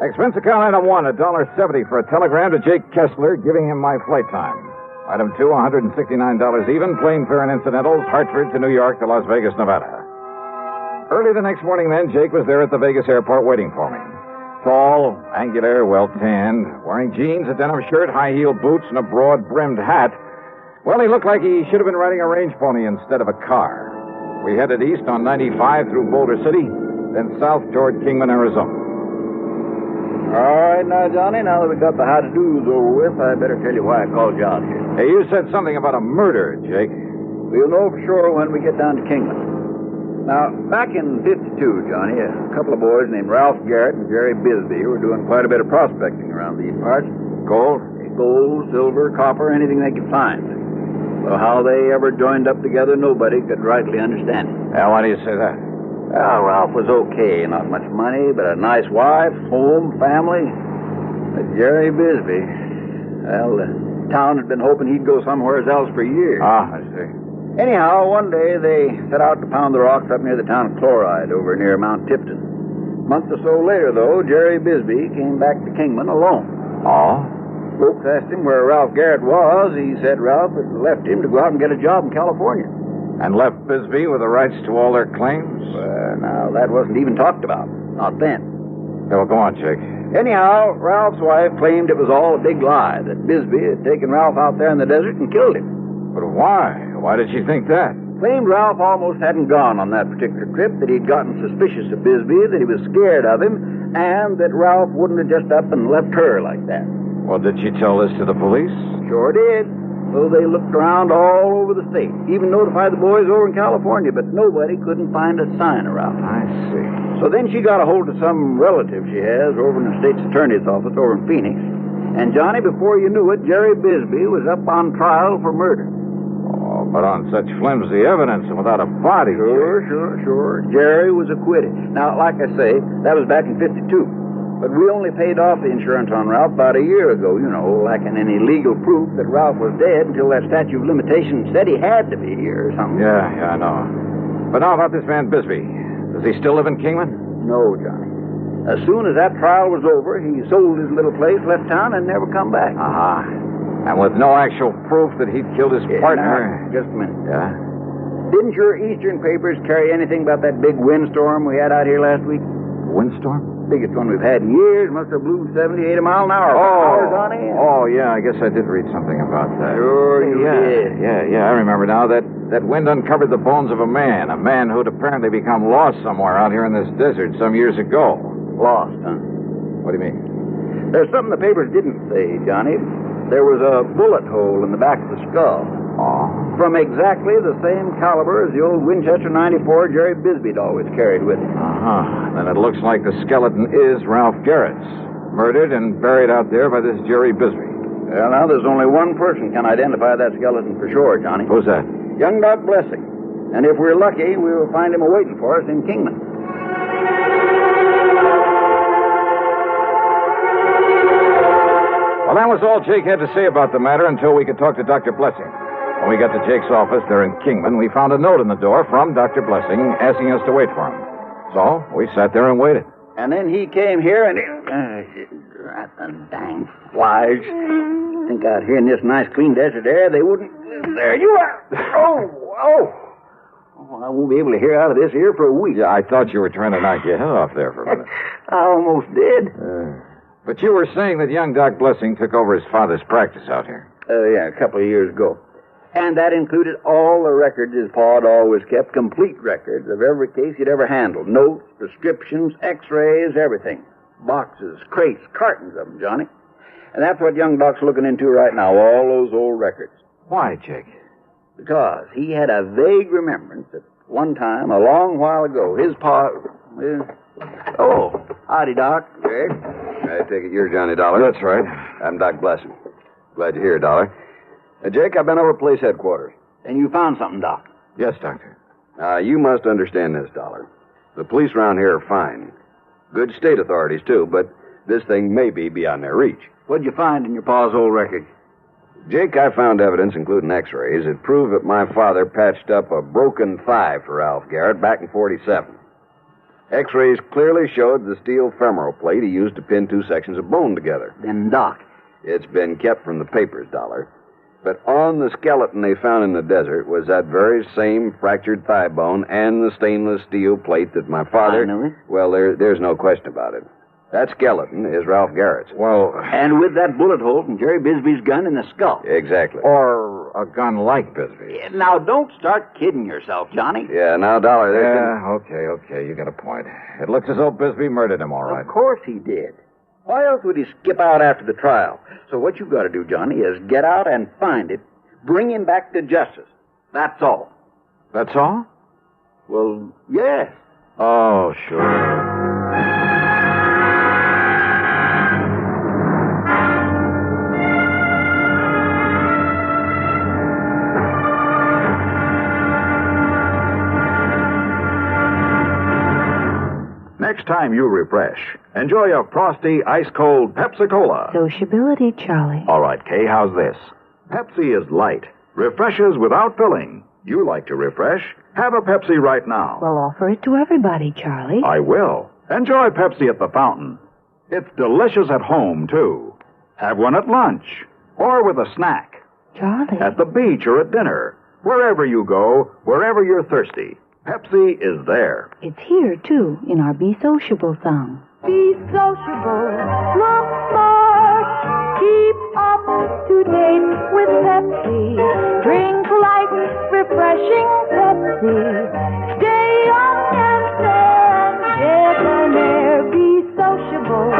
Expense account item 1, $1.70 for a telegram to Jake Kessler giving him my flight time. Item 2, $169 even, plane fare and incidentals, Hartford to New York to Las Vegas, Nevada. Early the next morning then, Jake was there at the Vegas airport waiting for me. Tall, angular, well-tanned, wearing jeans, a denim shirt, high-heeled boots, and a broad-brimmed hat. Well, he looked like he should have been riding a range pony instead of a car. We headed east on 95 through Boulder City, then south toward Kingman, Arizona. All right, now, Johnny, now that we got the how-to-dos over with, I better tell you why I called you out here. Hey, you said something about a murder, Jake. We'll know for sure when we get down to Kingman. Now, back in 52, Johnny, a couple of boys named Ralph Garrett and Jerry Bisbee were doing quite a bit of prospecting around these parts. Gold? Gold, silver, copper, anything they could find. Well, how they ever joined up together, nobody could rightly understand it. Yeah, why do you say that? Well, Ralph was okay. Not much money, but a nice wife, home, family. But Jerry Bisbee, well, the town had been hoping he'd go somewhere else for years. Ah, I see. Anyhow, one day they set out to pound the rocks up near the town of Chloride over near Mount Tipton. A month or so later, though, Jerry Bisbee came back to Kingman alone. Oh? Folks asked him where Ralph Garrett was. He said Ralph had left him to go out and get a job in California. And left Bisbee with the rights to all their claims? Now, that wasn't even talked about. Not then. Well, go on, Jake. Anyhow, Ralph's wife claimed it was all a big lie, that Bisbee had taken Ralph out there in the desert and killed him. But why? Why did she think that? Claimed Ralph almost hadn't gone on that particular trip, that he'd gotten suspicious of Bisbee, that he was scared of him, and that Ralph wouldn't have just up and left her like that. Well, did she tell this to the police? Sure did. So they looked around all over the state, even notified the boys over in California, but nobody couldn't find a sign of Ralph. I see. So then she got a hold of some relative she has over in the state's attorney's office over in Phoenix. And, Johnny, before you knew it, Jerry Bisbee was up on trial for murder. Oh, but on such flimsy evidence and without a body. Sure. Jerry was acquitted. Now, like I say, that was back in 52. But we only paid off the insurance on Ralph about a year ago, lacking any legal proof that Ralph was dead until that statute of limitations said he had to be here or something. Yeah, I know. But now about this man Bisbee. Does he still live in Kingman? No, Johnny. As soon as that trial was over, he sold his little place, left town, and never come back. And with no actual proof that he'd killed his partner. Now, just a minute. Yeah? Didn't your Eastern papers carry anything about that big windstorm we had out here last week? Windstorm? Biggest one we've had in years. Must have blew 70, 80 mile an hour. Johnny. Oh, yeah, I guess I did read something about that. Sure you did. Yeah, I remember now. That wind uncovered the bones of a man who'd apparently become lost somewhere out here in this desert some years ago. Lost, huh? What do you mean? There's something the papers didn't say, Johnny. There was a bullet hole in the back of the skull. Oh? From exactly the same caliber as the old Winchester 94 Jerry Bisbee'd always carried with him. Then it looks like the skeleton is Ralph Garrett's. Murdered and buried out there by this Jerry Bisbee. Well, now, there's only one person can identify that skeleton for sure, Johnny. Who's that? Young Doc Blessing. And if we're lucky, we will find him awaiting for us in Kingman. Well, that was all Jake had to say about the matter until we could talk to Dr. Blessing. When we got to Jake's office there in Kingman, we found a note in the door from Dr. Blessing asking us to wait for him. So we sat there and waited. And then he came here and... the dang flies. Think out here in this nice, clean desert air, they wouldn't... There you are. Oh, I won't be able to hear out of this here for a week. Yeah, I thought you were trying to knock your head off there for a minute. I almost did. But you were saying that young Doc Blessing took over his father's practice out here. Yeah, a couple of years ago. And that included all the records his pa had always kept, complete records of every case he'd ever handled. Notes, prescriptions, x-rays, everything. Boxes, crates, cartons of them, Johnny. And that's what young Doc's looking into right now, all those old records. Why, Jake? Because he had a vague remembrance that one time, a long while ago, his pa... Oh, howdy, Doc. Jake? I take it you're Johnny Dollar. That's right. I'm Doc Blessing. Glad you're here, Dollar. Jake, I've been over at police headquarters. And you found something, Doc? Yes, Doctor. Now, you must understand this, Dollar. The police around here are fine. Good state authorities, too, but this thing may be beyond their reach. What'd you find in your pa's old record? Jake, I found evidence, including x-rays, that proved that my father patched up a broken thigh for Ralph Garrett back in 47. X-rays clearly showed the steel femoral plate he used to pin two sections of bone together. Then, Doc. It's been kept from the papers, Dollar. But on the skeleton they found in the desert was that very same fractured thigh bone and the stainless steel plate that my father... I know it. Well, there's no question about it. That skeleton is Ralph Garrett's. Well... And with that bullet hole from Jerry Bisbee's gun in the skull. Exactly. Or a gun like Bisbee. Yeah, now, don't start kidding yourself, Johnny. Yeah, now, Dollar, Okay. You got a point. It looks as though Bisbee murdered him, all right. Of course he did. Why else would he skip out after the trial? So what you got to do, Johnny, is get out and find it. Bring him back to justice. That's all. That's all? Well, yes. Oh, sure. Next time you refresh, enjoy a frosty, ice-cold Pepsi-Cola. Sociability, Charlie. All right, Kay, how's this? Pepsi is light, refreshes without filling. You like to refresh? Have a Pepsi right now. Well, offer it to everybody, Charlie. I will. Enjoy Pepsi at the fountain. It's delicious at home, too. Have one at lunch, or with a snack. Charlie. At the beach or at dinner. Wherever you go, wherever you're thirsty, Pepsi is there. It's here, too, in our Be Sociable song. Be sociable, look smart, keep up to date with Pepsi. Drink light, refreshing Pepsi. Stay on and debonair. Be sociable,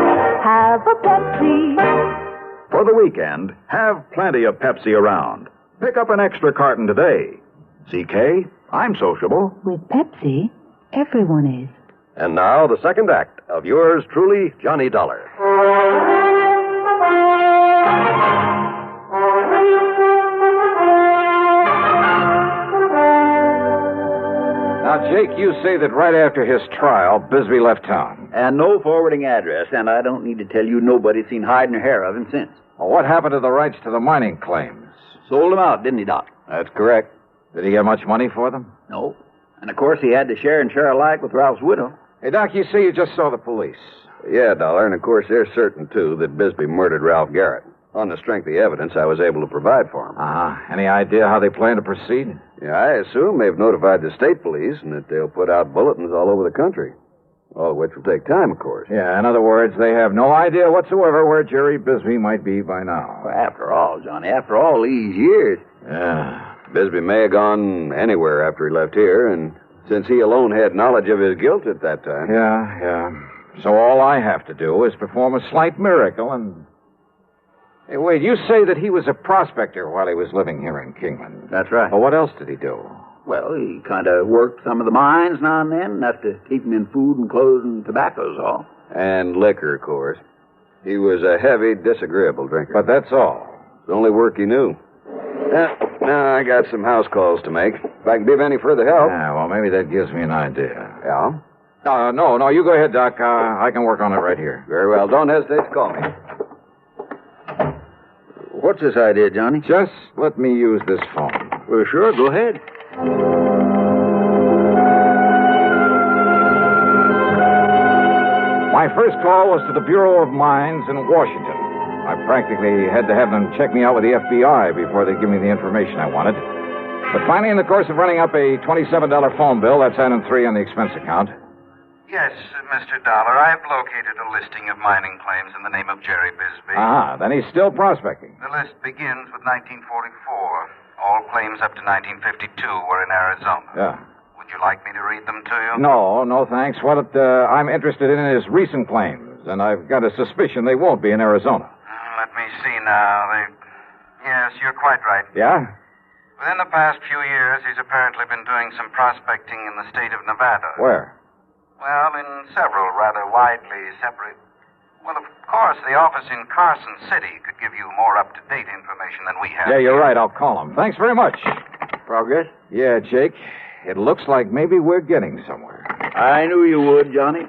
have a Pepsi. For the weekend, have plenty of Pepsi around. Pick up an extra carton today. CK, I'm sociable. With Pepsi, everyone is. And now, the second act of yours truly, Johnny Dollar. Now, Jake, you say that right after his trial, Bisbee left town. And no forwarding address, and I don't need to tell you nobody's seen hide nor hair of him since. Well, what happened to the rights to the mining claims? Sold them out, didn't he, Doc? That's correct. Did he get much money for them? No. And, of course, he had to share and share alike with Ralph's widow. Hey, Doc, you say you just saw the police. Yeah, Dollar, and of course they're certain, too, that Bisbee murdered Ralph Garrett. On the strength of the evidence I was able to provide for him. Any idea how they plan to proceed? Yeah, I assume they've notified the state police and that they'll put out bulletins all over the country. All of which will take time, of course. Yeah, in other words, they have no idea whatsoever where Jerry Bisbee might be by now. Well, after all, Johnny, after all these years. Yeah. Bisbee may have gone anywhere after he left here, and since he alone had knowledge of his guilt at that time. Yeah. So all I have to do is perform a slight miracle and... Hey, wait, you say that he was a prospector while he was living here in Kingman. That's right. Well, what else did he do? Well, he kind of worked some of the mines now and then, enough to keep him in food and clothes and tobacco's all. And liquor, of course. He was a heavy, disagreeable drinker. But that's all. It's the only work he knew. Now I got some house calls to make. If I can be of any further help. Yeah, well, maybe that gives me an idea. Yeah? No, you go ahead, Doc. I can work on it right here. Very well. Don't hesitate to call me. What's this idea, Johnny? Just let me use this phone. Well, sure, go ahead. My first call was to the Bureau of Mines in Washington. I practically had to have them check me out with the FBI before they'd give me the information I wanted. But finally, in the course of running up a $27 phone bill, that's adding 3 on the expense account. Yes, Mr. Dollar, I've located a listing of mining claims in the name of Jerry Bisbee. Then he's still prospecting. The list begins with 1944. All claims up to 1952 were in Arizona. Yeah. Would you like me to read them to you? No, thanks. What I'm interested in is recent claims, and I've got a suspicion they won't be in Arizona. Let me see now. Yes, you're quite right. Yeah? Within the past few years, he's apparently been doing some prospecting in the state of Nevada. Where? Well, in several rather widely separate... Well, of course, the office in Carson City could give you more up-to-date information than we have. Yeah, you're right. I'll call him. Thanks very much. Progress? Yeah, Jake. It looks like maybe we're getting somewhere. I knew you would, Johnny.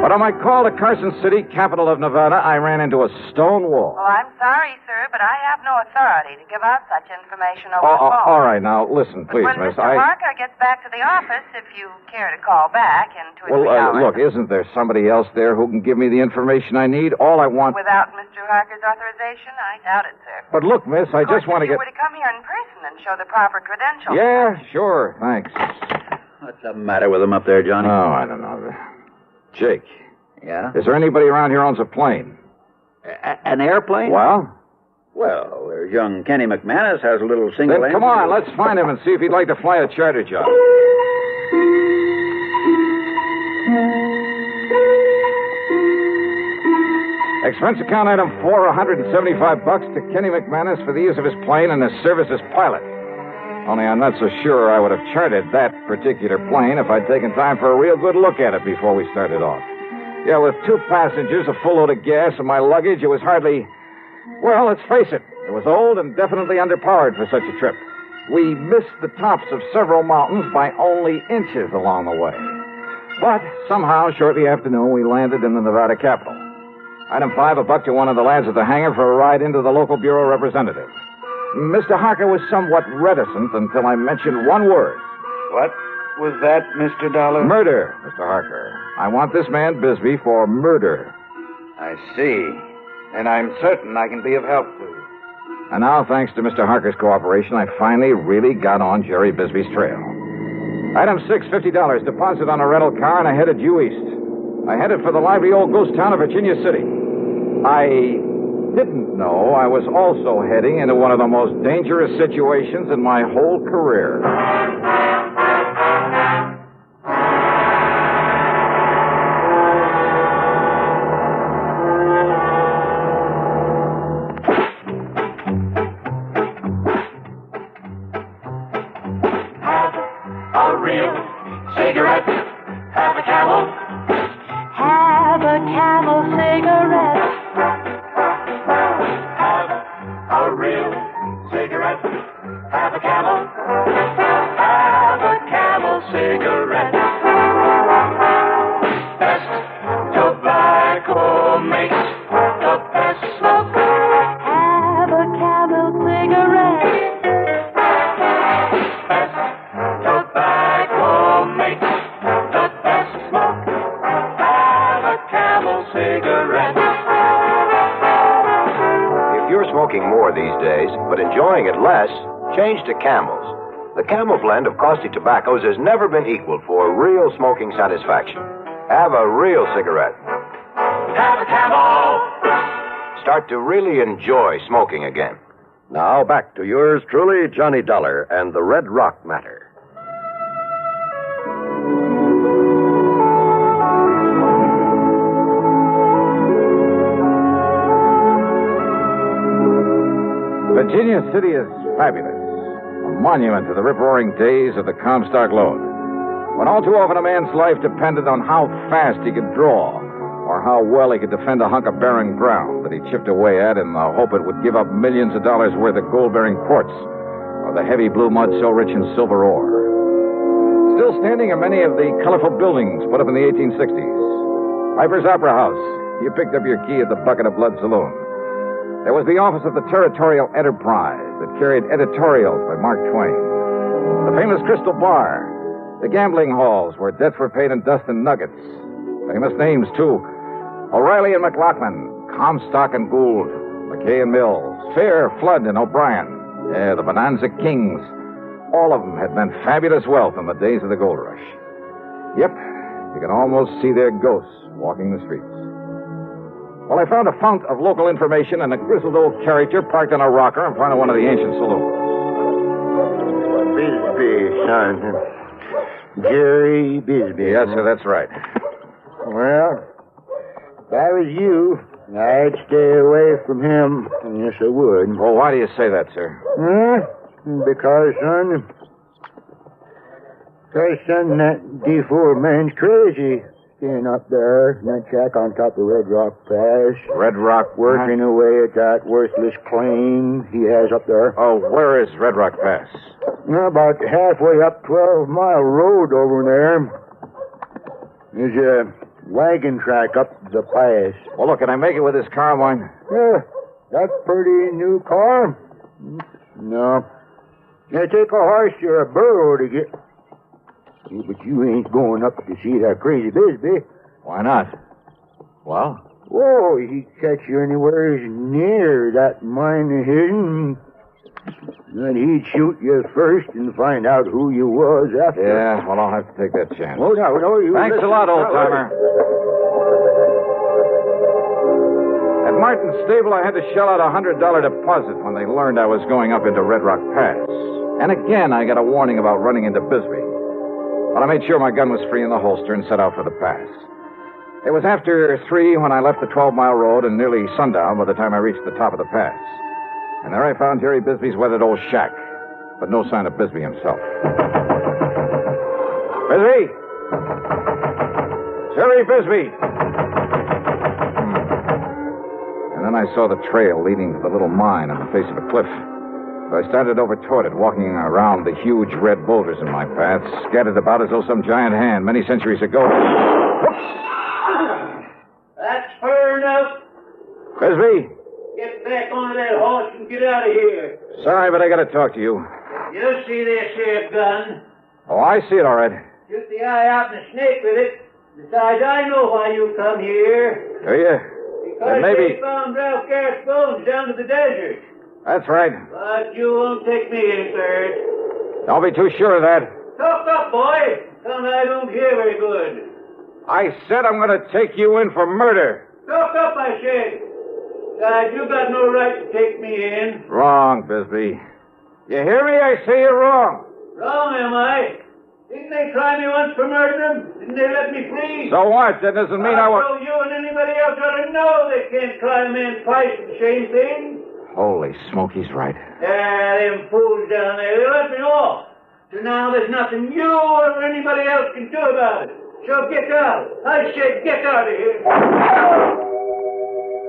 But on my call to Carson City, capital of Nevada, I ran into a stone wall. Oh, I'm sorry, sir, but I have no authority to give out such information over the phone. All right, now, listen, please, when miss. Mr. Harker gets back to the office, if you care to call back in 2 or 3 hours. Look, isn't there somebody else there who can give me the information I need? All I want... Without Mr. Harker's authorization? I doubt it, sir. But look, miss, I just want to get... If you were to come here in person and show the proper credentials. Yeah, sure, thanks. What's the matter with him up there, Johnny? Oh, I don't know. Jake. Yeah? Is there anybody around here who owns a plane? An airplane? Well? Well, there's young Kenny McManus has a little single... Then come on, let's find him and see if he'd like to fly a charter job. Expense account item 4, $175 to Kenny McManus for the use of his plane and his service as pilot. Only I'm not so sure I would have chartered that particular plane if I'd taken time for a real good look at it before we started off. Yeah, with 2 passengers, a full load of gas, and my luggage, it was hardly... Well, let's face it. It was old and definitely underpowered for such a trip. We missed the tops of several mountains by only inches along the way. But somehow, shortly after noon, we landed in the Nevada capital. Item 5, $1 to one of the lads at the hangar for a ride into the local bureau representative. Mr. Harker was somewhat reticent until I mentioned one word. What was that, Mr. Dollar? Murder, Mr. Harker. I want this man Bisbee for murder. I see. And I'm certain I can be of help to you. And now, thanks to Mr. Harker's cooperation, I finally really got on Jerry Bisbee's trail. Item 6, $50, deposit on a rental car, and I headed due east. I headed for the lively old ghost town of Virginia City. I didn't know I was also heading into one of the most dangerous situations in my whole career. A real cigarette. Have a Camel. Have a Camel cigarette. Have a real cigarette. Have a Camel. Have a Camel cigarette. Best tobacco makes the best smoke. Have a Camel cigarette. Best tobacco makes the best smoke. Have a Camel cigarette. If you're smoking more these days, but enjoying it less, change to Camels. The Camel blend of costly tobaccos has never been equaled for real smoking satisfaction. Have a real cigarette. Have a Camel. Start to really enjoy smoking again. Now back to yours truly, Johnny Dollar and the Red Rock Matter. Virginia City is fabulous. A monument to the rip-roaring days of the Comstock Lode. When all too often a man's life depended on how fast he could draw, or how well he could defend a hunk of barren ground that he chipped away at in the hope it would give up millions of dollars worth of gold-bearing quartz, or the heavy blue mud so rich in silver ore. Still standing are many of the colorful buildings put up in the 1860s. Piper's Opera House. You picked up your key at the Bucket of Blood Saloon. There was the office of the Territorial Enterprise that carried editorials by Mark Twain. The famous Crystal Bar. The gambling halls where debts were paid in dust and nuggets. Famous names, too. O'Reilly and McLaughlin, Comstock and Gould, McKay and Mills, Fair, Flood, and O'Brien. Yeah, the Bonanza Kings. All of them had meant fabulous wealth in the days of the gold rush. Yep, you can almost see their ghosts walking the streets. Well, I found a fount of local information and a grizzled old character parked on a rocker in front of one of the ancient saloons. Bisbee, son. Jerry Bisbee. Yes, sir, that's right. Well, if I was you, I'd stay away from him. Yes, I would. Well, why do you say that, sir? Because, son, that D4 man's crazy. Staying up there in that shack on top of Red Rock Pass. Red Rock? Working away at that worthless claim he has up there. Oh, where is Red Rock Pass? About halfway up 12-mile road over there. There's wagon track up the pass. Well, look, can I make it with this car of mine? Yeah, that's pretty new car. No. It take a horse or a burro to get... Yeah, but you ain't going up to see that crazy Bisbee. Why not? Well? Whoa, he'd catch you anywhere near that mine of his. Then he'd shoot you first and find out who you was after. Yeah, well, I'll have to take that chance. Oh, no, you... Thanks a lot, old-timer. At Martin's stable, I had to shell out a $100 deposit when they learned I was going up into Red Rock Pass. And again, I got a warning about running into Bisbee. But I made sure my gun was free in the holster and set out for the pass. It was after 3 when I left the 12-mile road and nearly sundown by the time I reached the top of the pass. And there I found Jerry Bisbee's weathered old shack, but no sign of Bisbee himself. Bisbee! Jerry Bisbee! And then I saw the trail leading to the little mine on the face of a cliff. So I started over toward it, walking around the huge red boulders in my path, scattered about as though some giant hand many centuries ago... That's fair enough. Bisbee! Get back on that horse and get out of here. Sorry, but I gotta talk to you. You see this here gun? Oh, I see it all right. Shoot the eye out and a snake with it. Besides, I know why you come here. Do you? Because maybe... they found Ralph Garrett's bones down to the desert. That's right. But you won't take me in first. Don't be too sure of that. Talk up, boy. Son, I don't hear very good. I said I'm going to take you in for murder. Talk up, I said. Besides, you got no right to take me in. Wrong, Bisbee. You hear me? I say you're wrong. Wrong, am I? Didn't they try me once for murdering? Didn't they let me free? So what? That doesn't mean I So you and anybody else ought to know they can't try a man twice for the same thing. Holy Smoky's right. Them fools down there, they let me off. So now there's nothing you or anybody else can do about it. So get out. I said get out of here.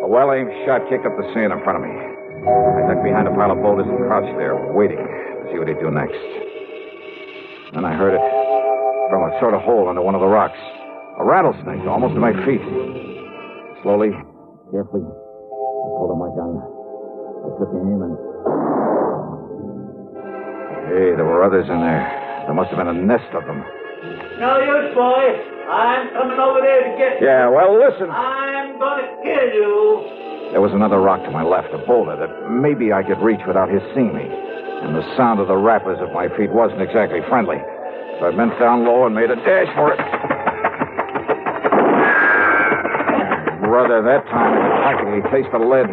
A well-aimed shot kicked up the sand in front of me. I ducked behind a pile of boulders and crouched there, waiting to see what he'd do next. Then I heard it from a sort of hole under one of the rocks. A rattlesnake, almost to my feet. Slowly, carefully, I pulled out my gun. I took aim and... Hey, there were others in there. There must have been a nest of them. No use, boy. I'm coming over there to get you. Yeah, well, listen. I'm going to kill you. There was another rock to my left, a boulder that maybe I could reach without his seeing me. And the sound of the rattlers at my feet wasn't exactly friendly. So I bent down low and made a dash for it. Brother, that time I could practically taste the lead.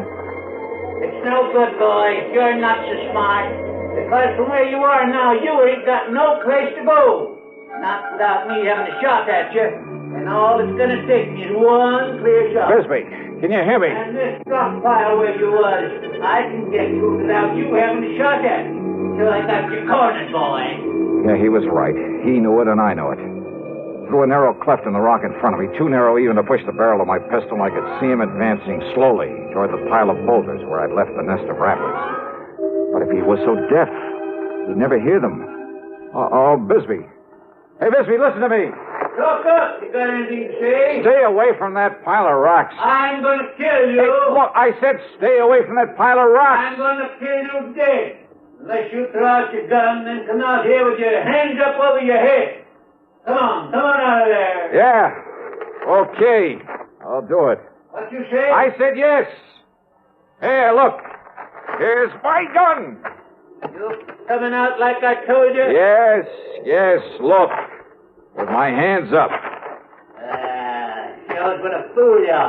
It's no good, boy. You're not so smart. Because from where you are now, you ain't got no place to go. Not without me having a shot at you. And all it's going to take me is one clear shot. Bisbee, can you hear me? And this rock pile where you was, I can get you without you having a shot at me. So I got you cornered, boy. Yeah, he was right. He knew it and I knew it. Through a narrow cleft in the rock in front of me, too narrow even to push the barrel of my pistol, I could see him advancing slowly toward the pile of boulders where I'd left the nest of rattlers. But if he was so deaf, he'd never hear them. Oh, Bisbee. Hey, Bisbee, listen to me. Talk up. You got anything to say? Stay away from that pile of rocks. I'm going to kill you. Hey, look, I said stay away from that pile of rocks. I'm going to kill you dead. Unless you throw out your gun and come out here with your hands up over your head. Come on out of there. Yeah. Okay. I'll do it. What you say? I said yes. Here, look. Here's my gun. You coming out like I told you? Yes, look. With my hands up. Sure going to fool you.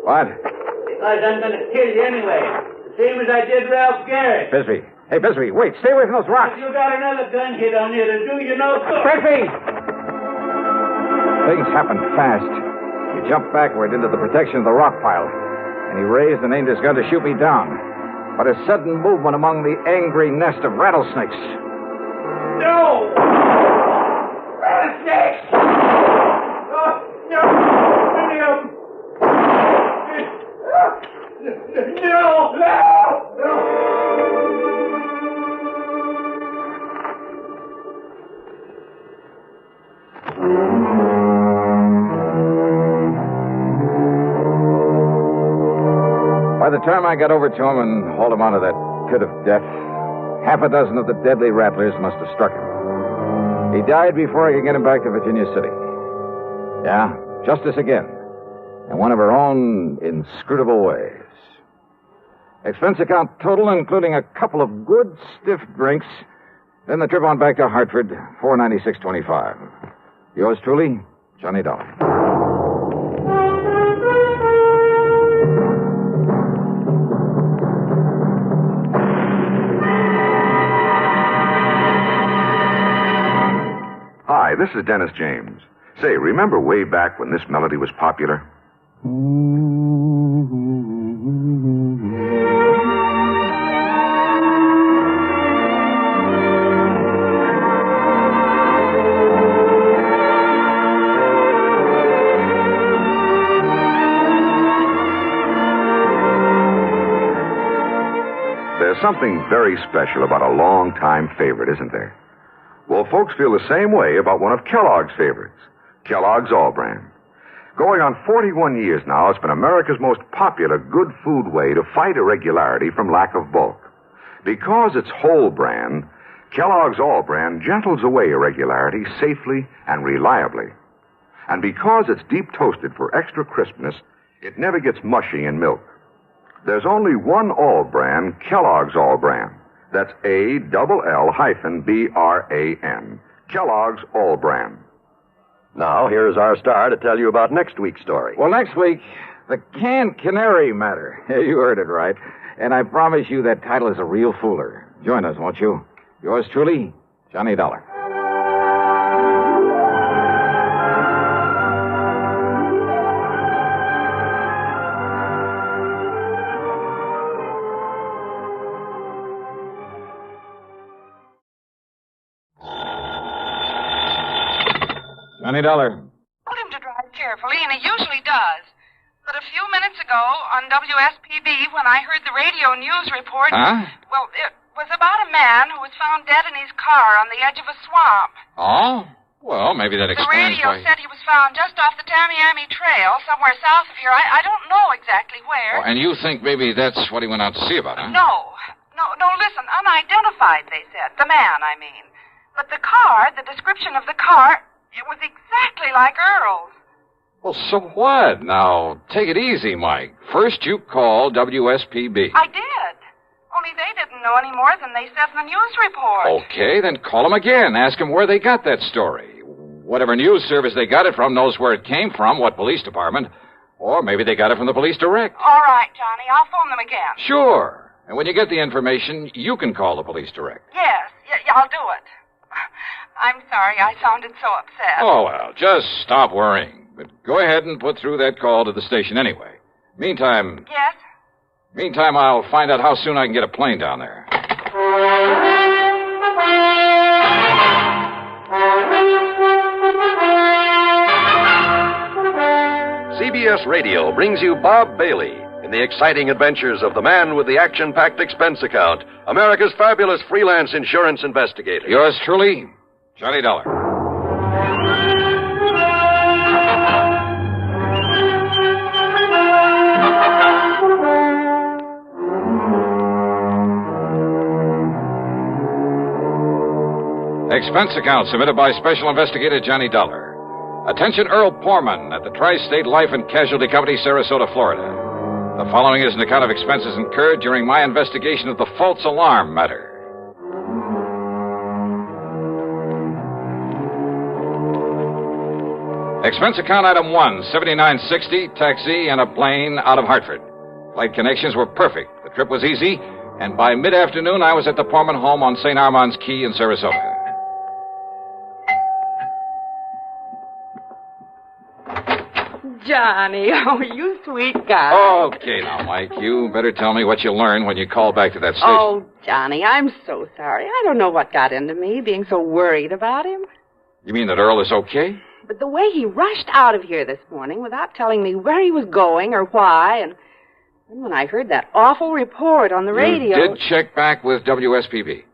What? Because I'm going to kill you anyway. The same as I did Ralph Garrett. Bisbee. Hey, Bisbee, wait. Stay away from those rocks. If you got another gun hit on you to do you no good. Bisbee! Things happened fast. He jumped backward into the protection of the rock pile, and he raised and aimed his gun to shoot me down. But a sudden movement among the angry nest of rattlesnakes. No! Rattlesnakes! No! the time I got over to him and hauled him out of that pit of death, half a dozen of the deadly rattlers must have struck him. He died before I could get him back to Virginia City. Yeah, justice again. In one of her own inscrutable ways. Expense account total, including a couple of good stiff drinks. Then the trip on back to Hartford, $496.25. Yours truly, Johnny Dollar. Hi, this is Dennis James. Say, remember way back when this melody was popular? There's something very special about a long-time favorite, isn't there? Well, folks feel the same way about one of Kellogg's favorites, Kellogg's All Brand. Going on 41 years now, it's been America's most popular good food way to fight irregularity from lack of bulk. Because it's whole brand, Kellogg's All Brand gentles away irregularity safely and reliably. And because it's deep toasted for extra crispness, it never gets mushy in milk. There's only one All Brand, Kellogg's All Brand. That's ALL-BRAN. Kellogg's All Brand. Now, here's our star to tell you about next week's story. Well, next week, the canned canary matter. You heard it right. And I promise you that title is a real fooler. Join us, won't you? Yours truly, Johnny Dollar. Johnny Dollar. Told him to drive carefully, and he usually does. But a few minutes ago, on WSPB, when I heard the radio news report... Huh? Well, it was about a man who was found dead in his car on the edge of a swamp. Oh? Well, maybe that The explains radio why... said he was found just off the Tamiami Trail, somewhere south of here. I don't know exactly where. Oh, and you think maybe that's what he went out to see about, huh? No, listen, unidentified, they said. The man, I mean. But the car, the description of the car, it was exactly like Earl's. Well, so what? Now, take it easy, Mike. First you call WSPB. I did. Only they didn't know any more than they said in the news report. Okay, then call them again. Ask them where they got that story. Whatever news service they got it from knows where it came from, what police department. Or maybe they got it from the police direct. All right, Johnny. I'll phone them again. Sure. And when you get the information, you can call the police direct. Yes, I'll do it. I'm sorry I sounded so upset. Oh, well, just stop worrying. But go ahead and put through that call to the station anyway. Meantime... Yes? Meantime, I'll find out how soon I can get a plane down there. CBS Radio brings you Bob Bailey in the exciting adventures of the man with the action-packed expense account, America's fabulous freelance insurance investigator. Yours truly, Johnny Dollar. Expense account submitted by Special Investigator Johnny Dollar. Attention Earl Poorman at the Tri-State Life and Casualty Company, Sarasota, Florida. The following is an account of expenses incurred during my investigation of the false alarm matter. Expense account item 1, $79.60, taxi and a plane out of Hartford. Flight connections were perfect. The trip was easy, and by mid-afternoon I was at the Poorman home on St. Armand's Key in Sarasota. Johnny, oh, you sweet guy. Okay now, Mike, you better tell me what you learned when you called back to that station. Oh, Johnny, I'm so sorry. I don't know what got into me, being so worried about him. You mean that Earl is okay? But the way he rushed out of here this morning without telling me where he was going or why, and then when I heard that awful report on the radio... You did check back with WSPB?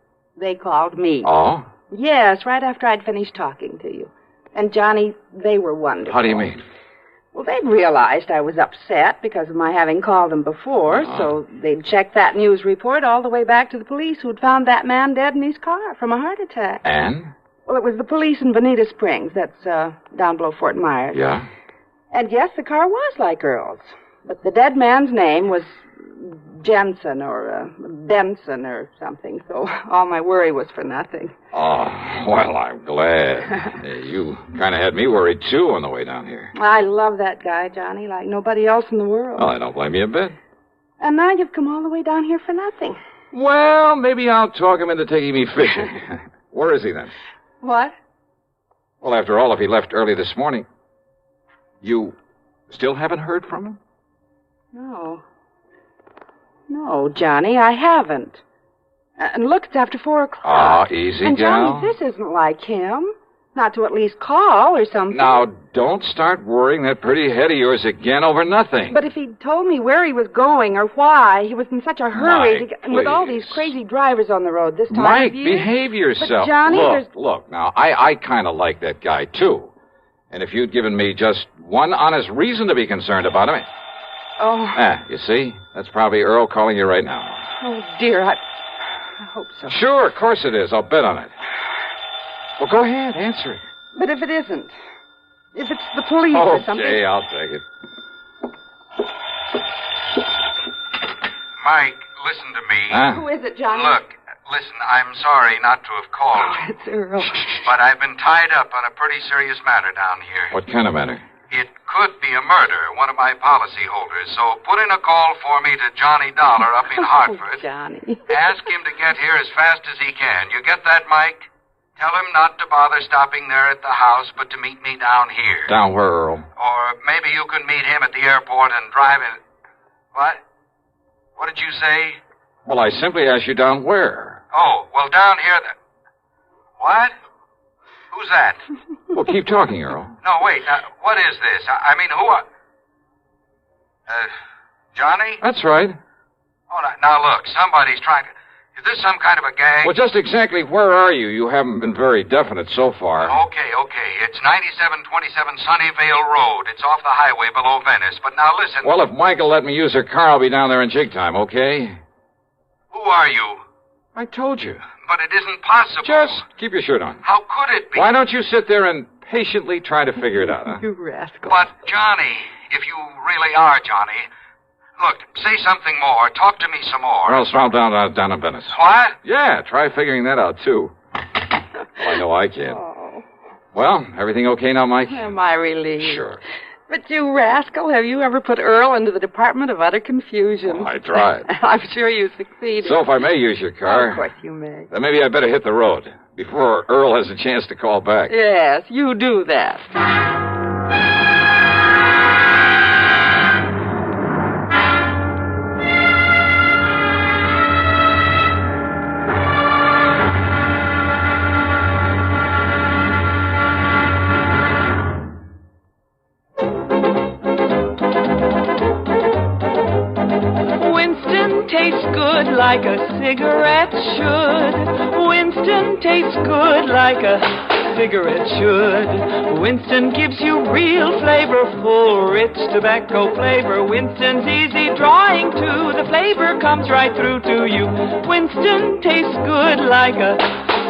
They called me. Oh? Yes, right after I'd finished talking to you. And, Johnny, they were wonderful. How do you mean? Well, they'd realized I was upset because of my having called them before, so they'd checked that news report all the way back to the police who'd found that man dead in his car from a heart attack. And? Well, it was the police in Bonita Springs. That's down below Fort Myers. Yeah? And yes, the car was like Earl's. But the dead man's name was Jensen or Benson or something, so all my worry was for nothing. Oh, well, I'm glad. You kind of had me worried, too, on the way down here. I love that guy, Johnny, like nobody else in the world. Well, I don't blame you a bit. And now you've come all the way down here for nothing. Well, maybe I'll talk him into taking me fishing. Where is he, then? What? Well, after all, if he left early this morning, you still haven't heard from him? No, Johnny, I haven't. And look, it's after 4 o'clock. Ah, easy, and gal. Johnny, this isn't like him. Not to at least call or something. Now, don't start worrying that pretty head of yours again over nothing. But if he'd told me where he was going or why, he was in such a hurry Mike, to get, and with all these crazy drivers on the road this time Mike, of year. behave yourself. But Johnny, Look, now, I kind of like that guy, too. And if you'd given me just one honest reason to be concerned about him... Oh. You see? That's probably Earl calling you right now. Oh, dear, I hope so. Sure, of course it is. I'll bet on it. Well, go ahead, answer it. But if it isn't, if it's the police or something... Okay, I'll take it. Mike, listen to me. Huh? Who is it, Johnny? Look, listen, I'm sorry not to have called. Oh, it's Earl. But I've been tied up on a pretty serious matter down here. What kind of matter? It could be a murder, one of my policy holders. So put in a call for me to Johnny Dollar up in Hartford. Johnny. Ask him to get here as fast as he can. You get that, Mike? Tell him not to bother stopping there at the house, but to meet me down here. Down where, Earl? Or maybe you can meet him at the airport and drive in... What? What did you say? Well, I simply asked you down where. Oh, well, down here... What? Who's that? Well, keep talking, Earl. No, wait. What is this? I mean, who are... Johnny? That's right. Oh, now look, somebody's trying to... Is this some kind of a gang? Well, just exactly where are you? You haven't been very definite so far. Okay. It's 9727 Sunnyvale Road. It's off the highway below Venice. But now listen... Well, if Michael let me use her car, I'll be down there in jig time, okay? Who are you? I told you. But it isn't possible. Just keep your shirt on. How could it be? Why don't you sit there and patiently try to figure it out, huh? You rascal. But, Johnny, if you really are Johnny... Look, say something more. Talk to me some more. Or else I'll down in Venice. What? Yeah, try figuring that out, too. Well, I know I can. Oh. Well, everything okay now, Mike? Am I relieved? Sure. But you rascal, have you ever put Earl into the Department of Utter Confusion? Well, I tried. I'm sure you succeeded. So if I may use your car... Of course you may. Then maybe I better hit the road before Earl has a chance to call back. Yes, you do that. Tastes good like a cigarette should. Winston tastes good like a cigarette should. Winston gives you real flavorful, rich tobacco flavor. Winston's easy drawing too. The flavor comes right through to you. Winston tastes good like a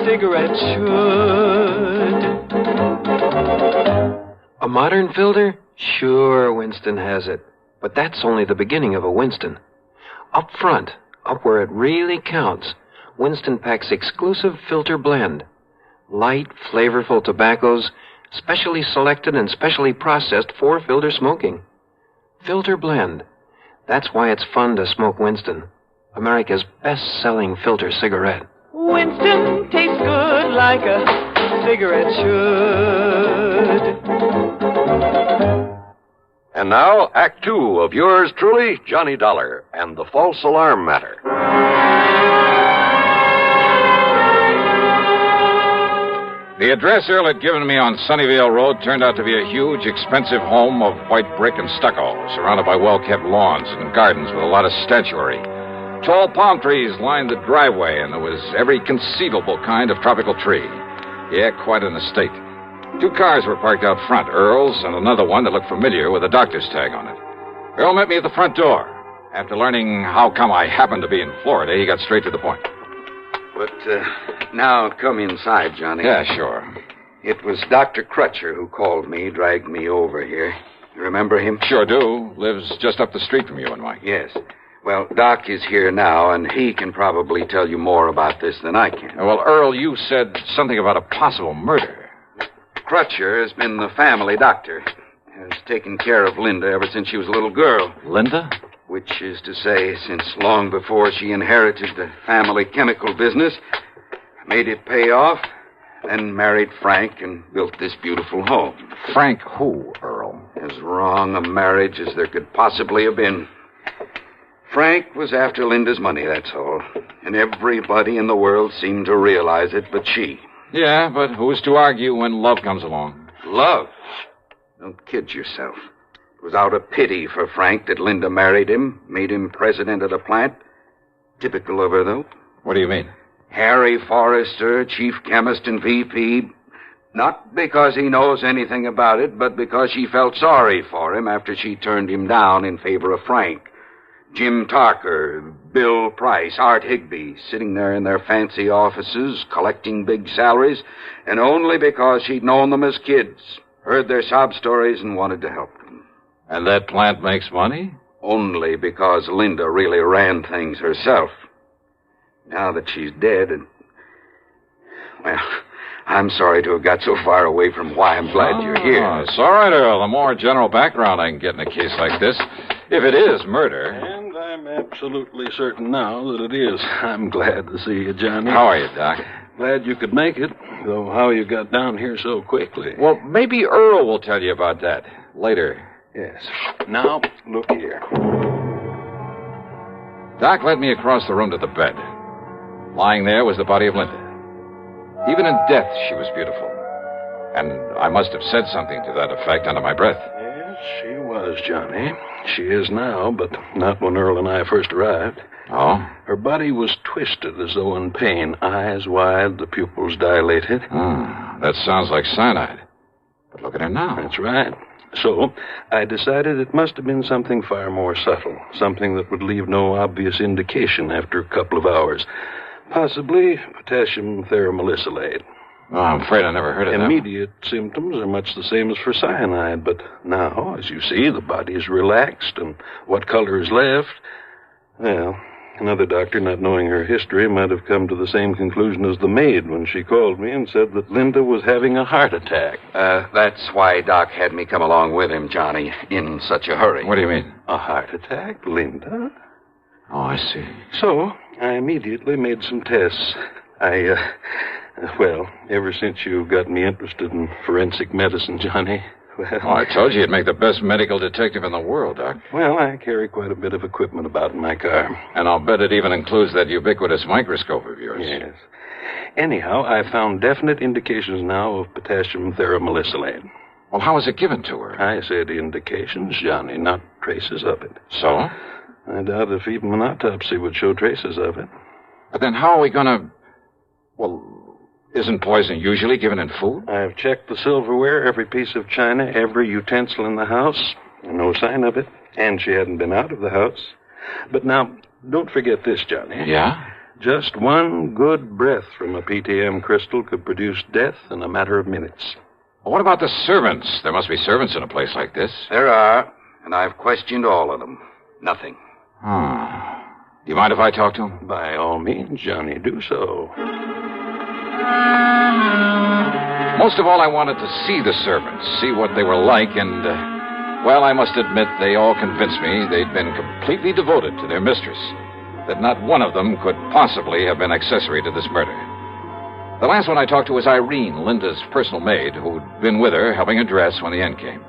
cigarette should. A modern filter? Sure, Winston has it. But that's only the beginning of a Winston. Up front, up where it really counts, Winston packs exclusive filter blend. Light, flavorful tobaccos, specially selected and specially processed for filter smoking. Filter blend. That's why it's fun to smoke Winston, America's best-selling filter cigarette. Winston tastes good like a cigarette should. And now, Act Two of yours truly, Johnny Dollar, and the false alarm matter. The address Earl had given me on Sunnyvale Road turned out to be a huge, expensive home of white brick and stucco, surrounded by well-kept lawns and gardens with a lot of statuary. Tall palm trees lined the driveway, and there was every conceivable kind of tropical tree. Yeah, quite an estate. Two cars were parked out front, Earl's and another one that looked familiar with a doctor's tag on it. Earl met me at the front door. After learning how come I happened to be in Florida, he got straight to the point. But now come inside, Johnny. Yeah, sure. It was Dr. Crutcher who called me, dragged me over here. You remember him? Sure do. Lives just up the street from you and Mike. Yes. Well, Doc is here now, and he can probably tell you more about this than I can. Well, Earl, you said something about a possible murder. Crutcher has been the family doctor. Has taken care of Linda ever since she was a little girl. Linda? Which is to say, since long before she inherited the family chemical business, made it pay off, then married Frank and built this beautiful home. Frank who, Earl? As wrong a marriage as there could possibly have been. Frank was after Linda's money, that's all. And everybody in the world seemed to realize it but she. Yeah, but who's to argue when love comes along? Love? Don't kid yourself. It was out of pity for Frank that Linda married him, made him president of the plant. Typical of her, though. What do you mean? Harry Forrester, chief chemist and VP. Not because he knows anything about it, but because she felt sorry for him after she turned him down in favor of Frank. Jim Tarker, Bill Price, Art Higbee, sitting there in their fancy offices, collecting big salaries, and only because she'd known them as kids, heard their sob stories, and wanted to help them. And that plant makes money? Only because Linda really ran things herself. Now that she's dead, well, I'm sorry to have got so far away from why I'm glad you're here. It's all right, Earl. The more general background I can get in a case like this, if it is murder. And I'm absolutely certain now that it is. I'm glad to see you, Johnny. How are you, Doc? Glad you could make it, though how you got down here so quickly. Well, maybe Earl will tell you about that later. Yes. Now, look here. Doc led me across the room to the bed. Lying there was the body of Linda. Even in death, she was beautiful. And I must have said something to that effect under my breath. Yes, she was, Johnny. She is now, but not when Earl and I first arrived. Oh? Her body was twisted as though in pain, eyes wide, the pupils dilated. That sounds like cyanide. But look at her now. That's right. So, I decided it must have been something far more subtle, something that would leave no obvious indication after a couple of hours. Possibly potassium theramolysilate. Oh, I'm afraid I never heard of that. Immediate symptoms are much the same as for cyanide, but now, as you see, the body is relaxed, and what color is left? Well, another doctor, not knowing her history, might have come to the same conclusion as the maid when she called me and said that Linda was having a heart attack. That's why Doc had me come along with him, Johnny, in such a hurry. What do you mean? A heart attack, Linda? Oh, I see. So, I immediately made some tests. Well, ever since you got me interested in forensic medicine, Johnny, well... Oh, I told you you'd make the best medical detective in the world, Doc. Well, I carry quite a bit of equipment about in my car. And I'll bet it even includes that ubiquitous microscope of yours. Yes. Anyhow, I found definite indications now of potassium theramolysilate. Well, how was it given to her? I said indications, Johnny, not traces of it. So? I doubt if even an autopsy would show traces of it. But then how are we going to... Well, isn't poison usually given in food? I've checked the silverware, every piece of china, every utensil in the house. No sign of it. And she hadn't been out of the house. But now, don't forget this, Johnny. Yeah? Just one good breath from a PTM crystal could produce death in a matter of minutes. Well, what about the servants? There must be servants in a place like this. There are, and I've questioned all of them. Nothing. Do you mind if I talk to him? By all means, Johnny, do so. Most of all, I wanted to see the servants, see what they were like, and, well, I must admit, they all convinced me they'd been completely devoted to their mistress, that not one of them could possibly have been accessory to this murder. The last one I talked to was Irene, Linda's personal maid, who'd been with her, helping her dress when the end came.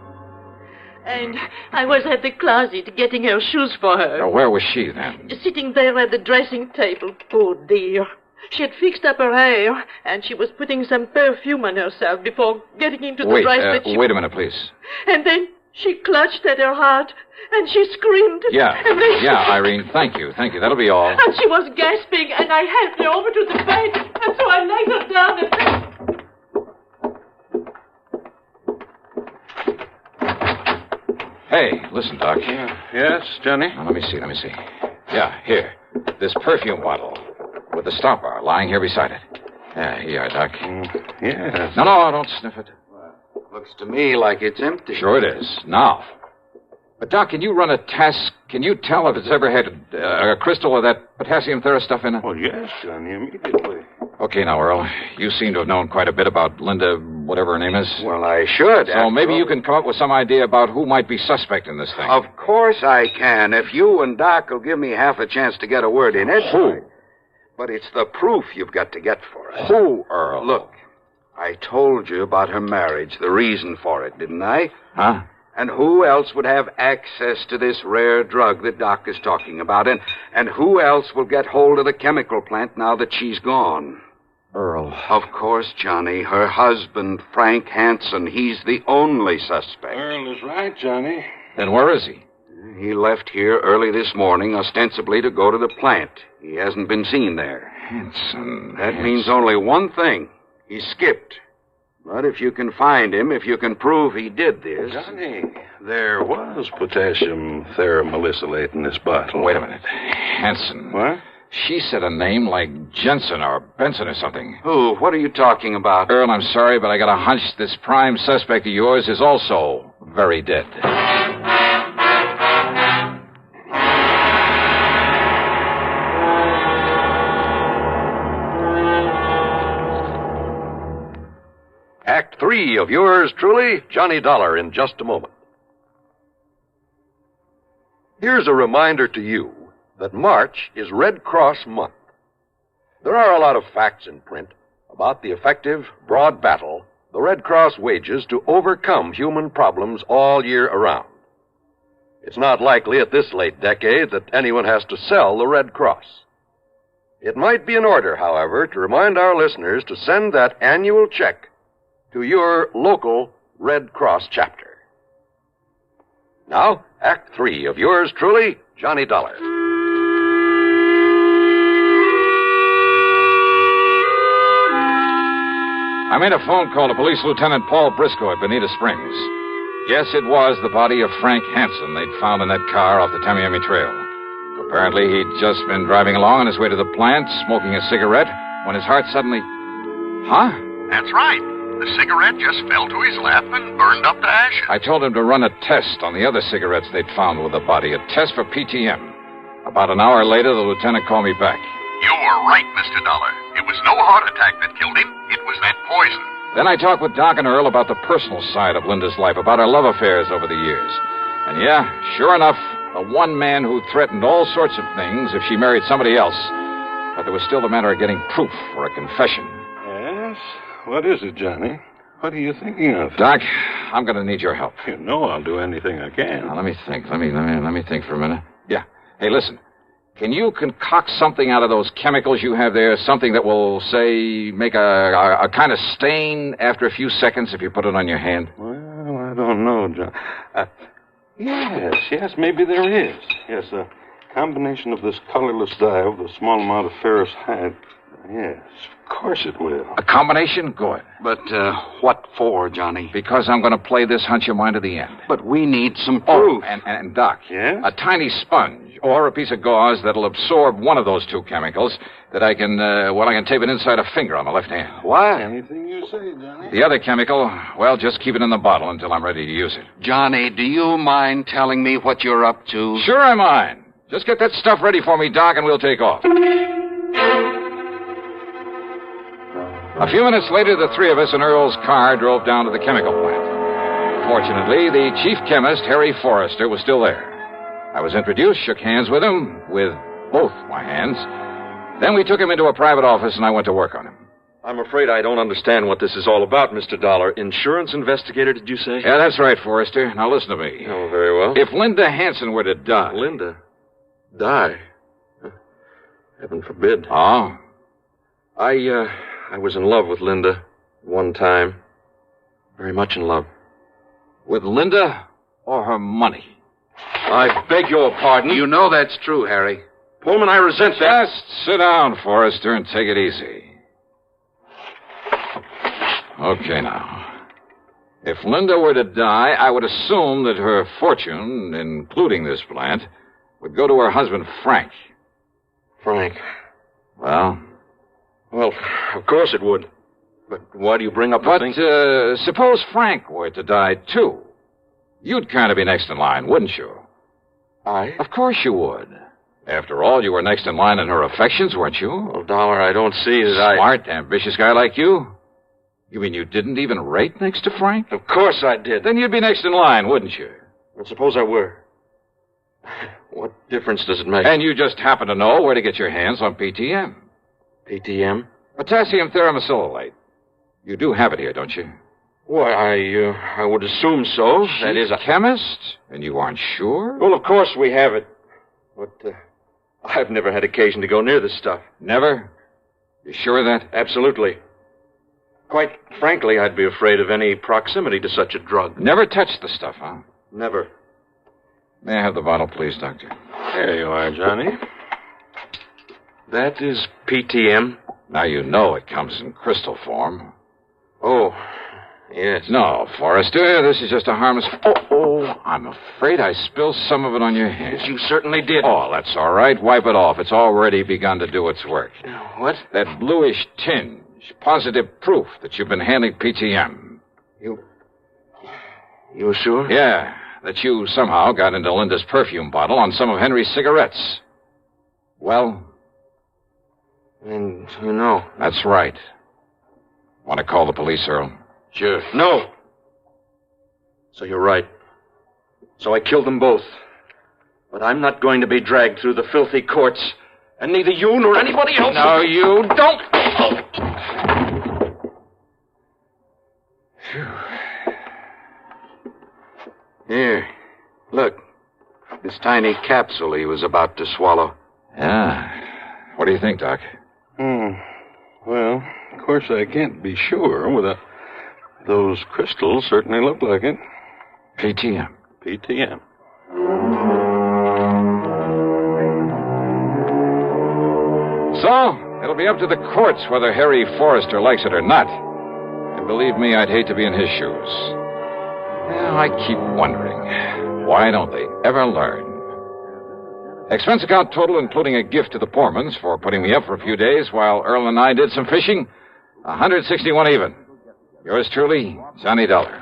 And I was at the closet getting her shoes for her. Now, where was she, then? Sitting there at the dressing table, poor dear. She had fixed up her hair, and she was putting some perfume on herself before getting into the dress that she... Wait a minute, please. And then she clutched at her heart, and she screamed. Yeah, and then Irene, thank you. That'll be all. And she was gasping, and I helped her over to the bed, and so I laid her down and... Hey, listen, Doc. Yes, Johnny? Now, let me see. Yeah, here. This perfume bottle with the stopper lying here beside it. Yeah, here you are, Doc. Yes. No, don't sniff it. Looks to me like it's empty. Sure it is. Now. But, Doc, can you run a test? Can you tell if it's ever had a crystal of that potassium thera stuff in it? Oh, yes, Johnny, immediately. Okay, now, Earl. You seem to have known quite a bit about Linda, whatever her name is. Well, I should. So maybe you can come up with some idea about who might be suspect in this thing. Of course I can, if you and Doc will give me half a chance to get a word in it. Who? But it's the proof you've got to get for us. Who, Earl? Look, I told you about her marriage, the reason for it, didn't I? Huh? And who else would have access to this rare drug that Doc is talking about? And who else will get hold of the chemical plant now that she's gone? Earl. Of course, Johnny. Her husband, Frank Hansen. He's the only suspect. Earl is right, Johnny. Then where is he? He left here early this morning, ostensibly to go to the plant. He hasn't been seen there. Hansen. That means only one thing. He skipped. But if you can find him, if you can prove he did this... Johnny, there was potassium theramolysilate in this bottle. Wait a minute. Hansen. What? She said a name like Jensen or Benson or something. Who? What are you talking about? Earl, I'm sorry, but I got a hunch this prime suspect of yours is also very dead. Act 3 of yours truly, Johnny Dollar, in just a moment. Here's a reminder to you that March is Red Cross Month. There are a lot of facts in print about the effective, broad battle the Red Cross wages to overcome human problems all year around. It's not likely at this late decade that anyone has to sell the Red Cross. It might be in order, however, to remind our listeners to send that annual check to your local Red Cross chapter. Now, Act 3 of yours truly, Johnny Dollar. I made a phone call to Police Lieutenant Paul Briscoe at Bonita Springs. Yes, it was the body of Frank Hansen they'd found in that car off the Tamiami Trail. Apparently, he'd just been driving along on his way to the plant, smoking a cigarette, when his heart suddenly... Huh? That's right. The cigarette just fell to his lap and burned up to ashes. I told him to run a test on the other cigarettes they'd found with the body, a test for PTM. About an hour later, the lieutenant called me back. You were right, Mr. Dollar. It was no heart attack that killed him. It was that poison. Then I talked with Doc and Earl about the personal side of Linda's life, about her love affairs over the years. And yeah, sure enough, the one man who threatened all sorts of things if she married somebody else. But there was still the matter of getting proof or a confession. Yes? What is it, Johnny? What are you thinking of? Doc, I'm going to need your help. You know I'll do anything I can. Now, let me think. Let me think for a minute. Yeah. Hey, listen. Can you concoct something out of those chemicals you have there? Something that will, say, make a kind of stain after a few seconds if you put it on your hand? Well, I don't know, John. Yes, maybe there is. Yes, a combination of this colorless dye with a small amount of ferrous hide. Yes, of course it will. A combination? Good. But what for, Johnny? Because I'm going to play this hunch of mine to the end. But we need some proof. Oh, and Doc. Yes? A tiny sponge or a piece of gauze that'll absorb one of those two chemicals that I can tape it inside a finger on the left hand. Why? Anything you say, Johnny. The other chemical, well, just keep it in the bottle until I'm ready to use it. Johnny, do you mind telling me what you're up to? Sure I mind. Just get that stuff ready for me, Doc, and we'll take off. A few minutes later, the three of us in Earl's car drove down to the chemical plant. Fortunately, the chief chemist, Harry Forrester, was still there. I was introduced, shook hands with him, with both my hands. Then we took him into a private office, and I went to work on him. I'm afraid I don't understand what this is all about, Mr. Dollar. Insurance investigator, did you say? Yeah, that's right, Forrester. Now listen to me. Oh, very well. If Linda Hansen were to die... Linda? Die? Heaven forbid. Oh? I was in love with Linda one time. Very much in love. With Linda or her money? I beg your pardon. You know that's true, Harry. Pullman, I resent that. Just sit down, Forrester, and take it easy. Okay, now. If Linda were to die, I would assume that her fortune, including this plant, would go to her husband, Frank. Frank. Well? Well, of course it would. But why do you bring up the thing? But suppose Frank were to die, too. You'd kind of be next in line, wouldn't you? I? Of course you would. After all, you were next in line in her affections, weren't you? Well, Dollar, I don't see that Smart, ambitious guy like you? You mean you didn't even rate next to Frank? Of course I did. Then you'd be next in line, wouldn't you? But suppose I were. What difference does it make? And you just happen to know where to get your hands on PTM. PTM? Potassium theramosilylate. You do have it here, don't you? Why, I would assume so. That is, chemist? And you aren't sure? Well, of course we have it. But I've never had occasion to go near this stuff. Never? You sure of that? Absolutely. Quite frankly, I'd be afraid of any proximity to such a drug. Never touched the stuff, huh? Never. May I have the bottle, please, Doctor? There you are, Johnny. That is PTM. Now you know it comes in crystal form. Oh, yes. No, Forrester, this is just a harmless... Oh, I'm afraid I spilled some of it on your hands. You certainly did. Oh, that's all right. Wipe it off. It's already begun to do its work. What? That bluish tinge. Positive proof that you've been handling PTM. You sure? Yeah, that you somehow got into Linda's perfume bottle on some of Henry's cigarettes. Well? And you know. That's right. Want to call the police, Earl? Sure. No. So you're right. So I killed them both. But I'm not going to be dragged through the filthy courts. And neither you nor anybody else... No, you don't... Oh. Here. Look. This tiny capsule he was about to swallow. Yeah. What do you think, Doc? Well, of course I can't be sure without... Those crystals certainly look like it. PTM. PTM. So, it'll be up to the courts whether Harry Forrester likes it or not. And believe me, I'd hate to be in his shoes. Well, I keep wondering, why don't they ever learn? Expense account total, including a gift to the Pormans for putting me up for a few days while Earl and I did some fishing, $161 even. Yours truly, Johnny Dollar.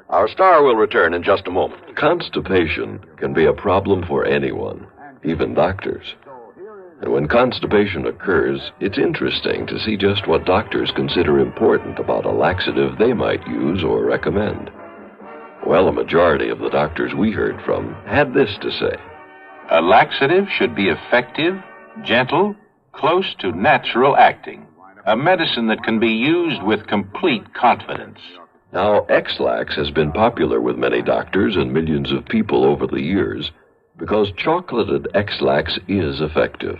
Our star will return in just a moment. Constipation can be a problem for anyone, even doctors. And when constipation occurs, it's interesting to see just what doctors consider important about a laxative they might use or recommend. Well, a majority of the doctors we heard from had this to say. A laxative should be effective, gentle, close to natural acting. A medicine that can be used with complete confidence. Now, X-Lax has been popular with many doctors and millions of people over the years because chocolated X-Lax is effective.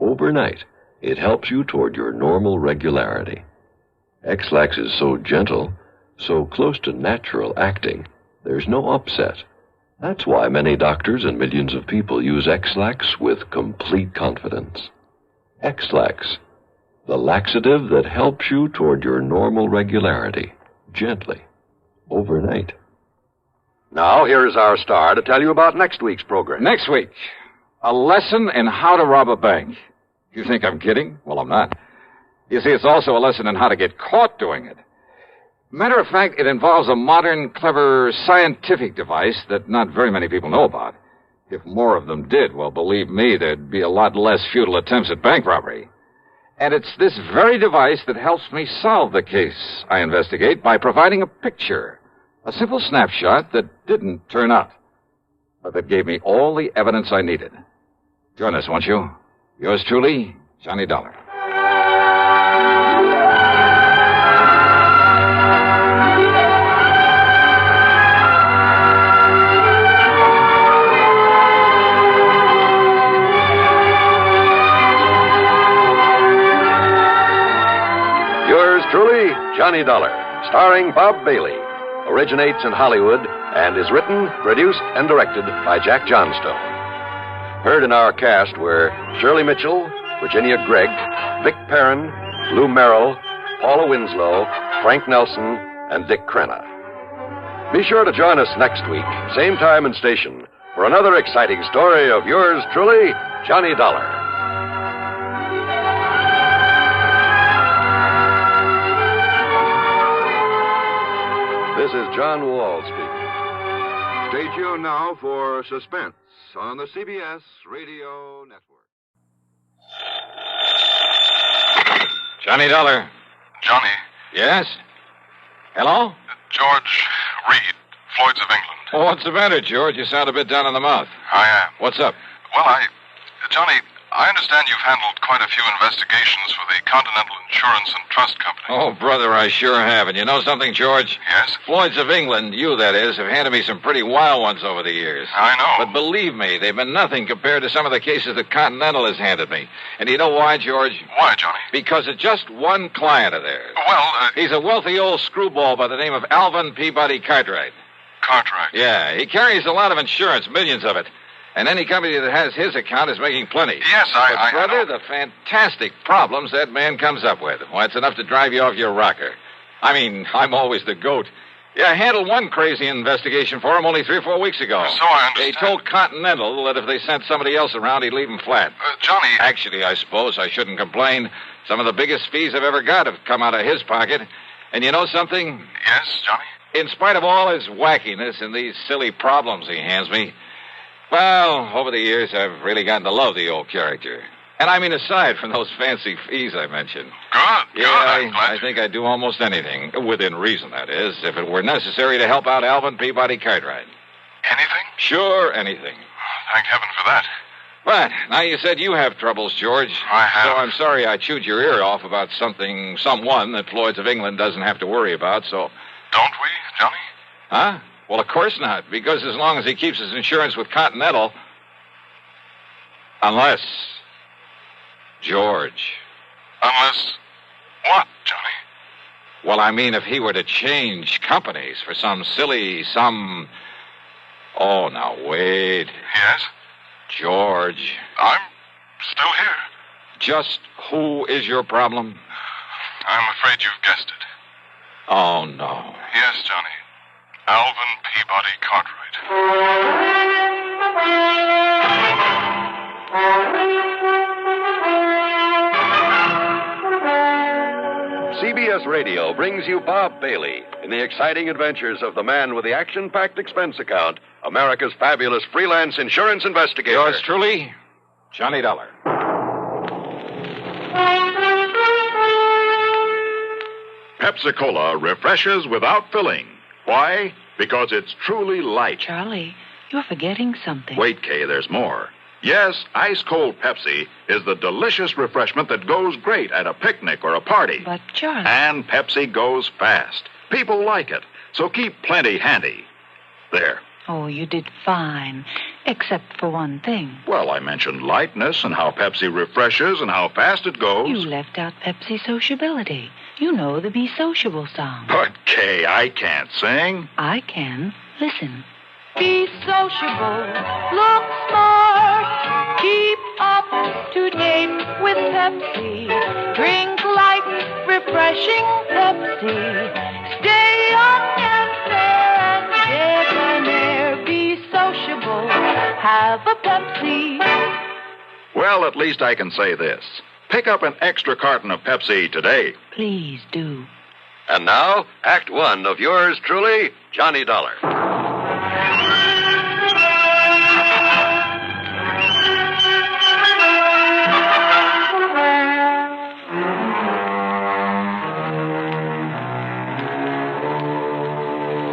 Overnight, it helps you toward your normal regularity. X-Lax is so gentle, so close to natural acting, there's no upset. That's why many doctors and millions of people use X-Lax with complete confidence. X-Lax, the laxative that helps you toward your normal regularity, gently, overnight. Now, here is our star to tell you about next week's program. Next week, a lesson in how to rob a bank. You think I'm kidding? Well, I'm not. You see, it's also a lesson in how to get caught doing it. Matter of fact, it involves a modern, clever, scientific device that not very many people know about. If more of them did, well, believe me, there'd be a lot less futile attempts at bank robbery. And it's this very device that helps me solve the case I investigate by providing a picture, a simple snapshot that didn't turn up, but that gave me all the evidence I needed. Join us, won't you? Yours truly, Johnny Dollar. Yours truly, Johnny Dollar, starring Bob Bailey. originates in Hollywood and is written, produced, and directed by Jack Johnstone. Heard in our cast were Shirley Mitchell, Virginia Gregg, Vic Perrin, Lou Merrill, Paula Winslow, Frank Nelson, and Dick Crenna. Be sure to join us next week, same time and station, for another exciting story of yours truly, Johnny Dollar. This is John Wall speaking. Stay tuned now for Suspense on the CBS Radio Network. Johnny Dollar. Johnny. Yes? Hello? George Reed, Floyd's of England. Oh, what's the matter, George? You sound a bit down in the mouth. I am. What's up? Well, Johnny, I understand you've handled quite a few investigations for the Continental Insurance and Trust Company. Oh, brother, I sure have. And you know something, George? Yes? Floyd's of England, you that is, have handed me some pretty wild ones over the years. I know. But believe me, they've been nothing compared to some of the cases that Continental has handed me. And you know why, George? Why, Johnny? Because of just one client of theirs. Well, He's a wealthy old screwball by the name of Alvin Peabody Cartwright. Cartwright? Yeah, he carries a lot of insurance, millions of it. And any company that has his account is making plenty. Yes, But, brother, the fantastic problems that man comes up with. Why, it's enough to drive you off your rocker. I mean, I'm always the goat. Yeah, I handled one crazy investigation for him only 3 or 4 weeks ago. So I understand. They told Continental that if they sent somebody else around, he'd leave them flat. Johnny... Actually, I suppose I shouldn't complain. Some of the biggest fees I've ever got have come out of his pocket. And you know something? Yes, Johnny? In spite of all his wackiness and these silly problems he hands me, well, over the years, I've really gotten to love the old character. And I mean, aside from those fancy fees I mentioned. Good, Yeah, I think I'd do almost anything, within reason, that is, if it were necessary to help out Alvin Peabody Cartwright. Anything? Sure, anything. Thank heaven for that. But now you said you have troubles, George. I have. So I'm sorry I chewed your ear off about someone that Floyd's of England doesn't have to worry about, so... Don't we, Johnny? Huh? Well, of course not, because as long as he keeps his insurance with Continental... Unless... George. Unless... what, Johnny? Well, I mean, if he were to change companies for some... Oh, now, wait. Yes? George. I'm still here. Just who is your problem? I'm afraid you've guessed it. Oh, no. Yes, Johnny. Alvin Peabody Cartwright. CBS Radio brings you Bob Bailey in the exciting adventures of the man with the action-packed expense account, America's fabulous freelance insurance investigator. Yours truly, Johnny Dollar. Pepsi-Cola refreshes without filling. Why? Because it's truly light. Charlie, you're forgetting something. Wait, Kay, there's more. Yes, ice-cold Pepsi is the delicious refreshment that goes great at a picnic or a party. But, Charlie... And Pepsi goes fast. People like it, so keep plenty handy. There. Oh, you did fine, except for one thing. Well, I mentioned lightness and how Pepsi refreshes and how fast it goes. You left out Pepsi sociability. You know the Be Sociable song. But, Kay, I can't sing. I can. Listen. Be sociable, look smart, keep up to date with Pepsi. Drink light, refreshing Pepsi. Stay young and fair and debonair. Be sociable, have a Pepsi. Well, at least I can say this. Pick up an extra carton of Pepsi today. Please do. And now, Act One of yours truly, Johnny Dollar.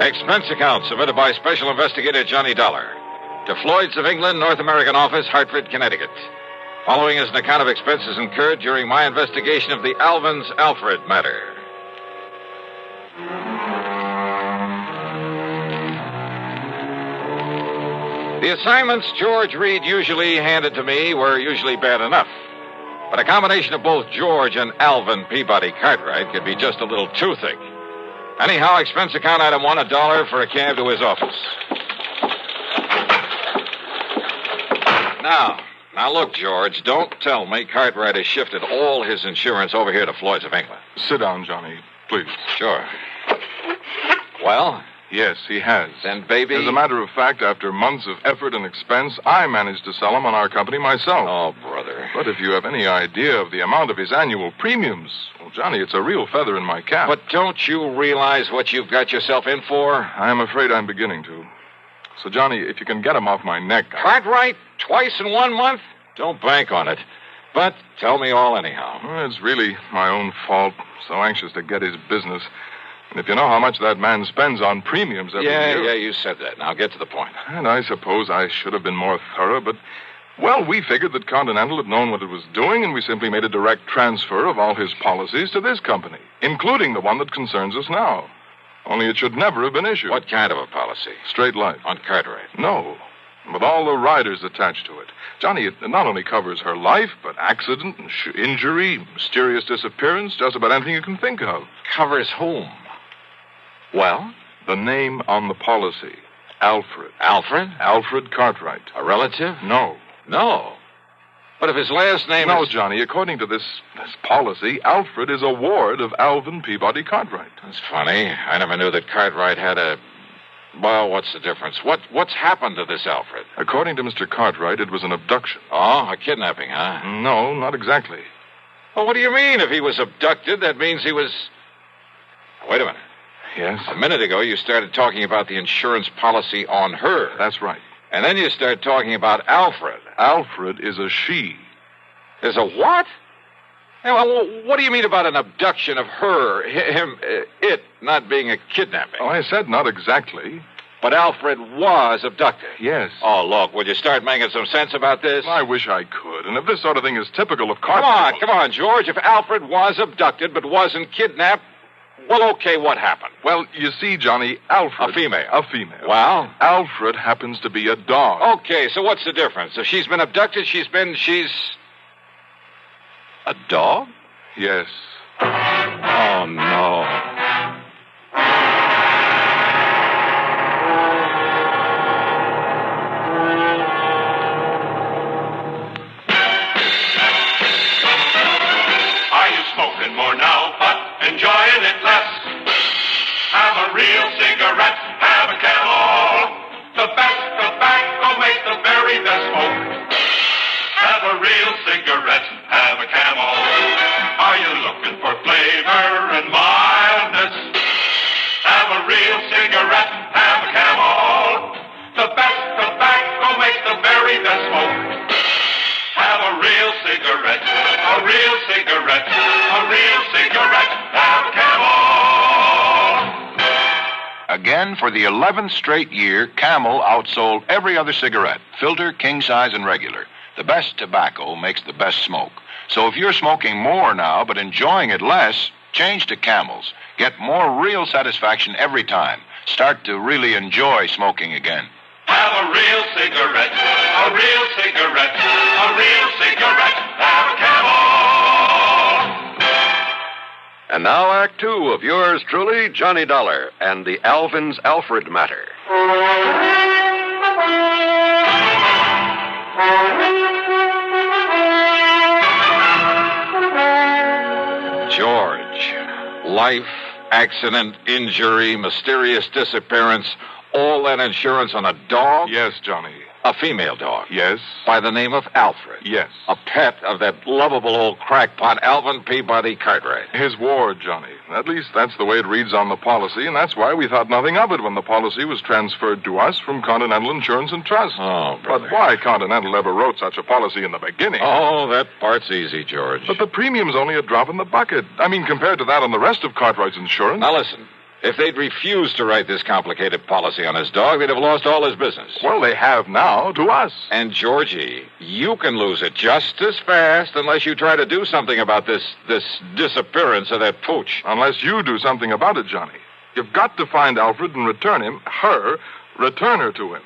Expense account submitted by Special Investigator Johnny Dollar to Floyd's of England, North American Office, Hartford, Connecticut. Following is an account of expenses incurred during my investigation of the Alvin's Alfred matter. The assignments George Reed usually handed to me were usually bad enough. But a combination of both George and Alvin Peabody Cartwright could be just a little too thick. Anyhow, expense account item one, $1 for a cab to his office. Now look, George, don't tell me Cartwright has shifted all his insurance over here to Floyd's of England. Sit down, Johnny, please. Sure. Well? Yes, he has. Then, baby... As a matter of fact, after months of effort and expense, I managed to sell him on our company myself. Oh, brother. But if you have any idea of the amount of his annual premiums, well, Johnny, it's a real feather in my cap. But don't you realize what you've got yourself in for? I'm afraid I'm beginning to. So, Johnny, if you can get him off my neck... Cartwright? Twice in 1 month? Don't bank on it. But tell me all anyhow. Well, it's really my own fault. So anxious to get his business. And if you know how much that man spends on premiums every year... Yeah, you said that. Now get to the point. And I suppose I should have been more thorough, but... Well, we figured that Continental had known what it was doing, and we simply made a direct transfer of all his policies to this company, including the one that concerns us now. Only it should never have been issued. What kind of a policy? Straight life. On Cartwright? No. With all the riders attached to it. Johnny, it not only covers her life, but accident, injury, mysterious disappearance, just about anything you can think of. Covers whom? Well? The name on the policy. Alfred. Alfred? Alfred Cartwright. A relative? No. No. But if his last name No, is... Johnny, according to this policy, Alfred is a ward of Alvin Peabody Cartwright. That's funny. I never knew that Cartwright had a... Well, what's the difference? What's happened to this Alfred? According to Mr. Cartwright, it was an abduction. Oh, a kidnapping, huh? No, not exactly. Well, what do you mean? If he was abducted, that means he was... Wait a minute. Yes? A minute ago, you started talking about the insurance policy on her. That's right. And then you started talking about Alfred. Alfred is a she. Is a what? Hey, well, what do you mean about an abduction of her, it not being a kidnapping? Oh, I said not exactly. But Alfred was abducted. Yes. Oh, look, would you start making some sense about this? I wish I could. And if this sort of thing is typical of Cartwright... Come on, George. If Alfred was abducted but wasn't kidnapped, well, okay, what happened? Well, you see, Johnny, Alfred... A female. A female. Well? Alfred happens to be a dog. Okay, so what's the difference? If she's been abducted, she's... A dog? Yes. Oh, no. Are you smoking more now, but enjoying it less? Have a real cigarette, have a Camel. The best tobacco makes the very best smoke. Have a real cigarette, have a Camel. Are you looking for flavor and mildness? Have a real cigarette, have a Camel. The best tobacco makes the very best smoke. Have a real cigarette, a real cigarette, a real cigarette, have a Camel. Again, for the 11th straight year, Camel outsold every other cigarette, filter, king size, and regular. The best tobacco makes the best smoke. So if you're smoking more now but enjoying it less, change to Camels. Get more real satisfaction every time. Start to really enjoy smoking again. Have a real cigarette, a real cigarette, a real cigarette, have a Camel. And now Act Two of yours truly, Johnny Dollar, and the Alvin's Alfred matter. George, life, accident, injury, mysterious disappearance, all that insurance on a dog? Yes, Johnny. A female dog? Yes. By the name of Alfred? Yes. A pet of that lovable old crackpot, Alvin Peabody Cartwright? His ward, Johnny. At least that's the way it reads on the policy, and that's why we thought nothing of it when the policy was transferred to us from Continental Insurance and Trust. Oh, brother. But why Continental ever wrote such a policy in the beginning? Oh, that part's easy, George. But the premium's only a drop in the bucket. I mean, compared to that on the rest of Cartwright's insurance. Now listen. If they'd refused to write this complicated policy on his dog, they'd have lost all his business. Well, they have now, to us. And, Georgie, you can lose it just as fast unless you try to do something about this disappearance of that pooch. Unless you do something about it, Johnny. You've got to find Alfred and return her to him.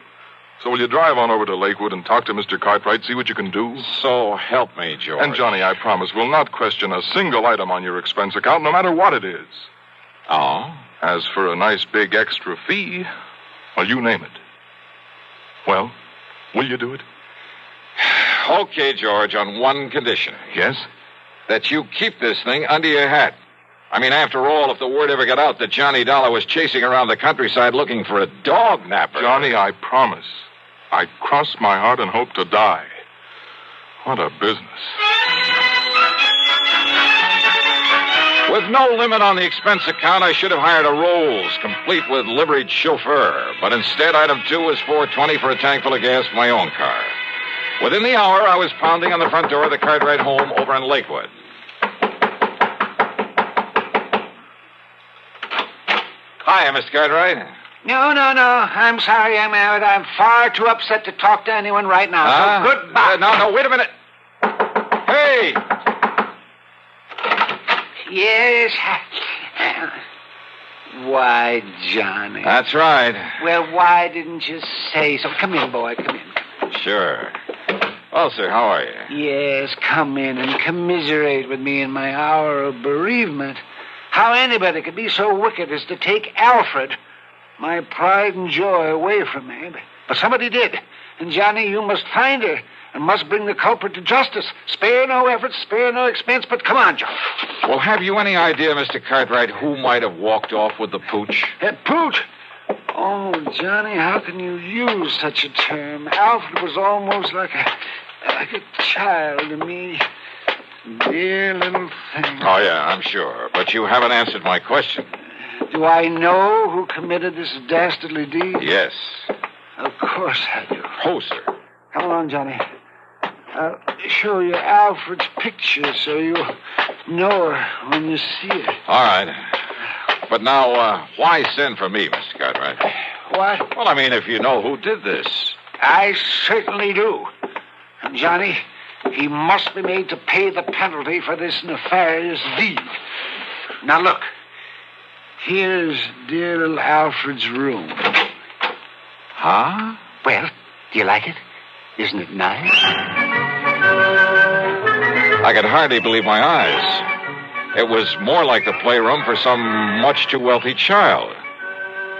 So will you drive on over to Lakewood and talk to Mr. Cartwright, see what you can do? So help me, George. And, Johnny, I promise we'll not question a single item on your expense account, no matter what it is. Oh? As for a nice big extra fee, well, you name it. Well, will you do it? Okay, George, on one condition. Yes? That you keep this thing under your hat. I mean, after all, if the word ever got out that Johnny Dollar was chasing around the countryside looking for a dog napper... Johnny, I promise. I cross my heart and hope to die. What a business. With no limit on the expense account, I should have hired a Rolls, complete with liveried chauffeur. But instead, item 2 was $4.20 for a tank full of gas for my own car. Within the hour, I was pounding on the front door of the Cartwright home over in Lakewood. Hi, Mr. Cartwright. No. I'm sorry I'm out. I'm far too upset to talk to anyone right now. So goodbye. No, wait a minute. Hey! Yes. Why, Johnny? That's right. Well, why didn't you say so? Come in, boy. Come in. Sure. Well, sir, how are you? Yes, come in and commiserate with me in my hour of bereavement. How anybody could be so wicked as to take Alfred, my pride and joy, away from me. But somebody did. And, Johnny, you must find her and must bring the culprit to justice. Spare no effort, spare no expense, but come on, John. Well, have you any idea, Mr. Cartwright, who might have walked off with the pooch? Pooch? Oh, Johnny, how can you use such a term? Alfred was almost like a child to me. Dear little thing. Oh, yeah, I'm sure. But you haven't answered my question. Do I know who committed this dastardly deed? Yes. Of course I do. Oh, sir. Come along, Johnny. I'll show you Alfred's picture so you know her when you see her. All right. But now, why send for me, Mr. Cartwright? What? Well, I mean, if you know who did this. I certainly do. And, Johnny, he must be made to pay the penalty for this nefarious deed. Now, look. Here's dear little Alfred's room. Huh? Well, do you like it? Isn't it nice? I could hardly believe my eyes. It was more like the playroom for some much too wealthy child.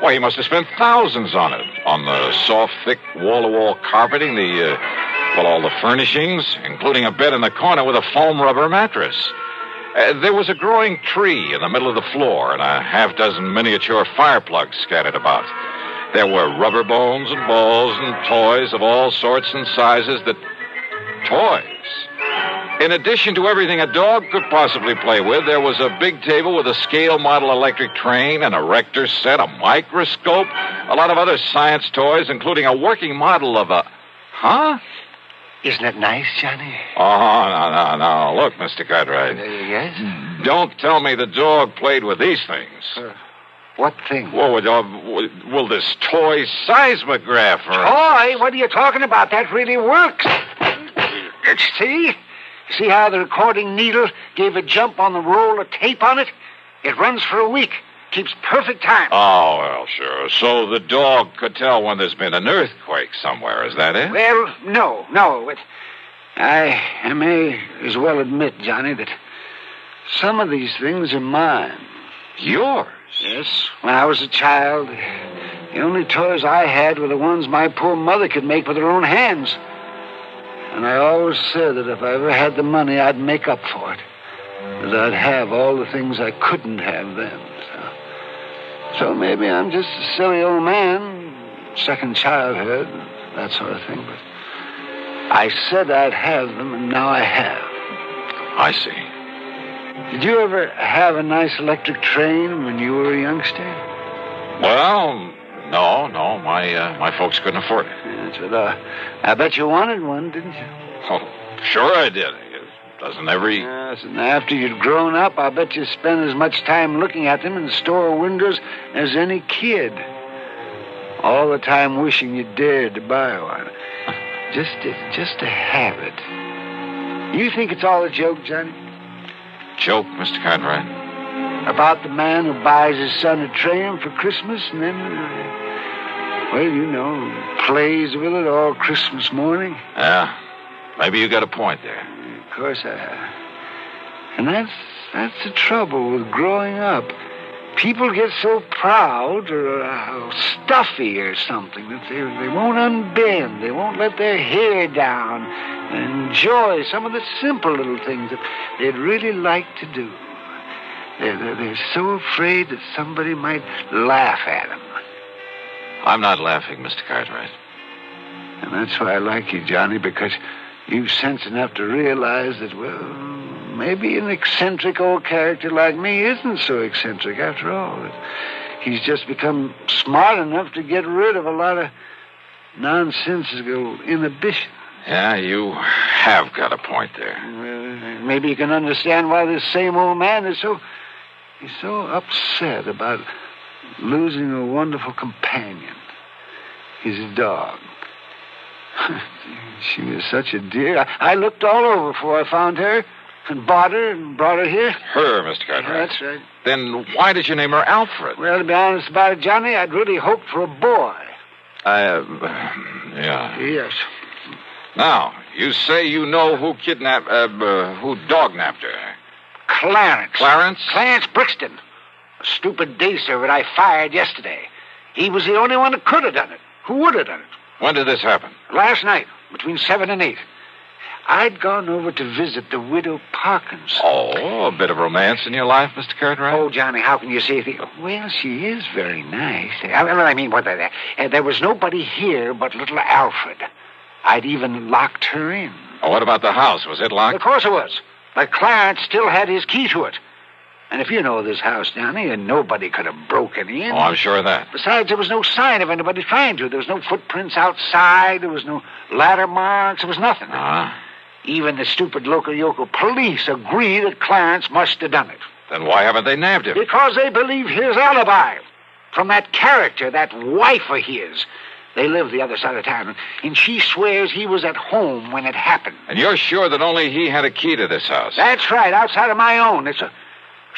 Why, he must have spent thousands on it. On the soft, thick, wall-to-wall carpeting, all the furnishings, including a bed in the corner with a foam rubber mattress. There was a growing tree in the middle of the floor and a half-dozen miniature fire plugs scattered about. There were rubber bones and balls and toys of all sorts and sizes Toys? In addition to everything a dog could possibly play with, there was a big table with a scale model electric train, an erector set, a microscope, a lot of other science toys, including a working model of a... Huh? Isn't it nice, Johnny? Oh, no. Look, Mr. Cartwright. Yes? Don't tell me the dog played with these things. What thing? Well, this toy seismograph. Toy? What are you talking about? That really works. See? See how the recording needle gave a jump on the roll of tape on it? It runs for a week. Keeps perfect time. Oh, well, sure. So the dog could tell when there's been an earthquake somewhere, is that it? Well, no. I may as well admit, Johnny, that some of these things are mine. Yours? Yes. When I was a child, the only toys I had were the ones my poor mother could make with her own hands. And I always said that if I ever had the money, I'd make up for it. That I'd have all the things I couldn't have then. So maybe I'm just a silly old man, second childhood, that sort of thing. But I said I'd have them, and now I have. I see. Did you ever have a nice electric train when you were a youngster? Well, no. My folks couldn't afford it. Yes, but I bet you wanted one, didn't you? Oh, sure I did. Doesn't every... Yes, and after you'd grown up, I bet you spent as much time looking at them in the store windows as any kid. All the time wishing you dared to buy one. Just to have it. You think it's all a joke, Johnny? Joke, Mr. Cartwright? About the man who buys his son a train for Christmas and then, plays with it all Christmas morning? Yeah, maybe you got a point there. Of course I have. And that's the trouble with growing up. people get so proud or stuffy or something that they won't unbend. They won't let their hair down and enjoy some of the simple little things that they'd really like to do. They're so afraid that somebody might laugh at them. I'm not laughing, Mr. Cartwright. And that's why I like you, Johnny, because you've sense enough to realize that, well, maybe an eccentric old character like me isn't so eccentric after all. He's just become smart enough to get rid of a lot of nonsensical inhibition. Yeah, you have got a point there. Maybe you can understand why this same old man is so upset about losing a wonderful companion. His dog. She was such a dear. I looked all over before I found her and bought her and brought her here. Her, Mr. Cartwright? That's right. Then why did you name her Alfred? Well, to be honest about it, Johnny, I'd really hoped for a boy. Yeah. Yes. Now, you say you know who who dog-napped her? Clarence. Clarence? Clarence Brixton. A stupid day servant I fired yesterday. He was the only one that could have done it. Who would have done it? When did this happen? Last night, between 7 and 8. I'd gone over to visit the widow Parkins. Oh, a bit of romance in your life, Mr. Cartwright? Oh, Johnny, how can you say anything? Well, she is very nice. There was nobody here but little Alfred. I'd even locked her in. Oh, what about the house? Was it locked? Of course it was. But Clarence still had his key to it. And if you know this house, Johnny, and nobody could have broken in. Oh, I'm sure of that. Besides, there was no sign of anybody trying to. There was no footprints outside. There was no ladder marks. There was nothing. Even the stupid local police agree that Clarence must have done it. Then why haven't they nabbed him? Because they believe his alibi. From that character, that wife of his. They live the other side of town, and she swears he was at home when it happened. And you're sure that only he had a key to this house? That's right, outside of my own.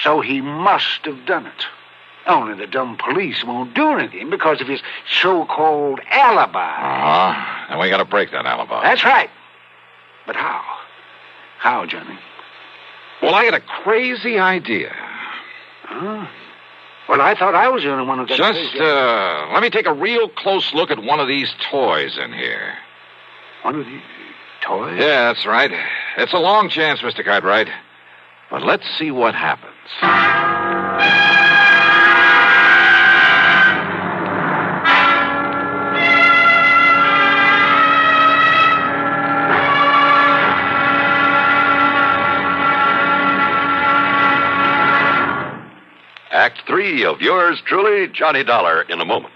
So he must have done it. Only the dumb police won't do anything because of his so-called alibi. And we got to break that alibi. That's right. But how? How, Johnny? Well, I got a crazy idea. Huh? Well, I thought I was the only one who got crazy. Let me take a real close look at one of these toys in here. One of these toys? Yeah, that's right. It's a long chance, Mr. Cartwright. But let's see what happens. Act 3 of yours truly, Johnny Dollar, in a moment.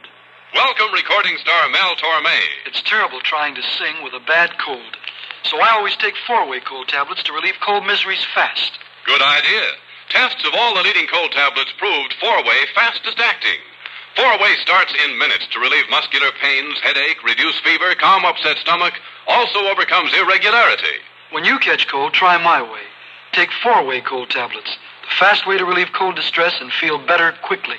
Welcome, recording star Mel Torme. It's terrible trying to sing with a bad cold. So I always take 4-way cold tablets to relieve cold miseries fast. Good idea. Tests of all the leading cold tablets proved 4-way fastest acting. 4-way starts in minutes to relieve muscular pains, headache, reduce fever, calm upset stomach, also overcomes irregularity. When you catch cold, try my way. Take 4-way cold tablets. The fast way to relieve cold distress and feel better quickly.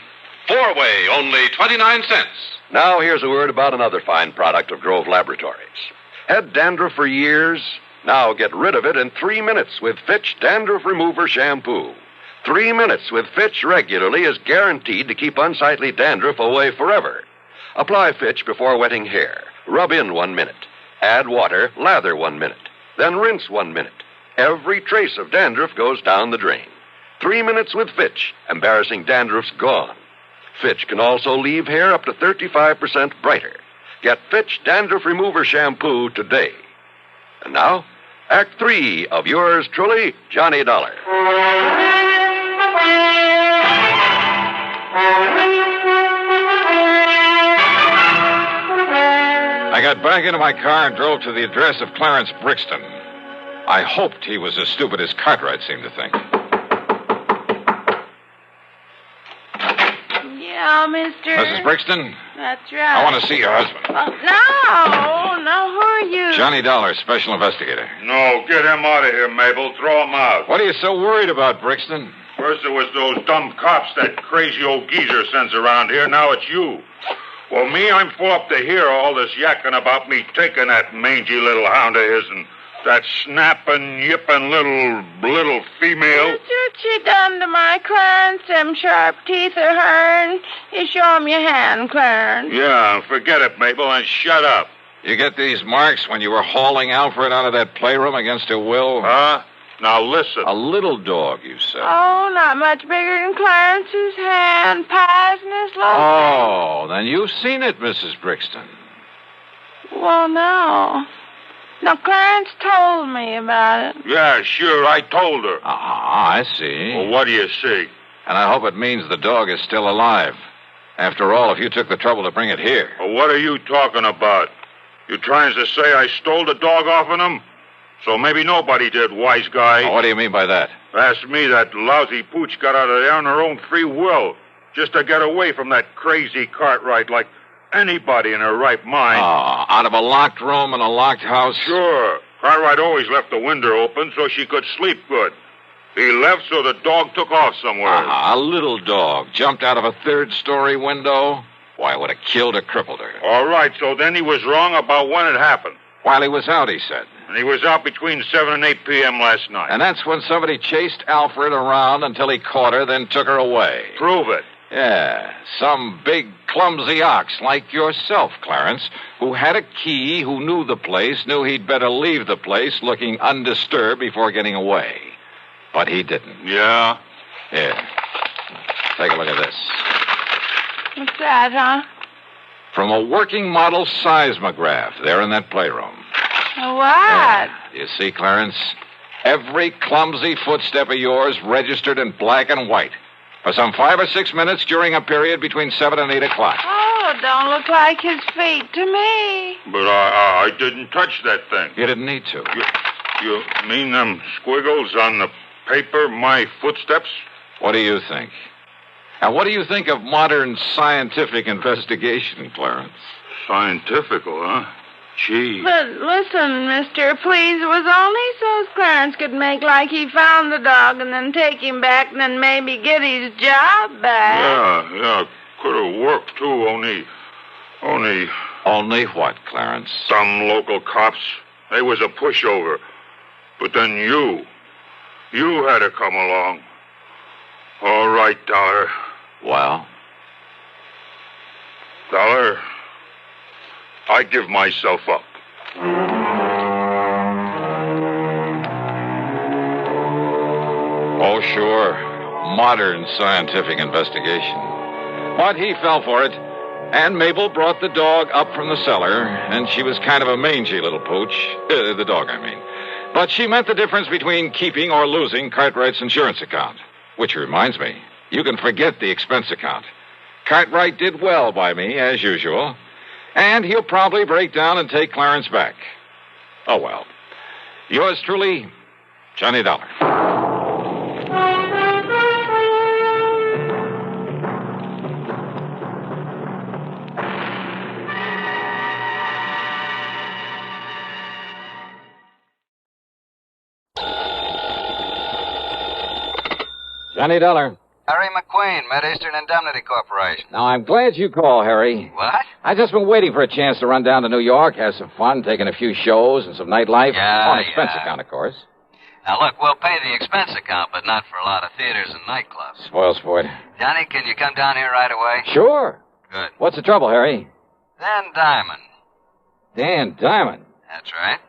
4-way, only 29 cents. Now here's a word about another fine product of Grove Laboratories. Had dandruff for years? Now get rid of it in 3 minutes with Fitch Dandruff Remover Shampoo. 3 minutes with Fitch regularly is guaranteed to keep unsightly dandruff away forever. Apply Fitch before wetting hair. Rub in 1 minute. Add water, lather 1 minute. Then rinse 1 minute. Every trace of dandruff goes down the drain. 3 minutes with Fitch. Embarrassing dandruff's gone. Fitch can also leave hair up to 35% brighter. Get Fitch Dandruff Remover Shampoo today. And now, Act 3 of yours truly, Johnny Dollar. I got back into my car and drove to the address of Clarence Brixton. I hoped he was as stupid as Cartwright seemed to think. Yeah, mister. Mrs. Brixton? That's right. I want to see your husband. No, who are you? Johnny Dollar, special investigator. No, get him out of here, Mabel. Throw him out. What are you so worried about, Brixton? First it was those dumb cops that crazy old geezer sends around here. Now it's you. Well, me, I'm full up to hear all this yakking about me taking that mangy little hound of his and That snapping, yipping little female. What you done to my Clarence? Them sharp teeth of hern. You show 'em your hand, Clarence. Yeah, forget it, Mabel, and shut up. You get these marks when you were hauling Alfred out of that playroom against her will? Huh? Now listen. A little dog, you said. Oh, not much bigger than Clarence's hand. Pies in his little Oh, then you've seen it, Mrs. Brixton. Well, no. No, Clarence told me about it. Yeah, sure, I told her. I see. Well, what do you see? And I hope it means the dog is still alive. After all, if you took the trouble to bring it here. Well, what are you talking about? You trying to say I stole the dog off of him? So maybe nobody did, wise guy. Oh, what do you mean by that? Ask me, that lousy pooch got out of there on her own free will, just to get away from that crazy Cartwright like anybody in her right mind. Oh, out of a locked room in a locked house? Sure. Cartwright always left the window open so she could sleep good. He left so the dog took off somewhere. A little dog jumped out of a third-story window? Why, it would have killed or crippled her. All right, so then he was wrong about when it happened. While he was out, he said. And he was out between 7 and 8 p.m. last night. And that's when somebody chased Alfred around until he caught her, then took her away. Prove it. Yeah, some big, clumsy ox like yourself, Clarence, who had a key, who knew the place, knew he'd better leave the place looking undisturbed before getting away. But he didn't. Yeah? Here, take a look at this. What's that, huh? From a working model seismograph there in that playroom. What? You see, Clarence? Every clumsy footstep of yours registered in black and white for some 5 or 6 minutes during a period between 7 and 8 o'clock. Oh, it don't look like his feet to me. But I didn't touch that thing. You didn't need to. You mean them squiggles on the paper, my footsteps? What do you think? Now, what do you think of modern scientific investigation, Clarence? Scientifical, huh? Gee. But listen, mister, please, it was only so Clarence could make like he found the dog and then take him back and then maybe get his job back. Yeah, could have worked, too, only... Only what, Clarence? Some local cops. They was a pushover. But then you had to come along. All right, Dollar. Well? Dollar, I give myself up. Oh, sure. Modern scientific investigation. But he fell for it. And Mabel brought the dog up from the cellar, and she was kind of a mangy little pooch. The dog, I mean. But she meant the difference between keeping or losing Cartwright's insurance account. Which reminds me, you can forget the expense account. Cartwright did well by me, as usual. And he'll probably break down and take Clarence back. Oh, well. Yours truly, Johnny Dollar. Johnny Dollar. Harry McQueen, Mid-Eastern Indemnity Corporation. Now, I'm glad you called, Harry. What? I've just been waiting for a chance to run down to New York, have some fun, taking a few shows and some nightlife. On expense account, of course. Now, look, we'll pay the expense account, but not for a lot of theaters and nightclubs. Spoil sport. Johnny, can you come down here right away? Sure. Good. What's the trouble, Harry? Dan Diamond. Dan Diamond? That's right.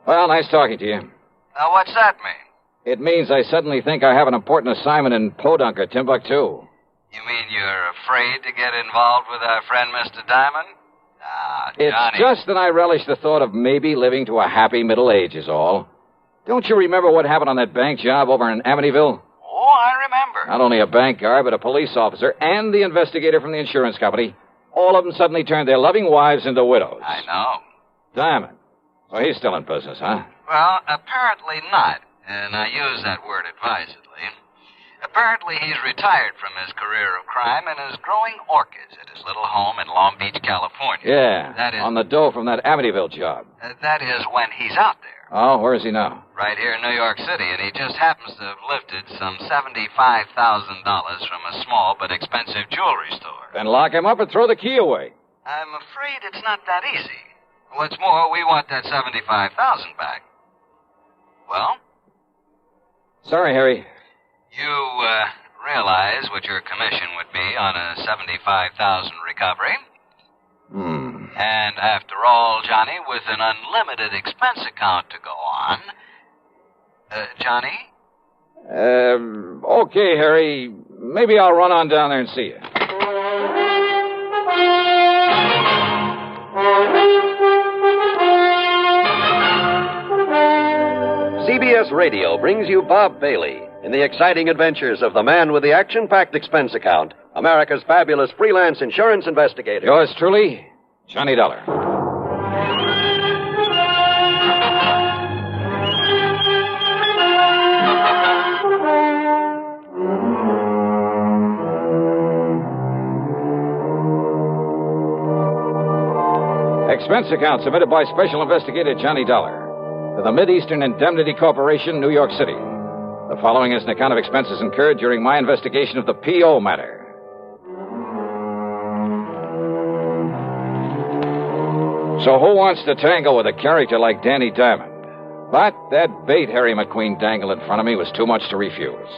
Well, nice talking to you. Now, what's that mean? It means I suddenly think I have an important assignment in Podunk or Timbuktu. You mean you're afraid to get involved with our friend Mr. Diamond? Ah, Johnny. It's just that I relish the thought of maybe living to a happy middle age is all. Don't you remember what happened on that bank job over in Amityville? Oh, I remember. Not only a bank guard, but a police officer and the investigator from the insurance company. All of them suddenly turned their loving wives into widows. I know. Diamond. So he's still in business, huh? Well, apparently not. And I use that word advisedly. Apparently, he's retired from his career of crime and is growing orchids at his little home in Long Beach, California. Yeah, that is on the dough from that Amityville job. That is when he's out there. Oh, where is he now? Right here in New York City, and he just happens to have lifted some $75,000 from a small but expensive jewelry store. Then lock him up and throw the key away. I'm afraid it's not that easy. What's more, we want that $75,000 back. Well? Sorry, Harry. You, realize what your commission would be on a $75,000 recovery? And after all, Johnny, with an unlimited expense account to go on... Johnny? Okay, Harry. Maybe I'll run on down there and see you. CBS Radio brings you Bob Bailey in the exciting adventures of the man with the action-packed expense account, America's fabulous freelance insurance investigator. Yours truly, Johnny Dollar. Expense account submitted by Special Investigator Johnny Dollar to the Mideastern Indemnity Corporation, New York City. The following is an account of expenses incurred during my investigation of the P.O. matter. So who wants to tangle with a character like Danny Diamond? But that bait Harry McQueen dangled in front of me was too much to refuse.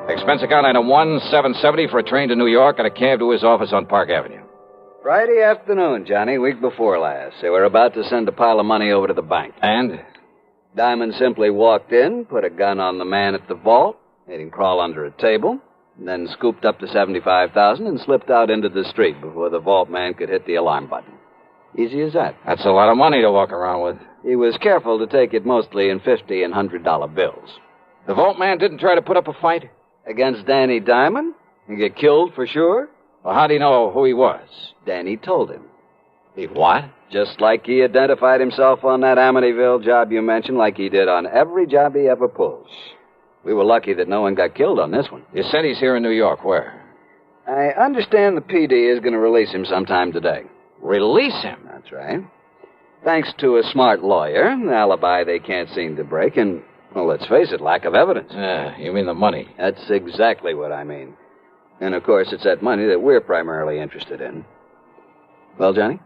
Expense account item 1770 for a train to New York and a cab to his office on Park Avenue. Friday afternoon, Johnny, week before last. They were about to send a pile of money over to the bank. And? Diamond simply walked in, put a gun on the man at the vault, made him crawl under a table, then scooped up the $75,000 and slipped out into the street before the vault man could hit the alarm button. Easy as that. That's a lot of money to walk around with. He was careful to take it mostly in $50 and $100 bills. The vault man didn't try to put up a fight? Against Danny Diamond? He get killed for sure? Well, how do you know who he was? Danny told him. He what? Just like he identified himself on that Amityville job you mentioned, like he did on every job he ever pulls. We were lucky that no one got killed on this one. You said he's here in New York. Where? I understand the PD is going to release him sometime today. Release him? That's right. Thanks to a smart lawyer, an alibi they can't seem to break, and, well, let's face it, lack of evidence. You mean the money? That's exactly what I mean. And, of course, it's that money that we're primarily interested in. Well, Johnny?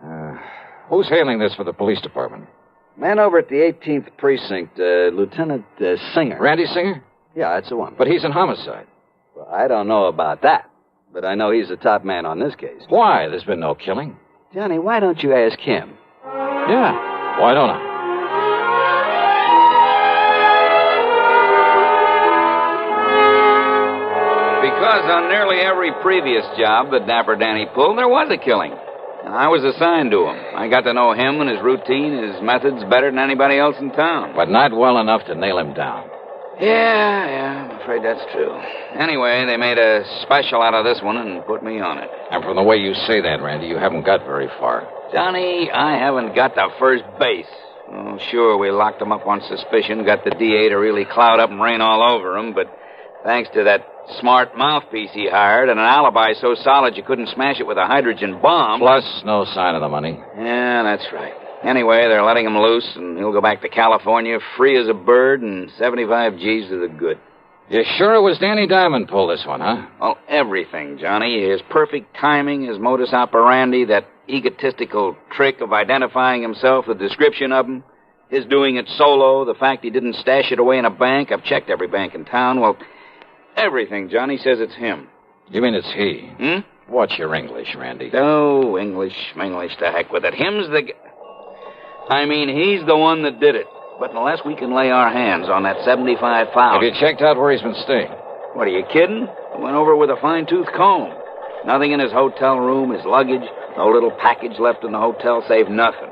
Who's handling this for the police department? Man over at the 18th Precinct, Lieutenant Singer. Randy Singer? Yeah, that's the one. But he's in Homicide. Well, I don't know about that, but I know he's the top man on this case. Why? There's been no killing. Johnny, why don't you ask him? Yeah, why don't I? Because on nearly every previous job that Dapper Danny pulled, there was a killing. And I was assigned to him. I got to know him and his routine, his methods better than anybody else in town. But not well enough to nail him down. Yeah, I'm afraid that's true. Anyway, they made a special out of this one and put me on it. And from the way you say that, Randy, you haven't got very far. Johnny, I haven't got to first base. Oh, sure, we locked him up on suspicion, got the DA to really cloud up and rain all over him, but thanks to that smart mouthpiece he hired and an alibi so solid you couldn't smash it with a hydrogen bomb. Plus, no sign of the money. Yeah, that's right. Anyway, they're letting him loose, and he'll go back to California free as a bird and 75 G's to the good. You sure it was Danny Diamond pulled this one, huh? Well, everything, Johnny. His perfect timing, his modus operandi, that egotistical trick of identifying himself, the description of him, his doing it solo, the fact he didn't stash it away in a bank. I've checked every bank in town. Well, everything, Johnny, says it's him. You mean it's he? What's your English, Randy? Oh, English, to heck with it. Him's the... I mean, he's the one that did it. But unless we can lay our hands on that $75,000... Have you checked out where he's been staying? What, are you kidding? I went over with a fine-tooth comb. Nothing in his hotel room, his luggage, no little package left in the hotel, save nothing.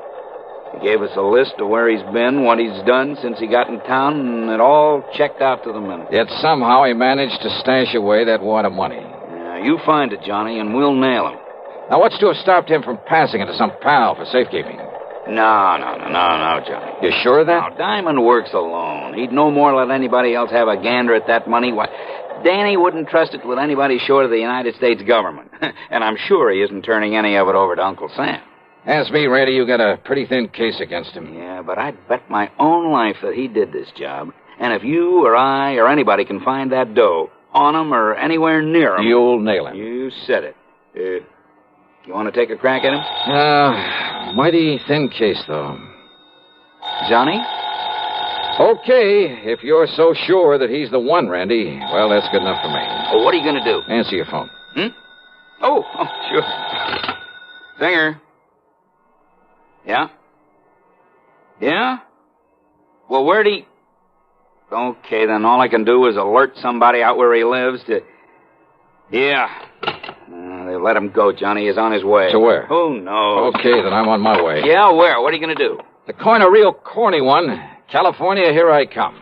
He gave us a list of where he's been, what he's done since he got in town, and it all checked out to the minute. Yet somehow he managed to stash away that wad of money. Yeah, you find it, Johnny, and we'll nail him. Now, what's to have stopped him from passing it to some pal for safekeeping? No, Johnny. You sure of that? No, Diamond works alone. He'd no more let anybody else have a gander at that money. Why, Danny wouldn't trust it with anybody short of the United States government. And I'm sure he isn't turning any of it over to Uncle Sam. Ask me, Randy, you got a pretty thin case against him. Yeah, but I'd bet my own life that he did this job. And if you or I or anybody can find that dough on him or anywhere near him... You'll nail him. You said it. You want to take a crack at him? Mighty thin case, though. Johnny? Okay, if you're so sure that he's the one, Randy, well, that's good enough for me. Well, what are you going to do? Answer your phone. Oh, sure. Singer. Yeah? Yeah? Well, where'd he... Okay, then all I can do is alert somebody out where he lives to... Yeah. They let him go, Johnny. He's on his way. To where? Who knows? Okay, then I'm on my way. Yeah, where? What are you going to do? To coin a real corny one. California, here I come.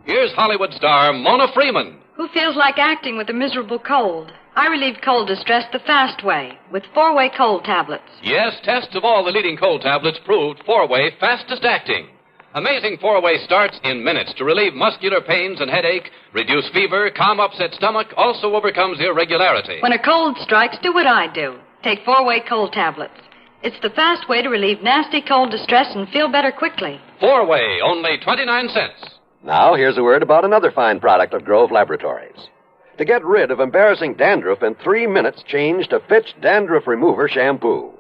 Here's Hollywood star Mona Freeman. Who feels like acting with a miserable cold? I relieve cold distress the fast way, with 4-way cold tablets. Yes, tests of all the leading cold tablets proved 4-way fastest acting. Amazing 4-way starts in minutes to relieve muscular pains and headache, reduce fever, calm upset stomach, also overcomes irregularity. When a cold strikes, do what I do. Take 4-way cold tablets. It's the fast way to relieve nasty cold distress and feel better quickly. 4-way, only 29 cents. Now, here's a word about another fine product of Grove Laboratories. To get rid of embarrassing dandruff in 3 minutes, change to Fitch Dandruff Remover Shampoo.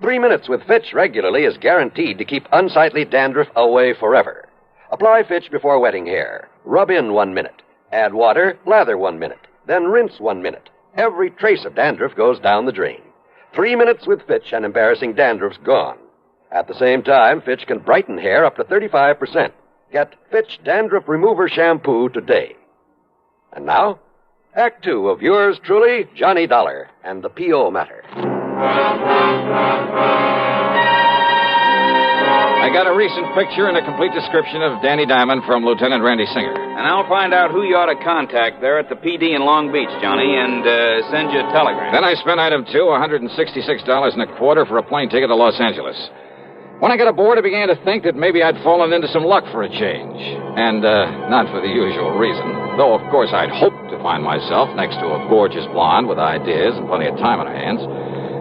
3 minutes with Fitch regularly is guaranteed to keep unsightly dandruff away forever. Apply Fitch before wetting hair. Rub in 1 minute. Add water, lather 1 minute. Then rinse 1 minute. Every trace of dandruff goes down the drain. 3 minutes with Fitch and embarrassing dandruff's gone. At the same time, Fitch can brighten hair up to 35%. Get Fitch Dandruff Remover Shampoo today. And now, Act 2 of yours truly, Johnny Dollar, and the P.O. Matter. I got a recent picture and a complete description of Danny Diamond from Lieutenant Randy Singer. And I'll find out who you ought to contact there at the PD in Long Beach, Johnny, and send you a telegram. Then I spent item 2, $166.25 for a plane ticket to Los Angeles. When I got aboard, I began to think that maybe I'd fallen into some luck for a change. And not for the usual reason. Though, of course, I'd hoped to find myself next to a gorgeous blonde with ideas and plenty of time on her hands.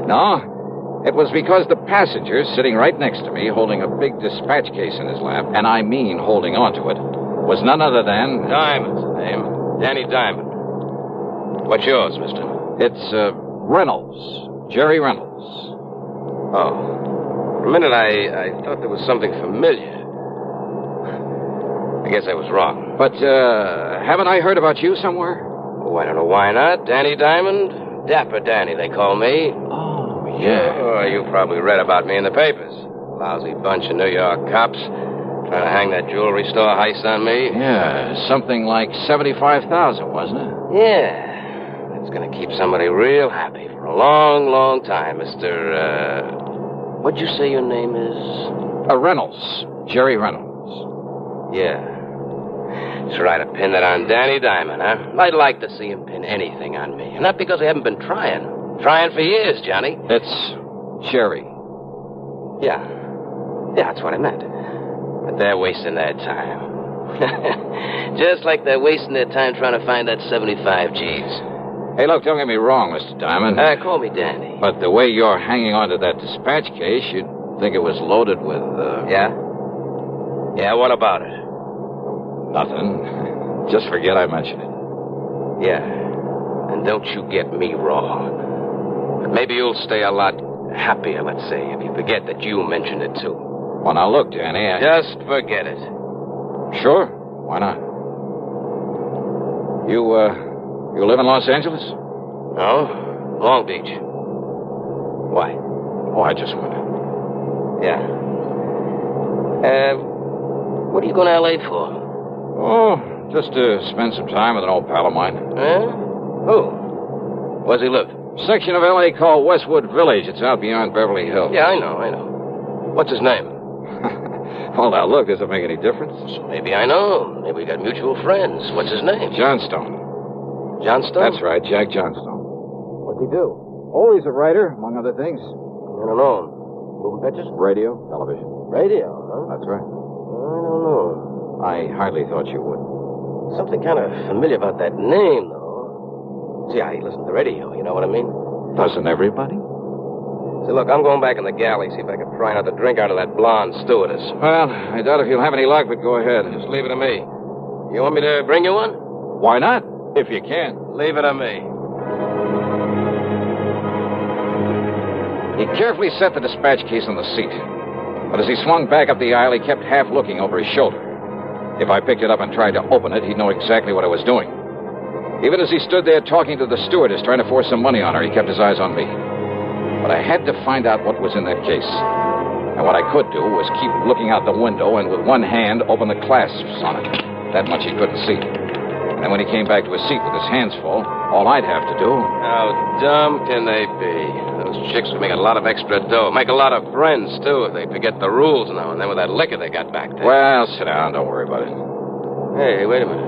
No, it was because the passenger sitting right next to me, holding a big dispatch case in his lap, and I mean holding onto it, was none other than... Diamond's the name. Danny Diamond. What's yours, mister? It's Reynolds. Jerry Reynolds. Oh. For a minute, I thought there was something familiar. I guess I was wrong. But, haven't I heard about you somewhere? Oh, I don't know why not. Danny Diamond? Dapper Danny, they call me. Oh, yeah. Oh, you probably read about me in the papers. Lousy bunch of New York cops trying to hang that jewelry store heist on me. Yeah, something like $75,000, wasn't it? Yeah. That's going to keep somebody real happy for a long, long time, Mr., what'd you say your name is? Reynolds. Jerry Reynolds. Yeah. Just right to pin that on Danny Diamond, huh? I'd like to see him pin anything on me. And not because I haven't been trying. Trying for years, Johnny. It's Jerry. Yeah. Yeah, that's what I meant. But they're wasting their time. Just like they're wasting their time trying to find that 75 G's. Hey, look, don't get me wrong, Mr. Diamond. Call me Danny. But the way you're hanging on to that dispatch case, you'd think it was loaded with, Yeah? Yeah, what about it? Nothing. Just forget I mentioned it. Yeah. And don't you get me wrong. But maybe you'll stay a lot happier, let's say, if you forget that you mentioned it, too. Well, now, look, Danny, Just forget it. Sure. Why not? You live in Los Angeles? No. Long Beach. Why? Oh, I just wondered. Yeah. What are you going to L.A. for? Oh, just to spend some time with an old pal of mine. Who? Where's he live? Section of L.A. called Westwood Village. It's out beyond Beverly Hills. Yeah, I know. What's his name? Well, now, look, does it make any difference? Maybe I know. Maybe we got mutual friends. What's his name? Johnstone. Johnstone? That's right, Jack Johnstone. What's he do? Oh, he's a writer, among other things. I don't know. Moving pictures? Radio, television. Radio, huh? That's right. I don't know. I hardly thought you would. Something kind of familiar about that name, though. See, I listen to the radio, you know what I mean? Doesn't everybody? Say, look, I'm going back in the galley, see if I can pry out the drink out of that blonde stewardess. Well, I doubt if you'll have any luck, but go ahead. Just leave it to me. You want me to bring you one? Why not? If you can. Leave it to me. He carefully set the dispatch case on the seat. But as he swung back up the aisle, he kept half looking over his shoulder. If I picked it up and tried to open it, he'd know exactly what I was doing. Even as he stood there talking to the stewardess, trying to force some money on her, he kept his eyes on me. But I had to find out what was in that case. And what I could do was keep looking out the window and with one hand open the clasps on it. That much he couldn't see. And then when he came back to his seat with his hands full, all I'd have to do... How dumb can they be? Those chicks would make a lot of extra dough. Make a lot of friends, too, if they forget the rules now and then with that liquor they got back there. Well, sit down. Don't worry about it. Hey, wait a minute.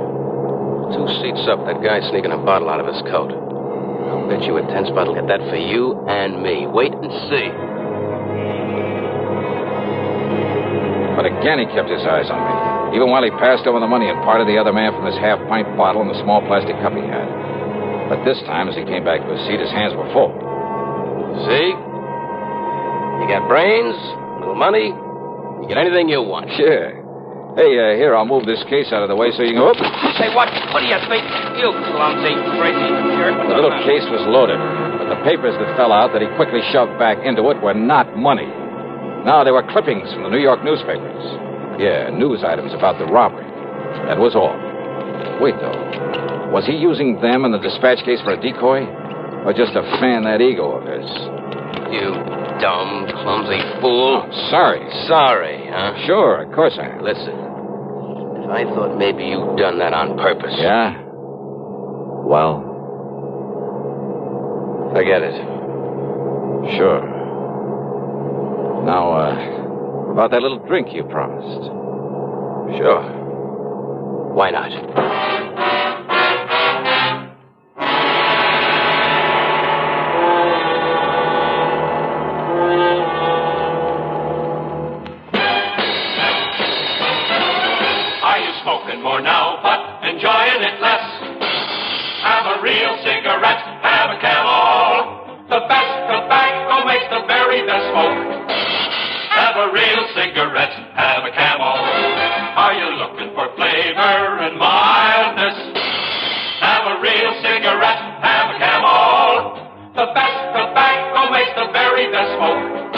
2 seats up, that guy sneaking a bottle out of his coat. I'll bet you a 10-spot will get that for you and me. Wait and see. But again, he kept his eyes on me. Even while he passed over the money and parted the other man from his half-pint bottle and the small plastic cup he had. But this time, as he came back to his seat, his hands were full. See? You got brains, little money, you get anything you want. Yeah. Hey, here, I'll move this case out of the way so you can... Oops. Say, what do you think? You clumsy, crazy jerk. The little case was loaded, but the papers that fell out that he quickly shoved back into it were not money. No, they were clippings from the New York newspapers. Yeah, news items about the robbery. That was all. Wait, though. Was he using them in the dispatch case for a decoy? Or just to fan that ego of his? You dumb, clumsy fool. Oh, sorry. Sorry, huh? Sure, of course I am. Listen, if I thought maybe you'd done that on purpose... Yeah? Well... Forget it. Sure. Now, about that little drink you promised. Sure. Why not? Are you smoking more now, but enjoying it less? Have a real cigarette, have a Camel. The best tobacco makes the very best smoke. Have a real cigarette, have a Camel. Are you looking for flavor and mildness? Have a real cigarette, have a Camel. The best tobacco makes the very best smoke.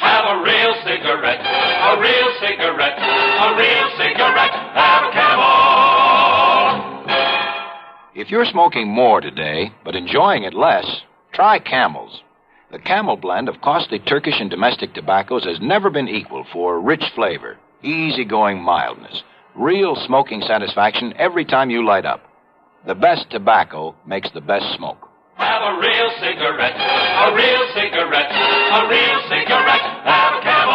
Have a real cigarette, a real cigarette, a real cigarette, have a Camel. If you're smoking more today, but enjoying it less, try Camels. The Camel blend of costly Turkish and domestic tobaccos has never been equal for rich flavor, easygoing mildness, real smoking satisfaction every time you light up. The best tobacco makes the best smoke. Have a real cigarette, a real cigarette, a real cigarette, have a Camel.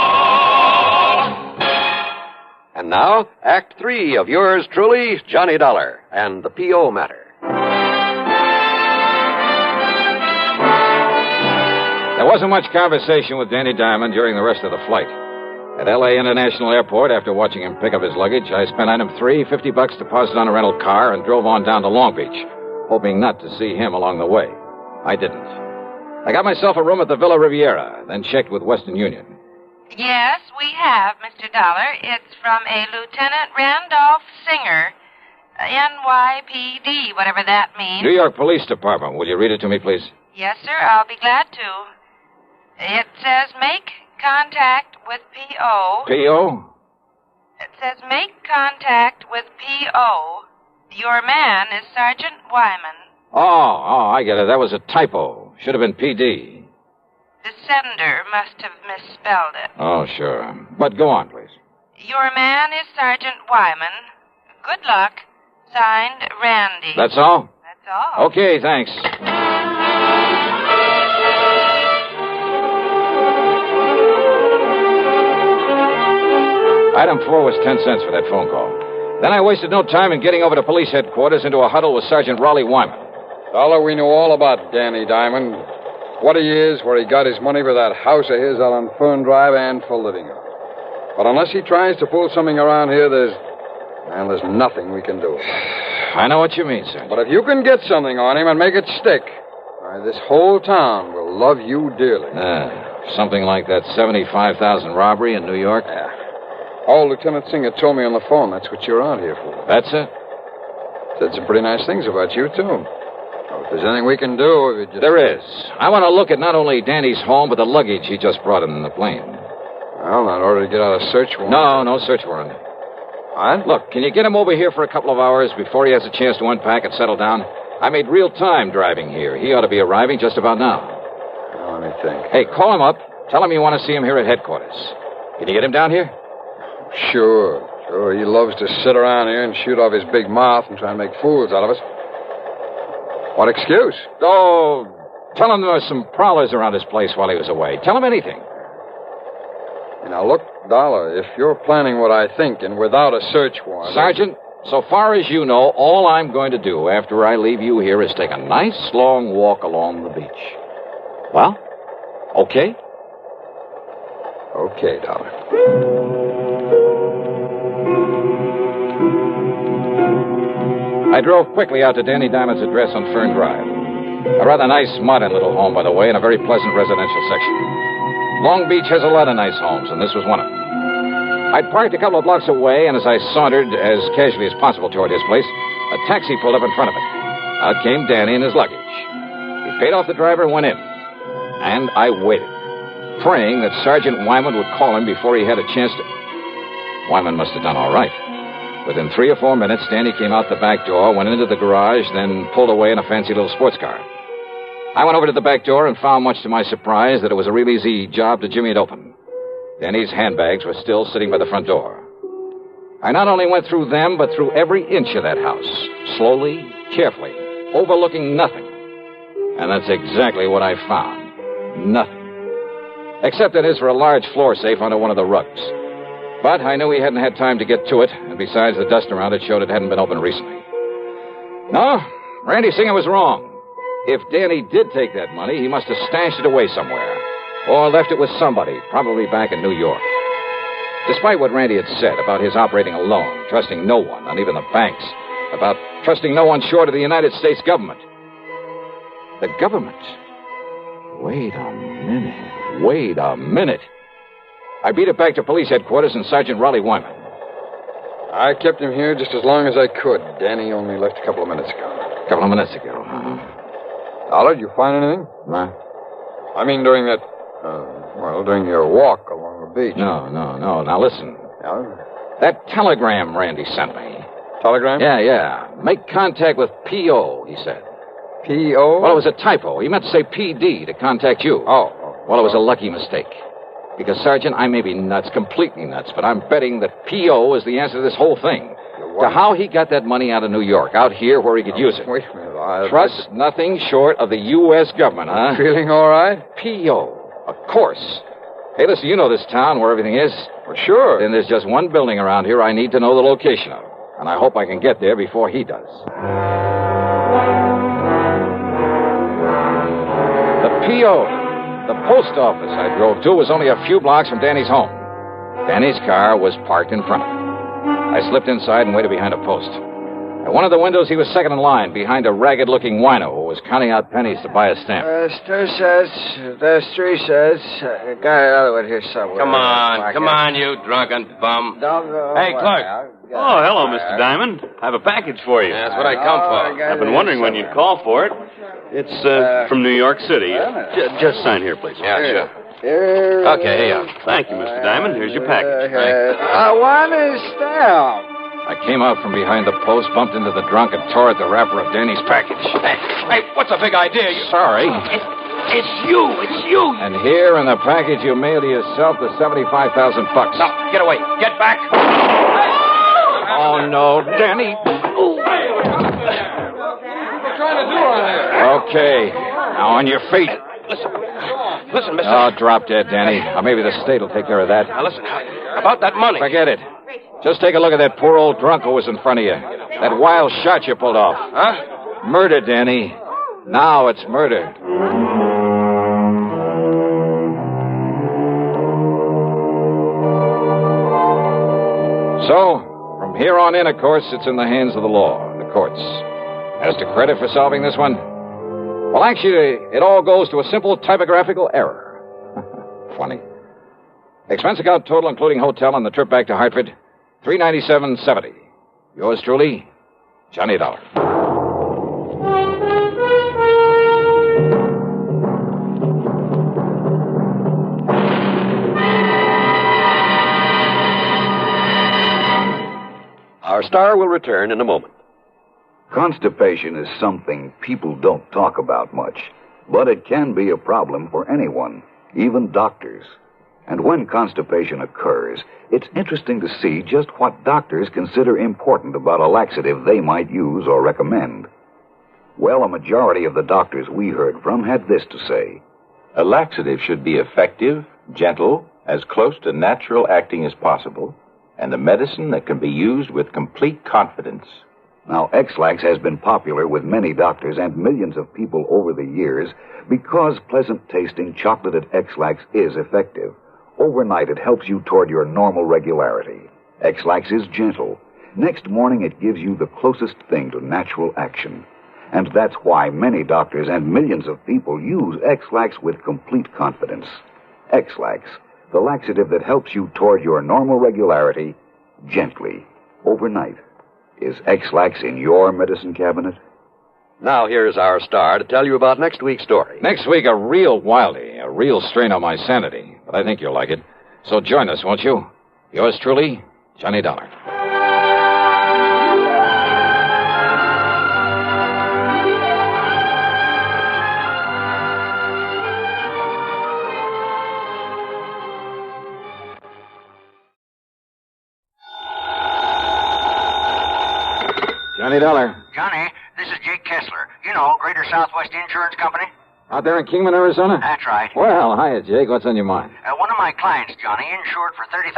And now, Act 3 of yours truly, Johnny Dollar, and the P.O. matter. There wasn't much conversation with Danny Diamond during the rest of the flight. At L.A. International Airport, after watching him pick up his luggage, I spent item 3, $50 deposit on a rental car, and drove on down to Long Beach, hoping not to see him along the way. I didn't. I got myself a room at the Villa Riviera, then checked with Western Union. Yes, we have, Mr. Dollar. It's from a Lieutenant Randolph Singer, NYPD, whatever that means. New York Police Department. Will you read it to me, please? Yes, sir, I'll be glad to. It says make contact with P.O. P.O.? It says make contact with P.O. Your man is Sergeant Wyman. Oh, I get it. That was a typo. Should have been P.D. The sender must have misspelled it. Oh, sure. But go on, please. Your man is Sergeant Wyman. Good luck. Signed, Randy. That's all? That's all. Okay, thanks. Item 4 was 10 cents for that phone call. Then I wasted no time in getting over to police headquarters into a huddle with Sergeant Raleigh Wyman. Dollar, we know all about Danny Diamond. What he is, where he got his money for that house of his out on Fern Drive and for living it. But unless he tries to pull something around here, there's nothing we can do. I know what you mean, Sergeant. But if you can get something on him and make it stick, this whole town will will love you dearly. Something like that 75,000 robbery in New York? Yeah. Oh, Lieutenant Singer told me on the phone that's what you're out here for. That's it? Said some pretty nice things about you, too. So if there's anything we can do, if you just... There is. I want to look at not only Danny's home, but the luggage he just brought in the plane. Well, in order to get out a search warrant. No search warrant. All right. Look, can you get him over here for a couple of hours before he has a chance to unpack and settle down? I made real time driving here. He ought to be arriving just about now. Well, let me think. Hey, call him up. Tell him you want to see him here at headquarters. Can you get him down here? Sure. He loves to sit around here and shoot off his big mouth and try and make fools out of us. What excuse? Oh, tell him there were some prowlers around his place while he was away. Tell him anything. Now, look, Dollar, if you're planning what I think and without a search warrant... Sergeant, so far as you know, all I'm going to do after I leave you here is take a nice long walk along the beach. Well, okay? Okay, Dollar. I drove quickly out to Danny Diamond's address on Fern Drive. A rather nice, modern little home, by the way, in a very pleasant residential section. Long Beach has a lot of nice homes, and this was one of them. I'd parked a couple of blocks away, and as I sauntered as casually as possible toward his place, a taxi pulled up in front of it. Out came Danny and his luggage. He paid off the driver and went in. And I waited, praying that Sergeant Wyman would call him before he had a chance to... Wyman must have done all right. Within 3 or 4 minutes, Danny came out the back door, went into the garage, then pulled away in a fancy little sports car. I went over to the back door and found, much to my surprise, that it was a real easy job to jimmy it open. Danny's handbags were still sitting by the front door. I not only went through them, but through every inch of that house, slowly, carefully, overlooking nothing. And that's exactly what I found. Nothing. Except that is for a large floor safe under one of the rugs. But I knew he hadn't had time to get to it, and besides, the dust around it showed it hadn't been opened recently. No, Randy Singer was wrong. If Danny did take that money, he must have stashed it away somewhere, or left it with somebody, probably back in New York. Despite what Randy had said about his operating alone, trusting no one, not even the banks, about trusting no one short of the United States government. The government? Wait a minute. I beat it back to police headquarters and Sergeant Raleigh Wyman. I kept him here just as long as I could. Danny only left a couple of minutes ago. A couple of minutes ago, huh? Dollar, did you find anything? Huh? I mean, during that, during your walk along the beach. No. Now, listen. Yeah? That telegram Randy sent me. Telegram? Yeah. Make contact with P.O., he said. P.O.? Well, it was a typo. He meant to say P.D. to contact you. Oh. Well, it was a lucky mistake. Because, Sergeant, I may be nuts, completely nuts, but I'm betting that P.O. is the answer to this whole thing. To how he got that money out of New York, out here where he could use it. Wait a minute. Trust nothing short of the U.S. government, huh? Feeling all right? P.O., of course. Hey, listen, you know this town where everything is. Well, sure. Then there's just one building around here I need to know the location of. And I hope I can get there before he does. The P.O., the post office I drove to, was only a few blocks from Danny's home. Danny's car was parked in front of it. I slipped inside and waited behind a post. At one of the windows, he was second in line, behind a ragged-looking wino who was counting out pennies to buy a stamp. There's 3 cents. Got another one here somewhere. Come on, you drunken bum. Hey, Clark. Oh, hello, Mr. Diamond. I have a package for you. That's what I come for. I've been wondering when you'd call for it. It's from New York City. Just sign here, please. Yeah, sure. Okay, here you are. Thank you, Mr. Diamond. Here's your package. I want a stamp. I came out from behind the post, bumped into the drunk, and tore at the wrapper of Danny's package. Hey, what's the big idea? Sorry. It's you. And here in the package you mail to yourself the $75,000. Now, get away. Get back. Oh, no, Danny. What are you trying to do around here? Okay. Now on your feet. Listen, mister. Oh, drop dead, Danny. Or maybe the state will take care of that. Now, listen, about that money. Forget it. Just take a look at that poor old drunk who was in front of you. That wild shot you pulled off. Huh? Murder, Danny. Now it's murder. So, from here on in, of course, it's in the hands of the law, the courts. As to credit for solving this one, Well, actually, it all goes to a simple typographical error. Funny. Expense account total, including hotel and the trip back to Hartford, $397.70. Yours truly, Johnny Dollar. Our star will return in a moment. Constipation is something people don't talk about much, but it can be a problem for anyone, even doctors. And when constipation occurs, it's interesting to see just what doctors consider important about a laxative they might use or recommend. Well, a majority of the doctors we heard from had this to say. A laxative should be effective, gentle, as close to natural acting as possible, and a medicine that can be used with complete confidence. Now, X-Lax has been popular with many doctors and millions of people over the years because pleasant-tasting chocolated X-Lax is effective. Overnight, it helps you toward your normal regularity. X-Lax is gentle. Next morning, it gives you the closest thing to natural action. And that's why many doctors and millions of people use X-Lax with complete confidence. X-Lax, the laxative that helps you toward your normal regularity, gently, overnight. Is X-Lax in your medicine cabinet? Now here's our star to tell you about next week's story. Next week, a real wildie, a real strain on my sanity. But I think you'll like it. So join us, won't you? Yours truly, Johnny Dollar. Johnny Dollar. Johnny, this is Jake Kessler. You know, Greater Southwest Insurance Company. Out there in Kingman, Arizona? That's right. Well, hiya, Jake. What's on your mind? One of my clients, Johnny, insured for $30,000.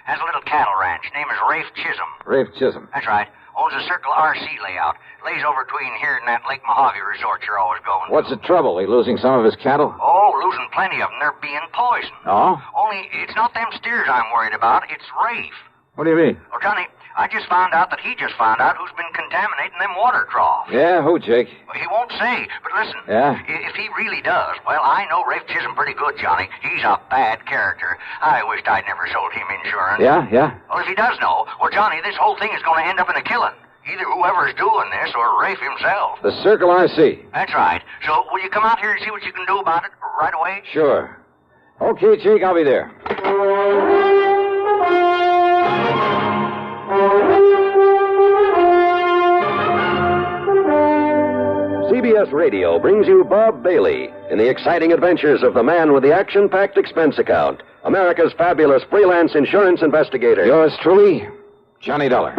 Has a little cattle ranch. Name is Rafe Chisholm. Rafe Chisholm. That's right. Owns a Circle RC layout. Lays over between here and that Lake Mojave resort you're always going to. What's the trouble? He losing some of his cattle? Oh, losing plenty of them. They're being poisoned. Oh? Only it's not them steers I'm worried about. It's Rafe. What do you mean? Oh, Johnny, I just found out that he just found out who's been contaminating them water troughs. Yeah, who, Jake? Well, he won't say, but listen. Yeah? If he really does, well, I know Rafe Chisholm pretty good, Johnny. He's a bad character. I wished I'd never sold him insurance. Yeah? Well, if he does know, well, Johnny, this whole thing is going to end up in a killing. Either whoever's doing this or Rafe himself. The Circle RC. That's right. So, will you come out here and see what you can do about it right away? Sure. Okay, Jake, I'll be there. CBS Radio brings you Bob Bailey in the exciting adventures of the man with the action-packed expense account, America's fabulous freelance insurance investigator. Yours truly, Johnny Dollar.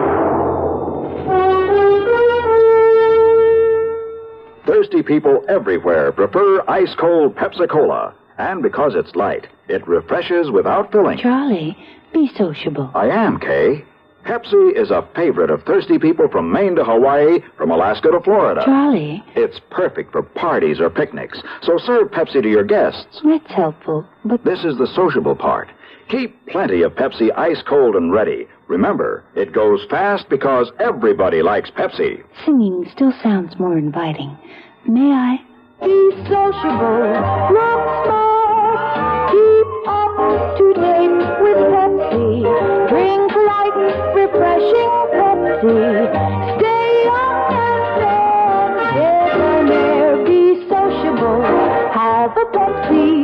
Thirsty people everywhere prefer ice-cold Pepsi-Cola. And because it's light, it refreshes without filling. Charlie, be sociable. I am, Kay. Pepsi is a favorite of thirsty people from Maine to Hawaii, from Alaska to Florida. Charlie. It's perfect for parties or picnics, so serve Pepsi to your guests. That's helpful, but... This is the sociable part. Keep plenty of Pepsi ice cold and ready. Remember, it goes fast because everybody likes Pepsi. Singing still sounds more inviting. May I? Be sociable, look smart, keep up to date with Pepsi. Drink light, refreshing Pepsi. Stay young and fair, debonair, be sociable, have a Pepsi.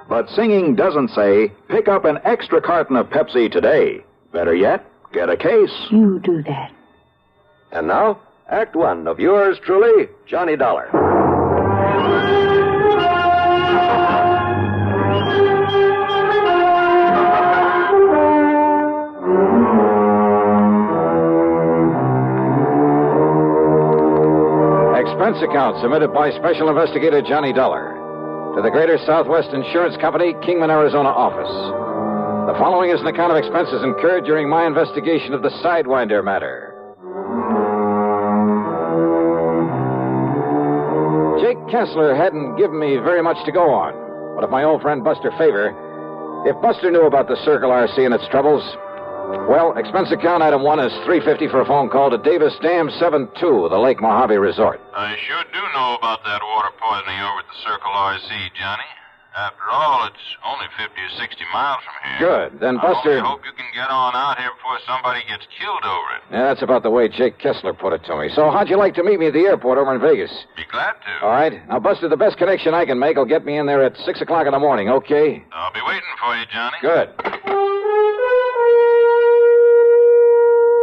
But singing doesn't say, pick up an extra carton of Pepsi today. Better yet, get a case. You do that. And now, Act One of yours truly, Johnny Dollar. Expense account submitted by Special Investigator Johnny Dollar to the Greater Southwest Insurance Company, Kingman, Arizona office. The following is an account of expenses incurred during my investigation of the Sidewinder matter. Jake Kessler hadn't given me very much to go on, but if my old friend Buster Favor, if Buster knew about the Circle RC and its troubles, Well, expense account item 1 is $350 for a phone call to Davis Dam 72, the Lake Mojave Resort. I sure do know about that water poisoning over at the Circle RC, Johnny. After all, it's only 50 or 60 miles from here. Good. Then, Buster... I hope you can get on out here before somebody gets killed over it. Yeah, that's about the way Jake Kessler put it to me. So how'd you like to meet me at the airport over in Vegas? Be glad to. All right. Now, Buster, the best connection I can make will get me in there at 6 o'clock in the morning, okay? I'll be waiting for you, Johnny. Good.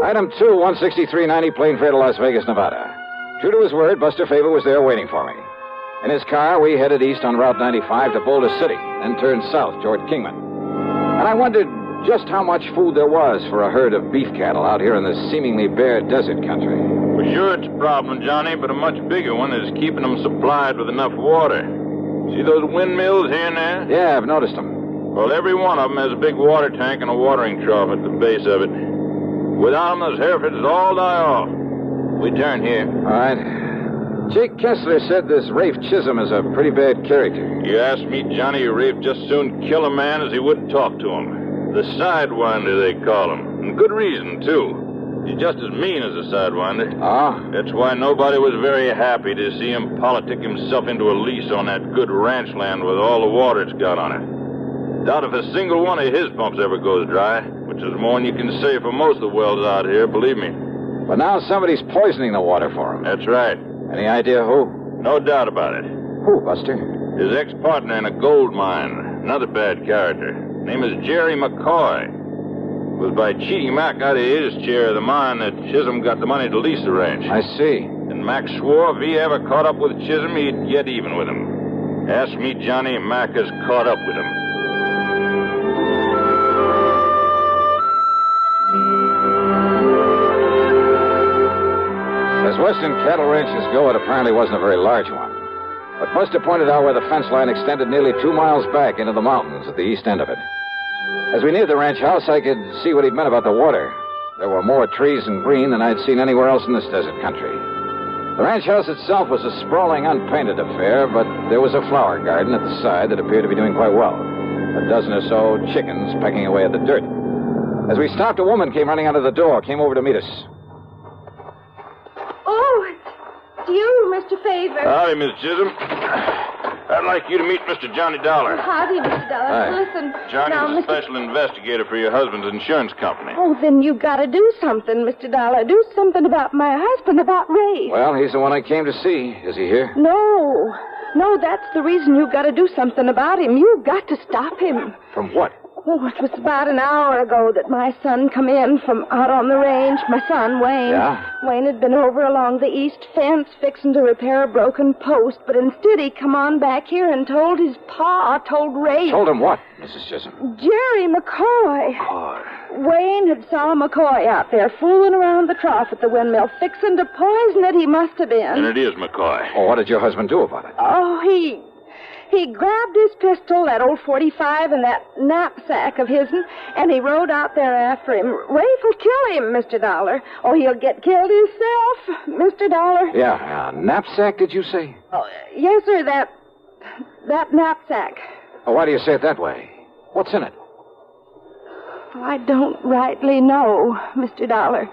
Item 2, 16390 plane fare to Las Vegas, Nevada. True to his word, Buster Faber was there waiting for me. In his car, we headed east on Route 95 to Boulder City, then turned south toward Kingman. And I wondered just how much food there was for a herd of beef cattle out here in this seemingly bare desert country. Well, sure, it's a problem, Johnny, but a much bigger one is keeping them supplied with enough water. See those windmills here and there? Yeah, I've noticed them. Well, every one of them has a big water tank and a watering trough at the base of it. Without them, those Herefords all die off. We turn here. All right. Jake Kessler said this Rafe Chisholm is a pretty bad character. You ask me, Johnny, Rafe just soon kill a man as he would talk to him. The Sidewinder, they call him. And good reason, too. He's just as mean as a Sidewinder. Ah? That's why nobody was very happy to see him politic himself into a lease on that good ranch land with all the water it's got on it. Doubt if a single one of his pumps ever goes dry, which is more than you can say for most of the wells out here, believe me. But now somebody's poisoning the water for him. That's right. Any idea who? No doubt about it. Who, Buster? His ex-partner in a gold mine. Another bad character. Name is Jerry McCoy. It was by cheating Mac out of his share of the mine that Chisholm got the money to lease the ranch. I see. And Mac swore if he ever caught up with Chisholm, he'd get even with him. Ask me, Johnny, Mac has caught up with him. As western cattle ranches go, it apparently wasn't a very large one. But Buster pointed out where the fence line extended nearly 2 miles back into the mountains at the east end of it. As we neared the ranch house, I could see what he'd meant about the water. There were more trees and green than I'd seen anywhere else in this desert country. The ranch house itself was a sprawling, unpainted affair, but there was a flower garden at the side that appeared to be doing quite well. A dozen or so chickens pecking away at the dirt. As we stopped, a woman came running out of the door, came over to meet us. Oh, it's you, Mr. Faber. Howdy, Miss Chisholm. I'd like you to meet Mr. Johnny Dollar. Howdy, Mr. Dollar. Hi. Listen, Johnny's now, a special investigator for your husband's insurance company. Oh, then you gotta do something, Mr. Dollar. Do something about my husband, about Ray. Well, he's the one I came to see. Is he here? No, that's the reason you gotta do something about him. You've got to stop him. From what? Oh, it was about an hour ago that my son come in from out on the range. My son, Wayne. Yeah? Wayne had been over along the east fence fixing to repair a broken post, but instead he come on back here and told his pa, told Ray. Told him what, Mrs. Chisholm? Jerry McCoy. Wayne had saw McCoy out there fooling around the trough at the windmill, fixing to poison it. He must have been. And it is McCoy. Oh, what did your husband do about it? Oh, he grabbed his pistol, that old .45, and that knapsack of his'n, and he rode out there after him. Rafe will kill him, Mr. Dollar. Oh, he'll get killed himself, Mr. Dollar. Yeah, knapsack, did you say? Oh, yes, sir, that knapsack. Oh, why do you say it that way? What's in it? I don't rightly know, Mr. Dollar.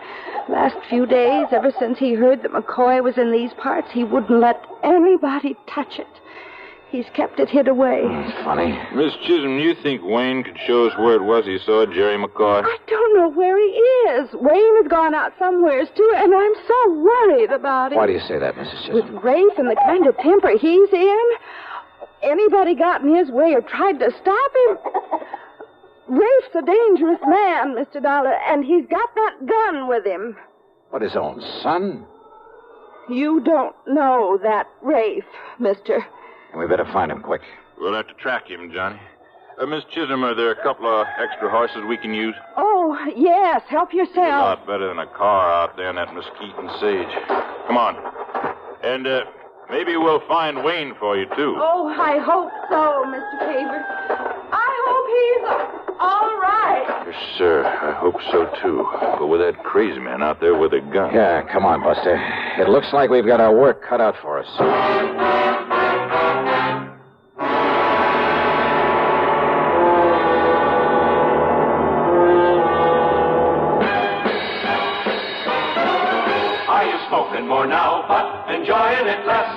Last few days, ever since he heard that McCoy was in these parts, he wouldn't let anybody touch it. He's kept it hid away. Funny. Miss Chisholm, you think Wayne could show us where it was he saw Jerry McCoy? I don't know where he is. Wayne has gone out somewheres, too, and I'm so worried about him. Why do you say that, Mrs. Chisholm? With Rafe and the kind of temper he's in, anybody got in his way or tried to stop him? Rafe's a dangerous man, Mr. Dollar, and he's got that gun with him. What, his own son? You don't know that Rafe, mister. And we better find him quick. We'll have to track him, Johnny. Miss Chisholm, are there a couple of extra horses we can use? Oh, yes. Help yourself. A lot better than a car out there in that mesquite and sage. Come on. And maybe we'll find Wayne for you, too. Oh, I hope so, Mr. Faber. I hope he's all right. Yes, sir. I hope so, too. But with that crazy man out there with a gun. Yeah, come on, Buster. It looks like we've got our work cut out for us. enjoying it less.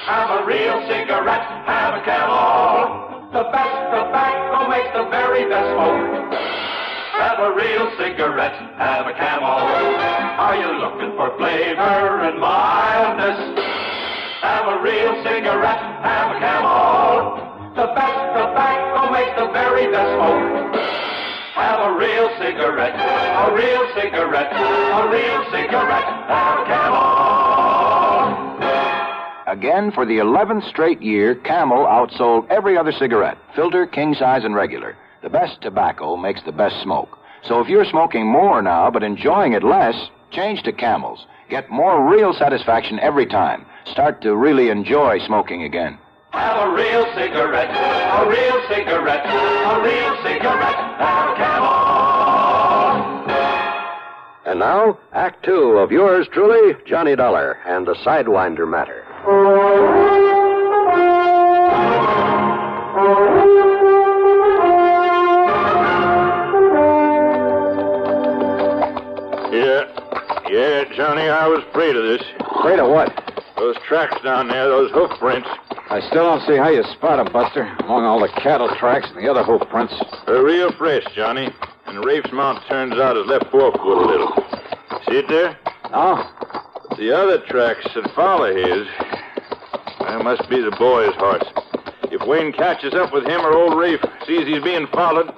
Have a real cigarette, have a Camel. The best tobacco makes the very best smoke. Have a real cigarette, have a Camel. Are you looking for flavor and mildness? Have a real cigarette, have a Camel. The best tobacco makes the very best smoke. Have a real cigarette, a real cigarette, a real cigarette, have a Camel. Again, for the 11th straight year, Camel outsold every other cigarette, filter, king size, and regular. The best tobacco makes the best smoke. So if you're smoking more now but enjoying it less, change to Camels. Get more real satisfaction every time. Start to really enjoy smoking again. Have a real cigarette, a real cigarette, a real cigarette, have a Camel. And now, Act Two of yours truly, Johnny Dollar and the Sidewinder matter. Yeah, Johnny, I was afraid of this. Afraid of what? Those tracks down there, those hoof prints. I still don't see how you spot them, Buster, among all the cattle tracks and the other hoof prints. They're real fresh, Johnny. And Rafe's mount turns out his left forefoot a little. See it there? No. But the other tracks that follow his, that must be the boy's horse. If Wayne catches up with him or old Rafe sees he's being followed,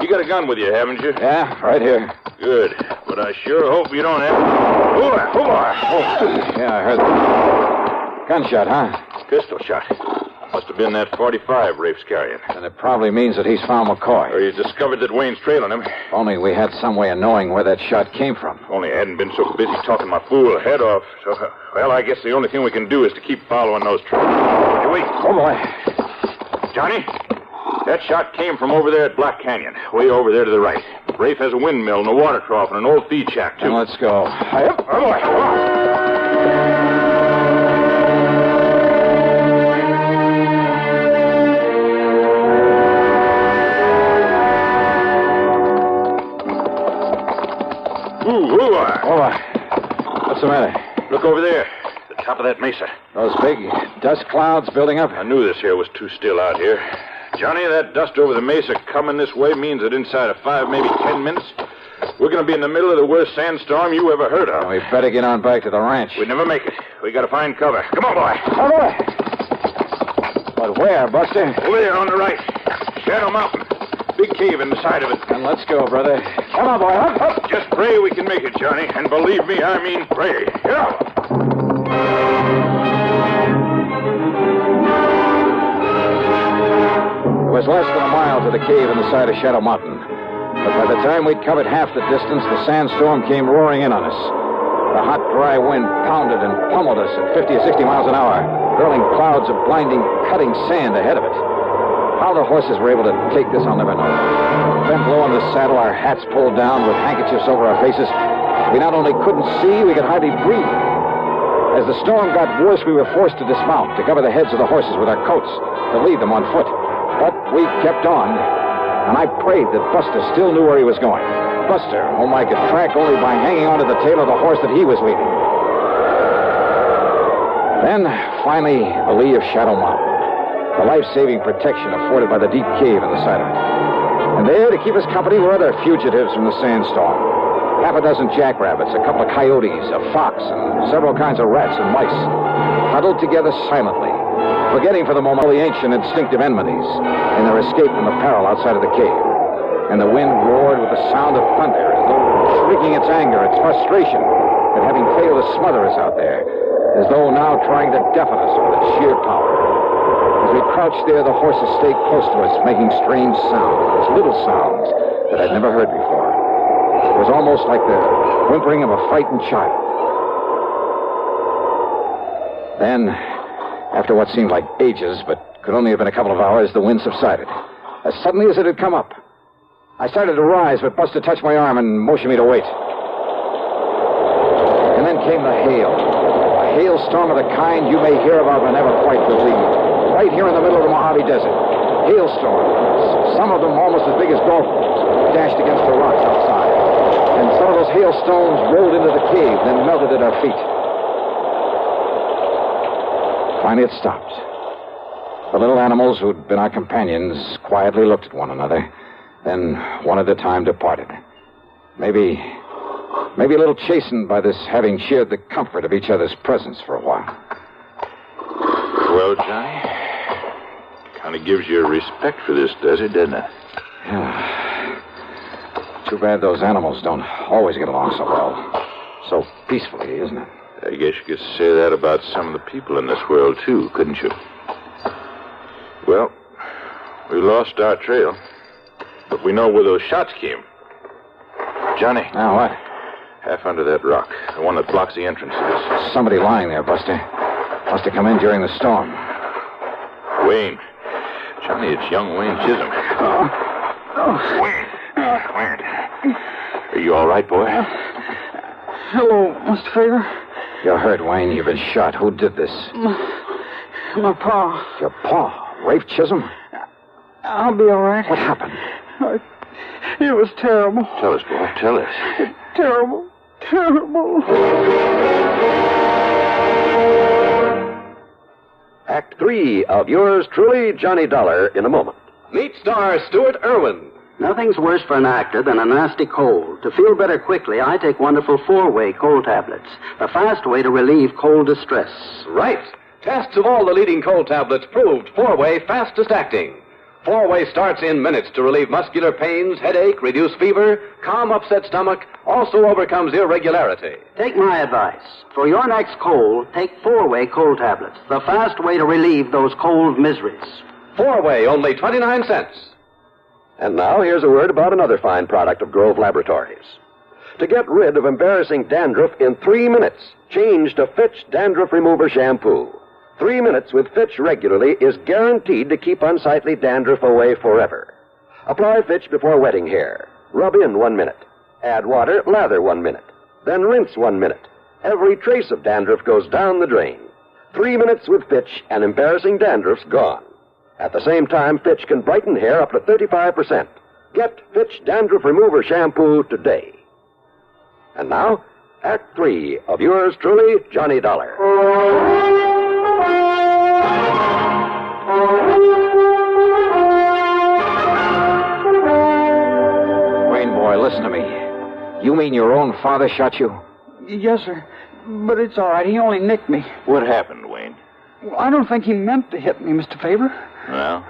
you got a gun with you, haven't you? Yeah, right here. Good. But I sure hope you don't have... Oh, yeah, I heard that. Gunshot, huh? Pistol shot. Must have been that 45 Rafe's carrying. And it probably means that he's found McCoy. Or he's discovered that Wayne's trailing him. If only we had some way of knowing where that shot came from. If only I hadn't been so busy talking my fool head off. So, well, I guess the only thing we can do is to keep following those tracks. Hey, wait. Oh, boy. Johnny, that shot came from over there at Black Canyon. Way over there to the right. Rafe has a windmill and a water trough and an old feed shack, too. Then let's go. Oh, boy. Come on. What's the matter? Look over there. The top of that mesa. Those big dust clouds building up? I knew this here was too still out here. Johnny, that dust over the mesa coming this way means that inside of 5, maybe 10 minutes, we're going to be in the middle of the worst sandstorm you ever heard of. And we better get on back to the ranch. We'd never make it. We got to find cover. Come on, boy. Oh, boy. But where, Buster? Over there on the right. Shadow Mountain. Big cave in the side of it. And let's go, brother. Come on, boy. Up, up. Just pray we can make it, Johnny. And believe me, I mean pray. Get out. It was less than a mile to the cave in the side of Shadow Mountain. But by the time we'd covered half the distance, the sandstorm came roaring in on us. The hot, dry wind pounded and pummeled us at 50 or 60 miles an hour, hurling clouds of blinding, cutting sand ahead of it. How the horses were able to take this, I'll never know. Bent low on the saddle, our hats pulled down with handkerchiefs over our faces. We not only couldn't see, we could hardly breathe. As the storm got worse, we were forced to dismount, to cover the heads of the horses with our coats, to leave them on foot. But we kept on, and I prayed that Buster still knew where he was going. Buster, whom I could track only by hanging onto the tail of the horse that he was leading. Then, finally, the lee of Shadow Mountain. The life-saving protection afforded by the deep cave in the side of it. And there, to keep us company, were other fugitives from the sandstorm. Half a dozen jackrabbits, a couple of coyotes, a fox, and several kinds of rats and mice, huddled together silently, forgetting for the moment all the ancient instinctive enmities in their escape from the peril outside of the cave. And the wind roared with the sound of thunder, as though shrieking its anger, its frustration at having failed to smother us out there, as though now trying to deafen us with its sheer power. As we crouched there, the horses stayed close to us, making strange sounds, little sounds that I'd never heard before. It was almost like the whimpering of a frightened child. Then, after what seemed like ages, but could only have been a couple of hours, the wind subsided, as suddenly as it had come up. I started to rise, but Buster touched my arm and motioned me to wait. And then came the hail. A hailstorm of the kind you may hear about but never quite believe. Right here in the middle of the Mojave Desert. Hailstorms, some of them almost as big as golf balls, dashed against the rocks outside. And some of those hailstones rolled into the cave, then melted at our feet. Finally, it stopped. The little animals who'd been our companions quietly looked at one another, then one at a time departed. Maybe a little chastened by this having shared the comfort of each other's presence for a while. Well, Johnny, kind of gives you a respect for this desert, doesn't it? Yeah. Too bad those animals don't always get along so well. So peacefully, isn't it? I guess you could say that about some of the people in this world, too, couldn't you? Well, we lost our trail, but we know where those shots came. Johnny. Now what? Half under that rock, the one that blocks the entrance to this. Somebody lying there, Buster. Must have come in during the storm. Wayne. Johnny, it's young Wayne Chisholm. Wayne. Are you all right, boy? Hello, Mr. Favor. You're hurt, Wayne. You've been shot. Who did this? My pa. Your pa? Rafe Chisholm? I'll be all right. What happened? It was terrible. Tell us, boy. Tell us. Terrible. Terrible. Act 3 of yours truly, Johnny Dollar, in a moment. Meet star Stuart Irwin. Nothing's worse for an actor than a nasty cold. To feel better quickly, I take wonderful 4-way cold tablets. The fast way to relieve cold distress. Right. Tests of all the leading cold tablets proved 4-way fastest acting. 4-way starts in minutes to relieve muscular pains, headache, reduce fever, calm upset stomach, also overcomes irregularity. Take my advice. For your next cold, take 4-way cold tablets. The fast way to relieve those cold miseries. 4-way, only 29 cents. And now here's a word about another fine product of Grove Laboratories. To get rid of embarrassing dandruff in 3 minutes, change to Fitch Dandruff Remover Shampoo. 3 minutes with Fitch regularly is guaranteed to keep unsightly dandruff away forever. Apply Fitch before wetting hair. Rub in 1 minute. Add water, lather 1 minute. Then rinse 1 minute. Every trace of dandruff goes down the drain. 3 minutes with Fitch and embarrassing dandruff's gone. At the same time, Fitch can brighten hair up to 35%. Get Fitch Dandruff Remover Shampoo today. And now, Act 3 of yours truly, Johnny Dollar. Wayne, boy, listen to me. You mean your own father shot you? Yes, sir. But it's all right. He only nicked me. What happened, Wayne? Well, I don't think he meant to hit me, Mr. Favor. Well?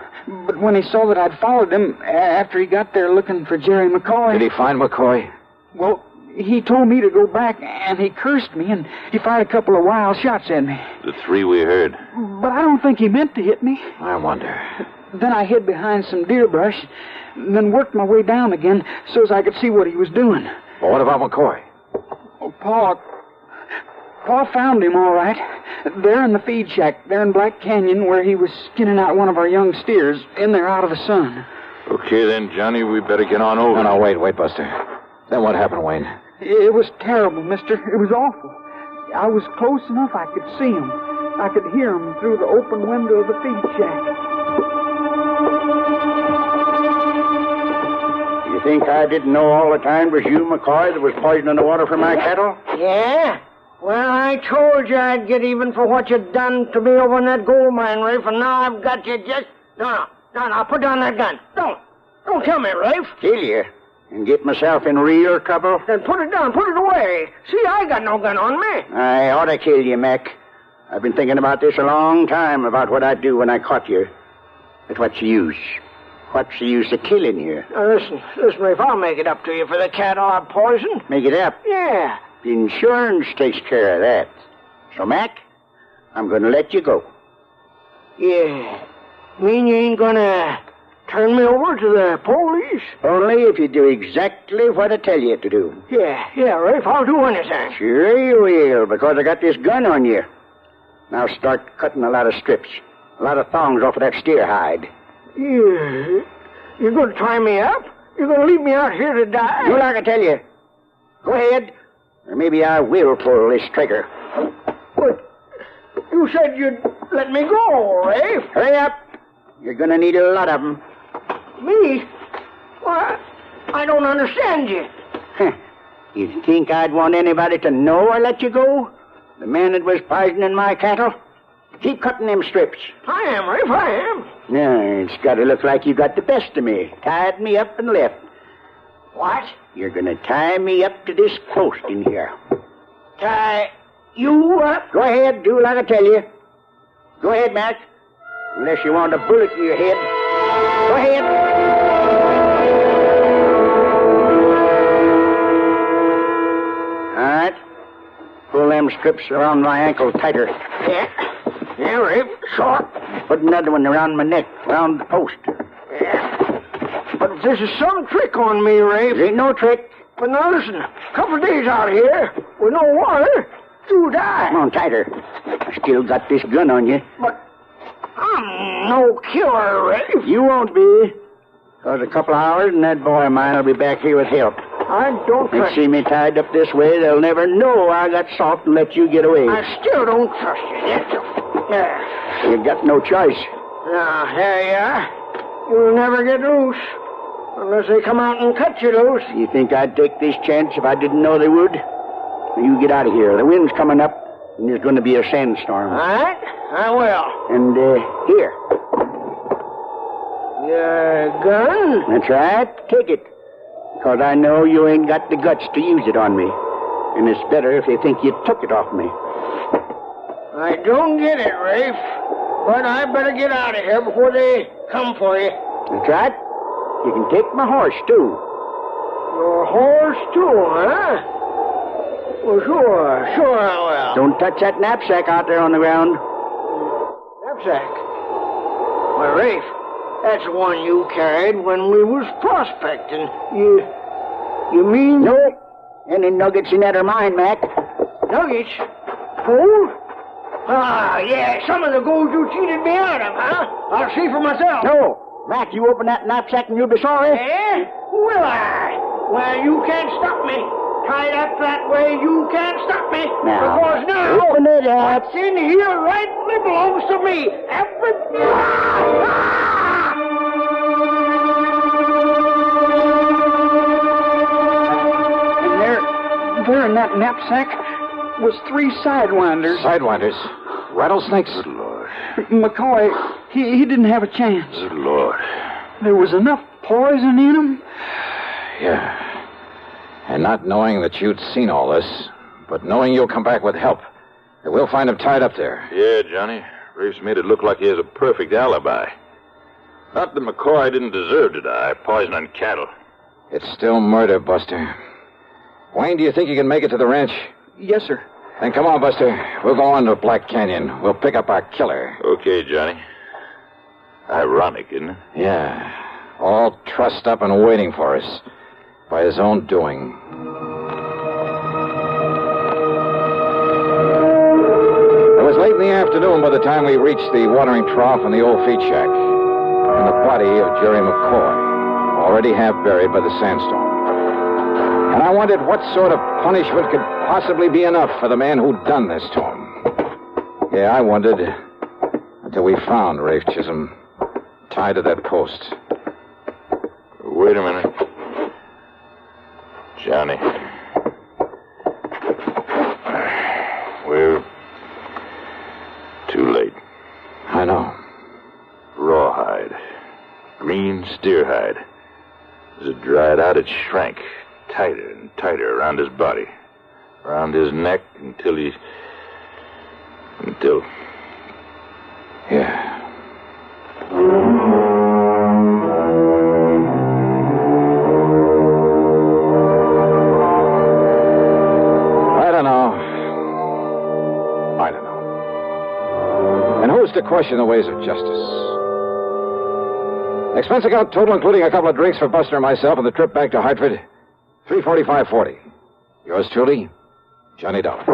But when he saw that I'd followed him after he got there looking for Jerry McCoy... Did he find McCoy? Well, he told me to go back, and he cursed me, and he fired a couple of wild shots at me. The 3 we heard. But I don't think he meant to hit me. I wonder. Then I hid behind some deer brush, and then worked my way down again so as I could see what he was doing. Well, what about McCoy? Oh, Pa found him all right. There in the feed shack, there in Black Canyon, where he was skinning out one of our young steers, in there out of the sun. Okay, then, Johnny, we better get on over. No, wait, Buster. Then what happened, Wayne? It was terrible, mister. It was awful. I was close enough I could see him. I could hear him through the open window of the feed shack. You think I didn't know all the time it was you, McCoy, that was poisoning the water for my cattle? Yeah? Well, I told you I'd get even for what you'd done to me over in that gold mine, Rafe, and now I've got you just... No, put down that gun. Don't kill me, Rafe. Kill you? And get myself in real trouble? Then put it down, put it away. See, I got no gun on me. I ought to kill you, Mac. I've been thinking about this a long time, about what I'd do when I caught you. But what's the use? What's the use of killing you? Now, listen, Rafe, I'll make it up to you for the cat I poisoned. Make it up? Yeah. The insurance takes care of that. So, Mac, I'm going to let you go. Yeah. Mean you ain't going to turn me over to the police? Only if you do exactly what I tell you to do. Yeah, Rafe, I'll do anything. Sure you will, because I got this gun on you. Now start cutting a lot of strips, a lot of thongs off of that steer hide. Yeah. You're going to tie me up? You're going to leave me out here to die? Do like I tell you. Go ahead. Or maybe I will pull this trigger. But you said you'd let me go, Rafe. Hurry up. You're going to need a lot of them. Me? Why, I don't understand you. You think I'd want anybody to know I let you go? The man that was poisoning my cattle? Keep cutting them strips. I am, Rafe, I am. No, it's got to look like you got the best of me. Tied me up and left. What? You're going to tie me up to this post in here. Tie you up? Go ahead, do like I tell you. Go ahead, Mac. Unless you want a bullet in your head. Go ahead. All right. Pull them strips around my ankle tighter. Yeah, Rafe, short. Put another one around my neck, around the post. Yeah. But if this is some trick on me, Rafe. There ain't no trick. But now listen, a couple of days out here with no water, you die. Come on, tighter. I still got this gun on you. But I'm no killer, Rafe. You won't be. Because a couple of hours and that boy of mine will be back here with help. I don't They trust see me tied up this way, they'll never know I got soft and let you get away. I still don't trust you. Yeah. You got no choice. Now, here you are. You'll never get loose. Unless they come out and cut you loose. You think I'd take this chance if I didn't know they would? You get out of here. The wind's coming up, and there's going to be a sandstorm. All right, I will. And, here. Your gun? That's right. Take it. Because I know you ain't got the guts to use it on me. And it's better if they think you took it off me. I don't get it, Rafe. But I better get out of here before they come for you. That's right. You can take my horse, too. Your horse, too, huh? Well, sure I will. Don't touch that knapsack out there on the ground. Knapsack? Why, Rafe, that's the one you carried when we was prospecting. You mean... No. Any nuggets in that are mine, Mac. Nuggets? Gold? Ah, yeah, some of the gold you cheated me out of, huh? I'll see for myself. No. Mac, you open that knapsack and you'll be sorry. Eh? Will I? Well, you can't stop me. Tied up that way, you can't stop me. Now, because now, open it up. what's in here rightly belongs to me. And there in that knapsack was 3 sidewinders. Sidewinders? Rattlesnakes? Good Lord. McCoy, he didn't have a chance. Good Lord. There was enough poison in him. Yeah. And not knowing that you'd seen all this, but knowing you'll come back with help, that we'll find him tied up there. Yeah, Johnny. Rafe's made it look like he has a perfect alibi. Not that McCoy didn't deserve to die, poisoning cattle. It's still murder, Buster. Wayne, do you think you can make it to the ranch? Yes, sir. Then come on, Buster. We'll go on to Black Canyon. We'll pick up our killer. Okay, Johnny. Ironic, isn't it? Yeah. All trussed up and waiting for us. By his own doing. It was late in the afternoon by the time we reached the watering trough in the old feed shack. And the body of Jerry McCoy, already half buried by the sandstorm. And I wondered what sort of punishment could possibly be enough for the man who'd done this to him. Yeah, I wondered until we found Rafe Chisholm tied to that post. Wait a minute. Johnny. We're too late. I know. Rawhide. Green steer hide. As it dried out, it shrank tighter and tighter around his body. Around his neck until... Yeah. I don't know. And who's to question the ways of justice? Expense account total, including a couple of drinks for Buster and myself and the trip back to Hartford, $345.40. Yours truly, Johnny Dollar.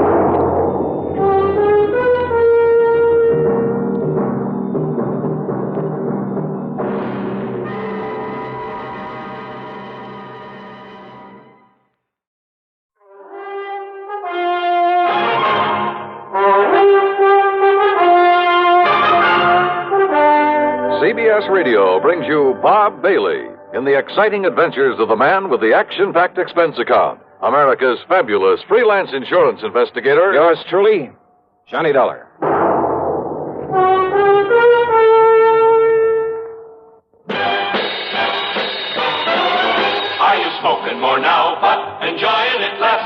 CBS Radio brings you Bob Bailey in the exciting adventures of the man with the action-packed expense account, America's fabulous freelance insurance investigator. Yours truly, Johnny Dollar. smoking more now, but enjoying it less.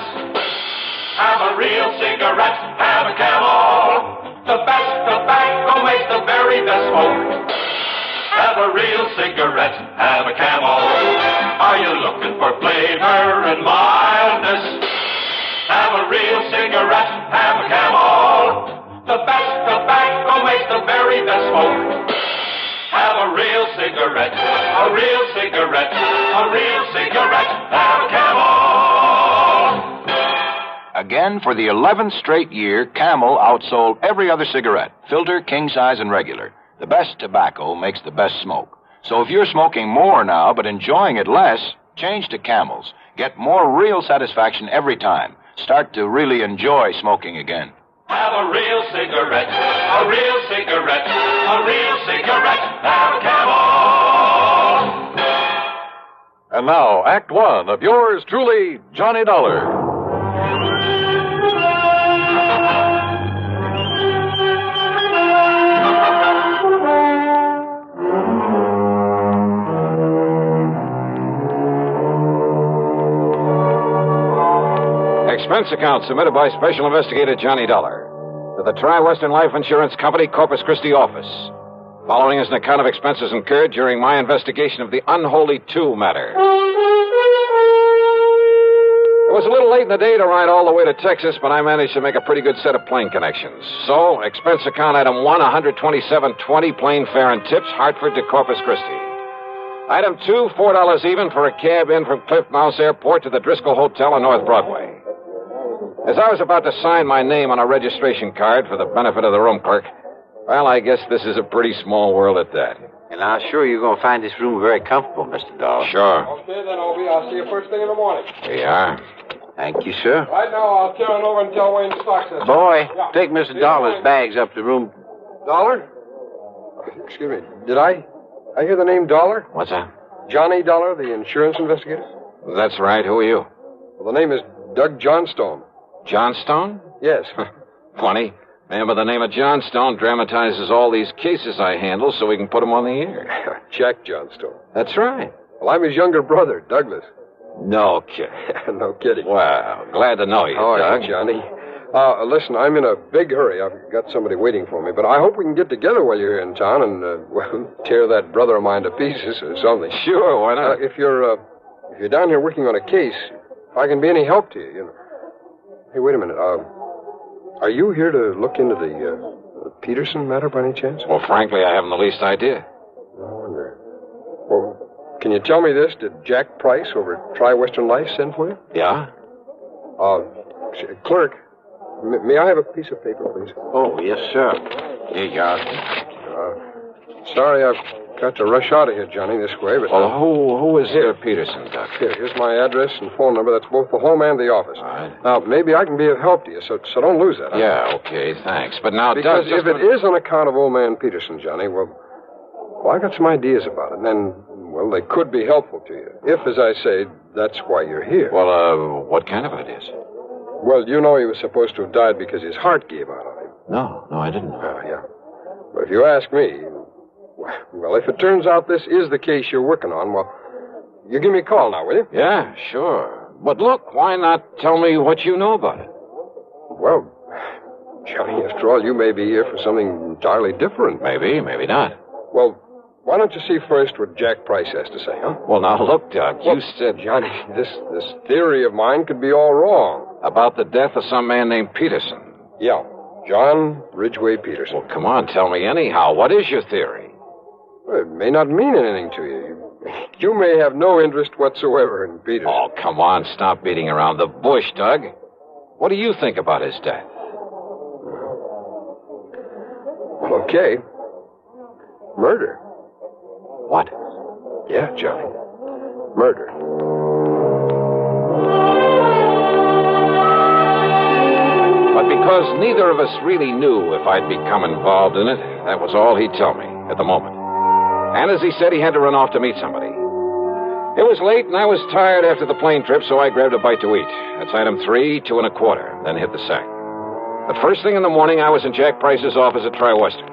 Have a real cigarette, have a Camel. The best tobacco makes the very best smoke. Have a real cigarette, have a Camel. Are you looking for flavor and mildness? Have a real cigarette, have a Camel. The best tobacco makes the very best smoke. Have a real cigarette, a real cigarette, a real cigarette, have a Camel. Again, for the 11th straight year, Camel outsold every other cigarette, filter, king size, and regular. The best tobacco makes the best smoke. So if you're smoking more now but enjoying it less, change to Camels. Get more real satisfaction every time. Start to really enjoy smoking again. Have a real cigarette, a real cigarette, a real cigarette, have a Camel. And now, Act One of yours truly, Johnny Dollar. Expense account submitted by Special Investigator Johnny Dollar to the Tri-Western Life Insurance Company, Corpus Christi office. Following is an account of expenses incurred during my investigation of the Unholy 2 matter. It was a little late in the day to ride all the way to Texas, but I managed to make a pretty good set of plane connections. So, expense account item 1, $127.20, plane fare and tips, Hartford to Corpus Christi. Item 2, $4 even for a cab in from Cliff Mouse Airport to the Driscoll Hotel on North Broadway. As I was about to sign my name on a registration card for the benefit of the room clerk, well, I guess this is a pretty small world at that. And I'm sure you're going to find this room very comfortable, Mr. Dollar. Sure. Okay, then, Obi. I'll see you first thing in the morning. Here you are. Thank you, sir. Right now, I'll turn over and tell Wayne Stocks this. Boy, Yeah. take Mr. Dollar's bags up to the room. Dollar? Excuse me. Did I hear the name Dollar? What's that? Johnny Dollar, the insurance investigator? That's right. Who are you? Well, the name is Doug Johnstone. Johnstone? Yes. Funny. Man by the name of Johnstone dramatizes all these cases I handle so we can put them on the air. Jack Johnstone. That's right. Well, I'm his younger brother, Douglas. No kidding. No kidding. Well, glad to know you, How are Doug. you, Johnny? Listen, I'm in a big hurry. I've got somebody waiting for me, but I hope we can get together while you're here in town and, well, tear that brother of mine to pieces or something. Sure, why not? If you're down here working on a case, if I can be any help to you, you know. Hey, wait a minute. Are you here to look into the Peterson matter by any chance? Well, frankly, I haven't the least idea. I wonder. Well, can you tell me this? Did Jack Price over at Tri-Western Life send for you? Yeah? Clerk, may I have a piece of paper, please? Oh, yes, sir. Here you are. Sorry, I've got to rush out of here, Johnny, this way, but... Well, who is here, Peterson, Doug? Here's my address and phone number. That's both the home and the office. All right. Now, maybe I can be of help to you, so don't lose that. Huh? Yeah, okay, thanks. But now, because Doug... if it is on account of old man Peterson, Johnny, well, I got some ideas about it, and then, well, they could be helpful to you. If, as I say, that's why you're here. Well, what kind of ideas? Well, you know he was supposed to have died because his heart gave out on him. No, I didn't. Yeah. But if you ask me, well, if it turns out this is the case you're working on, well, you give me a call now, will you? Yeah, sure. But look, why not tell me what you know about it? Well, Johnny, after all, you may be here for something entirely different. Maybe not. Well, why don't you see first what Jack Price has to say, huh? Well, now, look, Doug, you said... Johnny, this theory of mine could be all wrong. About the death of some man named Peterson. Yeah, John Ridgway Peterson. Well, come on, tell me anyhow. What is your theory? Well, it may not mean anything to you. You may have no interest whatsoever in Peterson. Oh, come on, stop beating around the bush, Doug. What do you think about his death? Well, okay. Murder. What? Yeah, Johnny. Murder. But because neither of us really knew if I'd become involved in it, that was all he'd tell me at the moment. And as he said, he had to run off to meet somebody. It was late, and I was tired after the plane trip, so I grabbed a bite to eat. That's item 3, 2 1/4, then hit the sack. The first thing in the morning, I was in Jack Price's office at Tri-Western.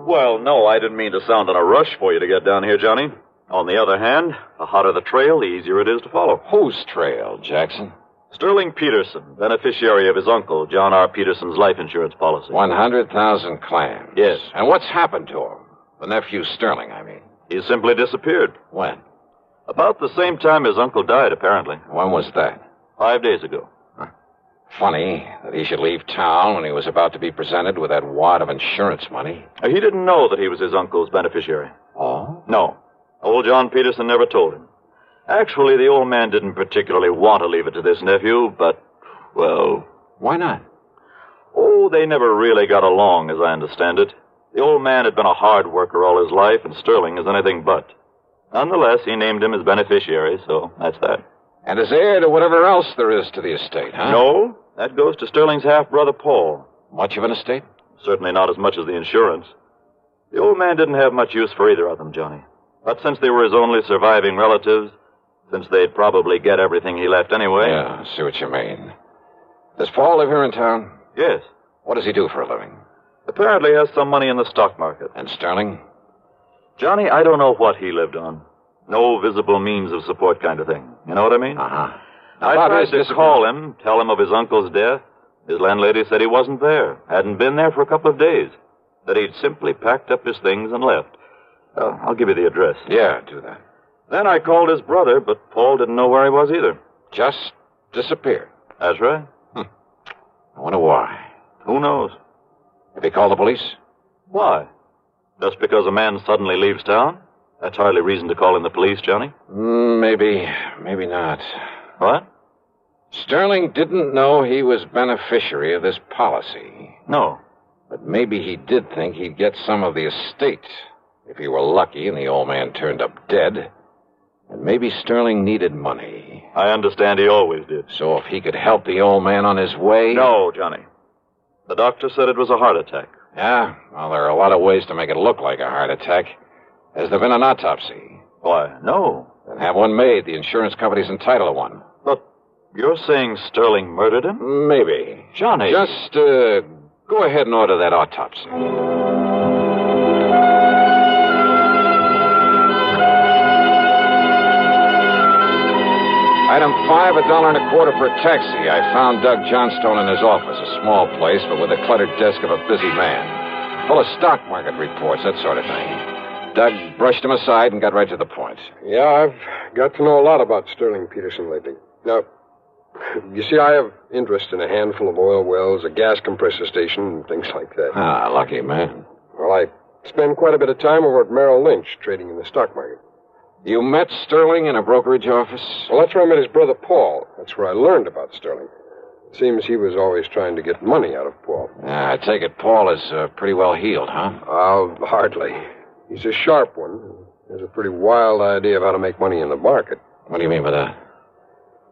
Well, no, I didn't mean to sound in a rush for you to get down here, Johnny. On the other hand, the hotter the trail, the easier it is to follow. Whose trail, Jackson? Sterling Peterson, beneficiary of his uncle, John R. Peterson's life insurance policy. 100,000 claims. Yes. And what's happened to him? The nephew Sterling, I mean. He simply disappeared. When? About the same time his uncle died, apparently. When was that? 5 days ago. Funny that he should leave town when he was about to be presented with that wad of insurance money. He didn't know that he was his uncle's beneficiary. Oh? No. Old John Peterson never told him. Actually, the old man didn't particularly want to leave it to this nephew, but, well... Why not? Oh, they never really got along, as I understand it. The old man had been a hard worker all his life, and Sterling is anything but. Nonetheless, he named him his beneficiary, so that's that. And as heir to whatever else there is to the estate, huh? No, that goes to Sterling's half-brother, Paul. Much of an estate? Certainly not as much as the insurance. The old man didn't have much use for either of them, Johnny. But since they were his only surviving relatives, since they'd probably get everything he left anyway... Yeah, I see what you mean. Does Paul live here in town? Yes. What does he do for a living? Apparently has some money in the stock market. And Sterling? Johnny, I don't know what he lived on. No visible means of support kind of thing. You know what I mean? Uh-huh. I tried to call him, tell him of his uncle's death. His landlady said he wasn't there, hadn't been there for a couple of days, that he'd simply packed up his things and left. I'll give you the address. Yeah, do that. Then I called his brother, but Paul didn't know where he was either. Just disappeared. That's right. I wonder why. Who knows? Have you called the police? Why? Just because a man suddenly leaves town? That's hardly reason to call in the police, Johnny. Maybe not. What? Sterling didn't know he was beneficiary of this policy. No. But maybe he did think he'd get some of the estate if he were lucky and the old man turned up dead. And maybe Sterling needed money. I understand he always did. So if he could help the old man on his way... No, Johnny. The doctor said it was a heart attack. Yeah? Well, there are a lot of ways to make it look like a heart attack. Has there been an autopsy? Why, no. Then have one made. The insurance company's entitled to one. But you're saying Sterling murdered him? Maybe. Johnny. Just, go ahead and order that autopsy. Item 5, $1.25 for a taxi. I found Doug Johnstone in his office, a small place, but with a cluttered desk of a busy man. Full of stock market reports, that sort of thing. Doug brushed him aside and got right to the point. Yeah, I've got to know a lot about Sterling Peterson lately. Now, you see, I have interest in a handful of oil wells, a gas compressor station, and things like that. Ah, lucky man. Well, I spend quite a bit of time over at Merrill Lynch, trading in the stock market. You met Sterling in a brokerage office? Well, that's where I met his brother, Paul. That's where I learned about Sterling. It seems he was always trying to get money out of Paul. I take it Paul is pretty well healed, huh? Hardly. He's a sharp one. He has a pretty wild idea of how to make money in the market. What do you mean by that?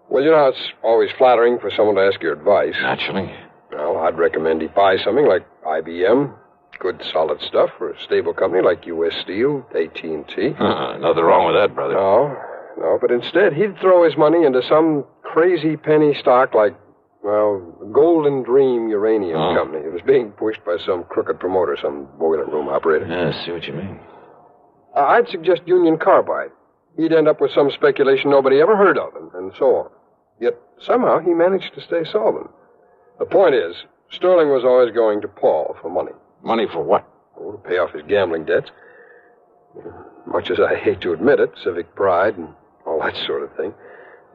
Well, you know, it's always flattering for someone to ask your advice. Naturally. Well, I'd recommend he buy something like IBM. Good, solid stuff for a stable company like U.S. Steel, AT&T. Nothing wrong with that, brother. No, but instead he'd throw his money into some crazy penny stock like, well, Golden Dream Uranium Company. It was being pushed by some crooked promoter, some boiler room operator. Yeah, I see what you mean. I'd suggest Union Carbide. He'd end up with some speculation nobody ever heard of, and so on. Yet somehow he managed to stay solvent. The point is, Sterling was always going to Paul for money. Money for what? Oh, to pay off his gambling debts. Much as I hate to admit it, civic pride and all that sort of thing,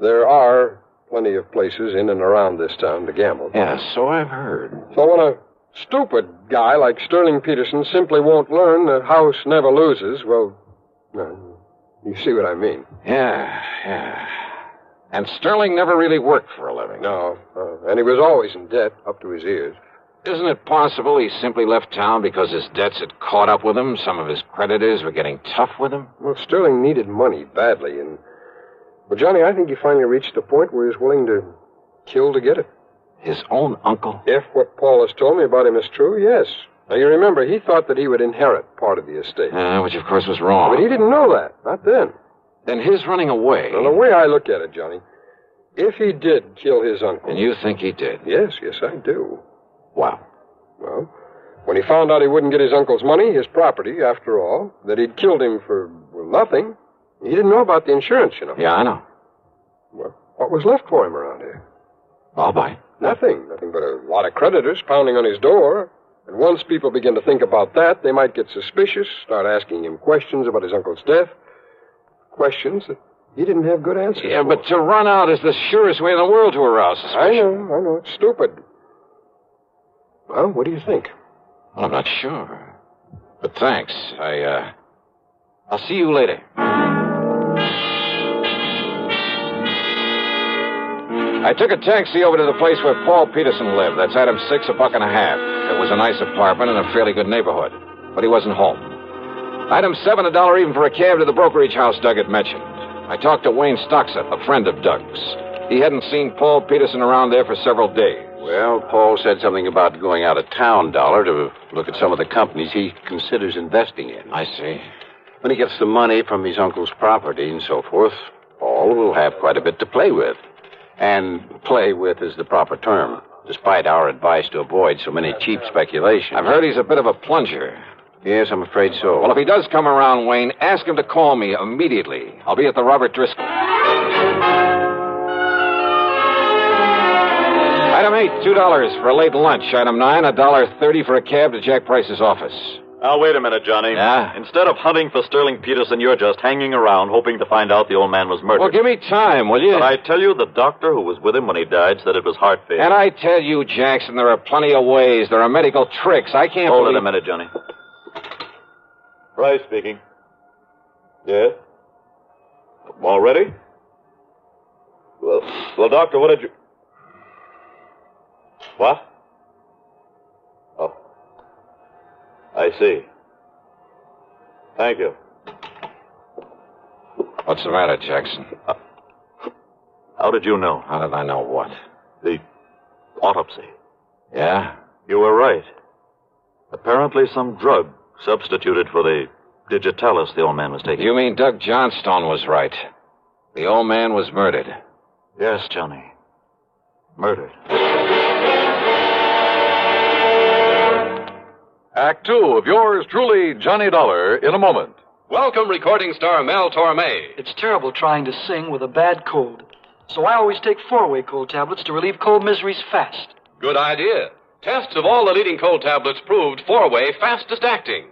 there are plenty of places in and around this town to gamble. Yeah, so I've heard. So when a stupid guy like Sterling Peterson simply won't learn that house never loses, well, you see what I mean. Yeah. And Sterling never really worked for a living. No, and he was always in debt up to his ears. Isn't it possible he simply left town because his debts had caught up with him? Some of his creditors were getting tough with him? Well, Sterling needed money badly, and... Well, Johnny, I think he finally reached the point where he was willing to kill to get it. His own uncle? If what Paul has told me about him is true, yes. Now, you remember, he thought that he would inherit part of the estate. Which, of course, was wrong. But he didn't know that. Not then. Then his running away... Well, the way I look at it, Johnny, if he did kill his uncle... And you think he did? Yes, I do. Wow. Well, when he found out he wouldn't get his uncle's money, his property, after all, that he'd killed him for nothing, He didn't know about the insurance, you know. Yeah, I know. Well, what was left for him around here? I'll buy. Nothing but a lot of creditors pounding on his door. And once people begin to think about that, they might get suspicious, start asking him questions about his uncle's death. Questions that he didn't have good answers Yeah, for. but to run out is the surest way in the world to arouse suspicion. I know. It's stupid. Well, what do you think? Well, I'm not sure. But thanks. I'll see you later. I took a taxi over to the place where Paul Peterson lived. That's item 6, $1.50. It was a nice apartment in a fairly good neighborhood. But he wasn't home. Item 7, $1 even for a cab to the brokerage house Doug had mentioned. I talked to Wayne Stockseth, a friend of Doug's. He hadn't seen Paul Peterson around there for several days. Well, Paul said something about going out of town, Dollar, to look at some of the companies he considers investing in. I see. When he gets the money from his uncle's property and so forth, Paul will have quite a bit to play with. And play with is the proper term, despite our advice to avoid so many cheap speculations. I've heard he's a bit of a plunger. Yes, I'm afraid so. Well, if he does come around, Wayne, ask him to call me immediately. I'll be at the Robert Driscoll. Item 8, $2 for a late lunch. Item 9, $1.30 for a cab to Jack Price's office. Now, wait a minute, Johnny. Yeah? Instead of hunting for Sterling Peterson, you're just hanging around hoping to find out the old man was murdered. Well, give me time, will you? But I tell you, the doctor who was with him when he died said it was heart failure. And I tell you, Jackson, there are plenty of ways. There are medical tricks. I can't Hold believe... it a minute, Johnny. Price speaking. Yes? All ready? Well, Doctor, what did you... What? Oh. I see. Thank you. What's the matter, Jackson? How did you know? How did I know what? The autopsy. Yeah? You were right. Apparently some drug substituted for the digitalis the old man was taking. You mean Doug Johnstone was right. The old man was murdered. Yes, Johnny. Murdered. Act 2 of yours truly, Johnny Dollar, in a moment. Welcome, recording star Mel Torme. It's terrible trying to sing with a bad cold. So I always take 4-way cold tablets to relieve cold miseries fast. Good idea. Tests of all the leading cold tablets proved 4-way fastest acting.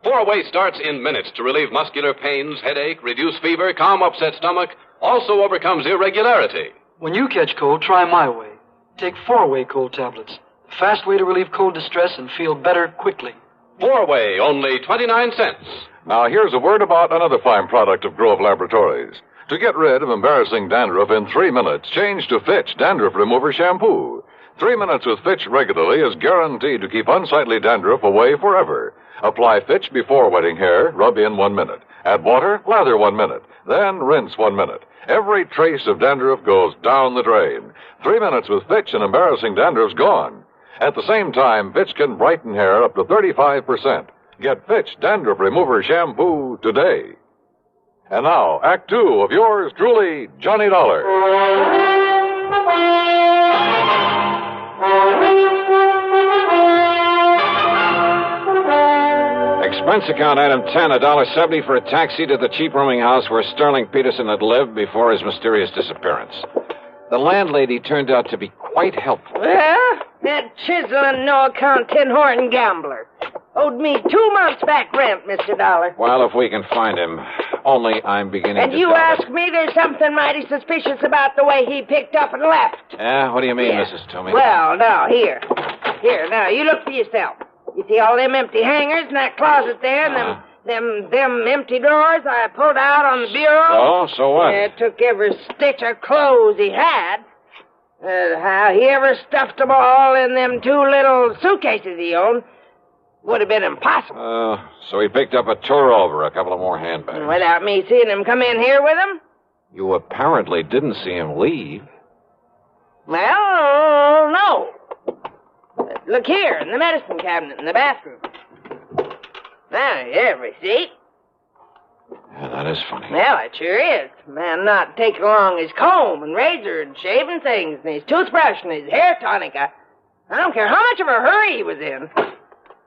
4-way starts in minutes to relieve muscular pains, headache, reduce fever, calm upset stomach, also overcomes irregularity. When you catch cold, try my way. Take 4-way cold tablets. The fast way to relieve cold distress and feel better quickly. 4-way, only 29 cents. Now, here's a word about another fine product of Grove Laboratories. To get rid of embarrassing dandruff in 3 minutes, change to Fitch Dandruff Remover Shampoo. 3 minutes with Fitch regularly is guaranteed to keep unsightly dandruff away forever. Apply Fitch before wetting hair, rub in 1 minute. Add water, lather 1 minute. Then rinse 1 minute. Every trace of dandruff goes down the drain. 3 minutes with Fitch and embarrassing dandruff's gone. At the same time, Fitch can brighten hair up to 35%. Get Fitch Dandruff Remover Shampoo today. And now, Act 2 of yours truly, Johnny Dollar. Expense account item 10, $1.70 for a taxi to the cheap rooming house where Sterling Peterson had lived before his mysterious disappearance. The landlady turned out to be quite helpful. Well, that chiseling, no-account, tin-horn gambler owed me 2 months back rent, Mr. Dollar. Well, if we can find him. Only I'm beginning And to you doubt it. ask me there's something mighty suspicious about the way he picked up and left. Yeah, what do you mean, Yeah. Mrs. Toomey? Well, now, here, now, you look for yourself. You see all them empty hangers in that closet there, and them empty drawers I pulled out on the bureau? Oh, so what? Yeah, took every stitch of clothes he had. How he ever stuffed them all in them 2 little suitcases he owned would have been impossible. So he picked up a tour over, a couple of more handbags. Without me seeing him come in here with them? You apparently didn't see him leave. Well, no. Look here, in the medicine cabinet in the bathroom. Now, every receipt. Yeah, that is funny. Well, it sure is. Man not taking along his comb and razor and shaving things and his toothbrush and his hair tonic. I don't care how much of a hurry he was in.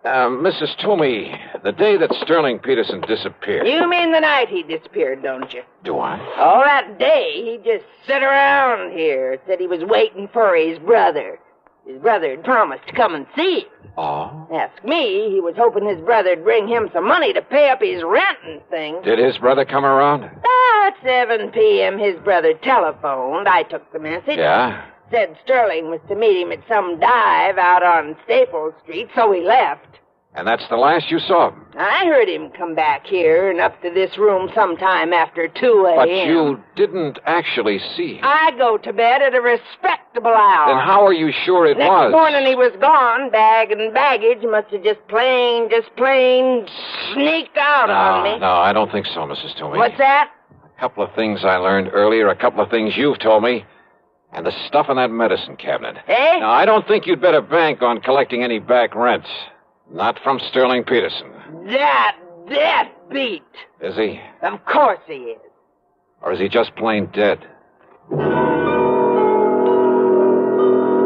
Mrs. Toomey, the day that Sterling Peterson disappeared. You mean the night he disappeared, don't you? Do I? All that day, he just sat around here, said he was waiting for his brother. His brother had promised to come and see him. Oh? Ask me, he was hoping his brother'd bring him some money to pay up his rent and things. Did his brother come around? At 7 p.m., his brother telephoned. I took the message. Yeah? Said Sterling was to meet him at some dive out on Staples Street, so he left. And that's the last you saw of him? I heard him come back here and up to this room sometime after 2 a.m. But you didn't actually see him. I go to bed at a respectable hour. Then how are you sure it was? Next morning he was gone. Bag and baggage must have just plain sneaked out on me. No, I don't think so, Mrs. Toomey. What's that? A couple of things I learned earlier, a couple of things you've told me, and the stuff in that medicine cabinet. Eh? Now, I don't think you'd better bank on collecting any back rent. Not from Sterling Peterson. That beat. Is he? Of course he is. Or is he just plain dead?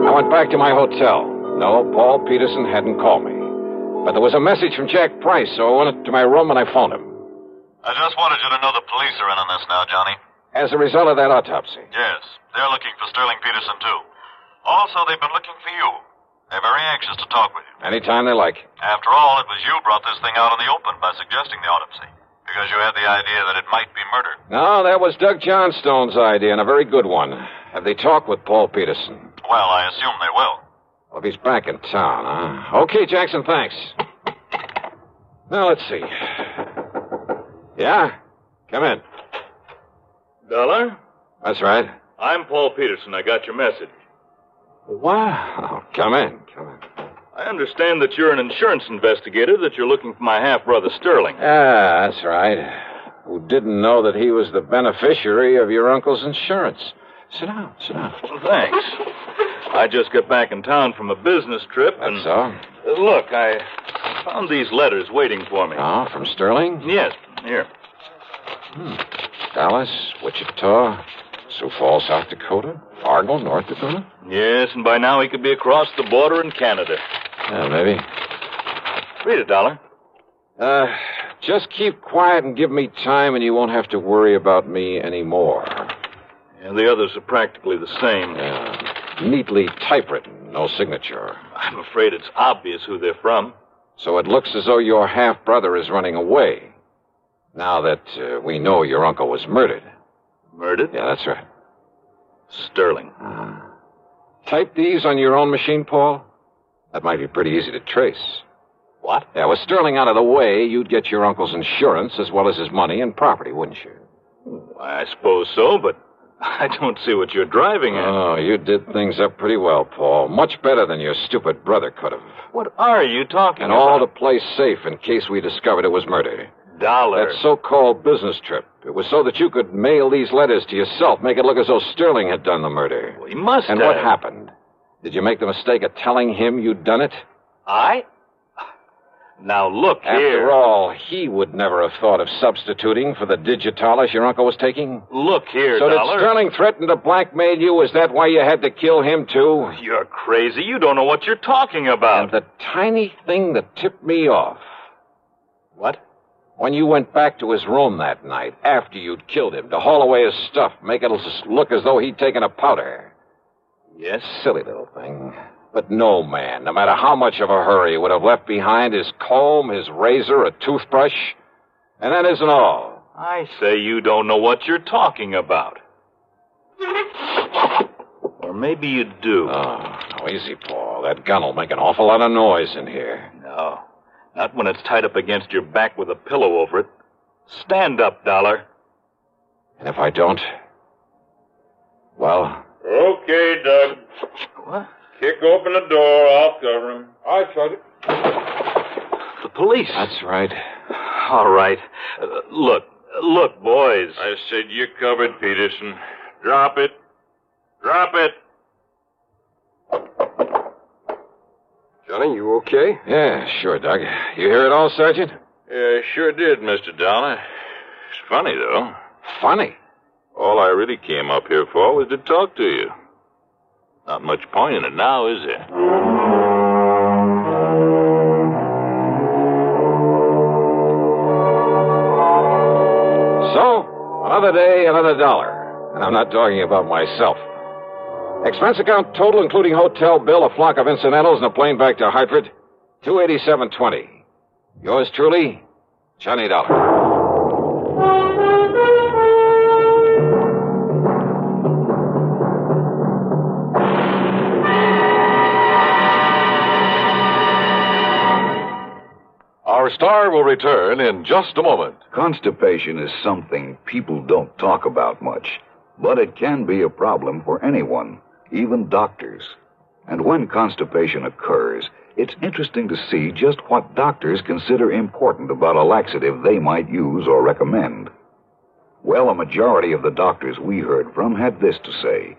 I went back to my hotel. No, Paul Peterson hadn't called me. But there was a message from Jack Price, so I went to my room and I phoned him. I just wanted you to know the police are in on this now, Johnny. As a result of that autopsy. Yes, they're looking for Sterling Peterson, too. Also, they've been looking for you. They're very anxious to talk with you. Anytime they like. After all, it was you brought this thing out in the open by suggesting the autopsy. Because you had the idea that it might be murder. No, that was Doug Johnstone's idea, and a very good one. Have they talked with Paul Peterson? Well, I assume they will. Well, if he's back in town, huh? Okay, Jackson, thanks. Now, let's see. Yeah? Come in. Dollar? That's right. I'm Paul Peterson. I got your message. Wow. Come in. I understand that you're an insurance investigator, that you're looking for my half-brother Sterling. Ah, that's right. Who didn't know that he was the beneficiary of your uncle's insurance. Sit down. Well, thanks. I just got back in town from a business trip, and... So? Look, I found these letters waiting for me. Oh, from Sterling? Yes, here. Dallas, Wichita, Sioux Falls, South Dakota, Fargo, North Dakota? Yes, and by now he could be across the border in Canada. Yeah, maybe. Read it, Dollar. Just keep quiet and give me time, and you won't have to worry about me anymore. Yeah, the others are practically the same. Yeah, neatly typewritten, no signature. I'm afraid it's obvious who they're from. So it looks as though your half-brother is running away. Now that we know your uncle was murdered. Murdered? Yeah, that's right. Sterling. Type these on your own machine, Paul? That might be pretty easy to trace. What? Yeah, with Sterling out of the way, you'd get your uncle's insurance as well as his money and property, wouldn't you? I suppose so, but I don't see what you're driving at. Oh, you did things up pretty well, Paul. Much better than your stupid brother could have. What are you talking and about? And all to play safe in case we discovered it was murder. Dollar. That so-called business trip. It was so that you could mail these letters to yourself, make it look as though Sterling had done the murder. Well, he must have. And what happened? Did you make the mistake of telling him you'd done it? I? Now, look here. After all, he would never have thought of substituting for the digitalis your uncle was taking. Look here, So Dollar. did Sterling threaten to blackmail you? Is that why you had to kill him, too? You're crazy. You don't know what you're talking about. And the tiny thing that tipped me off. What? When you went back to his room that night, after you'd killed him, to haul away his stuff, make it look as though he'd taken a powder. Yes? Silly little thing. But no man, no matter how much of a hurry, would have left behind his comb, his razor, a toothbrush. And that isn't all. I say you don't know what you're talking about. Or maybe you do. Oh, no, easy, Paul. That gun will make an awful lot of noise in here. No. Not when it's tied up against your back with a pillow over it. Stand up, Dollar. And if I don't? Well... Okay, Doug. What? Kick open the door. I'll cover him. I shut it. The police. That's right. All right. Look, boys. I said you covered, Peterson. Drop it. Drop it. Johnny, you okay? Yeah, sure, Doug. You hear it all, Sergeant? Yeah, I sure did, Mr. Dollar. It's funny, though. Funny? All I really came up here for was to talk to you. Not much point in it now, is there? Another day, another dollar. And I'm not talking about myself. Expense account total, including hotel bill, a flock of incidentals, and a plane back to Hartford, $287.20. Yours truly, Johnny Dollar. Our star will return in just a moment. Constipation is something people don't talk about much, but it can be a problem for anyone, even doctors. And when constipation occurs, it's interesting to see just what doctors consider important about a laxative they might use or recommend. Well, a majority of the doctors we heard from had this to say.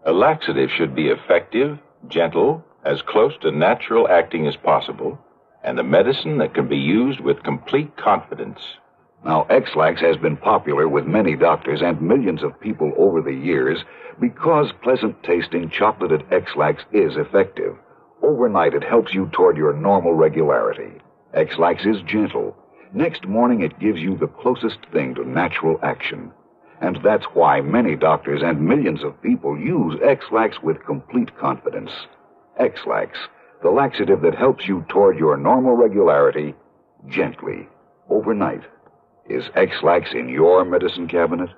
A laxative should be effective, gentle, as close to natural acting as possible, and a medicine that can be used with complete confidence. Now, X-Lax has been popular with many doctors and millions of people over the years because pleasant-tasting chocolated X-Lax is effective. Overnight, it helps you toward your normal regularity. X-Lax is gentle. Next morning, it gives you the closest thing to natural action. And that's why many doctors and millions of people use X-Lax with complete confidence. X-Lax, the laxative that helps you toward your normal regularity, gently, overnight. Is X-Lax in your medicine cabinet?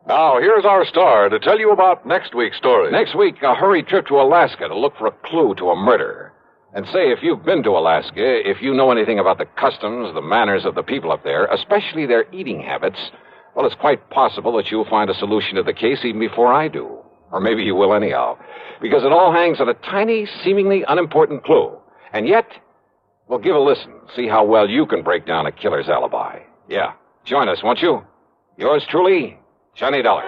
Now, here's our star to tell you about next week's story. Next week, a hurried trip to Alaska to look for a clue to a murder. And say, if you've been to Alaska, if you know anything about the customs, the manners of the people up there, especially their eating habits, well, it's quite possible that you'll find a solution to the case even before I do. Or maybe you will anyhow. Because it all hangs on a tiny, seemingly unimportant clue. And yet, well, give a listen. See how well you can break down a killer's alibi. Yeah. Join us, won't you? Yours truly, Johnny Dollar.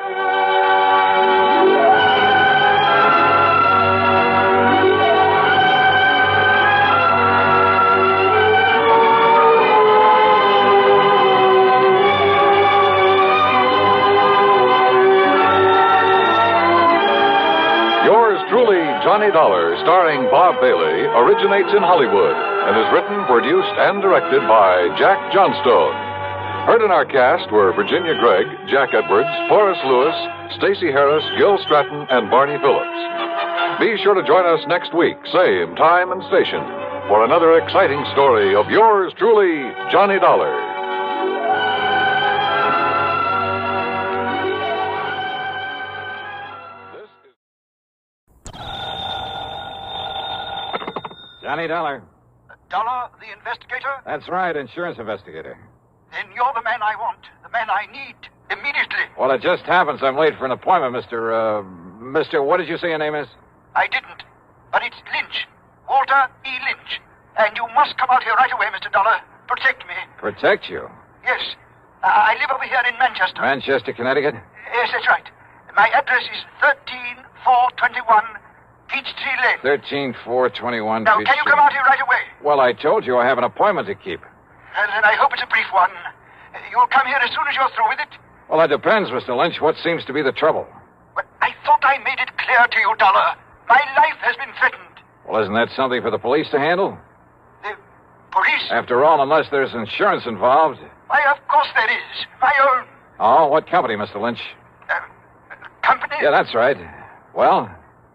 Yours truly, Johnny Dollar, starring Bob Bailey, originates in Hollywood and is written, produced, and directed by Jack Johnstone. Heard in our cast were Virginia Gregg, Jack Edwards, Forrest Lewis, Stacey Harris, Gil Stratton, and Barney Phillips. Be sure to join us next week, same time and station, for another exciting story of yours truly, Johnny Dollar. Johnny Dollar. Dollar, the investigator? That's right, insurance investigator. Then you're the man I want, the man I need, immediately. Well, it just happens I'm late for an appointment, Mr. What did you say your name is? I didn't, but it's Lynch. Walter E. Lynch. And you must come out here right away, Mr. Dollar. Protect me. Protect you? Yes. I live over here in Manchester. Manchester, Connecticut? Yes, that's right. My address is 13421 Peachtree Lane. 13421 Now, can you come out here right away? Well, I told you I have an appointment to keep. And I hope it's a brief one. You'll come here as soon as you're through with it? Well, that depends, Mr. Lynch. What seems to be the trouble? Well, I thought I made it clear to you, Dollar. My life has been threatened. Well, isn't that something for the police to handle? The police? After all, unless there's insurance involved. Why, of course there is. My own. Oh, what company, Mr. Lynch? Company? Yeah, that's right. Well?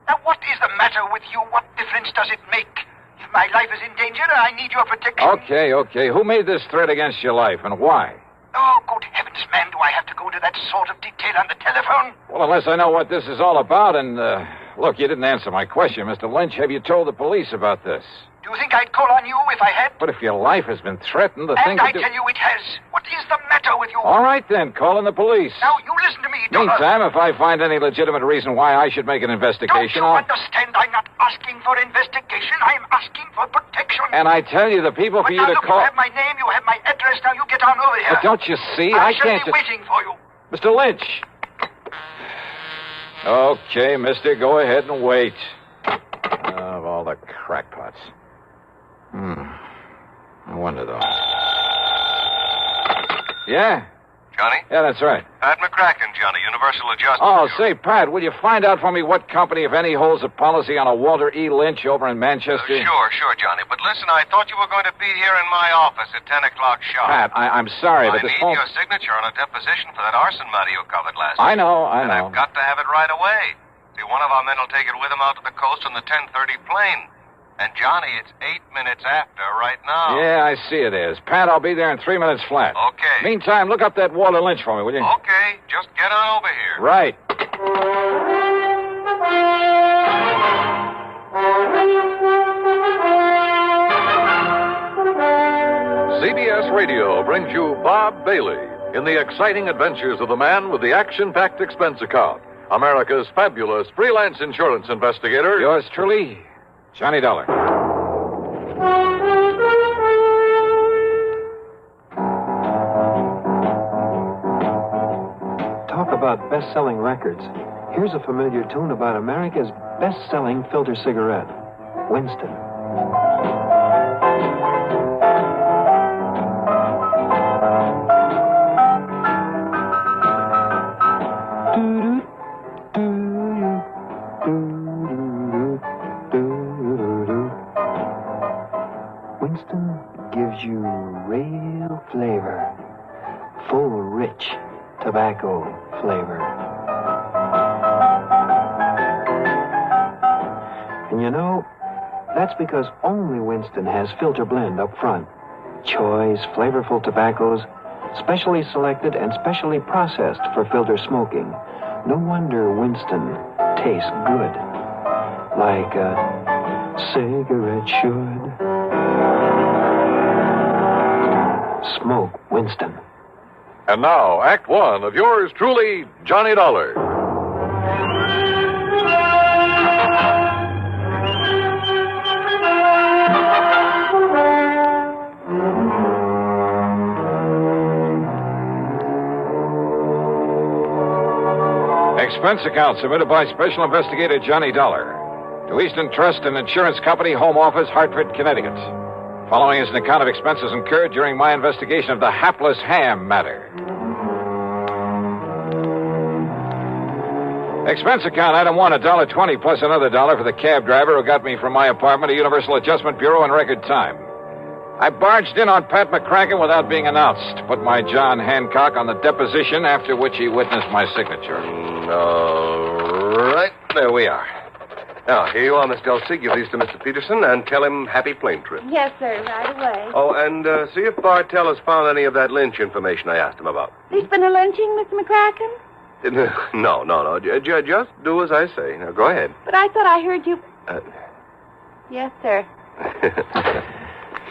Now, what is the matter with you? What difference does it make? If my life is in danger, I need your protection. Okay. Who made this threat against your life, and why? Oh, good heavens, man, do I have to go into that sort of detail on the telephone? Well, unless I know what this is all about, and, look, you didn't answer my question, Mr. Lynch. Have you told the police about this? Do you think I'd call on you if I had? But if your life has been threatened, the thing And I to do... tell you it has. What is the matter with you? All right, then, call in the police. Now, you listen to me, Dollar. Meantime, if I find any legitimate reason why I should make an investigation, Don't you understand? I'm not asking for investigation. I'm asking for protection. And I tell you, the people for you to call... You have my name, you have my address. Now you get on over here. But don't you see? I can't shall be waiting for you. Mr. Lynch. Okay, mister, go ahead and wait. Of all the crackpots. I wonder, though. Yeah? Johnny? Yeah, that's right. Pat McCracken, Johnny, Universal Adjustment. Oh, say, Pat, will you find out for me what company, if any, holds a policy on a Walter E. Lynch over in Manchester? Sure, Johnny. But listen, I thought you were going to be here in my office at 10 o'clock sharp. Pat, I'm sorry, but this I need phone... your signature on a deposition for that arson matter you covered last I week. know. And I've got to have it right away. See, one of our men will take it with him out to the coast on the 10:30 plane. And, Johnny, it's 8 minutes after right now. Yeah, I see it is. Pat, I'll be there in 3 minutes flat. Okay. Meantime, look up that Walter Lynch for me, will you? Okay, just get on over here. Right. CBS Radio brings you Bob Bailey in the exciting adventures of the man with the action-packed expense account, America's fabulous freelance insurance investigator. Yours truly, Johnny Dollar. Talk about best-selling records. Here's a familiar tune about America's best-selling filter cigarette, Winston. Winston gives you real flavor, full, rich tobacco flavor. And you know, that's because only Winston has filter blend up front. Choice, flavorful tobaccos, specially selected and specially processed for filter smoking. No wonder Winston tastes good, like a cigarette should. Smoke Winston. And now, Act One of yours truly, Johnny Dollar. Expense account submitted by Special Investigator Johnny Dollar to Eastern Trust and Insurance Company, Home Office, Hartford, Connecticut. Following is an account of expenses incurred during my investigation of the Hapless ham matter. Expense account item one, $1.20 plus another $1 for the cab driver who got me from my apartment to Universal Adjustment Bureau in record time. I barged in on Pat McCracken without being announced. Put my John Hancock on the deposition, after which he witnessed my signature. All right, there we are. Now, here you are, Miss Dulcie. Give these to Mr. Peterson and tell him happy plane trip. Yes, sir, right away. Oh, and see if Bartell has found any of that Lynch information I asked him about. There's been a lynching, Mr. McCracken? No. Just do as I say. Now, go ahead. But I thought I heard you... Yes, sir.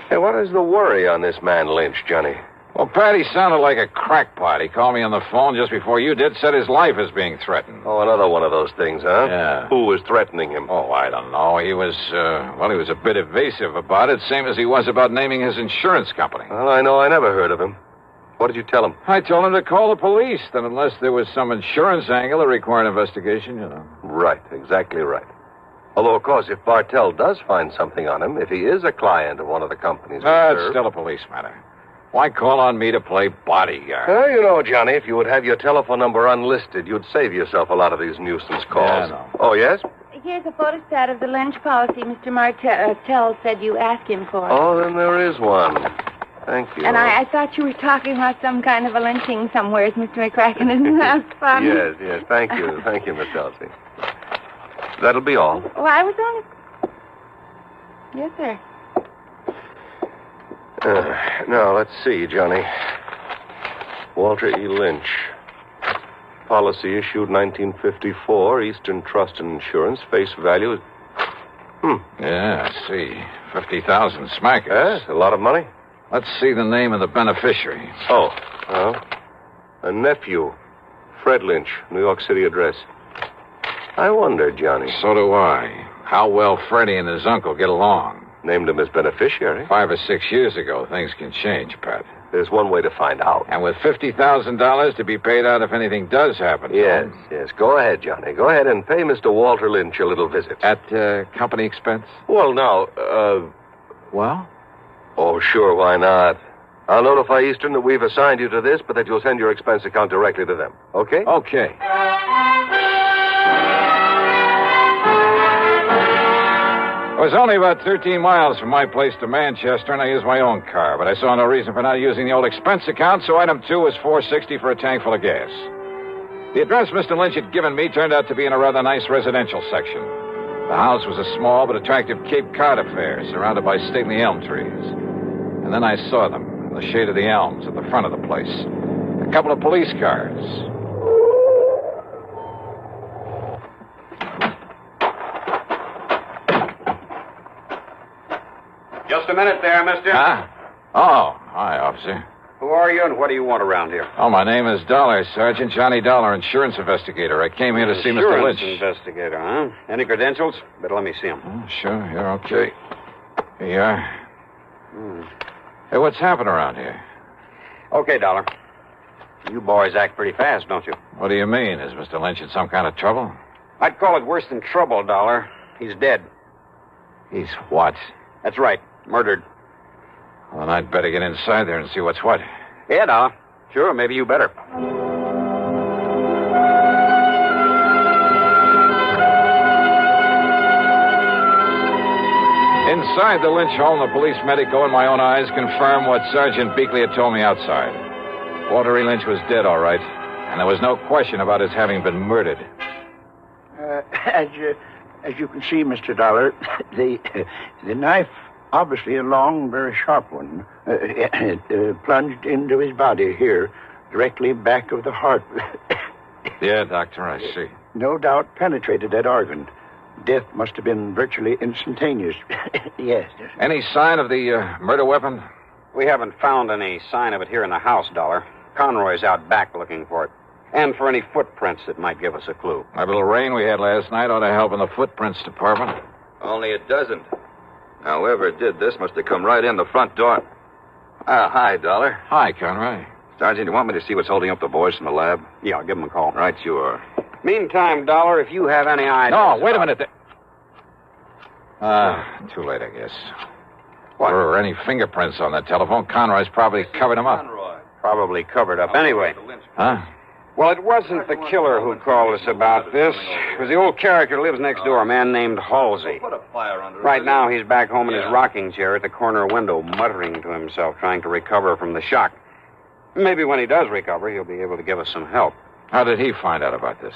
Hey, what is the worry on this man Lynch, Johnny? Well, Patty sounded like a crackpot. He called me on the phone just before you did, said his life is being threatened. Oh, another one of those things, huh? Yeah. Who was threatening him? Oh, I don't know. He was a bit evasive about it, same as he was about naming his insurance company. Well, I know I never heard of him. What did you tell him? I told him to call the police, that unless there was some insurance angle that required an investigation, you know. Right, exactly right. Although, of course, if Bartell does find something on him, if he is a client of one of the companies... It's still a police matter. Why call on me to play bodyguard? Well, you know, Johnny, if you would have your telephone number unlisted, you'd save yourself a lot of these nuisance calls. Yeah, I know. Oh, yes? Here's a photostat of the Lynch policy Mr. Martell said you asked him for. Oh, then there is one. Thank you. And I thought you were talking about some kind of a lynching somewhere, Mr. McCracken. Isn't that fun? Yes. Thank you. Thank you, Miss Dulcie. That'll be all. Well, I was on it. Yes, sir. Now, let's see, Johnny. Walter E. Lynch. Policy issued 1954, Eastern Trust and Insurance, face value... Yeah, I see. 50,000 smackers. Yes, a lot of money. Let's see the name of the beneficiary. Oh, well, a nephew, Fred Lynch, New York City address. I wonder, Johnny. So do I. How well Freddie and his uncle get along. Named him as beneficiary. 5 or 6 years ago, things can change, Pat. There's one way to find out. And with $50,000 to be paid out if anything does happen. Yes. Go ahead, Johnny. Go ahead and pay Mr. Walter Lynch a little visit. At company expense? Well, now, Well? Oh, sure, why not? I'll notify Eastern that we've assigned you to this, but that you'll send your expense account directly to them. Okay? Okay. It was only about 13 miles from my place to Manchester, and I used my own car, but I saw no reason for not using the old expense account, so item 2 was $4.60 for a tank full of gas. The address Mr. Lynch had given me turned out to be in a rather nice residential section. The house was a small but attractive Cape Cod affair, surrounded by stately elm trees. And then I saw them, in the shade of the elms at the front of the place. A couple of police cars. Just a minute there, mister. Huh? Oh, hi, officer. Who are you and what do you want around here? Oh, my name is Dollar, Sergeant Johnny Dollar, insurance investigator. I came here to see Mr. Lynch. Insurance investigator, huh? Any credentials? Better let me see them. Oh, sure, you're okay. Here you are. Hey, what's happened around here? Okay, Dollar. You boys act pretty fast, don't you? What do you mean? Is Mr. Lynch in some kind of trouble? I'd call it worse than trouble, Dollar. He's dead. He's what? That's right. Murdered. Well, then I'd better get inside there and see what's what. Yeah, Dollar. Sure, maybe you better. Inside the Lynch home, the police medico and my own eyes confirmed what Sergeant Beakley had told me outside. Walter E. Lynch was dead, all right, and there was no question about his having been murdered. As you can see, Mr. Dollar, the knife, obviously a long, very sharp one, plunged into his body here, directly back of the heart. Yeah, Doctor, I see. No doubt penetrated that organ. Death must have been virtually instantaneous. Yes. Any sign of the murder weapon? We haven't found any sign of it here in the house, Dollar. Conroy's out back looking for it. And for any footprints that might give us a clue. That little rain we had last night ought to help in the footprints department. Only it doesn't. Now, whoever did this must have come right in the front door. Hi, Dollar. Hi, Conroy. Sergeant, you want me to see what's holding up the boys from the lab? Yeah, I'll give them a call. Right, you are. Meantime, Dollar, if you have any ideas... No, wait a minute. Too late, I guess. What? If there were any fingerprints on that telephone, Conroy's probably covered them up. Probably covered up anyway. Huh? Well, it wasn't the killer who called us about this. It was the old character who lives next door, a man named Halsey. Right now, he's back home in his rocking chair at the corner window, muttering to himself, trying to recover from the shock. Maybe when he does recover, he'll be able to give us some help. How did he find out about this?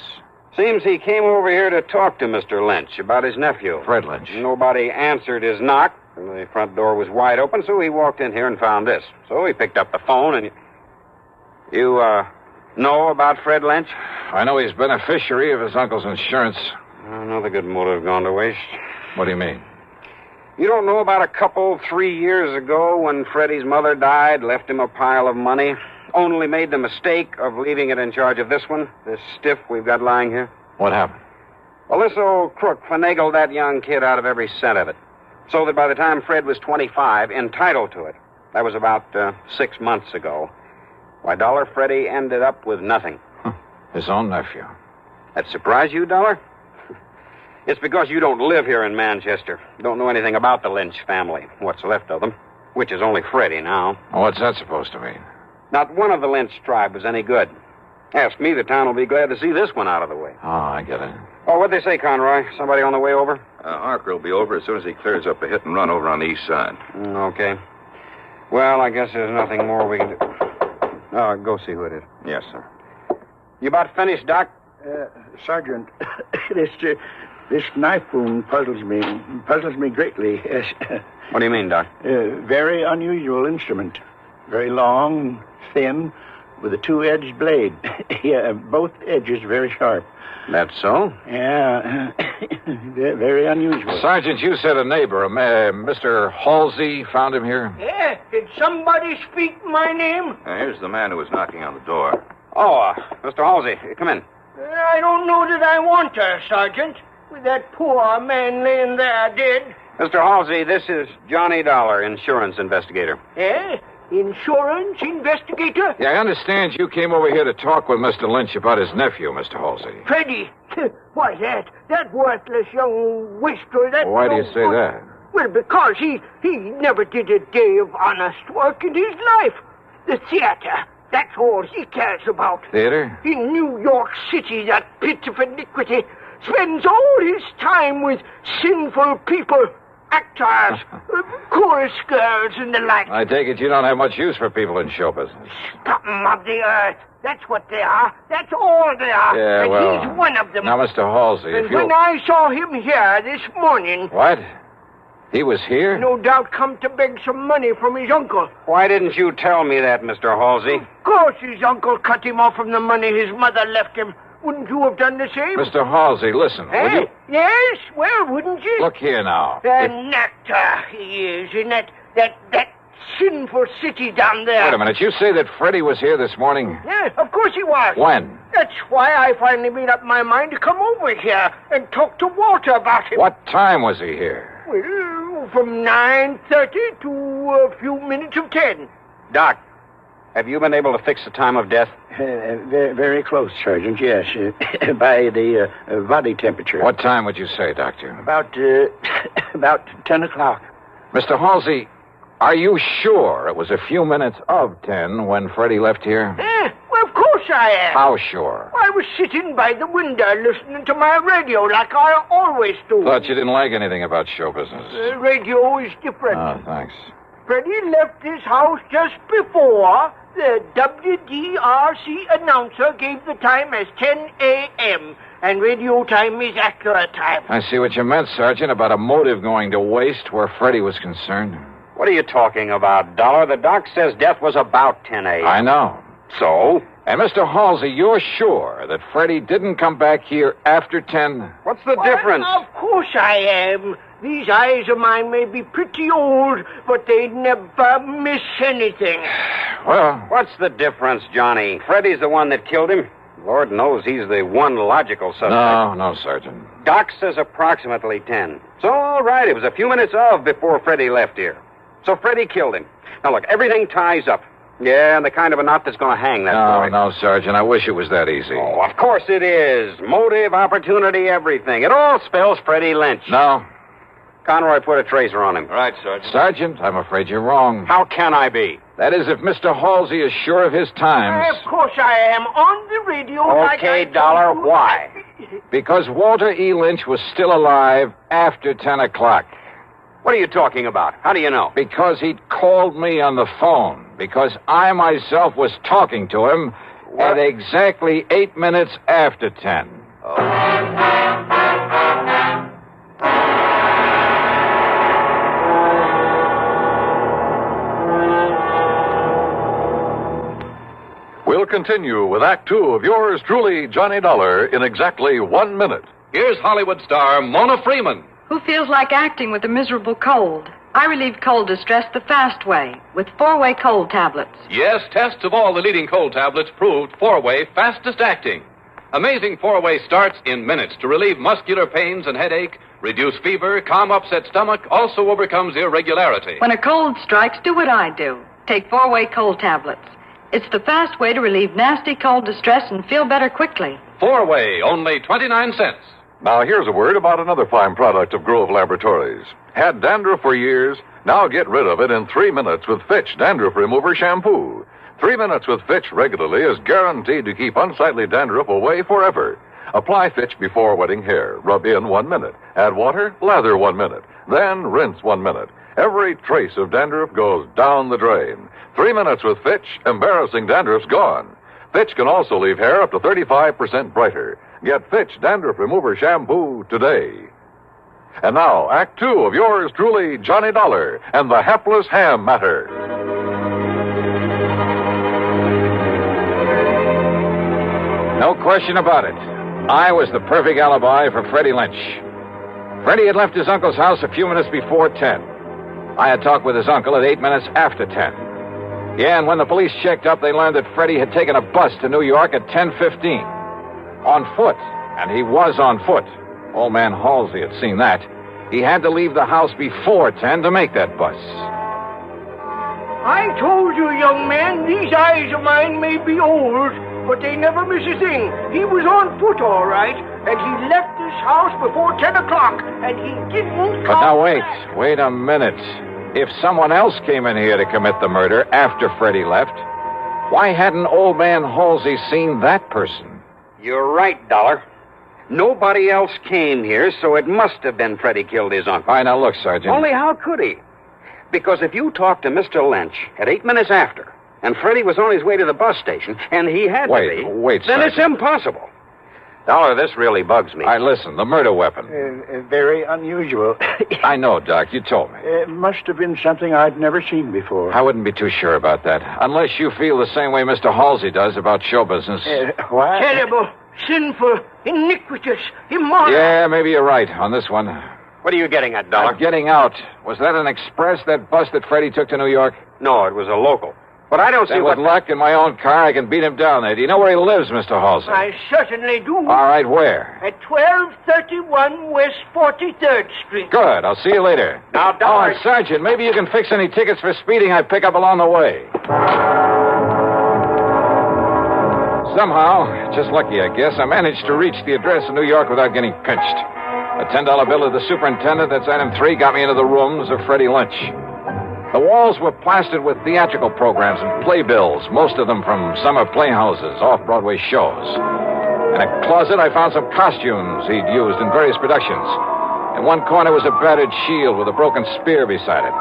Seems he came over here to talk to Mr. Lynch about his nephew. Fred Lynch. Nobody answered his knock. The front door was wide open, so he walked in here and found this. So he picked up the phone and... You, know about Fred Lynch? I know he's beneficiary of his uncle's insurance. Another good motive gone to waste. What do you mean? You don't know about a couple 3 years ago when Freddie's mother died, left him a pile of money, only made the mistake of leaving it in charge of this one, this stiff we've got lying here? What happened? Well, this old crook finagled that young kid out of every cent of it, so that by the time Fred was 25, entitled to it. That was about 6 months ago. Why, Dollar, Freddie ended up with nothing. His own nephew. That surprise you, Dollar? It's because you don't live here in Manchester. Don't know anything about the Lynch family, what's left of them, which is only Freddie now. What's that supposed to mean? Not one of the Lynch tribe was any good. Ask me, the town will be glad to see this one out of the way. Oh, I get it. Oh, what'd they say, Conroy? Somebody on the way over? Harker will be over as soon as he clears up a hit and run over on the east side. Okay. Well, I guess there's nothing more we can do. Oh, go see who it is. Yes, sir. You about finished, Doc? Sergeant, this knife wound puzzles me greatly. Yes. What do you mean, Doc? Very unusual instrument. Very long, thin, with a two-edged blade. Yeah, both edges very sharp. That's so? Yeah, very unusual. Sergeant, you said a neighbor, Mr. Halsey, found him here? Yeah, did somebody speak my name? Here's the man who was knocking on the door. Oh, Mr. Halsey, come in. I don't know that I want her, Sergeant. With that poor man laying there dead. Mr. Halsey, this is Johnny Dollar, insurance investigator. Eh? Insurance investigator? Yeah, I understand you came over here to talk with Mr. Lynch about his nephew, Mr. Halsey. Freddie. Why, that worthless young wastrel, that... Why do you say that? Well, because he never did a day of honest work in his life. The theater, that's all he cares about. Theater? In New York City, that pit of iniquity, spends all his time with sinful people, actors, chorus girls, and the like. I take it you don't have much use for people in show business. Scum of the earth. That's what they are. That's all they are. Yeah, and well... he's one of them. Now, Mr. Halsey, And if you... when I saw him here this morning... What? He was here? No doubt come to beg some money from his uncle. Why didn't you tell me that, Mr. Halsey? Of course his uncle cut him off from the money his mother left him. Wouldn't you have done the same? Mr. Halsey, listen, will you... Yes, well, wouldn't you? Look here now. An actor he is in that sinful city down there. Wait a minute. You say that Freddie was here this morning? Yeah, of course he was. When? That's why I finally made up my mind to come over here and talk to Walter about him. What time was he here? Well, from 9:30 to a few minutes of 10. Doc, have you been able to fix the time of death? Very, very close, Sergeant, yes. By the body temperature. What time would you say, Doctor? About 10 o'clock. Mr. Halsey, are you sure it was a few minutes of 10 when Freddie left here? Well, of course I am. How sure? I was sitting by the window listening to my radio like I always do. Thought you didn't like anything about show business. Radio is different. Oh, thanks. Freddie left this house just before the WDRC announcer gave the time as 10 a.m., and radio time is accurate time. I see what you meant, Sergeant, about a motive going to waste where Freddie was concerned. What are you talking about, Dollar? The doc says death was about 10 a.m. I know. So? And Mr. Halsey, you're sure that Freddie didn't come back here after 10? What's the difference? Of course I am. These eyes of mine may be pretty old, but they never miss anything. Well... What's the difference, Johnny? Freddie's the one that killed him. Lord knows he's the one logical suspect. No, Sergeant. Doc says approximately 10. So, all right, it was a few minutes of before Freddie left here. So Freddie killed him. Now, look, everything ties up. Yeah, and the kind of a knot that's going to hang that boy. No, Sergeant, I wish it was that easy. Oh, of course it is. Motive, opportunity, everything. It all spells Freddie Lynch. No. Conroy put a tracer on him. Right, Sergeant. Sergeant, I'm afraid you're wrong. How can I be? That is, if Mr. Halsey is sure of his times. Of course I am. On the radio. Okay, Dollar, why? Because Walter E. Lynch was still alive after 10 o'clock. What are you talking about? How do you know? Because he'd called me on the phone. Because I myself was talking to him at exactly 8 minutes after 10. We'll continue with Act Two of yours truly, Johnny Dollar, in exactly 1 minute. Here's Hollywood star Mona Freeman. Who feels like acting with a miserable cold? I relieve cold distress the fast way with 4-way cold tablets. Yes, tests of all the leading cold tablets proved 4-way fastest acting. Amazing 4-way starts in minutes to relieve muscular pains and headache, reduce fever, calm upset stomach, also overcomes irregularity. When a cold strikes, do what I do. Take 4-way cold tablets. It's the fast way to relieve nasty cold distress and feel better quickly. 4-way, only 29 cents. Now, here's a word about another fine product of Grove Laboratories. Had dandruff for years? Now get rid of it in 3 minutes with Fitch Dandruff Remover Shampoo. 3 minutes with Fitch regularly is guaranteed to keep unsightly dandruff away forever. Apply Fitch before wetting hair. Rub in 1 minute. Add water, lather 1 minute. Then rinse 1 minute. Every trace of dandruff goes down the drain. 3 minutes with Fitch, embarrassing dandruff's gone. Fitch can also leave hair up to 35% brighter. Get Fitch Dandruff Remover Shampoo today. And now, Act Two of yours truly, Johnny Dollar, and the Hapless Ham Matter. No question about it. I was the perfect alibi for Freddie Lynch. Freddie had left his uncle's house a few minutes before 10. I had talked with his uncle at 8 minutes after 10. Yeah, and when the police checked up, they learned that Freddie had taken a bus to New York at 10:15. On foot, and he was on foot. Old man Halsey had seen that. He had to leave the house before 10 to make that bus. I told you, young man, these eyes of mine may be old, but they never miss a thing. He was on foot, all right, and he left this house before 10 o'clock, and he didn't But now wait a minute. If someone else came in here to commit the murder after Freddie left, why hadn't old man Halsey seen that person? You're right, Dollar. Nobody else came here, so it must have been Freddie killed his uncle. All right, now look, Sergeant. Only how could he? Because if you talked to Mr. Lynch at 8 minutes after, and Freddie was on his way to the bus station, and he had to be... Wait, then Sergeant. it's impossible. Dollar, this really bugs me. All right, listen, the murder weapon. Very unusual. I know, Doc, you told me. It must have been something I'd never seen before. I wouldn't be too sure about that, unless you feel the same way Mr. Halsey does about show business. Why? Terrible, sinful, iniquitous, immoral. Yeah, maybe you're right on this one. What are you getting at, Dollar? I'm getting out. Was that an express, that bus that Freddie took to New York? No, it was a local. But I don't see Then what... with luck in my own car, I can beat him down there. Do you know where he lives, Mr. Halsey? I certainly do. All right, where? At 1231 West 43rd Street. Good. I'll see you later. Now, Oh, Dollar... and Sergeant, maybe you can fix any tickets for speeding I pick up along the way. Somehow, just lucky, I guess, I managed to reach the address in New York without getting pinched. A $10 bill of the superintendent, that's item 3, got me into the rooms of Freddie Lynch. The walls were plastered with theatrical programs and playbills, most of them from summer playhouses, off-Broadway shows. In a closet, I found some costumes he'd used in various productions. In one corner was a battered shield with a broken spear beside it.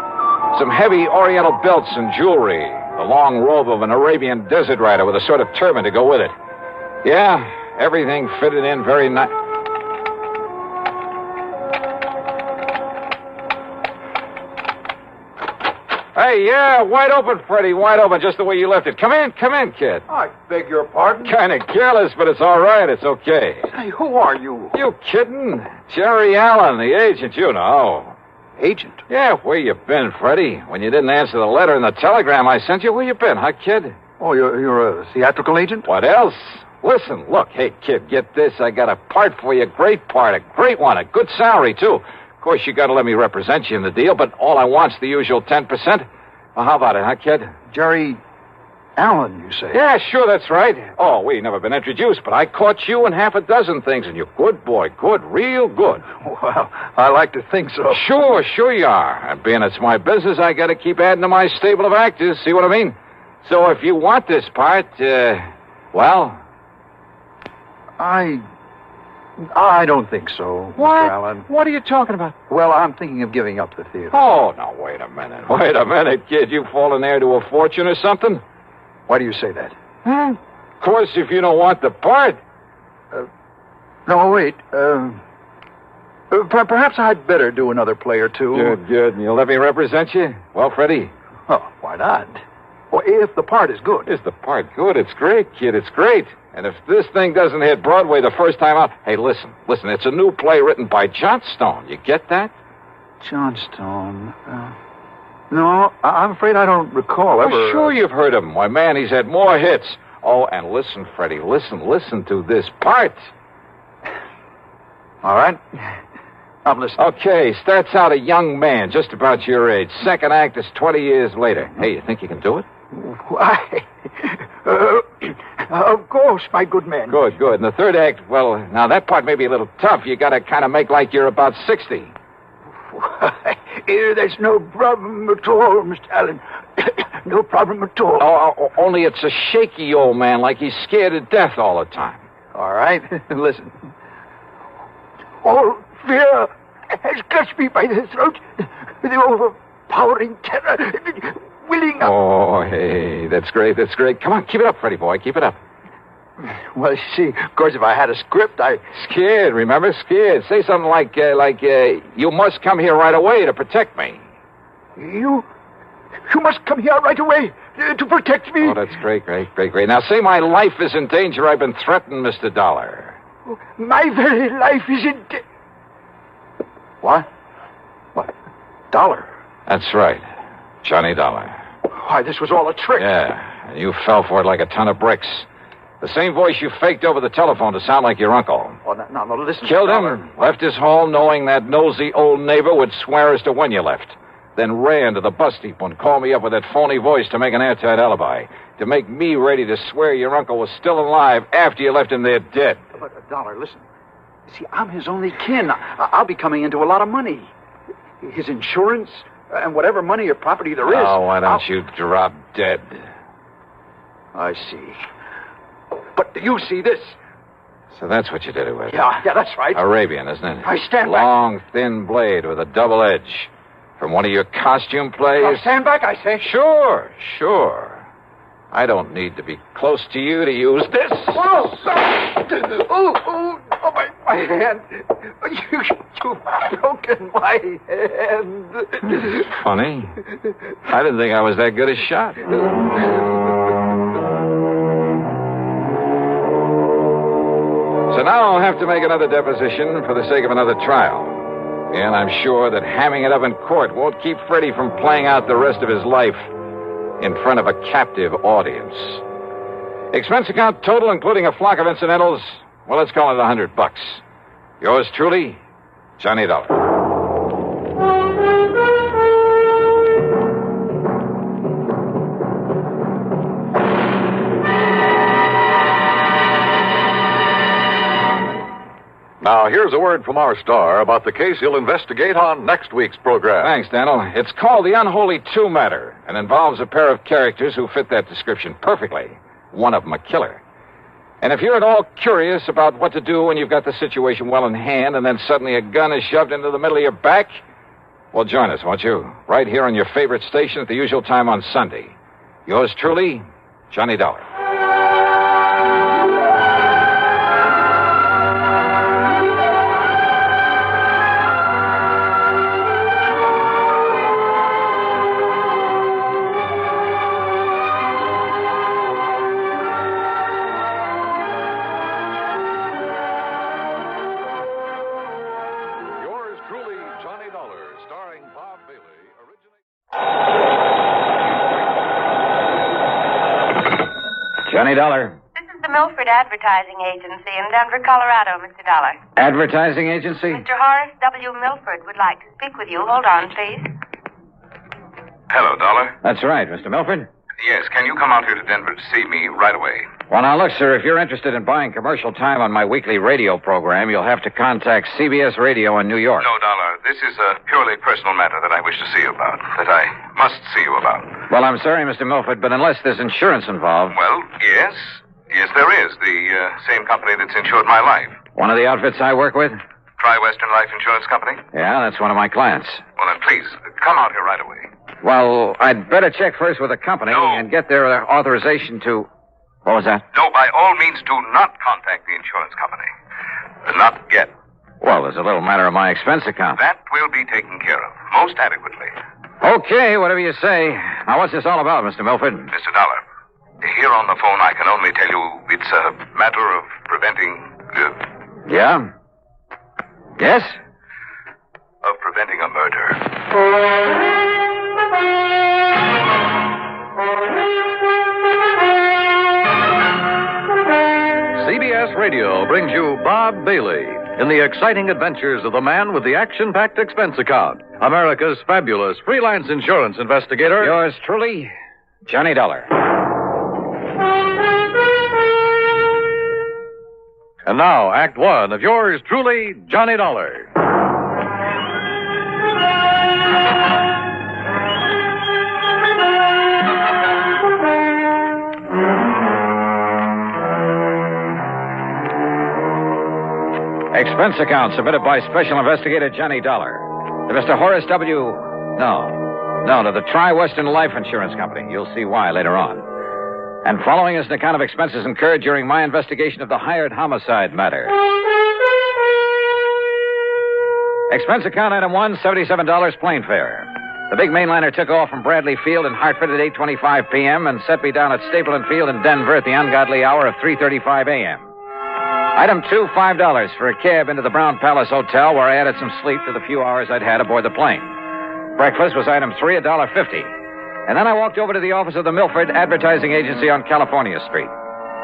Some heavy oriental belts and jewelry. The long robe of an Arabian desert rider with a sort of turban to go with it. Yeah, everything fitted in very nice. Hey, yeah, wide open, Freddie, wide open, just the way you left it. Come in, kid. I beg your pardon? Kind of careless, but it's all right. It's okay. Hey, who are you? You kidding? Jerry Allen, the agent, you know. Agent? Yeah, where you been, Freddie? When you didn't answer the letter and the telegram I sent you, where you been, huh, kid? Oh, you're a theatrical agent? What else? Listen, look, hey, kid, get this. I got a part for you, a great part, a great one, a good salary, too. Of course, you got to let me represent you in the deal, but all I want's the usual 10%. Well, how about it, huh, kid? Jerry Allen, you say? Yeah, sure, that's right. Oh, we never been introduced, but I caught you in half a dozen things, and you're good, boy, good, real good. Well, I like to think so. Sure you are. And being it's my business, I got to keep adding to my stable of actors, see what I mean? So if you want this part, well... I don't think so, What? Mr. Allen. What are you talking about? Well, I'm thinking of giving up the theater. Oh, now, wait a minute, kid. You fallen heir to a fortune or something? Why do you say that? Of course, if you don't want the part. No, wait. Perhaps I'd better do another play or two. Good. And you'll let me represent you? Well, Freddie? Oh, why not? Well, if the part is good. Is the part good? It's great, kid. It's great. And if this thing doesn't hit Broadway the first time out... Hey, listen. It's a new play written by Johnstone. You get that? Johnstone. No, I'm afraid I don't recall ever... Oh, sure you've heard of him. Why, man, he's had more hits. Oh, and listen, Freddie. Listen to this part. All right. I'm listening. Okay, starts out a young man, just about your age. Second act is 20 years later. Hey, you think you can do it? Why? Of course, my good man. Good. And the third act, well, now that part may be a little tough. You got to kind of make like you're about 60. Why, there's no problem at all, Mr. Allen. No problem at all. Oh, only it's a shaky old man, like he's scared to death all the time. All right, listen. All fear has clutched me by the throat. The overpowering terror. Willing up. Oh, hey, that's great. Come on, keep it up, Freddie boy, keep it up. Well, see, of course, if I had a script, Scared, remember? Scared. Say something like, you must come here right away to protect me. You must come here right away to protect me. Oh, that's great. Now, say my life is in danger. I've been threatened, Mr. Dollar. My very life is in What? Dollar? That's right. Johnny Dollar. Why, this was all a trick. Yeah, and you fell for it like a ton of bricks. The same voice you faked over the telephone to sound like your uncle. Oh, now, listen. Killed him, left his home knowing that nosy old neighbor would swear as to when you left. Then ran to the bus depot and called me up with that phony voice to make an airtight alibi. To make me ready to swear your uncle was still alive after you left him there dead. But, Dollar, listen. See, I'm his only kin. I'll be coming into a lot of money. His insurance and whatever money or property there is. Oh, why don't you drop dead? I see. But do you see this? So that's what you did it with. Yeah, that's right. Arabian, isn't it? I stand back. Long, thin blade with a double edge. From one of your costume plays? Now stand back, I say. Sure. I don't need to be close to you to use this. Whoa! Oh, my hand. You've broken my hand. Funny. I didn't think I was that good a shot. So now I'll have to make another deposition for the sake of another trial. And I'm sure that hamming it up in court won't keep Freddie from playing out the rest of his life in front of a captive audience. Expense account total, including a flock of incidentals, well, let's call it $100. Yours truly, Johnny Dollar. Now, here's a word from our star about the case he'll investigate on next week's program. Thanks, Daniel. It's called the Unholy 2 matter and involves a pair of characters who fit that description perfectly. One of them a killer. And if you're at all curious about what to do when you've got the situation well in hand and then suddenly a gun is shoved into the middle of your back, well, join us, won't you? Right here on your favorite station at the usual time on Sunday. Yours truly, Johnny Dollar. Johnny Dollar. This is the Milford Advertising Agency in Denver, Colorado, Mr. Dollar. Advertising agency? Mr. Horace W. Milford would like to speak with you. Hold on, please. Hello, Dollar. That's right, Mr. Milford. Yes, can you come out here to Denver to see me right away? Well, now, look, sir, if you're interested in buying commercial time on my weekly radio program, you'll have to contact CBS Radio in New York. No, Dollar. This is a purely personal matter that I wish to see you about, that I must see you about. Well, I'm sorry, Mr. Milford, but unless there's insurance involved... Well, yes. Yes, there is. The same company that's insured my life. One of the outfits I work with? Tri-Western Life Insurance Company? Yeah, that's one of my clients. Well, then, please, come out here right away. Well, I'd better check first with the company and get their authorization to... What was that? No, by all means, do not contact the insurance company. Not yet. Well, there's a little matter of my expense account. That will be taken care of, most adequately. Okay, whatever you say. Now, what's this all about, Mr. Milford? Mr. Dollar, here on the phone, I can only tell you it's a matter of preventing... Yeah? Yes? Of preventing a murder. CBS Radio brings you Bob Bailey in the exciting adventures of the man with the action-packed expense account, America's fabulous freelance insurance investigator. Yours truly, Johnny Dollar. And now, Act One of yours truly, Johnny Dollar. Expense account submitted by Special Investigator Johnny Dollar to Mr. Horace W. No, to the Tri-Western Life Insurance Company. You'll see why later on. And following is an account of expenses incurred during my investigation of the hired homicide matter. Expense account item 1, $77 plane fare. The big mainliner took off from Bradley Field in Hartford at 8:25 p.m. and set me down at Stapleton Field in Denver at the ungodly hour of 3:35 a.m. Item 2, $5 for a cab into the Brown Palace Hotel, where I added some sleep to the few hours I'd had aboard the plane. Breakfast was item 3, $1.50. And then I walked over to the office of the Milford Advertising Agency on California Street.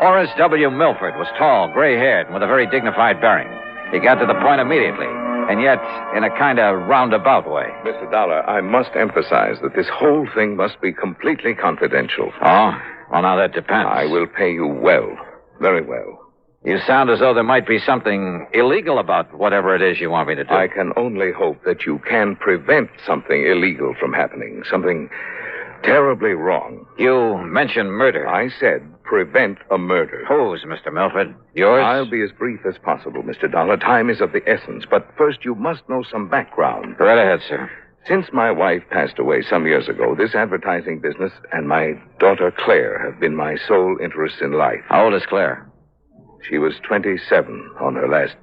Horace W. Milford was tall, gray-haired, and with a very dignified bearing. He got to the point immediately, and yet in a kind of roundabout way. Mr. Dollar, I must emphasize that this whole thing must be completely confidential. Oh? Well, now that depends. I will pay you well, very well. You sound as though there might be something illegal about whatever it is you want me to do. I can only hope that you can prevent something illegal from happening, something terribly wrong. You mentioned murder. I said prevent a murder. Whose, Mr. Milford? Yours? I'll be as brief as possible, Mr. Dollar. Time is of the essence. But first, you must know some background. Go right ahead, sir. Since my wife passed away some years ago, this advertising business and my daughter Claire have been my sole interests in life. How old is Claire? She was 27 on her last...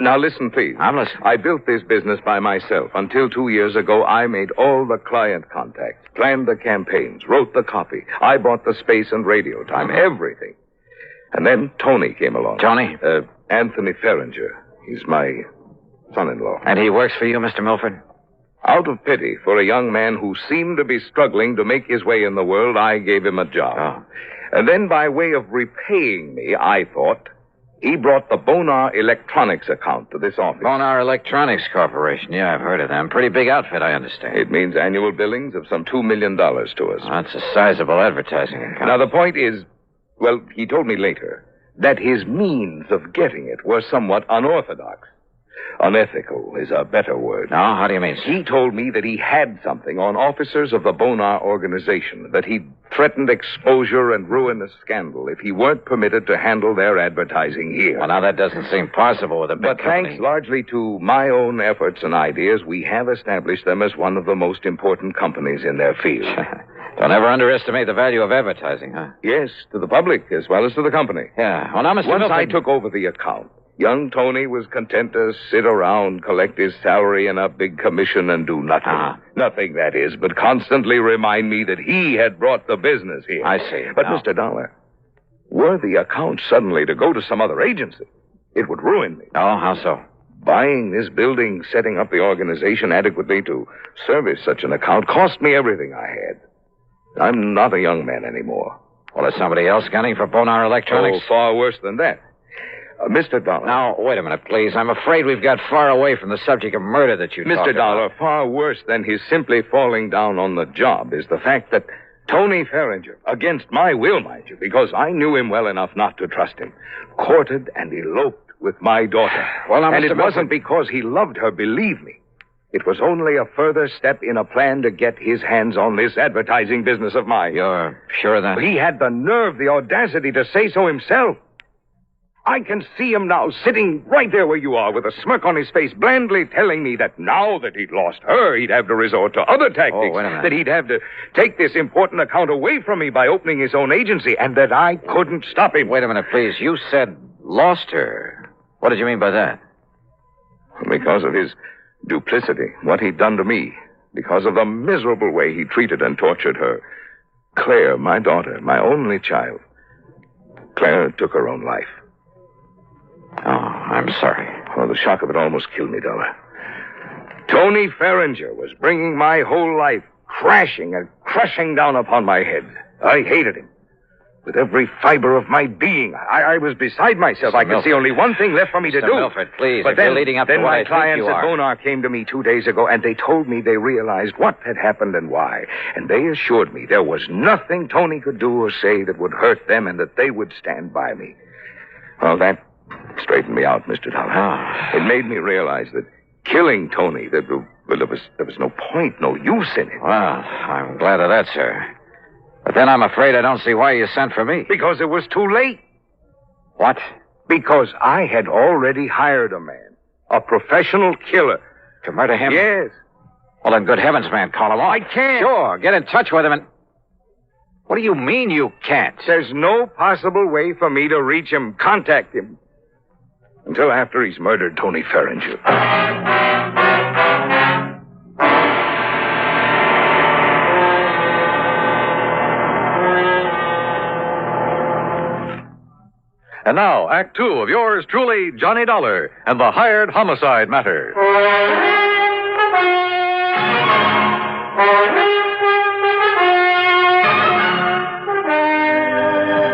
now listen, please. I'm listening. I built this business by myself. Until 2 years ago, I made all the client contacts, planned the campaigns, wrote the copy. I bought the space and radio time, everything. And then Tony came along. Tony? Anthony Ferringer. He's my son-in-law. And he works for you, Mr. Milford? Out of pity for a young man who seemed to be struggling to make his way in the world, I gave him a job. Oh. And then by way of repaying me, I thought, he brought the Bonar Electronics account to this office. Bonar Electronics Corporation. Yeah, I've heard of them. Pretty big outfit, I understand. It means annual billings of some $2 million to us. That's a sizable advertising account. Now, the point is, well, he told me later, that his means of getting it were somewhat unorthodox. Unethical is a better word. No, how do you mean? He told me that he had something on officers of the Bonar organization, that he'd threatened exposure and ruinous scandal if he weren't permitted to handle their advertising here. Well, now that doesn't seem possible with a big But company. thanks largely to my own efforts and ideas, we have established them as one of the most important companies in their field. Don't ever underestimate the value of advertising, huh? Yes, to the public as well as to the company. Yeah. Well, now, Mr. Once Milford... I took over the account, young Tony was content to sit around, collect his salary and a big commission and do nothing. Nothing, that is, but constantly remind me that he had brought the business here. I see. But, Now- Mr. Dollar, were the account suddenly to go to some other agency, it would ruin me. Oh, how so? Buying this building, setting up the organization adequately to service such an account cost me everything I had. I'm not a young man anymore. Well, is somebody else gunning for Bonar Electronics? Oh, far worse than that. Mr. Dollar. Now, wait a minute, please. I'm afraid we've got far away from the subject of murder that you talked Mr. Dollar, far worse than his simply falling down on the job is the fact that Tony Ferringer, against my will, mind you, because I knew him well enough not to trust him, courted and eloped with my daughter. Well, now, and Mr. it wasn't because he loved her, believe me. It was only a further step in a plan to get his hands on this advertising business of mine. You're sure of that? He had the nerve, the audacity to say so himself. I can see him now, sitting right there where you are, with a smirk on his face, blandly telling me that now that he'd lost her, he'd have to resort to other tactics. Oh, wait a minute. That he'd have to take this important account away from me by opening his own agency, and that I couldn't stop him. Wait a minute, please. You said lost her. What did you mean by that? Because of his duplicity, what he'd done to me, because of the miserable way he treated and tortured her. Claire, my daughter, my only child. Claire took her own life. Oh, I'm sorry. Oh, the shock of it almost killed me, Dollar. Tony Ferringer was bringing my whole life crashing and crushing down upon my head. I hated him. With every fiber of my being, I was beside myself. I could see only one thing left for me to Mr. do. Milford, please, But if you're then, leading up to then what my I think clients you at are. Bonar came to me 2 days ago, and they told me they realized what had happened and why. And they assured me there was nothing Tony could do or say that would hurt them, and that they would stand by me. Well, that straightened me out, Mr. Dollar. It made me realize that killing Tony, there was no point, no use in it. Well, I'm glad of that, sir. But then I'm afraid I don't see why you sent for me. Because it was too late. What? Because I had already hired a man, a professional killer. To murder him? Yes. Well, then, good heavens, man, call him off. I can't. Sure, get in touch with him and... What do you mean you can't? There's no possible way for me to reach him, contact him, until after he's murdered Tony Ferringer. And now, Act Two of yours truly, Johnny Dollar, and the hired homicide matter.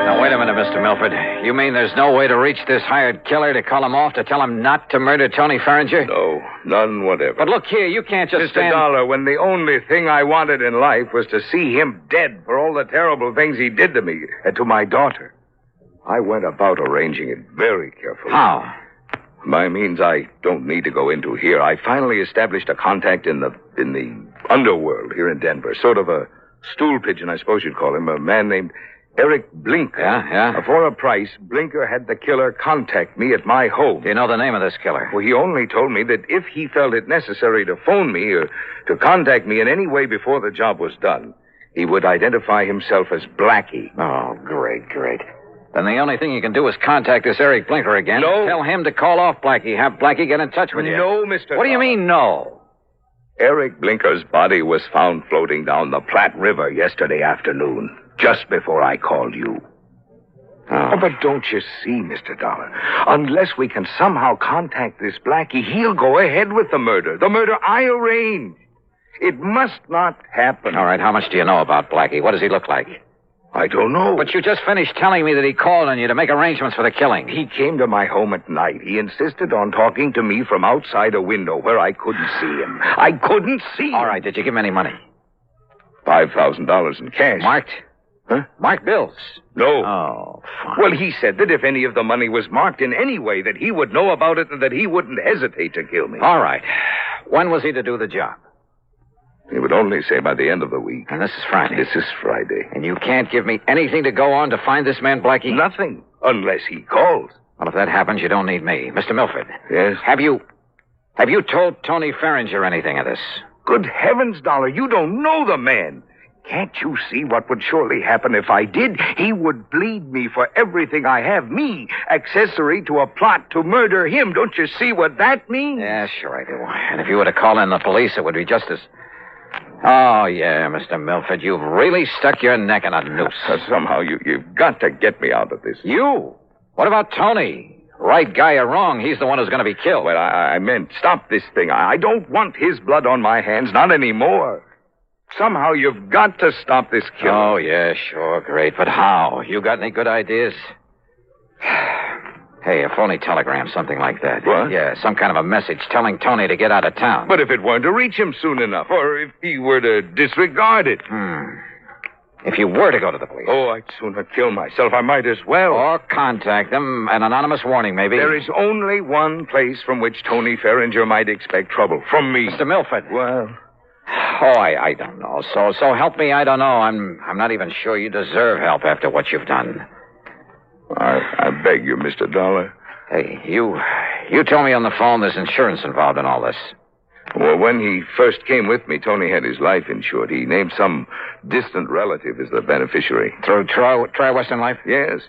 Now, wait a minute, Mr. Milford. You mean there's no way to reach this hired killer to call him off, to tell him not to murder Tony Ferringer? No, none whatever. But look here, you can't just Mr. stand... Dollar, when the only thing I wanted in life was to see him dead for all the terrible things he did to me and to my daughter. I went about arranging it very carefully. How? By means I don't need to go into here. I finally established a contact in the underworld here in Denver. Sort of a stool pigeon, I suppose you'd call him. A man named Eric Blinker. Yeah. For a price, Blinker had the killer contact me at my home. Do you know the name of this killer? Well, he only told me that if he felt it necessary to phone me or to contact me in any way before the job was done, he would identify himself as Blackie. Oh, great. Then the only thing you can do is contact this Eric Blinker again. No. Tell him to call off Blackie. Have Blackie get in touch with you. No, Mr. What do you mean, no? Eric Blinker's body was found floating down the Platte River yesterday afternoon, just before I called you. Oh, but don't you see, Mr. Dollar? Unless we can somehow contact this Blackie, he'll go ahead with the murder. The murder I arranged. It must not happen. All right, how much do you know about Blackie? What does he look like? I don't know. But you just finished telling me that he called on you to make arrangements for the killing. He came to my home at night. He insisted on talking to me from outside a window where I couldn't see him. I couldn't see him. All right, did you give him any money? $5,000 in cash. Marked? Huh? Marked bills? No. Oh, fine. Well, he said that if any of the money was marked in any way, that he would know about it and that he wouldn't hesitate to kill me. All right. When was he to do the job? He would only say by the end of the week. And this is Friday. This is Friday. And you can't give me anything to go on to find this man, Blackie? Nothing, unless he calls. Well, if that happens, you don't need me. Mr. Milford. Yes? Have you told Tony Ferringer anything of this? Good heavens, Dollar, you don't know the man. Can't you see what would surely happen if I did? He would bleed me for everything I have. Me, accessory to a plot to murder him. Don't you see what that means? Yeah, sure I do. And if you were to call in the police, it would be just as... Oh, yeah, Mr. Milford, you've really stuck your neck in a noose. Somehow you've got to get me out of this. You? What about Tony? Right guy or wrong, he's the one who's going to be killed. Well, I meant stop this thing. I don't want his blood on my hands, not anymore. Somehow you've got to stop this killing. Oh, yeah, sure, great. But how? You got any good ideas? Hey, a phony telegram, something like that. What? Yeah, some kind of a message telling Tony to get out of town. But if it weren't to reach him soon enough, or if he were to disregard it. If you were to go to the police. Oh, I'd sooner kill myself. I might as well. Or contact them. An anonymous warning, maybe. There is only one place from which Tony Ferringer might expect trouble. From me. Mr. Milford. Well... Oh, I don't know. So help me, I don't know. I'm not even sure you deserve help after what you've done. I beg you, Mr. Dollar. Hey, you told me on the phone there's insurance involved in all this. Well, when he first came with me, Tony had his life insured. He named some distant relative as the beneficiary. Through Tri-Western Life? Yes.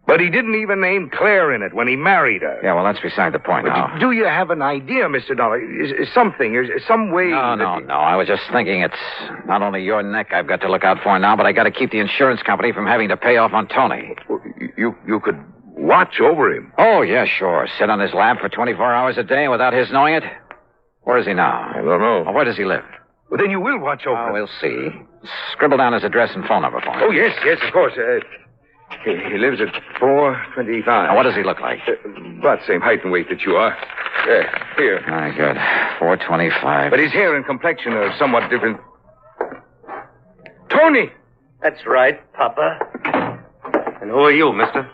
But he didn't even name Claire in it when he married her. Yeah, well, that's beside the point now. Do you have an idea, Mr. Dollar? Is something, is some way... No. I was just thinking it's not only your neck I've got to look out for now, but I got to keep the insurance company from having to pay off on Tony. You could watch over him. Oh, yeah, sure. Sit on his lap for 24 hours a day without his knowing it? Where is he now? I don't know. Well, where does he live? Well, then you will watch over him. We'll see. Scribble down his address and phone number for me. Oh, yes, of course. He lives at 425. Now, what does he look like? About the same height and weight that you are. Here. All right, good. 425. But his hair and complexion are somewhat different. Tony! That's right, Papa. And who are you, mister?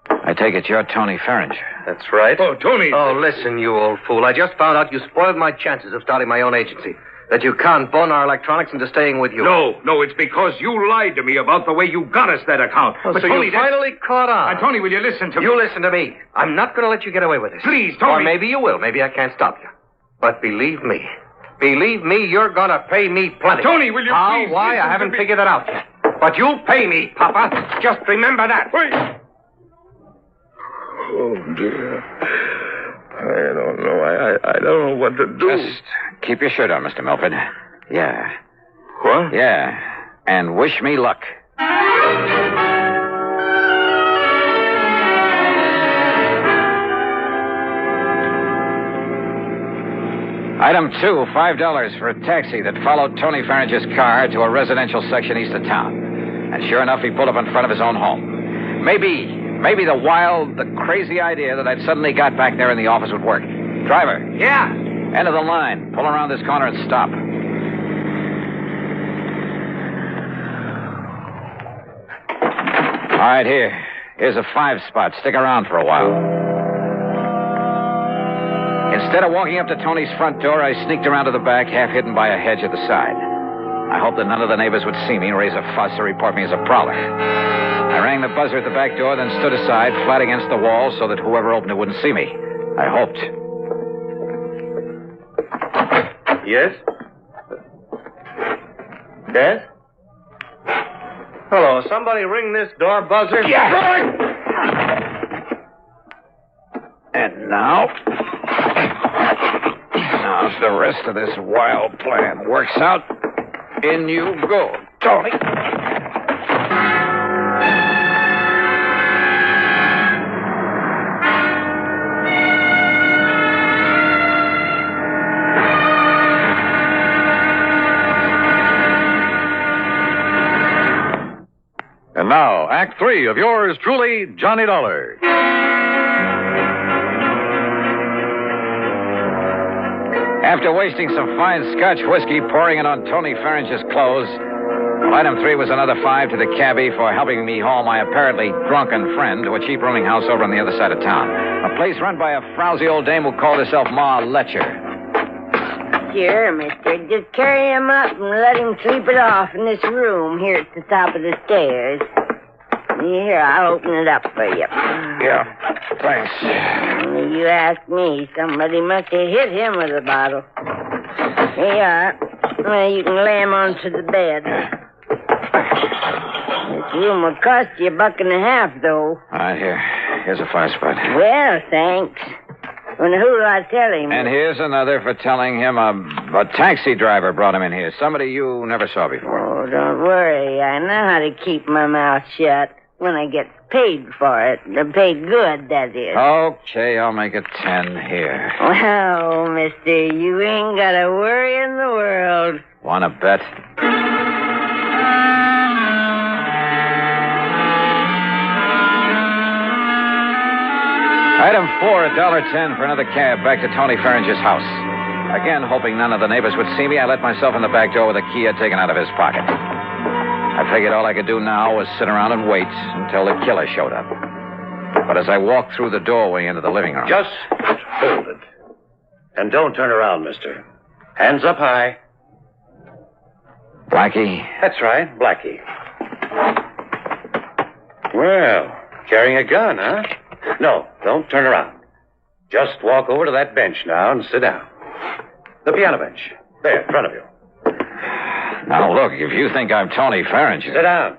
I take it you're Tony Ferringer. That's right. Oh, Tony! Oh, listen, you old fool. I just found out you spoiled my chances of starting my own agency. That you conned Bonar Electronics into staying with you. No, it's because you lied to me about the way you got us that account. Oh, but so Tony, you finally caught on. Tony, will you listen to me? You listen to me. I'm not going to let you get away with this. Please, Tony. Or maybe you will. Maybe I can't stop you. But believe me, you're going to pay me plenty. Tony, will you please... Why? I haven't figured it out yet. But you'll pay me, Papa. Just remember that. Wait. Oh, dear. I don't know. I don't know what to do. Just keep your shirt on, Mr. Milford. Yeah. What? Yeah. And wish me luck. Item 2, $5 for a taxi that followed Tony Ferringer's car to a residential section east of town. And sure enough, he pulled up in front of his own home. Maybe the crazy idea that I'd suddenly got back there in the office would work. Driver. Yeah? End of the line. Pull around this corner and stop. All right, here. Here's a 5 spot. Stick around for a while. Instead of walking up to Tony's front door, I sneaked around to the back, half hidden by a hedge at the side. I hoped that none of the neighbors would see me and raise a fuss or report me as a prowler. I rang the buzzer at the back door, then stood aside, flat against the wall, so that whoever opened it wouldn't see me. I hoped. Yes? Yes? Hello, somebody ring this door buzzer? Yeah. And now, if the rest of this wild plan works out, in you go, Tony. And now, Act 3 of yours truly, Johnny Dollar. After wasting some fine Scotch whiskey, pouring it on Tony Farringer's clothes, item 3 was another 5 to the cabbie for helping me haul my apparently drunken friend to a cheap rooming house over on the other side of town. A place run by a frowsy old dame who called herself Ma Letcher. Sure, mister. Just carry him up and let him sleep it off in this room here at the top of the stairs. Here, I'll open it up for you. Yeah, thanks. Only you ask me, somebody must have hit him with a bottle. Here you are. Well, you can lay him onto the bed. This room will cost you $1.50, though. All right, here's a 5 spot. Well, thanks. Well, who'll I tell him? And here's another for telling him a taxi driver brought him in here. Somebody you never saw before. Oh, don't worry. I know how to keep my mouth shut when I get paid for it. Paid good, that is. Okay, I'll make it 10 here. Well, mister, you ain't got a worry in the world. Want to bet? Item 4, $1.10 for another cab back to Tony Farringer's house. Again, hoping none of the neighbors would see me, I let myself in the back door with a key I'd taken out of his pocket. I figured all I could do now was sit around and wait until the killer showed up. But as I walked through the doorway into the living room... Just hold it. And don't turn around, mister. Hands up high. Blackie? That's right, Blackie. Well, carrying a gun, huh? No, don't turn around. Just walk over to that bench now and sit down. The piano bench. There, in front of you. Now, look, if you think I'm Tony Farringer... Sit down.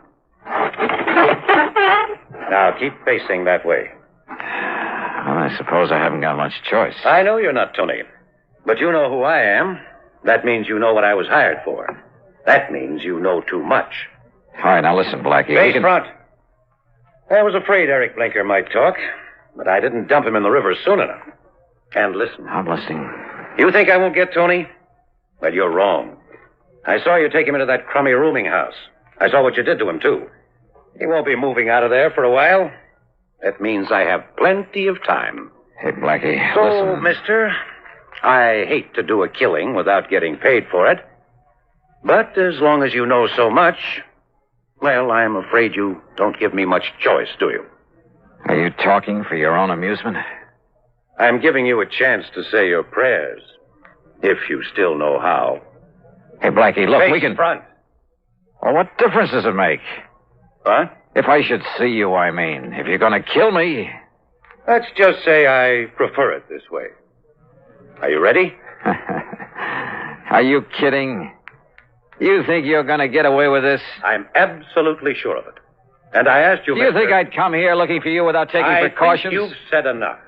Now, keep facing that way. Well, I suppose I haven't got much choice. I know you're not Tony, but you know who I am. That means you know what I was hired for. That means you know too much. All right, now listen, Blackie. Face front. I was afraid Eric Blinker might talk, but I didn't dump him in the river soon enough. And listen. I'm listening. You think I won't get Tony? Well, you're wrong. I saw you take him into that crummy rooming house. I saw what you did to him, too. He won't be moving out of there for a while. That means I have plenty of time. Hey, Blackie, so, listen. mister, I hate to do a killing without getting paid for it. But as long as you know so much, well, I'm afraid you don't give me much choice, do you? Are you talking for your own amusement? I'm giving you a chance to say your prayers, if you still know how. Hey, Blackie, look, Face we can... front. Well, what difference does it make? What? If I should see you, I mean. If you're going to kill me... Let's just say I prefer it this way. Are you ready? Are you kidding? You think you're going to get away with this? I'm absolutely sure of it. And I asked you, Do you think I'd come here looking for you without taking precautions? I think you've said enough.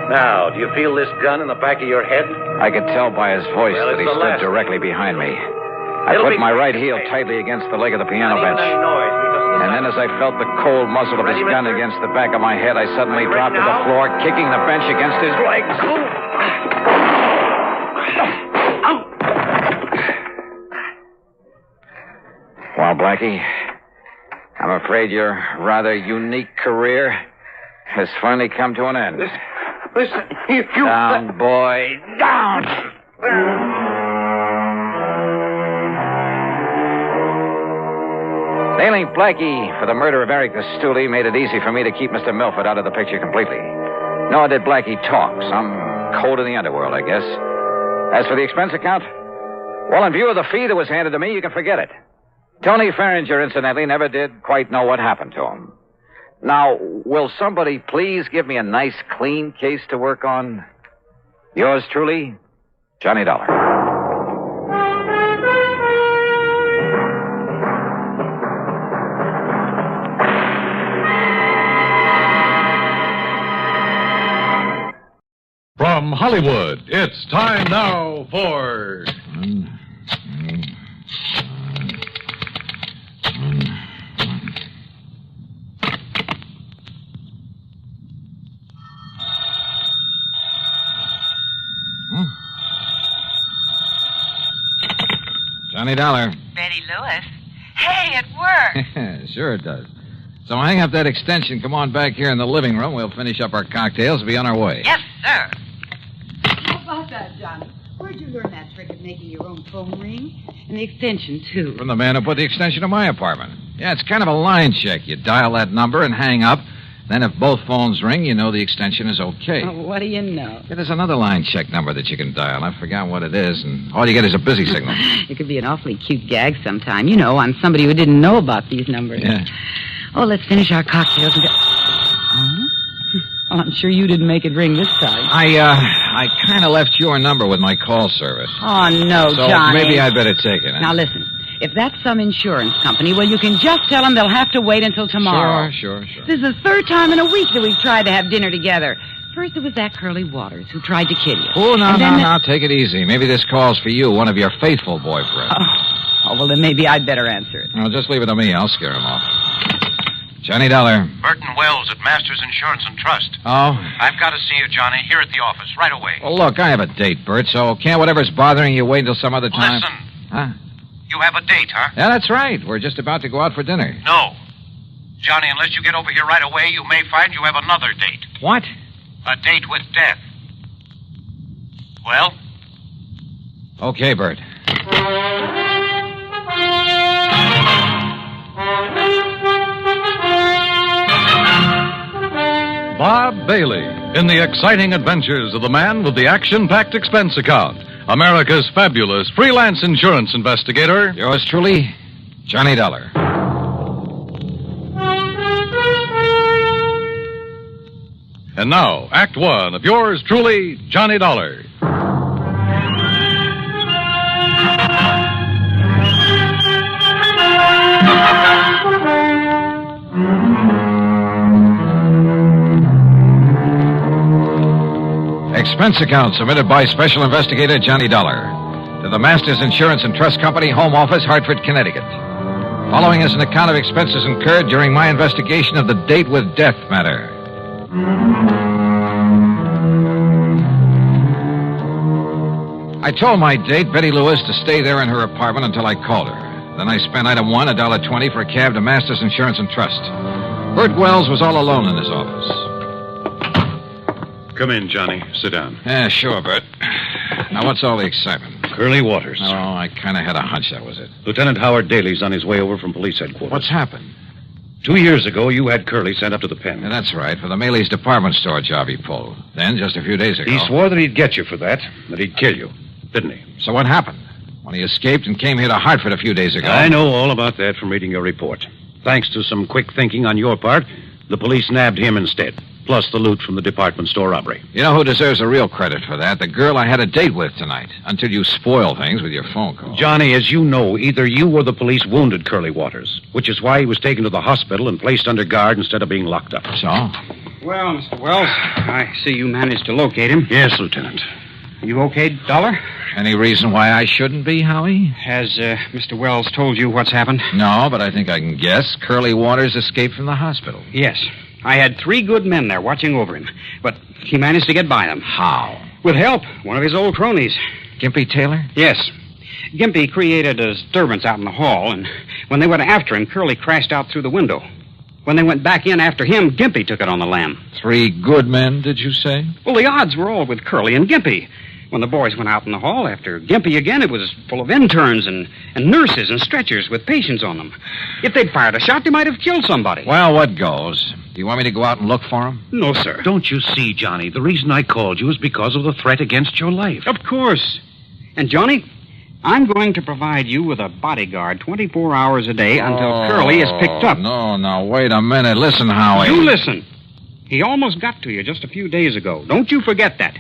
Now, do you feel this gun in the back of your head? I could tell by his voice that he stood directly behind me. I put my right heel tightly against the leg of the piano bench. And then as I felt the cold muzzle of his gun against the back of my head, I suddenly dropped to the floor, kicking the bench against his legs. Well, Blackie, I'm afraid your rather unique career has finally come to an end. Listen, if you... Down, boy, down! Nailing Blackie for the murder of Eric the Stoolie made it easy for me to keep Mr. Milford out of the picture completely. Nor did Blackie talk. Some code of the underworld, I guess. As for the expense account, well, in view of the fee that was handed to me, you can forget it. Tony Farringer, incidentally, never did quite know what happened to him. Now, will somebody please give me a nice, clean case to work on? Yours truly, Johnny Dollar. From Hollywood, it's time now for... Johnny Dollar. Betty Lewis. Hey, it worked. Sure it does. So hang up that extension. Come on back here in the living room. We'll finish up our cocktails and be on our way. Yes, sir. How about that, Johnny? Where'd you learn that trick of making your own phone ring? And the extension, too. From the man who put the extension to my apartment. Yeah, it's kind of a line check. You dial that number and hang up. Then if both phones ring, you know the extension is okay. Oh, what do you know? Yeah, there's another line check number that you can dial. I forgot what it is, and all you get is a busy signal. It could be an awfully cute gag sometime, you know, on somebody who didn't know about these numbers. Yeah. Oh, let's finish our cocktails and go... Oh? Well, I'm sure you didn't make it ring this time. I kind of left your number with my call service. Oh, no, so Johnny. Maybe I'd better take it. Huh? Now, listen. If that's some insurance company, well, you can just tell them they'll have to wait until tomorrow. Sure. This is the third time in a week that we've tried to have dinner together. First, it was that Curly Waters who tried to kill you. Oh, no. Take it easy. Maybe this call's for you, one of your faithful boyfriends. Oh, well, then maybe I'd better answer it. No, just leave it to me. I'll scare him off. Johnny Dollar. Burton Wells at Masters Insurance and Trust. Oh? I've got to see you, Johnny, here at the office, right away. Well, look, I have a date, Bert, so can't whatever's bothering you wait until some other time? Listen. Huh? You have a date, huh? Yeah, that's right. We're just about to go out for dinner. No. Johnny, unless you get over here right away, you may find you have another date. What? A date with death. Well? Okay, Bert. Bob Bailey in the exciting adventures of the man with the action-packed expense account. America's fabulous freelance insurance investigator. Yours truly, Johnny Dollar. And now, Act One of yours truly, Johnny Dollar. Expense account submitted by Special Investigator Johnny Dollar to the Masters Insurance and Trust Company, Home Office, Hartford, Connecticut. Following is an account of expenses incurred during my investigation of the date with death matter. I told my date, Betty Lewis, to stay there in her apartment until I called her. Then I spent item one, $1.20 for a cab to Masters Insurance and Trust. Bert Wells was all alone in his office. Come in, Johnny. Sit down. Yeah, sure, Bert. Now, what's all the excitement? Curly Waters. Oh, I kind of had a hunch that was it. Lieutenant Howard Daly's on his way over from police headquarters. What's happened? 2 years ago, you had Curly sent up to the pen. Yeah, that's right, for the Maley's department store job he pulled. Then, just a few days ago... He swore that he'd get you for that he'd kill you, didn't he? So what happened? When he escaped and came here to Hartford a few days ago... I know all about that from reading your report. Thanks to some quick thinking on your part, the police nabbed him instead. Plus the loot from the department store robbery. You know who deserves the real credit for that? The girl I had a date with tonight. Until you spoil things with your phone call. Johnny, as you know, either you or the police wounded Curly Waters, which is why he was taken to the hospital and placed under guard instead of being locked up. So? Well, Mr. Wells, I see you managed to locate him. Yes, Lieutenant. You okay, Dollar? Any reason why I shouldn't be, Howie? Has Mr. Wells told you what's happened? No, but I think I can guess. Curly Waters escaped from the hospital. Yes. I had 3 good men there watching over him, but he managed to get by them. How? With help. One of his old cronies. Gimpy Taylor? Yes. Gimpy created a disturbance out in the hall, and when they went after him, Curly crashed out through the window. When they went back in after him, Gimpy took it on the lam. 3 good men, did you say? Well, the odds were all with Curly and Gimpy. When the boys went out in the hall after Gimpy again, it was full of interns and nurses and stretchers with patients on them. If they'd fired a shot, they might have killed somebody. Well, what goes? Do you want me to go out and look for him? No, sir. Don't you see, Johnny? The reason I called you is because of the threat against your life. Of course. And, Johnny, I'm going to provide you with a bodyguard 24 hours a day until Curly is picked up. No, wait a minute. Listen, Howie. You listen. He almost got to you just a few days ago. Don't you forget that.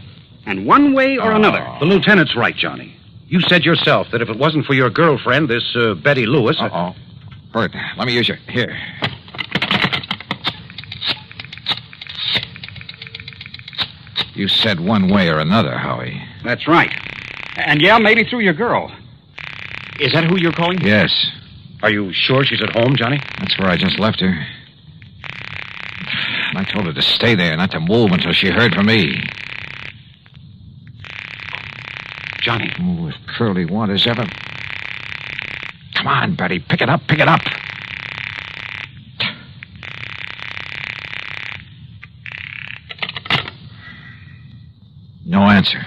And one way or another. The lieutenant's right, Johnny. You said yourself that if it wasn't for your girlfriend, this Betty Lewis... Uh-oh. Bert, let me use your... Here. You said one way or another, Howie. That's right. And, yeah, maybe through your girl. Is that who you're calling? Yes. Are you sure she's at home, Johnny? That's where I just left her. I told her to stay there, not to move until she heard from me. Johnny. Oh, if Curly Waters ever... Come on, Betty. Pick it up. No answer.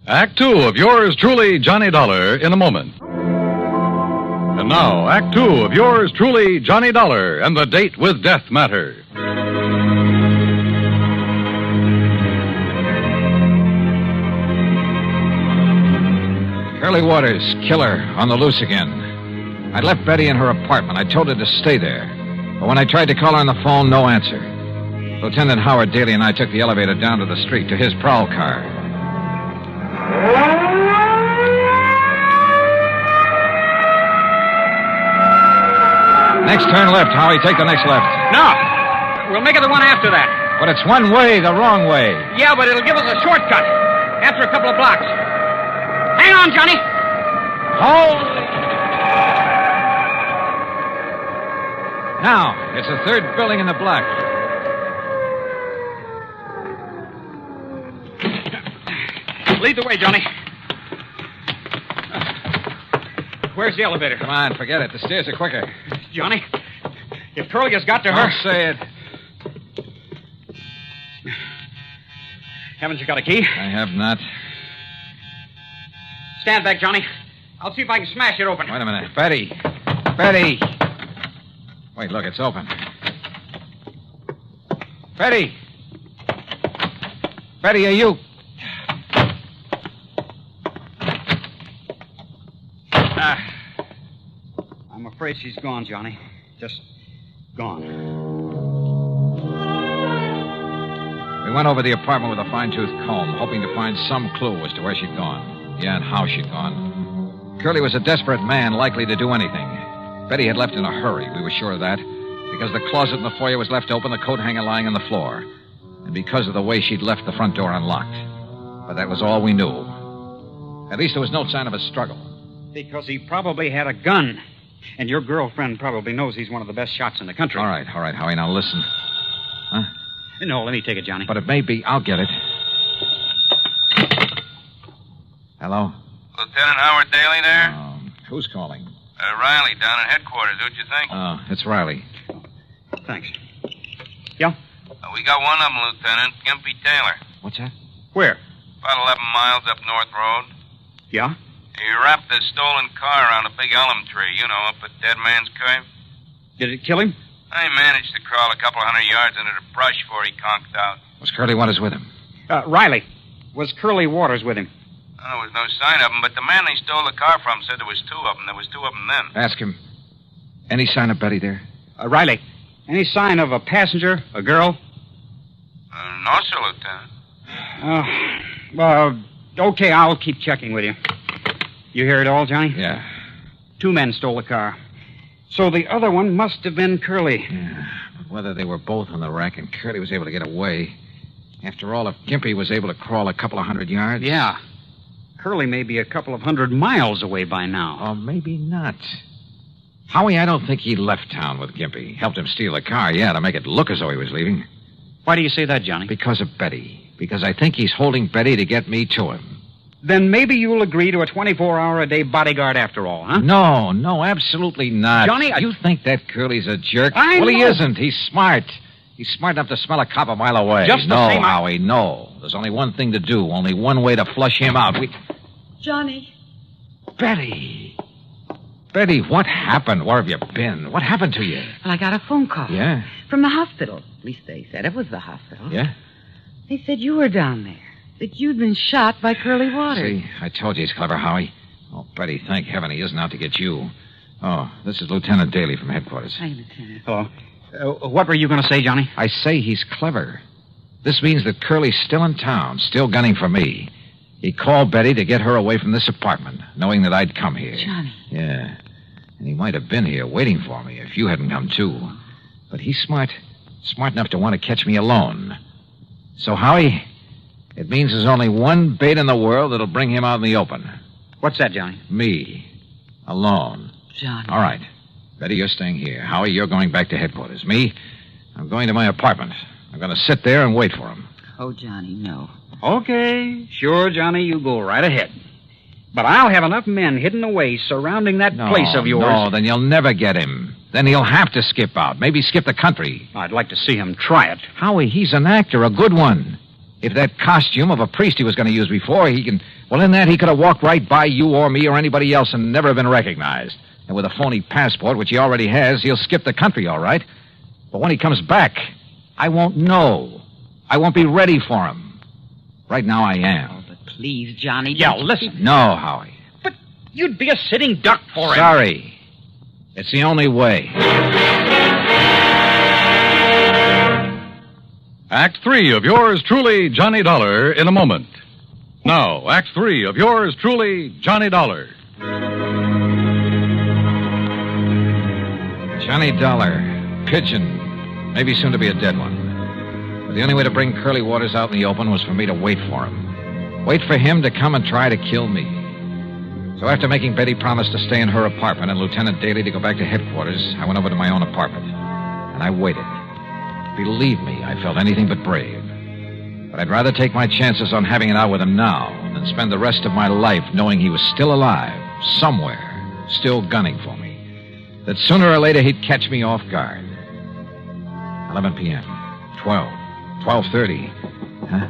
Act two of yours truly, Johnny Dollar, in a moment. And now, Act two of yours truly, Johnny Dollar, and the Date with Death matter. Curly Waters, killer, on the loose again. I left Betty in her apartment. I told her to stay there. But when I tried to call her on the phone, no answer. Lieutenant Howard Daly and I took the elevator down to the street to his prowl car. Next turn left, Howie. Take the next left. No. We'll make it the one after that. But it's one way, the wrong way. Yeah, but it'll give us a shortcut. After a couple of blocks. Hang on, Johnny. Hold. Now, it's the third building in the block. Lead the way, Johnny. Where's the elevator? Come on, forget it. The stairs are quicker. Johnny, if Curly has got to her... Don't say it. Haven't you got a key? I have not. Stand back, Johnny. I'll see if I can smash it open. Wait a minute. Betty. Wait, look, it's open. Betty, are you... I'm afraid she's gone, Johnny. Just gone. We went over the apartment with a fine-tooth comb, hoping to find some clue as to where she'd gone. Yeah, and how she'd gone. Curly was a desperate man, likely to do anything. Betty had left in a hurry, we were sure of that, because the closet in the foyer was left open, the coat hanger lying on the floor, and because of the way she'd left the front door unlocked. But that was all we knew. At least there was no sign of a struggle. Because he probably had a gun. And your girlfriend probably knows he's one of the best shots in the country. All right, Howie, now listen. Huh? No, let me take it, Johnny. But it may be. I'll get it. Hello? Lieutenant Howard Daly there? Who's calling? Riley down at headquarters. Who'd you think? It's Riley. Thanks. Yeah? We got one of them, Lieutenant. Gimpy Taylor. What's that? Where? About 11 miles up North Road. Yeah? He wrapped a stolen car around a big elm tree, up at Dead Man's Cave. Did it kill him? I managed to crawl a couple of 100 yards into the brush before he conked out. Was Curly Waters with him? Riley, was Curly Waters with him? There was no sign of him, but the man they stole the car from said there was two of them. There was two of them then. Ask him. Any sign of Betty there? Riley, any sign of a passenger, a girl? No, sir, Lieutenant. Okay, I'll keep checking with you. You hear it all, Johnny? Yeah. 2 men stole the car. So the other one must have been Curly. Yeah, but whether they were both on the rack and Curly was able to get away. After all, if Gimpy was able to crawl a couple of 100 yards... Yeah. Curly may be a couple of 100 miles away by now. Or maybe not. Howie, I don't think he left town with Gimpy. Helped him steal the car, yeah, to make it look as though he was leaving. Why do you say that, Johnny? Because of Betty. Because I think he's holding Betty to get me to him. Then maybe you'll agree to a 24-hour-a-day bodyguard after all, huh? No, absolutely not. Johnny, You think that Curly's a jerk? I Well, he know. isn't. He's smart. He's smart enough to smell a cop a mile away. Just the no, same, Howie, no. There's only one thing to do, only one way to flush him out. Johnny. Betty, what happened? Where have you been? What happened to you? Well, I got a phone call. Yeah? From the hospital. At least they said it was the hospital. Yeah? They said you were down there. That you'd been shot by Curly Waters. See, I told you he's clever, Howie. Oh, Betty, thank heaven he isn't out to get you. Oh, this is Lieutenant Daly from headquarters. Hi, Lieutenant. Hello. What were you going to say, Johnny? I say he's clever. This means that Curly's still in town, still gunning for me. He called Betty to get her away from this apartment, knowing that I'd come here. Johnny. Yeah. And he might have been here waiting for me if you hadn't come, too. But he's smart enough to want to catch me alone. So, Howie, it means there's only one bait in the world that'll bring him out in the open. What's that, Johnny? Me. Alone. Johnny. All right. Betty, you're staying here. Howie, you're going back to headquarters. Me, I'm going to my apartment. I'm going to sit there and wait for him. Oh, Johnny, no. Okay. Sure, Johnny, you go right ahead. But I'll have enough men hidden away surrounding that place of yours. No, then you'll never get him. Then he'll have to skip out. Maybe skip the country. I'd like to see him try it. Howie, he's an actor, a good one. If that costume of a priest he was going to use before, he can... Well, in that, he could have walked right by you or me or anybody else and never have been recognized. And with a phony passport, which he already has, he'll skip the country, all right. But when he comes back, I won't know. I won't be ready for him. Right now, I am. Oh, but please, Johnny. Yeah, listen. No, Howie. But you'd be a sitting duck for him. Sorry. It's the only way. Act 3 of yours truly, Johnny Dollar, in a moment. Now, Act 3 of yours truly, Johnny Dollar. Johnny Dollar. Pigeon. Maybe soon to be a dead one. But the only way to bring Curly Waters out in the open was for me to wait for him. Wait for him to come and try to kill me. So after making Betty promise to stay in her apartment and Lieutenant Daly to go back to headquarters, I went over to my own apartment. And I waited. Believe me, I felt anything but brave. But I'd rather take my chances on having it out with him now than spend the rest of my life knowing he was still alive, somewhere, still gunning for me. That sooner or later he'd catch me off guard. 11 p.m., 12, 12:30. Huh?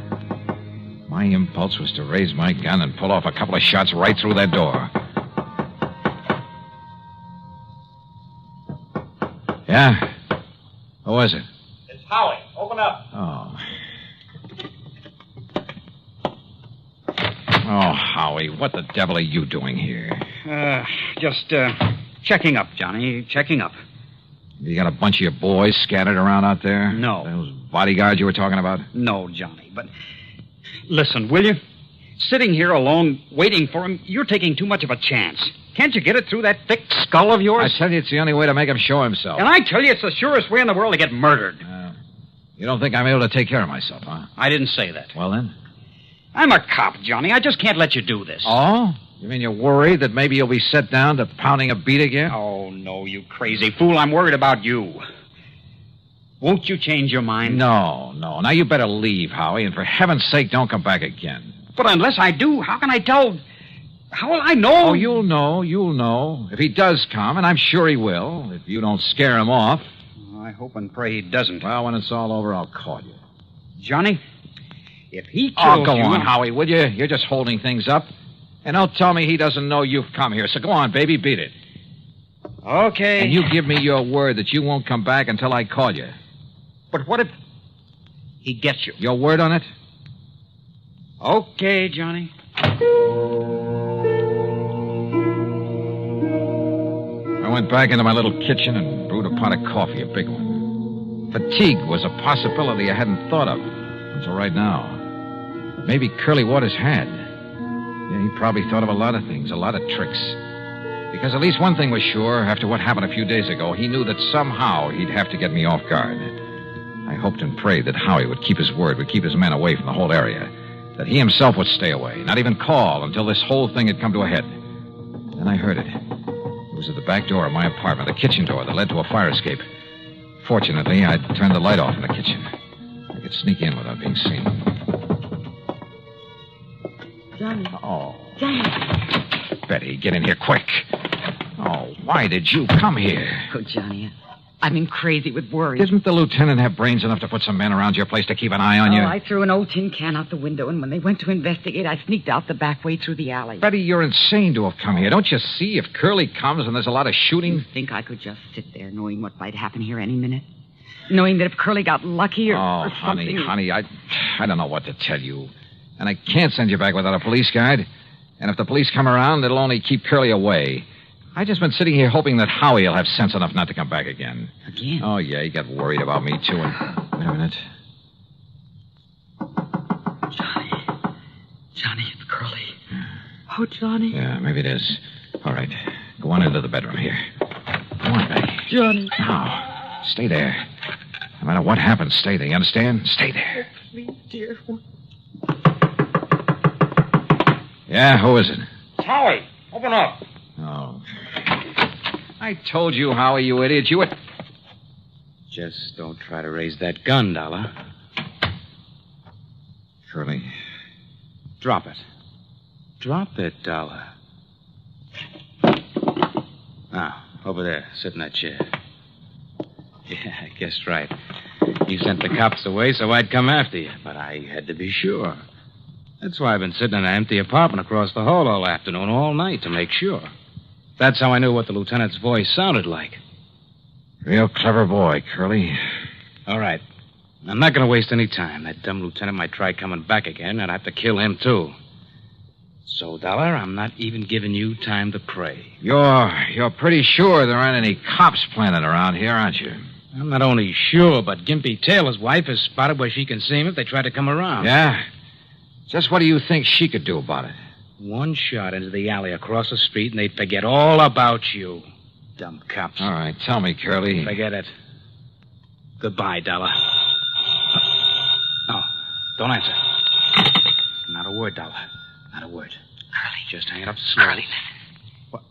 My impulse was to raise my gun and pull off a couple of shots right through that door. Yeah? Who was it? It's Howie. Open up. Oh. Oh, Howie, what the devil are you doing here? Just checking up, Johnny. Checking up. You got a bunch of your boys scattered around out there? No. Those bodyguards you were talking about? No, Johnny, but listen, will you? Sitting here alone, waiting for him, you're taking too much of a chance. Can't you get it through that thick skull of yours? I tell you, it's the only way to make him show himself. And I tell you, it's the surest way in the world to get murdered. You don't think I'm able to take care of myself, huh? I didn't say that. Well, then? I'm a cop, Johnny. I just can't let you do this. Oh? You mean you're worried that maybe you'll be set down to pounding a beat again? Oh, no, you crazy fool. I'm worried about you. Won't you change your mind? No. Now, you better leave, Howie, and for heaven's sake, don't come back again. But unless I do, how can I tell? How will I know? Oh, you'll know. If he does come, and I'm sure he will, if you don't scare him off. I hope and pray he doesn't. Well, when it's all over, I'll call you. Johnny, if he kills Oh, go you... on, Howie, will you? You're just holding things up. And don't tell me he doesn't know you've come here. So go on, baby, beat it. Okay. And you give me your word that you won't come back until I call you. But what if he gets you? Your word on it? Okay, Johnny. I went back into my little kitchen and brewed a pot of coffee, a big one. Fatigue was a possibility I hadn't thought of until right now. But maybe Curly Waters had. Yeah, he probably thought of a lot of things, a lot of tricks. Because at least one thing was sure, after what happened a few days ago, he knew that somehow he'd have to get me off guard. I hoped and prayed that Howie would keep his word, would keep his men away from the whole area. That he himself would stay away, not even call until this whole thing had come to a head. Then I heard it. It was at the back door of my apartment, the kitchen door that led to a fire escape. Fortunately, I'd turned the light off in the kitchen. I could sneak in without being seen. Johnny. Oh. Johnny. Betty, get in here quick. Oh, why did you come here? Oh, Johnny, I've been crazy with worry. Didn't the lieutenant have brains enough to put some men around your place to keep an eye on you? I threw an old tin can out the window, and when they went to investigate, I sneaked out the back way through the alley. Betty, you're insane to have come here. Don't you see? If Curly comes and there's a lot of shooting... You think I could just sit there knowing what might happen here any minute? Knowing that if Curly got lucky or something... honey, I don't know what to tell you. And I can't send you back without a police guide. And if the police come around, it'll only keep Curly away. I've just been sitting here hoping that Howie will have sense enough not to come back again. Again? Oh, yeah, he got worried about me, too. And... Wait a minute. Johnny, it's Curly. Oh, Johnny. Yeah, maybe it is. All right. Go on into the bedroom here. Come on, Betty. Johnny. Now, stay there. No matter what happens, stay there. You understand? Stay there. Oh, please, dear. Yeah, who is it? Howie, open up. Oh. I told you, Howie, you idiot. You would... Just don't try to raise that gun, Dollar. Curly. Drop it. Drop it, Dollar. Now, over there. Sit in that chair. Yeah, I guessed right. You sent the cops away so I'd come after you, but I had to be sure. That's why I've been sitting in an empty apartment across the hall all afternoon, all night, to make sure. That's how I knew what the lieutenant's voice sounded like. Real clever boy, Curly. All right. I'm not going to waste any time. That dumb lieutenant might try coming back again, and I'd have to kill him, too. So, Dollar, I'm not even giving you time to pray. You're pretty sure there aren't any cops planted around here, aren't you? I'm not only sure, but Gimpy Taylor's wife has spotted where she can see him if they try to come around. Yeah? Just what do you think she could do about it? One shot into the alley across the street, and they'd forget all about you. Dumb cops. All right, tell me, Curly. Forget it. Goodbye, Dollar. No, don't answer. Not a word, Dollar. Not a word. Curly. Just hang it up slowly. Curly, listen. What?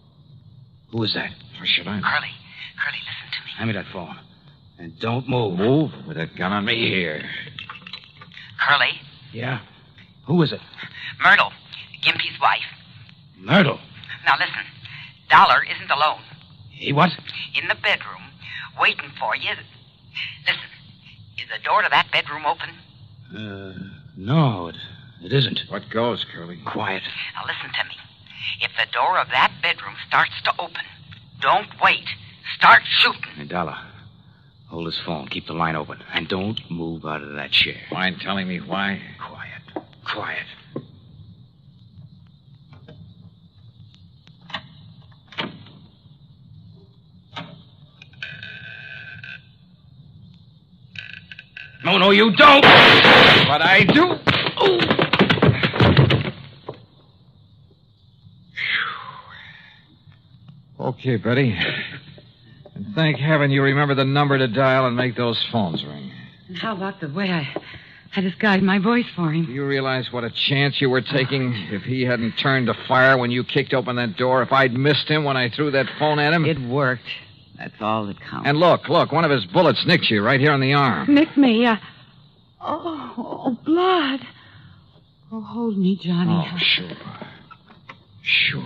Who is that? Or should I? Curly, listen to me. Hand me that phone. And don't move. Move? With that gun on me here. Curly? Yeah? Who is it? Myrtle, Gimpy's wife. Myrtle? Now listen, Dollar isn't alone. He what? In the bedroom, waiting for you. Listen, is the door to that bedroom open? No, it isn't. What goes, Curly? Quiet. Now listen to me. If the door of that bedroom starts to open, don't wait. Start shooting. Hey, Dollar, hold this phone. Keep the line open. And don't move out of that chair. Mind telling me why? Quiet. No, you don't. But I do. Okay, Betty. And thank heaven you remember the number to dial and make those phones ring. And how about the way I disguised my voice for him? Do you realize what a chance you were taking if he hadn't turned to fire when you kicked open that door? If I'd missed him when I threw that phone at him? It worked. That's all that counts. And look, one of his bullets nicked you right here on the arm. Nicked me? Oh, blood. Oh, hold me, Johnny. Oh, sure.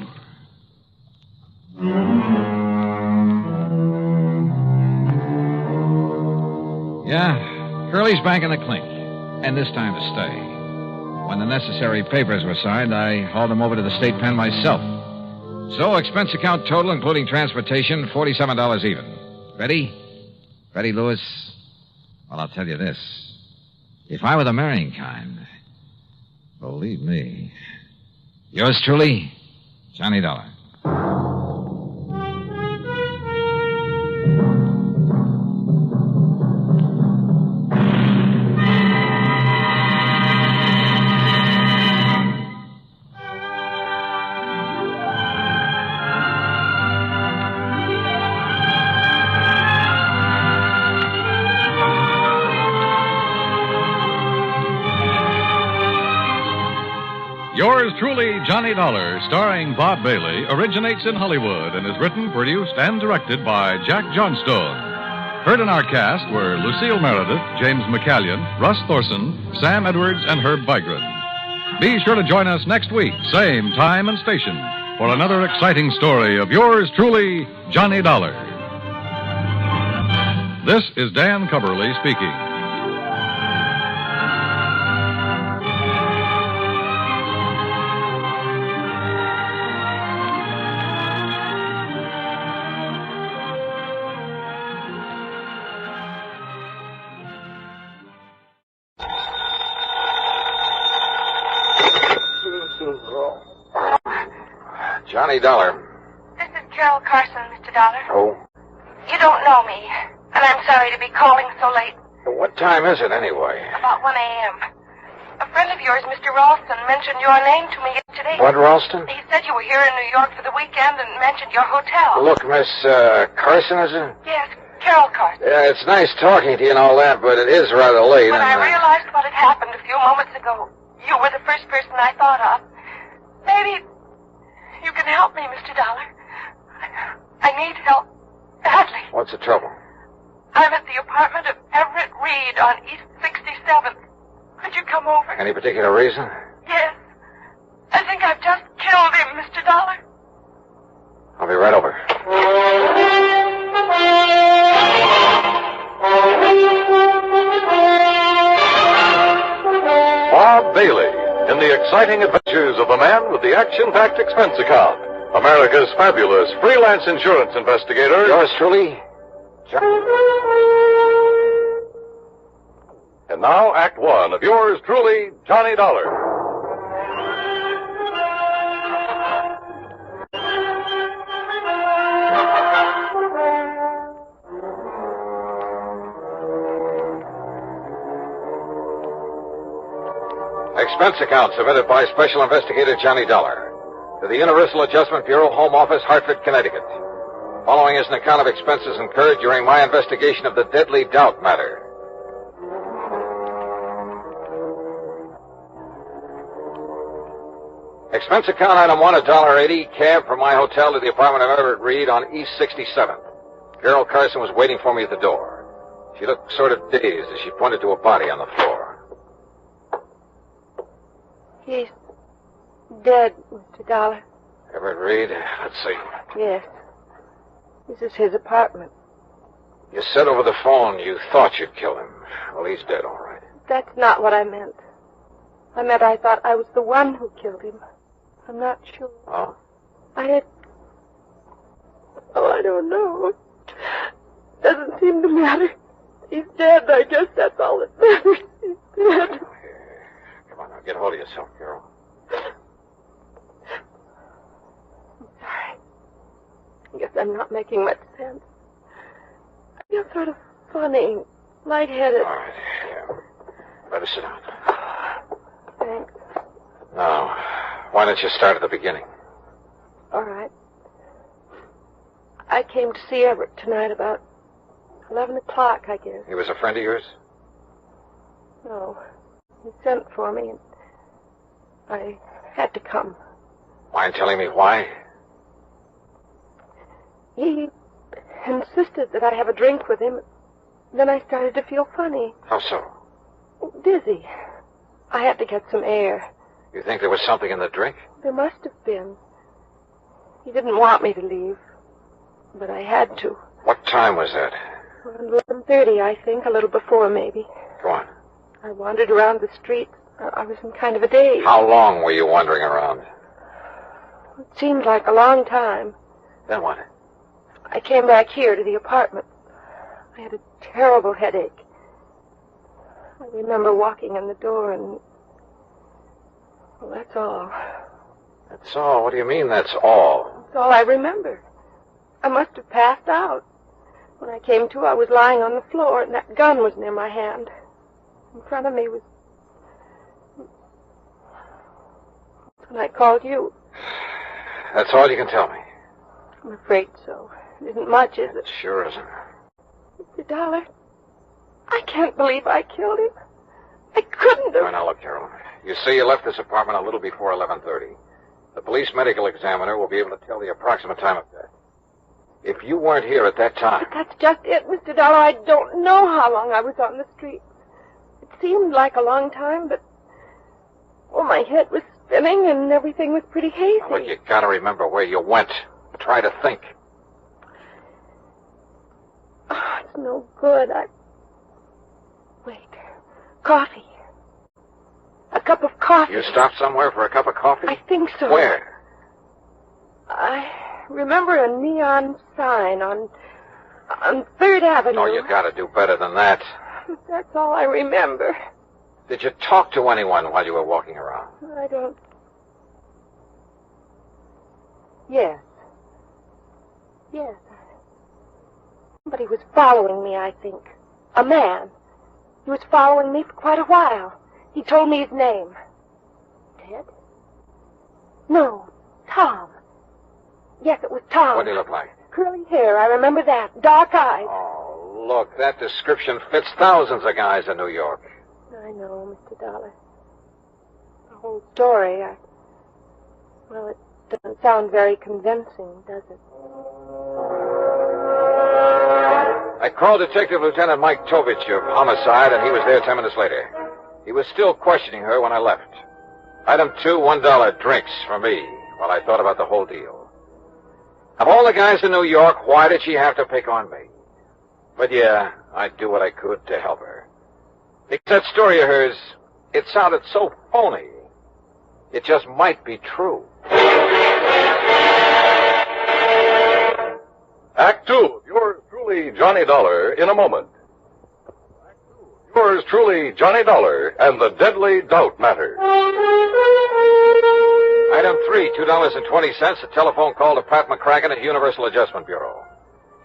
Yeah, Curly's back in the clink. And this time to stay. When the necessary papers were signed, I hauled him over to the state pen myself. So, expense account total, including transportation, $47 even. Ready? Ready, Lewis? Well, I'll tell you this. If I were the marrying kind, believe me. Yours truly, Johnny Dollar. Yours truly, Johnny Dollar, starring Bob Bailey, originates in Hollywood and is written, produced, and directed by Jack Johnstone. Heard in our cast were Lucille Meredith, James McCallion, Russ Thorson, Sam Edwards, and Herb Vigran. Be sure to join us next week, same time and station, for another exciting story of yours truly, Johnny Dollar. This is Dan Cubberly speaking. Johnny Dollar. This is Carol Carson, Mr. Dollar. Oh? You don't know me, and I'm sorry to be calling so late. What time is it, anyway? About 1 a.m. A friend of yours, Mr. Ralston, mentioned your name to me yesterday. What, Ralston? He said you were here in New York for the weekend and mentioned your hotel. Look, Miss Carson, is it? Yes, Carol Carson. Yeah, it's nice talking to you and all that, but it is rather late. When I realized what had happened a few moments ago, you were the first person I thought of. Maybe you can help me, Mr. Dollar. I need help badly. What's the trouble? I'm at the apartment of Everett Reed on East 67th. Could you come over? Any particular reason? Yes. I think I've just killed him, Mr. Dollar. I'll be right over. Bob Bailey in the exciting adventures of a man with the action-packed expense account. America's fabulous freelance insurance investigator. Yours truly, And now, Act One of yours truly, Johnny Dollar. Expense account submitted by Special Investigator Johnny Dollar to the Universal Adjustment Bureau, Home Office, Hartford, Connecticut. Following is an account of expenses incurred during my investigation of the deadly Doubt matter. Expense account item 1, $1.80, cab from my hotel to the apartment of Everett Reed on East 67th. Carol Carson was waiting for me at the door. She looked sort of dazed as she pointed to a body on the floor. He's dead, Mr. Dollar. Everett Reed, let's see. Yes. This is his apartment. You said over the phone you thought you'd kill him. Well, he's dead, all right. That's not what I meant. I meant I thought I was the one who killed him. I'm not sure. Oh? I don't know. Doesn't seem to matter. He's dead. I guess that's all that matters. He's dead. Come on, now, get hold of yourself, Carol. I'm sorry. I guess I'm not making much sense. I feel sort of funny, lightheaded. All right, yeah. Better sit down. Thanks. Now, why don't you start at the beginning? All right. I came to see Everett tonight about 11 o'clock, I guess. He was a friend of yours? No. He sent for me, and I had to come. Mind telling me why? He insisted that I have a drink with him. Then I started to feel funny. How so? Dizzy. I had to get some air. You think there was something in the drink? There must have been. He didn't want me to leave, but I had to. What time was that? Around 11:30, I think, a little before, maybe. Go on. I wandered around the streets. I was in kind of a daze. How long were you wandering around? It seemed like a long time. Then what? I came back here to the apartment. I had a terrible headache. I remember walking in the door and... Well, that's all. That's all? What do you mean, that's all? That's all I remember. I must have passed out. When I came to, I was lying on the floor, and that gun was near my hand. In front of me was... That's when I called you. That's all you can tell me? I'm afraid so. It isn't much, is it? Sure isn't. Mr. Dollar, I can't believe I killed him. I couldn't have... Now, look, Carol. You say you left this apartment a little before 11:30. The police medical examiner will be able to tell the approximate time of death. If you weren't here at that time... But that's just it, Mr. Dollar. I don't know how long I was on the street. It seemed like a long time, but Oh, my head was spinning and everything was pretty hazy. Well, you gotta remember where you went. Try to think. Oh, it's no good. Wait. Coffee. A cup of coffee. You stopped somewhere for a cup of coffee? I think so. Where? I remember a neon sign on 3rd Avenue. Oh, you gotta do better than that. That's all I remember. Did you talk to anyone while you were walking around? I don't... Yes. Yes. Somebody was following me, I think. A man. He was following me for quite a while. He told me his name. Ted? No, Tom. Yes, it was Tom. What did he look like? Curly hair, I remember that. Dark eyes. Oh, look, that description fits thousands of guys in New York. I know, Mr. Dollar. The whole story, well, it doesn't sound very convincing, does it? I called Detective Lieutenant Mike Tovich of Homicide, and he was there 10 minutes later. He was still questioning her when I left. Item 2, $1 drinks for me while I thought about the whole deal. Of all the guys in New York, why did she have to pick on me? But yeah, I'd do what I could to help her. Because that story of hers, it sounded so phony. It just might be true. Act 2, yours truly, Johnny Dollar, in a moment. Act 2, yours truly, Johnny Dollar, and the deadly doubt matter. Item 3, $2.20, a telephone call to Pat McCracken at Universal Adjustment Bureau.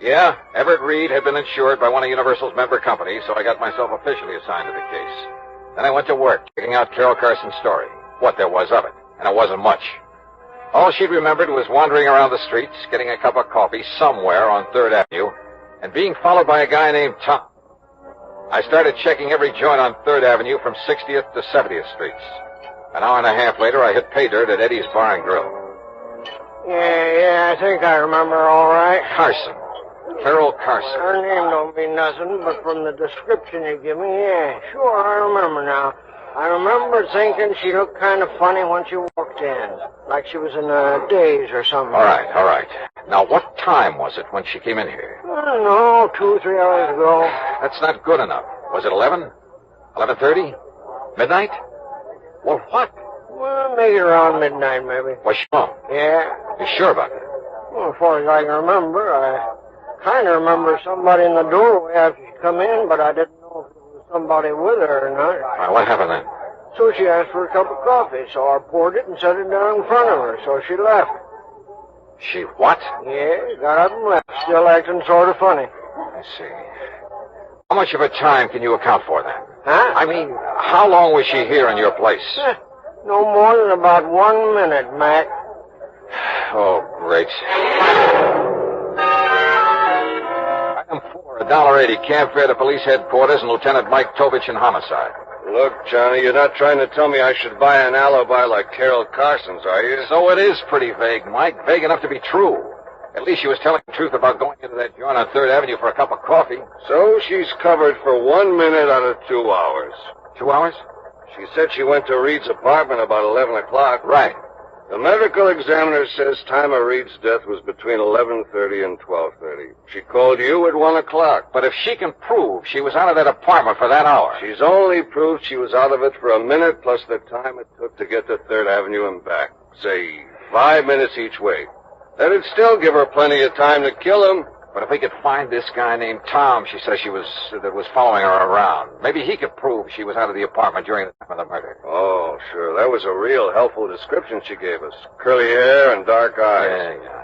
Yeah, Everett Reed had been insured by one of Universal's member companies, so I got myself officially assigned to the case. Then I went to work, checking out Carol Carson's story, what there was of it, and it wasn't much. All she'd remembered was wandering around the streets, getting a cup of coffee somewhere on 3rd Avenue, and being followed by a guy named Tom. I started checking every joint on 3rd Avenue from 60th to 70th Streets. An hour and a half later, I hit pay dirt at Eddie's Bar and Grill. Yeah, I think I remember all right. Carson. Carol Carson. Her name don't mean nothing, but from the description you give me, yeah, sure, I remember now. I remember thinking she looked kind of funny when she walked in, like she was in a daze or something. All right. Now, what time was it when she came in here? I don't know, 2 or 3 hours ago. That's not good enough. Was it 11? 11:30? Midnight? Well, what? Well, maybe around midnight, maybe. Was she home? Yeah. You sure about that? Well, as far as I can remember, I kind of remember somebody in the doorway after she come in, but I didn't know if it was somebody with her or not. All right, what happened then? So she asked for a cup of coffee, so I poured it and set it down in front of her, so she left. She what? Yeah, got up and left, still acting sort of funny. I see. How much of her time can you account for then? Huh? I mean, how long was she here in your place? No more than about 1 minute, Mac. Oh, great. Item 4, $1.80, camp fare to police headquarters and Lieutenant Mike Tovich in Homicide. Look, Johnny, you're not trying to tell me I should buy an alibi like Carol Carson's, are you? So it is pretty vague, Mike. Vague enough to be true. At least she was telling the truth about going into that joint on 3rd Avenue for a cup of coffee. So she's covered for 1 minute out of 2 hours. 2 hours? She said she went to Reed's apartment about 11 o'clock. Right. The medical examiner says time of Reed's death was between 11:30 and 12:30. She called you at 1 o'clock. But if she can prove she was out of that apartment for that hour... She's only proved she was out of it for a minute plus the time it took to get to 3rd Avenue and back. Say, 5 minutes each way. That'd still give her plenty of time to kill him. But if we could find this guy named Tom she says that was following her around, maybe he could prove she was out of the apartment during the time of the murder. Oh, sure. That was a real helpful description she gave us. Curly hair and dark eyes. Yeah.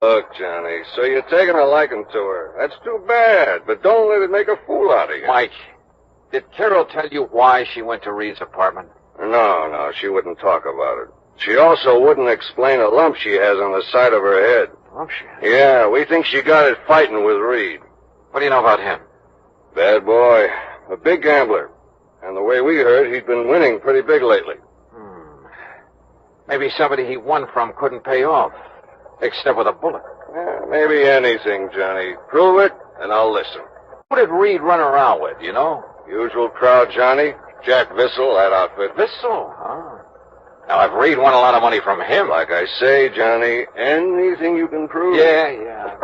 Look, Johnny, so you're taking a liking to her. That's too bad, but don't let it make a fool out of you. Mike, did Carol tell you why she went to Reed's apartment? No, she wouldn't talk about it. She also wouldn't explain a lump she has on the side of her head. Lump she has? Yeah, we think she got it fighting with Reed. What do you know about him? Bad boy. A big gambler. And the way we heard, he'd been winning pretty big lately. Maybe somebody he won from couldn't pay off. Except with a bullet. Yeah, maybe anything, Johnny. Prove it, and I'll listen. Who did Reed run around with, you know? Usual crowd, Johnny. Jack Vissel, that outfit. Vissel? Huh? Now, if Reed won a lot of money from him... Like I say, Johnny, anything you can prove. Yeah.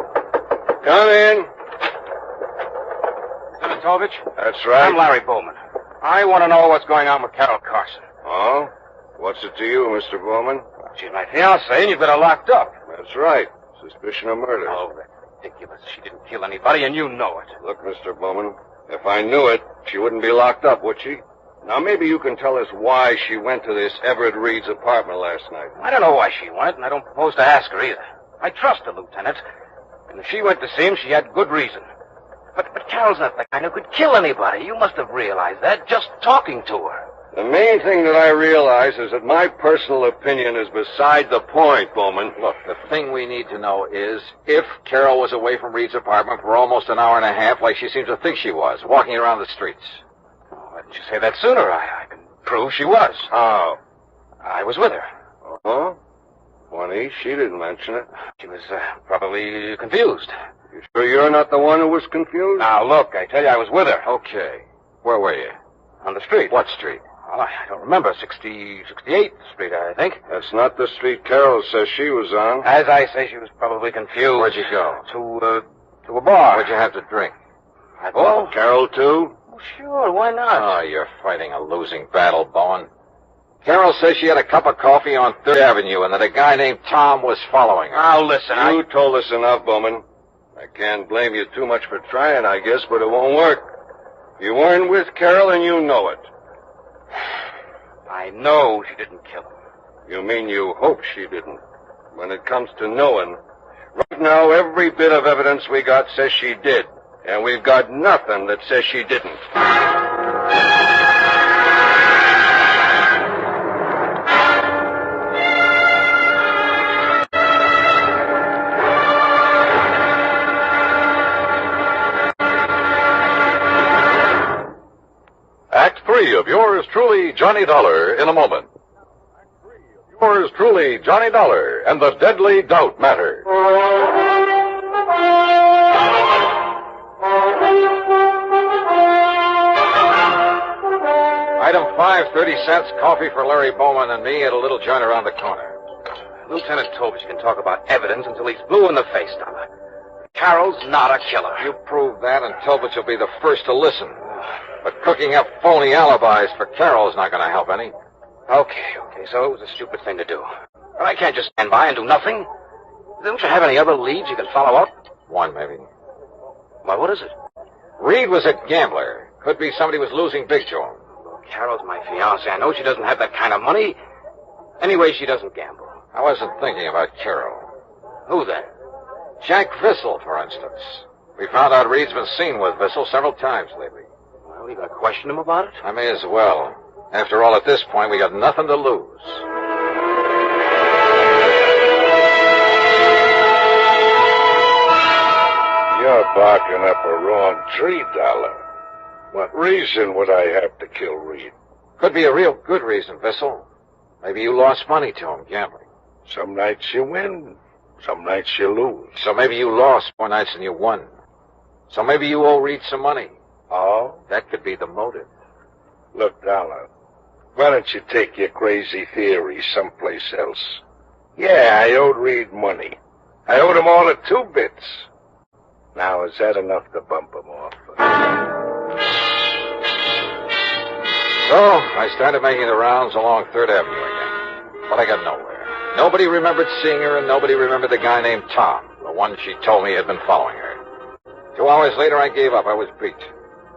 Come in. Demetovich? That's right. I'm Larry Bowman. I want to know what's going on with Carol Carson. Oh? What's it to you, Mr. Bowman? She's my fiancée, and you've got her locked up. That's right. Suspicion of murder. Oh, that's ridiculous. She didn't kill anybody, and you know it. Look, Mr. Bowman, if I knew it, she wouldn't be locked up, would she? Now, maybe you can tell us why she went to this Everett Reed's apartment last night. I don't know why she went, and I don't propose to ask her either. I trust the lieutenant, and if she went to see him, she had good reason. But Carol's not the kind who could kill anybody. You must have realized that just talking to her. The main thing that I realize is that my personal opinion is beside the point, Bowman. Look, the thing we need to know is if Carol was away from Reed's apartment for almost an hour and a half, like she seems to think she was, walking around the streets. Why didn't you say that sooner? I can prove she was. How? I was with her. Oh? Funny, she didn't mention it. She was probably confused. You sure you're not the one who was confused? Now, look, I tell you, I was with her. Okay. Where were you? On the street. What street? Well, I don't remember. 68th Street, I think. That's not the street Carol says she was on. As I say, she was probably confused. Where'd you go? To a bar. What'd you have to drink? Oh, Carol, too? Oh, sure, why not? Oh, you're fighting a losing battle, Bowen. Carol says she had a cup of coffee on 3rd Avenue and that a guy named Tom was following her. Now, listen, You told us enough, Bowman. I can't blame you too much for trying, I guess, but it won't work. You weren't with Carol and you know it. I know she didn't kill him. You mean you hope she didn't? When it comes to knowing, right now every bit of evidence we got says she did. And we've got nothing that says she didn't. Act 3 of yours truly, Johnny Dollar, in a moment. Yours truly, Johnny Dollar, and the Deadly Doubt Matter. Item 5, 30 cents, coffee for Larry Bowman and me at a little joint around the corner. Lieutenant Tovich can talk about evidence until he's blue in the face, Dollar. Carol's not a killer. You prove that, and Tovich will be the first to listen. But cooking up phony alibis for Carol's not going to help any. Okay, so it was a stupid thing to do. But I can't just stand by and do nothing. Don't you have any other leads you can follow up? One, maybe. Well, what is it? Reed was a gambler. Could be somebody was losing big to him. Carol's my fiancée. I know she doesn't have that kind of money. Anyway, she doesn't gamble. I wasn't thinking about Carol. Who then? Jack Vissel, for instance. We found out Reed's been seen with Vissel several times lately. Well, you gonna question him about it? I may as well. After all, at this point, we got nothing to lose. You're barking up a wrong tree, Dollar. What reason would I have to kill Reed? Could be a real good reason, Vissel. Maybe you lost money to him gambling. Some nights you win, some nights you lose. So maybe you lost more nights than you won. So maybe you owe Reed some money. Oh? That could be the motive. Look, Dollar, why don't you take your crazy theory someplace else? Yeah, I owed Reed money. I owed him all of 2 bits. Now, is that enough to bump him off? So, I started making the rounds along 3rd Avenue again. But I got nowhere. Nobody remembered seeing her, and nobody remembered the guy named Tom, the one she told me had been following her. 2 hours later, I gave up. I was beat.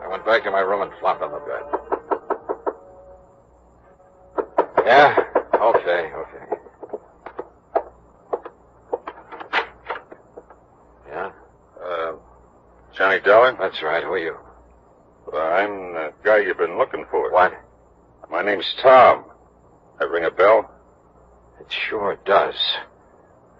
I went back to my room and flopped on the bed. Yeah? Okay. Yeah? Johnny Dollar? That's right. Who are you? Well, I'm the guy you've been looking for. What? My name's Tom. That ring a bell? It sure does.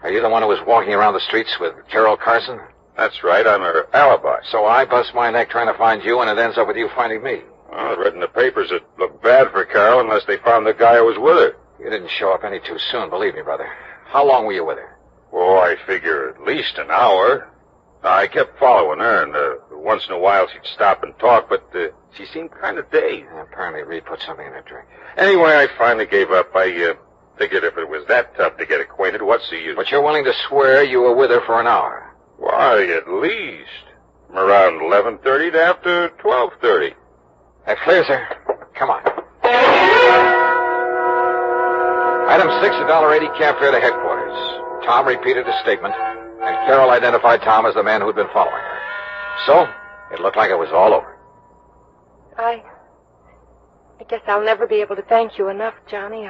Are you the one who was walking around the streets with Carol Carson? That's right. I'm her alibi. So I bust my neck trying to find you, and it ends up with you finding me. Well, I read in the papers it looked bad for Carol unless they found the guy who was with her. You didn't show up any too soon, believe me, brother. How long were you with her? Oh, I figure at least an hour. I kept following her, and once in a while she'd stop and talk, but she seemed kind of dazed. Apparently Reed put something in her drink. Anyway, I finally gave up. I Figured if it was that tough to get acquainted, what's the use? But you're willing to swear you were with her for an hour. Why, at least. From around 11:30 to after 12:30. That clears her. Come on. Item 6, $1.80 cab fare to headquarters. Tom repeated his statement, and Carol identified Tom as the man who'd been following her. So, it looked like it was all over. I guess I'll never be able to thank you enough, Johnny.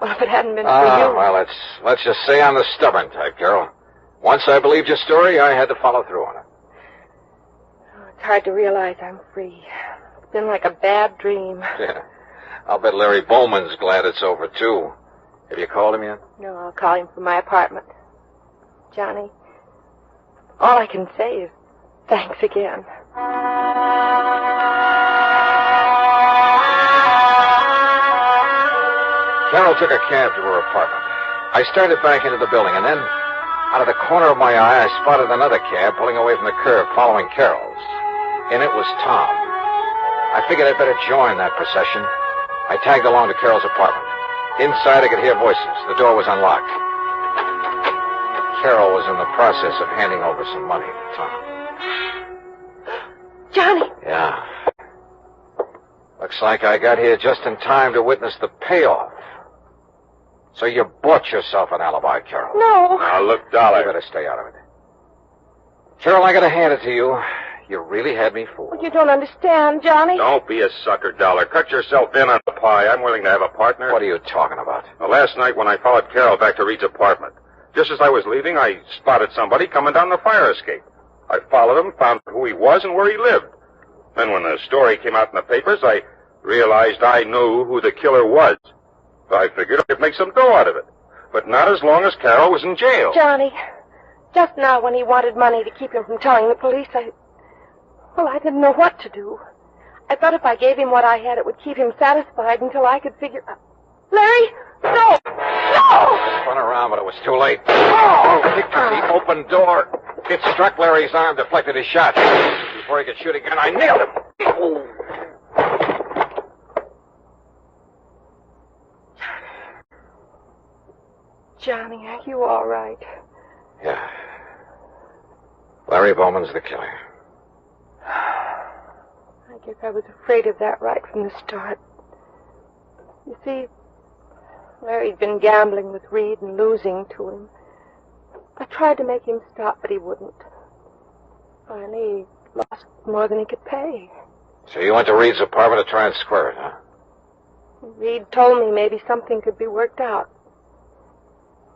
Well, if it hadn't been for you... Well, let's just say I'm the stubborn type, Carol. Once I believed your story, I had to follow through on it. Oh, it's hard to realize I'm free. It's been like a bad dream. Yeah. I'll bet Larry Bowman's glad it's over, too. Have you called him yet? No, I'll call him from my apartment. Johnny, all I can say is thanks again. Carol took a cab to her apartment. I started back into the building, and then, out of the corner of my eye, I spotted another cab pulling away from the curb, following Carol's. And it was Tom. I figured I'd better join that procession. I tagged along to Carol's apartment. Inside, I could hear voices. The door was unlocked. Carol was in the process of handing over some money to Tom. Johnny! Yeah. Looks like I got here just in time to witness the payoff. So you bought yourself an alibi, Carol. No. Now, look, Dollar. You better stay out of it. Carol, I gotta hand it to you. You really had me fooled. You don't understand, Johnny. Don't be a sucker, Dollar. Cut yourself in on the pie. I'm willing to have a partner. What are you talking about? Well, last night when I followed Carol back to Reed's apartment, just as I was leaving, I spotted somebody coming down the fire escape. I followed him, found who he was and where he lived. Then when the story came out in the papers, I realized I knew who the killer was. So I figured I could make some dough out of it. But not as long as Carol was in jail. Johnny, just now when he wanted money to keep him from telling the police, I didn't know what to do. I thought if I gave him what I had, it would keep him satisfied until I could figure... Larry! No! No! I spun around, but it was too late. Oh! Kicked the open door. It struck Larry's arm, deflected his shot. Before he could shoot again, I nailed him. Oh. Johnny, are you all right? Yeah. Larry Bowman's the killer. I guess I was afraid of that right from the start. You see, Larry'd been gambling with Reed and losing to him. I tried to make him stop, but he wouldn't. Finally, he lost more than he could pay. So you went to Reed's apartment to try and square it, huh? Reed told me maybe something could be worked out.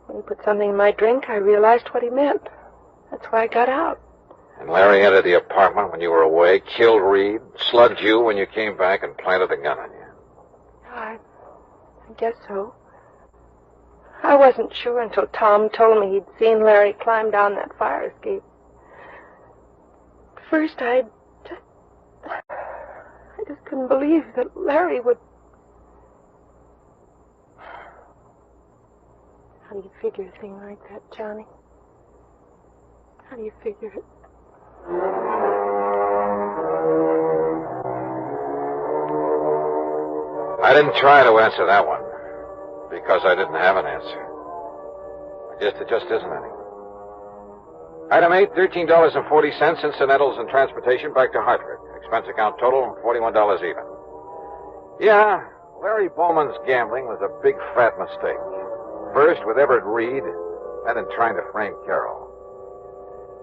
When he put something in my drink, I realized what he meant. That's why I got out. And Larry entered the apartment when you were away, killed Reed, slugged you when you came back, and planted the gun on you. I guess so. I wasn't sure until Tom told me he'd seen Larry climb down that fire escape. First, I just couldn't believe that Larry would... How do you figure a thing like that, Johnny? How do you figure it? I didn't try to answer that one because I didn't have an answer. It just isn't any. Item 8, $13.40, incidentals and transportation back to Hartford. Expense account total, $41 even. Yeah, Larry Bowman's gambling was a big fat mistake. First with Everett Reed, then in trying to frame Carol.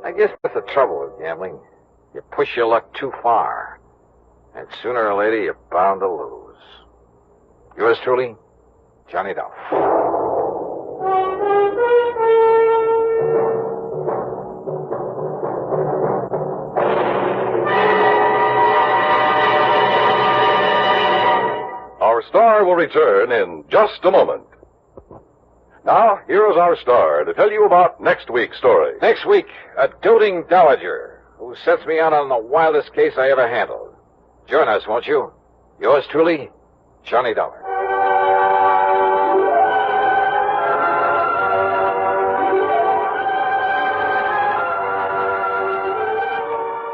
I guess that's the trouble with gambling. You push your luck too far, and sooner or later you're bound to lose. Yours truly, Johnny Doubtful. Our star will return in just a moment. Now, here is our star to tell you about next week's story. Next week, a doting dowager who sets me out on the wildest case I ever handled. Join us, won't you? Yours truly, Johnny Dollar.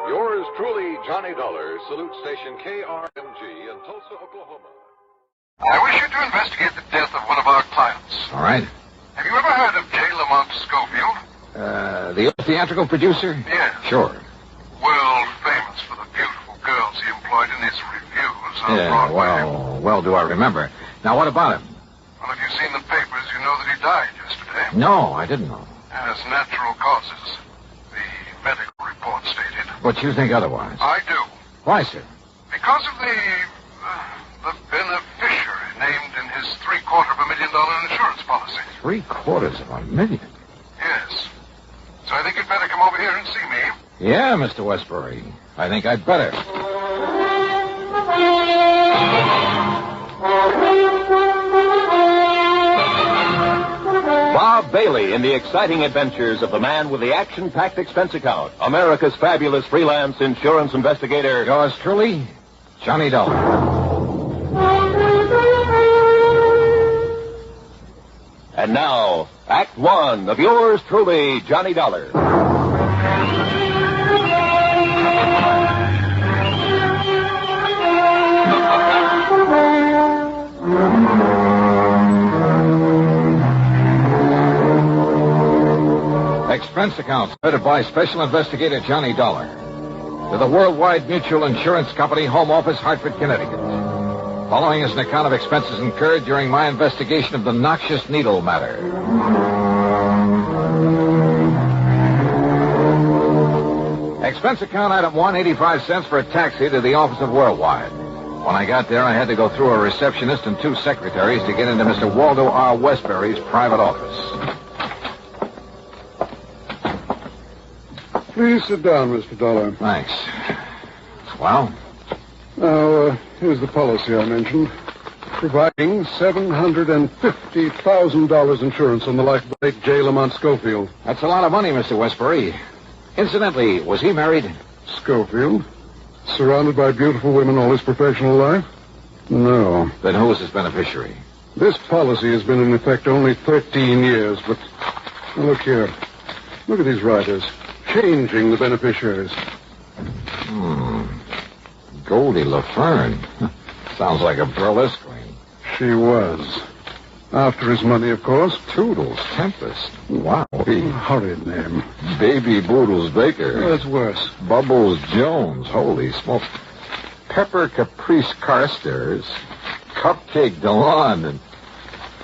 Yours truly, Johnny Dollar, salutes station KRMG in Tulsa, Oklahoma. I wish you to investigate the death of one of our clients. All right. Have you ever heard of J. Lamont Schofield? The old theatrical producer? Yes. Sure. World famous for the beautiful girls he employed in his reviews on Yeah, Broadway. well, do I remember. Now, what about him? Well, if you've seen the papers, you know that he died yesterday. No, I didn't know. As natural causes, the medical report stated. But you think otherwise? I do. Why, sir? Because of the beneficiary named in his $750,000 insurance policy. $750,000? Yes. So I think you'd better come over here and see me. Yeah, Mr. Westbury. I think I'd better. Bob Bailey in the exciting adventures of the man with the action-packed expense account, America's fabulous freelance insurance investigator. Yours truly, Johnny Dollar. And now, Act One of yours truly, Johnny Dollar. Expense accounts headed by Special Investigator Johnny Dollar. To the Worldwide Mutual Insurance Company, Home Office, Hartford, Connecticut. Following is an account of expenses incurred during my investigation of the Noxious Needle matter. Expense account item 1, 85 cents for a taxi to the office of Worldwide. When I got there, I had to go through a receptionist and 2 secretaries to get into Mr. Waldo R. Westbury's private office. Please sit down, Mr. Dollar. Thanks. Well? Now, here's the policy I mentioned. Providing $750,000 insurance on the life of late J. Lamont Schofield. That's a lot of money, Mr. Westbury. Incidentally, was he married? Schofield? Surrounded by beautiful women all his professional life? No. Then who was his beneficiary? This policy has been in effect only 13 years, but... Look here. Look at these writers. Changing the beneficiaries. Goldie LaFern. Sounds like a burlesque queen. She was. After his money, of course. Toodles Tempest. Wow. Horrid name. Baby Boodles Baker. That's worse. Bubbles Jones. Holy smoke. Pepper Caprice Carstairs. Cupcake DeLon. And...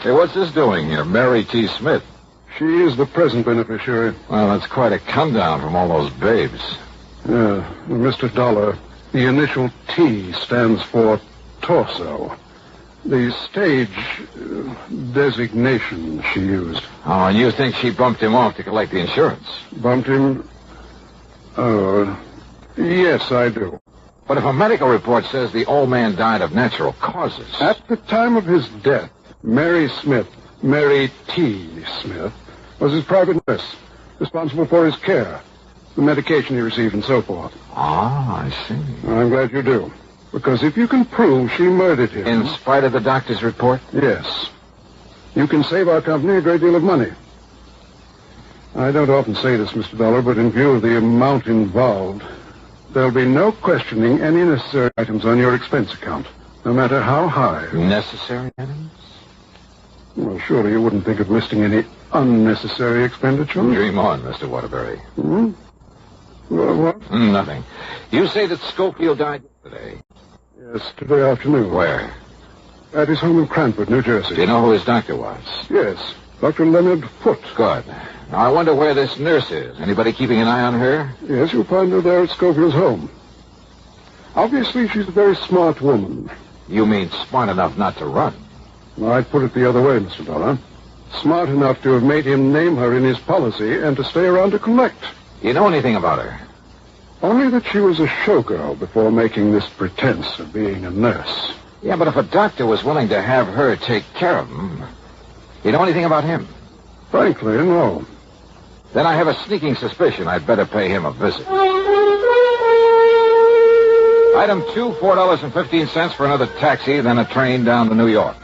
Hey, what's this doing here? Mary T. Smith. She is the present beneficiary. Well, that's quite a come down from all those babes. Yeah. Mr. Dollar, the initial T stands for torso. The stage designation she used. Oh, and you think she bumped him off to collect the insurance? Bumped him? Oh, yes, I do. But if a medical report says the old man died of natural causes... At the time of his death, Mary T. Smith, was his private nurse, responsible for his care, the medication he received, and so forth. Ah, I see. I'm glad you do. Because if you can prove she murdered him... In spite of the doctor's report? Yes. You can save our company a great deal of money. I don't often say this, Mr. Dollar, but in view of the amount involved, there'll be no questioning any necessary items on your expense account, no matter how high. Necessary items? Well, surely you wouldn't think of listing any unnecessary expenditure? Dream on, Mr. Waterbury. Hmm? Well, what? Nothing. You say that Schofield died yesterday? Yes, today afternoon. Where? At his home in Cranford, New Jersey. Do you know who his doctor was? Yes, Dr. Leonard Foote. Good. Now, I wonder where this nurse is. Anybody keeping an eye on her? Yes, you'll find her there at Schofield's home. Obviously, she's a very smart woman. You mean smart enough not to run? I'd put it the other way, Mr. Dollar. Smart enough to have made him name her in his policy and to stay around to collect. You know anything about her? Only that she was a showgirl before making this pretense of being a nurse. Yeah, but if a doctor was willing to have her take care of him, you know anything about him? Frankly, no. Then I have a sneaking suspicion I'd better pay him a visit. Item 2, $4.15 for another taxi, then a train down to New York.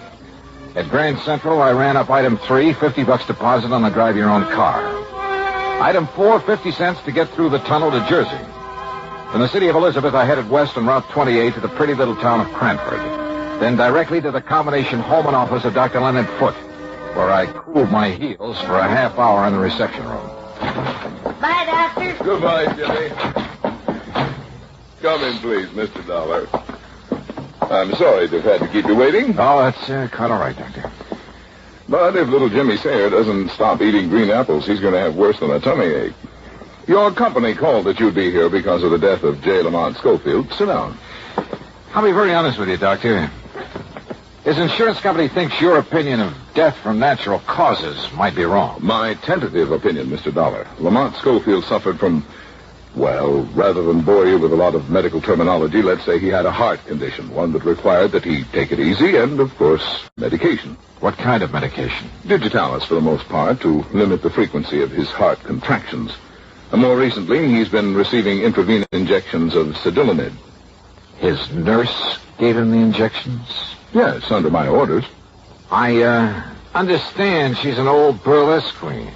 At Grand Central, I ran up item 3, $50 deposit on the drive-your-own-car. Item 4, 50 cents to get through the tunnel to Jersey. From the city of Elizabeth, I headed west on Route 28 to the pretty little town of Cranford. Then directly to the combination home and office of Dr. Leonard Foote, where I cooled my heels for a half hour in the reception room. Bye, Doctor. Goodbye, Jimmy. Come in, please, Mr. Dollar. I'm sorry to have had to keep you waiting. Oh, that's quite all right, Doctor. But if little Jimmy Sayer doesn't stop eating green apples, he's going to have worse than a tummy ache. Your company called that you'd be here because of the death of J. Lamont Schofield. Sit down. I'll be very honest with you, Doctor. His insurance company thinks your opinion of death from natural causes might be wrong. My tentative opinion, Mr. Dollar. Lamont Schofield suffered from, well, rather than bore you with a lot of medical terminology, let's say he had a heart condition, one that required that he take it easy and, of course, medication. What kind of medication? Digitalis, for the most part, to limit the frequency of his heart contractions. More recently, he's been receiving intravenous injections of Sedilinid. His nurse gave him the injections? Yes, under my orders. I understand she's an old burlesque queen.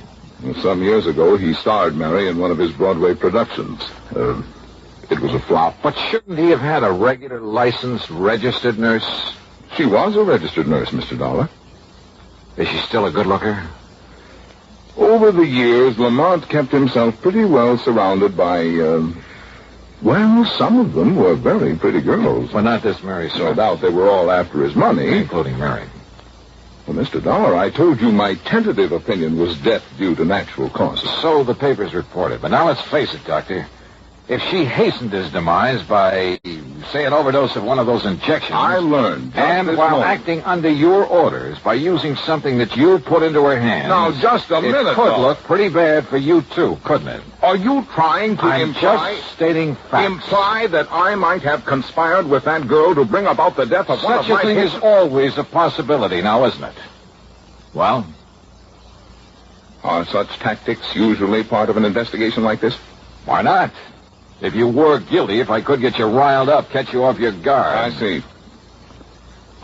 Some years ago, he starred Mary in one of his Broadway productions. It was a flop. But shouldn't he have had a regular, licensed, registered nurse? She was a registered nurse, Mr. Dollar. Is she still a good looker? Over the years, Lamont kept himself pretty well surrounded by, well, some of them were very pretty girls. Well, not this Mary, sir. No doubt they were all after his money. Including Mary. Well, Mr. Dollar, I told you my tentative opinion was death due to natural causes. So the papers reported. But now let's face it, Doctor. If she hastened his demise by, say, an overdose of one of those injections... I learned. And while acting under your orders by using something that you put into her hands... Now, just a minute, It could look pretty bad for you, too, couldn't it? Are you trying to imply... just stating facts. Imply that I might have conspired with that girl to bring about the death of one of my... Such a thing is always a possibility now, isn't it? Well? Are such tactics usually part of an investigation like this? Why not? If you were guilty, if I could get you riled up, catch you off your guard. I see.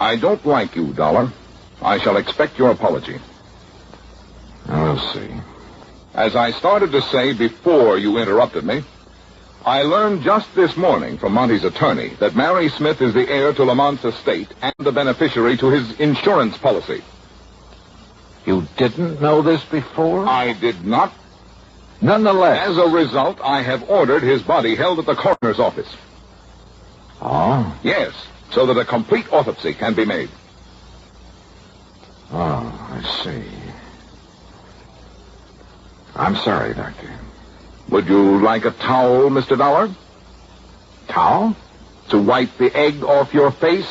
I don't like you, Dollar. I shall expect your apology. We'll see. As I started to say before you interrupted me, I learned just this morning from Monty's attorney that Mary Smith is the heir to Lamont's estate and the beneficiary to his insurance policy. You didn't know this before? I did not. Nonetheless. As a result, I have ordered his body held at the coroner's office. Oh? Yes, so that a complete autopsy can be made. Oh, I see. I'm sorry, Doctor. Would you like a towel, Mr. Dollar? Towel? To wipe the egg off your face?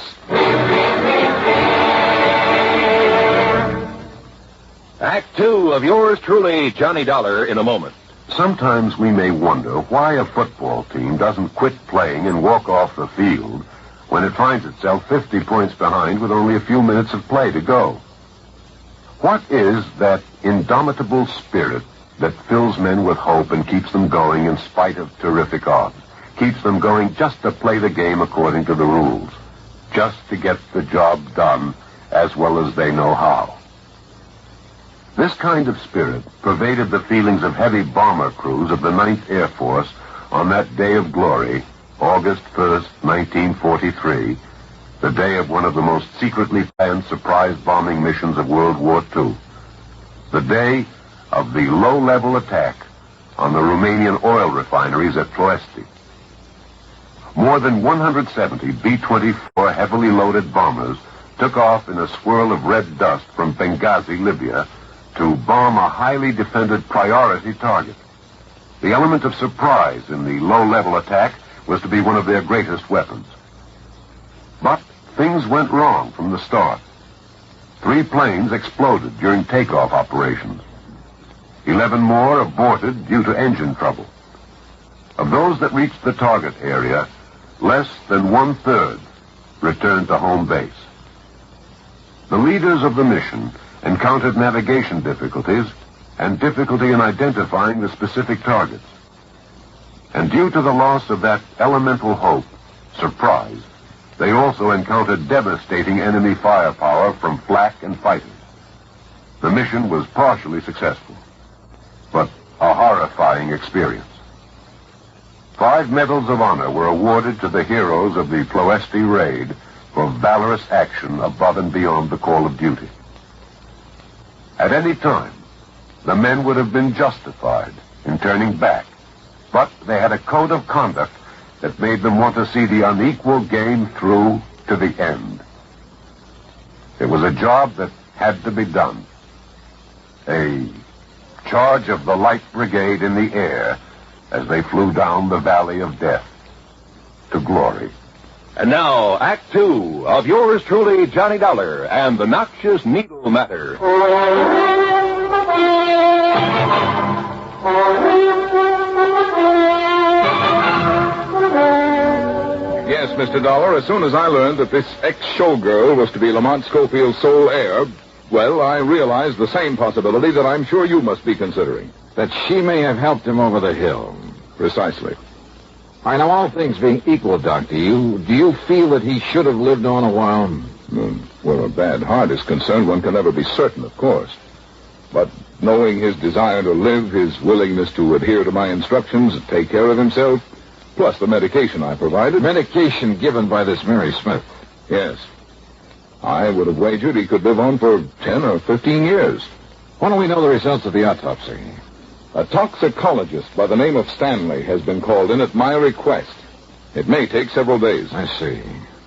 Act 2 of yours truly, Johnny Dollar, in a moment. Sometimes we may wonder why a football team doesn't quit playing and walk off the field when it finds itself 50 points behind with only a few minutes of play to go. What is that indomitable spirit that fills men with hope and keeps them going in spite of terrific odds? Keeps them going just to play the game according to the rules, just to get the job done as well as they know how. This kind of spirit pervaded the feelings of heavy bomber crews of the 9th Air Force on that day of glory, August 1st, 1943, the day of one of the most secretly planned surprise bombing missions of World War II, the day of the low-level attack on the Romanian oil refineries at Ploesti. More than 170 B-24 heavily loaded bombers took off in a swirl of red dust from Benghazi, Libya, to bomb a highly defended priority target. The element of surprise in the low-level attack was to be one of their greatest weapons. But things went wrong from the start. 3 planes exploded during takeoff operations. 11 more aborted due to engine trouble. Of those that reached the target area, less than 1/3 returned to home base. The leaders of the mission encountered navigation difficulties and difficulty in identifying the specific targets. And due to the loss of that elemental hope, surprise, they also encountered devastating enemy firepower from flak and fighters. The mission was partially successful, but a horrifying experience. 5 medals of honor were awarded to the heroes of the Ploesti raid for valorous action above and beyond the call of duty. At any time, the men would have been justified in turning back, but they had a code of conduct that made them want to see the unequal game through to the end. It was a job that had to be done. A charge of the Light Brigade in the air as they flew down the valley of death to glory. And now, Act Two of yours truly, Johnny Dollar, and the Noxious Needle Matter. Yes, Mr. Dollar, as soon as I learned that this ex-showgirl was to be Lamont Schofield's sole heir, well, I realized the same possibility that I'm sure you must be considering. That she may have helped him over the hill. Precisely. I know, all things being equal, Doc, do you feel that he should have lived on a while? Where a bad heart is concerned, one can never be certain, of course. But knowing his desire to live, his willingness to adhere to my instructions and take care of himself, plus the medication I provided... Medication given by this Mary Smith? Yes. I would have wagered he could live on for 10 or 15 years. When do we know the results of the autopsy? A toxicologist by the name of Stanley has been called in at my request. It may take several days. I see.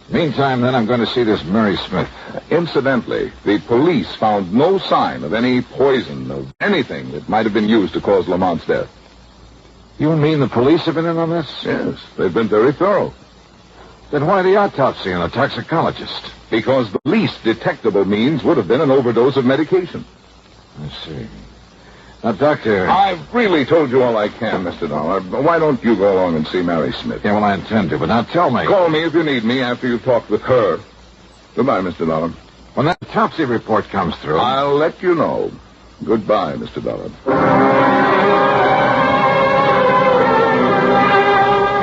Meantime, then, I'm going to see this Mary Smith. Incidentally, the police found no sign of any poison, of anything that might have been used to cause Lamont's death. You mean the police have been in on this? Yes, they've been very thorough. Then why the autopsy and a toxicologist? Because the least detectable means would have been an overdose of medication. I see. Now, Doctor... I've really told you all I can, Mr. Dollar. Why don't you go along and see Mary Smith? Yeah, well, I intend to, but now tell me... Call me if you need me after you've talked with her. Goodbye, Mr. Dollar. When that autopsy report comes through... I'll let you know. Goodbye, Mr. Dollar.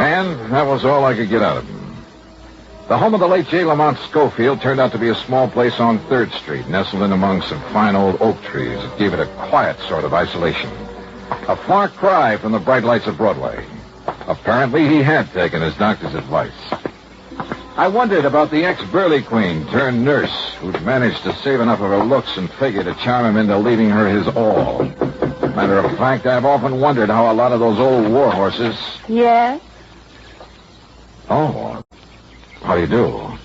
And that was all I could get out of him. The home of the late J. Lamont Schofield turned out to be a small place on 3rd Street, nestled in among some fine old oak trees that gave it a quiet sort of isolation. A far cry from the bright lights of Broadway. Apparently, he had taken his doctor's advice. I wondered about the ex-Burley Queen turned nurse who'd managed to save enough of her looks and figure to charm him into leaving her his all. Matter of fact, I've often wondered how a lot of those old war horses... Yes? Oh, how do you do?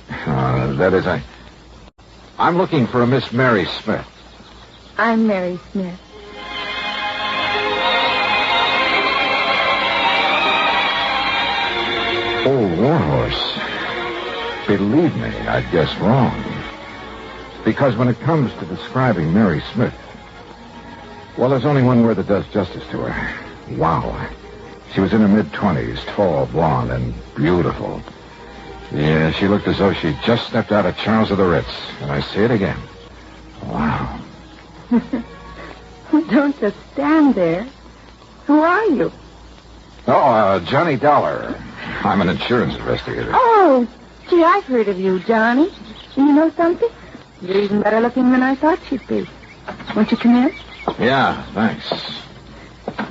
That is, I'm looking for a Miss Mary Smith. I'm Mary Smith. Old war horse. Believe me, I'd guess wrong. Because when it comes to describing Mary Smith, well, there's only one word that does justice to her. Wow. She was in her mid-20s, tall, blonde, and beautiful. Yeah, she looked as though she'd just stepped out of Charles of the Ritz. And I say it again. Wow. Don't just stand there. Who are you? Oh, Johnny Dollar. I'm an insurance investigator. Oh, gee, I've heard of you, Johnny. You know something? You're even better looking than I thought you'd be. Won't you come in? Yeah, thanks.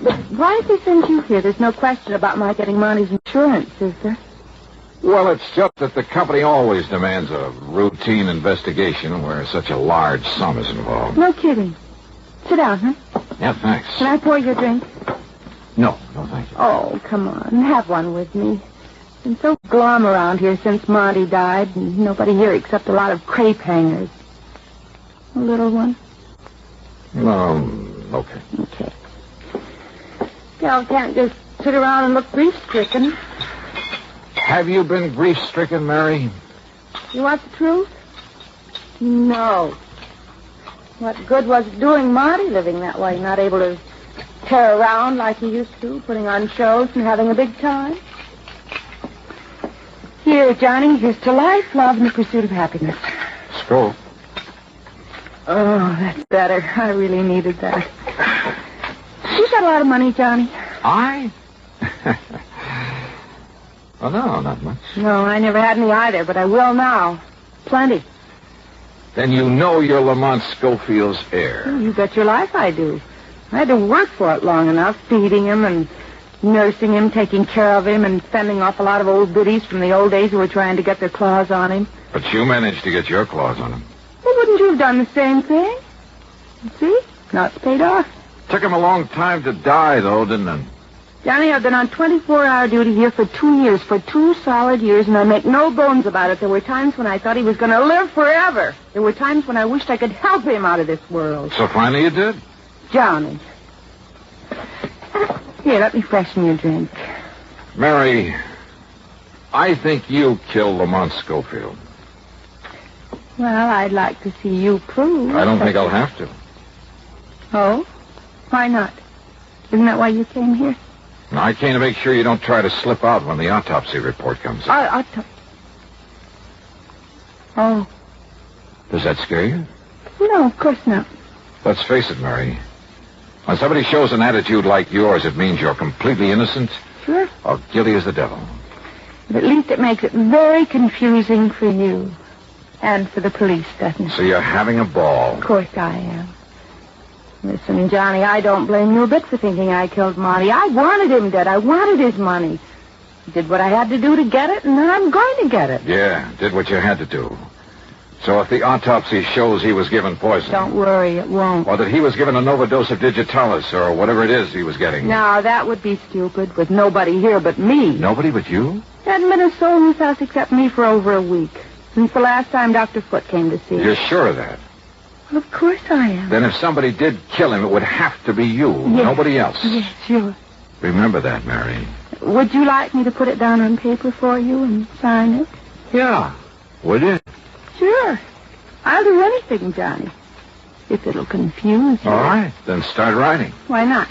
But why did they send you here? There's no question about my getting Monty's insurance, is there? Well, it's just that the company always demands a routine investigation where such a large sum is involved. No kidding. Sit down, huh? Yeah, thanks. Can I pour you a drink? No, thank you. Oh, come on. Have one with me. Been so glum around here since Monty died, and nobody here except a lot of crepe hangers. A little one? Okay. Okay. Gal can't just sit around and look grief-stricken. Have you been grief-stricken, Mary? You want the truth? No. What good was it doing Monty living that way, not able to tear around like he used to, putting on shows and having a big time? Here, Johnny, here's to life, love, and the pursuit of happiness. Skull. Oh, that's better. I really needed that. You got a lot of money, Johnny. I? Well, no, not much. No, I never had any either, but I will now. Plenty. Then you know you're Lamont Schofield's heir. You bet your life I do. I had to work for it long enough, feeding him and nursing him, taking care of him, and fending off a lot of old biddies from the old days who were trying to get their claws on him. But you managed to get your claws on him. Well, wouldn't you have done the same thing? See? Now it's paid off. Took him a long time to die, though, didn't it? Johnny, I've been on 24-hour duty here for 2 years, for 2 solid years, and I make no bones about it. There were times when I thought he was going to live forever. There were times when I wished I could help him out of this world. So finally you did? Johnny. Here, let me freshen your drink. Mary, I think you killed Lamont Schofield. Well, I'd like to see you prove. I don't think I'll have to. Oh? Why not? Isn't that why you came here? No, I came to make sure you don't try to slip out when the autopsy report comes in. Oh. Does that scare you? No, of course not. Let's face it, Mary. When somebody shows an attitude like yours, it means you're completely innocent Sure. or guilty as the devil. But at least it makes it very confusing for you. And for the police, doesn't it? So you're having a ball. Of course I am. Listen, Johnny, I don't blame you a bit for thinking I killed Monty. I wanted him dead. I wanted his money. Did what I had to do to get it, and then I'm going to get it. Yeah, did what you had to do. So if the autopsy shows he was given poison... Don't worry, it won't. Or that he was given an overdose of digitalis, or whatever it is he was getting. No, that would be stupid, with nobody here but me. Nobody but you? There hadn't been a soul in this house except me for over a week. Since the last time Dr. Foote came to see me. You're sure of that? Well, of course I am. Then if somebody did kill him, it would have to be you, nobody else. Yes, sure. Remember that, Mary. Would you like me to put it down on paper for you and sign it? Yeah. Would you? Sure. I'll do anything, Johnny. If it'll confuse you. All right. Then start writing. Why not?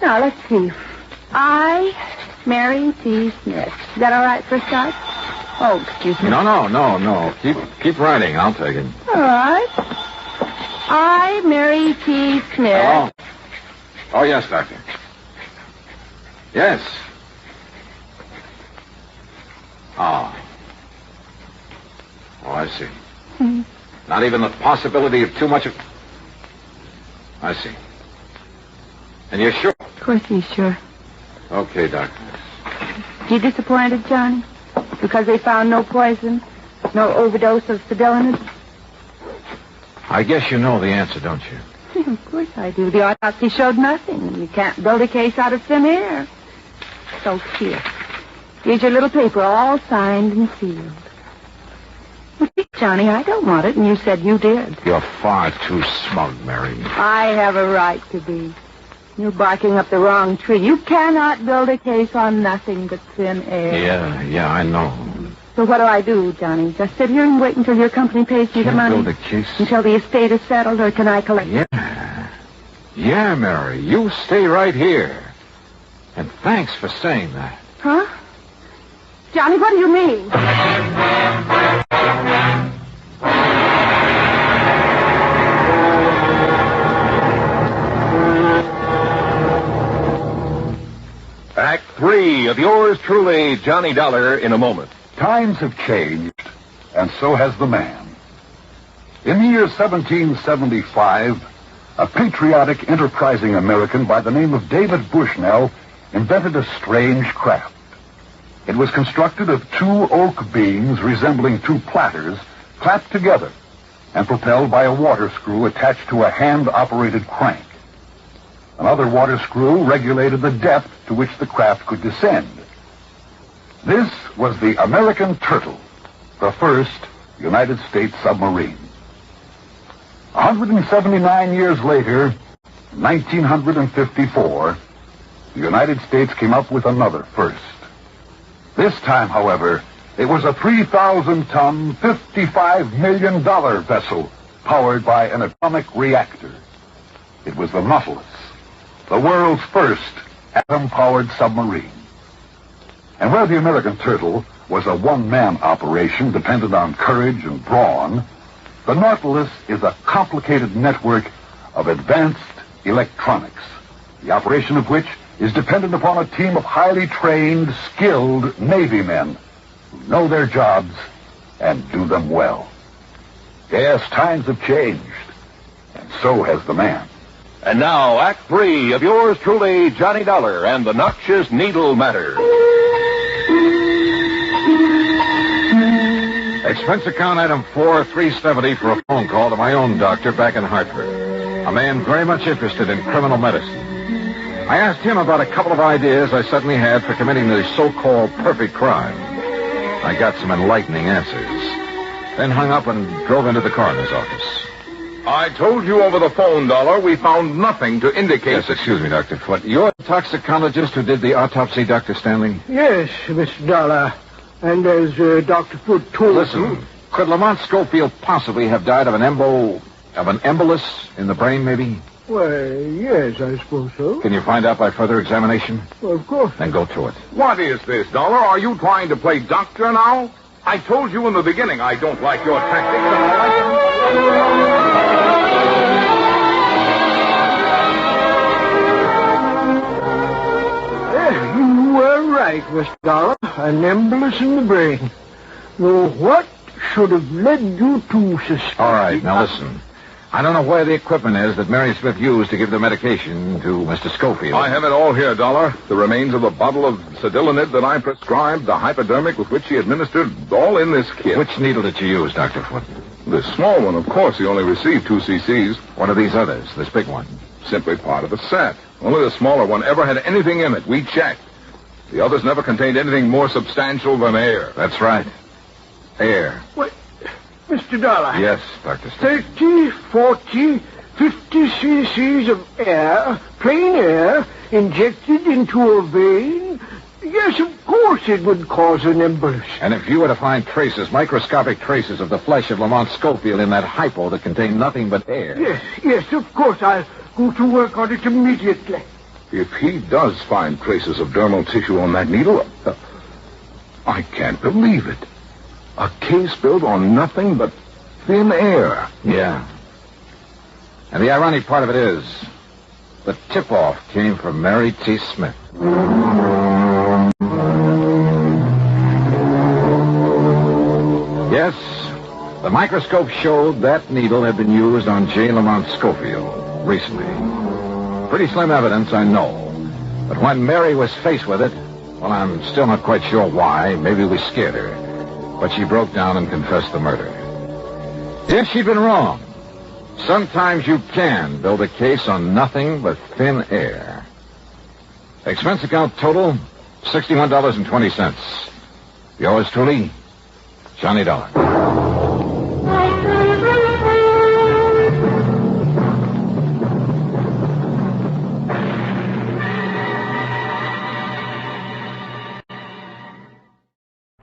Now, let's see. I, Mary T. Smith. Is that all right for a start? Oh, excuse me. No. Keep writing. I'll take it. All right. I, Mary T. Smith. Hello? Oh, yes, Doctor. Yes. Oh, I see. Not even the possibility of too much of... I see. And you're sure? Of course he's sure. Okay, Doctor. You disappointed, Johnny? Because they found no poison? No overdose of sedilin? I guess you know the answer, don't you? Of course I do. The autopsy showed nothing. You can't build a case out of thin air. So here. Here's your little paper, all signed and sealed. Well, Johnny, I don't want it, and you said you did. You're far too smug, Mary. I have a right to be. You're barking up the wrong tree. You cannot build a case on nothing but thin air. Yeah, I know. So what do I do, Johnny? Just sit here and wait until your company pays me the money? Build a case. Until the estate is settled, or can I collect it? Yeah, Mary. You stay right here. And thanks for saying that. Huh? Johnny, what do you mean? Act 3 of yours truly, Johnny Dollar, in a moment. Times have changed, and so has the man. In the year 1775, a patriotic, enterprising American by the name of David Bushnell invented a strange craft. It was constructed of 2 oak beams resembling 2 platters clapped together and propelled by a water screw attached to a hand-operated crank. Another water screw regulated the depth to which the craft could descend. This was the American Turtle, the first United States submarine. 179 years later, 1954, the United States came up with another first. This time, however, it was a 3,000-ton, $55 million vessel powered by an atomic reactor. It was the Nautilus, the world's first atom-powered submarine. And where the American Turtle was a one-man operation dependent on courage and brawn, the Nautilus is a complicated network of advanced electronics, the operation of which is dependent upon a team of highly trained, skilled Navy men who know their jobs and do them well. Yes, times have changed, and so has the man. And now, Act 3 of yours truly, Johnny Dollar and the Noxious Needle Matter. Expense account item 4370 for a phone call to my own doctor back in Hartford. A man very much interested in criminal medicine. I asked him about a couple of ideas I suddenly had for committing the so-called perfect crime. I got some enlightening answers. Then hung up and drove into the coroner's office. I told you over the phone, Dollar, we found nothing to indicate Yes, excuse me, Dr. Foote. You're the toxicologist who did the autopsy, Dr. Stanley? Yes, Mr. Dollar. And as Dr. Foote told Listen, could Lamont Schofield possibly have died of an embolus in the brain, maybe? Well, yes, I suppose so. Can you find out by further examination? Well, of course. Then go to it. What is this, Dollar? Are you trying to play doctor now? I told you in the beginning I don't like your tactics, and I like them. You were right, Mr. Dollar. An embolus in the brain. Now, what should have led you to suspect... All right, now listen. I don't know where the equipment is that Mary Smith used to give the medication to Mr. Schofield. I have it all here, Dollar. The remains of the bottle of Cedilanid that I prescribed, the hypodermic with which he administered, all in this kit. Which needle did you use, Dr. Foote? The small one, of course. He only received 2 cc's. What are these others, this big one? Simply part of the set. Only the smaller one ever had anything in it. We checked. The others never contained anything more substantial than air. That's right. Air. What? Mr. Dollar. Yes, Dr. Stanley. 30, 40, 50 cc's of air, plain air, injected into a vein? Yes, of course it would cause an embolus. And if you were to find traces, microscopic traces of the flesh of Lamont Schofield in that hypo that contained nothing but air... Yes, of course. I'll go to work on it immediately. If he does find traces of dermal tissue on that needle, I can't believe it. A case built on nothing but thin air. Yeah. And the ironic part of it is, the tip-off came from Mary T. Smith. Yes, the microscope showed that needle had been used on J. Lamont Schofield recently. Pretty slim evidence, I know. But when Mary was faced with it, well, I'm still not quite sure why. Maybe we scared her. But she broke down and confessed the murder. Yes, she'd been wrong. Sometimes you can build a case on nothing but thin air. Expense account total, $61.20. Yours truly, Johnny Dollar.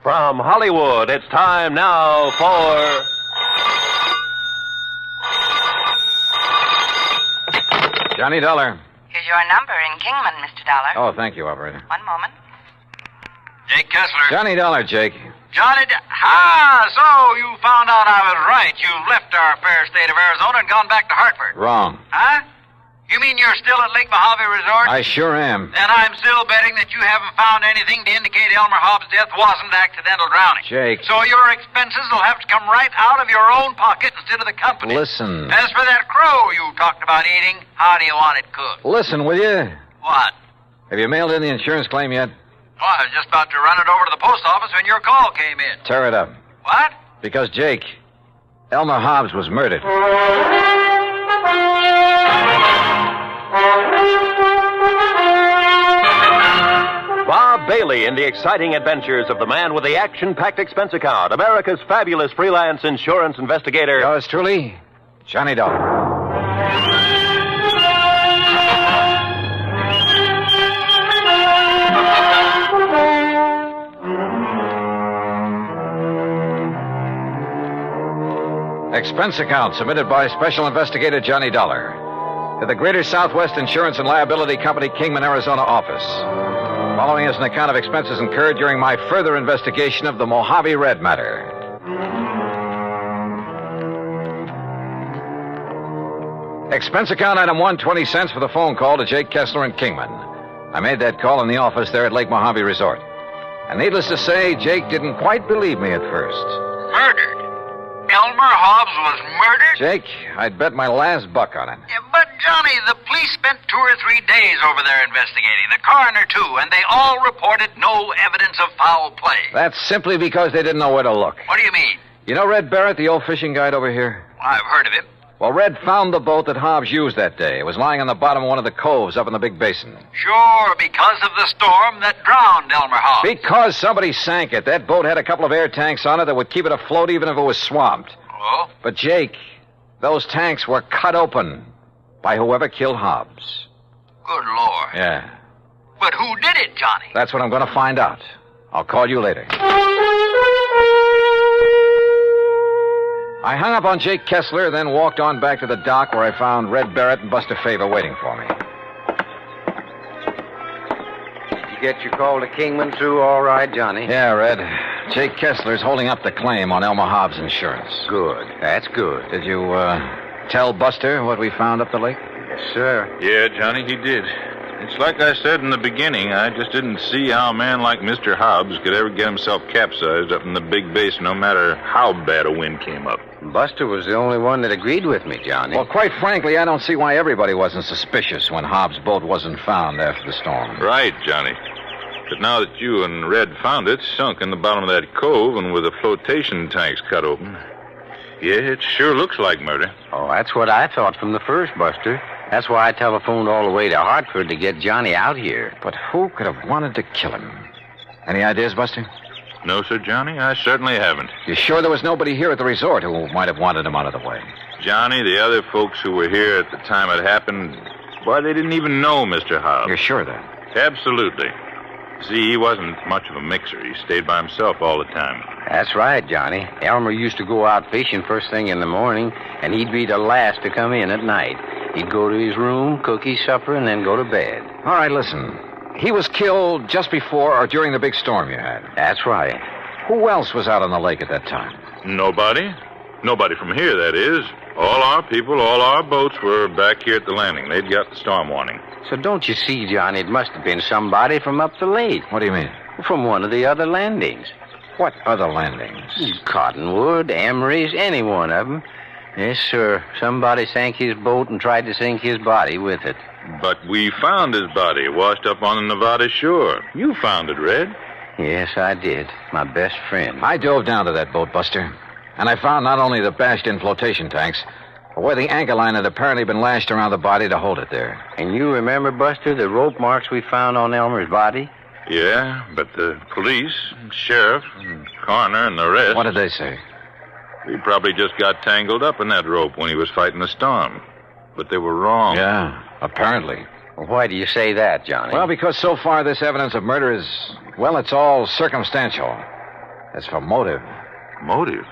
From Hollywood, it's time now for... Johnny Dollar. Here's your number in Kingman, Mr. Dollar. Oh, thank you, operator. One moment. Jake Kessler. Johnny Dollar, Jake. Johnny... so you found out I was right. You've left our fair state of Arizona and gone back to Hartford. Wrong. Huh? You mean you're still at Lake Mojave Resort? I sure am. Then I'm still betting that you haven't found anything to indicate Elmer Hobbs' death wasn't accidental drowning. Jake. So your expenses will have to come right out of your own pocket instead of the company. Listen. As for that crow you talked about eating, how do you want it cooked? Listen, will you? What? Have you mailed in the insurance claim yet? Oh, I was just about to run it over to the post office when your call came in. Tear it up. What? Because, Jake, Elmer Hobbs was murdered. Bob Bailey in the exciting adventures of the man with the action-packed expense account, America's fabulous freelance insurance investigator. Yours truly, Johnny Dollar. Expense account submitted by Special Investigator Johnny Dollar to the Greater Southwest Insurance and Liability Company, Kingman, Arizona office. Following is an account of expenses incurred during my further investigation of the Mojave Red matter. Expense account item 1, 20 cents for the phone call to Jake Kessler in Kingman. I made that call in the office there at Lake Mojave Resort. And needless to say, Jake didn't quite believe me at first. Murdered? Elmer Hobbs was murdered? Jake, I'd bet my last buck on it. Yeah, but, Johnny, the police police spent 2 or 3 days over there investigating. The coroner, too, and they all reported no evidence of foul play. That's simply because they didn't know where to look. What do you mean? You know Red Barrett, the old fishing guide over here? I've heard of him. Well, Red found the boat that Hobbs used that day. It was lying on the bottom of one of the coves up in the big basin. Sure, because of the storm that drowned Elmer Hobbs. Because somebody sank it. That boat had a couple of air tanks on it that would keep it afloat even if it was swamped. Oh? But, Jake, those tanks were cut open by whoever killed Hobbs. Good Lord. Yeah. But who did it, Johnny? That's what I'm going to find out. I'll call you later. I hung up on Jake Kessler, then walked on back to the dock where I found Red Barrett and Buster Favor waiting for me. Did you get your call to Kingman through all right, Johnny? Yeah, Red. Jake Kessler's holding up the claim on Elmer Hobbs' insurance. Good. That's good. Did you, tell Buster what we found up the lake? Yes, sir. Yeah, Johnny, he did. It's like I said in the beginning. I just didn't see how a man like Mr. Hobbs could ever get himself capsized up in the big basin, no matter how bad a wind came up. Buster was the only one that agreed with me, Johnny. Well, quite frankly, I don't see why everybody wasn't suspicious when Hobbs' boat wasn't found after the storm. Right, Johnny. But now that you and Red found it, sunk in the bottom of that cove and with the flotation tanks cut open, yeah, it sure looks like murder. Oh, that's what I thought from the first, Buster. That's why I telephoned all the way to Hartford to get Johnny out here. But who could have wanted to kill him? Any ideas, Buster? No, sir, Johnny, I certainly haven't. You sure there was nobody here at the resort who might have wanted him out of the way? Johnny, the other folks who were here at the time it happened, why, they didn't even know Mr. Hobbs. You're sure of that? Absolutely. See, he wasn't much of a mixer. He stayed by himself all the time. That's right, Johnny. Elmer used to go out fishing first thing in the morning, and he'd be the last to come in at night. He'd go to his room, cook his supper, and then go to bed. All right, listen. He was killed just before or during the big storm you had. That's right. Who else was out on the lake at that time? Nobody. Nobody from here, that is. All our people, all our boats were back here at the landing. They'd got the storm warning. So don't you see, Johnny, it must have been somebody from up the lake. What do you mean? From one of the other landings. What other landings? Cottonwood, Emery's, any one of them. Yes, sir. Somebody sank his boat and tried to sink his body with it. But we found his body washed up on the Nevada shore. You found it, Red. Yes, I did. My best friend. I dove down to that boat, Buster. And I found not only the bashed-in flotation tanks, but where the anchor line had apparently been lashed around the body to hold it there. And you remember, Buster, the rope marks we found on Elmer's body? Yeah, but the police, sheriff, and coroner, and the rest... What did they say? He probably just got tangled up in that rope when he was fighting the storm. But they were wrong. Yeah, apparently. Well, why do you say that, Johnny? Well, because so far this evidence of murder is, well, it's all circumstantial. As for motive... Motive?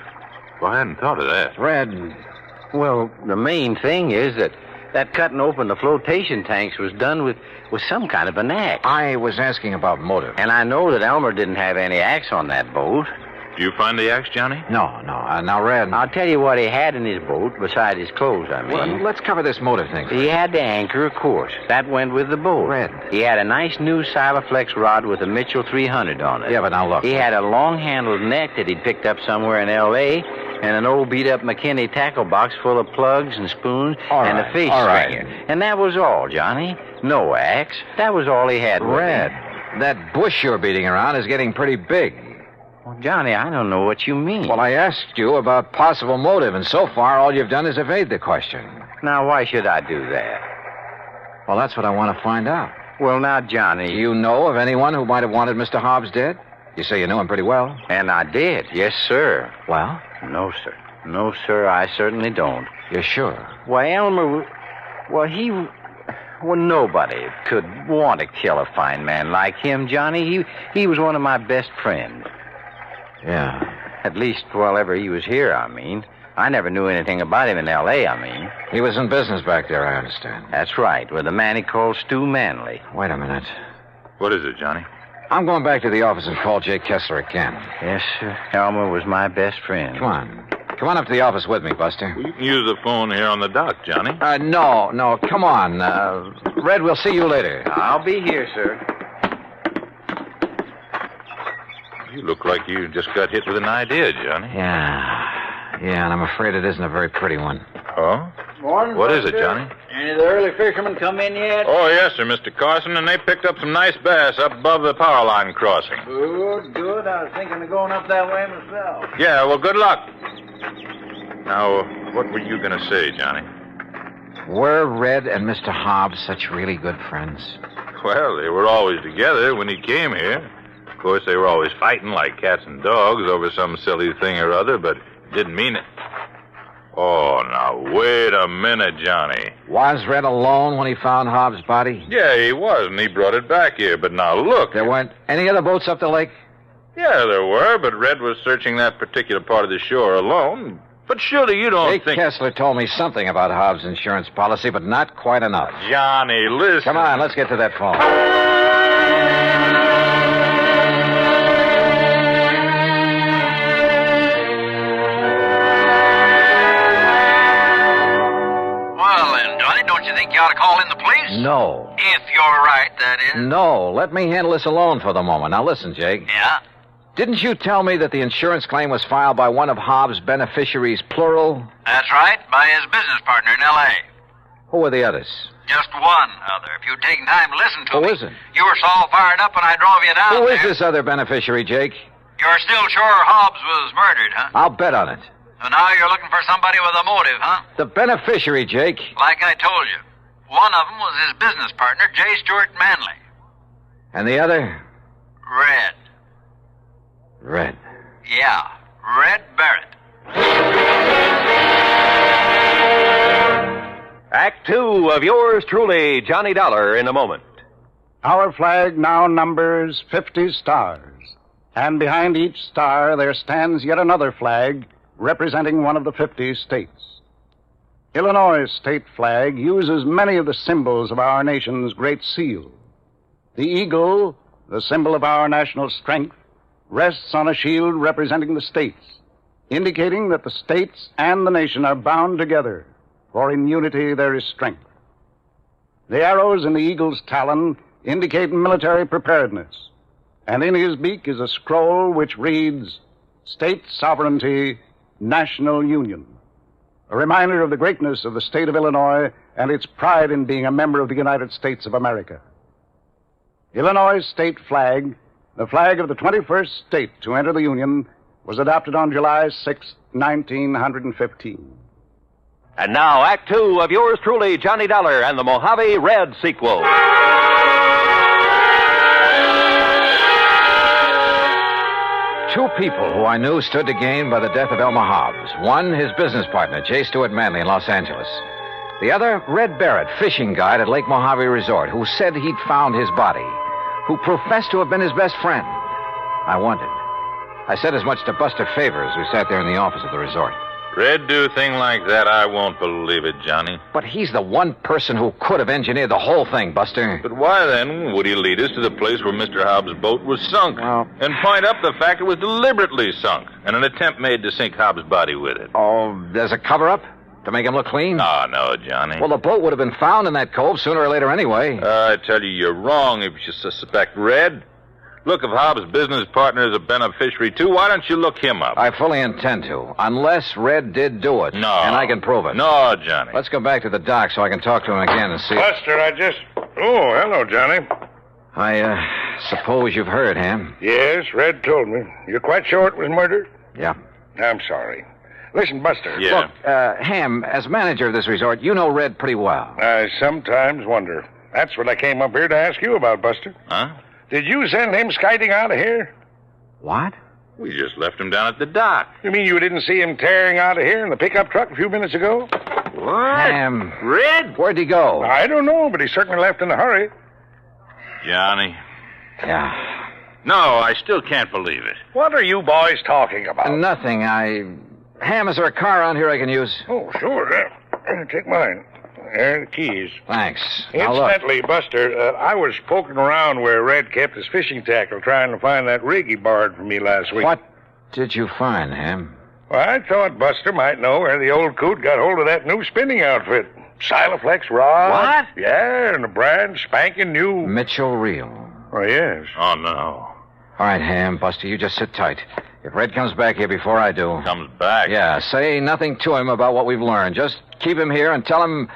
Well, I hadn't thought of that. Red... Well, the main thing is that cutting open the flotation tanks was done with some kind of an axe. I was asking about motive. And I know that Elmer didn't have any axe on that boat. Did you find the axe, Johnny? No. Now, Red... I'll tell you what he had in his boat, beside his clothes, I mean. Well, let's cover this motive thing. He had the anchor, of course. That went with the boat. Red. He had a nice new Silaflex rod with a Mitchell 300 on it. Yeah, but now look. He had a long-handled net that he'd picked up somewhere in L.A., and an old beat-up McKinney tackle box full of plugs and spoons and a fish stringer. And that was all, Johnny. No axe. That was all he had. Red, that bush you're beating around is getting pretty big. Well, Johnny, I don't know what you mean. Well, I asked you about possible motive, and so far all you've done is evade the question. Now, why should I do that? Well, that's what I want to find out. Well, now, Johnny... Do you know of anyone who might have wanted Mr. Hobbs dead? You say you knew him pretty well. And I did, yes, sir. Well? No, sir. No, sir, I certainly don't. You're sure? Why, Elmer... Well, nobody could want to kill a fine man like him, Johnny. He was one of my best friends. Yeah. At least while ever he was here, I mean. I never knew anything about him in L.A., I mean. He was in business back there, I understand. That's right, with a man he called Stu Manley. Wait a minute. What is it, Johnny? I'm going back to the office and call Jake Kessler again. Yes, sir. Elmer was my best friend. Come on up to the office with me, Buster. Well, you can use the phone here on the dock, Johnny. No, come on. Red, we'll see you later. I'll be here, sir. You look like you just got hit with an idea, Johnny. Yeah, and I'm afraid it isn't a very pretty one. Oh? Morning, What is it, Buster. Johnny? Any of the early fishermen come in yet? Oh, yes, sir, Mr. Carson, and they picked up some nice bass up above the power line crossing. Good. I was thinking of going up that way myself. Yeah, well, good luck. Now, what were you going to say, Johnny? Were Red and Mr. Hobbs such really good friends? Well, they were always together when he came here. Of course, they were always fighting like cats and dogs over some silly thing or other, but didn't mean it. Oh, now, wait a minute, Johnny. Was Red alone when he found Hobbs' body? Yeah, he was, and he brought it back here. But now, look. There weren't any other boats up the lake? Yeah, there were, but Red was searching that particular part of the shore alone. But surely you don't think... Kessler told me something about Hobbs' insurance policy, but not quite enough. Johnny, listen. Come on, let's get to that phone. Don't you think you ought to call in the police? No. If you're right, that is. No, let me handle this alone for the moment. Now listen, Jake. Yeah? Didn't you tell me that the insurance claim was filed by one of Hobbs' beneficiaries, plural? That's right, by his business partner in L.A. Who were the others? Just one other. If you'd taken time to listen to me. Who is it? You were so all fired up when I drove you down Who there. is this other beneficiary, Jake? You're still sure Hobbs was murdered, huh? I'll bet on it. So now you're looking for somebody with a motive, huh? The beneficiary, Jake. Like I told you. One of them was his business partner, J. Stewart Manley. And the other? Red. Red. Yeah, Red Barrett. Act 2 of yours truly, Johnny Dollar, in a moment. Our flag now numbers 50 stars, and behind each star there stands yet another flag representing one of the 50 states. Illinois' state flag uses many of the symbols of our nation's great seal. The eagle, the symbol of our national strength, rests on a shield representing the states, indicating that the states and the nation are bound together, for in unity there is strength. The arrows in the eagle's talon indicate military preparedness, and in his beak is a scroll which reads, State Sovereignty, National Union, a reminder of the greatness of the state of Illinois and its pride in being a member of the United States of America. Illinois' state flag, the flag of the 21st state to enter the Union, was adopted on July 6, 1915. And now, Act 2 of yours truly, Johnny Dollar, and the Mojave Red sequel. Two people who I knew stood to gain by the death of Elmer Hobbs. One, his business partner, J. Stewart Manley in Los Angeles. The other, Red Barrett, fishing guide at Lake Mojave Resort, who said he'd found his body, who professed to have been his best friend. I wondered. I said as much to Buster Favors, who sat there in the office of the resort. Red do a thing like that, I won't believe it, Johnny. But he's the one person who could have engineered the whole thing, Buster. But why, then, would he lead us to the place where Mr. Hobbs' boat was sunk? And point up the fact it was deliberately sunk, and an attempt made to sink Hobbs' body with it? Oh, there's a cover-up? To make him look clean? Oh, no, Johnny. Well, the boat would have been found in that cove sooner or later anyway. I tell you, you're wrong if you suspect Red. Look, if Hobbs' business partner is a beneficiary, too, why don't you look him up? I fully intend to, unless Red did do it. No. And I can prove it. No, Johnny. Let's go back to the dock so I can talk to him again and see... Buster, Oh, hello, Johnny. I suppose you've heard, Ham? Yes, Red told me. You're quite sure it was murder? Yeah. I'm sorry. Listen, Buster. Yeah. Look, Ham, as manager of this resort, you know Red pretty well. I sometimes wonder. That's what I came up here to ask you about, Buster. Huh? Did you send him skiting out of here? What? We just left him down at the dock. You mean you didn't see him tearing out of here in the pickup truck a few minutes ago? What? Ham. Red? Where'd he go? I don't know, but he certainly left in a hurry. Johnny. Yeah. No, I still can't believe it. What are you boys talking about? Nothing. Ham, is there a car around here I can use? Oh, sure. Take mine. There are the keys. Thanks. Now, look. Incidentally, Buster, I was poking around where Red kept his fishing tackle trying to find that rig he borrowed from me last week. What did you find, Ham? Well, I thought Buster might know where the old coot got hold of that new spinning outfit. Silaflex rod. What? Yeah, and a brand spanking new... Mitchell Reel. Oh, yes. Oh, no. All right, Ham, Buster, you just sit tight. If Red comes back here before I do... Comes back? Yeah, say nothing to him about what we've learned. Just keep him here and tell him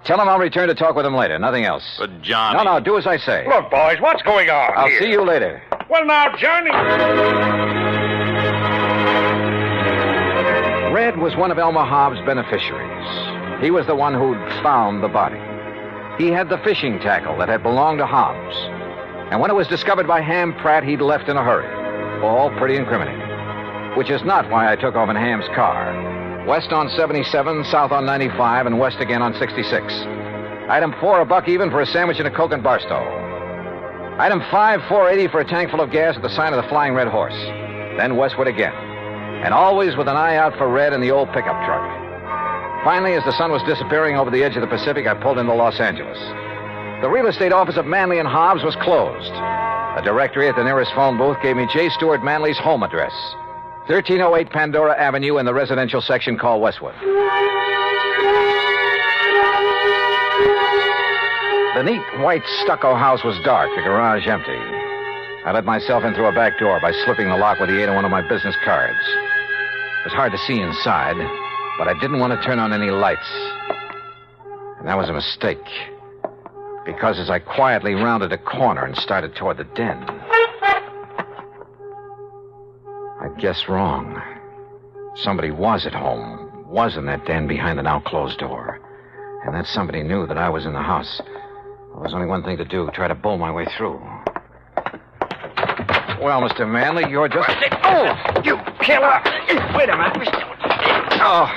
Tell him I'll return to talk with him later. Nothing else. But, Johnny... No, do as I say. Look, boys, what's going on I'll here? see you later. Well, now, Johnny... Red was one of Elmer Hobbs' beneficiaries. He was the one who'd found the body. He had the fishing tackle that had belonged to Hobbs. And when it was discovered by Ham Pratt, he'd left in a hurry. All pretty incriminating. Which is not why I took off in Ham's car. West on 77, south on 95, and west again on 66. Item 4, $1 even for a sandwich and a Coke and Barstow. Item 5, $4.80 for a tank full of gas at the sign of the Flying Red Horse. Then westward again. And always with an eye out for Red in the old pickup truck. Finally, as the sun was disappearing over the edge of the Pacific, I pulled into Los Angeles. The real estate office of Manley and Hobbs was closed. A directory at the nearest phone booth gave me J. Stuart Manley's home address. 1308 Pandora Avenue in the residential section called Westwood. The neat white stucco house was dark, the garage empty. I let myself in through a back door by slipping the lock with the aid of one of my business cards. It was hard to see inside, but I didn't want to turn on any lights. And that was a mistake. Because as I quietly rounded a corner and started toward the den, I guessed wrong. Somebody was at home, was in that den behind the now closed door. And that somebody knew that I was in the house. There was only one thing to do, try to bull my way through. Well, Mr. Manley, you're just... Oh, you killer! Wait a minute. Oh.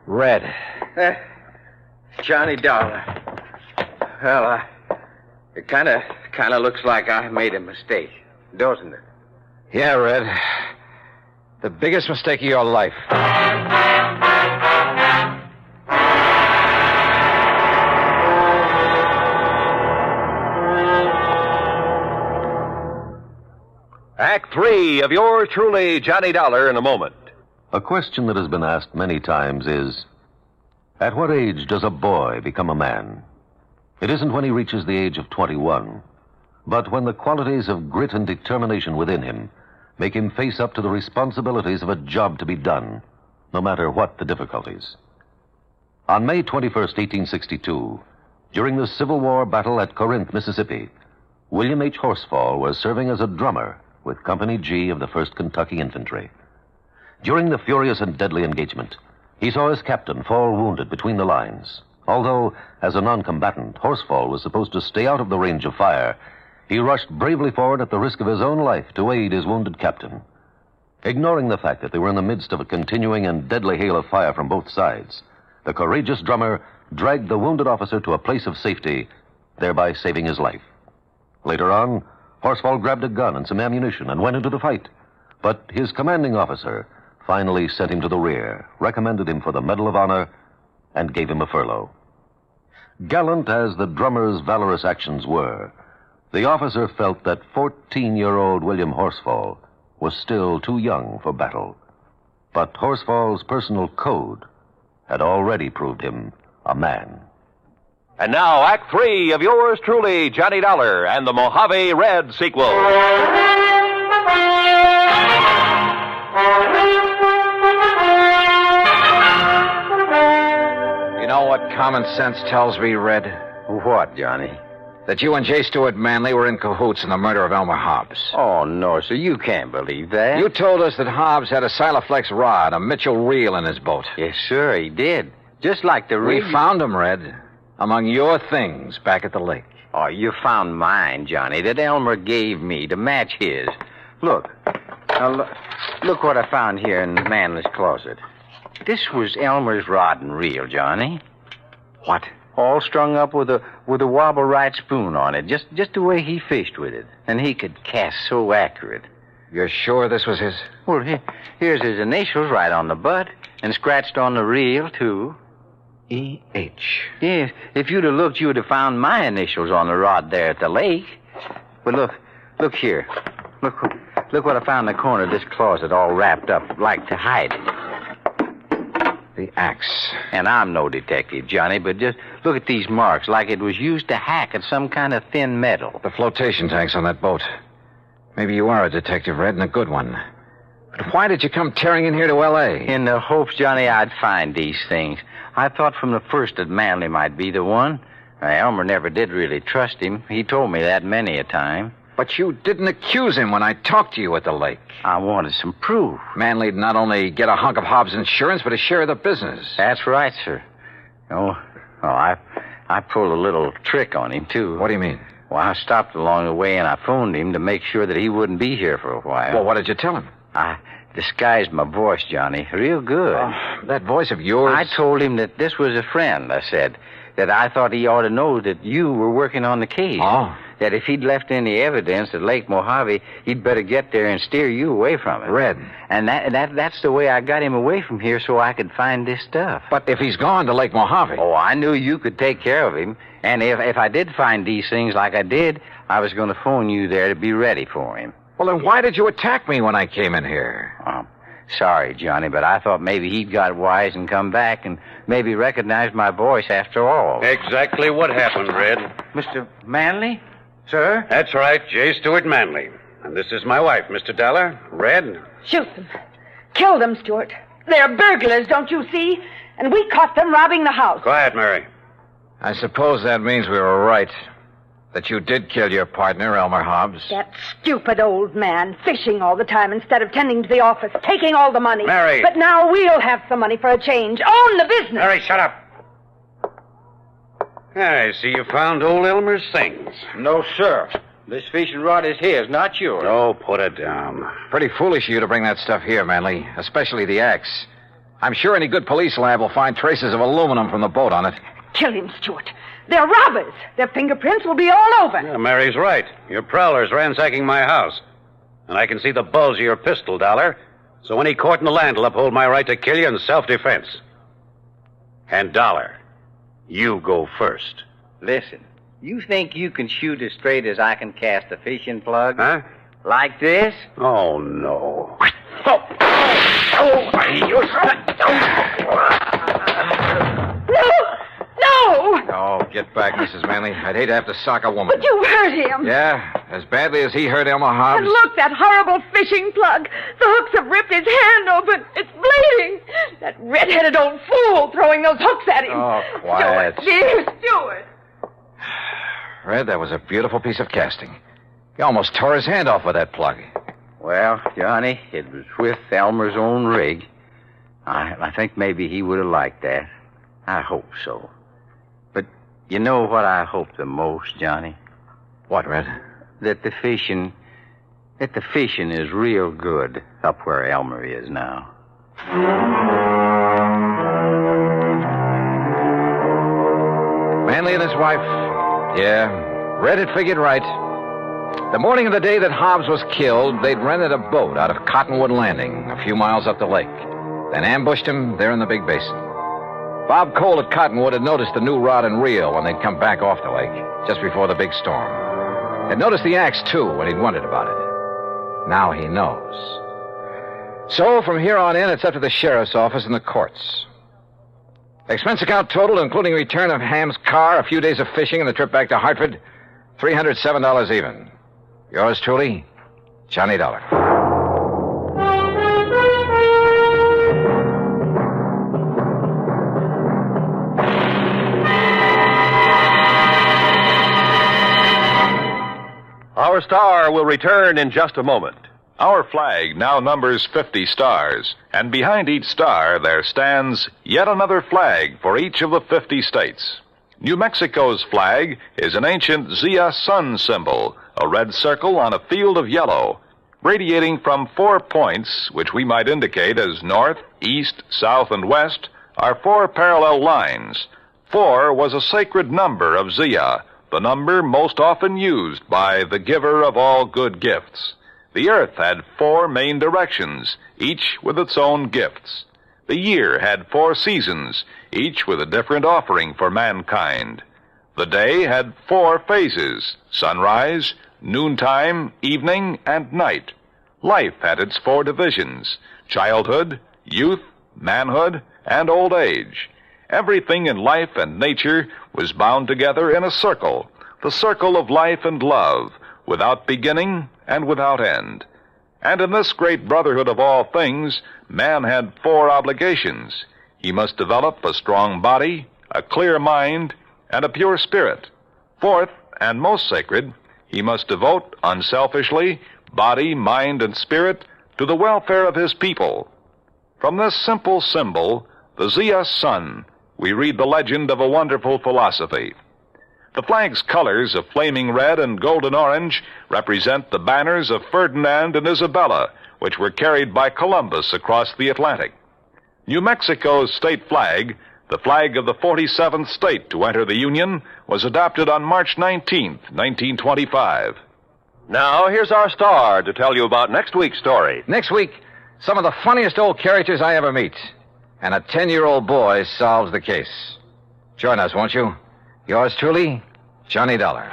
Red. Johnny Dollar. Well, it kind of looks like I made a mistake, doesn't it? Yeah, Red. The biggest mistake of your life. Act 3 of yours truly, Johnny Dollar, in a moment. A question that has been asked many times is, at what age does a boy become a man? It isn't when he reaches the age of 21, but when the qualities of grit and determination within him make him face up to the responsibilities of a job to be done, no matter what the difficulties. On May 21st, 1862, during the Civil War battle at Corinth, Mississippi, William H. Horsfall was serving as a drummer with Company G of the 1st Kentucky Infantry. During the furious and deadly engagement, he saw his captain fall wounded between the lines. Although, as a non-combatant, Horsfall was supposed to stay out of the range of fire, he rushed bravely forward at the risk of his own life to aid his wounded captain. Ignoring the fact that they were in the midst of a continuing and deadly hail of fire from both sides, the courageous drummer dragged the wounded officer to a place of safety, thereby saving his life. Later on, Horsfall grabbed a gun and some ammunition and went into the fight. But his commanding officer finally sent him to the rear, recommended him for the Medal of Honor, and gave him a furlough. Gallant as the drummer's valorous actions were, the officer felt that 14-year-old William Horsfall was still too young for battle. But Horsfall's personal code had already proved him a man. And now, Act 3 of yours truly, Johnny Dollar, and the Mojave Red sequel. You know what common sense tells me, Red? What, Johnny? That you and J. Stuart Manley were in cahoots in the murder of Elmer Hobbs. Oh, no, sir, you can't believe that. You told us that Hobbs had a Silaflex rod, a Mitchell reel in his boat. Yes, sir, he did. Just like the We rig... found him, Red, among your things back at the lake. Oh, you found mine, Johnny, that Elmer gave me to match his. Look. Now, look what I found here in Manley's closet. This was Elmer's rod and reel, Johnny. What? All strung up with a wobble right spoon on it, just the way he fished with it. And he could cast so accurate. You're sure this was his? Well, here's his initials right on the butt, and scratched on the reel, too. E.H. Yes, if you'd have looked, you would have found my initials on the rod there at the lake. But look here. Look what I found in the corner of this closet, all wrapped up, like to hide it. The axe. And I'm no detective, Johnny, but just look at these marks, like it was used to hack at some kind of thin metal. The flotation tanks on that boat. Maybe you are a detective, Red, and a good one. But why did you come tearing in here to L.A.? In the hopes, Johnny, I'd find these things. I thought from the first that Manley might be the one. Elmer never did really trust him. He told me that many a time. But you didn't accuse him when I talked to you at the lake. I wanted some proof. Manley'd not only get a hunk of Hobbs' insurance, but a share of the business. That's right, sir. I pulled a little trick on him, too. What do you mean? Well, I stopped along the way and I phoned him to make sure that he wouldn't be here for a while. Well, what did you tell him? I disguised my voice, Johnny, real good. That voice of yours? I told him that this was a friend, I said. That I thought he ought to know that you were working on the case. Oh. That if he'd left any evidence at Lake Mojave, he'd better get there and steer you away from it. Red. And that's the way I got him away from here so I could find this stuff. But if he's gone to Lake Mojave... Oh, I knew you could take care of him. And if I did find these things like I did, I was going to phone you there to be ready for him. Well, then why did you attack me when I came in here? Sorry, Johnny, but I thought maybe he'd got wise and come back and maybe recognized my voice after all. Exactly what happened, Red. Mr. Manley? Sir? That's right, J. Stewart Manley. And this is my wife, Mr. Dollar. Red. Shoot them. Kill them, Stuart. They're burglars, don't you see? And we caught them robbing the house. Quiet, Mary. I suppose that means we were right. That you did kill your partner, Elmer Hobbs. That stupid old man, fishing all the time instead of tending to the office, taking all the money. Mary. But now we'll have some money for a change. Own the business. Mary, shut up. I see you found old Elmer's things. No, sir. This fishing rod is his, not yours. Oh, put it down. Pretty foolish of you to bring that stuff here, Manley. Especially the axe. I'm sure any good police lab will find traces of aluminum from the boat on it. Kill him, Stuart. They're robbers. Their fingerprints will be all over. Yeah, Mary's right. Your prowler's ransacking my house. And I can see the bulge of your pistol, Dollar. So any court in the land will uphold my right to kill you in self-defense. And Dollar, you go first. Listen, you think you can shoot as straight as I can cast a fishing plug? Huh? Like this? Oh, no. No! Oh, get back, Mrs. Manley. I'd hate to have to sock a woman. But you hurt him. Yeah, as badly as he hurt Elmer Hobbs. And look, that horrible fishing plug. The hooks have ripped his hand open. It's bleeding. That red-headed old fool throwing those hooks at him. Oh, quiet. Stuart, dear Stuart. Red, that was a beautiful piece of casting. He almost tore his hand off with that plug. Well, Johnny, it was with Elmer's own rig. I think maybe he would have liked that. I hope so. But you know what I hope the most, Johnny? What, Red? That the fishing is real good up where Elmer is now. Manley and his wife. Yeah, Red had figured right. The morning of the day that Hobbs was killed, they'd rented a boat out of Cottonwood Landing, a few miles up the lake. Then ambushed him there in the big basin. Bob Cole at Cottonwood had noticed the new rod and reel when they'd come back off the lake, just before the big storm. Had noticed the axe, too, when he'd wondered about it. Now he knows. So, from here on in, it's up to the sheriff's office and the courts. Expense account total, including return of Ham's car, a few days of fishing, and the trip back to Hartford, $307 even. Yours truly, Johnny Dollar. Our star will return in just a moment. Our flag now numbers 50 stars, and behind each star there stands yet another flag for each of the 50 states. New Mexico's flag is an ancient Zia sun symbol, a red circle on a field of yellow. Radiating from 4 points, which we might indicate as north, east, south, and west, are 4 parallel lines. 4 was a sacred number of Zia, the number most often used by the giver of all good gifts. The earth had 4 main directions, each with its own gifts. The year had 4 seasons, each with a different offering for mankind. The day had 4 phases: sunrise, noontime, evening, and night. Life had its 4 divisions: childhood, youth, manhood, and old age. Everything in life and nature was bound together in a circle, the circle of life and love, without beginning and without end. And in this great brotherhood of all things, man had 4 obligations. He must develop a strong body, a clear mind, and a pure spirit. 4th, and most sacred, he must devote unselfishly body, mind, and spirit to the welfare of his people. From this simple symbol, the Zia sun, we read the legend of a wonderful philosophy. The flag's colors of flaming red and golden orange represent the banners of Ferdinand and Isabella, which were carried by Columbus across the Atlantic. New Mexico's state flag, the flag of the 47th state to enter the Union, was adopted on March 19th, 1925. Now, here's our star to tell you about next week's story. Next week, some of the funniest old characters I ever meet. And a 10-year-old boy solves the case. Join us, won't you? Yours truly, Johnny Dollar.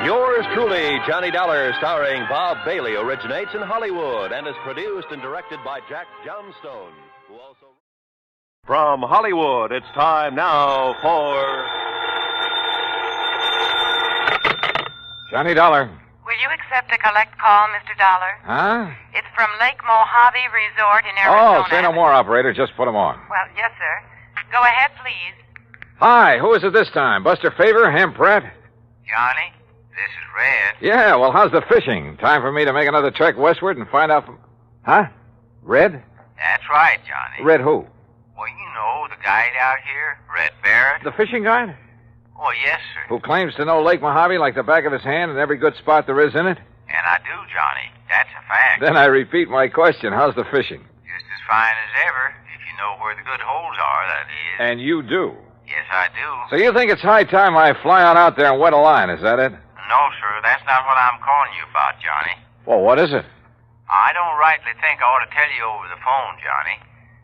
Yours truly, Johnny Dollar, starring Bob Bailey, originates in Hollywood and is produced and directed by Jack Johnstone, who also... From Hollywood, it's time now for... Johnny Dollar. Will you accept a collect call, Mr. Dollar? Huh? It's from Lake Mojave Resort in Arizona. Oh, say no more, operator. Just put him on. Well, yes, sir. Go ahead, please. Hi, who is it this time? Buster Favor, Ham Pratt? Johnny, this is Red. Yeah, well, how's the fishing? Time for me to make another trek westward and find out from... Huh? Red? That's right, Johnny. Red who? Well, you know, the guide out here, Red Barrett. The fishing guide? Oh, yes, sir. Who claims to know Lake Mojave like the back of his hand and every good spot there is in it? And I do, Johnny. That's a fact. Then I repeat my question. How's the fishing? Just as fine as ever, if you know where the good holes are, that is. And you do? Yes, I do. So you think it's high time I fly on out there and wet a line, is that it? No, sir, that's not what I'm calling you about, Johnny. Well, what is it? I don't rightly think I ought to tell you over the phone, Johnny.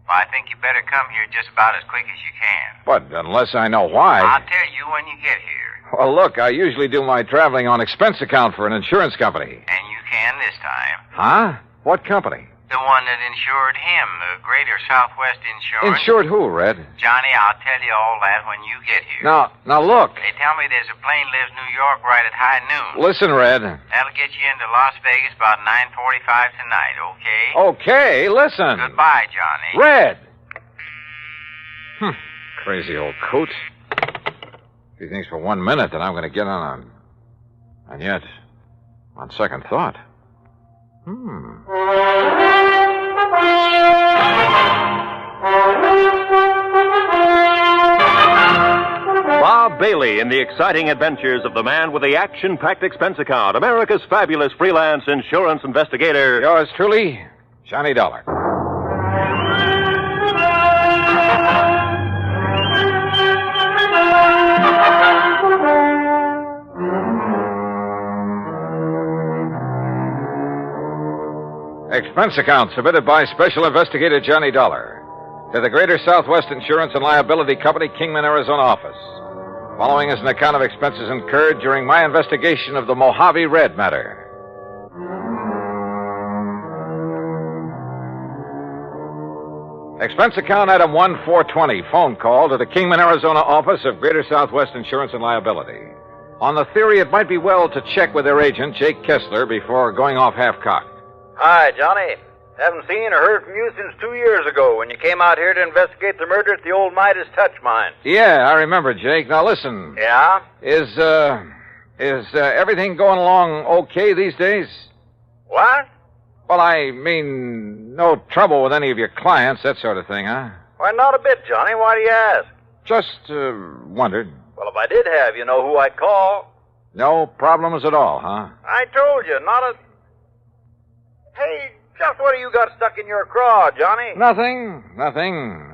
But I think you better come here just about as quick as you can. But unless I know why... I'll tell you when you get here. Well, look, I usually do my traveling on expense account for an insurance company. And you can this time. Huh? What company? The one that insured him, the Greater Southwest Insurance. Insured who, Red? Johnny, I'll tell you all that when you get here. Now look. They tell me there's a plane leaves New York right at high noon. Listen, Red. That'll get you into Las Vegas about 9:45 tonight, okay? Okay, listen. Goodbye, Johnny. Red! Crazy old coot. He thinks for 1 minute that I'm going to get on a... And yet, on second thought... Bob Bailey in the exciting adventures of the man with the action-packed expense account, America's fabulous freelance insurance investigator. Yours truly, Johnny Dollar. Expense account submitted by Special Investigator Johnny Dollar to the Greater Southwest Insurance and Liability Company, Kingman, Arizona office. Following is an account of expenses incurred during my investigation of the Mojave Red matter. Expense account item 1420, phone call to the Kingman, Arizona office of Greater Southwest Insurance and Liability. On the theory it might be well to check with their agent, Jake Kessler, before going off half-cocked. Hi, Johnny. Haven't seen or heard from you since 2 years ago when you came out here to investigate the murder at the old Midas Touch mine. Yeah, I remember, Jake. Now listen. Yeah? Is everything going along okay these days? What? Well, I mean, no trouble with any of your clients, that sort of thing, huh? Why, not a bit, Johnny. Why do you ask? Just wondered. Well, if I did have, you know who I'd call. No problems at all, huh? I told you, not a... Hey, just what do you got stuck in your craw, Johnny? Nothing.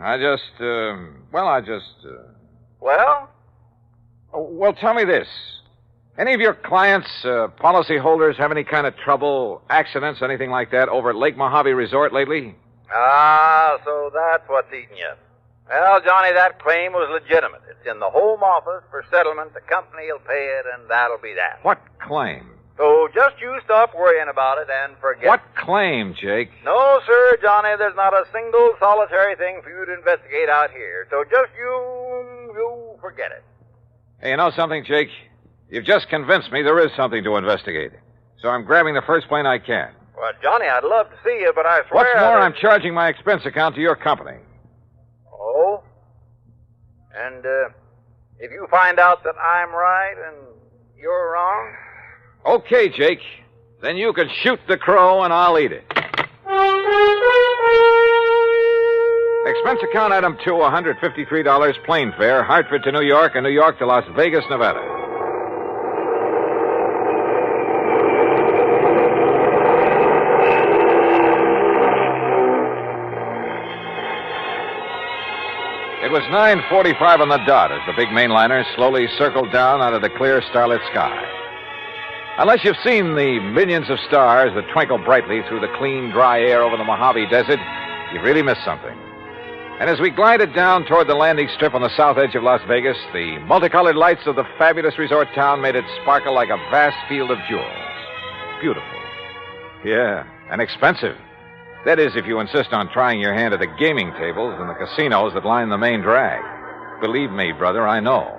I just, Well? Well, tell me this. Any of your clients, policyholders, have any kind of trouble, accidents, anything like that over at Lake Mojave Resort lately? Ah, so that's what's eating you. Well, Johnny, that claim was legitimate. It's in the home office for settlement. The company will pay it, and that'll be that. What claim? So just you stop worrying about it and forget. What claim, Jake? No, sir, Johnny, there's not a single solitary thing for you to investigate out here. So just you forget it. Hey, you know something, Jake? You've just convinced me there is something to investigate. So I'm grabbing the first plane I can. Well, Johnny, I'd love to see you, but I swear... What's more, I'm charging my expense account to your company. Oh? And, if you find out that I'm right and you're wrong... Okay, Jake. Then you can shoot the crow and I'll eat it. Expense account item 2, $153 plane fare, Hartford to New York and New York to Las Vegas, Nevada. It was 9:45 on the dot as the big mainliner slowly circled down out of the clear starlit sky. Unless you've seen the millions of stars that twinkle brightly through the clean, dry air over the Mojave Desert, you've really missed something. And as we glided down toward the landing strip on the south edge of Las Vegas, the multicolored lights of the fabulous resort town made it sparkle like a vast field of jewels. Beautiful. Yeah, and expensive. That is, if you insist on trying your hand at the gaming tables and the casinos that line the main drag. Believe me, brother, I know.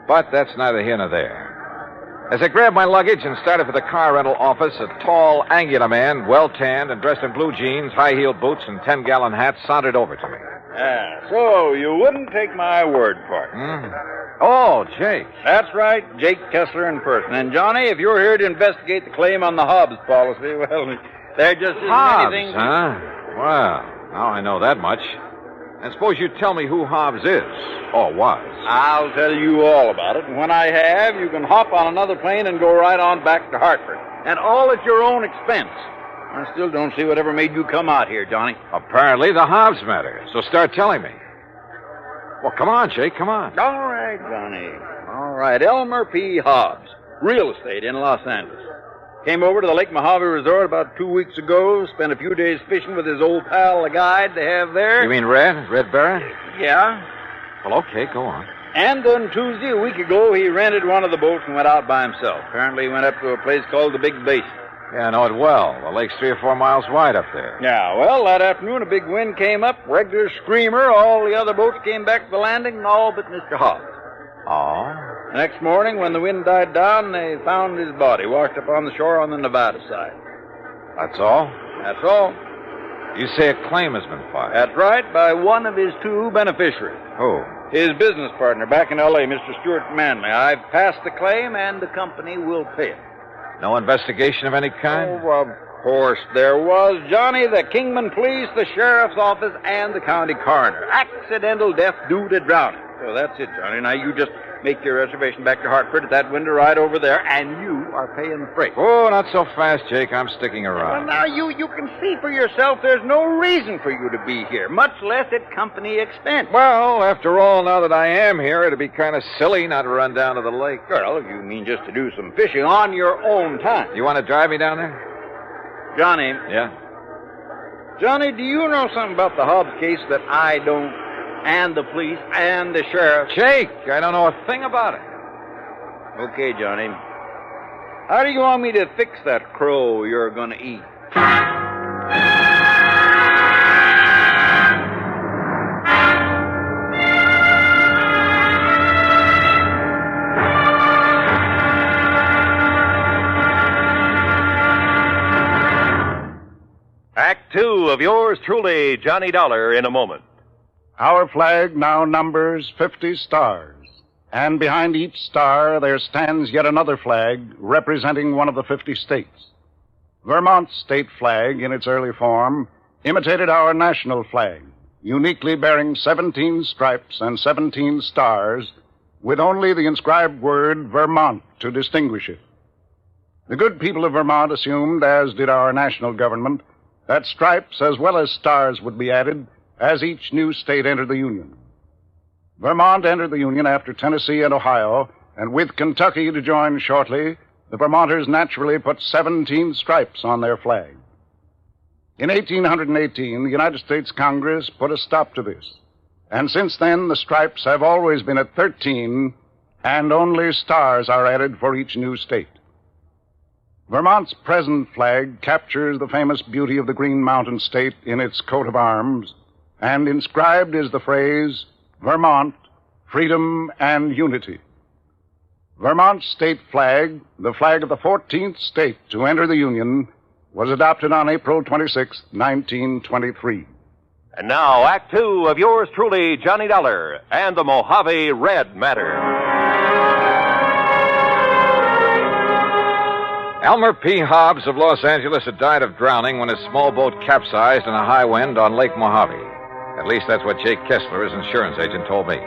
But that's neither here nor there. As I grabbed my luggage and started for the car rental office, a tall, angular man, well-tanned and dressed in blue jeans, high-heeled boots, and 10-gallon hat sauntered over to me. So you wouldn't take my word for it. Oh, Jake. That's right, Jake Kessler in person. And, Johnny, if you're here to investigate the claim on the Hobbs policy, well, there just isn't Hobbs, anything... huh? Well, now I know that much. And suppose you tell me who Hobbs is, or was. I'll tell you all about it, and when I have, you can hop on another plane and go right on back to Hartford. And all at your own expense. I still don't see whatever made you come out here, Johnny. Apparently the Hobbs matter, so start telling me. Well, come on, Jake, come on. All right, Johnny. All right, Elmer P. Hobbs, real estate in Los Angeles. Came over to the Lake Mojave Resort about 2 weeks ago, spent a few days fishing with his old pal, the guide they have there. You mean Red Barrett? Yeah. Well, okay, go on. And on Tuesday, a week ago, he rented one of the boats and went out by himself. Apparently he went up to a place called the Big Basin. Yeah, I know it well. The lake's 3 or 4 miles wide up there. Yeah, well, that afternoon a big wind came up, regular screamer. All the other boats came back to the landing, and all but Mr. Hobbs. Oh? The next morning, when the wind died down, they found his body washed up on the shore on the Nevada side. That's all? That's all. You say a claim has been filed? That's right, by one of his 2 beneficiaries. Who? His business partner back in L.A., Mr. Stuart Manley. I've passed the claim, and the company will pay it. No investigation of any kind? Oh, of course there was, Johnny. The Kingman Police, the Sheriff's Office, and the County Coroner. Accidental death due to drowning. So that's it, Johnny. Now you just make your reservation back to Hartford at that window right over there, and you are paying the freight. Oh, not so fast, Jake. I'm sticking around. Well, now you can see for yourself there's no reason for you to be here, much less at company expense. Well, after all, now that I am here, it'd be kind of silly not to run down to the lake. Well, you mean just to do some fishing on your own time. You want to drive me down there? Johnny. Yeah? Johnny, do you know something about the Hobbs case that I don't? And the police and the sheriff. Jake, I don't know a thing about it. Okay, Johnny. How do you want me to fix that crow you're going to eat? Act 2 of yours truly, Johnny Dollar, in a moment. Our flag now numbers 50 stars, and behind each star there stands yet another flag representing one of the 50 states. Vermont's state flag, in its early form, imitated our national flag, uniquely bearing 17 stripes and 17 stars, with only the inscribed word Vermont to distinguish it. The good people of Vermont assumed, as did our national government, that stripes as well as stars would be added as each new state entered the Union. Vermont entered the Union after Tennessee and Ohio, and with Kentucky to join shortly, the Vermonters naturally put 17 stripes on their flag. In 1818, the United States Congress put a stop to this, and since then the stripes have always been at 13, and only stars are added for each new state. Vermont's present flag captures the famous beauty of the Green Mountain State in its coat of arms, and inscribed is the phrase, Vermont, freedom and unity. Vermont's state flag, the flag of the 14th state to enter the Union, was adopted on April 26, 1923. And now, Act Two of yours truly, Johnny Dollar, and the Mojave Red Matter. Elmer P. Hobbs of Los Angeles had died of drowning when his small boat capsized in a high wind on Lake Mojave. At least that's what Jake Kessler, his insurance agent, told me.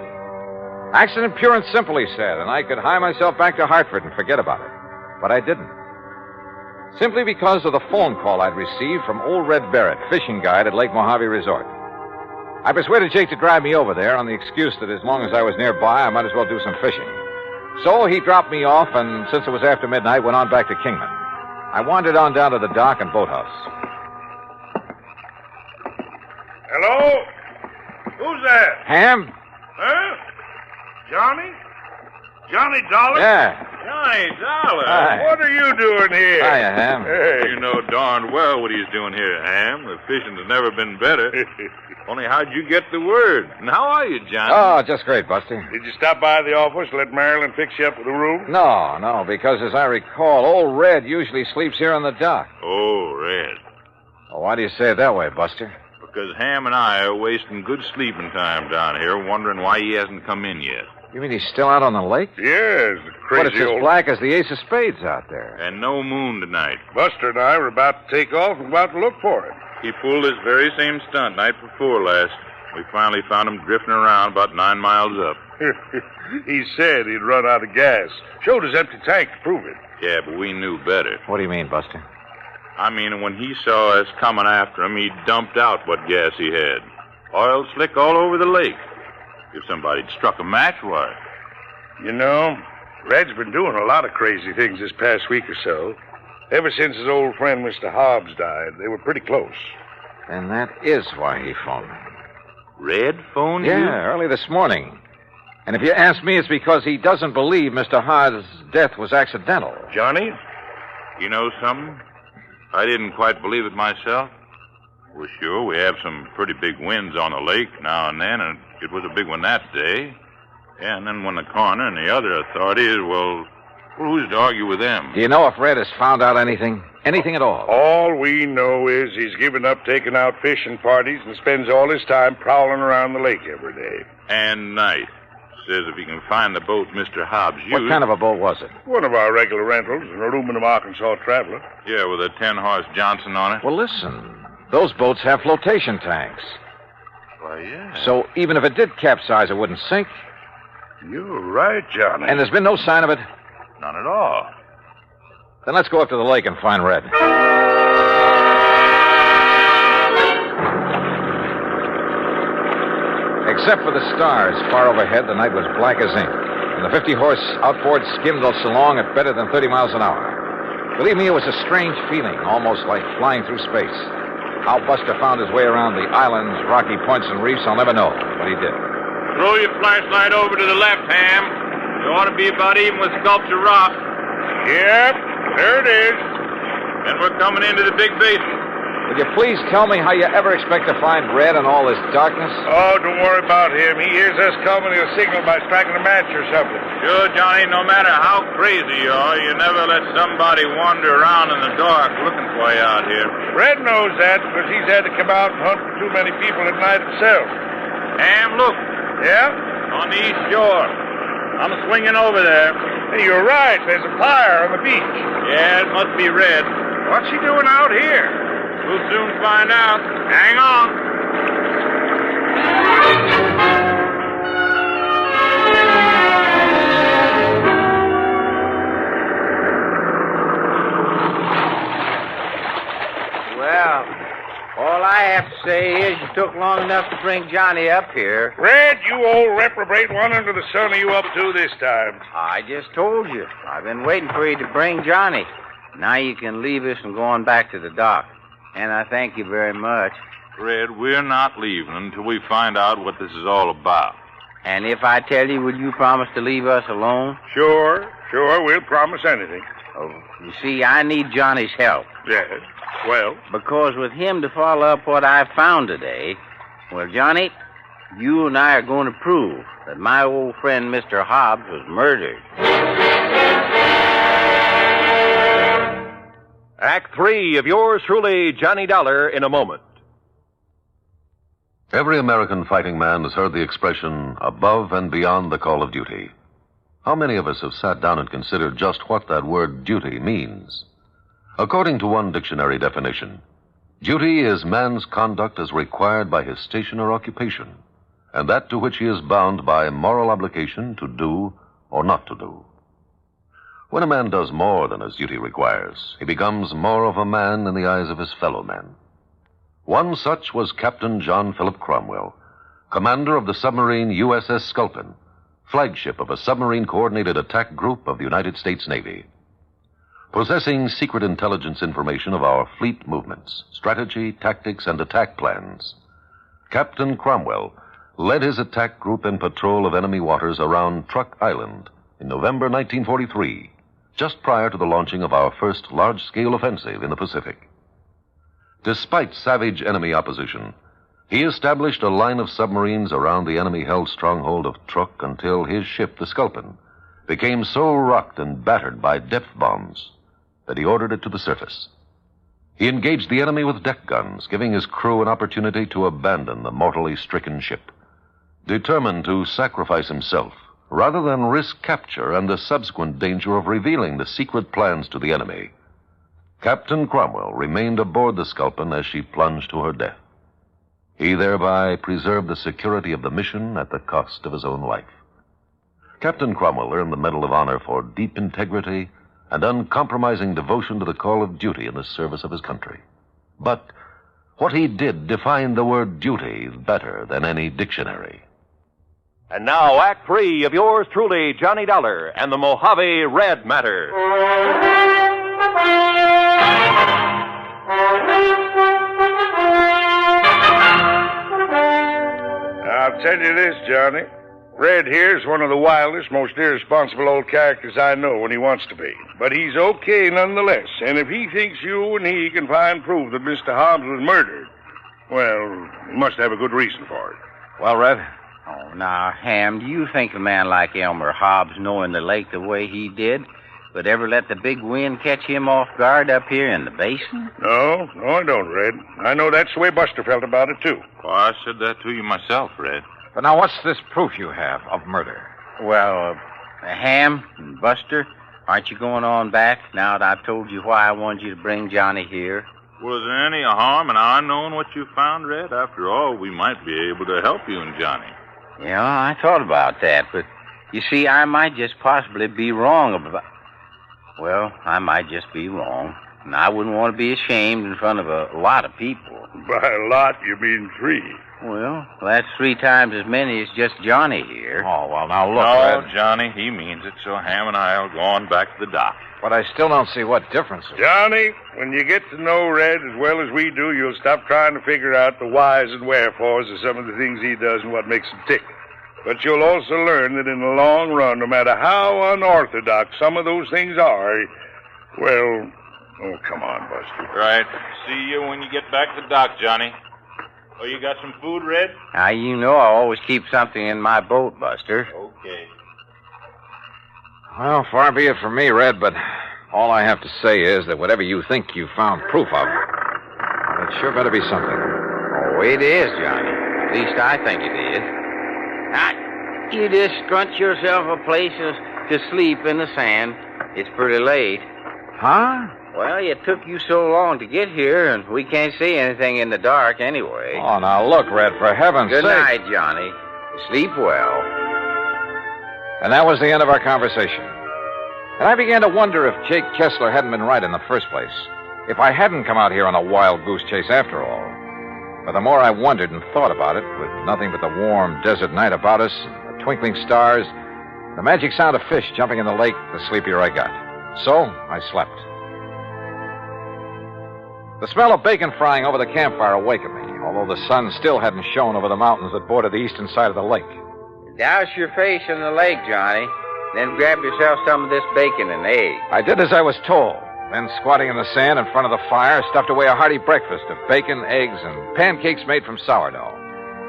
Accident pure and simple, he said, and I could hie myself back to Hartford and forget about it. But I didn't. Simply because of the phone call I'd received from old Red Barrett, fishing guide at Lake Mojave Resort. I persuaded Jake to drive me over there on the excuse that as long as I was nearby, I might as well do some fishing. So he dropped me off, and since it was after midnight, went on back to Kingman. I wandered on down to the dock and boathouse. Hello? Who's that? Ham? Huh? Johnny? Johnny Dollar? Yeah. Johnny Dollar? Hi. What are you doing here? Hiya, Ham. Hey. You know darn well what he's doing here, Ham. The fishing's never been better. Only how'd you get the word? And how are you, Johnny? Oh, just great, Buster. Did you stop by the office, let Marilyn fix you up with a room? No, because as I recall, old Red usually sleeps here on the dock. Oh, Red. Oh, why do you say it that way, Buster? Because Ham and I are wasting good sleeping time down here, wondering why he hasn't come in yet. You mean he's still out on the lake? Yes, the crazy But it's as black as the ace of spades out there. And no moon tonight. Buster and I were about to take off and about to look for him. He pulled this very same stunt night before last. We finally found him drifting around about 9 miles up. He said he'd run out of gas. Showed his empty tank to prove it. Yeah, but we knew better. What do you mean, Buster? I mean, when he saw us coming after him, he dumped out what gas he had. Oil slick all over the lake. If somebody'd struck a match, why? You know, Red's been doing a lot of crazy things this past week or so. Ever since his old friend Mr. Hobbs died, they were pretty close. And that is why he phoned me. Red phoned you? Yeah, early this morning. And if you ask me, it's because he doesn't believe Mr. Hobbs' death was accidental. Johnny? You know something? I didn't quite believe it myself. Well, sure, we have some pretty big winds on the lake now and then, and it was a big one that day. Yeah, and then when the coroner and the other authorities, well, who's to argue with them? Do you know if Red has found out anything? Anything at all? All we know is he's given up taking out fishing parties and spends all his time prowling around the lake every day. And night. Says if he can find the boat Mr. Hobbs used... What kind of a boat was it? One of our regular rentals, an aluminum Arkansas Traveler. Yeah, with a 10-horse Johnson on it. Well, listen. Those boats have flotation tanks. Why, yeah. So even if it did capsize, it wouldn't sink. You're right, Johnny. And there's been no sign of it? None at all. Then let's go up to the lake and find Red. Except for the stars far overhead, the night was black as ink. And the 50-horse outboard skimmed us along at better than 30 miles an hour. Believe me, it was a strange feeling, almost like flying through space. How Buster found his way around the islands, rocky points, and reefs, I'll never know, but he did. Throw your flashlight over to the left, Ham. You ought to be about even with Sculpture Rock. Yep, there it is. And we're coming into the big basin. Would you please tell me how you ever expect to find Red in all this darkness? Oh, don't worry about him. He hears us coming, he'll signal by striking a match or something. Sure, Johnny, no matter how crazy you are, you never let somebody wander around in the dark looking for you out here. Red knows that because he's had to come out and hunt for too many people at night himself. Ham, look. Yeah? On the east shore. I'm swinging over there. Hey, you're right. There's a fire on the beach. Yeah, it must be Red. What's he doing out here? We'll soon find out. Hang on. Well, all I have to say is you took long enough to bring Johnny up here. Red, you old reprobate, what under the sun are you up to this time? I just told you. I've been waiting for you to bring Johnny. Now you can leave us and go on back to the dock. And I thank you very much. Red, we're not leaving until we find out what this is all about. And if I tell you, will you promise to leave us alone? Sure, we'll promise anything. Oh, you see, I need Johnny's help. Yes, well? Because with him to follow up what I found today, well, Johnny, you and I are going to prove that my old friend Mr. Hobbs was murdered. Act 3 of yours truly, Johnny Dollar, in a moment. Every American fighting man has heard the expression, above and beyond the call of duty. How many of us have sat down and considered just what that word duty means? According to one dictionary definition, duty is man's conduct as required by his station or occupation, and that to which he is bound by moral obligation to do or not to do. When a man does more than his duty requires, he becomes more of a man in the eyes of his fellow men. One such was Captain John Philip Cromwell, commander of the submarine USS Sculpin, flagship of a submarine coordinated attack group of the United States Navy. Possessing secret intelligence information of our fleet movements, strategy, tactics, and attack plans, Captain Cromwell led his attack group in patrol of enemy waters around Truck Island in November 1943, just prior to the launching of our first large-scale offensive in the Pacific. Despite savage enemy opposition, he established a line of submarines around the enemy-held stronghold of Truk until his ship, the Sculpin, became so rocked and battered by depth bombs that he ordered it to the surface. He engaged the enemy with deck guns, giving his crew an opportunity to abandon the mortally stricken ship. Determined to sacrifice himself, rather than risk capture and the subsequent danger of revealing the secret plans to the enemy, Captain Cromwell remained aboard the Sculpin as she plunged to her death. He thereby preserved the security of the mission at the cost of his own life. Captain Cromwell earned the Medal of Honor for deep integrity and uncompromising devotion to the call of duty in the service of his country. But what he did defined the word duty better than any dictionary. And now, Act 3 of yours truly, Johnny Dollar, and the Mojave Red Matter. I'll tell you this, Johnny. Red here's one of the wildest, most irresponsible old characters I know when he wants to be. But he's okay nonetheless. And if he thinks you and he can find proof that Mr. Hobbs was murdered, well, he must have a good reason for it. Well, Red? Oh, now, Ham, do you think a man like Elmer Hobbs, knowing the lake the way he did, would ever let the big wind catch him off guard up here in the basin? No, I don't, Red. I know that's the way Buster felt about it, too. Well, I said that to you myself, Red. But now, what's this proof you have of murder? Well, Ham and Buster, aren't you going on back now that I've told you why I wanted you to bring Johnny here? Was there any harm in our knowing what you found, Red? After all, we might be able to help you and Johnny. Yeah, I thought about that, but you see, I might just possibly be wrong about... Well, I might just be wrong. And I wouldn't want to be ashamed in front of a lot of people. By a lot, you mean 3. Well, that's 3 times as many as just Johnny here. Oh, well, now look, No, Red. Johnny, he means it, so Ham and I'll go on back to the dock. But I still don't see what difference it Johnny, when you get to know Red as well as we do, you'll stop trying to figure out the whys and wherefores of some of the things he does and what makes him tick. But you'll also learn that in the long run, no matter how unorthodox some of those things are, well, oh, come on, Buster. Right. See you when you get back to the dock, Johnny. Oh, you got some food, Red? Now, you know I always keep something in my boat, Buster. Okay. Well, far be it from me, Red, but all I have to say is that whatever you think you found proof of, well, it sure better be something. Oh, it is, Johnny. At least I think it is. Now, you just scrunch yourself a place to sleep in the sand. It's pretty late. Huh? Well, it took you so long to get here, and we can't see anything in the dark anyway. Oh, now look, Red, for heaven's sake. Good night, Johnny. Sleep well. And that was the end of our conversation. And I began to wonder if Jake Kessler hadn't been right in the first place. If I hadn't come out here on a wild goose chase after all. But the more I wondered and thought about it, with nothing but the warm desert night about us, the twinkling stars, the magic sound of fish jumping in the lake, the sleepier I got. So I slept. The smell of bacon frying over the campfire awakened me, although the sun still hadn't shone over the mountains that border the eastern side of the lake. Douse your face in the lake, Johnny. Then grab yourself some of this bacon and eggs. I did as I was told. Then, squatting in the sand in front of the fire, stuffed away a hearty breakfast of bacon, eggs, and pancakes made from sourdough.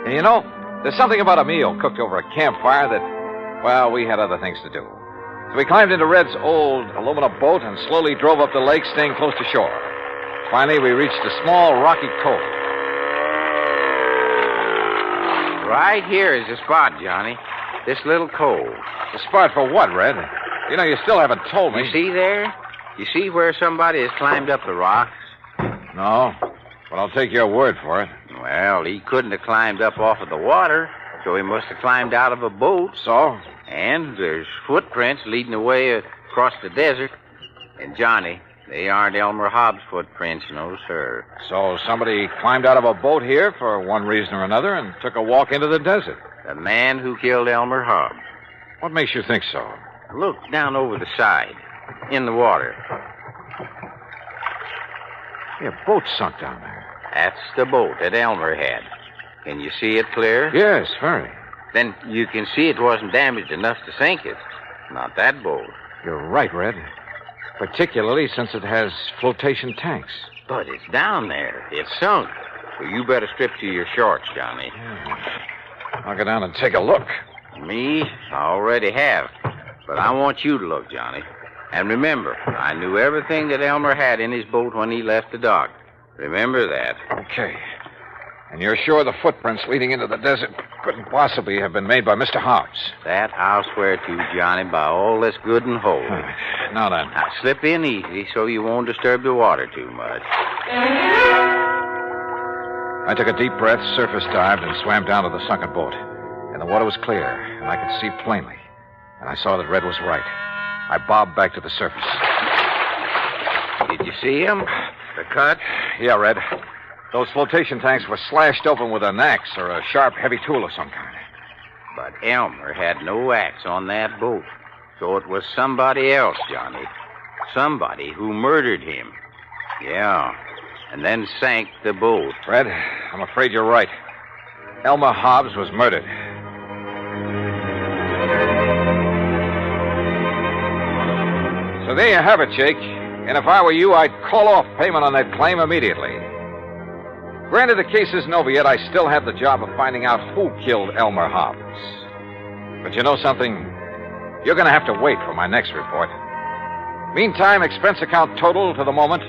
And you know, There's something about a meal cooked over a campfire that, well, we had other things to do. So we climbed into Red's old aluminum boat and slowly drove up the lake, staying close to shore. Finally, we reached a small rocky cove. Right here is the spot, Johnny. This little cove. The spot for what, Red? You know, you still haven't told me. You see there? You see where somebody has climbed up the rocks? No, but I'll take your word for it. Well, he couldn't have climbed up off of the water, so he must have climbed out of a boat. So? And there's footprints leading away across the desert. And, Johnny, they aren't Elmer Hobbs' footprints, no, sir. So somebody climbed out of a boat here for one reason or another and took a walk into the desert. The man who killed Elmer Hobbs. What makes you think so? Look down over the side, in the water. Yeah, a boat sunk down there. That's the boat that Elmer had. Can you see it clear? Yes, very. Then you can see it wasn't damaged enough to sink it. Not that boat. You're right, Red. Particularly since it has flotation tanks. But it's down there. It's sunk. So you better strip to your shorts, Johnny. I'll go down and take a look. Me? I already have. But I want you to look, Johnny. And remember, I knew everything that Elmer had in his boat when he left the dock. Remember that. Okay. And you're sure the footprints leading into the desert couldn't possibly have been made by Mr. Hobbs? That I'll swear to, Johnny, by all that's good and holy. Now then. Now, slip in easy so you won't disturb the water too much. I took a deep breath, surface dived, and swam down to the sunken boat. And the water was clear, and I could see plainly. And I saw that Red was right. I bobbed back to the surface. Did you see him? The cut? Yeah, Red. Those flotation tanks were slashed open with an axe or a sharp, heavy tool of some kind. But Elmer had no axe on that boat. So it was somebody else, Johnny. Somebody who murdered him. Yeah. And then sank the boat. Red, I'm afraid you're right. Elmer Hobbs was murdered. So there you have it, Jake. And if I were you, I'd call off payment on that claim immediately. Granted, the case isn't over yet. I still have the job of finding out who killed Elmer Hobbs. But you know something? You're going to have to wait for my next report. Meantime, expense account total to the moment,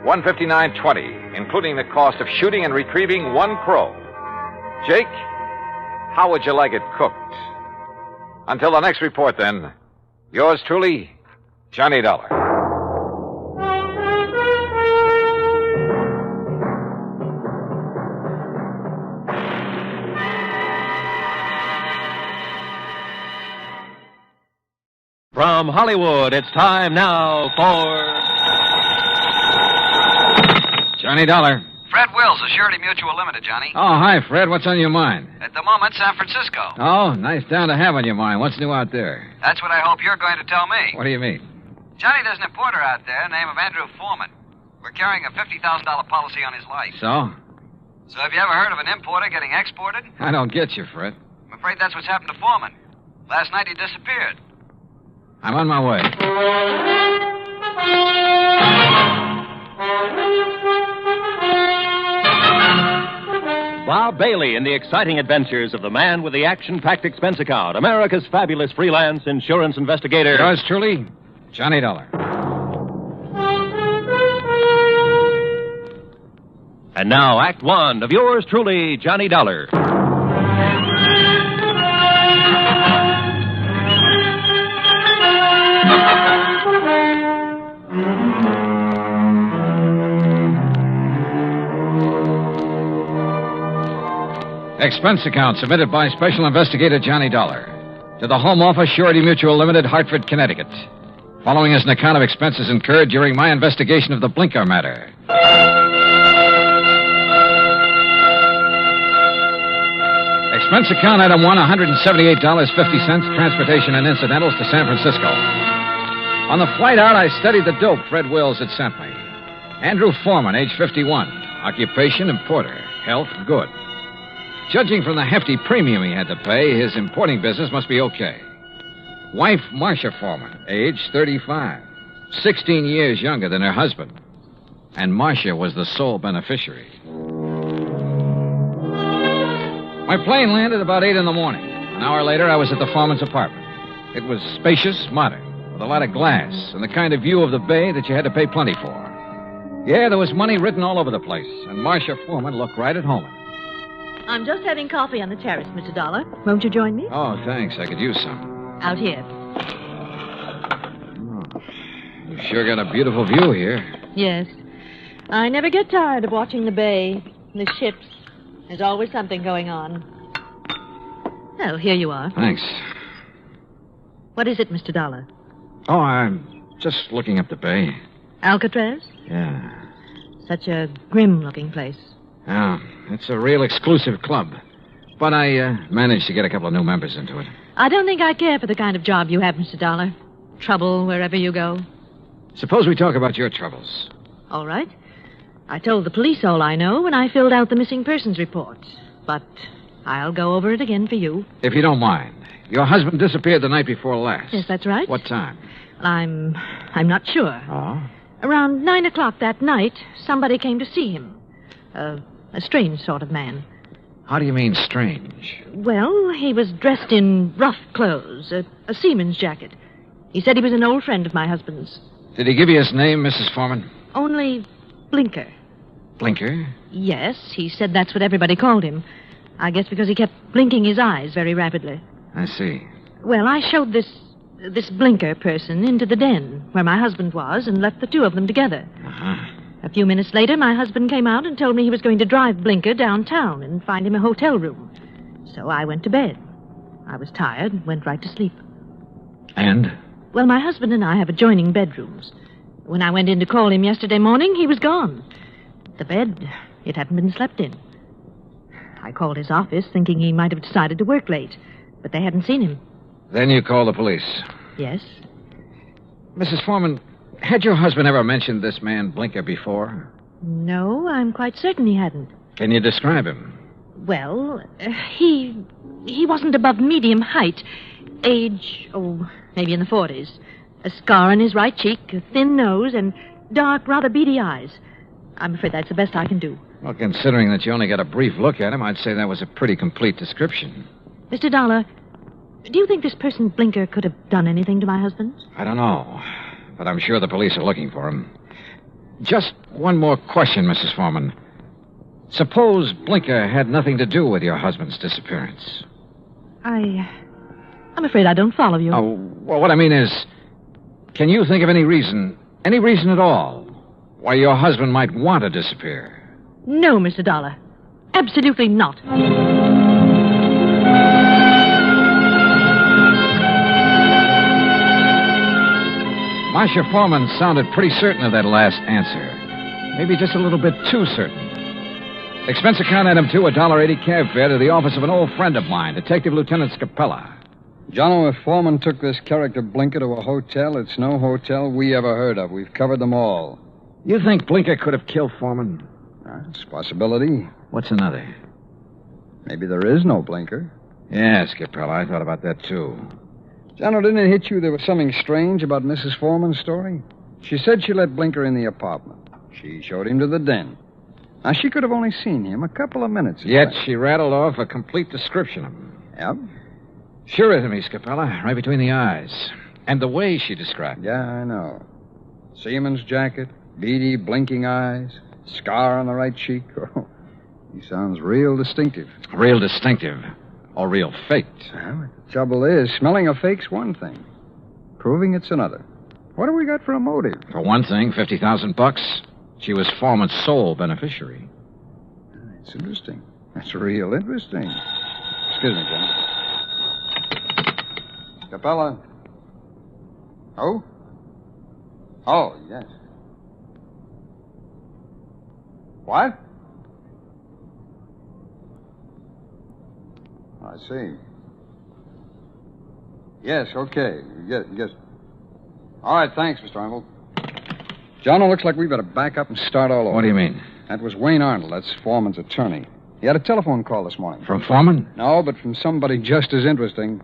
$159.20, including the cost of shooting and retrieving one crow. Jake, how would you like it cooked? Until the next report, then, yours truly, Johnny Dollar. From Hollywood, it's time now for... Johnny Dollar. Fred Wills of Surety Mutual Limited, Johnny. Oh, hi, Fred. What's on your mind? At the moment, San Francisco. Oh, nice town to have on your mind. What's new out there? That's what I hope you're going to tell me. What do you mean? Johnny, there's an importer out there, name of Andrew Foreman. We're carrying a $50,000 policy on his life. So? So have you ever heard of an importer getting exported? I don't get you, Fred. I'm afraid that's what's happened to Foreman. Last night he disappeared. I'm on my way. Bob Bailey in the exciting adventures of the man with the action-packed expense account, America's fabulous freelance insurance investigator. Yours truly, Johnny Dollar. And now, Act One of yours truly, Johnny Dollar. Expense account submitted by Special Investigator Johnny Dollar to the Home Office, Surety Mutual Limited, Hartford, Connecticut. Following is an account of expenses incurred during my investigation of the Blinker matter. Expense account item 1, $178.50, transportation and incidentals to San Francisco. On the flight out, I studied the dope Fred Wills had sent me. Andrew Foreman, age 51. Occupation, importer. Health, good. Judging from the hefty premium he had to pay, his importing business must be okay. Wife, Marcia Foreman, age 35. 16 years younger than her husband. And Marcia was the sole beneficiary. My plane landed about 8 in the morning. An hour later, I was at the foreman's apartment. It was spacious, modern, with a lot of glass and the kind of view of the bay that you had to pay plenty for. Yeah, there was money written all over the place, and Marcia Foreman looked right at home. I'm just having coffee on the terrace, Mr. Dollar. Won't you join me? Oh, thanks. I could use some. Out here. You sure got a beautiful view here. Yes. I never get tired of watching the bay, the ships. There's always something going on. Oh, here you are. Thanks. What is it, Mr. Dollar? Oh, I'm just looking up the bay. Alcatraz? Yeah. Such a grim-looking place. Yeah, it's a real exclusive club. But I managed to get a couple of new members into it. I don't think I care for the kind of job you have, Mr. Dollar. Trouble wherever you go. Suppose we talk about your troubles. All right. I told the police all I know when I filled out the missing persons report. But I'll go over it again for you. If you don't mind. Your husband disappeared the night before last. Yes, that's right. What time? I'm not sure. Oh? Around 9 o'clock that night, somebody came to see him. A strange sort of man. How do you mean strange? Well, he was dressed in rough clothes, a seaman's jacket. He said he was an old friend of my husband's. Did he give you his name, Mrs. Foreman? Only Blinker. Blinker? Yes, he said that's what everybody called him. I guess because he kept blinking his eyes very rapidly. I see. Well, I showed this Blinker person into the den where my husband was and left the two of them together. Uh-huh. A few minutes later, my husband came out and told me he was going to drive Blinker downtown and find him a hotel room. So I went to bed. I was tired and went right to sleep. And? Well, my husband and I have adjoining bedrooms. When I went in to call him yesterday morning, he was gone. The bed, it hadn't been slept in. I called his office thinking he might have decided to work late, but they hadn't seen him. Then you called the police. Yes. Mrs. Foreman, had your husband ever mentioned this man Blinker before? No, I'm quite certain he hadn't. Can you describe him? Well, he wasn't above medium height. Age, maybe in the 40s. A scar on his right cheek, a thin nose, and dark, rather beady eyes. I'm afraid that's the best I can do. Well, considering that you only got a brief look at him, I'd say that was a pretty complete description. Mr. Dollar, do you think this person Blinker could have done anything to my husband? I don't know, but I'm sure the police are looking for him. Just one more question, Mrs. Foreman. Suppose Blinker had nothing to do with your husband's disappearance. I'm afraid I don't follow you. Oh, well, what I mean is, can you think of any reason at all, why your husband might want to disappear? No, Mr. Dollar. Absolutely not. Marcia Foreman sounded pretty certain of that last answer. Maybe just a little bit too certain. Expense account item 2, $1.80 cab fare to the office of an old friend of mine, Detective Lieutenant Scapella. Jono, if Foreman took this character Blinker to a hotel, it's no hotel we ever heard of. We've covered them all. You think Blinker could have killed Foreman? It's a possibility. What's another? Maybe there is no Blinker. Yeah, Scapella, I thought about that, too. Jono, didn't it hit you there was something strange about Mrs. Foreman's story? She said she let Blinker in the apartment. She showed him to the den. Now, she could have only seen him a couple of minutes. Yet she rattled off a complete description of him. Yep. Sure is to me, Scapella, right between the eyes. And the way she described it. Yeah, I know. Seaman's jacket, beady, blinking eyes, scar on the right cheek. Oh, he sounds real distinctive. Real distinctive. Or real faked. Well, the trouble is, smelling a fake's one thing. Proving it's another. What have we got for a motive? For one thing, $50,000. She was Foreman's sole beneficiary. It's interesting. That's real interesting. Excuse me, John. Capella. Oh? Oh, yes. What? I see. Yes, okay. Yes. All right, thanks, Mr. Arnold. John, it looks like we better back up and start all over. What do you mean? That was Wayne Arnold. That's Foreman's attorney. He had a telephone call this morning. From Foreman? No, but from somebody just as interesting.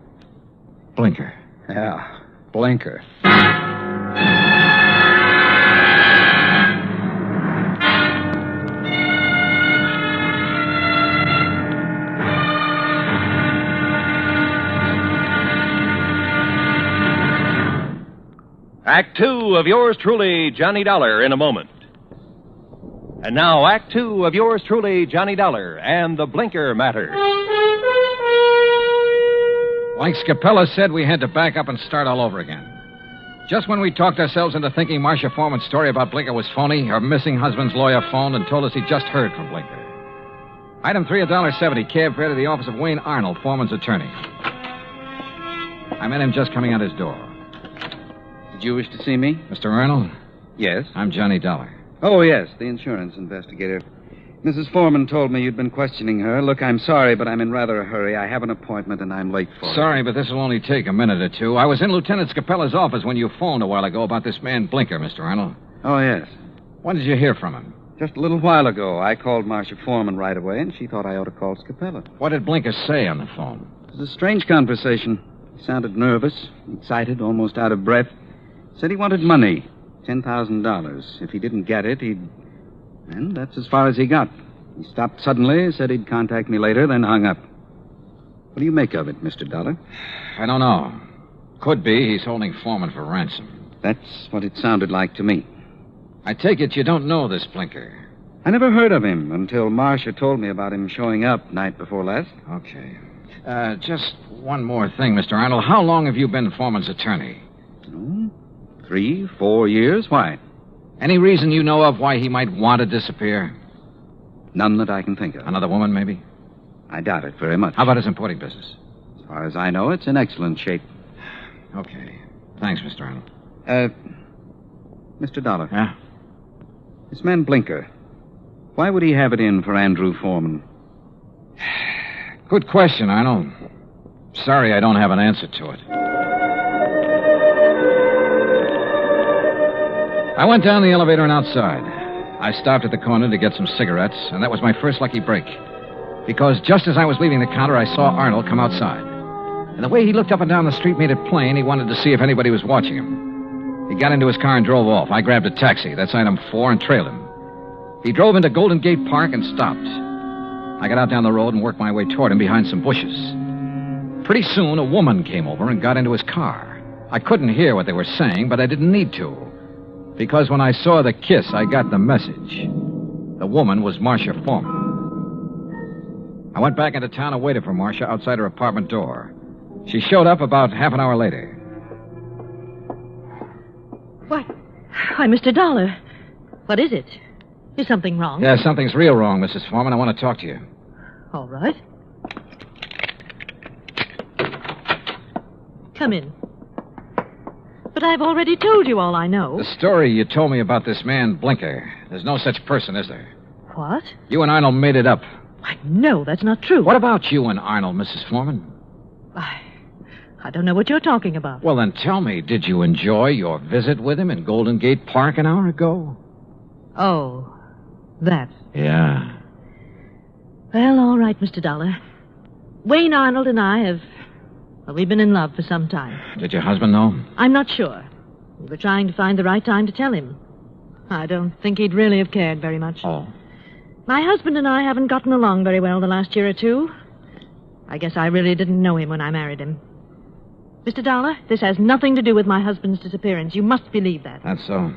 Blinker. Yeah, Blinker. Act Two of yours truly, Johnny Dollar, in a moment. And now, Act Two of yours truly, Johnny Dollar, and the Blinker Matter. Like Scapella said, we had to back up and start all over again. Just when we talked ourselves into thinking Marcia Foreman's story about Blinker was phony, her missing husband's lawyer phoned and told us he'd just heard from Blinker. Item 3, $1.70, cab fare to the office of Wayne Arnold, Foreman's attorney. I met him just coming out his door. Did you wish to see me? Mr. Arnold? Yes. I'm Johnny Dollar. Oh, yes, the insurance investigator. Mrs. Foreman told me you'd been questioning her. Look, I'm sorry, but I'm in rather a hurry. I have an appointment, and I'm late for it. Sorry, but this will only take a minute or two. I was in Lieutenant Scapella's office when you phoned a while ago about this man Blinker, Mr. Arnold. Oh, yes. When did you hear from him? Just a little while ago. I called Marcia Foreman right away, and she thought I ought to call Scapella. What did Blinker say on the phone? It was a strange conversation. He sounded nervous, excited, almost out of breath. Said he wanted money, $10,000. If he didn't get it, he'd... And that's as far as he got. He stopped suddenly, said he'd contact me later, then hung up. What do you make of it, Mr. Dollar? I don't know. Could be he's holding Foreman for ransom. That's what it sounded like to me. I take it you don't know this Blinker. I never heard of him until Marcia told me about him showing up night before last. Okay. Just one more thing, Mr. Arnold. How long have you been Foreman's attorney? 3, 4 years. Why? Any reason you know of why he might want to disappear? None that I can think of. Another woman, maybe? I doubt it very much. How about his importing business? As far as I know, it's in excellent shape. Okay. Thanks, Mr. Arnold. Mr. Dollar. Yeah? This man Blinker, why would he have it in for Andrew Foreman? Good question, Arnold. Sorry I don't have an answer to it. I went down the elevator and outside. I stopped at the corner to get some cigarettes, and that was my first lucky break. Because just as I was leaving the counter, I saw Arnold come outside. And the way he looked up and down the street made it plain he wanted to see if anybody was watching him. He got into his car and drove off. I grabbed a taxi, that's item 4, and trailed him. He drove into Golden Gate Park and stopped. I got out down the road and worked my way toward him behind some bushes. Pretty soon, a woman came over and got into his car. I couldn't hear what they were saying, but I didn't need to. Because when I saw the kiss, I got the message. The woman was Marcia Foreman. I went back into town and waited for Marcia outside her apartment door. She showed up about half an hour later. What? Why, Mr. Dollar. What is it? Is something wrong? Yeah, something's real wrong, Mrs. Foreman. I want to talk to you. All right. Come in. But I've already told you all I know. The story you told me about this man, Blinker. There's no such person, is there? What? You and Arnold made it up. Why, no, that's not true. What about you and Arnold, Mrs. Foreman? I don't know what you're talking about. Well, then tell me, did you enjoy your visit with him in Golden Gate Park an hour ago? Oh, that. Yeah. Well, all right, Mr. Dollar. Wayne Arnold and I have... Well, we've been in love for some time. Did your husband know? I'm not sure. We were trying to find the right time to tell him. I don't think he'd really have cared very much. Oh. My husband and I haven't gotten along very well the last year or two. I guess I really didn't know him when I married him. Mr. Dollar, this has nothing to do with my husband's disappearance. You must believe that. That's so.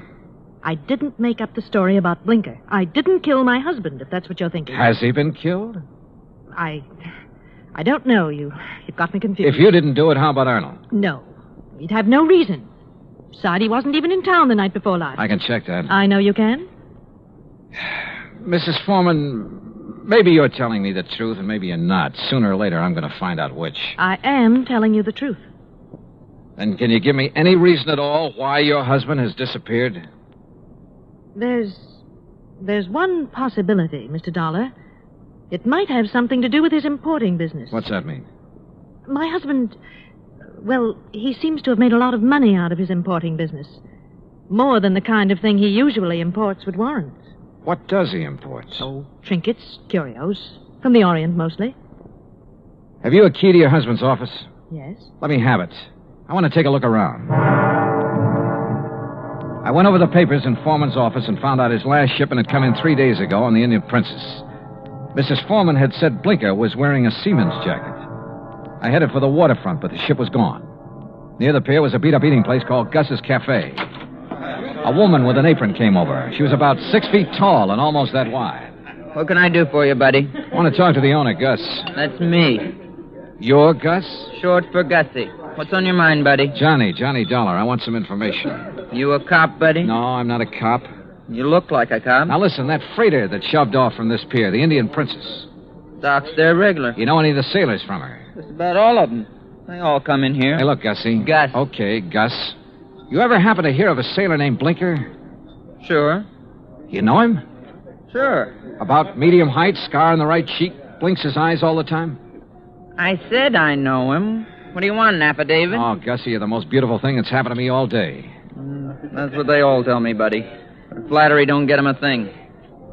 I didn't make up the story about Blinker. I didn't kill my husband, if that's what you're thinking. Has he been killed? I don't know. You've got me confused. If you didn't do it, how about Arnold? No. He'd have no reason. Besides, he wasn't even in town the night before last. I can check that. I know you can. Mrs. Foreman, maybe you're telling me the truth, and maybe you're not. Sooner or later, I'm going to find out which. I am telling you the truth. Then can you give me any reason at all why your husband has disappeared? There's one possibility, Mr. Dollar. It might have something to do with his importing business. What's that mean? My husband, well, he seems to have made a lot of money out of his importing business. More than the kind of thing he usually imports would warrant. What does he import? Oh, trinkets, curios. From the Orient, mostly. Have you a key to your husband's office? Yes. Let me have it. I want to take a look around. I went over the papers in Foreman's office and found out his last shipment had come in 3 days ago on the Indian Princess. Mrs. Foreman had said Blinker was wearing a seaman's jacket. I headed for the waterfront, but the ship was gone. Near the pier was a beat-up eating place called Gus's Cafe. A woman with an apron came over. She was about 6 feet tall and almost that wide. What can I do for you, buddy? I want to talk to the owner, Gus. That's me. You're Gus? Short for Gussie. What's on your mind, buddy? Johnny Dollar. I want some information. You a cop, buddy? No, I'm not a cop. You look like a cop. Now listen, that freighter that shoved off from this pier, the Indian Princess. Docks there regular. You know any of the sailors from her? Just about all of them. They all come in here. Hey, look, Gussie. Gus. Okay, Gus. You ever happen to hear of a sailor named Blinker? Sure. You know him? Sure. About medium height, scar on the right cheek, blinks his eyes all the time? I said I know him. What do you want, an affidavit? Oh, Gussie, you're the most beautiful thing that's happened to me all day. That's what they all tell me, buddy. But flattery don't get 'em a thing.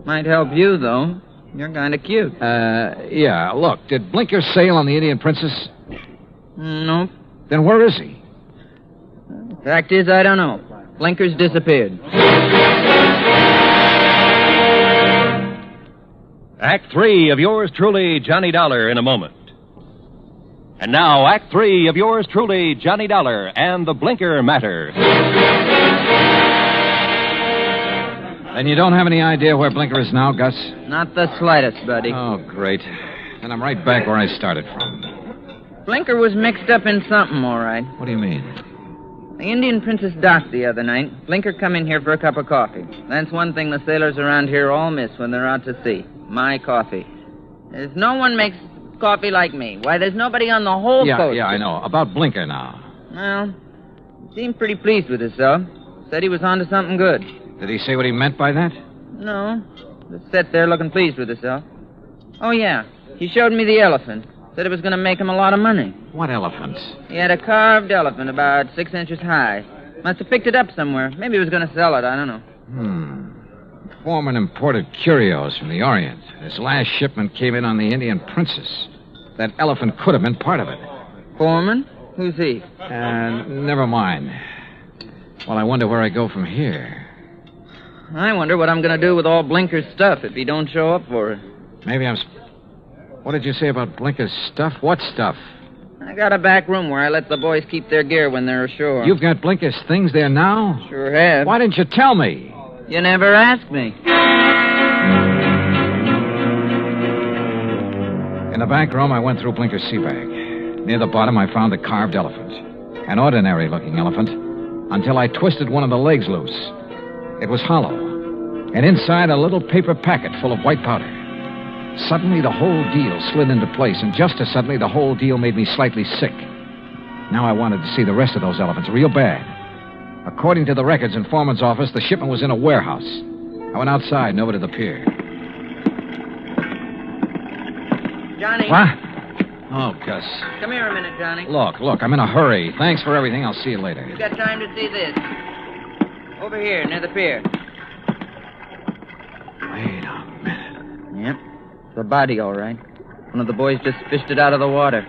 Might help you, though. You're kind of cute. Yeah. Look, did Blinker sail on the Indian Princess? Nope. Then where is he? Fact is, I don't know. Blinker's disappeared. Act 3 of yours truly, Johnny Dollar, in a moment. And now, Act 3 of yours truly, Johnny Dollar, and the Blinker Matter. And you don't have any idea where Blinker is now, Gus? Not the slightest, buddy. Oh, great. Then I'm right back where I started from. Blinker was mixed up in something, all right. What do you mean? The Indian Princess docked the other night. Blinker come in here for a cup of coffee. That's one thing the sailors around here all miss when they're out to sea. My coffee. There's no one makes coffee like me. Why, there's nobody on the whole coast. Yeah, I know. About Blinker now. Well, he seemed pretty pleased with himself. Said he was onto something good. Did he say what he meant by that? No. Just sat there looking pleased with himself. Oh, yeah. He showed me the elephant. Said it was going to make him a lot of money. What elephant? He had a carved elephant about 6 inches high. Must have picked it up somewhere. Maybe he was going to sell it. I don't know. Foreman imported curios from the Orient. His last shipment came in on the Indian Princess. That elephant could have been part of it. Foreman? Who's he? Never mind. Well, I wonder where I go from here. I wonder what I'm going to do with all Blinker's stuff if he don't show up for it. Maybe I'm... What did you say about Blinker's stuff? What stuff? I got a back room where I let the boys keep their gear when they're ashore. You've got Blinker's things there now? Sure have. Why didn't you tell me? You never asked me. In the back room, I went through Blinker's sea bag. Near the bottom, I found a carved elephant. An ordinary-looking elephant, until I twisted one of the legs loose. It was hollow, and inside a little paper packet full of white powder. Suddenly, the whole deal slid into place, and just as suddenly, the whole deal made me slightly sick. Now I wanted to see the rest of those elephants real bad. According to the records in Foreman's office, the shipment was in a warehouse. I went outside and over to the pier. Johnny. What? Oh, Gus. Come here a minute, Johnny. Look, I'm in a hurry. Thanks for everything. I'll see you later. You got time to see this. Over here, near the pier. Wait a minute. Yep. It's a body, all right. One of the boys just fished it out of the water.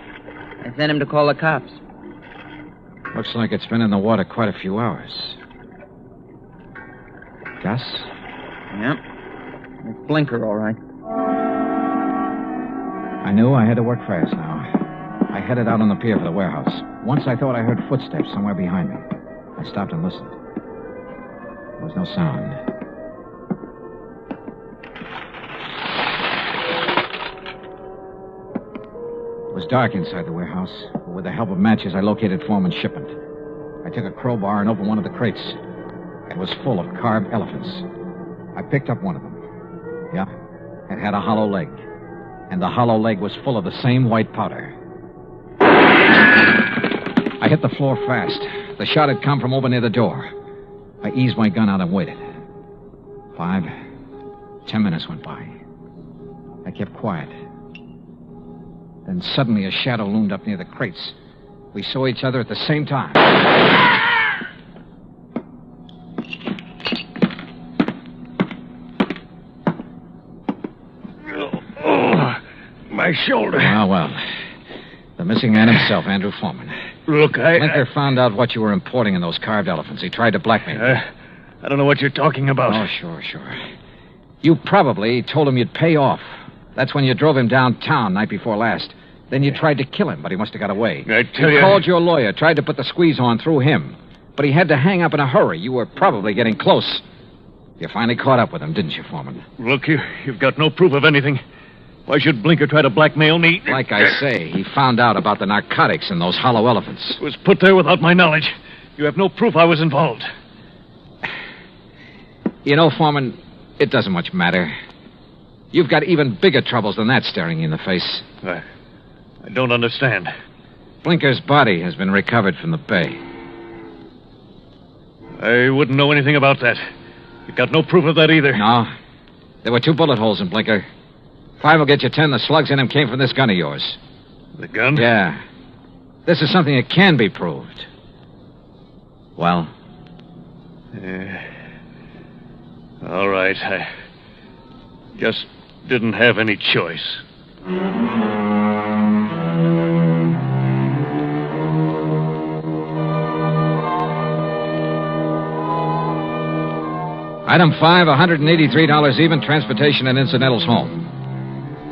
I sent him to call the cops. Looks like it's been in the water quite a few hours. Gus? Yep. It's Blinker, all right. I knew I had to work fast now. I headed out on the pier for the warehouse. Once I thought I heard footsteps somewhere behind me. I stopped and listened. There was no sound. It was dark inside the warehouse. But with the help of matches, I located Foreman's shipment. I took a crowbar and opened one of the crates. It was full of carved elephants. I picked up one of them. Yeah, it had a hollow leg. And the hollow leg was full of the same white powder. I hit the floor fast. The shot had come from over near the door. I eased my gun out and waited. 5, 10 minutes went by. I kept quiet. Then suddenly a shadow loomed up near the crates. We saw each other at the same time. My shoulder. Well. The missing man himself, Andrew Foreman. Look, Blinker found out what you were importing in those carved elephants. He tried to blackmail you. I don't know what you're talking about. Oh, sure. You probably told him you'd pay off. That's when you drove him downtown night before last. Then you tried to kill him, but he must have got away. I tell you... You called your lawyer, tried to put the squeeze on through him. But he had to hang up in a hurry. You were probably getting close. You finally caught up with him, didn't you, Foreman? Look, you've got no proof of anything. Why should Blinker try to blackmail me? Like I say, he found out about the narcotics in those hollow elephants. It was put there without my knowledge. You have no proof I was involved. You know, Foreman, it doesn't much matter. You've got even bigger troubles than that staring you in the face. I don't understand. Blinker's body has been recovered from the bay. I wouldn't know anything about that. You've got no proof of that either. No. There were 2 bullet holes in Blinker. 5 will get you 10. The slugs in him came from this gun of yours. The gun? Yeah. This is something that can be proved. Well? All right. I just didn't have any choice. Item 5, $183 even, transportation and incidentals home.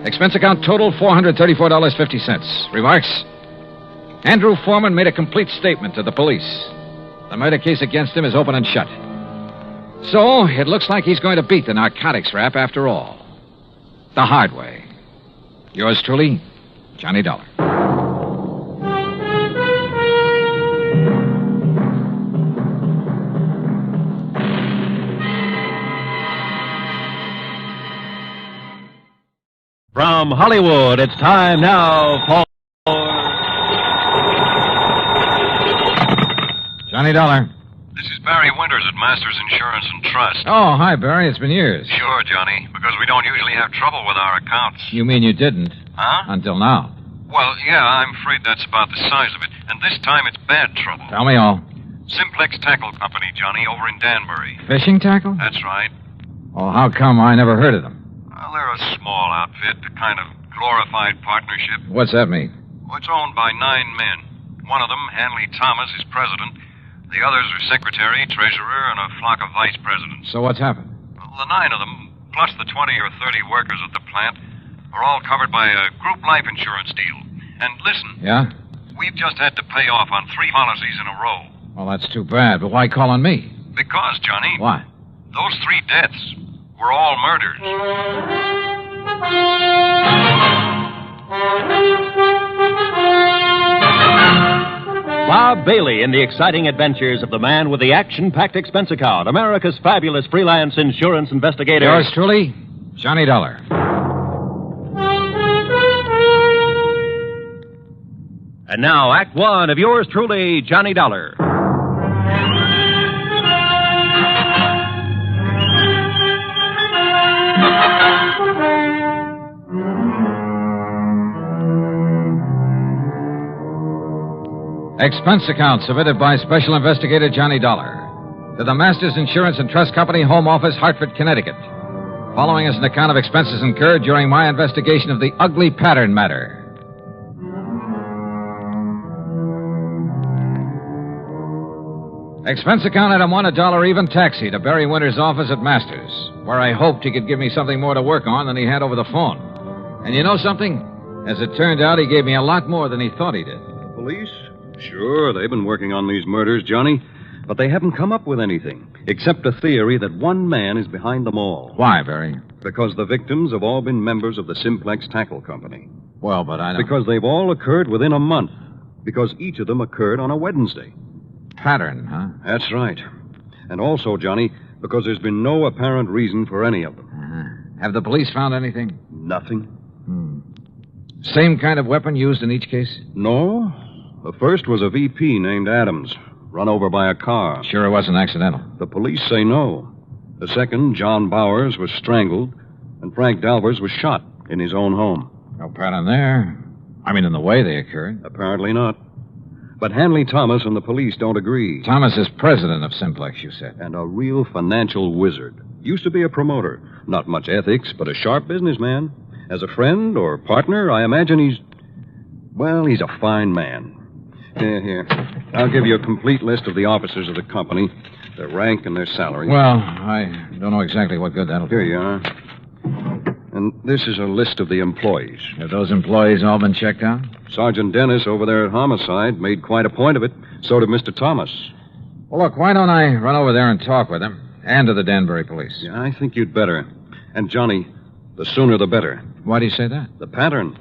Expense account total, $434.50. Remarks? Andrew Foreman made a complete statement to the police. The murder case against him is open and shut. So, it looks like he's going to beat the narcotics rap after all. The hard way. Yours truly, Johnny Dollar. From Hollywood, it's time now for... Johnny Dollar. This is Barry Winters at Masters Insurance and Trust. Oh, hi, Barry. It's been years. Sure, Johnny, because we don't usually have trouble with our accounts. You mean you didn't? Huh? Until now. Well, yeah, I'm afraid that's about the size of it. And this time it's bad trouble. Tell me all. Simplex Tackle Company, Johnny, over in Danbury. Fishing tackle? That's right. Oh, how come I never heard of them? Well, they're a small outfit, a kind of glorified partnership. What's that mean? Well, it's owned by 9 men. One of them, Hanley Thomas, is president. The others are secretary, treasurer, and a flock of vice presidents. So what's happened? Well, the 9 of them, plus the 20 or 30 workers at the plant, are all covered by a group life insurance deal. And listen. Yeah? We've just had to pay off on 3 policies in a row. Well, that's too bad, but why call on me? Because, Johnny. Why? Those 3 deaths were all murders. Bob Bailey in the exciting adventures of the man with the action-packed expense account, America's fabulous freelance insurance investigator. Yours truly, Johnny Dollar. And now, Act 1 of yours truly, Johnny Dollar. Expense account submitted by Special Investigator Johnny Dollar to the Masters Insurance and Trust Company, Home Office, Hartford, Connecticut. Following is an account of expenses incurred during my investigation of the ugly pattern matter. Expense account item 1, $1 even, taxi to Barry Winter's office at Masters, where I hoped he could give me something more to work on than he had over the phone. And you know something? As it turned out, he gave me a lot more than he thought he did. Police? Sure, they've been working on these murders, Johnny, but they haven't come up with anything, except a theory that one man is behind them all. Why, Barry? Because the victims have all been members of the Simplex Tackle Company. Well, but I don't... Because they've all occurred within a month. Because each of them occurred on a Wednesday. Pattern, huh? That's right. And also, Johnny, because there's been no apparent reason for any of them. Uh-huh. Have the police found anything? Nothing. Same kind of weapon used in each case? No. The first was a VP named Adams, run over by a car. Sure it wasn't accidental? The police say no. The second, John Bowers, was strangled, and Frank Dalvers was shot in his own home. No pattern there. I mean, in the way they occurred. Apparently not. But Hanley Thomas and the police don't agree. Thomas is president of Simplex, you said. And a real financial wizard. Used to be a promoter. Not much ethics, but a sharp businessman. As a friend or partner, I imagine he's a fine man. Here. I'll give you a complete list of the officers of the company, their rank and their salary. Well, I don't know exactly what good that'll do. Here you are. And And this is a list of the employees. Have those employees all been checked out? Sergeant Dennis over there at Homicide made quite a point of it. So did Mr. Thomas. Well, look, why don't I run over there and talk with him? And to the Danbury police. Yeah, I think you'd better. And, Johnny, the sooner the better. Why do you say that? The pattern.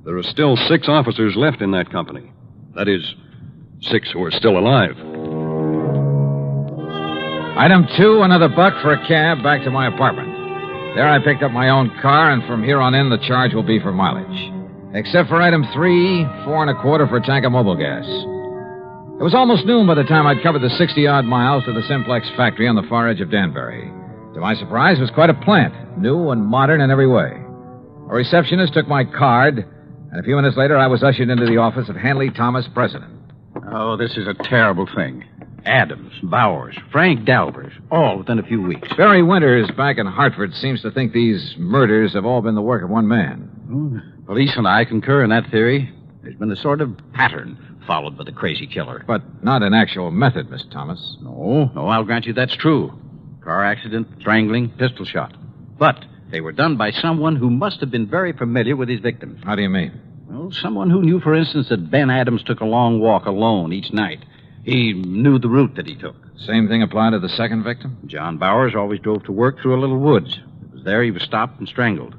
There are still 6 officers left in that company. That is, 6 who are still alive. Item 2, another $1 for a cab back to my apartment. There I picked up my own car, and from here on in, the charge will be for mileage. Except for item 3, 4 1/4 for a tank of mobile gas. It was almost noon by the time I'd covered the 60-odd miles to the Simplex factory on the far edge of Danbury. To my surprise, it was quite a plant, new and modern in every way. A receptionist took my card, and a few minutes later, I was ushered into the office of Hanley Thomas, president. Oh, this is a terrible thing. Adams, Bowers, Frank Dalvers, all within a few weeks. Barry Winters back in Hartford seems to think these murders have all been the work of one man. Police and I concur in that theory. There's been a sort of pattern followed by the crazy killer. But not an actual method, Mr. Thomas. No, I'll grant you that's true. Car accident, strangling, pistol shot. But they were done by someone who must have been very familiar with his victims. How do you mean? Well, someone who knew, for instance, that Ben Adams took a long walk alone each night. He knew the route that he took. Same thing applied to the second victim? John Bowers always drove to work through a little woods. It was there he was stopped and strangled.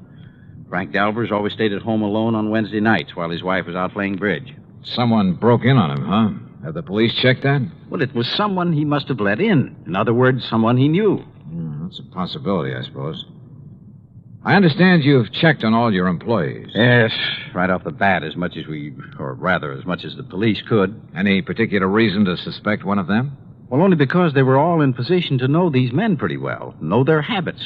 Frank Dalvers always stayed at home alone on Wednesday nights while his wife was out playing bridge. Someone broke in on him, huh? Have the police checked that? Well, it was someone he must have let in. In other words, someone he knew. That's a possibility, I suppose. I understand you've checked on all your employees. Yes, right off the bat, as much as the police could. Any particular reason to suspect one of them? Well, only because they were all in position to know these men pretty well, know their habits.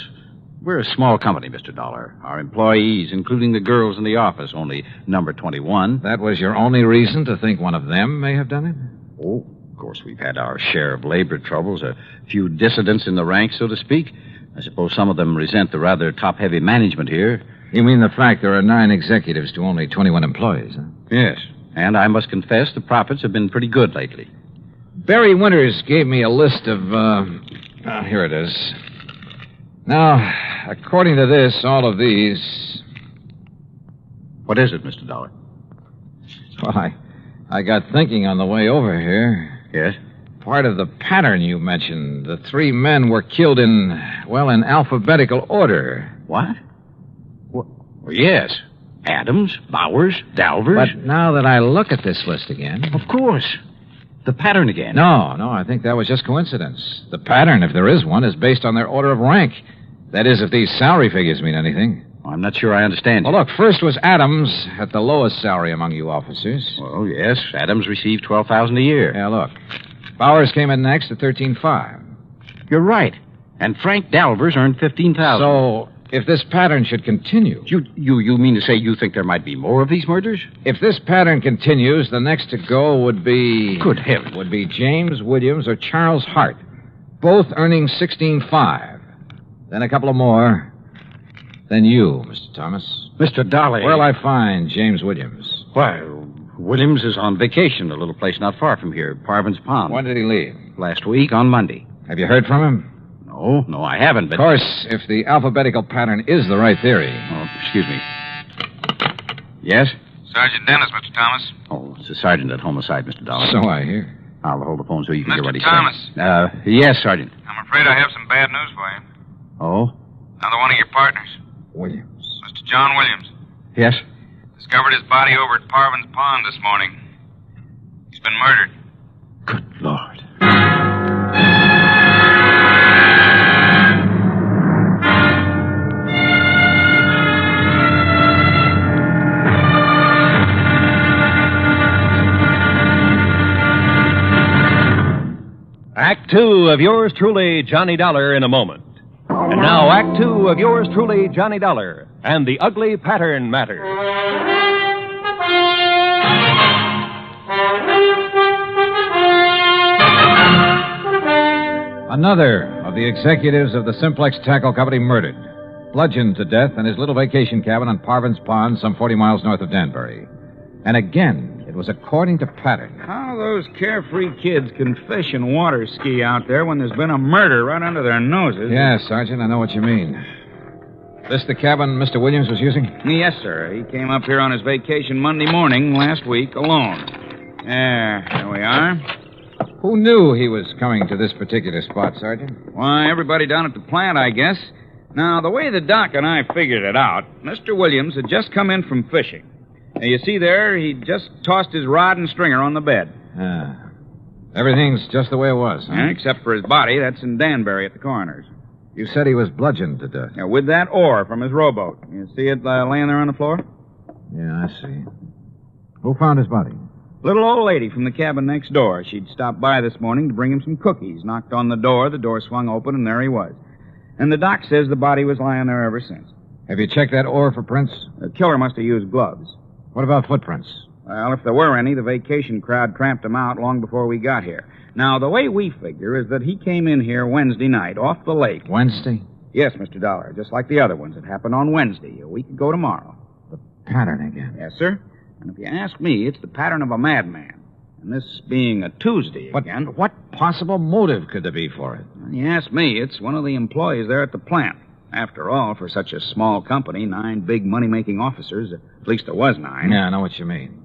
We're a small company, Mr. Dollar. Our employees, including the girls in the office, only number 21. That was your only reason to think one of them may have done it? Oh, of course, we've had our share of labor troubles, a few dissidents in the ranks, so to speak. I suppose some of them resent the rather top-heavy management here. You mean the fact there are 9 executives to only 21 employees, huh? Yes, and I must confess the profits have been pretty good lately. Barry Winters gave me a list of, here it is. Now, according to this, all of these... What is it, Mr. Dollar? Well, I got thinking on the way over here. Yes? Part of the pattern you mentioned. The 3 men were killed in alphabetical order. What? Well, yes. Adams, Bowers, Dalvers. But now that I look at this list again... Of course. The pattern again. No, I think that was just coincidence. The pattern, if there is one, is based on their order of rank. That is, if these salary figures mean anything. I'm not sure I understand you. Well, look, first was Adams at the lowest salary among you officers. Well, yes. Adams received $12,000 a year. Yeah, look. Bowers came in next at $13,500. You're right. And Frank Dalvers earned $15,000. So, if this pattern should continue... You mean to say you think there might be more of these murders? If this pattern continues, the next to go would be... Good heavens. Would be James Williams or Charles Hart, both earning $16,500. Then a couple of more. Then you, Mr. Thomas. Mr. Dolly. Where'll I find James Williams? Why, Williams is on vacation, a little place not far from here, Parvin's Pond. When did he leave? Last week, on Monday. Have you heard from him? No, I haven't, but... Of course, if the alphabetical pattern is the right theory... Oh, excuse me. Yes? Sergeant Dennis, Mr. Thomas. Oh, it's the sergeant at Homicide, Mr. Dollar. So I hear. I'll hold the phone so you can hear what he's Thomas. saying. Yes, Sergeant. I'm afraid I have some bad news for you. Oh? Another one of your partners. Williams. Mr. John Williams. Yes? Discovered his body over at Parvin's Pond this morning. He's been murdered. Good Lord. Act 2 of yours truly, Johnny Dollar, in a moment. And now, Act 2 of yours truly, Johnny Dollar, and the ugly pattern matter. Another of the executives of the Simplex Tackle Company murdered, bludgeoned to death in his little vacation cabin on Parvin's Pond, some 40 miles north of Danbury. And again, it was according to pattern. How those carefree kids can fish and water ski out there when there's been a murder right under their noses. Yeah, Sergeant, I know what you mean. This the cabin Mr. Williams was using? Yes, sir. He came up here on his vacation Monday morning last week alone. There we are. Who knew he was coming to this particular spot, Sergeant? Why, everybody down at the plant, I guess. Now, the way the doc and I figured it out, Mr. Williams had just come in from fishing. Now, you see there, he just tossed his rod and stringer on the bed. Everything's just the way it was, huh? Yeah, except for his body. That's in Danbury at the coroner's. You said he was bludgeoned to death. Yeah, with that oar from his rowboat. You see it laying there on the floor? Yeah, I see. Who found his body? Little old lady from the cabin next door. She'd stopped by this morning to bring him some cookies. Knocked on the door swung open, and there he was. And the doc says the body was lying there ever since. Have you checked that oar for prints? The killer must have used gloves. What about footprints? Well, if there were any, the vacation crowd tramped them out long before we got here. Now, the way we figure is that he came in here Wednesday night, off the lake. Wednesday? Yes, Mr. Dollar, just like the other ones. It happened on Wednesday, a week ago tomorrow. The pattern again. Yes, sir. And if you ask me, it's the pattern of a madman. And this being a Tuesday again. But what possible motive could there be for it? You ask me, it's one of the employees there at the plant. After all, for such a small company, 9 big money-making officers, at least there was 9. Yeah, I know what you mean.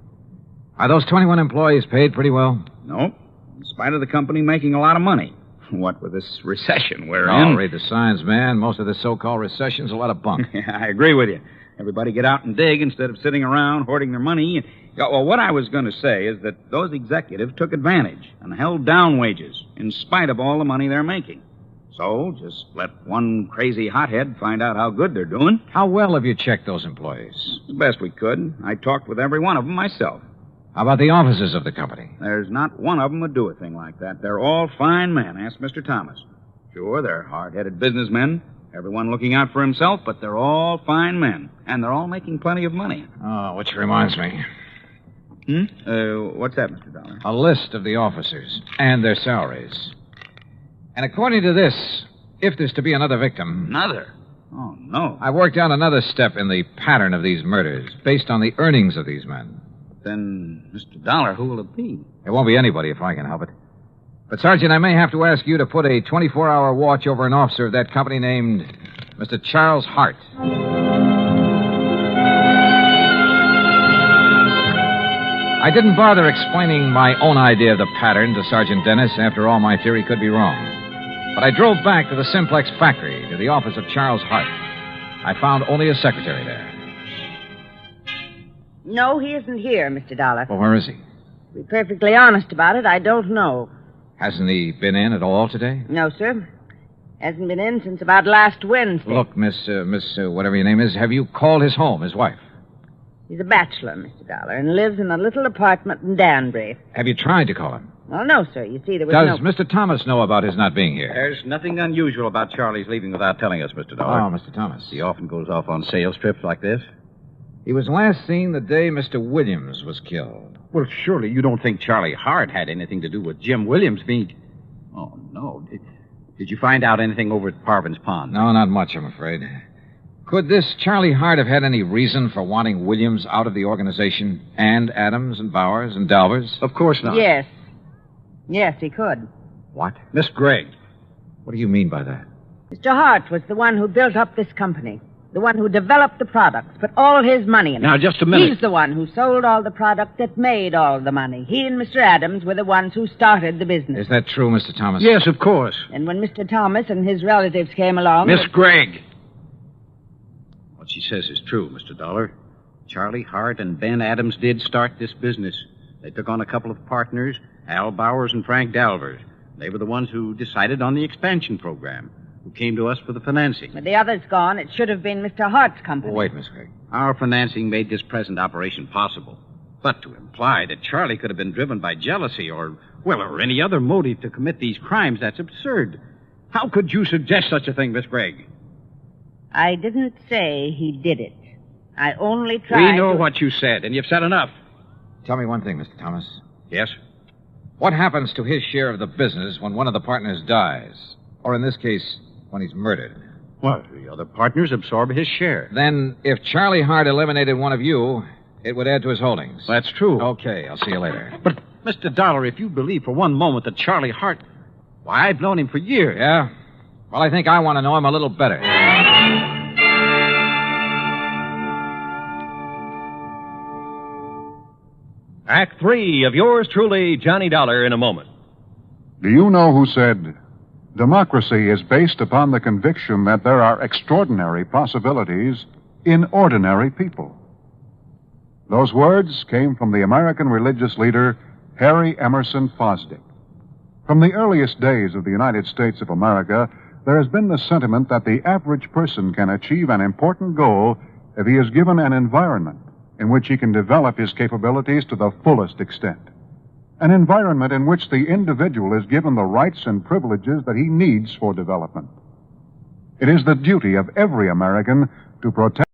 Are those 21 employees paid pretty well? Nope. In spite of the company making a lot of money. What with this recession we're Oh, in. read the signs, man. Most of this so-called recession's a lot of bunk. Yeah, I agree with you. Everybody get out and dig instead of sitting around hoarding their money. Well, what I was going to say is that those executives took advantage and held down wages in spite of all the money they're making. So, just let one crazy hothead find out how good they're doing. How well have you checked those employees? The best we could. I talked with every one of them myself. How about the officers of the company? There's not one of them would do a thing like that. They're all fine men. Ask Mr. Thomas. Sure, they're hard-headed businessmen, everyone looking out for himself, but they're all fine men, and they're all making plenty of money. Oh, which reminds me. What's that, Mr. Dollar? A list of the officers and their salaries. And according to this, if there's to be another victim... Another? Oh, no. I worked out another step in the pattern of these murders, based on the earnings of these men. Then, Mr. Dollar, who will it be? It won't be anybody if I can help it. But, Sergeant, I may have to ask you to put a 24-hour watch over an officer of that company named Mr. Charles Hart. I didn't bother explaining my own idea of the pattern to Sergeant Dennis. After all, my theory could be wrong. But I drove back to the Simplex factory, to the office of Charles Hart. I found only a secretary there. No, he isn't here, Mr. Dollar. Well, where is he? To be perfectly honest about it, I don't know. Hasn't he been in at all today? No, sir. Hasn't been in since about last Wednesday. Look, Miss, whatever your name is, have you called his home, his wife? He's a bachelor, Mr. Dollar, and lives in a little apartment in Danbury. Have you tried to call him? Well, no, sir. You see, there was Does Mr. Thomas know about his not being here? There's nothing unusual about Charlie's leaving without telling us, Mr. Dollar. Oh, Mr. Thomas. He often goes off on sales trips like this. He was last seen the day Mr. Williams was killed. Well, surely you don't think Charlie Hart had anything to do with Jim Williams being... Oh, no. Did you find out anything over at Parvin's Pond? No, not much, I'm afraid. Could this Charlie Hart have had any reason for wanting Williams out of the organization, and Adams and Bowers and Dalvers? Of course not. Yes. Yes, he could. What? Miss Gregg. What do you mean by that? Mr. Hart was the one who built up this company. The one who developed the products, put all his money in it. Now, just a minute. He's the one who sold all the product that made all the money. He and Mr. Adams were the ones who started the business. Is that true, Mr. Thomas? Yes, of course. And when Mr. Thomas and his relatives came along... Miss Gregg. What she says is true, Mr. Dollar. Charlie Hart and Ben Adams did start this business. They took on a couple of partners, Al Bowers and Frank Dalvers. They were the ones who decided on the expansion program, who came to us for the financing. With the others gone, it should have been Mr. Hart's company. Oh, wait, Miss Gregg. Our financing made this present operation possible. But to imply that Charlie could have been driven by jealousy or any other motive to commit these crimes, that's absurd. How could you suggest such a thing, Miss Gregg? I didn't say he did it. I only tried We know what you said, and you've said enough. Tell me one thing, Mr. Thomas. Yes? What happens to his share of the business when one of the partners dies? Or in this case, when he's murdered? Well, the other partners absorb his share. Then, if Charlie Hart eliminated one of you, it would add to his holdings. That's true. Okay, I'll see you later. But, Mr. Dollar, if you believe for one moment that Charlie Hart... Why, I've known him for years. Yeah? Well, I think I want to know him a little better. Act 3 of yours truly, Johnny Dollar, in a moment. Do you know who said, democracy is based upon the conviction that there are extraordinary possibilities in ordinary people? Those words came from the American religious leader Harry Emerson Fosdick. From the earliest days of the United States of America, there has been the sentiment that the average person can achieve an important goal if he is given an environment in which he can develop his capabilities to the fullest extent. An environment in which the individual is given the rights and privileges that he needs for development. It is the duty of every American to protect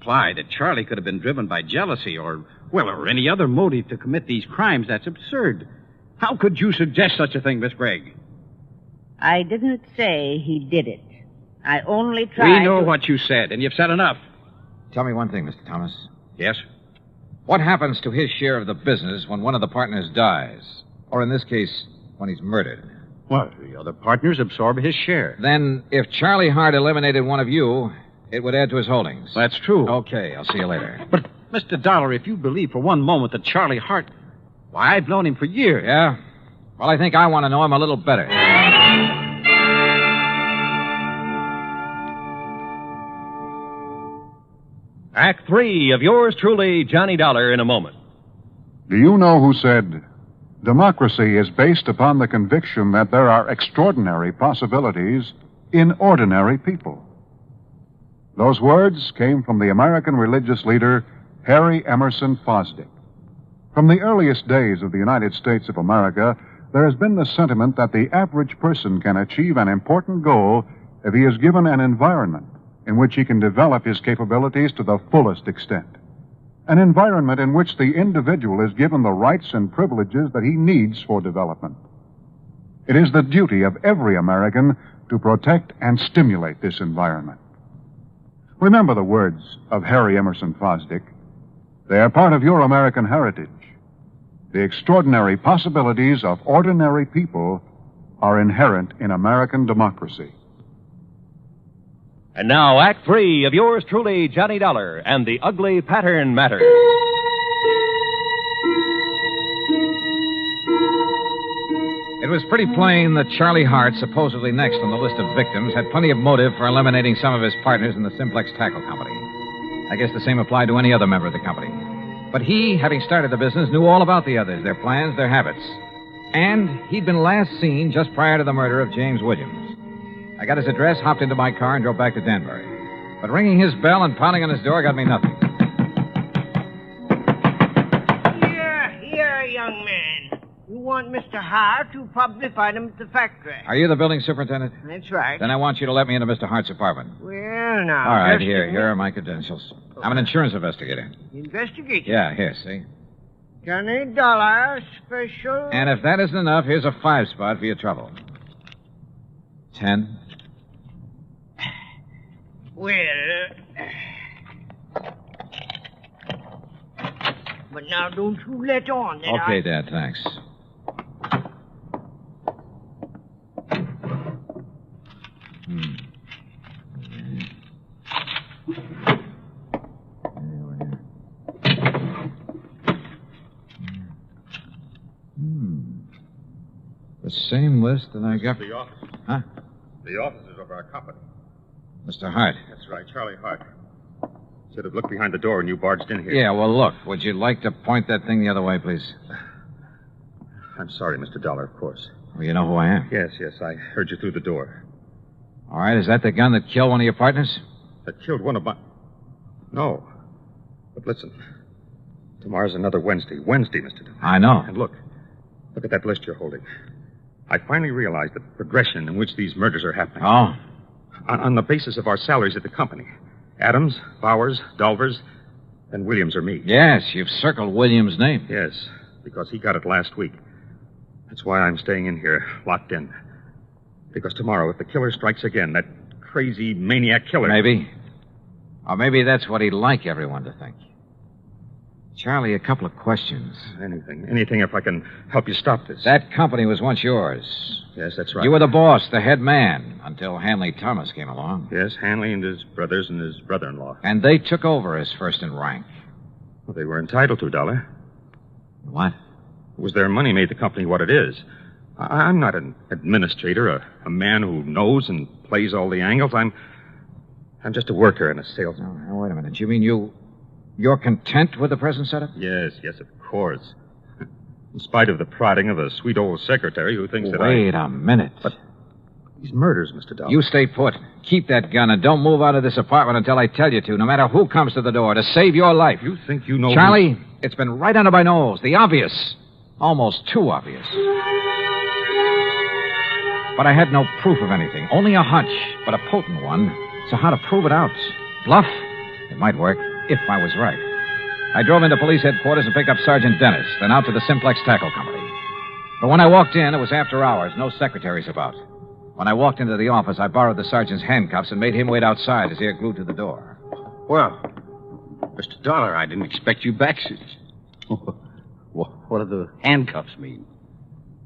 imply that Charlie could have been driven by jealousy or any other motive to commit these crimes. That's absurd. How could you suggest such a thing, Miss Gregg? I didn't say he did it. I only tried We know what you said, and you've said enough. Tell me one thing, Mr. Thomas. Yes? What happens to his share of the business when one of the partners dies? Or in this case, when he's murdered? Well, the other partners absorb his share. Then, if Charlie Hart eliminated one of you, it would add to his holdings. That's true. Okay, I'll see you later. But, Mr. Dollar, if you believe for one moment that Charlie Hart... Why, I've known him for years. Yeah? Well, I think I want to know him a little better. Act 3 of yours truly, Johnny Dollar, in a moment. Do you know who said, democracy is based upon the conviction that there are extraordinary possibilities in ordinary people? Those words came from the American religious leader, Harry Emerson Fosdick. From the earliest days of the United States of America, there has been the sentiment that the average person can achieve an important goal if he is given an environment in which he can develop his capabilities to the fullest extent. An environment in which the individual is given the rights and privileges that he needs for development. It is the duty of every American to protect and stimulate this environment. Remember the words of Harry Emerson Fosdick. They are part of your American heritage. The extraordinary possibilities of ordinary people are inherent in American democracy. And now, Act 3 of yours truly, Johnny Dollar, and the Ugly Pattern Matter. It was pretty plain that Charlie Hart, supposedly next on the list of victims, had plenty of motive for eliminating some of his partners in the Simplex Tackle Company. I guess the same applied to any other member of the company. But he, having started the business, knew all about the others, their plans, their habits. And he'd been last seen just prior to the murder of James Williams. I got his address, hopped into my car, and drove back to Danbury. But ringing his bell and pounding on his door got me nothing. Here, young man. You want Mr. Hart? You'll probably find him at the factory. Are you the building superintendent? That's right. Then I want you to let me into Mr. Hart's apartment. Well, now. All right, here are my credentials. I'm an insurance investigator. Investigate. Yeah, here, see? Johnny Dollar, special. And if that isn't enough, here's a 5-spot for your trouble. 10. Well, but now don't you let on that Okay, Dad, thanks. The same list that I got. The office. Huh? The offices of our company. Mr. Hart. That's right, Charlie Hart. Should have looked behind the door when you barged in here. Yeah, well, look. Would you like to point that thing the other way, please? I'm sorry, Mr. Dollar, of course. Well, you know who I am. Yes, I heard you through the door. All right, is that the gun that killed one of your partners? That killed one of my... No. But listen. Tomorrow's another Wednesday. Wednesday, Mr. Dollar. I know. And look at that list you're holding. I finally realized the progression in which these murders are happening. Oh? On the basis of our salaries at the company. Adams, Bowers, Dolvers, and Williams or me. Yes, you've circled Williams' name. Yes, because he got it last week. That's why I'm staying in here, locked in. Because tomorrow, if the killer strikes again, that crazy maniac killer... Maybe. Or maybe that's what he'd like everyone to think. Charlie, a couple of questions. Anything if I can help you stop this. That company was once yours. Yes, that's right. You were the boss, the head man, until Hanley Thomas came along. Yes, Hanley and his brothers and his brother-in-law. And they took over as first in rank. Well, they were entitled to, Dollar. What? It was their money made the company what it is. I'm not an administrator, a man who knows and plays all the angles. I'm just a worker and a salesman. Now, wait a minute. You mean you're content with the present setup? Yes, of course. In spite of the prodding of a sweet old secretary who thinks that Wait a minute. But these murders, Mr. Dollar. You stay put. Keep that gun and don't move out of this apartment until I tell you to, no matter who comes to the door, to save your life. You think you know... Charlie, it's been right under my nose. The obvious. Almost too obvious. But I had no proof of anything. Only a hunch, but a potent one. So how to prove it out? Bluff? It might work. if I was right. I drove into police headquarters and picked up Sergeant Dennis, then out to the Simplex Tackle Company. But when I walked in, it was after hours, no secretaries about. When I walked into the office, I borrowed the sergeant's handcuffs and made him wait outside, his ear glued to the door. Well, Mr. Dollar, I didn't expect you back. What do the handcuffs mean?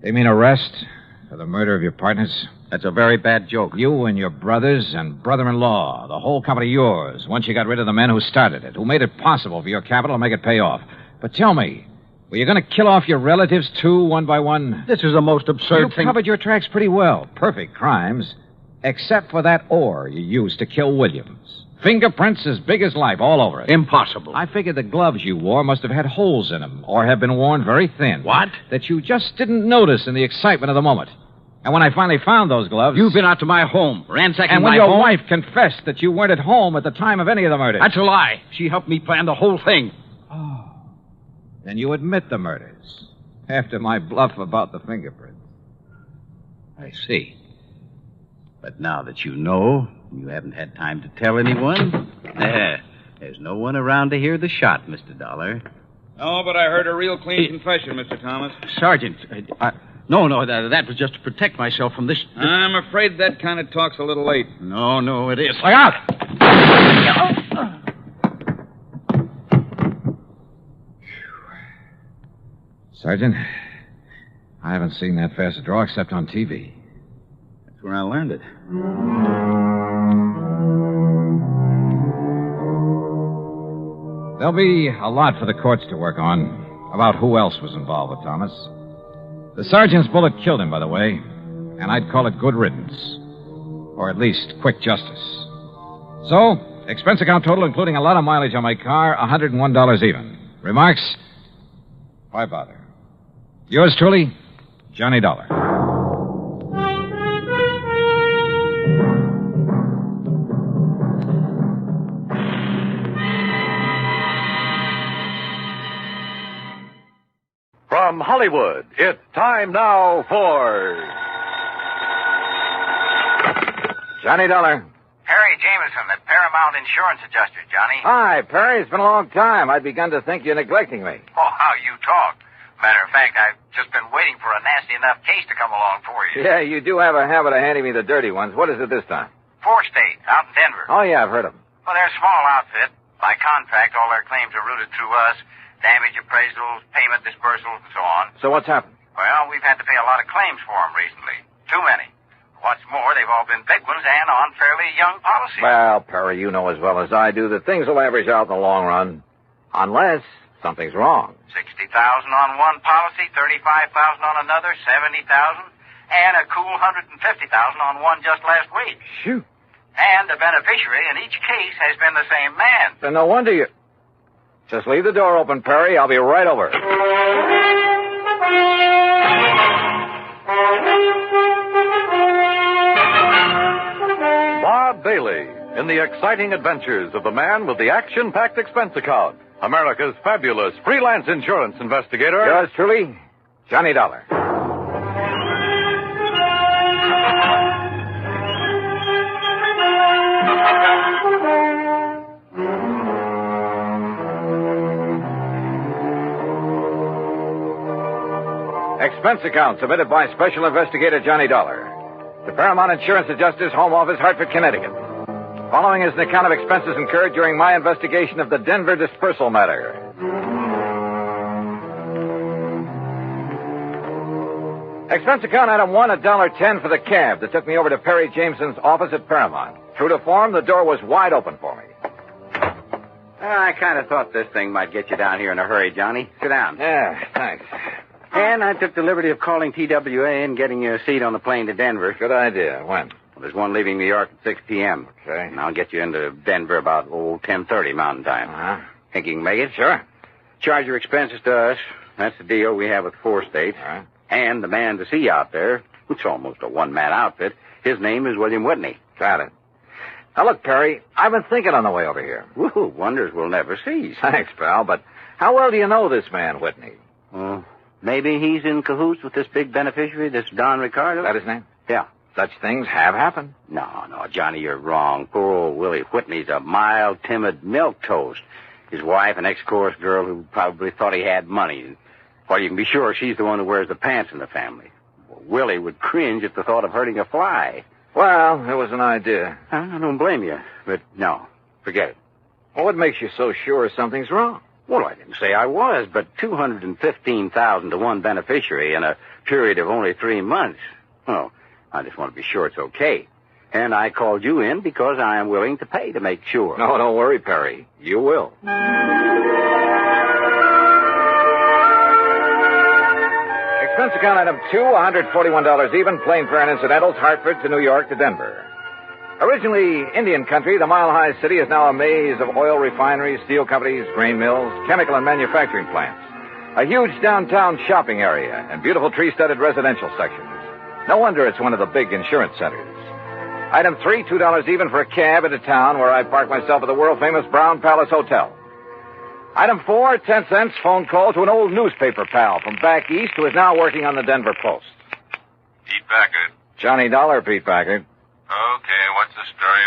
They mean arrest for the murder of your partners. That's a very bad joke. You and your brothers and brother-in-law, the whole company yours, once you got rid of the men who started it, who made it possible for your capital to make it pay off. But tell me, were you going to kill off your relatives, too, one by one? This is the most absurd thing. You covered your tracks pretty well. Perfect crimes. Except for that ore you used to kill Williams. Fingerprints as big as life all over it. Impossible. I figured the gloves you wore must have had holes in them, or have been worn very thin. What? That you just didn't notice in the excitement of the moment. And when I finally found those gloves... You've been out to my home, ransacking and my when home. your wife confessed that you weren't at home at the time of any of the murders. That's a lie. She helped me plan the whole thing. Oh. Then you admit the murders. After my bluff about the fingerprints. I see. But now that you know, you haven't had time to tell anyone. There's no one around to hear the shot, Mr. Dollar. No, but I heard a real clean confession, Mr. Thomas. Sergeant, No, that was just to protect myself from this... I'm afraid that kind of talk's a little late. No, it is. Look out! Sergeant, I haven't seen that fast a draw except on TV. That's where I learned it. There'll be a lot for the courts to work on about who else was involved with Thomas. The sergeant's bullet killed him, by the way, and I'd call it good riddance. Or at least quick justice. So, expense account total, including a lot of mileage on my car, $101 even. Remarks? Why bother? Yours truly, Johnny Dollar. From Hollywood, it's time now for... Johnny Dollar. Perry Jameson, the Paramount Insurance Adjuster, Johnny. Hi, Perry. It's been a long time. I'd begun to think you're neglecting me. Oh, how you talk. Matter of fact, I've just been waiting for a nasty enough case to come along for you. Yeah, you do have a habit of handing me the dirty ones. What is it this time? 4 State, out in Denver. Oh, yeah, I've heard of them. Well, they're a small outfit. By contract, all their claims are routed through us. Damage appraisals, payment disbursals, and so on. So what's happened? Well, we've had to pay a lot of claims for them recently. Too many. What's more, they've all been big ones and on fairly young policies. Well, Perry, you know as well as I do that things will average out in the long run. Unless something's wrong. $60,000 on one policy, $35,000 on another, $70,000, and a cool $150,000 on one just last week. Shoot. And the beneficiary in each case has been the same man. Then no wonder you... Just leave the door open, Perry. I'll be right over. Bob Bailey in the exciting adventures of the man with the action-packed expense account. America's fabulous freelance insurance investigator. Yours truly, Johnny Dollar. Expense account submitted by Special Investigator Johnny Dollar. The Paramount Insurance Adjuster's Home Office, Hartford, Connecticut. Following is an account of expenses incurred during my investigation of the Denver dispersal matter. Expense account item 1, $1.10 for the cab that took me over to Perry Jameson's office at Paramount. True to form, the door was wide open for me. I kind of thought this thing might get you down here in a hurry, Johnny. Sit down. Yeah, thanks. And I took the liberty of calling TWA and getting you a seat on the plane to Denver. Good idea. When? Well, there's one leaving New York at 6 p.m. Okay. And I'll get you into Denver about, 10:30 Mountain Time. Uh-huh. Think you can make it? Sure. Charge your expenses to us. That's the deal we have with 4 State. All right. And the man to see you out there, it's almost a one-man outfit, his name is William Whitney. Got it. Now, look, Perry, I've been thinking on the way over here. Woo, wonders will never cease. Thanks, pal, but how well do you know this man, Whitney? Maybe he's in cahoots with this big beneficiary, this Don Ricardo. Is that his name? Yeah. Such things have happened. No, Johnny, you're wrong. Poor old Willie Whitney's a mild, timid milquetoast. His wife, an ex-chorus girl who probably thought he had money. Well, you can be sure she's the one who wears the pants in the family. Well, Willie would cringe at the thought of hurting a fly. Well, it was an idea. I don't blame you, but no, forget it. Well, what makes you so sure something's wrong? Well, I didn't say I was, but $215,000 to one beneficiary in a period of only 3 months. Well, I just want to be sure it's okay. And I called you in because I am willing to pay to make sure. No, don't worry, Perry. You will. Expense account item 2, $141 even, plane fare and incidentals, Hartford to New York to Denver. Originally Indian country, the mile-high city is now a maze of oil refineries, steel companies, grain mills, chemical and manufacturing plants. A huge downtown shopping area and beautiful tree-studded residential sections. No wonder it's one of the big insurance centers. Item 3, $2 even for a cab into town where I park myself at the world-famous Brown Palace Hotel. Item 4, 10 cents phone call to an old newspaper pal from back east who is now working on the Denver Post. Pete Packard. Johnny Dollar, Pete Packard. Okay, what's the story?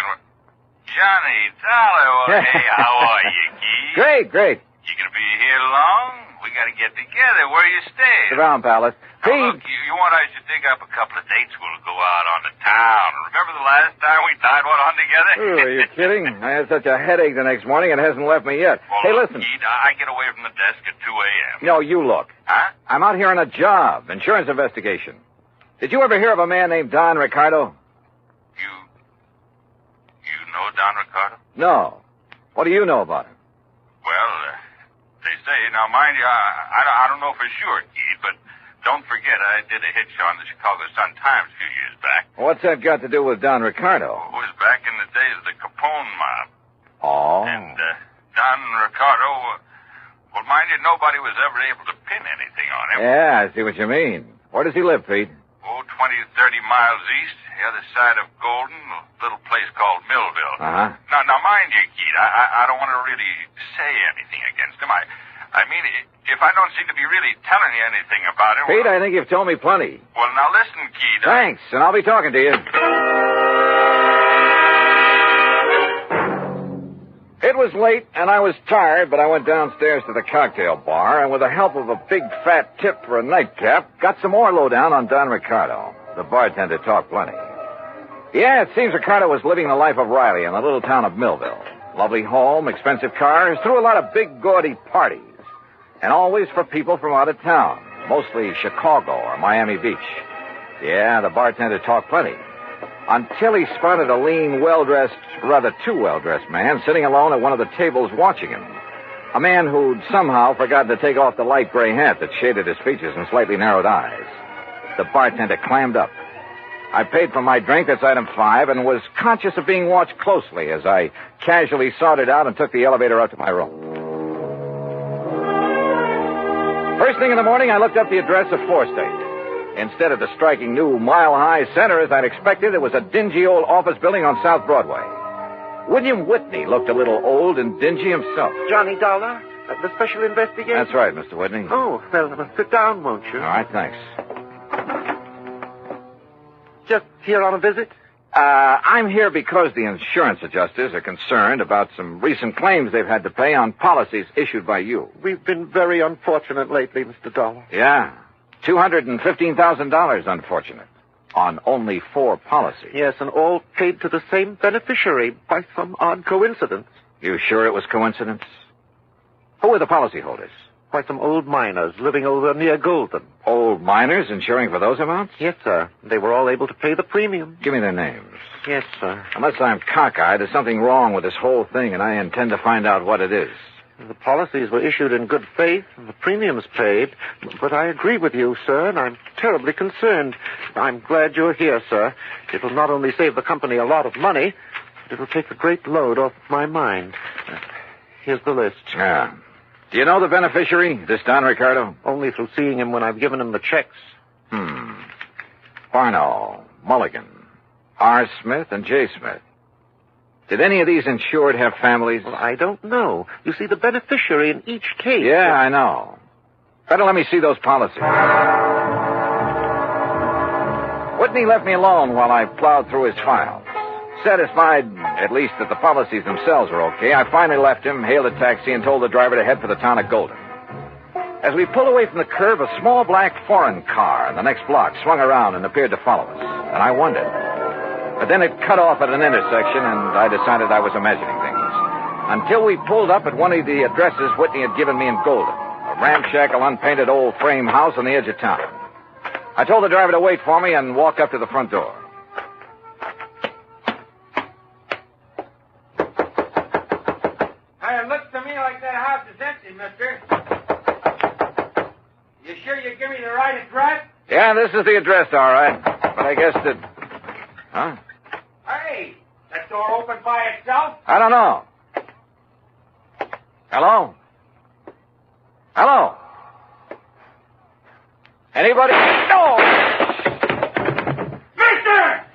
Johnny Dollar. Well, hey, how are you, Keith? Great. You gonna be here long? We gotta get together. Where you staying? The Brown Palace. Now, look, you want I should dig up a couple of dates? We'll go out on the town. Remember the last time we died one on together? Oh, are you kidding? I had such a headache the next morning, it hasn't left me yet. Well, hey, look, listen. Keith, I get away from the desk at 2 a.m. No, you look. Huh? I'm out here on a job, insurance investigation. Did you ever hear of a man named Don Ricardo? You know Don Ricardo? No. What do you know about him? Well, they say, now mind you, I don't know for sure, Keith, but don't forget I did a hitch on the Chicago Sun-Times a few years back. What's that got to do with Don Ricardo? It was back in the days of the Capone mob. Oh. And Don Ricardo, well, mind you, nobody was ever able to pin anything on him. Yeah, I see what you mean. Where does he live, Pete? 20, 30 miles east, the other side of Golden, a little place called Millville. Uh-huh. Now, mind you, Keith, I don't want to really say anything against him. I mean, if I don't seem to be really telling you anything about him... Pete, I think you've told me plenty. Well, now listen, Keith. Thanks, and I'll be talking to you. It was late, and I was tired, but I went downstairs to the cocktail bar, and with the help of a big fat tip for a nightcap, got some more lowdown on Don Ricardo. The bartender talked plenty. Yeah, it seems Ricardo was living the life of Riley in the little town of Millville. Lovely home, expensive cars, threw a lot of big, gaudy parties. And always for people from out of town, mostly Chicago or Miami Beach. Yeah, the bartender talked plenty. Until he spotted a lean, well-dressed, rather too well-dressed man sitting alone at one of the tables watching him. A man who'd somehow forgotten to take off the light gray hat that shaded his features and slightly narrowed eyes. The bartender clammed up. I paid for my drink, that's item 5, and was conscious of being watched closely as I casually sorted out and took the elevator up to my room. First thing in the morning, I looked up the address of 4 State. Instead of the striking new mile-high center as I'd expected, it was a dingy old office building on South Broadway. William Whitney looked a little old and dingy himself. Johnny Dollar? The special investigation? That's right, Mr. Whitney. Oh, well, sit down, won't you? All right, thanks. Just here on a visit? I'm here because the insurance adjusters are concerned about some recent claims they've had to pay on policies issued by you. We've been very unfortunate lately, Mr. Dollar. Yeah. $215,000, unfortunate. On only 4 policies. Yes, and all paid to the same beneficiary by some odd coincidence. You sure it was coincidence? Who were the policyholders? By some old miners living over near Golden. Old miners insuring for those amounts? Yes, sir. They were all able to pay the premium. Give me their names. Yes, sir. Unless I'm cockeyed, there's something wrong with this whole thing, and I intend to find out what it is. The policies were issued in good faith, and the premiums paid. But I agree with you, sir, and I'm terribly concerned. I'm glad you're here, sir. It will not only save the company a lot of money, but it will take a great load off my mind. Here's the list. Yeah. Do you know the beneficiary, this Don Ricardo? Only through seeing him when I've given him the checks. Barno, Mulligan, R. Smith, and J. Smith. Did any of these insured have families? Well, I don't know. You see, the beneficiary in each case... Yeah, I know. Better let me see those policies. Whitney left me alone while I plowed through his files. Satisfied, at least, that the policies themselves were okay, I finally left him, hailed a taxi, and told the driver to head for the town of Golden. As we pulled away from the curve, a small black foreign car in the next block swung around and appeared to follow us, and I wondered. But then it cut off at an intersection, and I decided I was imagining things. Until we pulled up at one of the addresses Whitney had given me in Golden, a ramshackle, unpainted old frame house on the edge of town. I told the driver to wait for me and walk up to the front door. It looks to me like that house is empty, mister. You sure you give me the right address? Yeah, this is the address, all right. But I guess that... Huh? Hey, that door open by itself? I don't know. Hello? Hello? Anybody? No! Mister!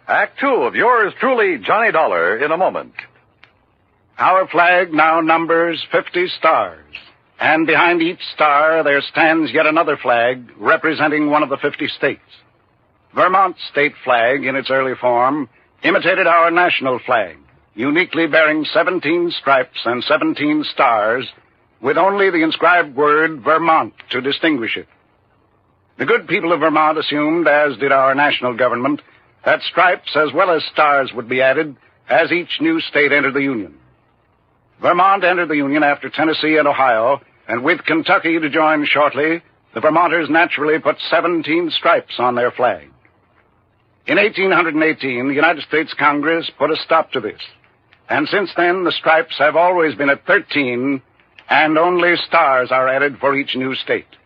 Act 2 of yours truly, Johnny Dollar, in a moment. Our flag now numbers 50 stars. And behind each star there stands yet another flag representing one of the 50 states. Vermont's state flag, in its early form, imitated our national flag, uniquely bearing 17 stripes and 17 stars, with only the inscribed word Vermont to distinguish it. The good people of Vermont assumed, as did our national government, that stripes as well as stars would be added as each new state entered the Union. Vermont entered the Union after Tennessee and Ohio, and with Kentucky to join shortly, the Vermonters naturally put 17 stripes on their flag. In 1818, the United States Congress put a stop to this, and since then the stripes have always been at 13, and only stars are added for each new state.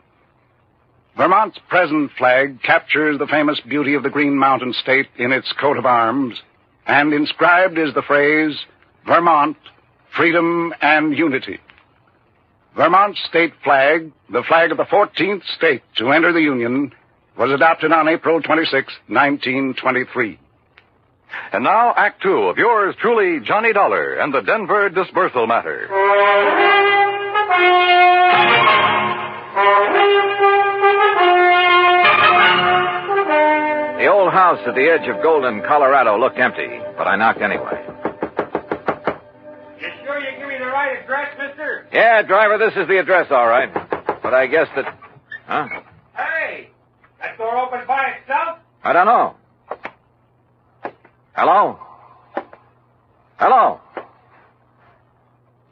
Vermont's present flag captures the famous beauty of the Green Mountain State in its coat of arms, and inscribed is the phrase, Vermont, Freedom and Unity. Vermont's state flag, the flag of the 14th state to enter the Union, was adopted on April 26, 1923. And now, Act 2 of yours truly, Johnny Dollar, and the Denver disbursal matter. The old house at the edge of Golden, Colorado looked empty, but I knocked anyway. You sure you give me the right address, mister? Yeah, driver, this is the address, all right. But I guess that... Huh? Hey, that door open by itself? I don't know. Hello? Hello?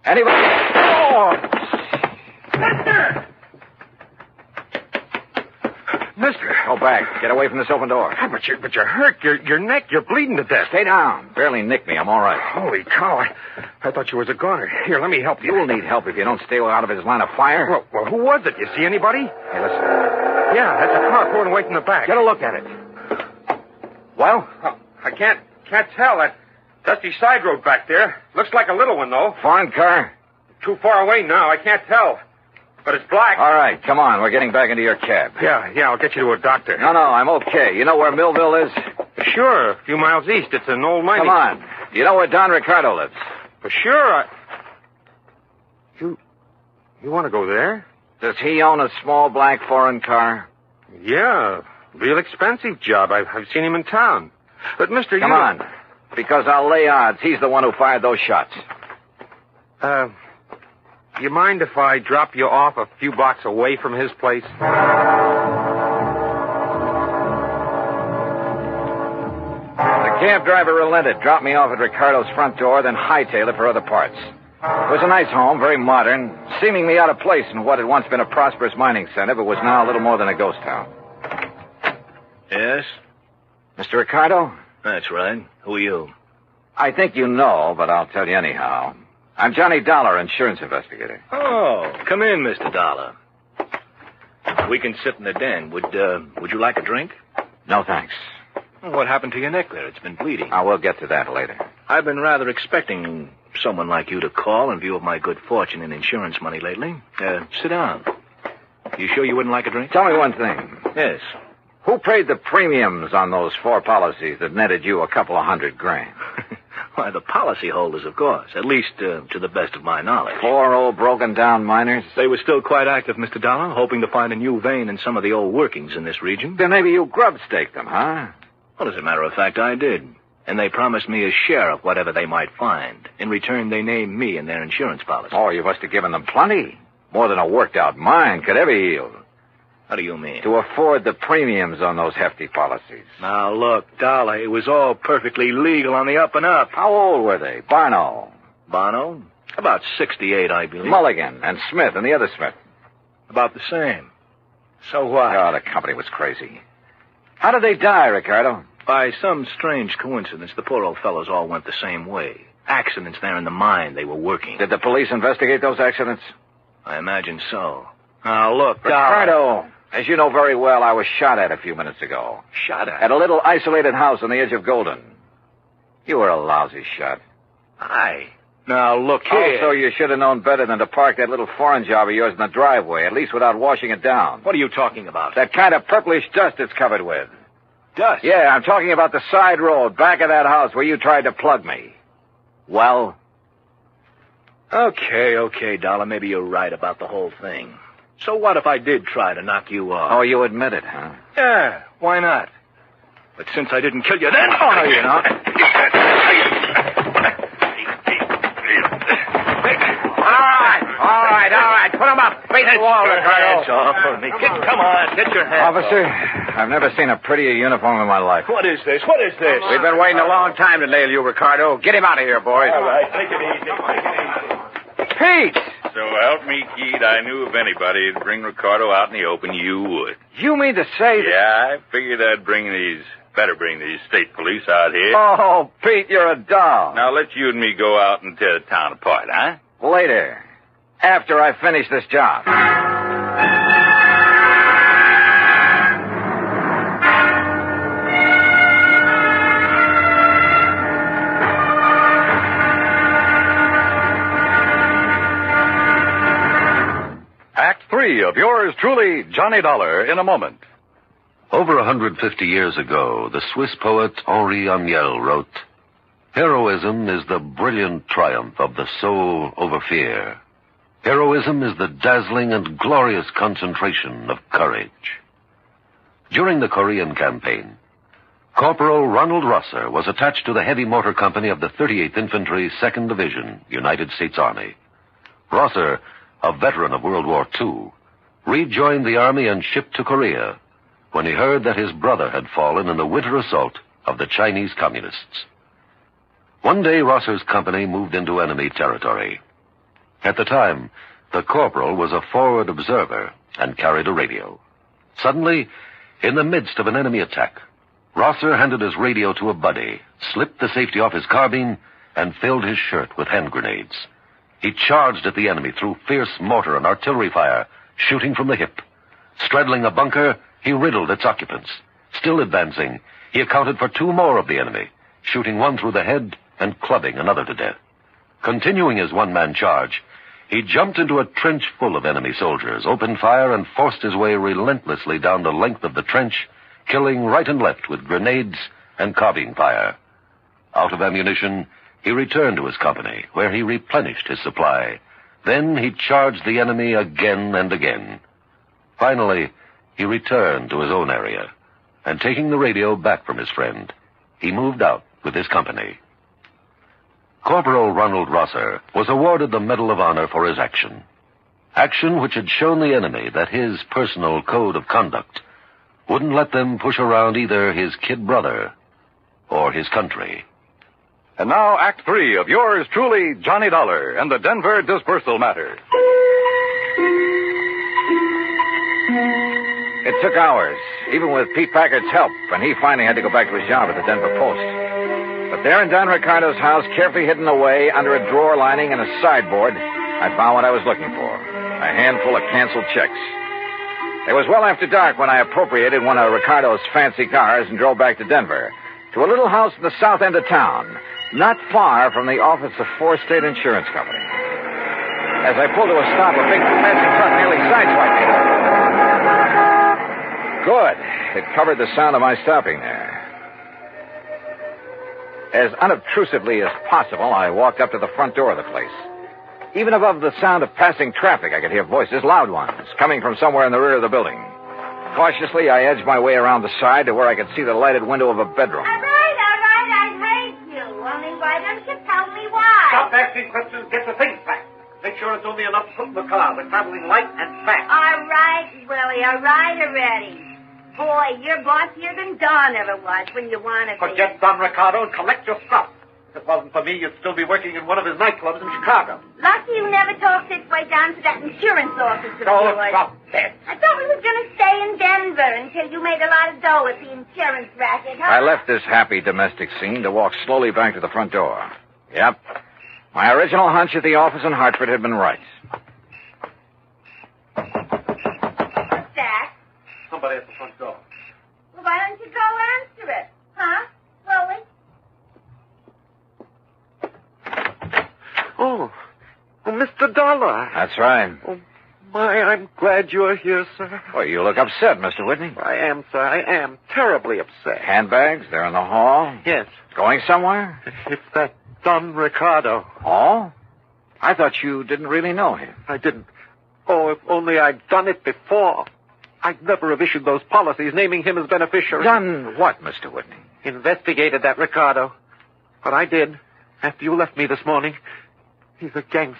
Anybody? Oh! Mister! Mister! Go back. Get away from this open door. But you're hurt. Your neck, you're bleeding to death. Stay down. Barely nicked me. I'm all right. Holy cow. I thought you was a goner. Here, let me help you. You'll need help if you don't stay out of his line of fire. Well, who was it? You see anybody? Hey, listen. Yeah, that's a car pulling away from the back. Get a look at it. Well? I can't tell. That dusty side road back there. Looks like a little one, though. Foreign car? Too far away now. I can't tell. But it's black. All right, come on. We're getting back into your cab. Yeah, I'll get you to a doctor. No, I'm okay. You know where Millville is? Sure, a few miles east. It's an old mining... Come on. You know where Don Ricardo lives? For sure. You want to go there? Does he own a small black foreign car? Yeah, real expensive job. I've seen him in town. But, mister, Come on, because I'll lay odds he's the one who fired those shots. You mind if I drop you off a few blocks away from his place? The cab driver relented, dropped me off at Ricardo's front door, then hightailed it for other parts. It was a nice home, very modern, seemingly out of place in what had once been a prosperous mining center, but was now a little more than a ghost town. Yes? Mr. Ricardo? That's right. Who are you? I think you know, but I'll tell you anyhow. I'm Johnny Dollar, insurance investigator. Oh, come in, Mr. Dollar. We can sit in the den. Would you like a drink? No, thanks. What happened to your neck there? It's been bleeding. I will get to that later. I've been rather expecting someone like you to call in view of my good fortune in insurance money lately. Sit down. You sure you wouldn't like a drink? Tell me one thing. Yes. Who paid the premiums on those 4 policies that netted you a couple of $100,000? Why, the policyholders, of course. At least, to the best of my knowledge. 4 old broken-down miners? They were still quite active, Mr. Dollar, hoping to find a new vein in some of the old workings in this region. Then maybe you grub-staked them, huh? Well, as a matter of fact, I did. And they promised me a share of whatever they might find. In return, they named me in their insurance policy. Oh, you must have given them plenty. More than a worked-out mine could ever yield. How do you mean? To afford the premiums on those hefty policies. Now, look, Dollar, it was all perfectly legal on the up and up. How old were they? Barno? About 68, I believe. Mulligan and Smith and the other Smith? About the same. So what? Oh, the company was crazy. How did they die, Ricardo? By some strange coincidence, the poor old fellows all went the same way. Accidents there in the mine they were working. Did the police investigate those accidents? I imagine so. Now, look, Ricardo, as you know very well, I was shot at a few minutes ago. Shot at? At a little isolated house on the edge of Golden. You were a lousy shot. Now, look here. Also, you should have known better than to park that little foreign job of yours in the driveway, at least without washing it down. What are you talking about? That kind of purplish dust it's covered with. Dust? Yeah, I'm talking about the side road back of that house where you tried to plug me. Well? Okay, Dollar, maybe you're right about the whole thing. So what if I did try to knock you off? Oh, you admit it, huh? Yeah, why not? But since I didn't kill you then... Oh, no, you're not. All right. Put him up. Face the wall, Ricardo. Hands off of me. Come on, get your hands Officer, off. I've never seen a prettier uniform in my life. What is this? We've been waiting a long time to nail you, Ricardo. Get him out of here, boys. All right, take it easy. Pete! So help me, Keith, I knew if anybody would bring Ricardo out in the open, you would. You mean to say that... Yeah, I figured I'd better bring these state police out here. Oh, Pete, you're a doll. Now let you and me go out and tear the town apart, huh? Later. After I finish this job. Act 3 of yours truly, Johnny Dollar, in a moment. Over 150 years ago, the Swiss poet Henri Amiel wrote, "Heroism is the brilliant triumph of the soul over fear. Heroism is the dazzling and glorious concentration of courage." During the Korean campaign, Corporal Ronald Rosser was attached to the heavy motor company of the 38th Infantry, 2nd Division, United States Army. Rosser, a veteran of World War II, rejoined the Army and shipped to Korea when he heard that his brother had fallen in the winter assault of the Chinese Communists. One day, Rosser's company moved into enemy territory. At the time, the corporal was a forward observer and carried a radio. Suddenly, in the midst of an enemy attack, Rosser handed his radio to a buddy, slipped the safety off his carbine, and filled his shirt with hand grenades. He charged at the enemy through fierce mortar and artillery fire, shooting from the hip. Straddling a bunker, he riddled its occupants. Still advancing, he accounted for 2 more of the enemy, shooting one through the head and clubbing another to death. Continuing his one-man charge, he jumped into a trench full of enemy soldiers, opened fire, and forced his way relentlessly down the length of the trench, killing right and left with grenades and carbine fire. Out of ammunition, he returned to his company, where he replenished his supply. Then he charged the enemy again and again. Finally, he returned to his own area, and taking the radio back from his friend, he moved out with his company. Corporal Ronald Rosser was awarded the Medal of Honor for his action. Action which had shown the enemy that his personal code of conduct wouldn't let them push around either his kid brother or his country. And now, Act 3 of yours truly, Johnny Dollar, and the Denver disbursal matter. It took hours, even with Pete Packard's help, and he finally had to go back to his job at the Denver Post. But there in Don Ricardo's house, carefully hidden away under a drawer lining and a sideboard, I found what I was looking for, a handful of canceled checks. It was well after dark when I appropriated one of Ricardo's fancy cars and drove back to Denver, to a little house in the south end of town, not far from the office of 4 state insurance company. As I pulled to a stop, a big fancy truck nearly sideswiped me. Good. It covered the sound of my stopping there. As unobtrusively as possible, I walked up to the front door of the place. Even above the sound of passing traffic, I could hear voices, loud ones, coming from somewhere in the rear of the building. Cautiously, I edged my way around the side to where I could see the lighted window of a bedroom. All right, I hate you. Only why don't you tell me why? Stop asking questions. Get the things back. Make sure it's only enough to put in the car. We're traveling light and fast. All right, Willie. All right already. Boy, you're bossier than Don ever was when you want to be. Forget Don Ricardo and collect your stuff. If it wasn't for me, you'd still be working in one of his nightclubs in Chicago. Lucky you never talked this way down to that insurance office of Oh, yours. stop that. I thought we were going to stay in Denver until you made a lot of dough at the insurance racket, huh? I left this happy domestic scene to walk slowly back to the front door. Yep. My original hunch at the office in Hartford had been right. What's that? Somebody at the front door. Well, why don't you go answer it? Huh? Willie? Oh, Mr. Dollar. That's right. Oh, my, I'm glad you're here, sir. Well, you look upset, Mr. Whitney. I am, sir. I am terribly upset. Handbags, they're in the hall? Yes. Going somewhere? It's that Don Ricardo. Oh? I thought you didn't really know him. I didn't. Oh, if only I'd done it before. I'd never have issued those policies naming him as beneficiary. Done what, Mr. Whitney? Investigated that Ricardo. But I did. After you left me this morning. He's a gangster.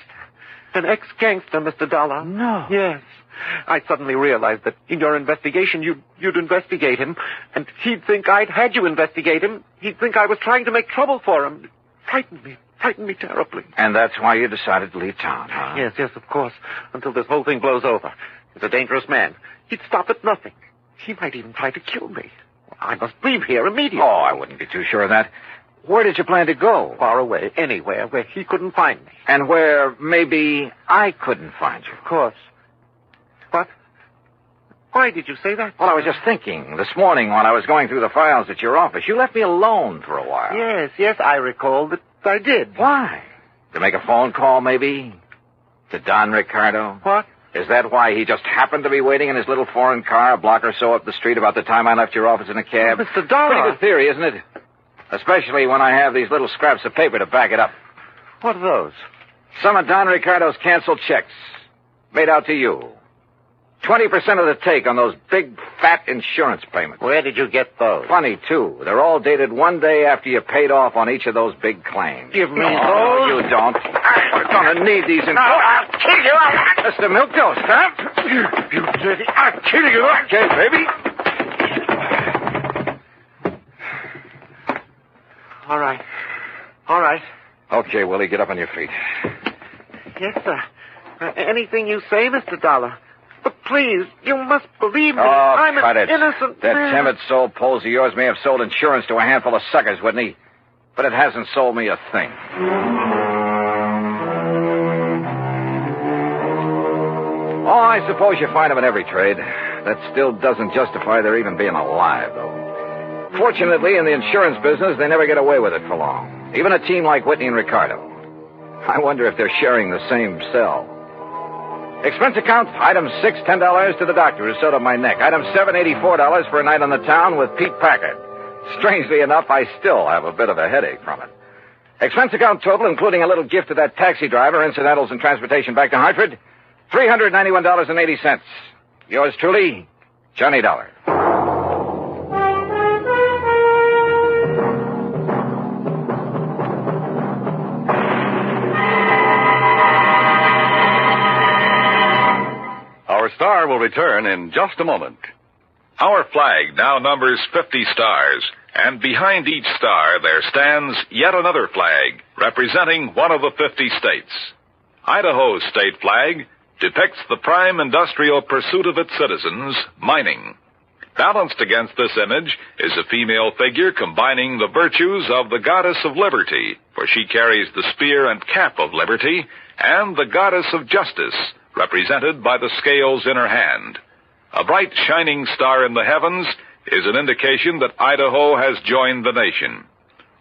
An ex-gangster, Mr. Dollar. No. Yes. I suddenly realized that in your investigation, you'd investigate him, and he'd think I'd had you investigate him. He'd think I was trying to make trouble for him. Frightened me terribly. And that's why you decided to leave town, huh? Yes, of course. Until this whole thing blows over. He's a dangerous man. He'd stop at nothing. He might even try to kill me. I must leave here immediately. Oh, I wouldn't be too sure of that. Where did you plan to go? Far away, anywhere where he couldn't find me. And where maybe I couldn't find you. Of course. What? Why did you say that? Well, I was just thinking. This morning while I was going through the files at your office, you left me alone for a while. Yes, I recall that I did. Why? To make a phone call, maybe? To Don Ricardo? What? Is that why he just happened to be waiting in his little foreign car a block or so up the street about the time I left your office in a cab? Oh, Mr. Dollar. Pretty good theory, isn't it? Especially when I have these little scraps of paper to back it up. What are those? Some of Don Ricardo's canceled checks. Made out to you. 20% of the take on those big, fat insurance payments. Where did you get those? Funny, too. They're all dated one day after you paid off on each of those big claims. Give me those? No, you don't. We're going to need these. I'll kill you. Mr. Milktoast, huh? You dirty. I'll kill you. Okay, baby. All right. Okay, Willie, get up on your feet. Yes, sir. Anything you say, Mr. Dollar. But please, you must believe me. Oh, I'm cut an it. innocent That man. timid soul pose of yours may have sold insurance to a handful of suckers, Whitney. But it hasn't sold me a thing. Oh, I suppose you find them in every trade. That still doesn't justify their even being alive, though. Fortunately, in the insurance business, they never get away with it for long. Even a team like Whitney and Ricardo. I wonder if they're sharing the same cell. Expense account, item 6, $10 to the doctor who sewed up my neck. Item 7, $84 for a night on the town with Pete Packard. Strangely enough, I still have a bit of a headache from it. Expense account total, including a little gift to that taxi driver, incidentals and transportation back to Hartford, $391.80. Yours truly, Johnny Dollar. Our star will return in just a moment. Our flag now numbers 50 stars, and behind each star there stands yet another flag representing one of the 50 states. Idaho's state flag depicts the prime industrial pursuit of its citizens, mining. Balanced against this image is a female figure combining the virtues of the goddess of liberty, for she carries the spear and cap of liberty, and the goddess of justice, represented by the scales in her hand. A bright shining star in the heavens is an indication that Idaho has joined the nation.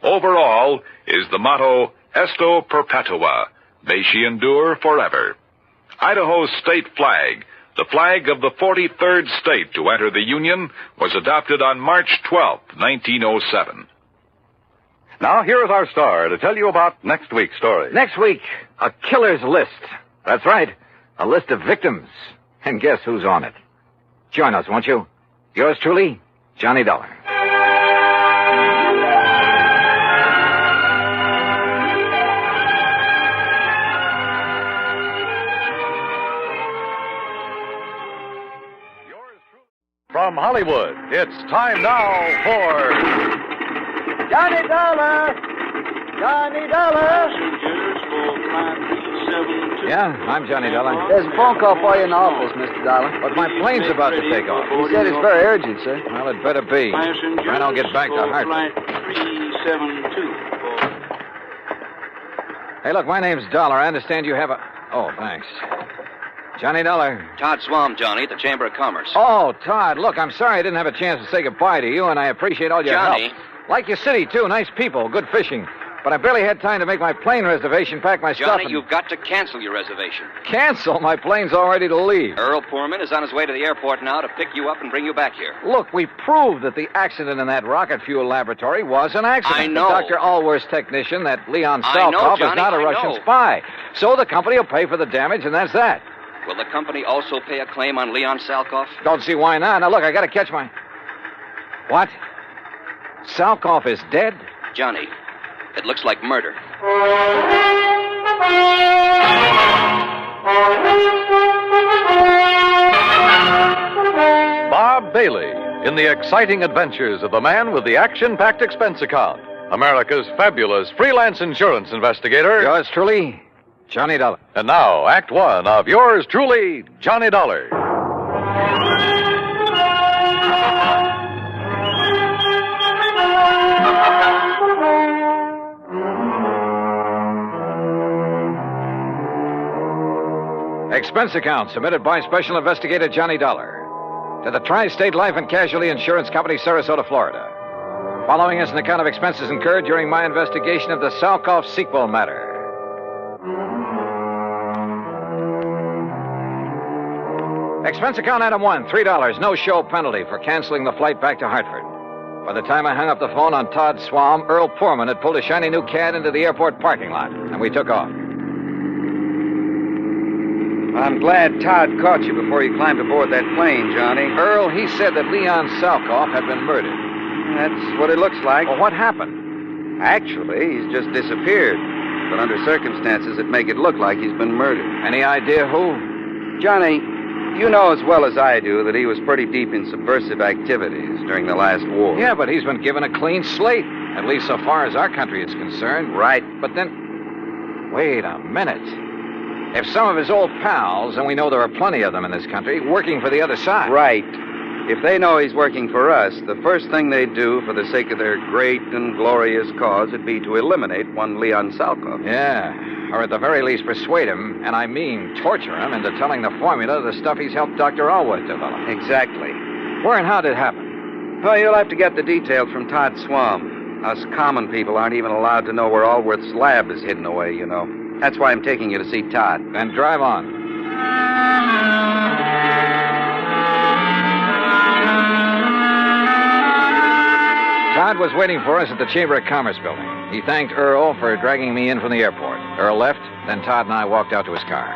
Overall is the motto, Esto Perpetua, may she endure forever. Idaho's state flag, the flag of the 43rd state to enter the Union, was adopted on March 12, 1907. Now, here is our star to tell you about next week's story. Next week, a killer's list. That's right, a list of victims. And guess who's on it? Join us, won't you? Yours truly, Johnny Dollar. From Hollywood, it's time now for Johnny Dollar! Johnny Dollar! Yeah, I'm Johnny Dollar. There's a phone call for you in the office, Mr. Dollar. But my plane's about to take off. He said it's very urgent, sir. Well, it better be. I don't get back to Hartford. 372. Hey, look, my name's Dollar. I understand you have a... Oh, thanks. Johnny Dollar. Todd Swam, Johnny, at the Chamber of Commerce. Oh, Todd, look, I'm sorry I didn't have a chance to say goodbye to you, and I appreciate all your Johnny. help. Like your city, too. Nice people, good fishing. But I barely had time to make my plane reservation, pack my stuff, Johnny, and... you've got to cancel your reservation. Cancel? My plane's all ready to leave. Earl Poorman is on his way to the airport now to pick you up and bring you back here. Look, we proved that the accident in that rocket fuel laboratory was an accident. I know. Dr. Allworth's technician, that Leon I know, Salkoff, Johnny, is not a I Russian know. spy. So the company will pay for the damage, and that's that. Will the company also pay a claim on Leon Salkoff? Don't see why not. Now, look, I got to catch my... What? Salkoff is dead? Johnny, it looks like murder. Bob Bailey in the exciting adventures of the man with the action-packed expense account, America's fabulous freelance insurance investigator. Yours truly, Johnny Dollar. And now, Act One of yours truly, Johnny Dollar. Expense account submitted by Special Investigator Johnny Dollar to the Tri-State Life and Casualty Insurance Company, Sarasota, Florida. Following is an account of expenses incurred during my investigation of the Salkoff sequel matter. Expense account item 1, $3, no show penalty for canceling the flight back to Hartford. By the time I hung up the phone on Todd Swam, Earl Poorman had pulled a shiny new Cad into the airport parking lot, and we took off. I'm glad Todd caught you before you climbed aboard that plane, Johnny. Earl, he said that Leon Salkoff had been murdered. That's what it looks like. Well, what happened? Actually, he's just disappeared. But under circumstances that make it look like he's been murdered. Any idea who? Johnny, you know as well as I do that he was pretty deep in subversive activities during the last war. Yeah, but he's been given a clean slate, at least so far as our country is concerned. Right. But then, wait a minute. If some of his old pals, and we know there are plenty of them in this country, working for the other side. Right. If they know he's working for us, the first thing they'd do for the sake of their great and glorious cause would be to eliminate one Leon Salkoff. Yeah, or at the very least persuade him, and I mean torture him, into telling the formula of the stuff he's helped Dr. Allworth develop. Exactly. Where and how did it happen? Well, you'll have to get the details from Todd Swam. Us common people aren't even allowed to know where Allworth's lab is hidden away, you know. That's why I'm taking you to see Todd. Then drive on. Todd was waiting for us at the Chamber of Commerce building. He thanked Earl for dragging me in from the airport. Earl left, then Todd and I walked out to his car.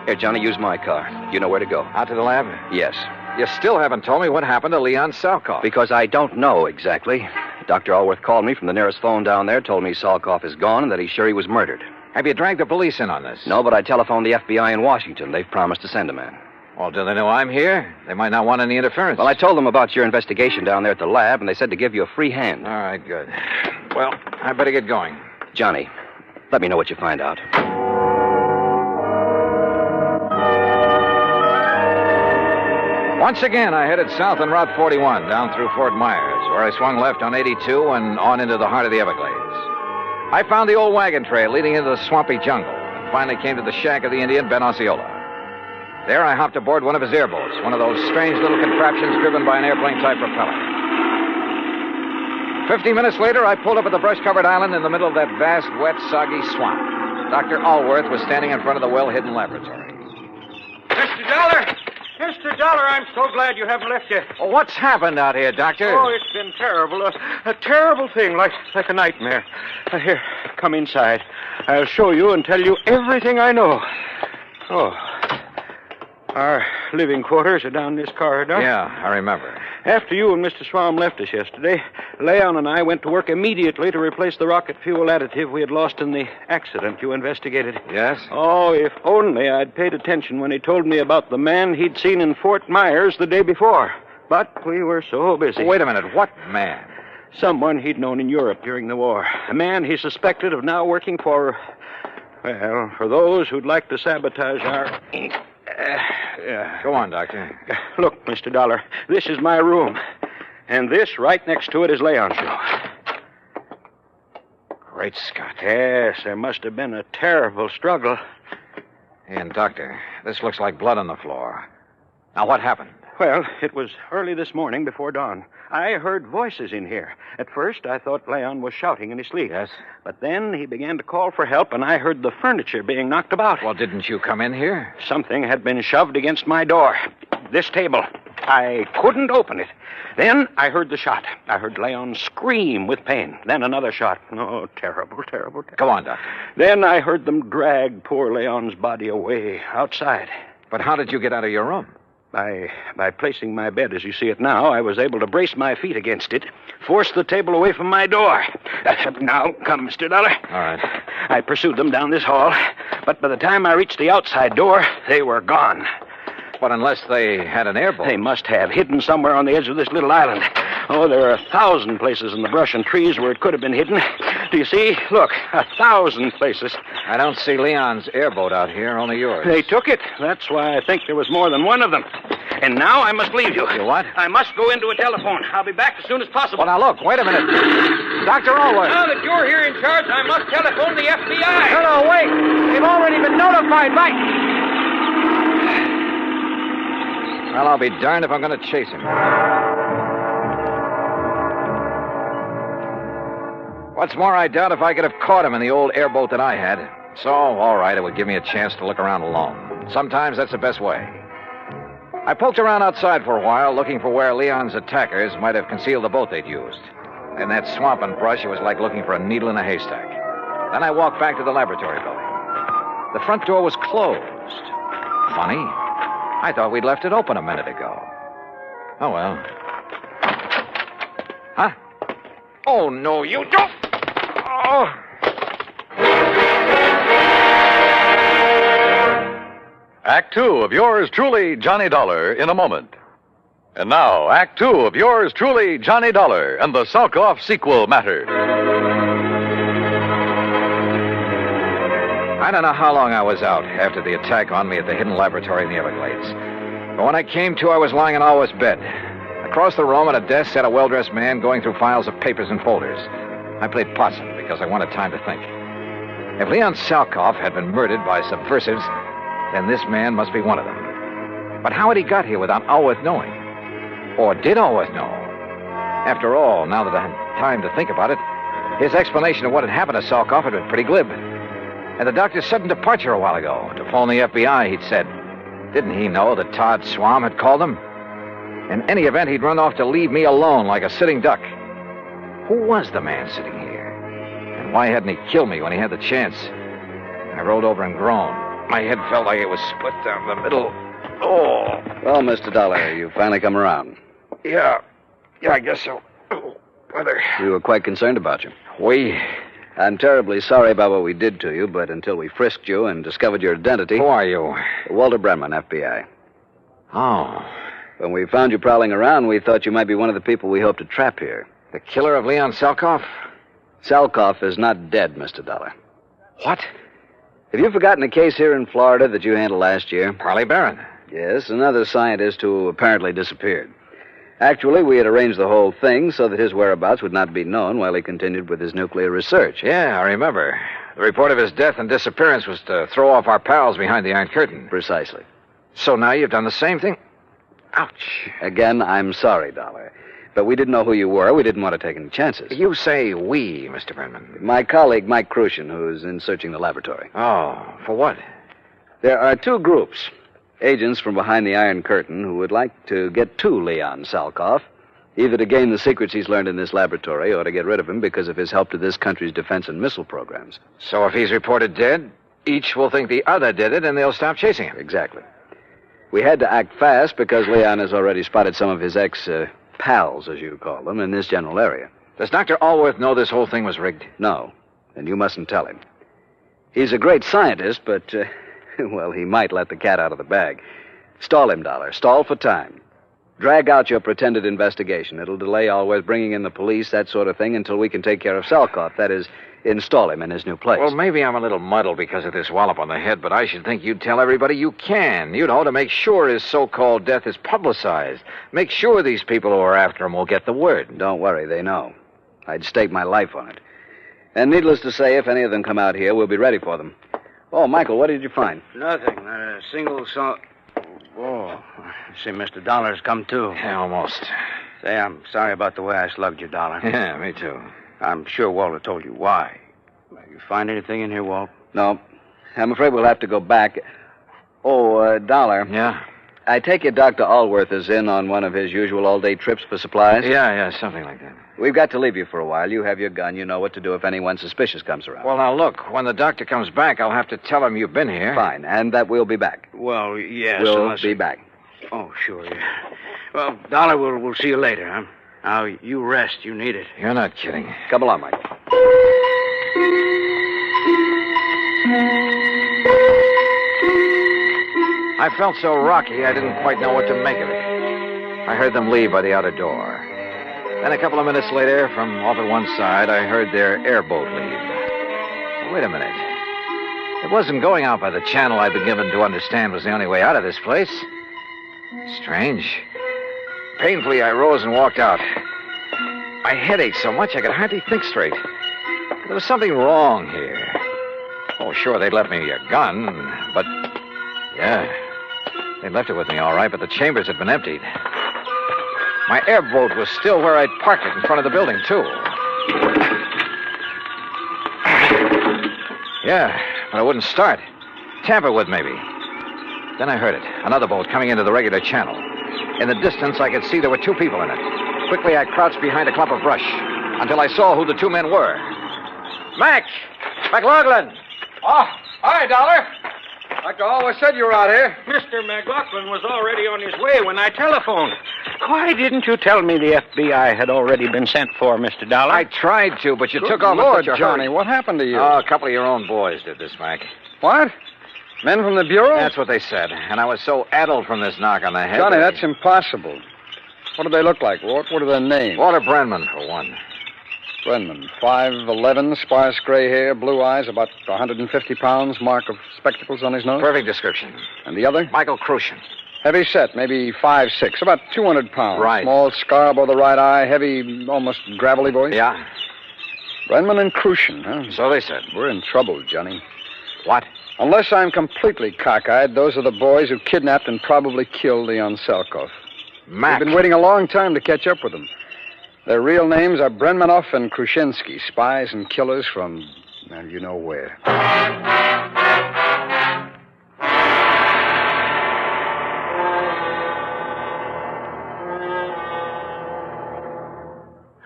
Here, Johnny, use my car. You know where to go. Out to the lab? Yes. You still haven't told me what happened to Leon Salkoff. Because I don't know exactly. Dr. Allworth called me from the nearest phone down there, told me Salkoff is gone, and that he's sure he was murdered. Have you dragged the police in on this? No, but I telephoned the FBI in Washington. They've promised to send a man. Well, do they know I'm here? They might not want any interference. Well, I told them about your investigation down there at the lab, and they said to give you a free hand. All right, good. Well, I better get going. Johnny, let me know what you find out. Once again, I headed south on Route 41, down through Fort Myers, where I swung left on 82 and on into the heart of the Everglades. I found the old wagon trail leading into the swampy jungle, and finally came to the shack of the Indian, Ben Osceola. There, I hopped aboard one of his airboats, one of those strange little contraptions driven by an airplane-type propeller. 50 minutes later, I pulled up at the brush-covered island in the middle of that vast, wet, soggy swamp. Dr. Allworth was standing in front of the well-hidden laboratory. Mr. Dollar! Mr. Mr. Dollar, I'm so glad you haven't left yet. Oh, what's happened out here, Doctor? Oh, it's been terrible. A terrible thing, like a nightmare. Here, come inside. I'll show you and tell you everything I know. Oh. Our living quarters are down this corridor. Yeah, I remember. After you and Mr. Swam left us yesterday, Leon and I went to work immediately to replace the rocket fuel additive we had lost in the accident you investigated. Yes? Oh, if only I'd paid attention when he told me about the man he'd seen in Fort Myers the day before. But we were so busy. Wait a minute. What man? Someone he'd known in Europe during the war. A man he suspected of now working for those who'd like to sabotage our... Go on, Doctor. Look, Mr. Dollar, this is my room. And this, right next to it, is Leon's room. Great Scott. Yes, there must have been a terrible struggle. And, Doctor, this looks like blood on the floor. Now, what happened? Well, it was early this morning before dawn. I heard voices in here. At first, I thought Leon was shouting in his sleep. Yes? But then he began to call for help, and I heard the furniture being knocked about. Well, didn't you come in here? Something had been shoved against my door. This table. I couldn't open it. Then I heard the shot. I heard Leon scream with pain. Then another shot. Oh, terrible, terrible, terrible. Go on, Doctor. Then I heard them drag poor Leon's body away outside. But how did you get out of your room? By placing my bed as you see it now, I was able to brace my feet against it, force the table away from my door. Now, come, Mr. Dollar. All right. I pursued them down this hall, but by the time I reached the outside door, they were gone. But unless they had an airboat. They must have, hidden somewhere on the edge of this little island. Oh, there are 1,000 places in the brush and trees where it could have been hidden. Do you see? Look, 1,000 places. I don't see Leon's airboat out here, only yours. They took it. That's why I think there was more than one of them. And now I must leave you. You what? I must go into a telephone. I'll be back as soon as possible. Well, now, look, wait a minute. Dr. Allworth. Now that you're here in charge, I must telephone the FBI. No, wait. They've already been notified by... Well, I'll be darned if I'm going to chase him. What's more, I doubt if I could have caught him in the old airboat that I had. So, all right, it would give me a chance to look around alone. Sometimes that's the best way. I poked around outside for a while, looking for where Leon's attackers might have concealed the boat they'd used. In that swamp and brush, it was like looking for a needle in a haystack. Then I walked back to the laboratory building. The front door was closed. Funny. I thought we'd left it open a minute ago. Oh, well. Huh? Oh, no, you don't. Oh. Act Two of yours truly, Johnny Dollar, in a moment. And now, Act Two of yours truly, Johnny Dollar, and the Salkoff sequel matter. I don't know how long I was out after the attack on me at the hidden laboratory in the Everglades. But when I came to, I was lying in Alwa's bed. Across the room at a desk sat a well-dressed man going through files of papers and folders. I played possum because I wanted time to think. If Leon Salkoff had been murdered by subversives, then this man must be one of them. But how had he got here without Alworth knowing? Or did Alworth know? After all, now that I had time to think about it, his explanation of what had happened to Salkoff had been pretty glib. And the doctor's sudden departure a while ago to phone the FBI, he'd said. Didn't he know that Todd Swam had called him? In any event, he'd run off to leave me alone like a sitting duck. Who was the man sitting here? And why hadn't he killed me when he had the chance? I rolled over and groaned. My head felt like it was split down the middle. Oh. Well, Mr. Dollar, you finally come around. Yeah, I guess so. Brother. We were quite concerned about you. I'm terribly sorry about what we did to you, but until we frisked you and discovered your identity... Who are you? Walter Brenman, FBI. Oh. When we found you prowling around, we thought you might be one of the people we hoped to trap here. The killer of Leon Salkoff? Salkoff is not dead, Mr. Dollar. What? Have you forgotten a case here in Florida that you handled last year? Parley Barron. Yes, another scientist who apparently disappeared. Actually, we had arranged the whole thing so that his whereabouts would not be known while he continued with his nuclear research. Yeah, I remember. The report of his death and disappearance was to throw off our pals behind the Iron Curtain. Precisely. So now you've done the same thing? Ouch. Again, I'm sorry, Dollar. But we didn't know who you were. We didn't want to take any chances. You say we, Mr. Brenman. My colleague, Mike Crucian, who's in searching the laboratory. Oh, for what? There are two groups. Agents from behind the Iron Curtain who would like to get to Leon Salkoff, either to gain the secrets he's learned in this laboratory or to get rid of him because of his help to this country's defense and missile programs. So if he's reported dead, each will think the other did it and they'll stop chasing him. Exactly. We had to act fast because Leon has already spotted some of his ex-pals, as you call them, in this general area. Does Dr. Allworth know this whole thing was rigged? No, and you mustn't tell him. He's a great scientist, but, well, he might let the cat out of the bag. Stall him, Dollar. Stall for time. Drag out your pretended investigation. It'll delay Allworth bringing in the police, that sort of thing, until we can take care of Salkoff. That is, install him in his new place. Well, maybe I'm a little muddled because of this wallop on the head, but I should think you'd tell everybody you can, to make sure his so-called death is publicized. Make sure these people who are after him will get the word. Don't worry, they know. I'd stake my life on it. And needless to say, if any of them come out here, we'll be ready for them. Oh, Michael, what did you find? Nothing. Not a single soul. Oh, I see Mr. Dollar's come too. Yeah, almost. Say, I'm sorry about the way I slugged you, Dollar. Yeah, me too. I'm sure Walter told you why. You find anything in here, Walt? No. I'm afraid we'll have to go back. Oh, Dollar. Yeah? I take it Dr. Allworth is in on one of his usual all-day trips for supplies? Yeah, something like that. We've got to leave you for a while. You have your gun. You know what to do if anyone suspicious comes around. Well, now, look, when the doctor comes back, I'll have to tell him you've been here. Fine, and that we'll be back. Well, yes. We'll be back. Oh, sure, yeah. Well, Dollar, we'll see you later, huh? Now, you rest. You need it. You're not kidding. Come along, Mike. I felt so rocky, I didn't quite know what to make of it. I heard them leave by the outer door. Then a couple of minutes later, from off at one side, I heard their airboat leave. Wait a minute. It wasn't going out by the channel I'd been given to understand was the only way out of this place. Strange. Painfully, I rose and walked out. My head ached so much I could hardly think straight. There was something wrong here. Oh, sure, they'd left me a gun, but... Yeah, they'd left it with me all right, but the chambers had been emptied. My airboat was still where I'd parked it in front of the building, too. Yeah, but it wouldn't start. Tamper with, maybe. Then I heard it. Another boat coming into the regular channel. In the distance, I could see there were two people in it. Quickly, I crouched behind a clump of brush until I saw who the two men were. Mac! McLaughlin! Oh, hi, Dollar. Dr. Always said you were out here. Mr. McLaughlin was already on his way when I telephoned. Why didn't you tell me the FBI had already been sent for, Mr. Dollar? I tried to, but you Good took off Lord, in such a Johnny, hurry. what happened to you? Oh, a couple of your own boys did this, Mac. What? Men from the Bureau? That's what they said. And I was so addled from this knock on the head. Johnny, that that's impossible. What do they look like, Walt? What are their names? Walter Brenman, for one. Brenman, 5'11", sparse gray hair, blue eyes, about 150 pounds, mark of spectacles on his nose. Perfect description. And the other? Michael Crucian. Heavy set, maybe 5'6", about 200 pounds. Right. Small scar above the right eye, heavy, almost gravelly voice. Yeah. Brenman and Crucian, huh? So they said. We're in trouble, Johnny. What? Unless I'm completely cockeyed, those are the boys who kidnapped and probably killed Leon Salkoff. Mac. We've been waiting a long time to catch up with them. Their real names are Brenmanoff and Krushinsky, spies and killers from, well, you know where.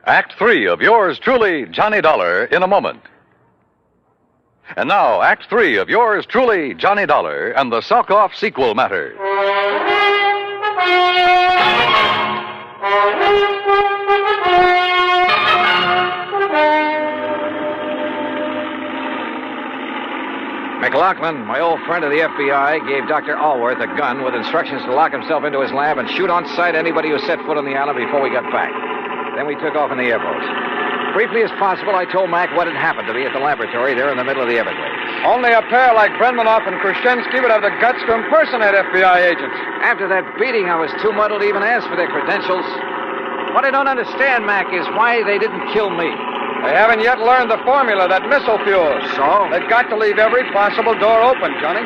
Act 3 of yours truly, Johnny Dollar, in a moment. And now, Act 3 of yours truly, Johnny Dollar, and the Salkoff sequel matter. McLaughlin, my old friend of the FBI, gave Dr. Allworth a gun with instructions to lock himself into his lab and shoot on sight anybody who set foot on the island before we got back. Then we took off in the airboat. Briefly as possible, I told Mac what had happened to me at the laboratory there in the middle of the Everglades. Only a pair like Brenmanoff and Krushinsky would have the guts to impersonate FBI agents. After that beating, I was too muddled to even ask for their credentials. What I don't understand, Mac, is why they didn't kill me. They haven't yet learned the formula, that missile fuel. So? They've got to leave every possible door open, Johnny.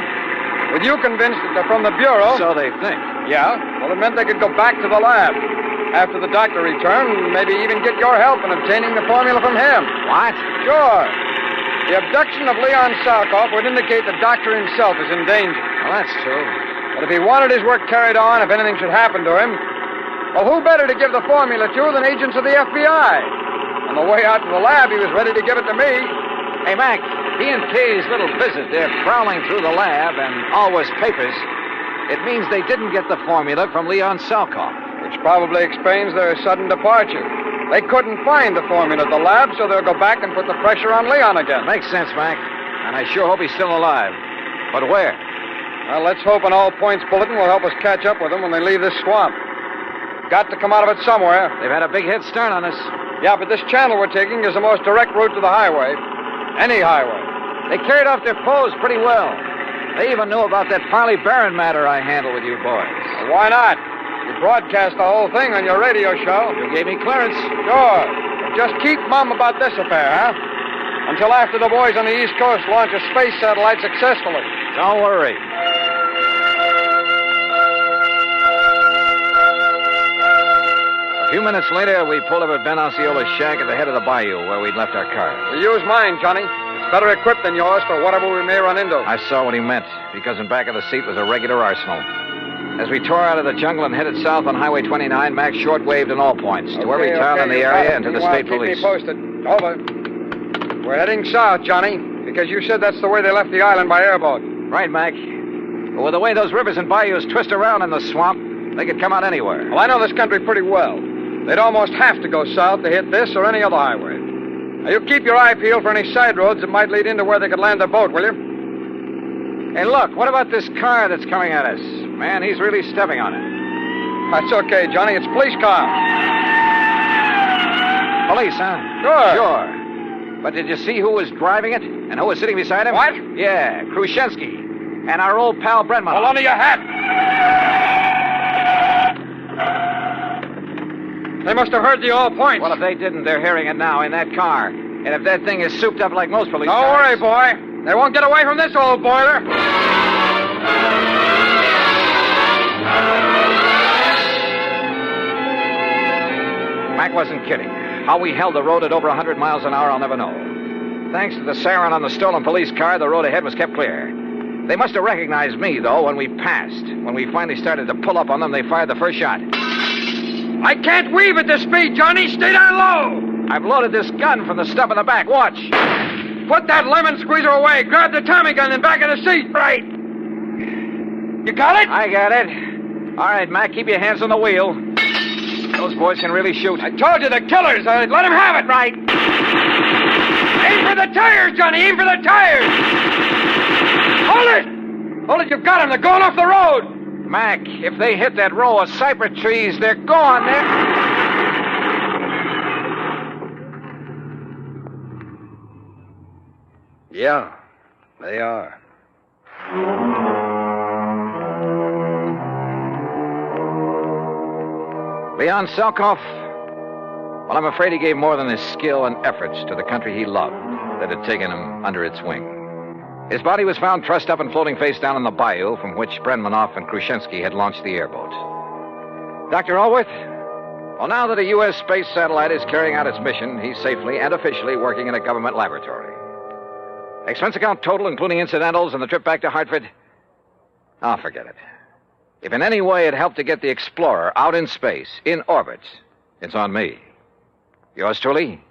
With you convinced that they're from the Bureau... So they think. Yeah. Well, it meant they could go back to the lab. After the doctor returned, maybe even get your help in obtaining the formula from him. What? Sure. The abduction of Leon Salkoff would indicate the doctor himself is in danger. Well, that's true. But if he wanted his work carried on, if anything should happen to him, well, who better to give the formula to than agents of the FBI? On the way out to the lab, he was ready to give it to me. Hey, Mac, he and Kay's little visit, they're prowling through the lab and always papers. It means they didn't get the formula from Leon Salkoff. Which probably explains their sudden departure. They couldn't find the formula at the lab, so they'll go back and put the pressure on Leon again. Makes sense, Mac. And I sure hope he's still alive. But where? Well, let's hope an all-points bulletin will help us catch up with them when they leave this swamp. Got to come out of it somewhere. They've had a big head start on us. Yeah, but this channel we're taking is the most direct route to the highway. Any highway. They carried off their foes pretty well. They even knew about that Farley Barron matter I handled with you boys. Well, why not? You broadcast the whole thing on your radio show. You gave me clearance. Sure. But just keep mum about this affair, huh? Until after the boys on the East Coast launch a space satellite successfully. Don't worry. A few minutes later, we pulled up at Ben Osceola's shack at the head of the bayou where we'd left our car. We use mine, Johnny. It's better equipped than yours for whatever we may run into. I saw what he meant, because in back of the seat was a regular arsenal. As we tore out of the jungle and headed south on Highway 29, Mac shortwaved in all points to every town in the area and to the state police. Keep me posted. Over. We're heading south, Johnny, because you said that's the way they left the island by airboat. Right, Mac. But with the way those rivers and bayous twist around in the swamp, they could come out anywhere. Well, I know this country pretty well. They'd almost have to go south to hit this or any other highway. Now, you keep your eye peeled for any side roads that might lead into where they could land their boat, will you? Hey, look, what about this car that's coming at us? Man, he's really stepping on it. That's okay, Johnny. It's a police car. Police, huh? Sure. But did you see who was driving it and who was sitting beside him? What? Yeah, Krushinsky and our old pal Brenman. Hold on to your hat. They must have heard the all points. Well, if they didn't, they're hearing it now in that car. And if that thing is souped up like most police Don't cars... worry, boy. They won't get away from this old boiler. Mac wasn't kidding. How we held the road at over 100 miles an hour, I'll never know. Thanks to the siren on the stolen police car, the road ahead was kept clear. They must have recognized me, though, when we passed. When we finally started to pull up on them, they fired the first shot. I can't weave at this speed, Johnny. Stay down low. I've loaded this gun from the stub in the back. Watch. Put that lemon squeezer away. Grab the Tommy gun in back of the seat. Right. You got it? I got it. All right, Mac, keep your hands on the wheel. Those boys can really shoot. I told you, the killers. Let them have it. Right. Aim for the tires, Johnny. Aim for the tires. Hold it. Hold it. You've got them. They're going off the road. Mac, if they hit that row of cypress trees, they're gone. Yeah, they are. Leon Salkoff? Well, I'm afraid he gave more than his skill and efforts to the country he loved that had taken him under its wing. His body was found trussed up and floating face down in the bayou from which Brenmanoff and Krushinsky had launched the airboat. Dr. Allworth? Well, now that a U.S. space satellite is carrying out its mission, he's safely and officially working in a government laboratory. Expense account total, including incidentals and the trip back to Hartford? Oh, forget it. If in any way it helped to get the Explorer out in space, in orbit, it's on me. Yours truly,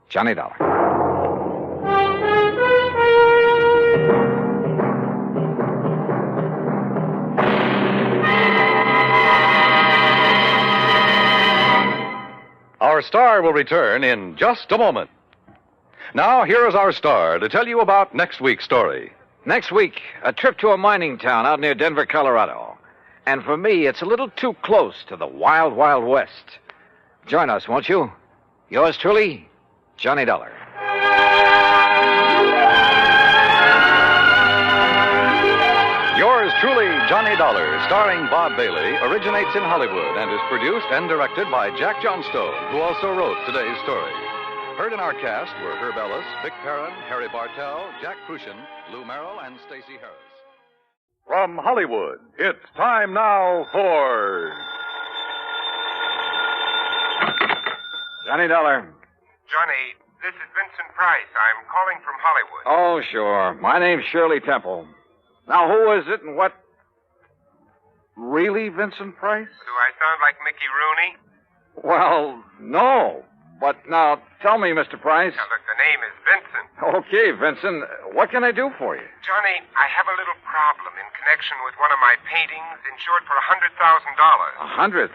Johnny Dollar. Our star will return in just a moment. Now, here is our star to tell you about next week's story. Next week, a trip to a mining town out near Denver, Colorado. And for me, it's a little too close to the wild, wild west. Join us, won't you? Yours truly, Johnny Dollar. Yours truly, Johnny Dollar, starring Bob Bailey, originates in Hollywood and is produced and directed by Jack Johnstone, who also wrote today's story. Heard in our cast were Herb Ellis, Vic Perrin, Harry Bartell, Jack Crucian, Lou Merrill, and Stacey Harris. From Hollywood, it's time now for... Johnny Dollar. Johnny, this is Vincent Price. I'm calling from Hollywood. Oh, sure. My name's Shirley Temple. Now, who is it and what... really Vincent Price? Do I sound like Mickey Rooney? Well, no. But now, tell me, Mr. Price. Now, look, the name is Vincent. Okay, Vincent. What can I do for you? Johnny, I have a little problem in connection with one of my paintings insured for $100,000. $100,000?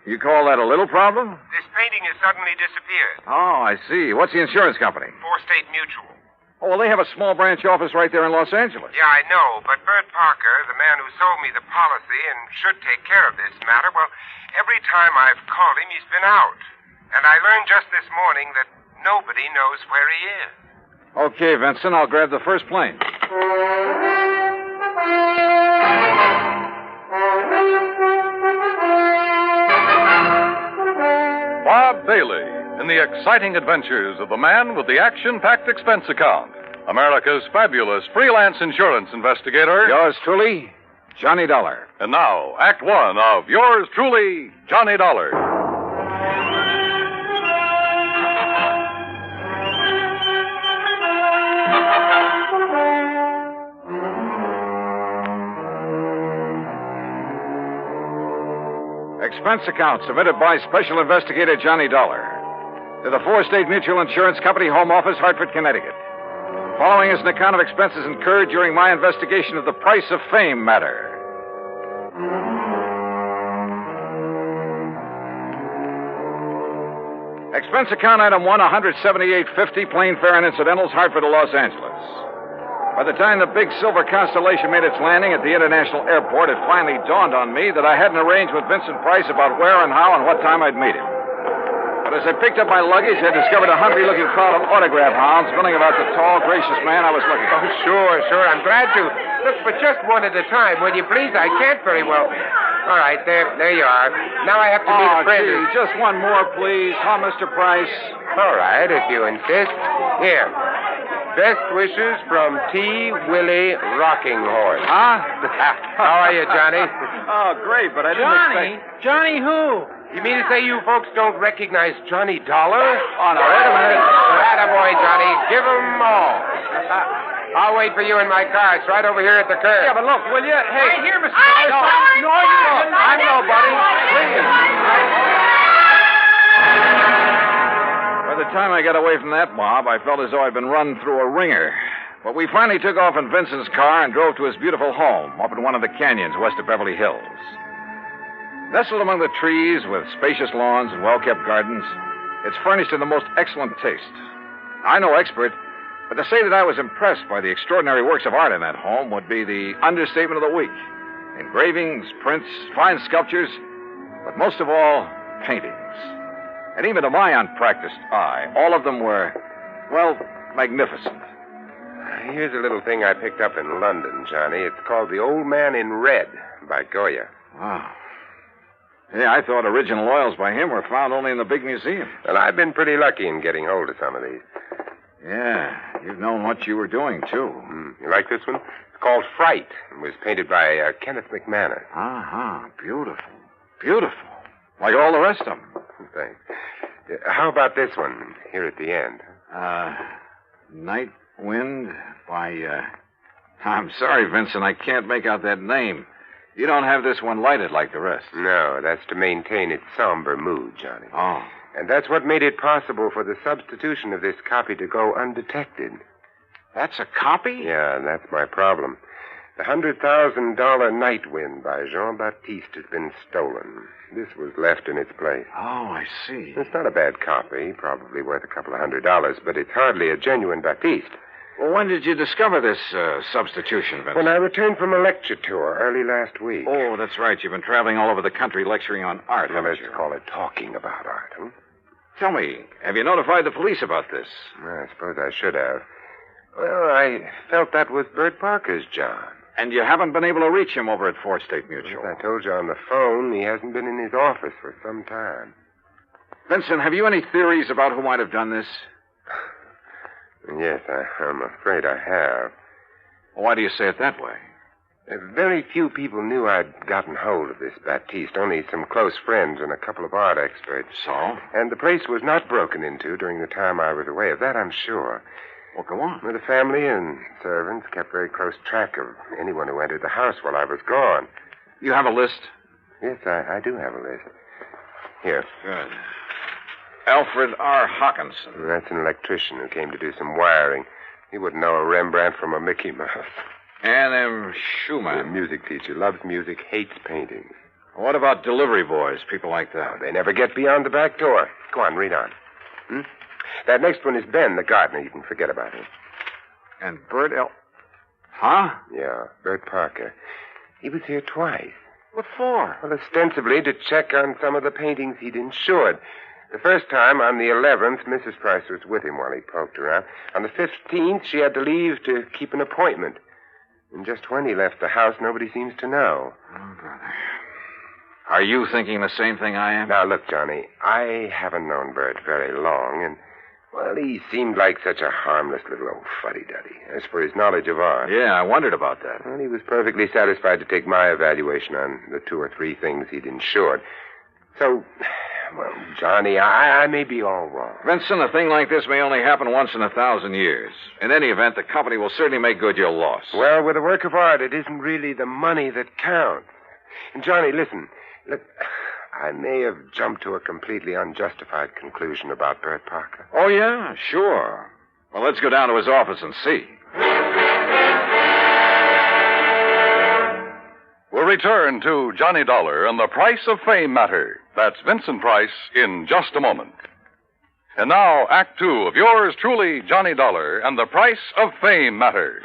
You call that a little problem? This painting has suddenly disappeared. Oh, I see. What's the insurance company? Four-State Mutual. Oh, well, they have a small branch office right there in Los Angeles. Yeah, I know, but Bert Parker, the man who sold me the policy and should take care of this matter, well, every time I've called him, he's been out. And I learned just this morning that nobody knows where he is. Okay, Vincent, I'll grab the first plane. Bob Bailey in the exciting adventures of the man with the action-packed expense account. America's fabulous freelance insurance investigator. Yours truly, Johnny Dollar. And now, Act One of yours truly, Johnny Dollar. Expense account submitted by Special Investigator Johnny Dollar to the Four-State Mutual Insurance Company, Home Office, Hartford, Connecticut. Following is an account of expenses incurred during my investigation of the Price of Fame matter. Expense account item 1, $178.50, plane fare and incidentals, Hartford to Los Angeles. By the time the big silver Constellation made its landing at the international airport, it finally dawned on me that I hadn't arranged with Vincent Price about where and how and what time I'd meet him. But as I picked up my luggage, I discovered a hungry-looking crowd of autograph hounds milling about the tall, gracious man I was looking for. Oh, sure. I'm glad to. Look, but just one at a time, will you please? I can't very well. All right, there you are. Now I have to meet a friend. Gee, just one more, please. Huh, Mr. Price? All right, if you insist. Here. Best wishes from T. Willie Rocking Horse. Huh? How are you, Johnny? Oh, great, but I didn't expect... Johnny who? You mean to say you folks don't recognize Johnny Dollar? Oh, no, wait a minute. Attaboy, Johnny. Give 'em all. I'll wait for you in my car. It's right over here at the curb. Yeah, but look, will you? Hey. Right here, Mr. No, you don't. I'm nobody. Please. By the time I got away from that mob, I felt as though I'd been run through a ringer. But we finally took off in Vincent's car and drove to his beautiful home up in one of the canyons west of Beverly Hills. Nestled among the trees with spacious lawns and well-kept gardens, it's furnished in the most excellent taste. I'm no expert, but to say that I was impressed by the extraordinary works of art in that home would be the understatement of the week. Engravings, prints, fine sculptures, but most of all, paintings. And even to my unpracticed eye, all of them were, well, magnificent. Here's a little thing I picked up in London, Johnny. It's called The Old Man in Red by Goya. Wow. Yeah, I thought original oils by him were found only in the big museum. Well, I've been pretty lucky in getting hold of some of these. Yeah, you've known what you were doing, too. You like this one? It's called Fright. It was painted by Kenneth McManus. Uh-huh. Beautiful. Beautiful. Like all the rest of them. Thanks. How about this one here at the end? Night Wind by, I'm sorry, Vincent, I can't make out that name. You don't have this one lighted like the rest. No, that's to maintain its somber mood, Johnny. Oh. And that's what made it possible for the substitution of this copy to go undetected. That's a copy? Yeah, and that's my problem. The $100,000 Night Wind by Jean-Baptiste has been stolen. This was left in its place. Oh, I see. It's not a bad copy, probably worth a couple of $100, but it's hardly a genuine Baptiste. Well, when did you discover this substitution, Vincent? When I returned from a lecture tour early last week. Oh, that's right. You've been traveling all over the country lecturing on art. Well, let's call it talking about art, huh? Tell me, have you notified the police about this? I suppose I should have. Well, I felt that was Bert Parker's job. And you haven't been able to reach him over at Four-State Mutual? As I told you on the phone, he hasn't been in his office for some time. Vincent, have you any theories about who might have done this? Yes, I'm afraid I have. Why do you say it that way? Very few people knew I'd gotten hold of this Baptiste, only some close friends and a couple of art experts. So? And the place was not broken into during the time I was away. Of that I'm sure. Well, go on. Well, the family and servants kept very close track of anyone who entered the house while I was gone. You have a list? Yes, I do have a list. Here. Good. Alfred R. Hawkinson. That's an electrician who came to do some wiring. He wouldn't know a Rembrandt from a Mickey Mouse. Ann M. Schumann. A music teacher. Loves music, hates painting. What about delivery boys, people like that? Oh, they never get beyond the back door. Go on, read on. That next one is Ben, the gardener. You can forget about him. And Bert L. Huh? Yeah, Bert Parker. He was here twice. What for? Well, ostensibly to check on some of the paintings he'd insured. The first time, on the 11th, Mrs. Price was with him while he poked around. On the 15th, she had to leave to keep an appointment. And just when he left the house, nobody seems to know. Oh, brother. Are you thinking the same thing I am? Now, look, Johnny, I haven't known Bert very long, and, well, he seemed like such a harmless little old fuddy-duddy. As for his knowledge of art... Yeah, I wondered about that. Well, he was perfectly satisfied to take my evaluation on the 2 or 3 things he'd insured. So, well, Johnny, I may be all wrong. Vincent, a thing like this may only happen once in 1,000 years. In any event, the company will certainly make good your loss. Well, with a work of art, it isn't really the money that counts. And, Johnny, listen. Look, I may have jumped to a completely unjustified conclusion about Bert Parker. Oh, yeah? Sure. Well, let's go down to his office and see. We'll return to Johnny Dollar and the Price of Fame matter. That's Vincent Price in just a moment. And now, Act 2 of yours truly, Johnny Dollar and the Price of Fame matter.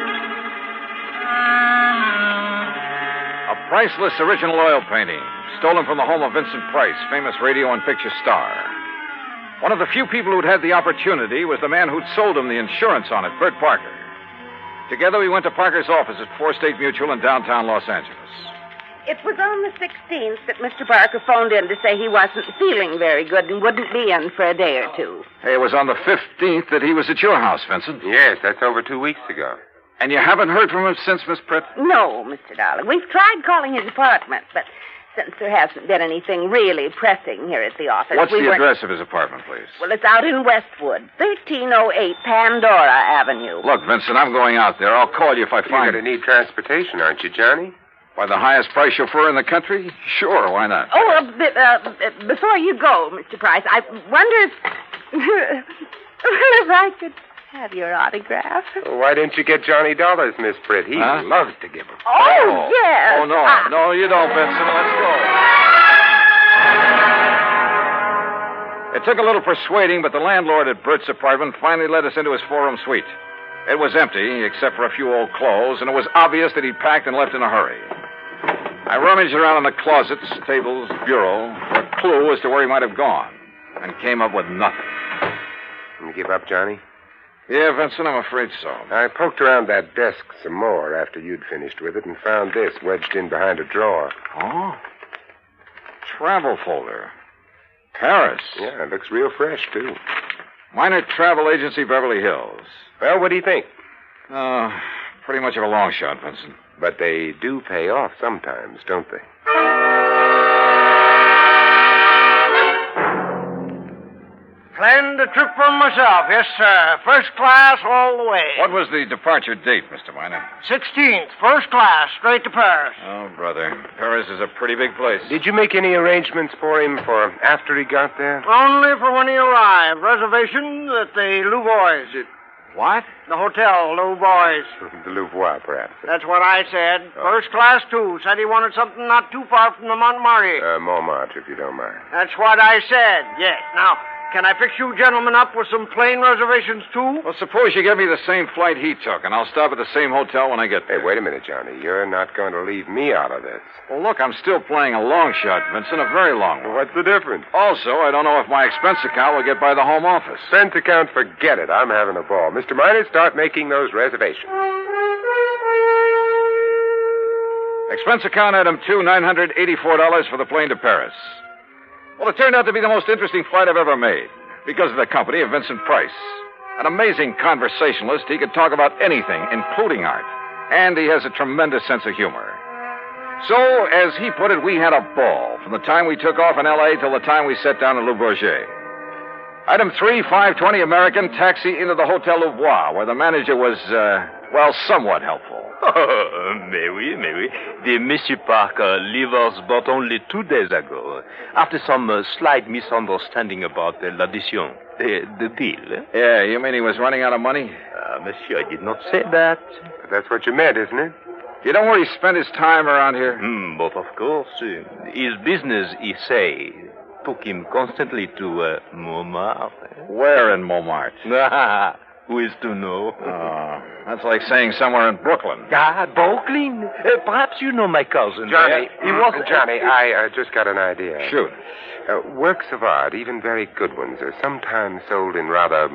A priceless original oil painting, stolen from the home of Vincent Price, famous radio and picture star. One of the few people who'd had the opportunity was the man who'd sold him the insurance on it, Bert Parker. Together, we went to Parker's office at 4 State Mutual in downtown Los Angeles. It was on the 16th that Mr. Parker phoned in to say he wasn't feeling very good and wouldn't be in for a day or two. Hey, it was on the 15th that he was at your house, Vincent. Yes, that's over 2 weeks ago. And you haven't heard from him since, Miss Pritt? No, Mr. Dollar. We've tried calling his apartment, but since there hasn't been anything really pressing here at the office... What's the address of his apartment, please? Well, it's out in Westwood, 1308 Pandora Avenue. Look, Vincent, I'm going out there. I'll call you if I find... You're going to need transportation, aren't you, Johnny? By the highest price chauffeur in the country? Sure, why not? Oh, before you go, Mr. Price, I wonder if I could have your autograph. Well, why didn't you get Johnny Dollars, Miss Pritt? He loves to give them. Oh, yes. Oh, no. No, you don't, Vincent. Let's go. It took a little persuading, but the landlord at Bert's apartment finally let us into his 4-room suite. It was empty, except for a few old clothes, and it was obvious that he'd packed and left in a hurry. I rummaged around in the closets, tables, bureau, for a clue as to where he might have gone, and came up with nothing. You give up, Johnny? Yeah, Vincent, I'm afraid so. I poked around that desk some more after you'd finished with it and found this wedged in behind a drawer. Oh? Travel folder. Paris. Yeah, it looks real fresh, too. Minor Travel Agency, Beverly Hills. Well, what do you think? Pretty much of a long shot, Vincent. But they do pay off sometimes, don't they? Planned a trip for myself, yes, sir. First class all the way. What was the departure date, Mr. Miner? 16th, first class, straight to Paris. Oh, brother. Paris is a pretty big place. Did you make any arrangements for him for after he got there? Only for when he arrived. Reservations at the Louvois. What? The hotel, Louvois. The Louvois, perhaps. That's what I said. First class, too. Said he wanted something not too far from the Montmartre. Montmartre, if you don't mind. That's what I said, yes. Now, can I fix you gentlemen up with some plane reservations, too? Well, suppose you give me the same flight he took, and I'll stop at the same hotel when I get there. Hey, wait a minute, Johnny. You're not going to leave me out of this. Well, look, I'm still playing a long shot, Vincent, a very long one. What's the difference? Also, I don't know if my expense account will get by the home office. Expense account, forget it. I'm having a ball. Mr. Miner, start making those reservations. Expense account item 2, $984 for the plane to Paris. Well, it turned out to be the most interesting flight I've ever made because of the company of Vincent Price. An amazing conversationalist, he could talk about anything, including art. And he has a tremendous sense of humor. So, as he put it, we had a ball from the time we took off in L.A. till the time we sat down in Le Bourget. Item 3, 520 American, taxi into the Hotel Louvois, where the manager was, well, somewhat helpful. Oh, mais oui. The Monsieur Parker leave us but only 2 days ago, after some slight misunderstanding about l'addition, the deal. Eh? Yeah, you mean he was running out of money? Monsieur, I did not say that. That's what you meant, isn't it? You know where he spent his time around here? But of course, his business, he say, took him constantly to Montmartre. Where in Montmartre? Who is to know? That's like saying somewhere in Brooklyn. Brooklyn. Perhaps you know my cousin. Johnny, He was... Johnny, I just got an idea. Shoot. Works of art, even very good ones, are sometimes sold in rather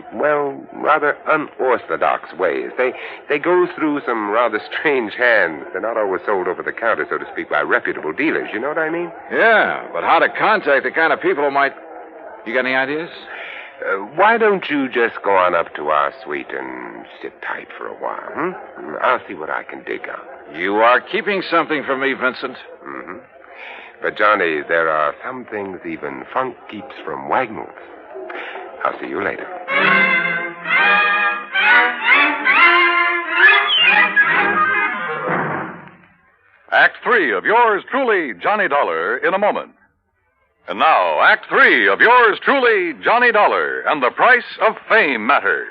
unorthodox ways. They go through some rather strange hands. They're not always sold over the counter, so to speak, by reputable dealers. You know what I mean? Yeah, but how to contact the kind of people who might... You got any ideas? Why don't you just go on up to our suite and sit tight for a while, I'll see what I can dig up. You are keeping something from me, Vincent. Mm-hmm. But, Johnny, there are some things even funk keeps from Wagnalls. I'll see you later. Act 3 of yours truly, Johnny Dollar, in a moment. And now, Act 3 of yours truly, Johnny Dollar, and the Price of Fame Matter.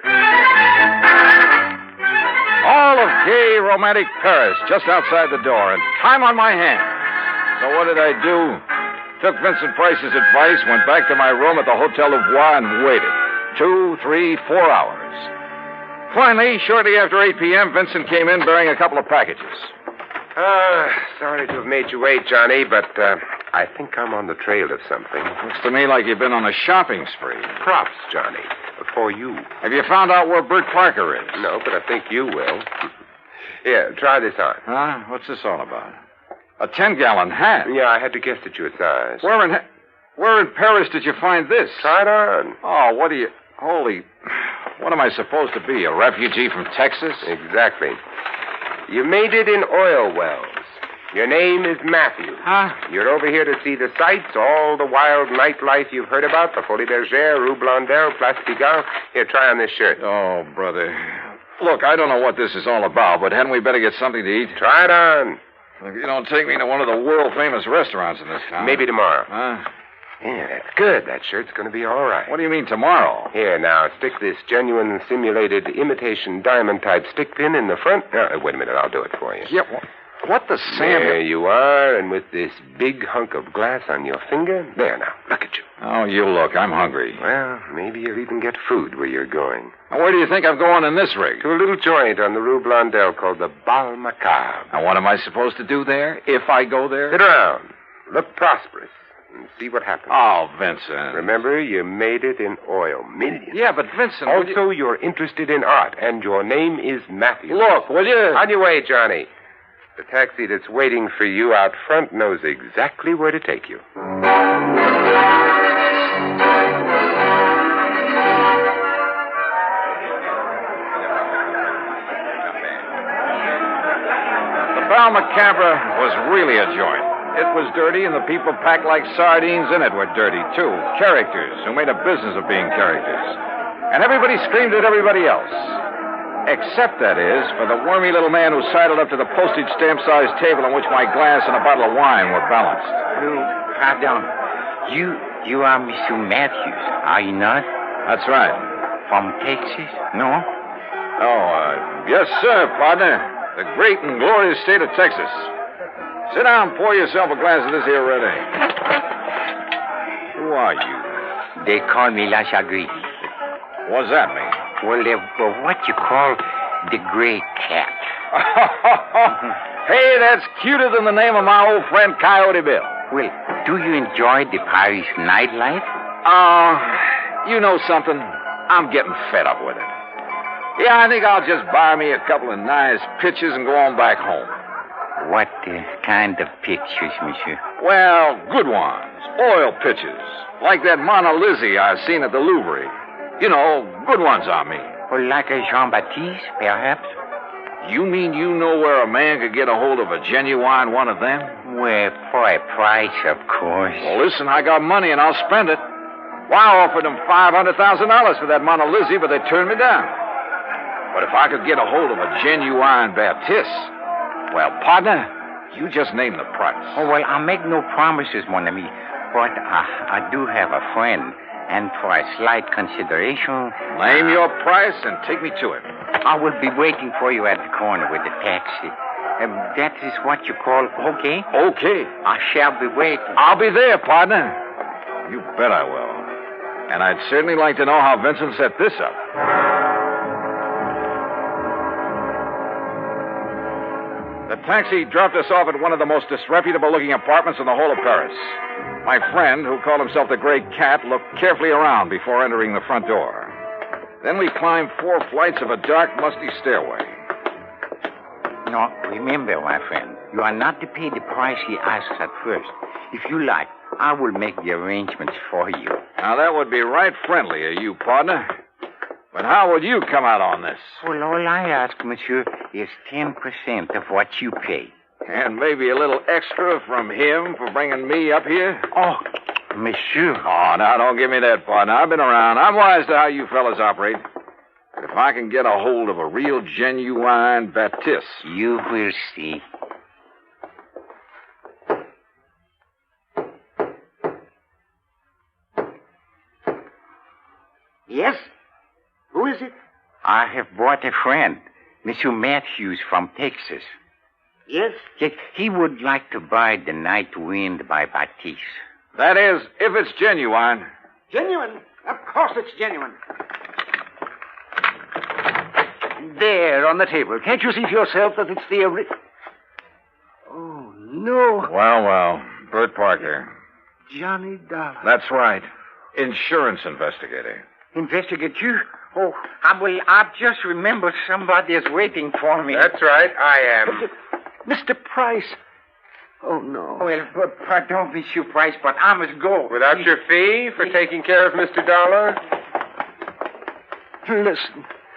All of gay, romantic Paris just outside the door, and time on my hands. So what did I do? Took Vincent Price's advice, went back to my room at the Hotel Louvois, and waited. 2, 3, 4 hours. Finally, shortly after 8 p.m., Vincent came in bearing a couple of packages. Sorry to have made you wait, Johnny, but I think I'm on the trail of something. Looks to me like you've been on a shopping spree. Props, Johnny, for you. Have you found out where Bert Parker is? No, but I think you will. Here, try this on. Huh? What's this all about? A 10-gallon hat? Yeah, I had to guess at your size. Where in Paris did you find this? Try it on. Oh, what do you... Holy... What am I supposed to be, a refugee from Texas? Exactly. You made it in oil wells. Your name is Matthew. Huh? You're over here to see the sights, all the wild nightlife you've heard about, the Folie Bergère, Rue Blondel, Place Pigalle. Here, try on this shirt. Oh, brother. Look, I don't know what this is all about, but hadn't we better get something to eat? Try it on. If you don't take me to one of the world-famous restaurants in this town. Maybe tomorrow. Huh? Yeah, that's good. That shirt's going to be all right. What do you mean tomorrow? Here, now, stick this genuine simulated imitation diamond-type stick pin in the front. Wait a minute, I'll do it for you. Yeah, what the Sam... There you are, and with this big hunk of glass on your finger. There now, look at you. Oh, you look, I'm hungry. Well, maybe you'll even get food where you're going. Now, where do you think I'm going in this rig? To a little joint on the Rue Blondel called the Bal Macabre. Now, what am I supposed to do there, if I go there? Sit around, look prosperous, and see what happens. Oh, Vincent. Remember, you made it in oil. Millions. Yeah, but Vincent... Also, you're interested in art, and your name is Matthew. Look, will you... On your way, Johnny. The taxi that's waiting for you out front knows exactly where to take you. The Bal Macabre was really a joint. It was dirty, and the people packed like sardines in it were dirty, too. Characters who made a business of being characters. And everybody screamed at everybody else. Except, that is, for the wormy little man who sidled up to the postage stamp-sized table on which my glass and a bottle of wine were balanced. Pardon. You are Mr. Matthews, are you not? That's right. From Texas? No? Yes, sir, partner. The great and glorious state of Texas. Sit down and pour yourself a glass of this here red ale. Who are you? They call me La Chagrin. What's that mean? Well, they're what you call the gray cat. Hey, that's cuter than the name of my old friend Coyote Bill. Well, do you enjoy the Paris nightlife? You know something? I'm getting fed up with it. Yeah, I think I'll just buy me a couple of nice pictures and go on back home. What kind of pictures, monsieur? Well, good ones. Oil pictures. Like that Mona Lisa I've seen at the Louvre. You know, good ones, I mean. Well, like a Jean-Baptiste, perhaps? You mean you know where a man could get a hold of a genuine one of them? Well, for a price, of course. Well, listen, I got money and I'll spend it. Well, I offered them $500,000 for that Mona Lisa, but they turned me down. But if I could get a hold of a genuine Baptiste, well, partner, you just name the price. Oh, well, I'll make no promises, mon ami. But I do have a friend. And for a slight consideration... Name your price and take me to it. I will be waiting for you at the corner with the taxi. That is what you call okay? Okay. I shall be waiting. I'll be there, partner. You bet I will. And I'd certainly like to know how Vincent set this up. The taxi dropped us off at one of the most disreputable-looking apartments in the whole of Paris. My friend, who called himself the Gray Cat, looked carefully around before entering the front door. Then we climbed 4 flights of a dark, musty stairway. No, remember, my friend, you are not to pay the price he asks at first. If you like, I will make the arrangements for you. Now, that would be right friendly of you, partner. But how would you come out on this? Well, all I ask, monsieur, is 10% of what you pay. And maybe a little extra from him for bringing me up here? Oh, monsieur. Oh, now, don't give me that, partner. I've been around. I'm wise to how you fellas operate. But if I can get a hold of a real, genuine Baptiste... You will see. Yes? Who is it? I have brought a friend, Monsieur Matthews from Texas. Yes? Yes, he would like to buy The Night Wind by Baptiste. That is, if it's genuine. Genuine? Of course it's genuine. There, on the table. Can't you see for yourself that it's the Oh, no. Well. Bert Parker. Johnny Dollar. That's right. Insurance investigator. Investigate you? Oh, I've just remembered somebody is waiting for me. That's right, I am. Mr. Price. Oh, no. Well, pardon, Monsieur Price, but I must go. Without your fee for taking care of Mr. Dollar?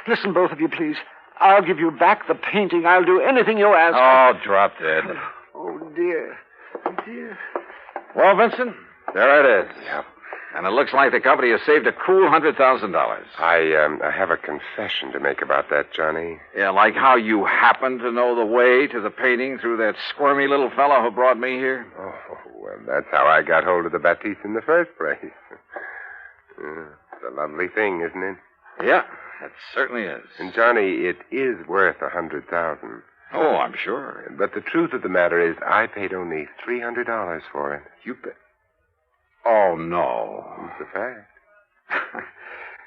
Listen, both of you, please. I'll give you back the painting. I'll do anything you ask. Oh, drop dead. Oh, dear. Dear. Well, Vincent, there it is. Yep. And it looks like the company has saved a cool $100,000. I have a confession to make about that, Johnny. Yeah, like how you happen to know the way to the painting through that squirmy little fellow who brought me here. Oh, well, that's how I got hold of the Baptiste in the first place. It's a lovely thing, isn't it? Yeah, it certainly is. And, Johnny, it is worth $100,000. Oh, I'm sure. But the truth of the matter is I paid only $300 for it. You paid? Oh, no. It's a fact.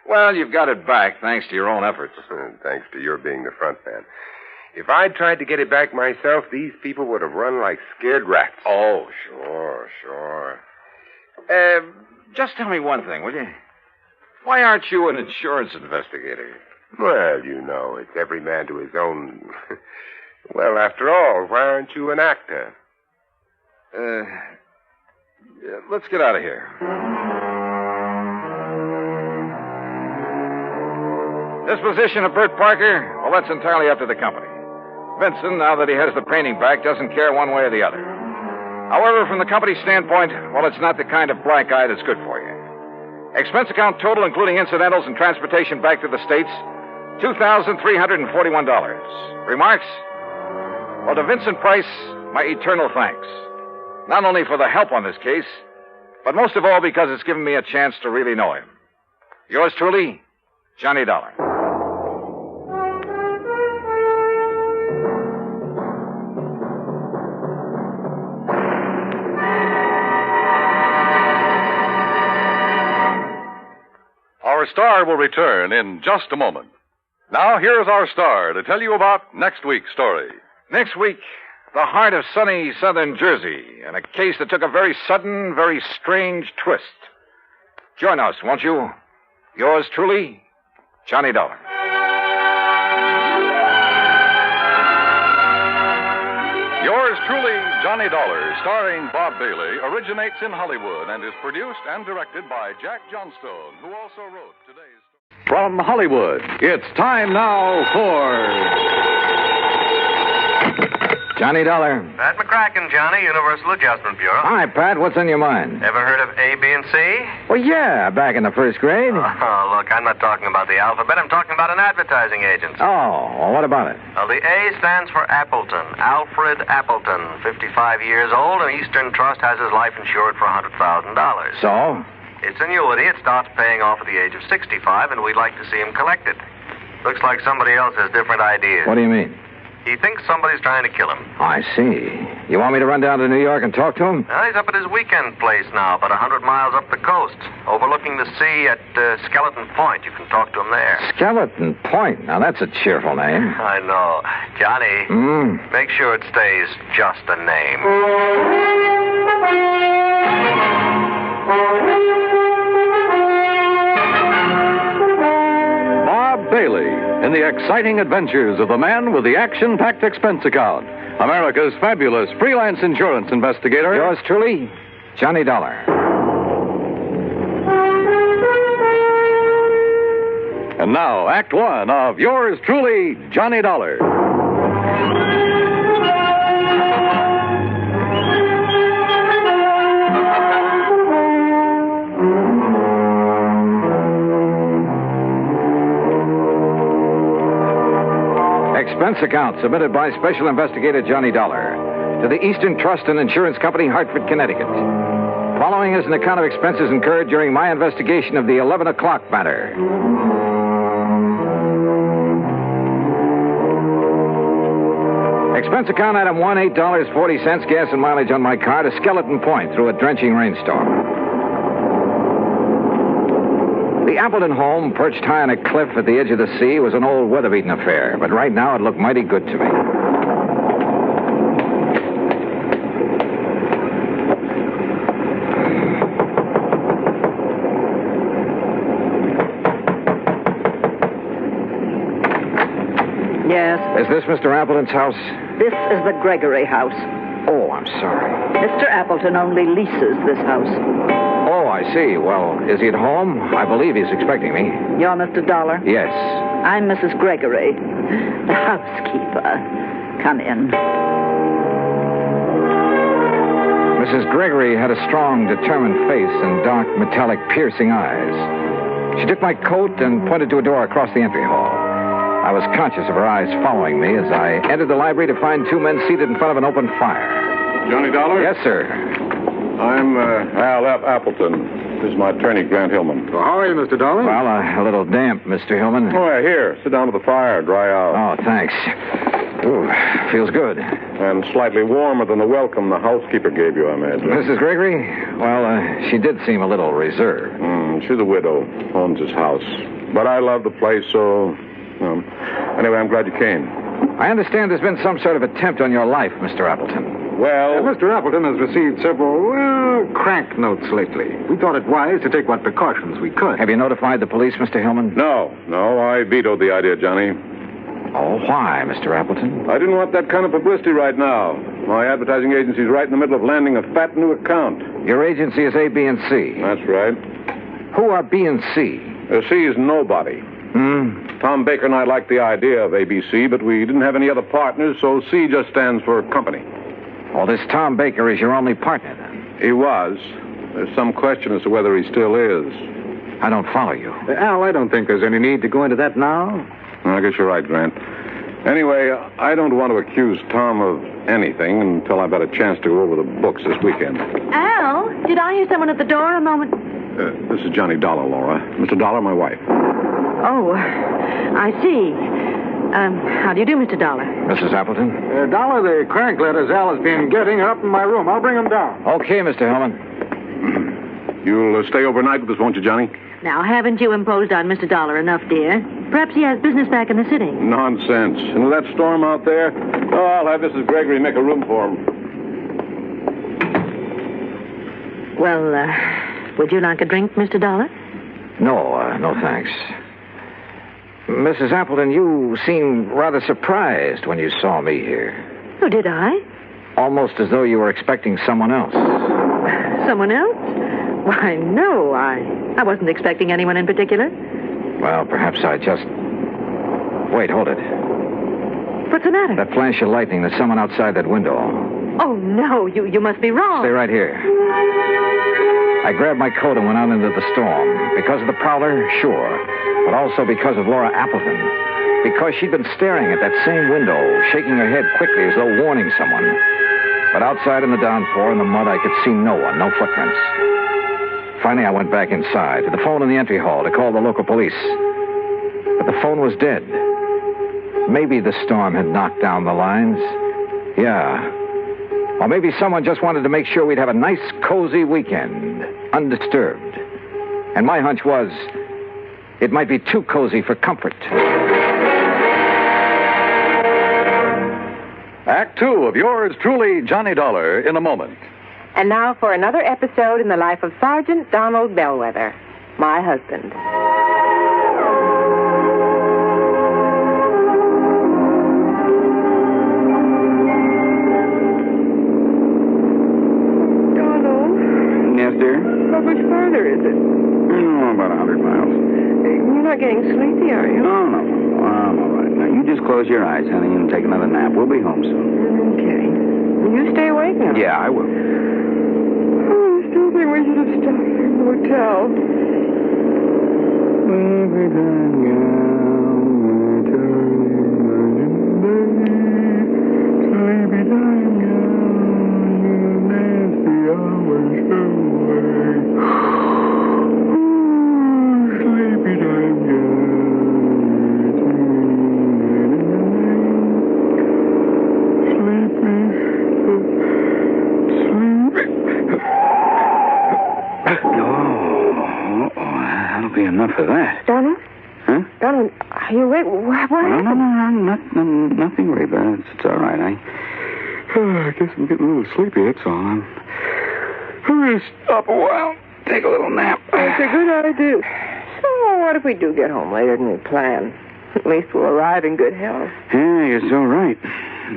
Well, you've got it back, thanks to your own efforts. Thanks to your being the front man. If I'd tried to get it back myself, these people would have run like scared rats. Oh, sure. Just tell me one thing, will you? Why aren't you an insurance investigator? Well, you know, it's every man to his own. Well, after all, why aren't you an actor? Let's get out of here. Disposition of Bert Parker? Well, that's entirely up to the company. Vincent, now that he has the painting back, doesn't care one way or the other. However, from the company's standpoint, well, it's not the kind of black eye that's good for you. Expense account total, including incidentals and transportation back to the States, $2,341. Remarks? Well, to Vincent Price, my eternal thanks. Not only for the help on this case, but most of all because it's given me a chance to really know him. Yours truly, Johnny Dollar. Our star will return in just a moment. Now, here's our star to tell you about next week's story. Next week, the heart of sunny southern Jersey, and a case that took a very sudden, very strange twist. Join us, won't you? Yours truly, Johnny Dollar. Yours truly, Johnny Dollar, starring Bob Bailey, originates in Hollywood and is produced and directed by Jack Johnstone, who also wrote today's... From Hollywood, it's time now for... Johnny Dollar. Pat McCracken, Johnny, Universal Adjustment Bureau. Hi, Pat. What's on your mind? Ever heard of A, B, and C? Well, yeah, back in the first grade. Oh, look, I'm not talking about the alphabet. I'm talking about an advertising agency. Oh, well, what about it? Well, the A stands for Appleton. Alfred Appleton, 55 years old, and Eastern Trust has his life insured for $100,000. So? It's annuity. It starts paying off at the age of 65, and we'd like to see him collect it. Looks like somebody else has different ideas. What do you mean? He thinks somebody's trying to kill him. I see. You want me to run down to New York and talk to him? Well, he's up at his weekend place now, about 100 miles up the coast, overlooking the sea at Skeleton Point. You can talk to him there. Skeleton Point. Now, that's a cheerful name. I know. Johnny, make sure it stays just a name. Bob Bailey in the exciting adventures of the man with the action-packed expense account. America's fabulous freelance insurance investigator. Yours truly, Johnny Dollar. And now, Act One of yours truly, Johnny Dollar. Expense account submitted by Special Investigator Johnny Dollar to the Eastern Trust and Insurance Company, Hartford, Connecticut. Following is an account of expenses incurred during my investigation of the 11 o'clock matter. Expense account item 1, $8.40 gas and mileage on my car to Skeleton Point through a drenching rainstorm. The Appleton home, perched high on a cliff at the edge of the sea, was an old weather-beaten affair, but right now it looked mighty good to me. Yes? Is this Mr. Appleton's house? This is the Gregory house. Oh, I'm sorry. Mr. Appleton only leases this house. Oh, I see. Well, is he at home? I believe he's expecting me. You're Mr. Dollar? Yes. I'm Mrs. Gregory, the housekeeper. Come in. Mrs. Gregory had a strong, determined face and dark, metallic, piercing eyes. She took my coat and pointed to a door across the entry hall. I was conscious of her eyes following me as I entered the library to find two men seated in front of an open fire. Johnny Dollar? Yes, sir. I'm Al F. Appleton. This is my attorney, Grant Hillman. Well, how are you, Mr. Dollar? Well, a little damp, Mr. Hillman. Oh, yeah, here. Sit down to the fire. Dry out. Oh, thanks. Ooh, feels good. And slightly warmer than the welcome the housekeeper gave you, I imagine. Mrs. Gregory? Well, she did seem a little reserved. She's a widow. Owns this house. But I love the place, so... anyway, I'm glad you came. I understand there's been some sort of attempt on your life, Mr. Appleton. Well... Mr. Appleton has received several, crank notes lately. We thought it wise to take what precautions we could. Have you notified the police, Mr. Hillman? No, I vetoed the idea, Johnny. Oh, why, Mr. Appleton? I didn't want that kind of publicity right now. My advertising agency's right in the middle of landing a fat new account. Your agency is A, B, and C. That's right. Who are B and C? C is nobody. Tom Baker and I liked the idea of ABC, but we didn't have any other partners, so C just stands for company. Oh, this Tom Baker is your only partner, then? He was. There's some question as to whether he still is. I don't follow you. Al, I don't think there's any need to go into that now. I guess you're right, Grant. Anyway, I don't want to accuse Tom of anything until I've had a chance to go over the books this weekend. Al, did I hear someone at the door a moment? This is Johnny Dollar, Laura. Mr. Dollar, my wife. Oh, I see. How do you do, Mr. Dollar? Mrs. Appleton? Dollar, the crank letters Al has been getting are up in my room. I'll bring them down. Okay, Mr. Hillman. You'll stay overnight with us, won't you, Johnny? Now, haven't you imposed on Mr. Dollar enough, dear? Perhaps he has business back in the city. Nonsense. And with that storm out there, I'll have Mrs. Gregory make a room for him. Well, would you like a drink, Mr. Dollar? No, thanks. Mrs. Appleton, you seemed rather surprised when you saw me here. Oh, did I? Almost as though you were expecting someone else. Someone else? Why, no, I wasn't expecting anyone in particular. Well, perhaps I just... Wait, hold it. What's the matter? That flash of lightning, there's someone outside that window. Oh, no, you must be wrong. Stay right here. I grabbed my coat and went out into the storm. Because of the prowler, sure. But also because of Laura Appleton. Because she'd been staring at that same window, shaking her head quickly as though warning someone. But outside in the downpour, in the mud, I could see no one, no footprints. Finally, I went back inside, to the phone in the entry hall, to call the local police. But the phone was dead. Maybe the storm had knocked down the lines. Yeah. Or maybe someone just wanted to make sure we'd have a nice, cozy weekend, undisturbed. And my hunch was, it might be too cozy for comfort. Act 2 of yours truly, Johnny Dollar, in a moment. And now for another episode in the life of Sergeant Donald Bellwether, my husband. Yes, dear? How much farther is it? Oh, about 100 miles. You're not getting sleepy, are you? No, I'm all right. Now, you just close your eyes, honey, and take another nap. We'll be home soon. Okay. You stay awake now. Yeah, I will. Oh, I still think we should have stopped in the hotel. Enough of that. Donald? Huh? Donald, are you awake? What happened? No, nothing, Reba. It's all right. I guess I'm getting a little sleepy, that's all. I'm going to stop a while, take a little nap. It's a good idea. So what if we do get home later than we planned? At least we'll arrive in good health. Yeah, you're so right.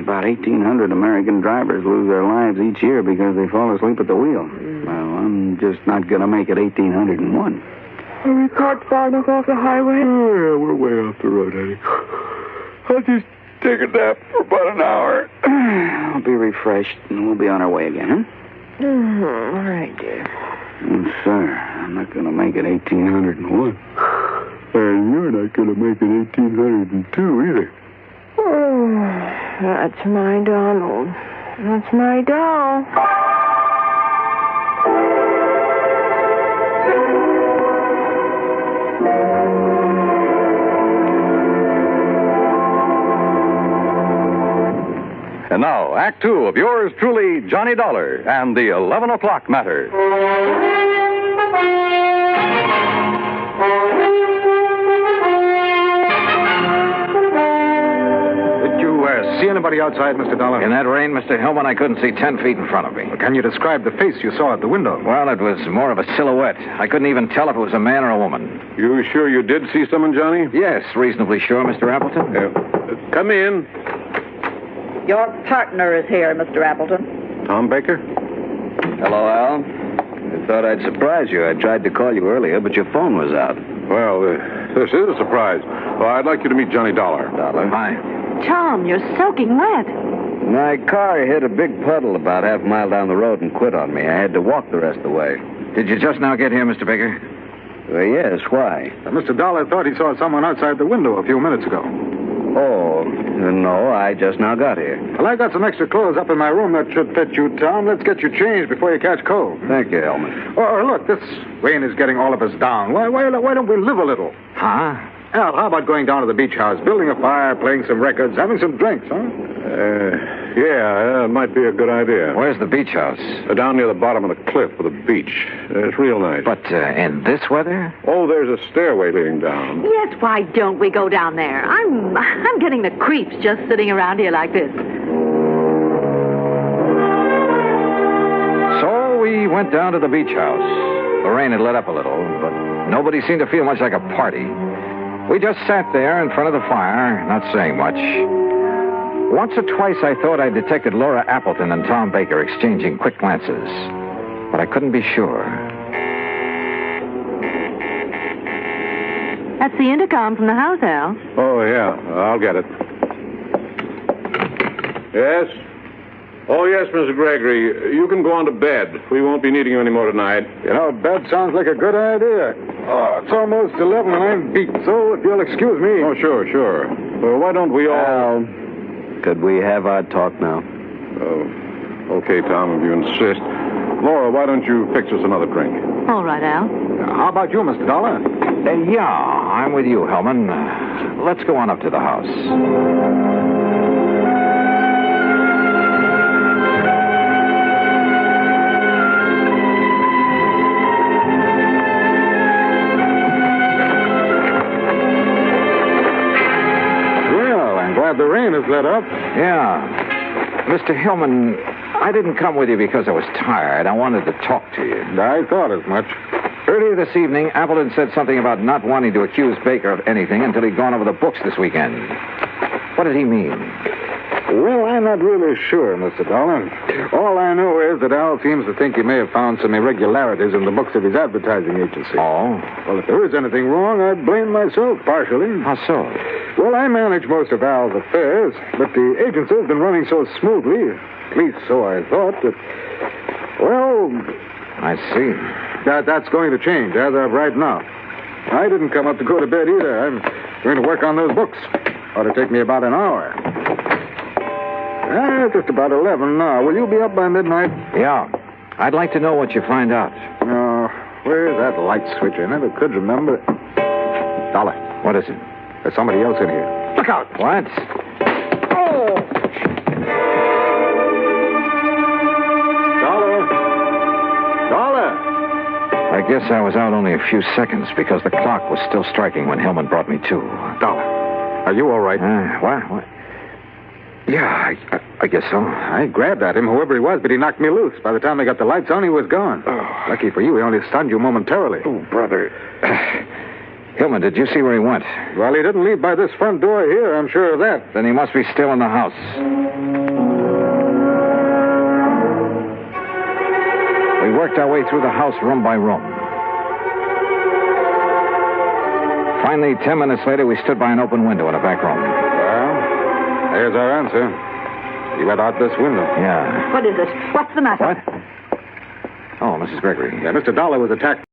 About 1,800 American drivers lose their lives each year because they fall asleep at the wheel. Well, I'm just not going to make it 1,801. Are we parked far enough off the highway? Oh, yeah, we're way off the road, honey. I'll just take a nap for about an hour. I'll be refreshed, and we'll be on our way again, huh? All right, dear. Oh, sir, I'm not going to make it 1,801. And you're not going to make it 1,802 either. Oh, that's my Donald. That's my doll. And now, Act 2 of yours truly, Johnny Dollar, and the 11 o'clock matter. Did you see anybody outside, Mr. Dollar? In that rain, Mr. Hillman, I couldn't see 10 feet in front of me. Well, can you describe the face you saw at the window? Well, it was more of a silhouette. I couldn't even tell if it was a man or a woman. You sure you did see someone, Johnny? Yes, reasonably sure, Mr. Appleton. Come in. Your partner is here, Mr. Appleton. Tom Baker? Hello, Al. I thought I'd surprise you. I tried to call you earlier, but your phone was out. Well, this is a surprise. Well, I'd like you to meet Johnny Dollar. Dollar? Hi. Tom, you're soaking wet. My car hit a big puddle about half a mile down the road and quit on me. I had to walk the rest of the way. Did you just now get here, Mr. Baker? Yes, why? Mr. Dollar thought he saw someone outside the window a few minutes ago. Oh, no, I just now got here. Well, I got some extra clothes up in my room that should fit you, Tom. Let's get you changed before you catch cold. Thank you, Elman. Oh, look, this rain is getting all of us down. Why don't we live a little? Huh? Al, how about going down to the beach house, building a fire, playing some records, having some drinks, huh? Yeah, it might be a good idea. Where's the beach house? Down near the bottom of the cliff with a beach. It's real nice. But in this weather? Oh, there's a stairway leading down. Yes, why don't we go down there? I'm getting the creeps just sitting around here like this. So we went down to the beach house. The rain had let up a little, but nobody seemed to feel much like a party. We just sat there in front of the fire, not saying much. Once or twice I thought I detected Laura Appleton and Tom Baker exchanging quick glances, but I couldn't be sure. That's the intercom from the house, Al. Oh, yeah, I'll get it. Yes? Oh, yes, Mr. Gregory. You can go on to bed. We won't be needing you anymore tonight. You know, bed sounds like a good idea. Oh, it's almost 11 and I'm beat, so if you'll excuse me. Oh, sure. Well, why don't we all... Could we have our talk now? Okay, Tom, if you insist. Laura, why don't you fix us another drink? All right, Al. How about you, Mr. Dollar? Yeah, I'm with you, Hellman. Let's go on up to the house. Well, I'm glad the rain has let up. Yeah. Mr. Hillman, I didn't come with you because I was tired. I wanted to talk to you. I thought as much. Earlier this evening, Appleton said something about not wanting to accuse Baker of anything until he'd gone over the books this weekend. What did he mean? Well, I'm not really sure, Mr. Dollar. All I know is that Al seems to think he may have found some irregularities in the books of his advertising agency. Oh? Well, if there is anything wrong, I blame myself partially. How so? Well, I manage most of Al's affairs, but the agency has been running so smoothly, at least so I thought, that, well... I see. That's going to change as of right now. I didn't come up to go to bed either. I'm going to work on those books. Ought to take me about an hour. Just about 11 now. Will you be up by midnight? Yeah. I'd like to know what you find out. Oh, where's that light switch? I never could remember. Dollar. What is it? There's somebody else in here. Look out. What? Oh! Dollar! I guess I was out only a few seconds because the clock was still striking when Hellman brought me to. Dollar, are you all right? What? Yeah, I guess so. I grabbed at him, whoever he was, but he knocked me loose. By the time I got the lights on, he was gone. Oh. Lucky for you, he only stunned you momentarily. Oh, brother. Hillman, did you see where he went? Well, he didn't leave by this front door here, I'm sure of that. Then he must be still in the house. We worked our way through the house room by room. Finally, 10 minutes later, we stood by an open window in a back room. Well, there's our answer. He went out this window. Yeah. What is it? What's the matter? What? Oh, Mrs. Gregory. Yeah, Mr. Dollar was attacked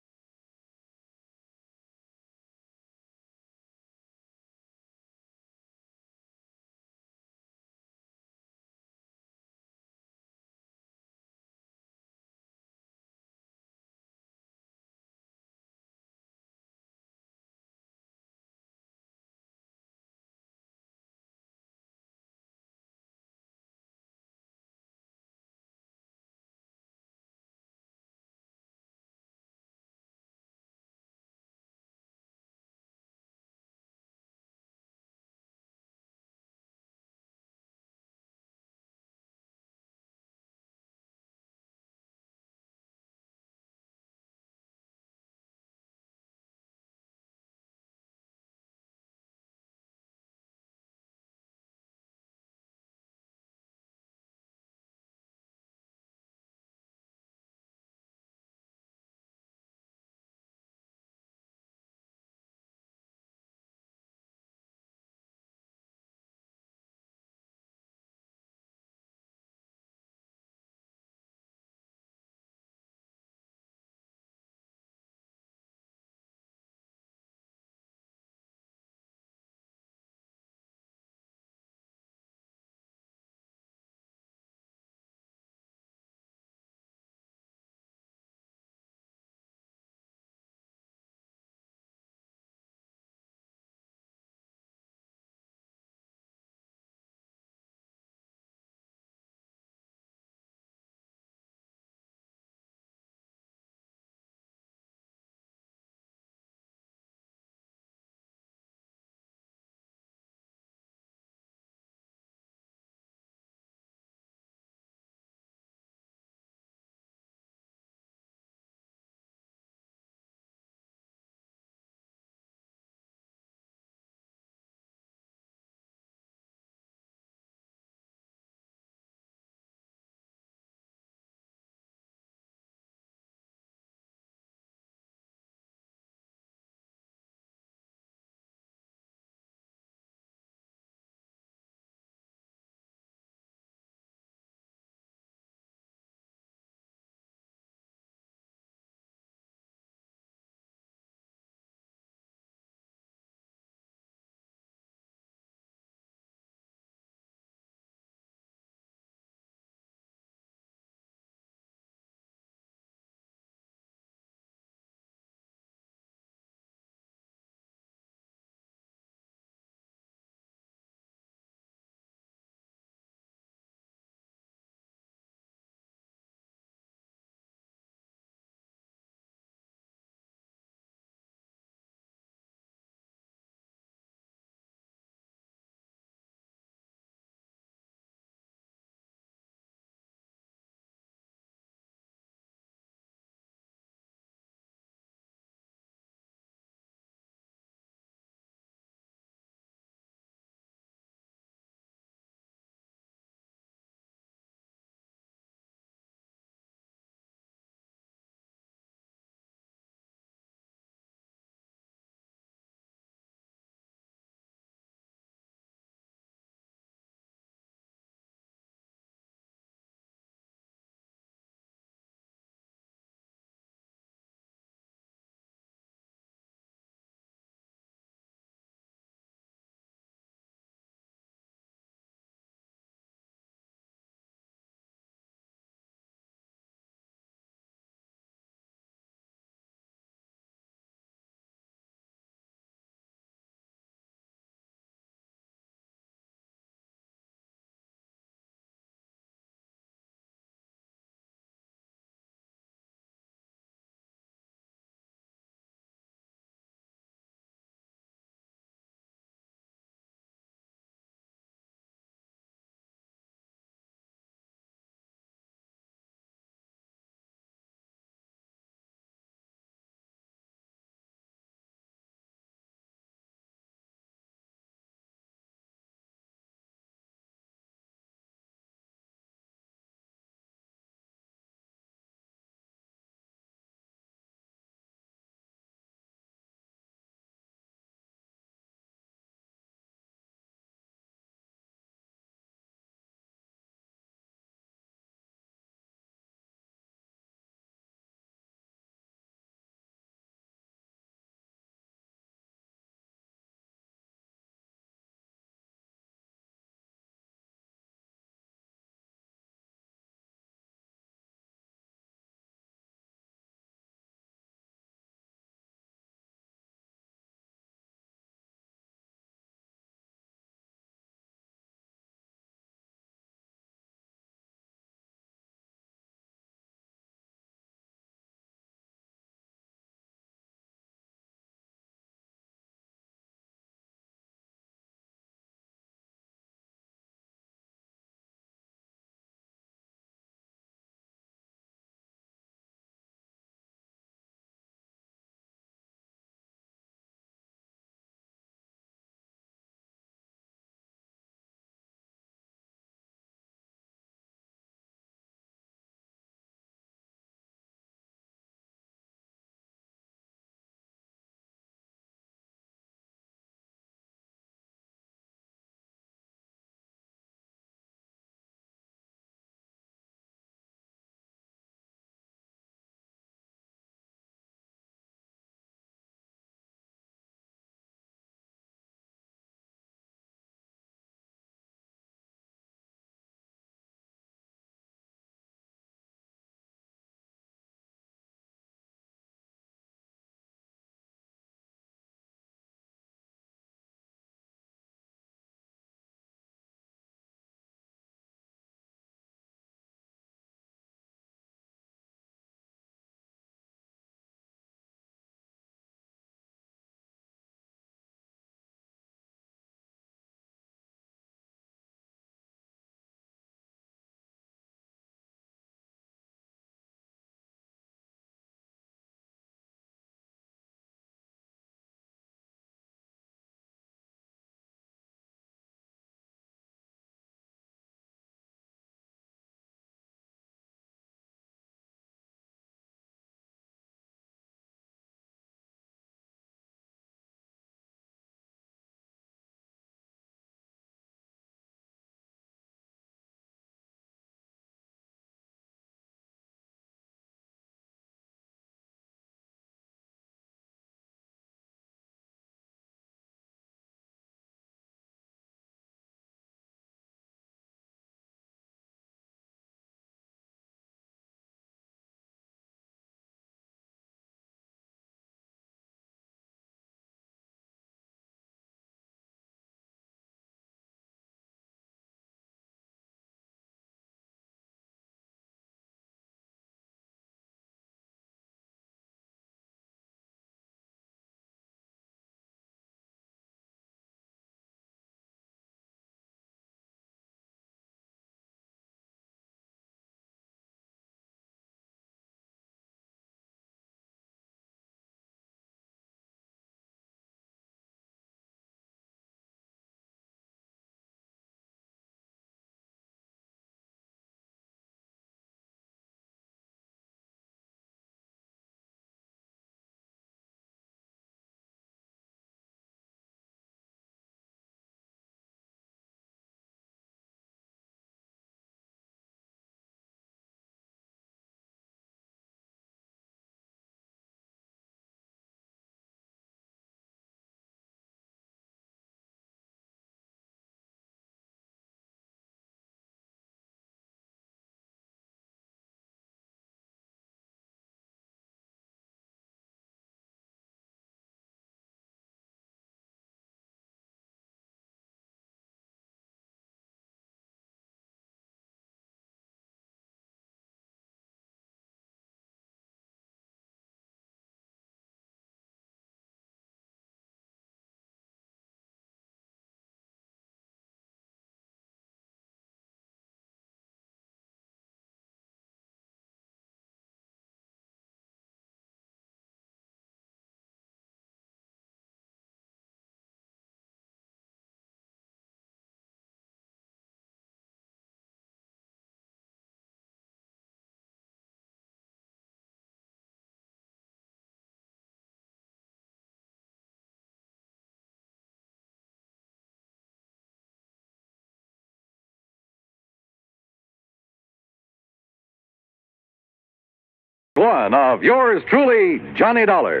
One of yours truly, Johnny Dollar.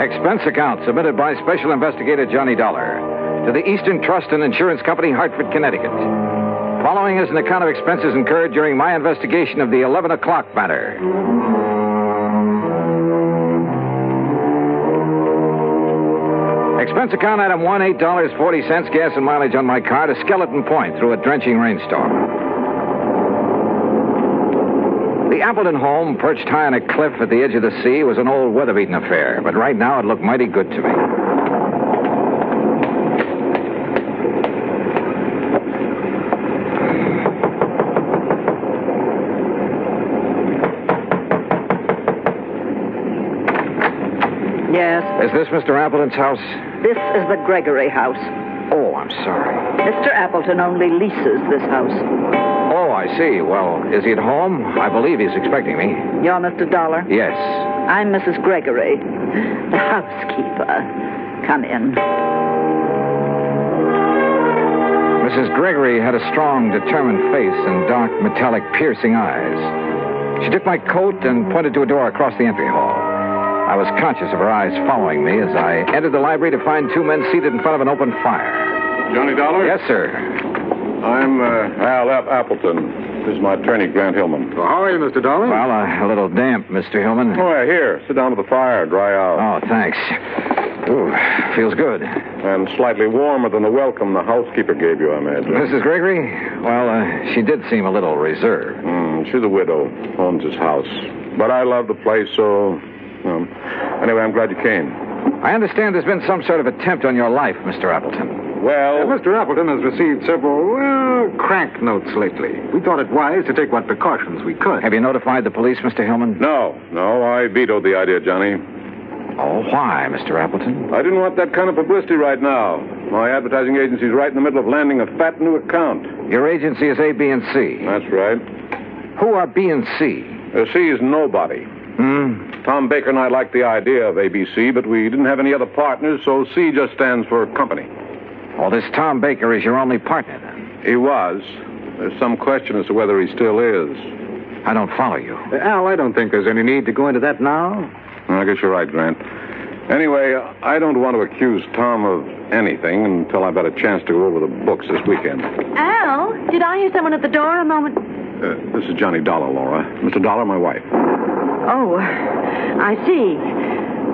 Expense account submitted by Special Investigator Johnny Dollar to the Eastern Trust and Insurance Company, Hartford, Connecticut. Following is an account of expenses incurred during my investigation of the 11 o'clock matter. Expense account item 1, $8.40, gas and mileage on my car to Skeleton Point through a drenching rainstorm. The Appleton home, perched high on a cliff at the edge of the sea, was an old weather-beaten affair, but right now it looked mighty good to me. Yes? Is this Mr. Appleton's house? This is the Gregory house. Oh, I'm sorry. Mr. Appleton only leases this house. Oh, I see. Well, is he at home? I believe he's expecting me. You're Mr. Dollar? Yes. I'm Mrs. Gregory, the housekeeper. Come in. Mrs. Gregory had a strong, determined face and dark, metallic, piercing eyes. She took my coat and pointed to a door across the entry hall. I was conscious of her eyes following me as I entered the library to find two men seated in front of an open fire. Johnny Dollar? Yes, sir. I'm Al F. Appleton. This is my attorney, Grant Hillman. Well, how are you, Mr. Dollar? Well, a little damp, Mr. Hillman. Oh, yeah, here. Sit down to the fire, dry out. Oh, thanks. Ooh, feels good. And slightly warmer than the welcome the housekeeper gave you, I imagine. Mrs. Gregory? Well, she did seem a little reserved. She's a widow, owns his house. But I love the place, so... anyway, I'm glad you came. I understand there's been some sort of attempt on your life, Mr. Appleton. Well... Mr. Appleton has received several, crank notes lately. We thought it wise to take what precautions we could. Have you notified the police, Mr. Hillman? No, I vetoed the idea, Johnny. Oh, why, Mr. Appleton? I didn't want that kind of publicity right now. My advertising agency's right in the middle of landing a fat new account. Your agency is A, B, and C. That's right. Who are B and C? C is nobody. Tom Baker and I liked the idea of ABC, but we didn't have any other partners, so C just stands for company. Oh, this Tom Baker is your only partner, then? He was. There's some question as to whether he still is. I don't follow you. Al, I don't think there's any need to go into that now. I guess you're right, Grant. Anyway, I don't want to accuse Tom of anything until I've had a chance to go over the books this weekend. Al, did I hear someone at the door a moment? This is Johnny Dollar, Laura. Mr. Dollar, my wife. Oh, I see.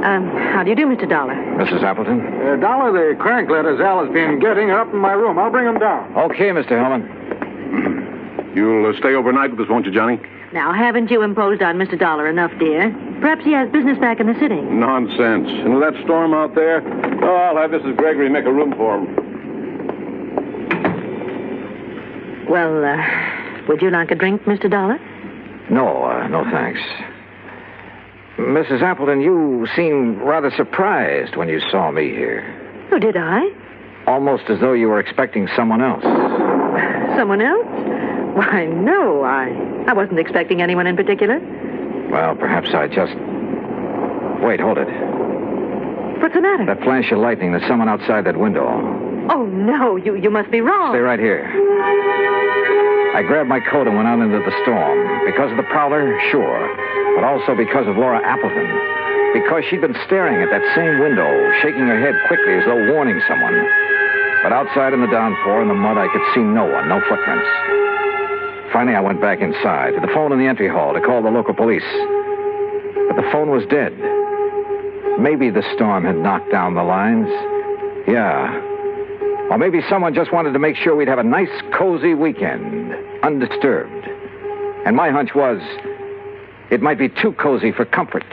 How do you do, Mr. Dollar? Mrs. Appleton? Dollar, the crank letters Al has been getting are up in my room. I'll bring them down. Okay, Mr. Hillman. You'll stay overnight with us, won't you, Johnny? Now, haven't you imposed on Mr. Dollar enough, dear? Perhaps he has business back in the city. Nonsense. And with that storm out there, I'll have Mrs. Gregory make a room for him. Well, would you like a drink, Mr. Dollar? No, thanks. Mrs. Appleton, you seemed rather surprised when you saw me here. Oh, did I? Almost as though you were expecting someone else. Someone else? Why, no, I wasn't expecting anyone in particular. Well, perhaps I just... Wait, hold it. What's the matter? That flash of lightning, there's someone outside that window. Oh, no, you must be wrong. Stay right here. I grabbed my coat and went out into the storm. Because of the prowler, sure. But also because of Laura Appleton. Because she'd been staring at that same window, shaking her head quickly as though warning someone. But outside in the downpour, in the mud, I could see no one, no footprints. Finally, I went back inside to the phone in the entry hall to call the local police. But the phone was dead. Maybe the storm had knocked down the lines. Yeah. Or maybe someone just wanted to make sure we'd have a nice, cozy weekend, undisturbed. And my hunch was, it might be too cozy for comfort.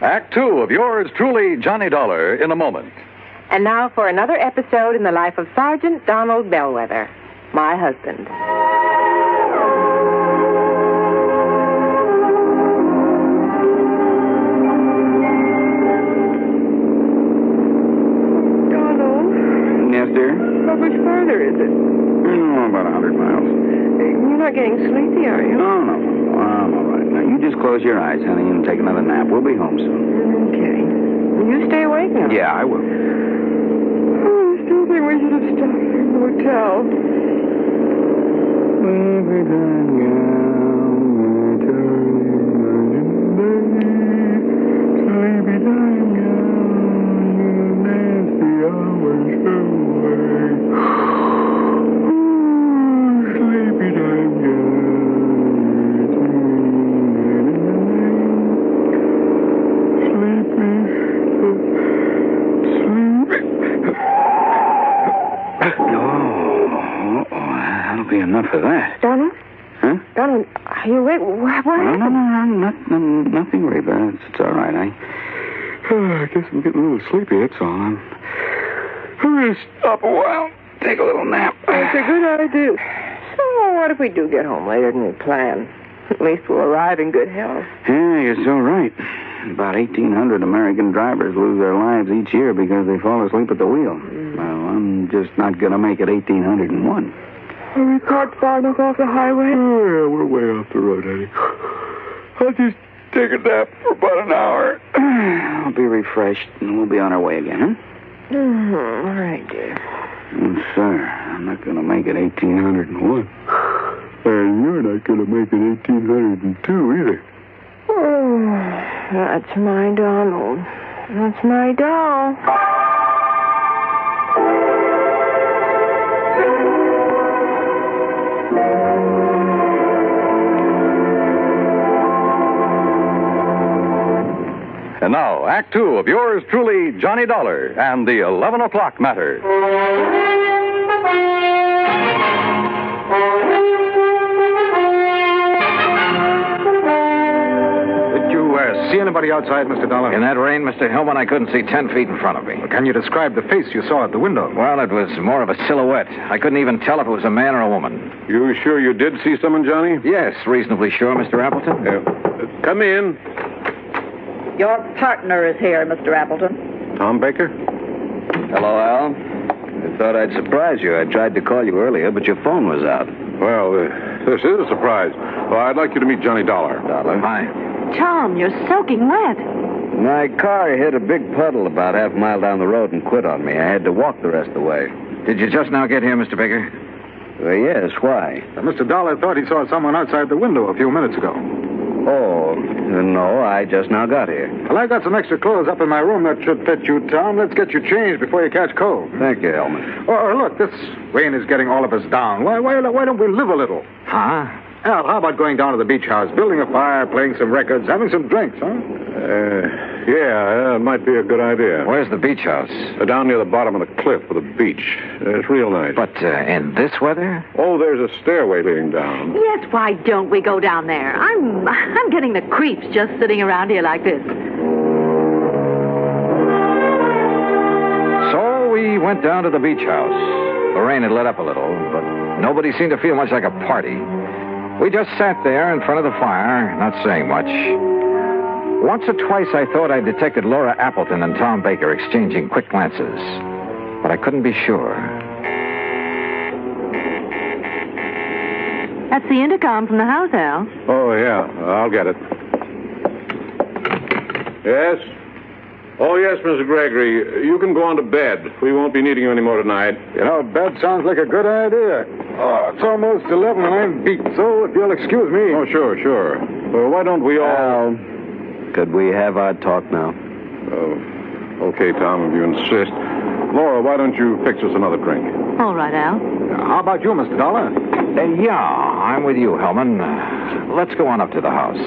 Act 2 of yours truly, Johnny Dollar, in a moment. And now for another episode in the life of Sergeant Donald Bellwether, my husband. Yes, dear? How much further is it? About 100 miles. You're not getting sleepy, are you? No. I'm all right. Now, you just close your eyes, honey, and take another nap. We'll be home soon. Okay. You stay awake now. Yeah, I will. I still think we should have stopped in the hotel. Enough of that. Donald? Huh? Donald, are you awake? What happened? No, nothing, Reba. It's all right. I guess I'm getting a little sleepy, that's all. I'm going to stop a while, take a little nap. It's a good idea. So what if we do get home later than we planned? At least we'll arrive in good health. Yeah, you're so right. About 1,800 American drivers lose their lives each year because they fall asleep at the wheel. Well, I'm just not going to make it 1,801. Are we parked far enough off the highway? Oh, yeah, we're way off the road, honey. I'll just take a nap for about an hour. I'll be refreshed, and we'll be on our way again, huh? All right, dear. Oh, sir, I'm not going to make it 1,801. And you're not going to make it 1,802 either. Oh, that's my Donald. That's my doll. And now, Act Two of yours truly, Johnny Dollar, and the 11 o'clock matter. Did you see anybody outside, Mr. Dollar? In that rain, Mr. Hillman, I couldn't see 10 feet in front of me. Can you describe the face you saw at the window? Well, it was more of a silhouette. I couldn't even tell if it was a man or a woman. You sure you did see someone, Johnny? Yes, reasonably sure, Mr. Appleton. Come in. Your partner is here, Mr. Appleton. Tom Baker? Hello, Al. I thought I'd surprise you. I tried to call you earlier, but your phone was out. Well, this is a surprise. Well, I'd like you to meet Johnny Dollar. Dollar? Hi. Tom, you're soaking wet. My car hit a big puddle about half a mile down the road and quit on me. I had to walk the rest of the way. Did you just now get here, Mr. Baker? Yes, why? Mr. Dollar thought he saw someone outside the window a few minutes ago. Oh, no, I just now got here. Well, I got some extra clothes up in my room that should fit you, Tom. Let's get you changed before you catch cold. Thank you, Hellman. Oh, look, this rain is getting all of us down. Why don't we live a little? Huh? Al, how about going down to the beach house, building a fire, playing some records, having some drinks, huh? Yeah, it might be a good idea. Where's the beach house? Down near the bottom of the cliff with a beach. It's real nice. But in this weather? Oh, there's a stairway leading down. Yes, why don't we go down there? I'm getting the creeps just sitting around here like this. So we went down to the beach house. The rain had let up a little, but nobody seemed to feel much like a party. We just sat there in front of the fire, not saying much. Once or twice I thought I detected Laura Appleton and Tom Baker exchanging quick glances, but I couldn't be sure. That's the intercom from the house, Al. Oh, yeah, I'll get it. Yes? Oh, yes, Mr. Gregory. You can go on to bed. We won't be needing you anymore tonight. You know, bed sounds like a good idea. Oh, it's almost 11 and I'm beat, so if you'll excuse me. Oh, sure. Well, why don't we all... Could we have our talk now? Oh, okay, Tom, if you insist. Laura, why don't you fix us another drink? All right, Al. How about you, Mr. Dollar? Yeah, I'm with you, Hellman. Let's go on up to the house.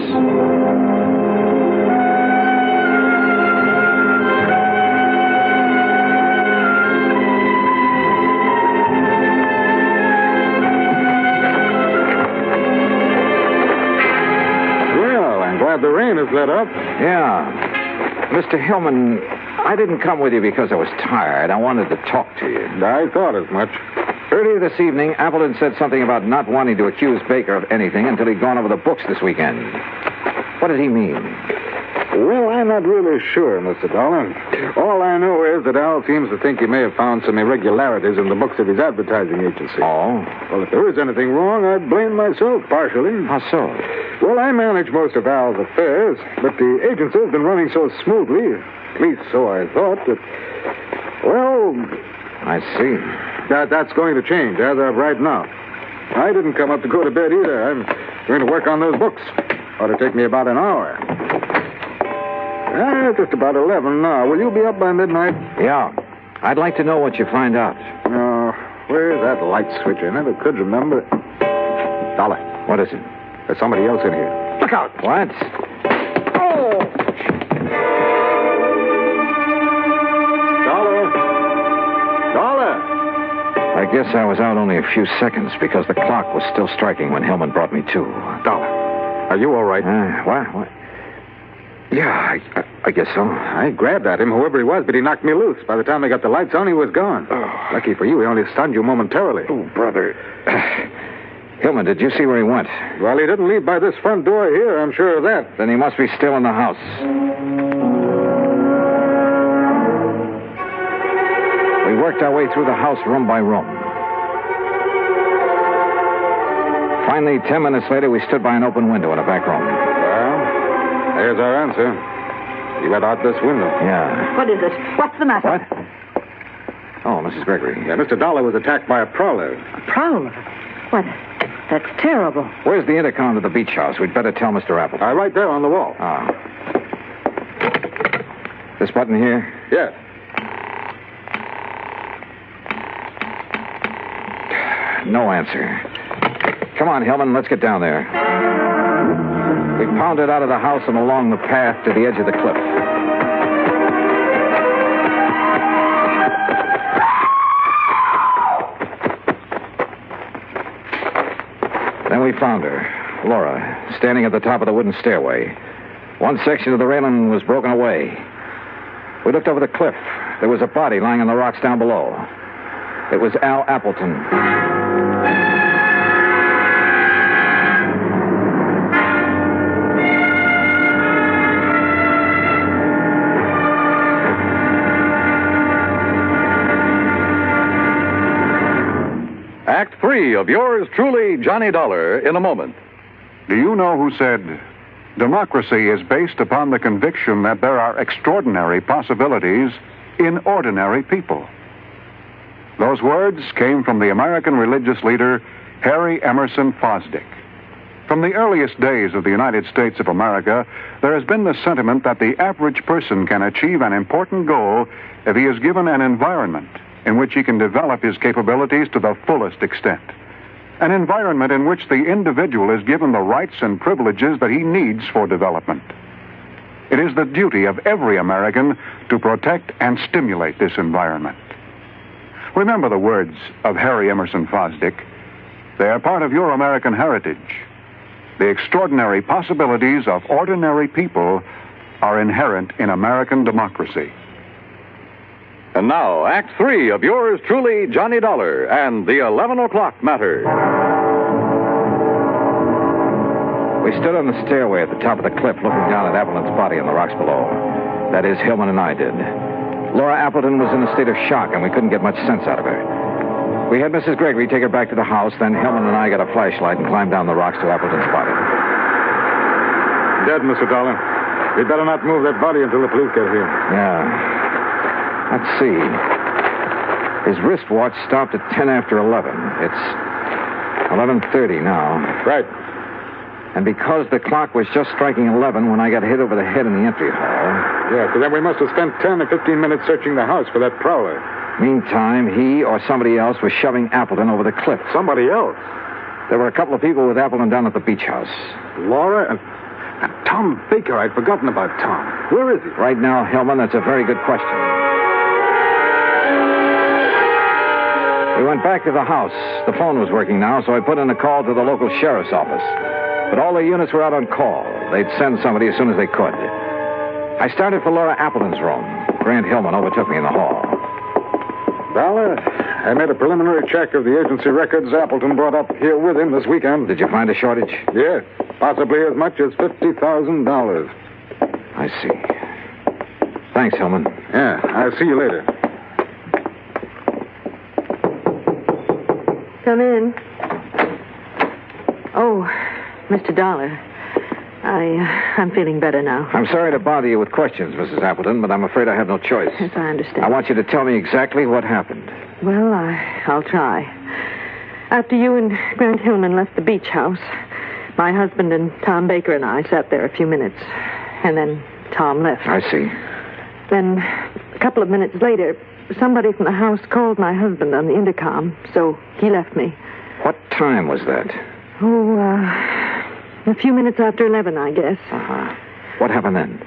The rain has let up. Yeah. Mr. Hillman, I didn't come with you because I was tired. I wanted to talk to you. I thought as much. Earlier this evening, Appleton said something about not wanting to accuse Baker of anything until he'd gone over the books this weekend. What did he mean? Well, I'm not really sure, Mr. Dollar. All I know is that Al seems to think he may have found some irregularities in the books of his advertising agency. Oh? Well, if there is anything wrong, I'd blame myself partially. How so? Well, I manage most of Al's affairs, but the agency has been running so smoothly, at least so I thought, that, well... I see. That's going to change as of right now. I didn't come up to go to bed either. I'm going to work on those books. Ought to take me about an hour. Just about 11 now. Will you be up by midnight? Yeah. I'd like to know what you find out. Oh, where's that light switch? I never could remember. Dollar. What is it? There's somebody else in here. Look out. What? Oh! Dollar! I guess I was out only a few seconds because the clock was still striking when Hillman brought me to. Dollar, are you all right? What? Yeah, I guess so. I grabbed at him, whoever he was, but he knocked me loose. By the time I got the lights on, he was gone. Oh. Lucky for you, he only stunned you momentarily. Oh, brother. Hillman, did you see where he went? Well, he didn't leave by this front door here, I'm sure of that. Then he must be still in the house. We worked our way through the house room by room. Finally, 10 minutes later, we stood by an open window in a back room. Well, there's our answer. He went out this window. Yeah. What is it? What's the matter? What? Oh, Mrs. Gregory. Yeah, Mr. Dollar was attacked by a prowler. A prowler? What? That's terrible. Where's the intercom to the beach house? We'd better tell Mr. Apple. Right there on the wall. Ah. This button here? Yes. No answer. Come on, Hillman, let's get down there. We pounded out of the house and along the path to the edge of the cliff. Then we found her, Laura, standing at the top of the wooden stairway. One section of the railing was broken away. We looked over the cliff. There was a body lying on the rocks down below. It was Al Appleton. Act 3 of yours truly, Johnny Dollar, in a moment. Do you know who said, democracy is based upon the conviction that there are extraordinary possibilities in ordinary people? Those words came from the American religious leader, Harry Emerson Fosdick. From the earliest days of the United States of America, there has been the sentiment that the average person can achieve an important goal if he is given an environment in which he can develop his capabilities to the fullest extent. An environment in which the individual is given the rights and privileges that he needs for development. It is the duty of every American to protect and stimulate this environment. Remember the words of Harry Emerson Fosdick. They are part of your American heritage. The extraordinary possibilities of ordinary people are inherent in American democracy. And now, Act 3 of yours truly, Johnny Dollar, and the 11 o'clock matter. We stood on the stairway at the top of the cliff looking down at Appleton's body on the rocks below. That is, Hillman and I did. Laura Appleton was in a state of shock, and we couldn't get much sense out of her. We had Mrs. Gregory take her back to the house, then Hillman and I got a flashlight and climbed down the rocks to Appleton's body. Dead, Mr. Dollar. We'd better not move that body until the police get here. Yeah. Let's see. His wristwatch stopped at 10 after 11. It's 11:30 now. Right. And because the clock was just striking 11 when I got hit over the head in the entry hall... Yeah, so then we must have spent 10 or 15 minutes searching the house for that prowler. Meantime, he or somebody else was shoving Appleton over the cliff. Somebody else? There were a couple of people with Appleton down at the beach house. Laura and Tom Baker. I'd forgotten about Tom. Where is he? Right now, Hillman, that's a very good question. We went back to the house. The phone was working now, so I put in a call to the local sheriff's office. But all the units were out on call. They'd send somebody as soon as they could. I started for Laura Appleton's room. Grant Hillman overtook me in the hall. Dollar, I made a preliminary check of the agency records Appleton brought up here with him this weekend. Did you find a shortage? Yes, possibly as much as $50,000. I see. Thanks, Hillman. Yeah, I'll see you later. Come in. Oh, Mr. Dollar. I'm feeling better now. I'm sorry to bother you with questions, Mrs. Appleton, but I'm afraid I have no choice. Yes, I understand. I want you to tell me exactly what happened. Well, I'll try. After you and Grant Hillman left the beach house, my husband and Tom Baker and I sat there a few minutes, and then Tom left. I see. Then, a couple of minutes later, somebody from the house called my husband on the intercom, so he left me. What time was that? Oh, a few minutes after 11, I guess. Uh-huh. What happened then?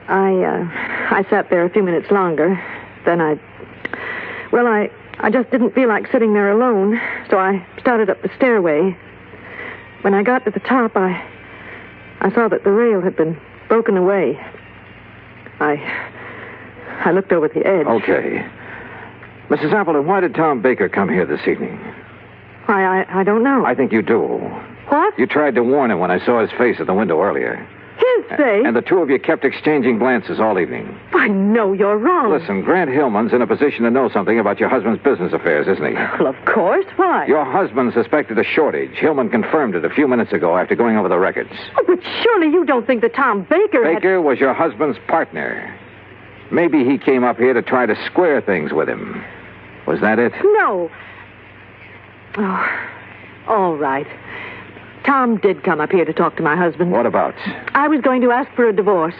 I sat there a few minutes longer. Then I just didn't feel like sitting there alone, so I started up the stairway. When I got to the top, I saw that the rail had been broken away. I looked over the edge. Okay. Mrs. Appleton, why did Tom Baker come here this evening? I don't know. I think you do. What? You tried to warn him when I saw his face at the window earlier. His face? And the two of you kept exchanging glances all evening. I know you're wrong. Listen, Grant Hillman's in a position to know something about your husband's business affairs, isn't he? Well, of course. Why? Your husband suspected a shortage. Hillman confirmed it a few minutes ago after going over the records. Oh, but surely you don't think that Tom Baker Baker was your husband's partner. Maybe he came up here to try to square things with him. Was that it? No. Oh, all right. Tom did come up here to talk to my husband. What about? I was going to ask for a divorce.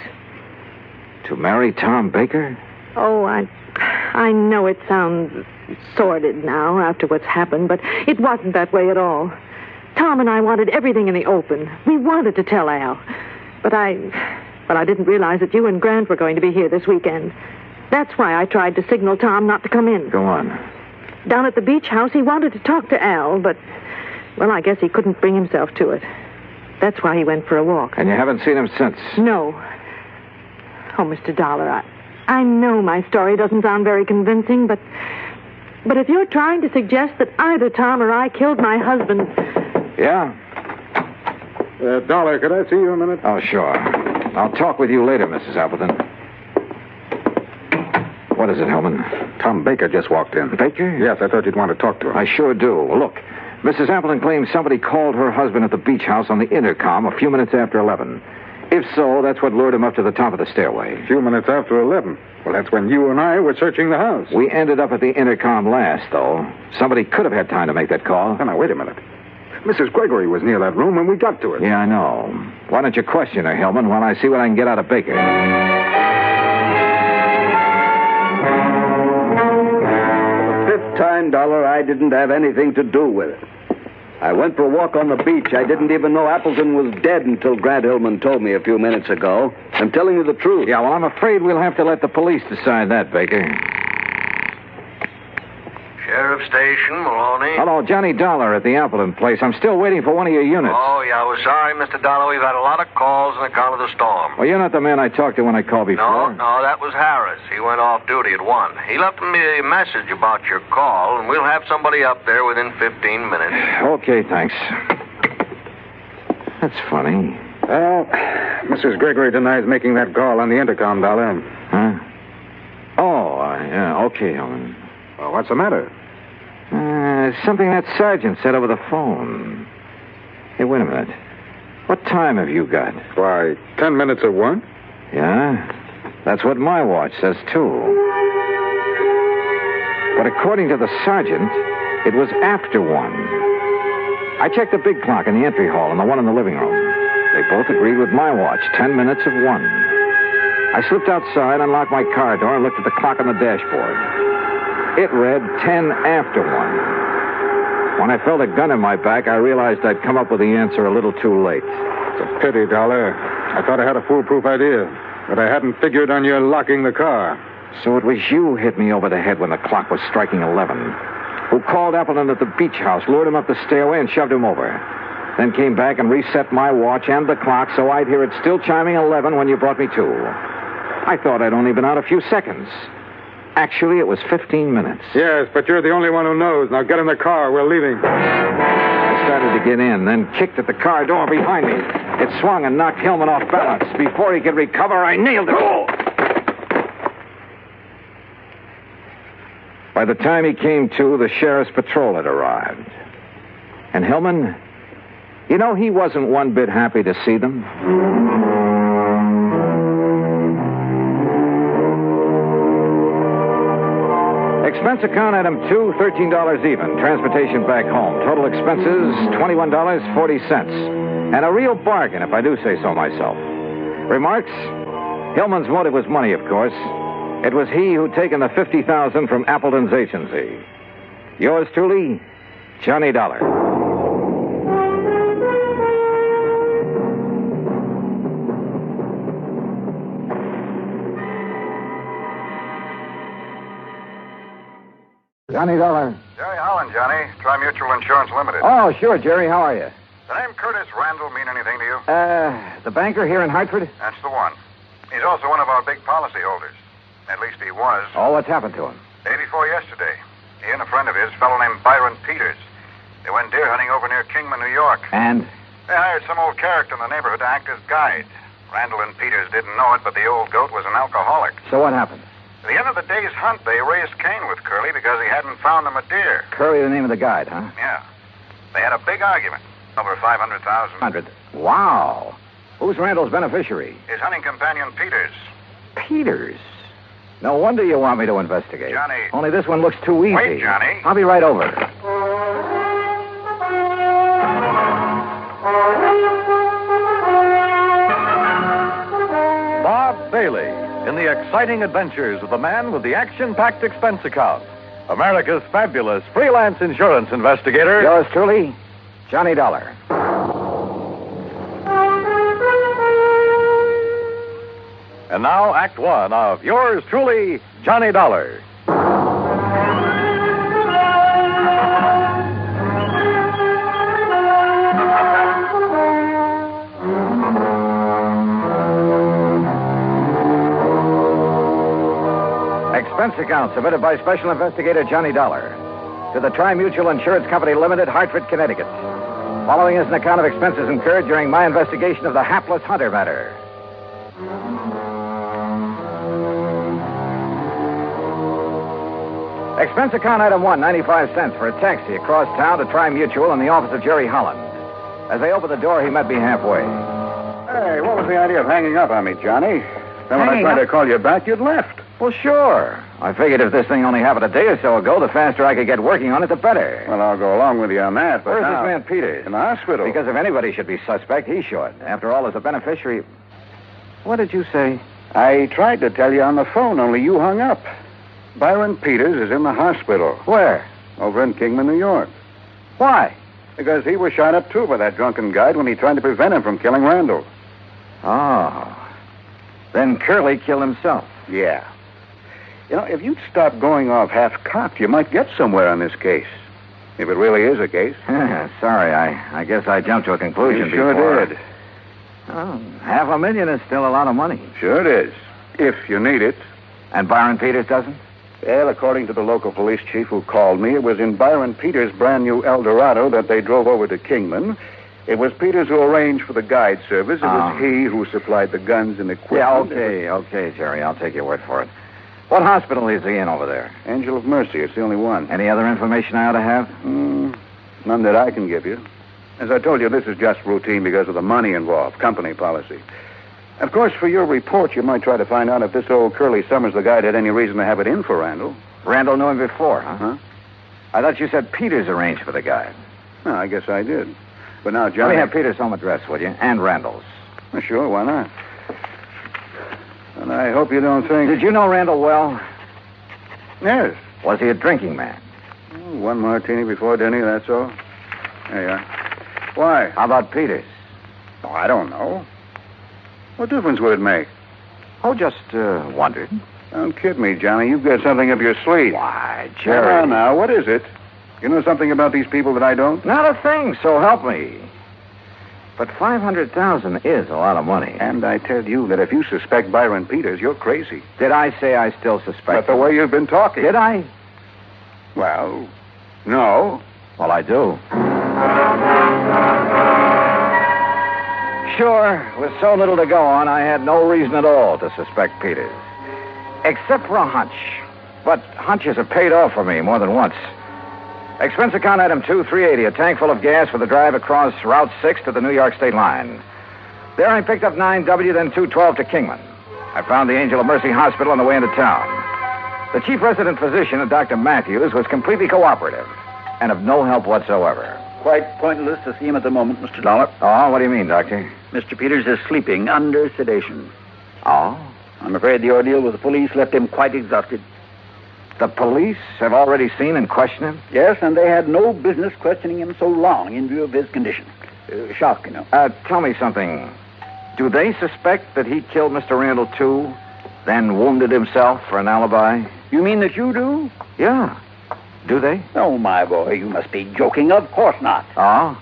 To marry Tom Baker? Oh, I know it sounds sordid now after what's happened, but it wasn't that way at all. Tom and I wanted everything in the open. We wanted to tell Al. But I didn't realize that you and Grant were going to be here this weekend. That's why I tried to signal Tom not to come in. Go on. Down at the beach house, he wanted to talk to Al, but, well, I guess he couldn't bring himself to it. That's why he went for a walk. And you haven't seen him since? No. Oh, Mr. Dollar, I know my story doesn't sound very convincing, but if you're trying to suggest that either Tom or I killed my husband... Yeah? Dollar, could I see you a minute? Oh, sure. I'll talk with you later, Mrs. Appleton. What is it, Hellman? Tom Baker just walked in. Baker? Yes, I thought you'd want to talk to him. I sure do. Look, Mrs. Appleton claims somebody called her husband at the beach house on the intercom a few minutes after 11. If so, that's what lured him up to the top of the stairway. A few minutes after 11. Well, that's when you and I were searching the house. We ended up at the intercom last, though. Somebody could have had time to make that call. Now, wait a minute. Mrs. Gregory was near that room when we got to it. Yeah, I know. Why don't you question her, Hillman, while I see what I can get out of Baker? For the fifth time, Dollar, I didn't have anything to do with it. I went for a walk on the beach. I didn't even know Appleton was dead until Grant Hillman told me a few minutes ago. I'm telling you the truth. Yeah, well, I'm afraid we'll have to let the police decide that, Baker. Sheriff Station, Maloney. Hello, Johnny Dollar at the Appleton place. I'm still waiting for one of your units. Oh, yeah, we're sorry, Mr. Dollar. We've had a lot of calls on account of the storm. Well, you're not the man I talked to when I called before. No, that was Harris. He went off duty at 1. He left me a message about your call, and we'll have somebody up there within 15 minutes. Okay, thanks. That's funny. Well, Mrs. Gregory denies making that call on the intercom, Dollar. Huh? Oh, yeah, okay, Helen. Well, what's the matter? Something that sergeant said over the phone. Hey, wait a minute. What time have you got? Why, 10 minutes of 1? Yeah? That's what my watch says, too. But according to the sergeant, it was after 1. I checked the big clock in the entry hall and the one in the living room. They both agreed with my watch, 10 minutes of 1. I slipped outside, unlocked my car door, and looked at the clock on the dashboard. It read 10 after 1. When I felt a gun in my back, I realized I'd come up with the answer a little too late. It's a pity, Dollar. I thought I had a foolproof idea, but I hadn't figured on your locking the car. So it was you hit me over the head when the clock was striking 11. Who called Appleton at the beach house, lured him up the stairway, and shoved him over. Then came back and reset my watch and the clock so I'd hear it still chiming 11 when you brought me to. I thought I'd only been out a few seconds. Actually, it was 15 minutes. Yes, but you're the only one who knows. Now get in the car. We're leaving. I started to get in, then kicked at the car door behind me. It swung and knocked Hillman off balance. Before he could recover, I nailed it. By the time he came to, the sheriff's patrol had arrived. And Hillman, you know, he wasn't one bit happy to see them. Expense account item 2, $13 even. Transportation back home. Total expenses, $21.40. And a real bargain, if I do say so myself. Remarks? Hillman's motive was money, of course. It was he who'd taken the $50,000 from Appleton's agency. Yours truly, Johnny Dollar. Johnny Dollar. Jerry Holland, Johnny. Tri-Mutual Insurance Limited. Oh, sure, Jerry. How are you? The name Curtis Randall mean anything to you? The banker here in Hartford? That's the one. He's also one of our big policy holders. At least he was. Oh, what's happened to him? Day before yesterday. He and a friend of his, a fellow named Byron Peters. They went deer hunting over near Kingman, New York. And? They hired some old character in the neighborhood to act as guide. Randall and Peters didn't know it, but the old goat was an alcoholic. So what happened? At the end of the day's hunt, they raised Cain with Curly because he hadn't found them a deer. Curly, the name of the guide, huh? Yeah. They had a big argument. Over 500,000. 100. Wow. Who's Randall's beneficiary? His hunting companion, Peters. Peters? No wonder you want me to investigate. Johnny. Only this one looks too easy. Wait, Johnny. I'll be right over. Bob Bailey in the exciting adventures of the man with the action-packed expense account. America's fabulous freelance insurance investigator. Yours truly, Johnny Dollar. And now, Act One of yours truly, Johnny Dollar. Expense account submitted by Special Investigator Johnny Dollar to the Tri-Mutual Insurance Company Limited, Hartford, Connecticut. Following is an account of expenses incurred during my investigation of the Hapless Hunter matter. Expense account item 1, 95 cents for a taxi across town to Tri-Mutual in the office of Jerry Holland. As I opened the door, he met me halfway. Hey, what was the idea of hanging up on me, Johnny? Then when I tried to call you back, you'd left. Well, sure. I figured if this thing only happened a day or so ago, the faster I could get working on it, the better. Well, I'll go along with you on that, but Where's now... this man Peters? In the hospital. Because if anybody should be suspect, he should. After all, as a beneficiary... What did you say? I tried to tell you on the phone, only you hung up. Byron Peters is in the hospital. Where? Over in Kingman, New York. Why? Because he was shot up, too, by that drunken guide when he tried to prevent him from killing Randall. Oh. Then Curly killed himself. Yeah. You know, if you'd stop going off half-cocked, you might get somewhere on this case. If it really is a case. Sorry, I guess I jumped to a conclusion You sure before. did. Oh, $500,000 is still a lot of money. Sure it is. If you need it. And Byron Peters doesn't? Well, according to the local police chief who called me, it was in Byron Peters' brand new Eldorado that they drove over to Kingman. It was Peters who arranged for the guide service. It was he who supplied the guns and equipment. Yeah, okay, Jerry. I'll take your word for it. What hospital is he in over there? Angel of Mercy. It's the only one. Any other information I ought to have? None that I can give you. As I told you, this is just routine because of the money involved, company policy. Of course, for your report, you might try to find out if this old Curly Summers, the guide, had any reason to have it in for Randall. Randall knew him before, huh? Huh? I thought you said Peters arranged for the guide. Oh, I guess I did. But now, Johnny... Let me have Peters' home address, will you? And Randall's. Well, sure, why not? And I hope you don't think... Did you know Randall well? Yes. Was he a drinking man? One martini before dinner, that's all. There you are. Why? How about Peters? Oh, I don't know. What difference would it make? Oh, just wondered. Don't kid me, Johnny. You've got something up your sleeve. Why, Jerry... Come on now, what is it? You know something about these people that I don't? Not a thing, so help me. But $500,000 is a lot of money. And I tell you that if you suspect Byron Peters, you're crazy. Did I say I still suspect But the way you've been talking. Did I? Well, no. Well, I do. sure, with so little to go on, I had no reason at all to suspect Peters. Except for a hunch. But hunches have paid off for me more than once. Expense account item 2, $380, a tank full of gas for the drive across Route 6 to the New York state line. There I picked up 9W, then 212 to Kingman. I found the Angel of Mercy Hospital on the way into town. The chief resident physician, Dr. Matthews, was completely cooperative and of no help whatsoever. Quite pointless to see him at the moment, Mr. Dollar. Oh, what do you mean, Doctor? Mr. Peters is sleeping under sedation. Oh? I'm afraid the ordeal with the police left him quite exhausted. The police have already seen and questioned him? Yes, and they had no business questioning him so long in view of his condition. Shock, you know. Tell me something. Do they suspect that he killed Mr. Randall, too, then wounded himself for an alibi? You mean that you do? Yeah. Do they? Oh, my boy, you must be joking. Of course not. Oh?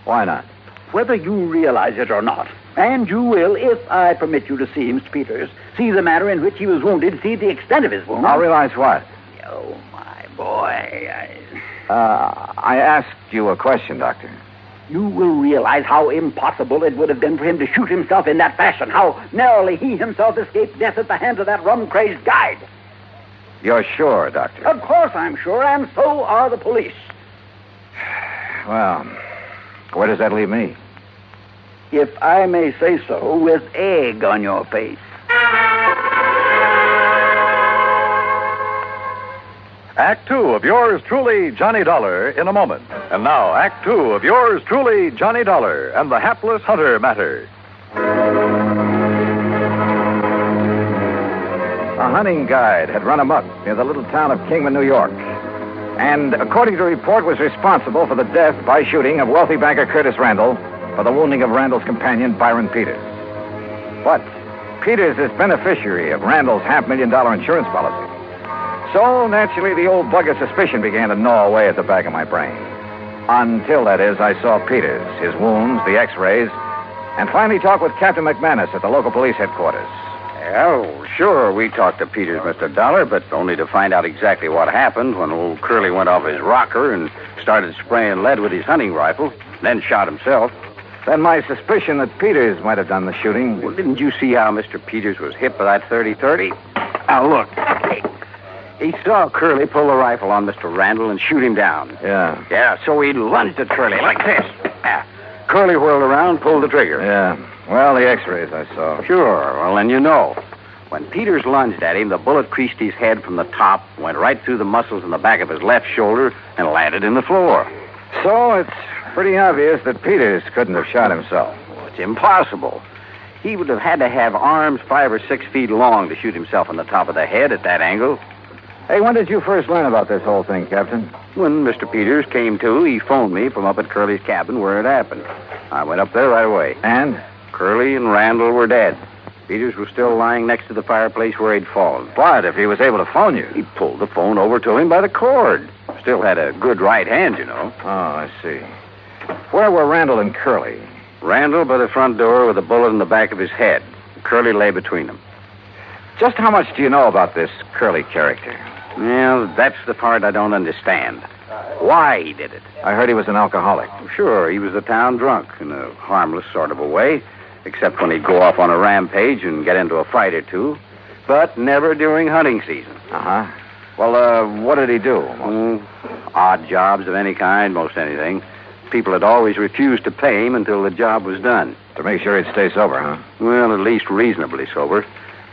Why not? Whether you realize it or not, and you will, if I permit you to see Mr. Peters, see the manner in which he was wounded, see the extent of his wound. I'll realize what? Oh, my boy, I asked you a question, Doctor. You will realize how impossible it would have been for him to shoot himself in that fashion, how narrowly he himself escaped death at the hands of that rum-crazed guide. You're sure, Doctor? Of course I'm sure, and so are the police. Well, where does that leave me? If I may say so, with egg on your face. Act 2 of yours truly, Johnny Dollar, in a moment. And now, Act 2 of yours truly, Johnny Dollar, and the Hapless Hunter matter. A hunting guide had run amok near the little town of Kingman, New York, and, according to report, was responsible for the death by shooting of wealthy banker Curtis Randall for the wounding of Randall's companion, Byron Peters. But Peters is beneficiary of Randall's $500,000 insurance policy. So, naturally, the old bug of suspicion began to gnaw away at the back of my brain. Until, that is, I saw Peters, his wounds, the x-rays, and finally talked with Captain McManus at the local police headquarters. Well, sure, we talked to Peters, Mr. Dollar, but only to find out exactly what happened when old Curly went off his rocker and started spraying lead with his hunting rifle, then shot himself. Then my suspicion that Peters might have done the shooting... Well, didn't you see how Mr. Peters was hit by that .30-30? Now, look. He saw Curly pull the rifle on Mr. Randall and shoot him down. Yeah. Yeah, so he lunged at Curly like this. Curly whirled around, pulled the trigger. Yeah. Well, the x-rays I saw. Sure. Well, then you know. When Peters lunged at him, the bullet creased his head from the top, went right through the muscles in the back of his left shoulder, and landed in the floor. So it's pretty obvious that Peters couldn't have shot himself. Well, it's impossible. He would have had to have arms 5 or 6 feet long to shoot himself in the top of the head at that angle. Hey, when did you first learn about this whole thing, Captain? When Mr. Peters came to, he phoned me from up at Curly's cabin where it happened. I went up there right away. And? Curly and Randall were dead. Peters was still lying next to the fireplace where he'd fallen. But if he was able to phone you? He pulled the phone over to him by the cord. Still had a good right hand, you know. Oh, I see. Where were Randall and Curly? Randall by the front door with a bullet in the back of his head. Curly lay between them. Just how much do you know about this Curly character? Well, that's the part I don't understand. Why he did it. I heard he was an alcoholic. Sure, he was a town drunk in a harmless sort of a way, except when he'd go off on a rampage and get into a fight or two, but never during hunting season. Uh-huh. Well, what did he do? Odd jobs of any kind, most anything. People had always refused to pay him until the job was done. To make sure he'd stay sober, huh? Well, at least reasonably sober.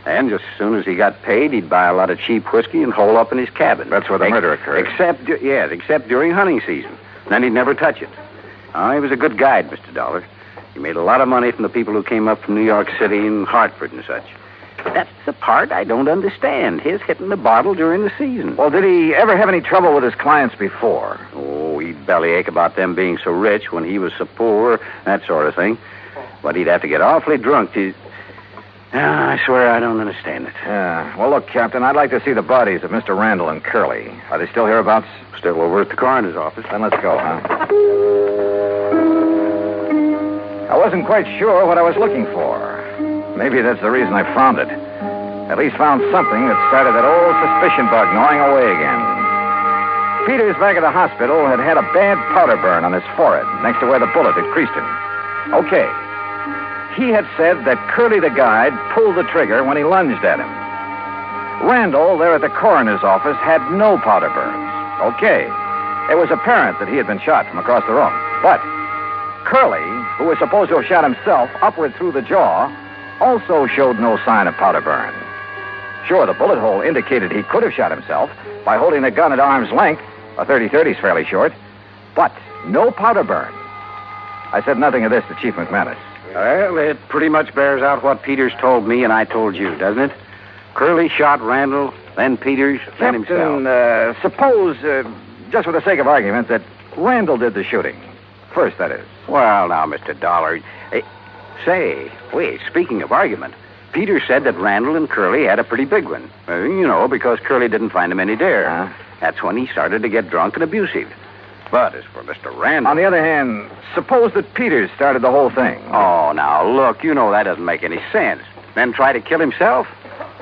And just as soon as he got paid, he'd buy a lot of cheap whiskey and hole up in his cabin. That's where the murder occurred. Except during hunting season. Then he'd never touch it. He was a good guide, Mr. Dollar. He made a lot of money from the people who came up from New York City and Hartford and such. That's the part I don't understand, his hitting the bottle during the season. Well, did he ever have any trouble with his clients before? Oh, he'd bellyache about them being so rich when he was so poor, that sort of thing. But he'd have to get awfully drunk to... I swear I don't understand it. Yeah. Well, look, Captain, I'd like to see the bodies of Mr. Randall and Curly. Are they still hereabouts? Still over at the coroner's office. Then let's go, huh? I wasn't quite sure what I was looking for. Maybe that's the reason I found it. At least found something that started that old suspicion bug gnawing away again. Peters, back at the hospital, had had a bad powder burn on his forehead next to where the bullet had creased him. Okay. he had said that Curly the guide pulled the trigger when he lunged at him. Randall, there at the coroner's office, had no powder burns. Okay. It was apparent that he had been shot from across the room. But Curly, who was supposed to have shot himself upward through the jaw, also showed no sign of powder burn. Sure, the bullet hole indicated he could have shot himself by holding the gun at arm's length. A 30-30 is fairly short. But no powder burn. I said nothing of this to Chief McManus. Well, it pretty much bears out what Peters told me and I told you, doesn't it? Curly shot Randall, then Peters, then himself. Captain, suppose, just for the sake of argument, that Randall did the shooting. First, that is. Well, now, Mr. Dollar. Wait, speaking of argument, Peters said that Randall and Curly had a pretty big one. Because Curly didn't find him any there. That's when he started to get drunk and abusive. But as for Mr. Randall... On the other hand, suppose that Peters started the whole thing. Oh, now, look, that doesn't make any sense. Then try to kill himself?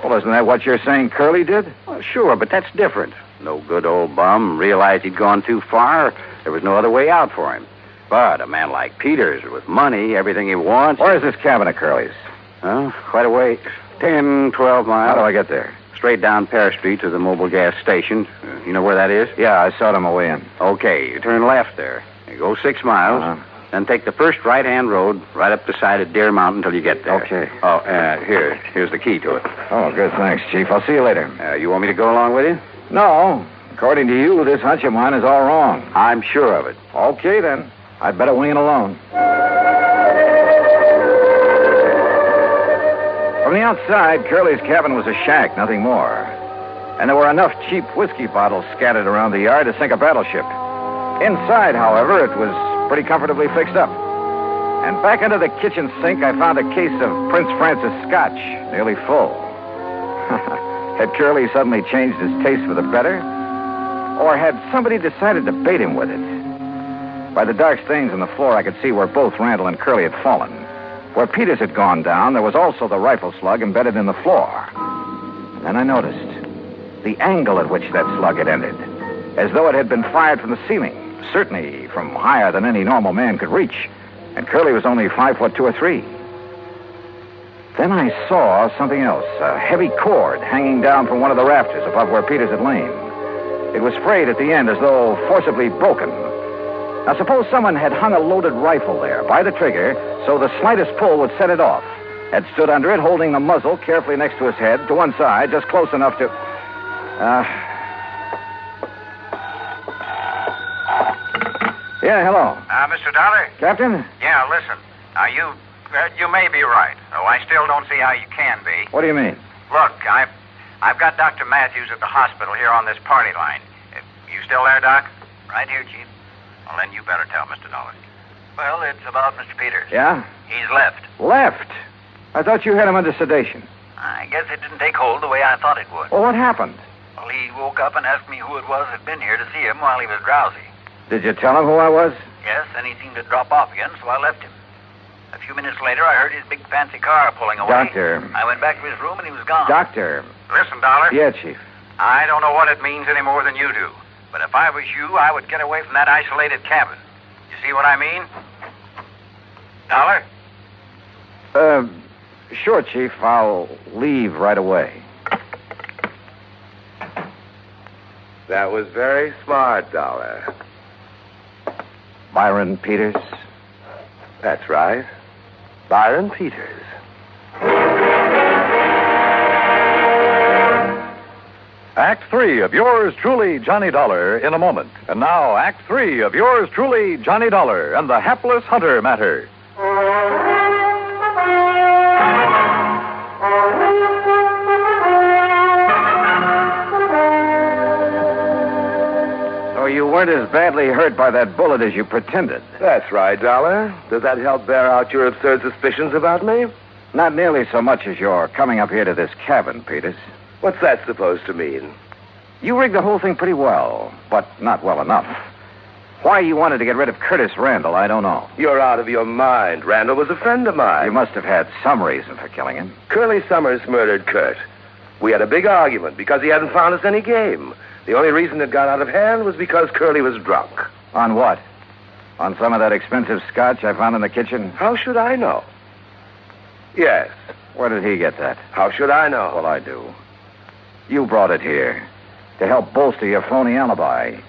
Well, isn't that what you're saying Curly did? Well, sure, but that's different. No good old bum realized he'd gone too far. There was no other way out for him. But a man like Peters, with money, everything he wants... Where's this cabin of Curly's? Quite a way. 10, 12 miles. How do I get there? Straight down Pear Street to the mobile gas station. You know where that is? Yeah, I saw it on my way in. Okay, you turn left there. You go 6 miles. Then take the first right-hand road right up the side of Deer Mountain until you get there. Okay. Oh, here's the key to it. Oh, good, thanks, Chief. I'll see you later. You want me to go along with you? No. According to you, this hunch of mine is all wrong. I'm sure of it. Okay, then. I'd better wing it alone. From the outside, Curly's cabin was a shack, nothing more. And there were enough cheap whiskey bottles scattered around the yard to sink a battleship. Inside, however, it was pretty comfortably fixed up. And back under the kitchen sink, I found a case of Prince Francis Scotch, nearly full. Had Curly suddenly changed his taste for the better? Or had somebody decided to bait him with it? By the dark stains on the floor, I could see where both Randall and Curly had fallen. Where Peters had gone down, there was also the rifle slug embedded in the floor. Then I noticed the angle at which that slug had ended, as though it had been fired from the ceiling, certainly from higher than any normal man could reach. And Curly was only 5 foot 2 or 3. Then I saw something else, a heavy cord hanging down from one of the rafters above where Peters had lain. It was frayed at the end as though forcibly broken. Now, suppose someone had hung a loaded rifle there by the trigger so the slightest pull would set it off, had stood under it holding the muzzle carefully next to his head to one side, just close enough to... Yeah, hello. Mr. Dollar? Captain? Yeah, listen. You may be right, though I still don't see how you can be. What do you mean? Look, I've got Dr. Matthews at the hospital here on this party line. You still there, Doc? Right here, Chief. Well, then you better tell Mr. Dollar. Well, it's about Mr. Peters. Yeah? He's left. Left? I thought you had him under sedation. I guess it didn't take hold the way I thought it would. Well, what happened? Well, he woke up and asked me who it was that had been here to see him while he was drowsy. Did you tell him who I was? Yes, and he seemed to drop off again, so I left him. A few minutes later, I heard his big fancy car pulling away. Doctor. I went back to his room and he was gone. Doctor. Listen, Dollar. Yeah, Chief. I don't know what it means any more than you do. But if I was you, I would get away from that isolated cabin. You see what I mean? Dollar? Sure, Chief. I'll leave right away. That was very smart, Dollar. Byron Peters? That's right. Byron Peters. Act 3 of yours truly, Johnny Dollar, in a moment. And now, Act 3 of yours truly, Johnny Dollar, and the Hapless Hunter matter. So you weren't as badly hurt by that bullet as you pretended. That's right, Dollar. Does that help bear out your absurd suspicions about me? Not nearly so much as your coming up here to this cabin, Peters. What's that supposed to mean? You rigged the whole thing pretty well, but not well enough. Why you wanted to get rid of Curtis Randall, I don't know. You're out of your mind. Randall was a friend of mine. You must have had some reason for killing him. Curly Summers murdered Kurt. We had a big argument because he hadn't found us any game. The only reason it got out of hand was because Curly was drunk. On what? On some of that expensive scotch I found in the kitchen? How should I know? Yes. Where did he get that? How should I know? Well, I do. You brought it here to help bolster your phony alibi,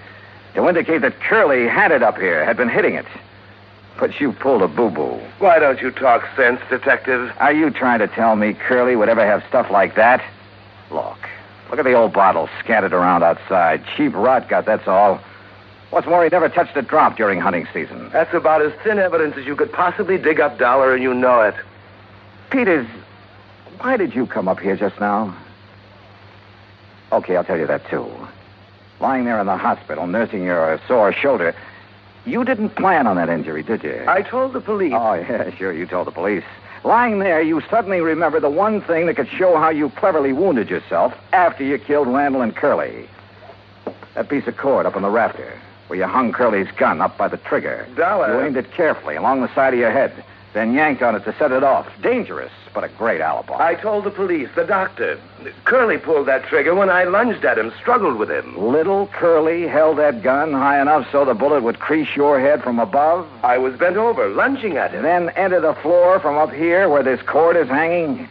to indicate that Curly had it up here, had been hitting it. But you pulled a boo-boo. Why don't you talk sense, Detective? Are you trying to tell me Curly would ever have stuff like that? Look at the old bottles scattered around outside. Cheap rot gut, that's all. What's more, he never touched a drop during hunting season. That's about as thin evidence as you could possibly dig up, Dollar, and you know it. Peters, why did you come up here just now? Okay, I'll tell you that, too. Lying there in the hospital, nursing your sore shoulder, you didn't plan on that injury, did you? I told the police. Oh, yeah, sure, you told the police. Lying there, you suddenly remember the one thing that could show how you cleverly wounded yourself after you killed Randall and Curly. That piece of cord up on the rafter, where you hung Curly's gun up by the trigger. Dollar. You aimed it carefully along the side of your head, then yanked on it to set it off. Dangerous, but a great alibi. I told the police, the doctor. Curly pulled that trigger when I lunged at him, struggled with him. Little Curly held that gun high enough so the bullet would crease your head from above? I was bent over, lunging at him. Then enter the floor from up here where this cord is hanging?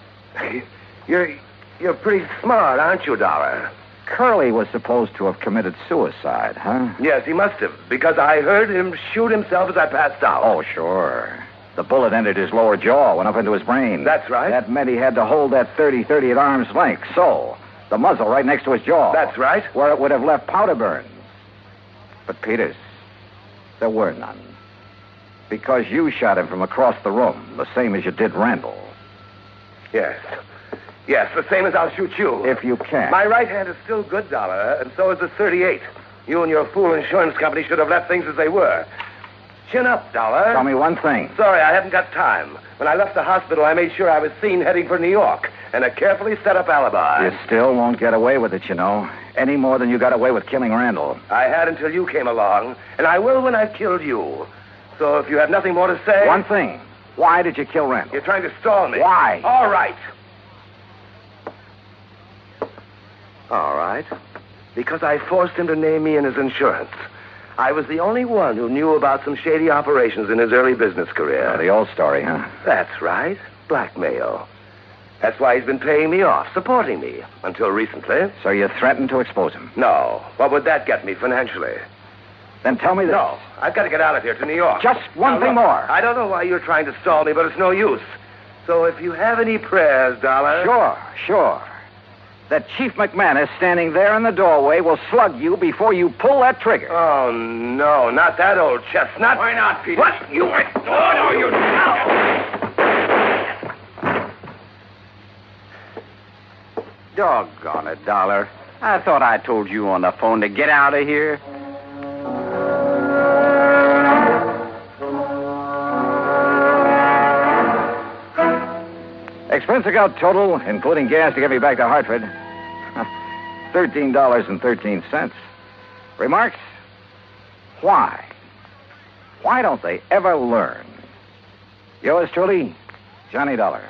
You're pretty smart, aren't you, Dollar? Curly was supposed to have committed suicide, huh? Yes, he must have, because I heard him shoot himself as I passed out. Oh, sure. The bullet entered his lower jaw, went up into his brain. That's right. That meant he had to hold that 30-30 at arm's length, so the muzzle right next to his jaw. That's right. Where it would have left powder burns. But, Peters, there were none. Because you shot him from across the room, the same as you did Randall. Yes. Yes, the same as I'll shoot you. If you can. My right hand is still good, Dollar, and so is the .38. You and your fool insurance company should have left things as they were. Chin up, Dollar. Tell me one thing. Sorry, I haven't got time. When I left the hospital, I made sure I was seen heading for New York, and a carefully set up alibi. You still won't get away with it, you know. Any more than you got away with killing Randall. I had until you came along, and I will when I've killed you. So if you have nothing more to say... One thing. Why did you kill Randall? You're trying to stall me. Why? All right. All right. Because I forced him to name me in his insurance. I was the only one who knew about some shady operations in his early business career. Oh, the old story, huh? That's right. Blackmail. That's why he's been paying me off, supporting me, until recently. So you threatened to expose him? No. What would that get me financially? Then tell me this. No. I've got to get out of here to New York. Just one thing more. I don't know why you're trying to stall me, but it's no use. So if you have any prayers, Dollar... Sure. That Chief McManus standing there in the doorway will slug you before you pull that trigger. Oh, no, not that old chestnut. Why not, Peter? What? You... No, you... Doggone it, Dollar. I thought I told you on the phone to get out of here. Expense account total, including gas to get me back to Hartford, $13.13. Remarks? Why? Why don't they ever learn? Yours truly, Johnny Dollar.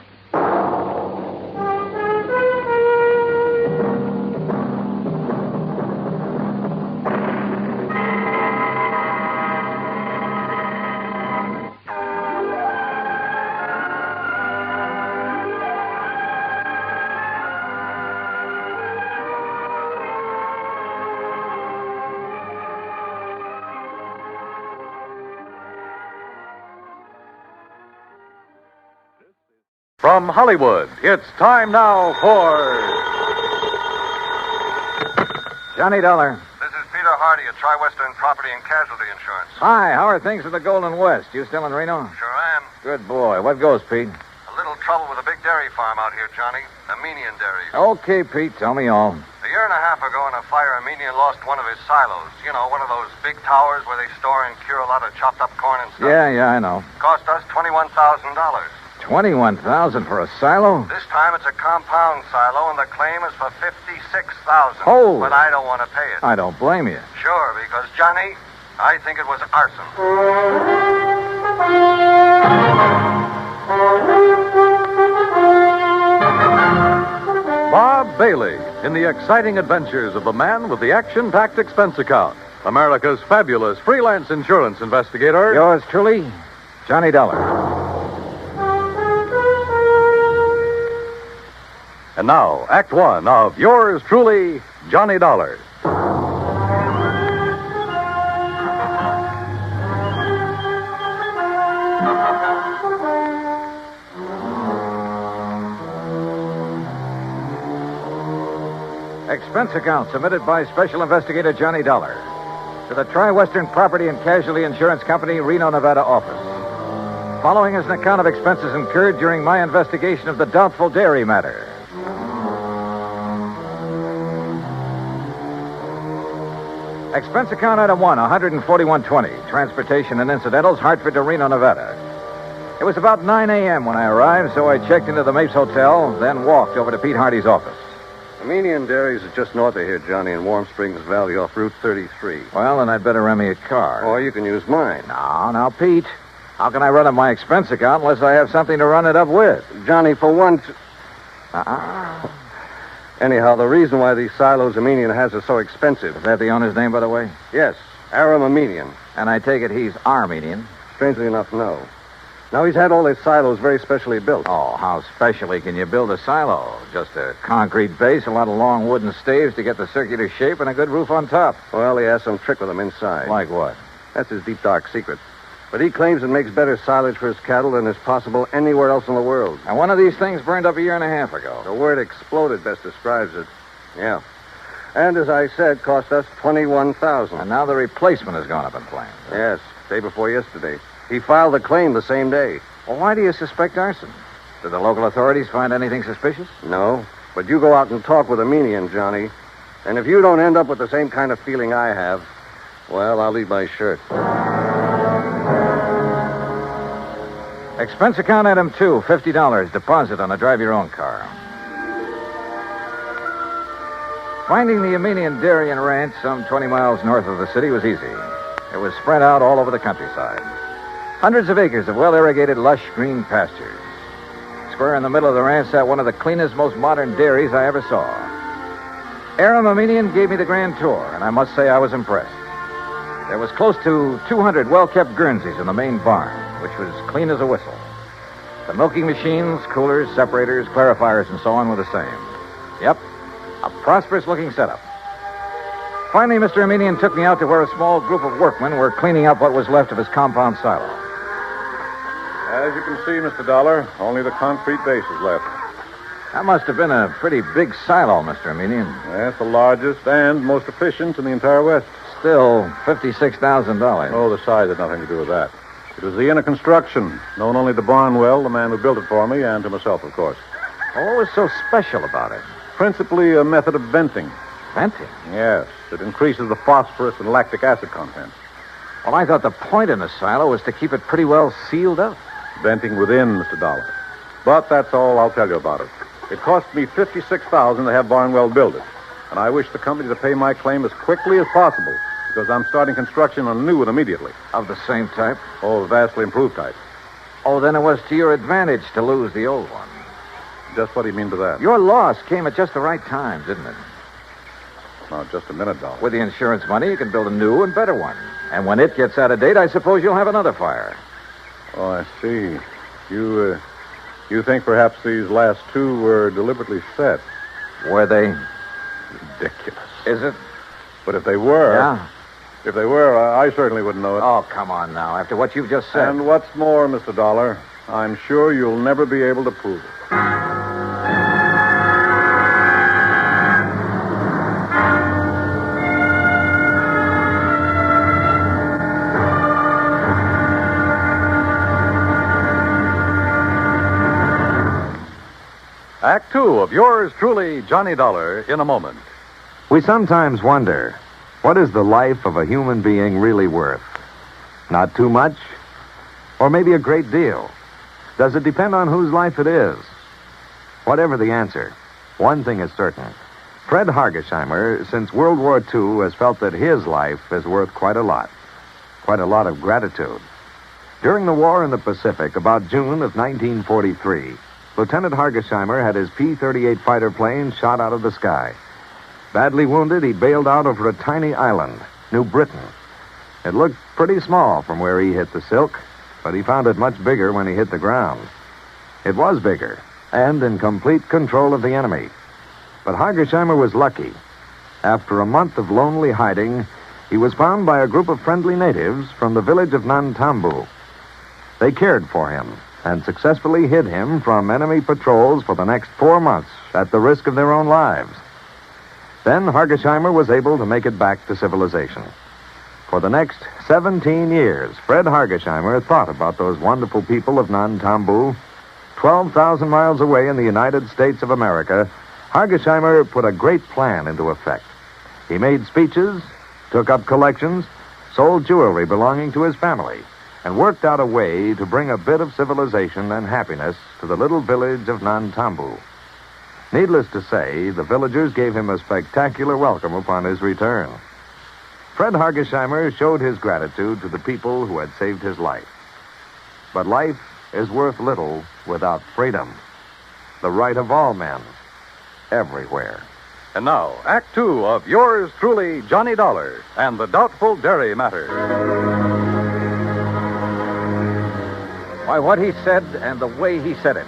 From Hollywood, it's time now for... Johnny Dollar. This is Peter Hardy at Tri-Western Property and Casualty Insurance. Hi, how are things at the Golden West? You still in Reno? Sure am. Good boy. What goes, Pete? A little trouble with a big dairy farm out here, Johnny. Armenian Dairies. Okay, Pete, tell me all. A year and a half ago in a fire, Armenian lost one of his silos. You know, one of those big towers where they store and cure a lot of chopped up corn and stuff. Yeah, I know. Cost us $21,000. $21,000 for a silo? This time it's a compound silo, and the claim is for $56,000. Holy. But I don't want to pay it. I don't blame you. Sure, because, Johnny, I think it was arson. Bob Bailey in the exciting adventures of the man with the action-packed expense account. America's fabulous freelance insurance investigator. Yours truly, Johnny Dollar. And now, Act One of yours truly, Johnny Dollar. Expense account submitted by Special Investigator Johnny Dollar to the Tri-Western Property and Casualty Insurance Company, Reno, Nevada office. Following is an account of expenses incurred during my investigation of the Doubtful dairy matter. Expense account item 1, $141.20. Transportation and incidentals, Hartford to Reno, Nevada. It was about 9 a.m. when I arrived, so I checked into the Mapes Hotel, then walked over to Pete Hardy's office. Armenian Dairies is just north of here, Johnny, in Warm Springs Valley off Route 33. Well, then I'd better rent me a car. Or you can use mine. Now, Pete, how can I run up my expense account unless I have something to run it up with? Johnny, for once... Anyhow, the reason why these silos Armenian has are so expensive... Is that the owner's name, by the way? Yes, Aram Armenian. And I take it he's Armenian? Strangely enough, no. Now, he's had all his silos very specially built. Oh, how specially can you build a silo? Just a concrete base, a lot of long wooden staves to get the circular shape, and a good roof on top. Well, he has some trick with them inside. Like what? That's his deep, dark secret. But he claims it makes better silage for his cattle than is possible anywhere else in the world. And one of these things burned up a year and a half ago. The word exploded best describes it. Yeah. And as I said, cost us $21,000. And now the replacement has gone up in flames. Yes, day before yesterday. He filed the claim the same day. Well, why do you suspect arson? Did the local authorities find anything suspicious? No, but you go out and talk with Armenian, Johnny. And if you don't end up with the same kind of feeling I have, well, I'll leave my shirt. Expense account item 2, $50. Deposit on a drive-your-own car. Finding the Armenian dairy and ranch some 20 miles north of the city was easy. It was spread out all over the countryside. Hundreds of acres of well-irrigated, lush green pastures. Square in the middle of the ranch sat one of the cleanest, most modern dairies I ever saw. Aram Armenian gave me the grand tour, and I must say I was impressed. There was close to 200 well-kept Guernseys in the main barn, which was clean as a whistle. The milking machines, coolers, separators, clarifiers, and so on were the same. Yep, a prosperous-looking setup. Finally, Mr. Armenian took me out to where a small group of workmen were cleaning up what was left of his compound silo. As you can see, Mr. Dollar, only the concrete base is left. That must have been a pretty big silo, Mr. Armenian. Yes, the largest and most efficient in the entire West. Still, $56,000. Oh, the size had nothing to do with that. It was the inner construction, known only to Barnwell, the man who built it for me, and to myself, of course. Well, what was so special about it? Principally a method of venting. Venting? Yes, it increases the phosphorus and lactic acid content. Well, I thought the point in the silo was to keep it pretty well sealed up. Venting within, Mr. Dollar. But that's all I'll tell you about it. It cost me $56,000 to have Barnwell build it. And I wish the company to pay my claim as quickly as possible, because I'm starting construction on a new one immediately. Of the same type? Oh, vastly improved type. Oh, then it was to your advantage to lose the old one. Just what do you mean by that? Your loss came at just the right time, didn't it? Now, just a minute, Dollar. With the insurance money, you can build a new and better one. And when it gets out of date, I suppose you'll have another fire. Oh, I see. You think perhaps these last two were deliberately set? Were they? Ridiculous. Is it? But if they were... Yeah? If they were, I certainly wouldn't know it. Oh, come on now. After what you've just said. And what's more, Mr. Dollar, I'm sure you'll never be able to prove it. Act Two of yours truly, Johnny Dollar, in a moment. We sometimes wonder, what is the life of a human being really worth? Not too much? Or maybe a great deal? Does it depend on whose life it is? Whatever the answer, one thing is certain. Fred Hargesheimer, since World War II, has felt that his life is worth quite a lot. Quite a lot of gratitude. During the war in the Pacific, about June of 1943, Lieutenant Hargesheimer had his P-38 fighter plane shot out of the sky. Badly wounded, he bailed out over a tiny island, New Britain. It looked pretty small from where he hit the silk, but he found it much bigger when he hit the ground. It was bigger, and in complete control of the enemy. But Hargesheimer was lucky. After a month of lonely hiding, he was found by a group of friendly natives from the village of Nantambu. They cared for him and successfully hid him from enemy patrols for the next 4 months at the risk of their own lives. Then Hargesheimer was able to make it back to civilization. For the next 17 years, Fred Hargesheimer thought about those wonderful people of Nantambu. 12,000 miles away in the United States of America, Hargesheimer put a great plan into effect. He made speeches, took up collections, sold jewelry belonging to his family, and worked out a way to bring a bit of civilization and happiness to the little village of Nantambu. Needless to say, the villagers gave him a spectacular welcome upon his return. Fred Hargesheimer showed his gratitude to the people who had saved his life. But life is worth little without freedom, the right of all men, everywhere. And now, Act Two of yours truly, Johnny Dollar, and the Doubtful Dairy Matter. Why, what he said and the way he said it.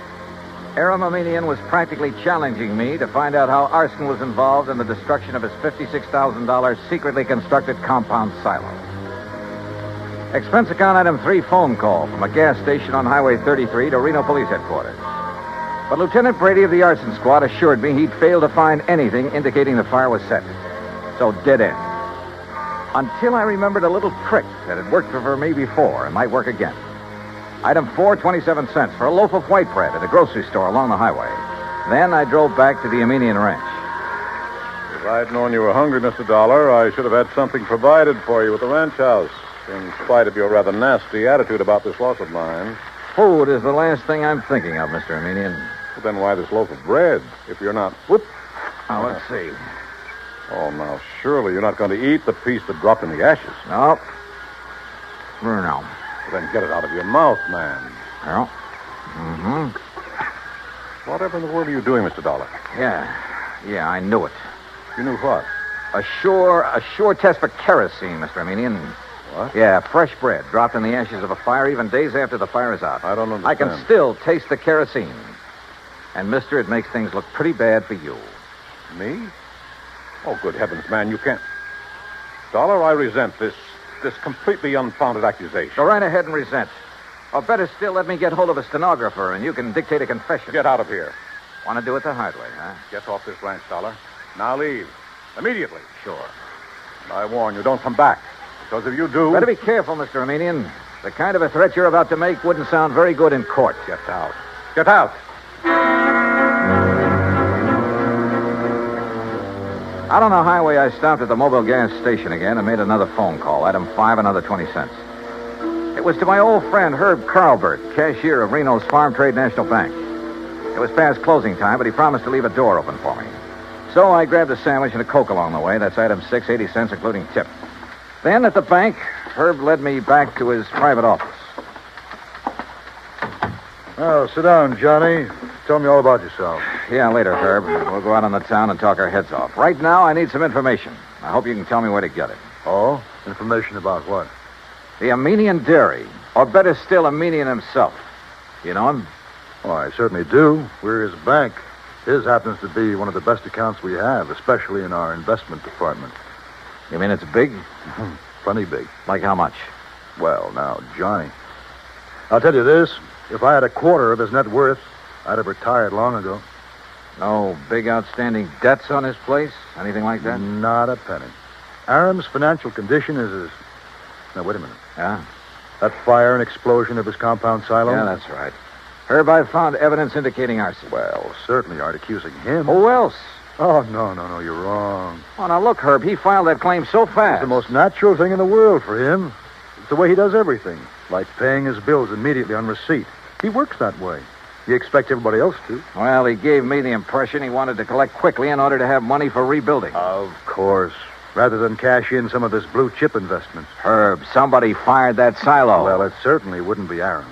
Aram Aminian was practically challenging me to find out how arson was involved in the destruction of his $56,000 secretly constructed compound silo. Expense account item 3 phone call from a gas station on Highway 33 to Reno Police Headquarters. But Lieutenant Brady of the arson squad assured me he'd failed to find anything indicating the fire was set. So dead end. Until I remembered a little trick that had worked for me before and might work again. Item 4, 27 cents for a loaf of white bread at a grocery store along the highway. Then I drove back to the Aminian ranch. If I'd known you were hungry, Mr. Dollar, I should have had something provided for you at the ranch house, in spite of your rather nasty attitude about this loss of mine. Food is the last thing I'm thinking of, Mr. Aminian. Well, then why this loaf of bread, if you're not... Whoop! Now, let's see. Oh, now, surely you're not going to eat the piece that dropped in the ashes. No. For now. Well, then get it out of your mouth, man. Well, mm-hmm. Whatever in the world are you doing, Mr. Dollar? Yeah, I knew it. You knew what? A sure test for kerosene, Mr. Aminian. What? Yeah, fresh bread dropped in the ashes of a fire even days after the fire is out. I don't understand. I can still taste the kerosene. And, mister, it makes things look pretty bad for you. Me? Oh, good heavens, man, you can't... Dollar, I resent this completely unfounded accusation. Go right ahead and resent. Or better still, let me get hold of a stenographer and you can dictate a confession. Get out of here. Want to do it the hard way, huh? Get off this ranch, Dollar. Now leave. Immediately. Sure. I warn you, don't come back. Because if you do... Better be careful, Mr. Aminian. The kind of a threat you're about to make wouldn't sound very good in court. Get out. Get out. Out on the highway, I stopped at the mobile gas station again and made another phone call. Item 5, another 20 cents. It was to my old friend Herb Carlbert, cashier of Reno's Farm Trade National Bank. It was past closing time, but he promised to leave a door open for me. So I grabbed a sandwich and a Coke along the way. That's item 6, 80 cents, including tip. Then at the bank, Herb led me back to his private office. Oh, sit down, Johnny. Tell me all about yourself. Yeah, later, Herb. We'll go out on the town and talk our heads off. Right now, I need some information. I hope you can tell me where to get it. Oh? Information about what? The Aminian Dairy. Or better still, Aminian himself. You know him? Oh, I certainly do. We're his bank. His happens to be one of the best accounts we have, especially in our investment department. You mean it's big? Plenty big. Like how much? Well, now, Johnny, I'll tell you this. If I had a quarter of his net worth, I'd have retired long ago. No big outstanding debts on his place? Anything like that? Not a penny. Aram's financial condition is as... Now, wait a minute. Yeah? That fire and explosion of his compound silo? Yeah, that's right. Herb, I've found evidence indicating arson. Well, certainly aren't accusing him. Who else? Oh, no, you're wrong. Oh, now look, Herb, he filed that claim so fast. It's the most natural thing in the world for him. It's the way he does everything, like paying his bills immediately on receipt. He works that way. You expect everybody else to. Well, he gave me the impression he wanted to collect quickly in order to have money for rebuilding. Of course. Rather than cash in some of his blue chip investments. Herb, somebody fired that silo. Well, it certainly wouldn't be Aram.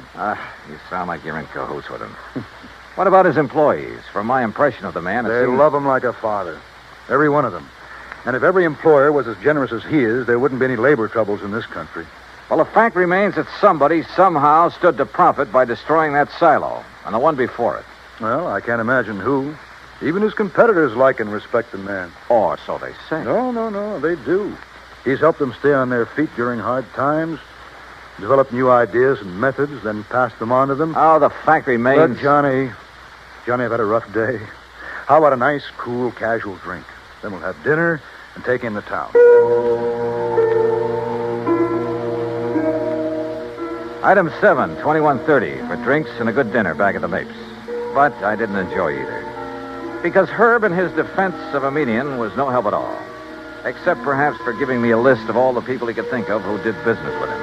You sound like you're in cahoots with him. What about his employees? From my impression of the man, They love him like a father. Every one of them. And if every employer was as generous as he is, there wouldn't be any labor troubles in this country. Well, the fact remains that somebody somehow stood to profit by destroying that silo and the one before it. Well, I can't imagine who. Even his competitors like and respect the man. Oh, so they say. No, they do. He's helped them stay on their feet during hard times, develop new ideas and methods, then pass them on to them. Oh, the fact remains... Look, Johnny, I've had a rough day. How about a nice, cool, casual drink? Then we'll have dinner and take in the town. Item 7, 2130, for drinks and a good dinner back at the Mapes. But I didn't enjoy either. Because Herb in his defense of a median was no help at all. Except perhaps for giving me a list of all the people he could think of who did business with him.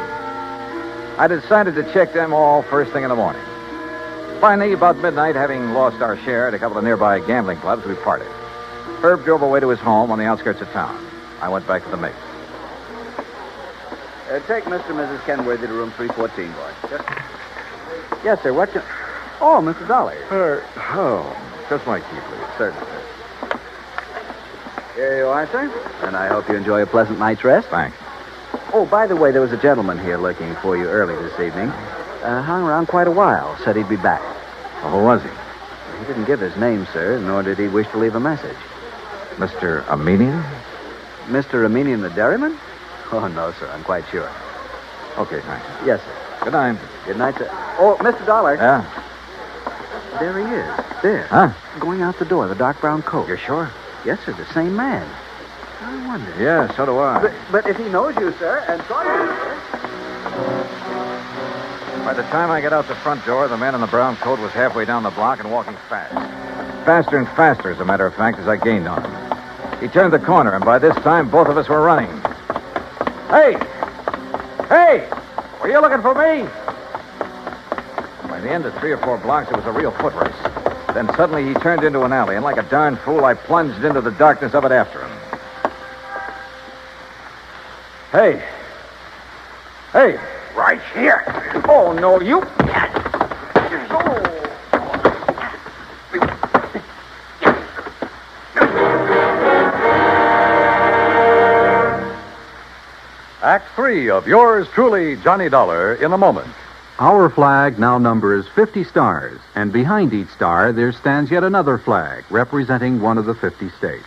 I decided to check them all first thing in the morning. Finally, about midnight, having lost our share at a couple of nearby gambling clubs, we parted. Herb drove away to his home on the outskirts of town. I went back to the Mapes. Take Mr. and Mrs. Kenworthy to room 314, boy. Yes, sir. What? Oh, Mr. Dollar. Just my key, please. Certainly, sir. Here you are, sir. And I hope you enjoy a pleasant night's rest. Thanks. Oh, by the way, there was a gentleman here looking for you early this evening. Hung around quite a while. Said he'd be back. Well, who was he? He didn't give his name, sir, nor did he wish to leave a message. Mr. Armenian? Mr. Armenian the dairyman? Oh, no, sir. I'm quite sure. Okay, thanks. Yes, sir. Good night. Good night, sir. Oh, Mr. Dollar. Yeah? There he is. There. Huh? Going out the door, the dark brown coat. You're sure? Yes, sir. The same man. I wonder. Yeah, so do I. But if he knows you, sir, and saw you, sir... By the time I got out the front door, the man in the brown coat was halfway down the block and walking fast. Faster and faster, as a matter of fact, as I gained on him. He turned the corner, and by this time, both of us were running. Hey! Hey! Were you looking for me? By the end of 3 or 4 blocks, it was a real foot race. Then suddenly he turned into an alley, and like a darn fool, I plunged into the darkness of it after him. Hey! Hey! Right here. Oh, no, you... Act 3 of yours truly, Johnny Dollar, in a moment. Our flag now numbers 50 stars, and behind each star there stands yet another flag representing one of the 50 states.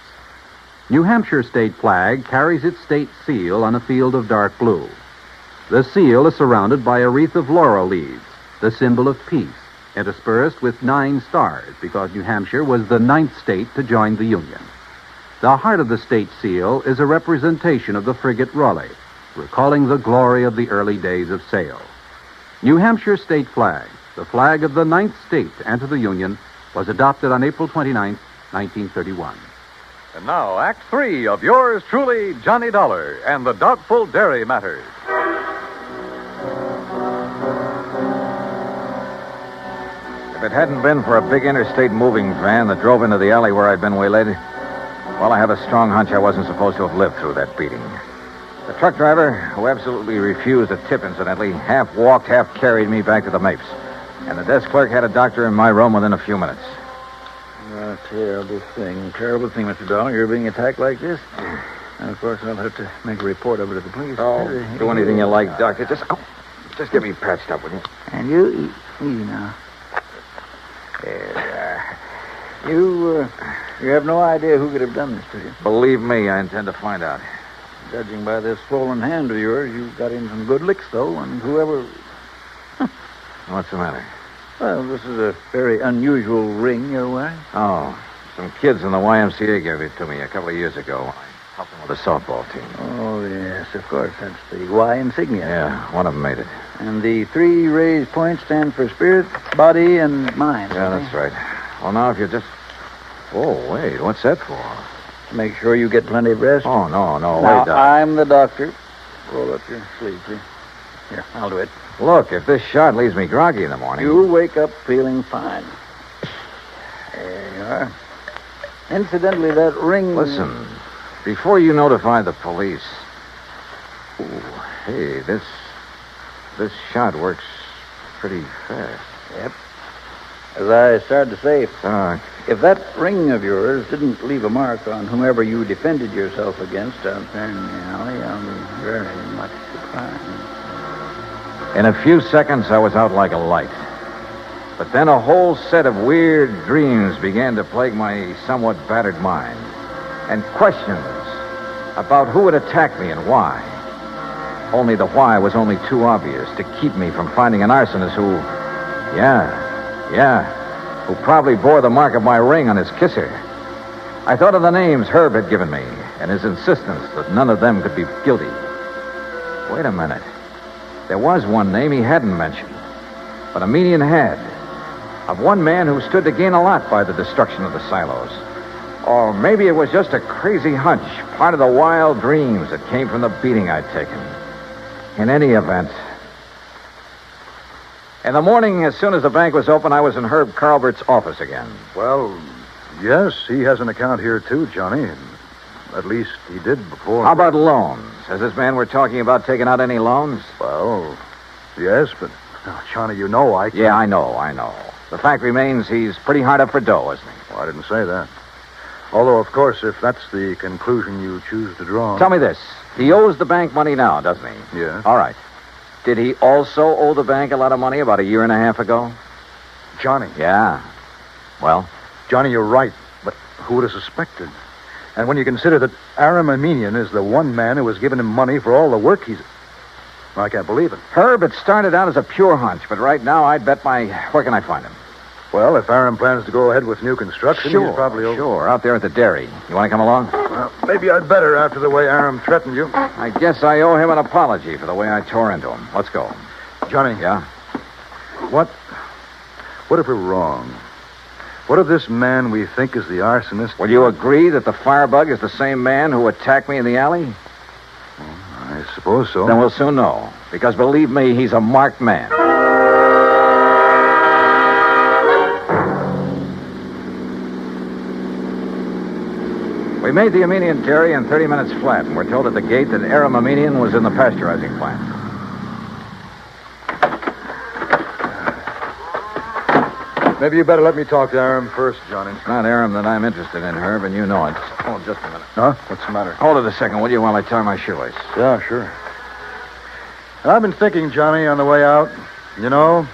New Hampshire state flag carries its state seal on a field of dark blue. The seal is surrounded by a wreath of laurel leaves, the symbol of peace, interspersed with 9 stars because New Hampshire was the 9th state to join the Union. The heart of the state seal is a representation of the frigate Raleigh, recalling the glory of the early days of sail. New Hampshire state flag, the flag of the 9th state to enter the Union, was adopted on April 29, 1931. And now, Act 3 of yours truly, Johnny Dollar, and the Doubtful Dairy Matters. If it hadn't been for a big interstate moving van that drove into the alley where I'd been waylaid, well, I have a strong hunch I wasn't supposed to have lived through that beating. The truck driver, who absolutely refused a tip, incidentally, half walked, half carried me back to the Mapes. And the desk clerk had a doctor in my room within a few minutes. A terrible thing, Mr. Dollar. You're being attacked like this. And, of course, I'll have to make a report of it to the police. Oh, do anything you like, Doctor. Just get me patched up, will you? And you, easy now. You have no idea who could have done this to you. Believe me, I intend to find out. Judging by this swollen hand of yours, you got in some good licks, though, and whoever... What's the matter? Well, this is a very unusual ring you're wearing. Oh, some kids in the YMCA gave it to me a couple of years ago. I helped them with the softball team. Oh, yes, of course. That's the Y insignia. Yeah, one of them made it. And the 3 raised points stand for spirit, body, and mind. Yeah, that's right. Well, now, if you just... Oh, wait, what's that for? Make sure you get plenty of rest. Oh, no, now, wait, Doc. I'm the doctor. Roll up your sleeve, please. Here, I'll do it. Look, if this shot leaves me groggy in the morning... You'll wake up feeling fine. There you are. Incidentally, that ring... Listen, before you notify the police... Ooh, hey, this shot works pretty fast. Yep. As I started to say, if that ring of yours didn't leave a mark on whomever you defended yourself against out there in the alley, I'll be very much surprised. In a few seconds, I was out like a light. But then a whole set of weird dreams began to plague my somewhat battered mind. And questions about who would attack me and why. Only the why was only too obvious to keep me from finding an arsonist who, who probably bore the mark of my ring on his kisser. I thought of the names Herb had given me and his insistence that none of them could be guilty. Wait a minute. There was one name he hadn't mentioned, but Armenian had. Of one man who stood to gain a lot by the destruction of the silos. Or maybe it was just a crazy hunch, part of the wild dreams that came from the beating I'd taken. In any event, in the morning, as soon as the bank was open, I was in Herb Carlbert's office again. Well, yes, he has an account here, too, Johnny. At least he did before. How about loans? Has this man we're talking about taken out any loans? Well, yes, but, Johnny, you know I can't... Yeah, I know. The fact remains he's pretty hard up for dough, isn't he? Well, I didn't say that. Although, of course, if that's the conclusion you choose to draw... Tell me this. He owes the bank money now, doesn't he? Yeah. All right. Did he also owe the bank a lot of money about a year and a half ago? Johnny. Yeah. Well? Johnny, you're right. But who would have suspected? And when you consider that Aram Armenian is the one man who has given him money for all the work he's... I can't believe it. Herb, it started out as a pure hunch, but right now I'd bet my... Where can I find him? Well, if Aram plans to go ahead with new construction, he's probably over... Sure, out there at the dairy. You want to come along? Well, maybe I'd better after the way Aram threatened you. I guess I owe him an apology for the way I tore into him. Let's go. Johnny. Yeah? What if we're wrong? What if this man we think is the arsonist... Will you agree that the firebug is the same man who attacked me in the alley? I suppose so. Then we'll soon know. Because believe me, he's a marked man. We made the Armenian dairy in 30 minutes flat, and we're told at the gate that Aram Armenian was in the pasteurizing plant. Maybe you better let me talk to Aram first, Johnny. It's not Aram that I'm interested in, Herb, and you know it. Oh, just a minute. Huh? What's the matter? Hold it a second, will you, while I tie my shoelace? Yeah, sure. I've been thinking, Johnny, on the way out, you know,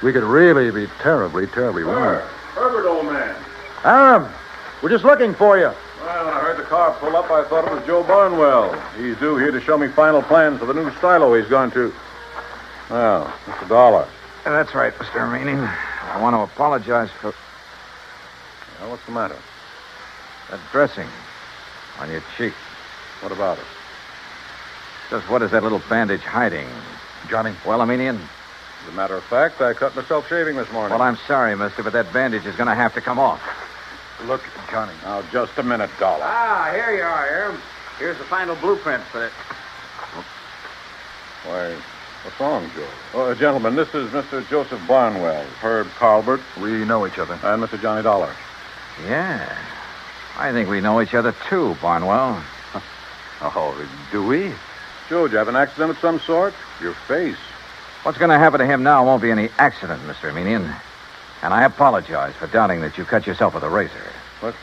we could really be terribly, terribly wrong. Herbert, old man. Aram, we're just looking for you. Well, when I heard the car pull up, I thought it was Joe Barnwell. He's due here to show me final plans for the new silo he's going to... Well, it's $1. That's right, Mr. Armenian. I want to apologize for... Well, what's the matter? That dressing on your cheek. What about it? Just what is that little bandage hiding? Johnny. Well, Armenian? As a matter of fact, I cut myself shaving this morning. Well, I'm sorry, mister, but that bandage is going to have to come off. Look, Johnny. Now, just a minute, Dollar. Ah, here you are, Aram. Here's the final blueprint for it. Why, what's wrong, Joe? Oh, gentlemen, this is Mr. Joseph Barnwell, Herb Carlbert. We know each other. And Mr. Johnny Dollar. Yeah. I think we know each other, too, Barnwell. Oh, do we? Joe, did you have an accident of some sort? Your face. What's going to happen to him now won't be any accident, Mr. Armenian. And I apologize for doubting that you cut yourself with a razor. What?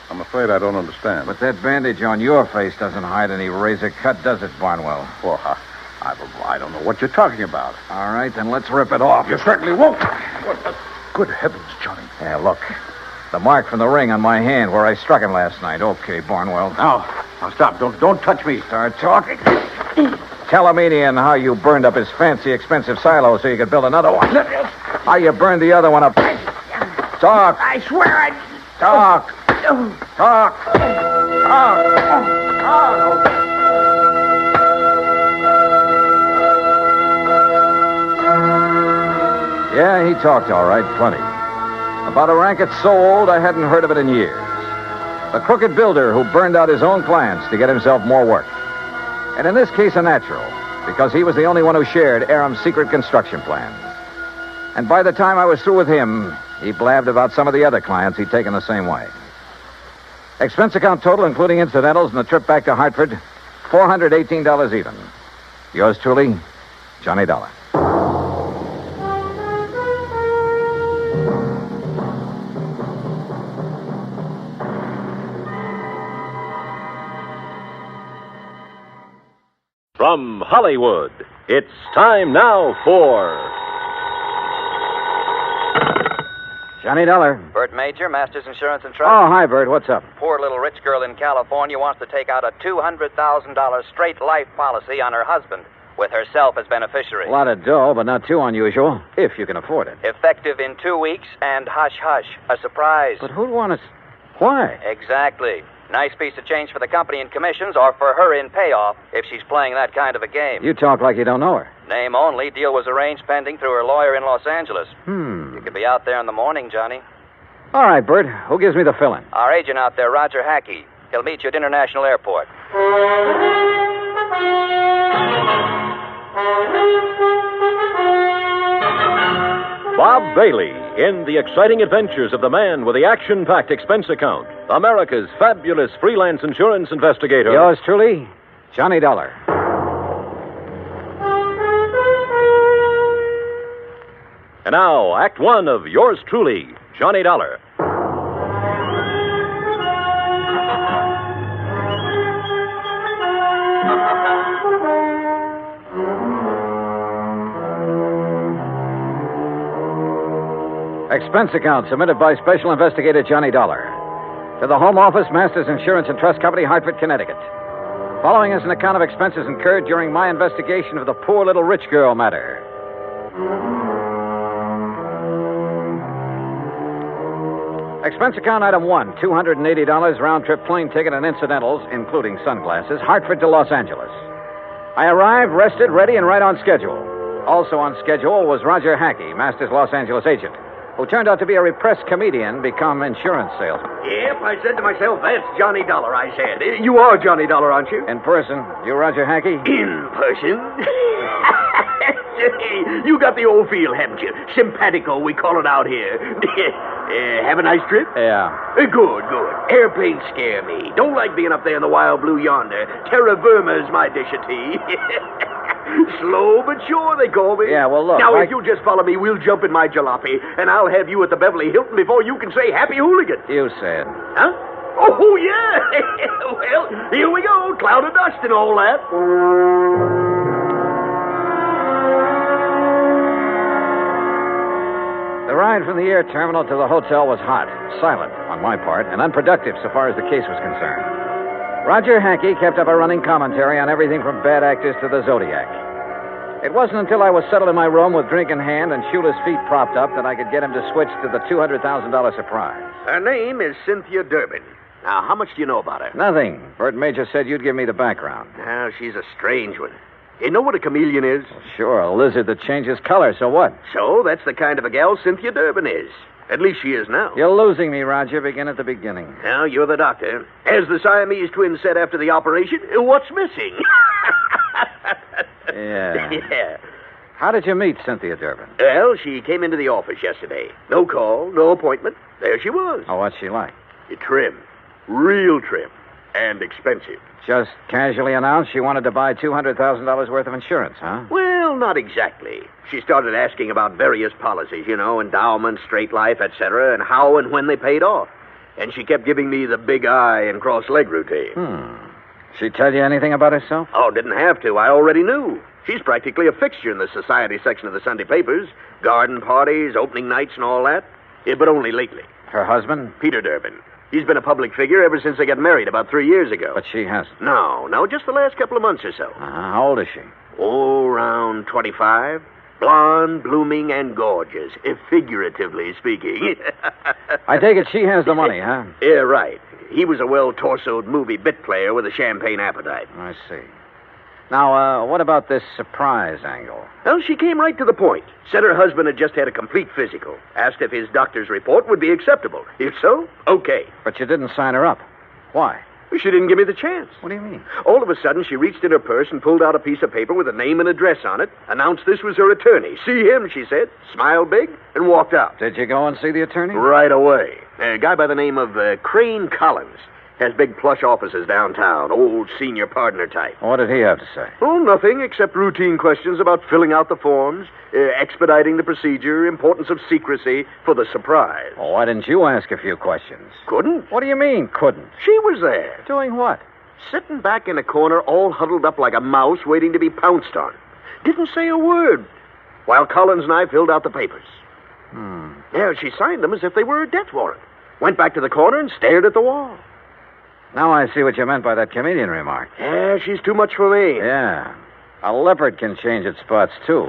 I'm afraid I don't understand. But that bandage on your face doesn't hide any razor cut, does it, Barnwell? Well, I don't know what you're talking about. All right, then let's rip it off. You certainly won't. Good heavens, Johnny. Yeah, look. The mark from the ring on my hand where I struck him last night. Okay, Barnwell. Now stop. Don't touch me. Start talking. Tell Armenian how you burned up his fancy, expensive silo so you could build another one. How you burned the other one up. Talk. I swear I... Talk. Talk. Talk. Yeah, he talked all right, plenty. About a racket so old I hadn't heard of it in years. The crooked builder who burned out his own clients to get himself more work. And in this case, a natural, because he was the only one who shared Aram's secret construction plans. And by the time I was through with him, he blabbed about some of the other clients he'd taken the same way. Expense account total, including incidentals and the trip back to Hartford, $418 even. Yours truly, Johnny Dollar. From Hollywood, it's time now for... Johnny Dollar. Bert Major, Masters Insurance and Trust. Oh, hi, Bert. What's up? Poor little rich girl in California wants to take out a $200,000 straight life policy on her husband, with herself as beneficiary. A lot of dough, but not too unusual, if you can afford it. Effective in 2 weeks, and hush-hush, a surprise. But who'd want to... Why? Exactly. Nice piece of change for the company in commissions, or for her in payoff, if she's playing that kind of a game. You talk like you don't know her. Name only. Deal was arranged pending through her lawyer in Los Angeles. Hmm. You could be out there in the morning, Johnny. All right, Bert. Who gives me the fill-in? Our agent out there, Roger Hackey. He'll meet you at International Airport. Bob Bailey in The Exciting Adventures of the Man with the Action-Packed Expense Account, America's fabulous freelance insurance investigator. Yours truly, Johnny Dollar. And now, Act One of yours truly, Johnny Dollar. Expense account submitted by Special Investigator Johnny Dollar to the Home Office, Masters Insurance and Trust Company, Hartford, Connecticut. Following is an account of expenses incurred during my investigation of the poor little rich girl matter. Expense account item 1, $280 round-trip plane ticket and incidentals, including sunglasses, Hartford to Los Angeles. I arrived, rested, ready, and right on schedule. Also on schedule was Roger Hackey, Masters Los Angeles agent, who turned out to be a repressed comedian become insurance salesman. Yep, I said to myself, that's Johnny Dollar, I said. You are Johnny Dollar, aren't you? In person. You Roger Hackey? In person? You got the old feel, haven't you? Simpatico, we call it out here. Have a nice trip? Yeah. Good. Airplanes scare me. Don't like being up there in the wild blue yonder. Terra firma is my dish of tea. Slow but sure, they call me. Yeah, well, look. Now, if you'll just follow me, we'll jump in my jalopy, and I'll have you at the Beverly Hilton before you can say Happy Hooligan. You said. Huh? Oh, yeah. Well, here we go. Cloud of dust and all that. The ride from the air terminal to the hotel was hot, silent on my part, and unproductive so far as the case was concerned. Roger Hackey kept up a running commentary on everything from bad actors to the Zodiac. It wasn't until I was settled in my room with drink in hand and Shula's feet propped up that I could get him to switch to the $200,000 surprise. Her name is Cynthia Durbin. Now, how much do you know about her? Nothing. Bert Major said you'd give me the background. Now, she's a strange one. You know what a chameleon is? Sure, a lizard that changes color, so what? So, that's the kind of a gal Cynthia Durbin is. At least she is now. You're losing me, Roger. Begin at the beginning. Now, you're the doctor. As the Siamese twins said after the operation, what's missing? Yeah. Yeah. How did you meet Cynthia Durbin? Well, she came into the office yesterday. No call, no appointment. There she was. Oh, what's she like? Trim. Real trim. And expensive. Just casually announced she wanted to buy $200,000 worth of insurance, huh? Well, not exactly. She started asking about various policies, endowment, straight life, etc., and how and when they paid off. And she kept giving me the big eye and cross-leg routine. She tell you anything about herself? Oh, didn't have to. I already knew. She's practically a fixture in the society section of the Sunday papers. Garden parties, opening nights, and all that. Yeah, but only lately. Her husband? Peter Durbin. He's been a public figure ever since they got married about 3 years ago. But she hasn't. No, just the last couple of months or so. How old is she? Oh, around 25. Blonde, blooming, and gorgeous, figuratively speaking. I take it she has the money, huh? Yeah, right. He was a well-torsoed movie bit player with a champagne appetite. I see. Now, what about this surprise angle? Well, she came right to the point. Said her husband had just had a complete physical. Asked if his doctor's report would be acceptable. If so, okay. But you didn't sign her up. Why? She didn't give me the chance. What do you mean? All of a sudden, she reached in her purse and pulled out a piece of paper with a name and address on it, announced this was her attorney. See him, she said, smiled big, and walked out. Did you go and see the attorney? Right away. A guy by the name of Crane Collins. Has big plush offices downtown, old senior partner type. What did he have to say? Oh, nothing except routine questions about filling out the forms, expediting the procedure, importance of secrecy for the surprise. Well, why didn't you ask a few questions? Couldn't. What do you mean, couldn't? She was there. Doing what? Sitting back in a corner, all huddled up like a mouse waiting to be pounced on. Didn't say a word, while Collins and I filled out the papers. Yeah, she signed them as if they were a death warrant. Went back to the corner and stared at the wall. Now I see what you meant by that chameleon remark. Yeah, she's too much for me. Yeah. A leopard can change its spots, too.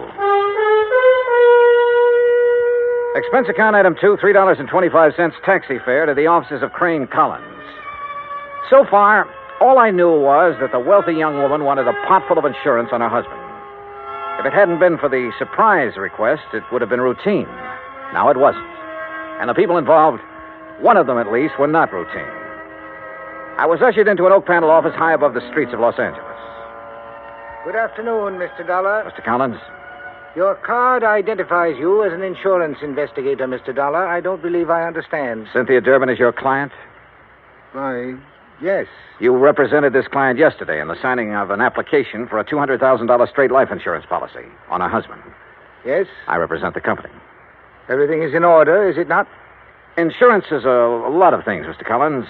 Expense account item 2, $3.25 taxi fare to the offices of Crane Collins. So far, all I knew was that the wealthy young woman wanted a pot full of insurance on her husband. If it hadn't been for the surprise request, it would have been routine. Now it wasn't. And the people involved, one of them at least, were not routine. I was ushered into an oak panel office high above the streets of Los Angeles. Good afternoon, Mr. Dollar. Mr. Collins? Your card identifies you as an insurance investigator, Mr. Dollar. I don't believe I understand. Cynthia Durbin is your client? Why, yes. You represented this client yesterday in the signing of an application for a $200,000 straight life insurance policy on her husband. Yes? I represent the company. Everything is in order, is it not? Insurance is a lot of things, Mr. Collins.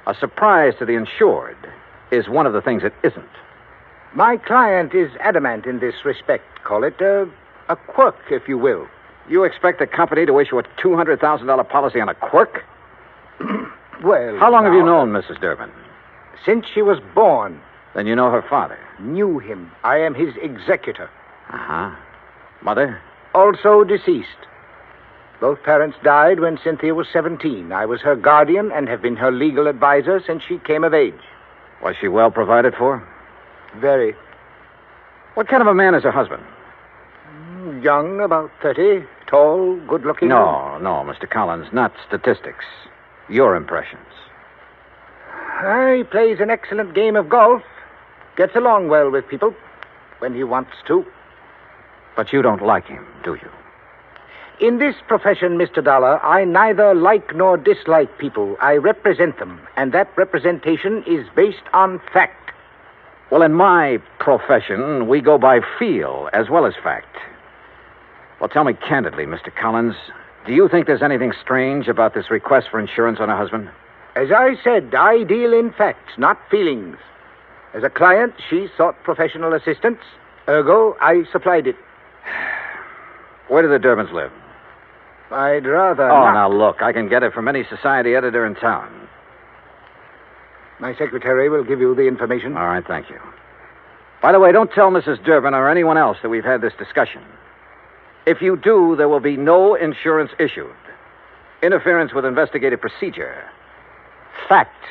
A surprise to the insured is one of the things it isn't. My client is adamant in this respect. Call it a quirk, if you will. You expect the company to issue a $200,000 policy on a quirk? Well, how long have you known Mrs. Durbin? Since she was born. Then you know her father? Knew him. I am his executor. Uh-huh. Mother? Also deceased. Both parents died when Cynthia was 17. I was her guardian and have been her legal advisor since she came of age. Was she well provided for? Very. What kind of a man is her husband? Young, about 30. Tall, good-looking. No, Mr. Collins, not statistics. Your impressions. He plays an excellent game of golf. Gets along well with people when he wants to. But you don't like him, do you? In this profession, Mr. Dollar, I neither like nor dislike people. I represent them, and that representation is based on fact. Well, in my profession, we go by feel as well as fact. Well, tell me candidly, Mr. Collins, do you think there's anything strange about this request for insurance on her husband? As I said, I deal in facts, not feelings. As a client, she sought professional assistance. Ergo, I supplied it. Where do the Durbins live? I'd rather Oh, not. now look, I can get it from any society editor in town. My secretary will give you the information. All right, thank you. By the way, don't tell Mrs. Durbin or anyone else that we've had this discussion. If you do, there will be no insurance issued. Interference with investigative procedure. Fact,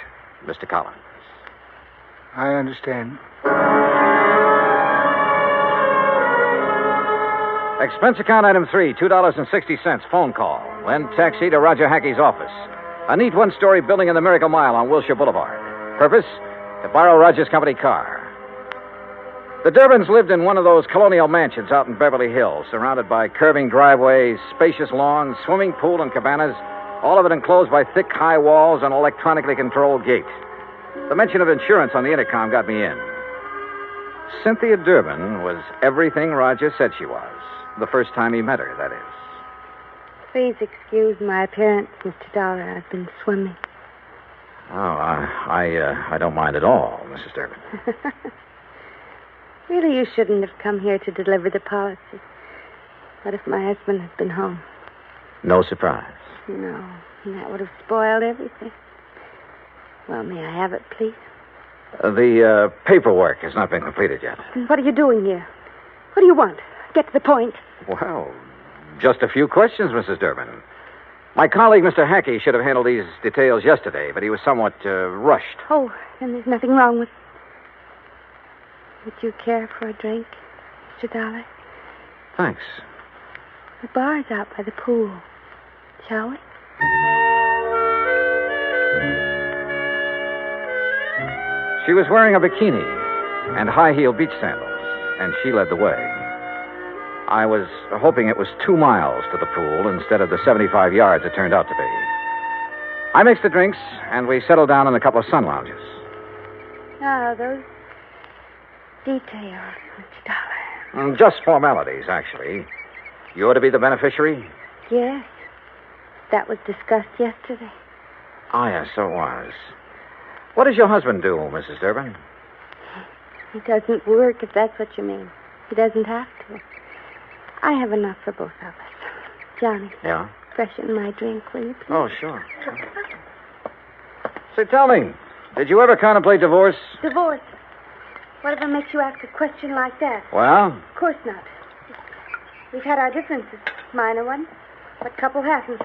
Mr. Collins. I understand. Expense account item 3, $2.60, phone call. Then taxi to Roger Hackey's office. A neat one-story building in the Miracle Mile on Wilshire Boulevard. Purpose? To borrow Roger's company car. The Durbins lived in one of those colonial mansions out in Beverly Hills, surrounded by curving driveways, spacious lawns, swimming pool, and cabanas, all of it enclosed by thick, high walls and electronically controlled gates. The mention of insurance on the intercom got me in. Cynthia Durbin was everything Roger said she was. The first time he met her, that is. Please excuse my appearance, Mr. Dollar. I've been swimming. Oh, I don't mind at all, Mrs. Durbin. Really, you shouldn't have come here to deliver the policy. What if my husband had been home? No surprise. No, that would have spoiled everything. Well, may I have it, please? The paperwork has not been completed yet. Then what are you doing here? What do you want? Get to the point. Well, just a few questions, Mrs. Durbin. My colleague, Mr. Hackey, should have handled these details yesterday, but he was somewhat rushed. Oh, then there's nothing wrong with... Would you care for a drink, Mr. Dollar? Thanks. The bar's out by the pool. Shall we? She was wearing a bikini and high-heel beach sandals, and she led the way. I was hoping it was 2 miles to the pool instead of the 75 yards it turned out to be. I mixed the drinks, and we settled down in a couple of sun lounges. Oh, those details, Mr. Dollar. Just formalities, actually. You're to be the beneficiary? Yes. That was discussed yesterday. Oh, yes, so it was. What does your husband do, Mrs. Durbin? He doesn't work, if that's what you mean. He doesn't have to. I have enough for both of us. Johnny, Yeah? freshen my drink, will you, please? Oh, sure. Say, tell me, did you ever contemplate divorce? Divorce. Whatever makes you ask a question like that? Well? Of course not. We've had our differences. Minor ones. What couple hasn't?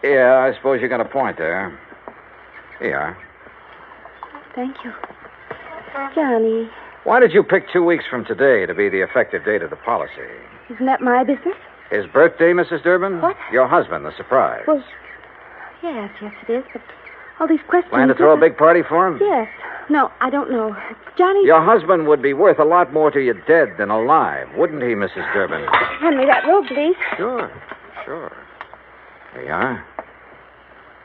Yeah, I suppose you got a point there. Here you are. Thank you. Johnny, Why did you pick 2 weeks from today to be the effective date of the policy? isn't that my business? His birthday, Mrs. Durbin? What? Your husband, the surprise. Well, yes, it is, but all these questions... Plan to throw a big party for him? Yes. No, I don't know. Johnny... Your husband would be worth a lot more to you dead than alive, wouldn't he, Mrs. Durbin? Hand me that robe, please. Sure. There you are.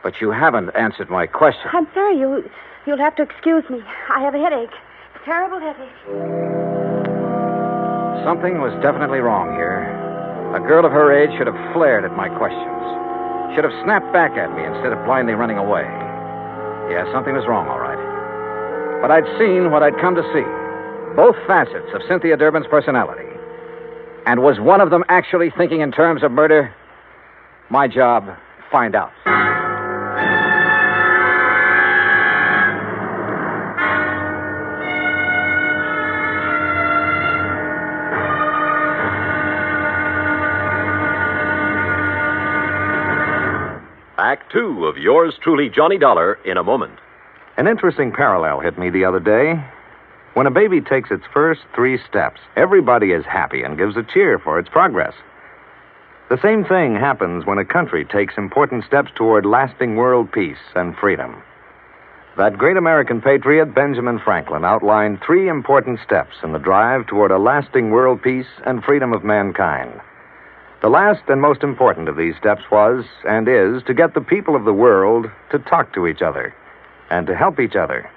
But you haven't answered my question. I'm sorry, you'll have to excuse me. I have a headache. Terrible headache. Something was definitely wrong here. A girl of her age should have flared at my questions. Should have snapped back at me instead of blindly running away. Yeah, something was wrong, all right. But I'd seen what I'd come to see. Both facets of Cynthia Durbin's personality. And was one of them actually thinking in terms of murder? My job, find out. Act 2 of yours truly, Johnny Dollar, in a moment. An interesting parallel hit me the other day. When a baby takes its first 3 steps, everybody is happy and gives a cheer for its progress. The same thing happens when a country takes important steps toward lasting world peace and freedom. That great American patriot, Benjamin Franklin, outlined 3 important steps in the drive toward a lasting world peace and freedom of mankind. The last and most important of these steps was, and is, to get the people of the world to talk to each other and to help each other.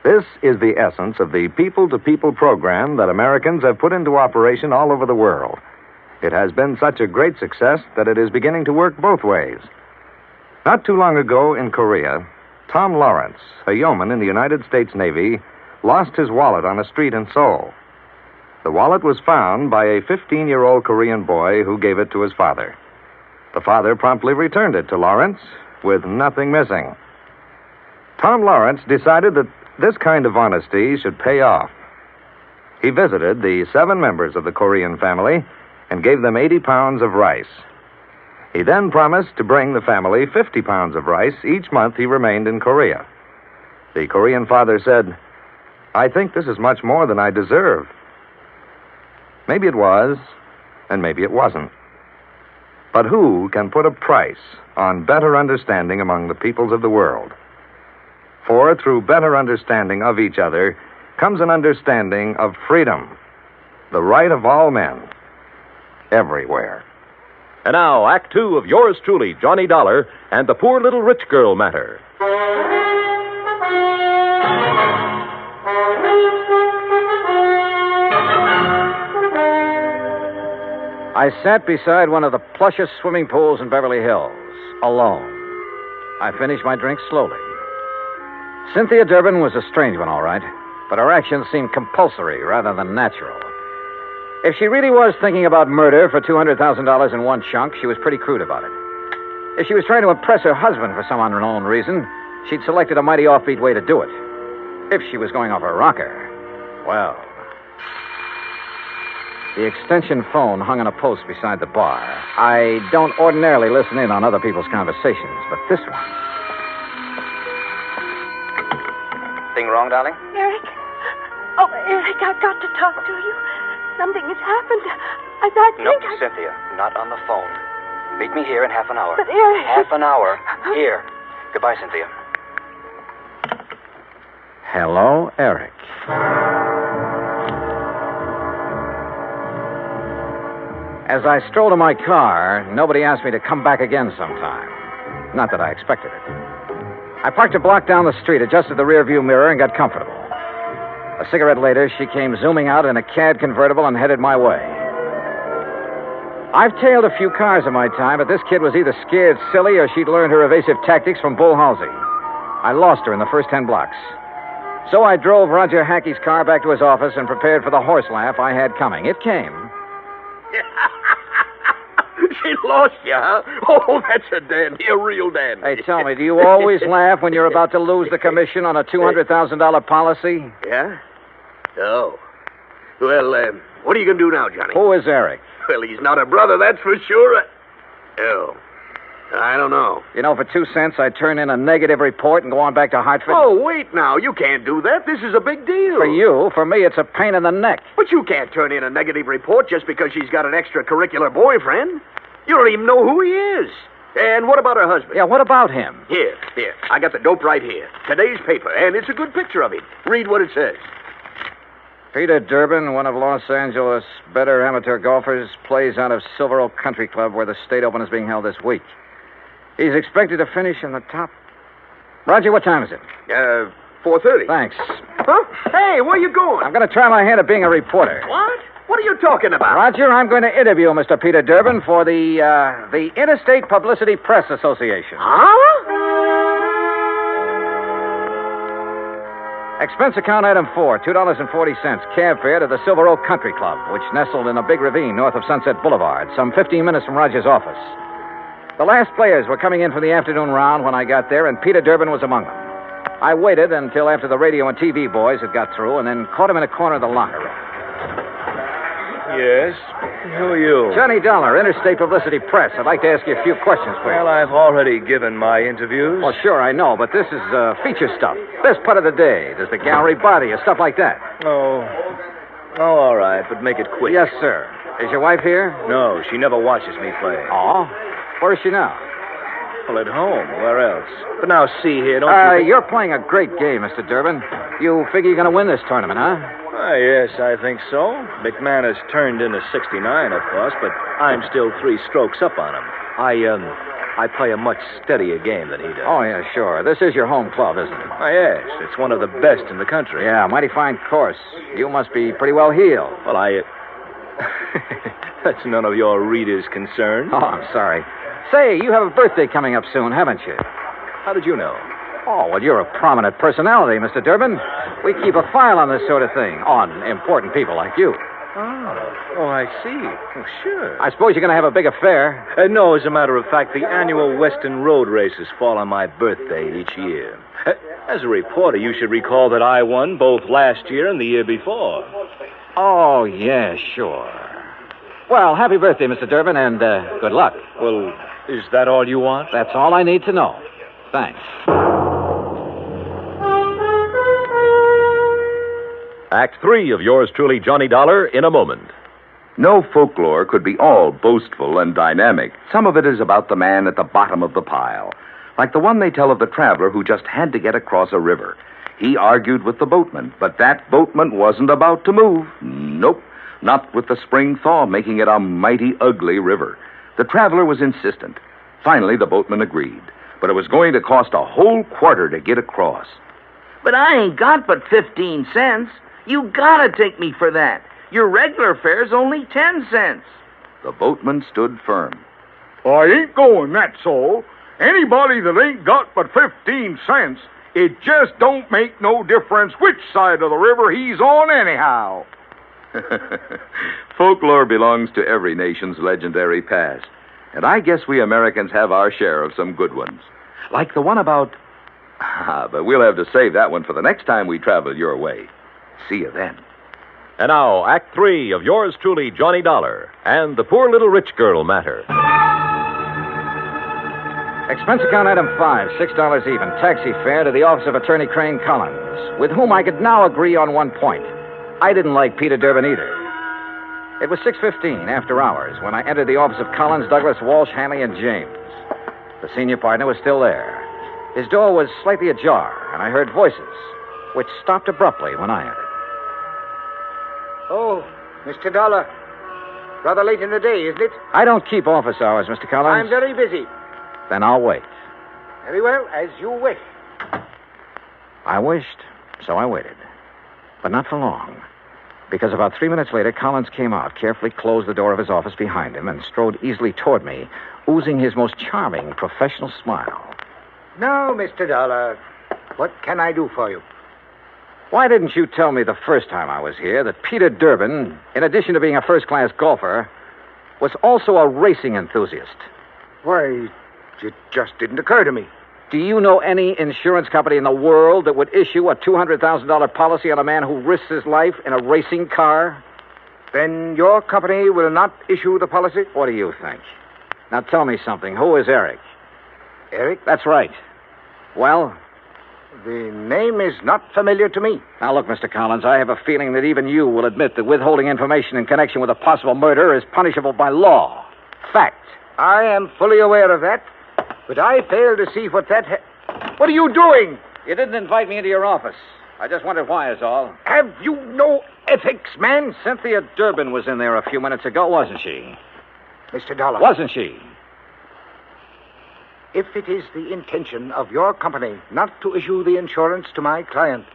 This is the essence of the people-to-people program that Americans have put into operation all over the world. It has been such a great success that it is beginning to work both ways. Not too long ago in Korea, Tom Lawrence, a yeoman in the United States Navy, lost his wallet on a street in Seoul. The wallet was found by a 15-year-old Korean boy who gave it to his father. The father promptly returned it to Lawrence with nothing missing. Tom Lawrence decided that this kind of honesty should pay off. He visited the 7 members of the Korean family and gave them 80 pounds of rice. He then promised to bring the family 50 pounds of rice each month he remained in Korea. The Korean father said, "I think this is much more than I deserve." Maybe it was, and maybe it wasn't. But who can put a price on better understanding among the peoples of the world? For through better understanding of each other comes an understanding of freedom, the right of all men, everywhere. And now, Act 2 of yours truly, Johnny Dollar, and the Poor Little Rich Girl Matter. I sat beside one of the plushest swimming pools in Beverly Hills, alone. I finished my drink slowly. Cynthia Durbin was a strange one, all right, but her actions seemed compulsory rather than natural. If she really was thinking about murder for $200,000 in one chunk, she was pretty crude about it. If she was trying to impress her husband for some unknown reason, she'd selected a mighty offbeat way to do it. If she was going off her rocker, well... The extension phone hung on a post beside the bar. I don't ordinarily listen in on other people's conversations, but this one... Thing wrong, darling? Eric? Oh, Eric, I've got to talk to you. Something has happened. I No, think Cynthia, not on the phone. Meet me here in half an hour. But, Eric... Half an hour. Here. Goodbye, Cynthia. Hello, Eric. As I strolled to my car, nobody asked me to come back again sometime. Not that I expected it. I parked a block down the street, adjusted the rearview mirror, and got comfortable. A cigarette later, she came zooming out in a CAD convertible and headed my way. I've tailed a few cars in my time, but this kid was either scared silly or she'd learned her evasive tactics from Bull Halsey. I lost her in the first 10 blocks. So I drove Roger Hackey's car back to his office and prepared for the horse laugh I had coming. It came. She lost you, huh? Oh, that's a dandy, a real dandy. Hey, tell me, do you always laugh when you're about to lose the commission on a $200,000 policy? Yeah? Oh. Well, what are you going to do now, Johnny? Who is Eric? Well, he's not a brother, that's for sure. Oh. I don't know. You know, for 2 cents, I'd turn in a negative report and go on back to Hartford. Oh, wait now. You can't do that. This is a big deal. For you. For me, it's a pain in the neck. But you can't turn in a negative report just because she's got an extracurricular boyfriend. You don't even know who he is. And what about her husband? Yeah, what about him? Here. I got the dope right here. Today's paper, and it's a good picture of him. Read what it says. Peter Durbin, one of Los Angeles' better amateur golfers, plays out of Silver Oak Country Club where the State Open is being held this week. He's expected to finish in the top. Roger, what time is it? 4:30. Thanks. Huh? Hey, where you going? I'm going to try my hand at being a reporter. What? What are you talking about? Roger, I'm going to interview Mr. Peter Durbin for the Interstate Publicity Press Association. Huh? Expense account item 4, $2.40, cab fare to the Silver Oak Country Club, which nestled in a big ravine north of Sunset Boulevard, some 15 minutes from Roger's office. The last players were coming in for the afternoon round when I got there, and Peter Durbin was among them. I waited until after the radio and TV boys had got through, and then caught him in a corner of the locker room. Yes? Who are you? Johnny Dollar, Interstate Publicity Press. I'd like to ask you a few questions, please. Well, I've already given my interviews. Well, sure, I know, but this is feature stuff. Best part of the day. Does the gallery bother you? Stuff like that. Oh, all right, but make it quick. Yes, sir. Is your wife here? No, she never watches me play. Oh? Where is she now? Well, at home. Where else? But now, see here, don't you think... You're playing a great game, Mr. Durbin. You figure you're going to win this tournament, huh? Yes, I think so. McMahon has turned into 69, of course, but I'm still 3 strokes up on him. I play a much steadier game than he does. Oh, yeah, sure. This is your home club, isn't it? Oh, yes. It's one of the best in the country. Yeah, mighty fine course. You must be pretty well heeled. Well, That's none of your readers' concern. Oh, I'm sorry. Say, you have a birthday coming up soon, haven't you? How did you know? Oh, well, you're a prominent personality, Mr. Durbin. We keep a file on this sort of thing, on important people like you. Oh, I see. Oh, sure. I suppose you're going to have a big affair. No, as a matter of fact, the annual Western Road races fall on my birthday each year. As a reporter, you should recall that I won both last year and the year before. Oh, yeah, sure. Well, happy birthday, Mr. Durbin, and good luck. Well, is that all you want? That's all I need to know. Thanks. Act 3 of yours truly, Johnny Dollar, in a moment. No folklore could be all boastful and dynamic. Some of it is about the man at the bottom of the pile. Like the one they tell of the traveler who just had to get across a river. He argued with the boatman, but that boatman wasn't about to move. Nope. Not with the spring thaw making it a mighty ugly river. The traveler was insistent. Finally, the boatman agreed. But it was going to cost a whole quarter to get across. But I ain't got but 15 cents. You gotta take me for that. Your regular fare's only 10 cents. The boatman stood firm. I ain't going, that's all. Anybody that ain't got but 15 cents, it just don't make no difference which side of the river he's on anyhow. Folklore belongs to every nation's legendary past. And I guess we Americans have our share of some good ones. Like the one about... but we'll have to save that one for the next time we travel your way. See you then. And now, Act 3 of yours truly, Johnny Dollar, and the poor little rich girl matter. Expense account item 5, $6 even. Taxi fare to the office of Attorney Crane Collins, with whom I could now agree on one point. I didn't like Peter Durbin either. It was 6:15 after hours when I entered the office of Collins, Douglas, Walsh, Hanley, and James. The senior partner was still there. His door was slightly ajar, and I heard voices, which stopped abruptly when I entered. Oh, Mr. Dollar. Rather late in the day, isn't it? I don't keep office hours, Mr. Collins. I'm very busy. Then I'll wait. Very well, as you wish. I wished, so I waited. But not for long. Because about 3 minutes later, Collins came out, carefully closed the door of his office behind him, and strode easily toward me, oozing his most charming professional smile. Now, Mr. Dollar, what can I do for you? Why didn't you tell me the first time I was here that Peter Durbin, in addition to being a first-class golfer, was also a racing enthusiast. Why, it just didn't occur to me. Do you know any insurance company in the world that would issue a $200,000 policy on a man who risks his life in a racing car? Then your company will not issue the policy? What do you think? Now tell me something. Who is Eric? Eric? That's right. Well? The name is not familiar to me. Now look, Mr. Collins, I have a feeling that even you will admit that withholding information in connection with a possible murder is punishable by law. Fact. I am fully aware of that, but I fail to see what that... What are you doing? You didn't invite me into your office. I just wondered why is all. Have you no ethics, man? Cynthia Durbin was in there a few minutes ago, wasn't she? Mr. Dollar. Wasn't she? If it is the intention of your company not to issue the insurance to my client,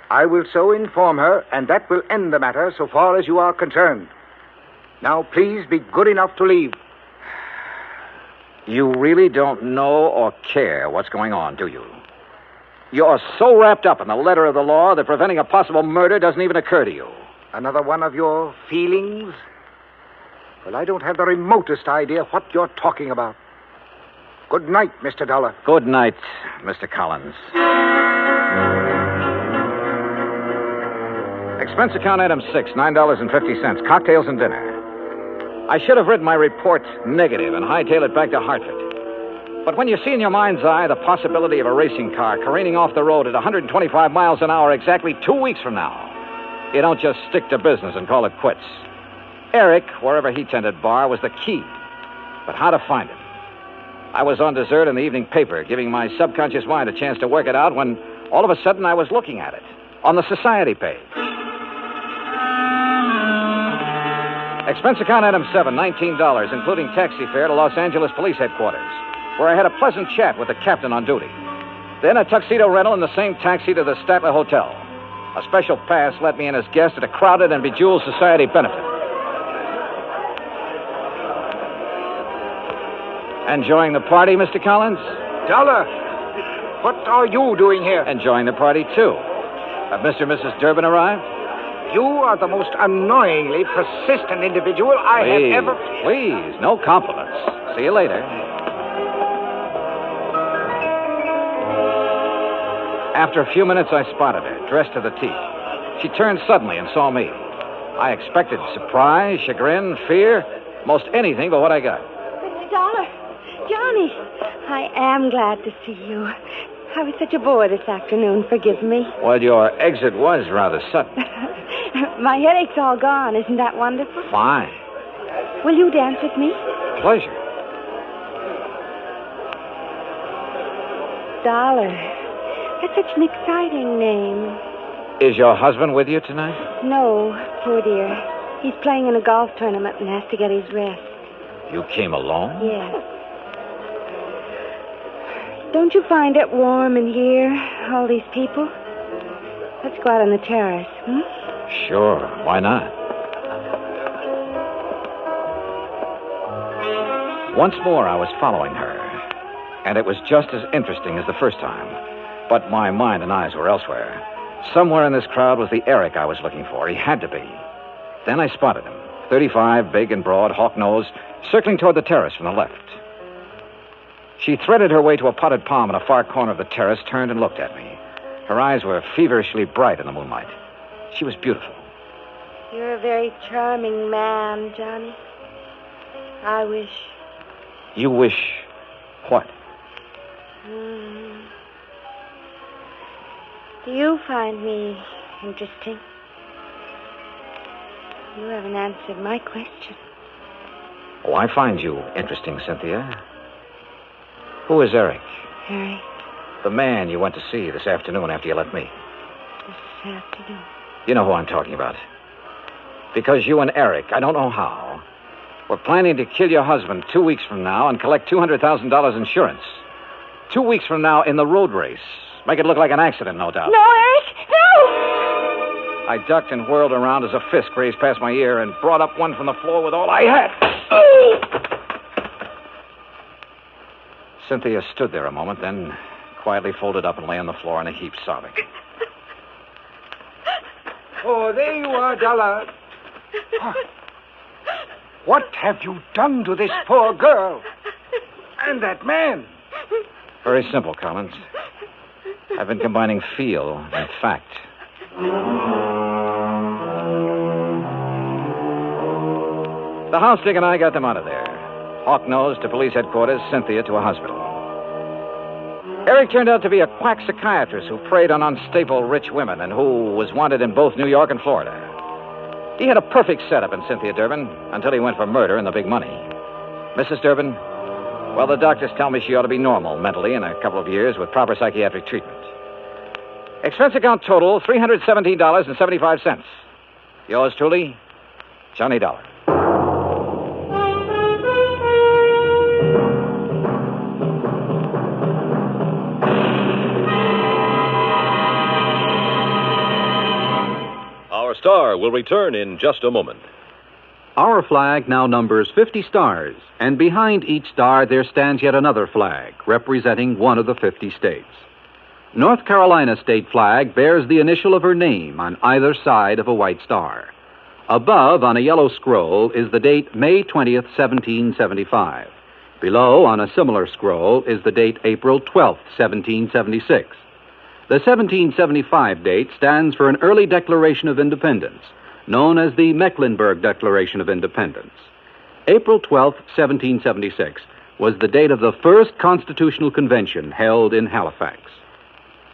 I will so inform her, and that will end the matter so far as you are concerned. Now, please be good enough to leave. You really don't know or care what's going on, do you? You're so wrapped up in the letter of the law that preventing a possible murder doesn't even occur to you. Another one of your feelings? Well, I don't have the remotest idea what you're talking about. Good night, Mr. Dollar. Good night, Mr. Collins. Expense account item 6, $9.50, cocktails and dinner. I should have written my report negative and hightailed it back to Hartford. But when you see in your mind's eye the possibility of a racing car careening off the road at 125 miles an hour exactly 2 weeks from now, you don't just stick to business and call it quits. Eric, wherever he tended bar, was the key. But how to find him? I was on dessert in the evening paper, giving my subconscious mind a chance to work it out when all of a sudden I was looking at it on the society page. Expense account item 7, $19, including taxi fare to Los Angeles Police Headquarters, where I had a pleasant chat with the captain on duty. Then a tuxedo rental in the same taxi to the Statler Hotel. A special pass let me in as guest at a crowded and bejeweled society benefit. Enjoying the party, Mr. Collins? Dollar, what are you doing here? Enjoying the party, too. Have Mr. and Mrs. Durbin arrived? You are the most annoyingly persistent individual I have ever... Please, no compliments. See you later. After a few minutes, I spotted her, dressed to the teeth. She turned suddenly and saw me. I expected surprise, chagrin, fear, most anything but what I got. Mr. Dollar, Johnny, I am glad to see you. I was such a bore this afternoon. Forgive me. Well, your exit was rather sudden. My headache's all gone. Isn't that wonderful? Fine. Will you dance with me? Pleasure. Dollar. That's such an exciting name. Is your husband with you tonight? No, poor dear. He's playing in a golf tournament and has to get his rest. You came alone? Yes. Don't you find it warm in here, all these people? Let's go out on the terrace, Sure, why not? Once more, I was following her, and it was just as interesting as the first time. But my mind and eyes were elsewhere. Somewhere in this crowd was the Eric I was looking for. He had to be. Then I spotted him, 35, big and broad, hawk nose, circling toward the terrace from the left. She threaded her way to a potted palm in a far corner of the terrace, turned and looked at me. Her eyes were feverishly bright in the moonlight. She was beautiful. You're a very charming man, Johnny. I wish... You wish what? Do you find me interesting? You haven't answered my question. Oh, I find you interesting, Cynthia. Who is Eric? Eric. The man you went to see this afternoon after you left me. This afternoon? You know who I'm talking about. Because you and Eric, I don't know how, were planning to kill your husband 2 weeks from now and collect $200,000 insurance. 2 weeks from now in the road race. Make it look like an accident, no doubt. No, Eric! No! I ducked and whirled around as a fist grazed past my ear and brought up one from the floor with all I had. Cynthia stood there a moment, then quietly folded up and lay on the floor in a heap, sobbing. Oh, there you are, Dollar. What have you done to this poor girl? And that man? Very simple, Collins. I've been combining feel and fact. The house dick and I got them out of there. Hawk-nosed to police headquarters, Cynthia to a hospital. Eric turned out to be a quack psychiatrist who preyed on unstable rich women and who was wanted in both New York and Florida. He had a perfect setup in Cynthia Durbin until he went for murder and the big money. Mrs. Durbin, well, the doctors tell me she ought to be normal mentally in a couple of years with proper psychiatric treatment. Expense account total, $317.75. Yours truly, Johnny Dollar. Our star will return in just a moment. Our flag now numbers 50 stars, and behind each star there stands yet another flag, representing one of the 50 states. North Carolina state flag bears the initial of her name on either side of a white star. Above, on a yellow scroll, is the date May 20th, 1775. Below, on a similar scroll, is the date April 12th, 1776. The 1775 date stands for an early declaration of independence, known as the Mecklenburg Declaration of Independence. April 12, 1776, was the date of the first Constitutional Convention held in Halifax.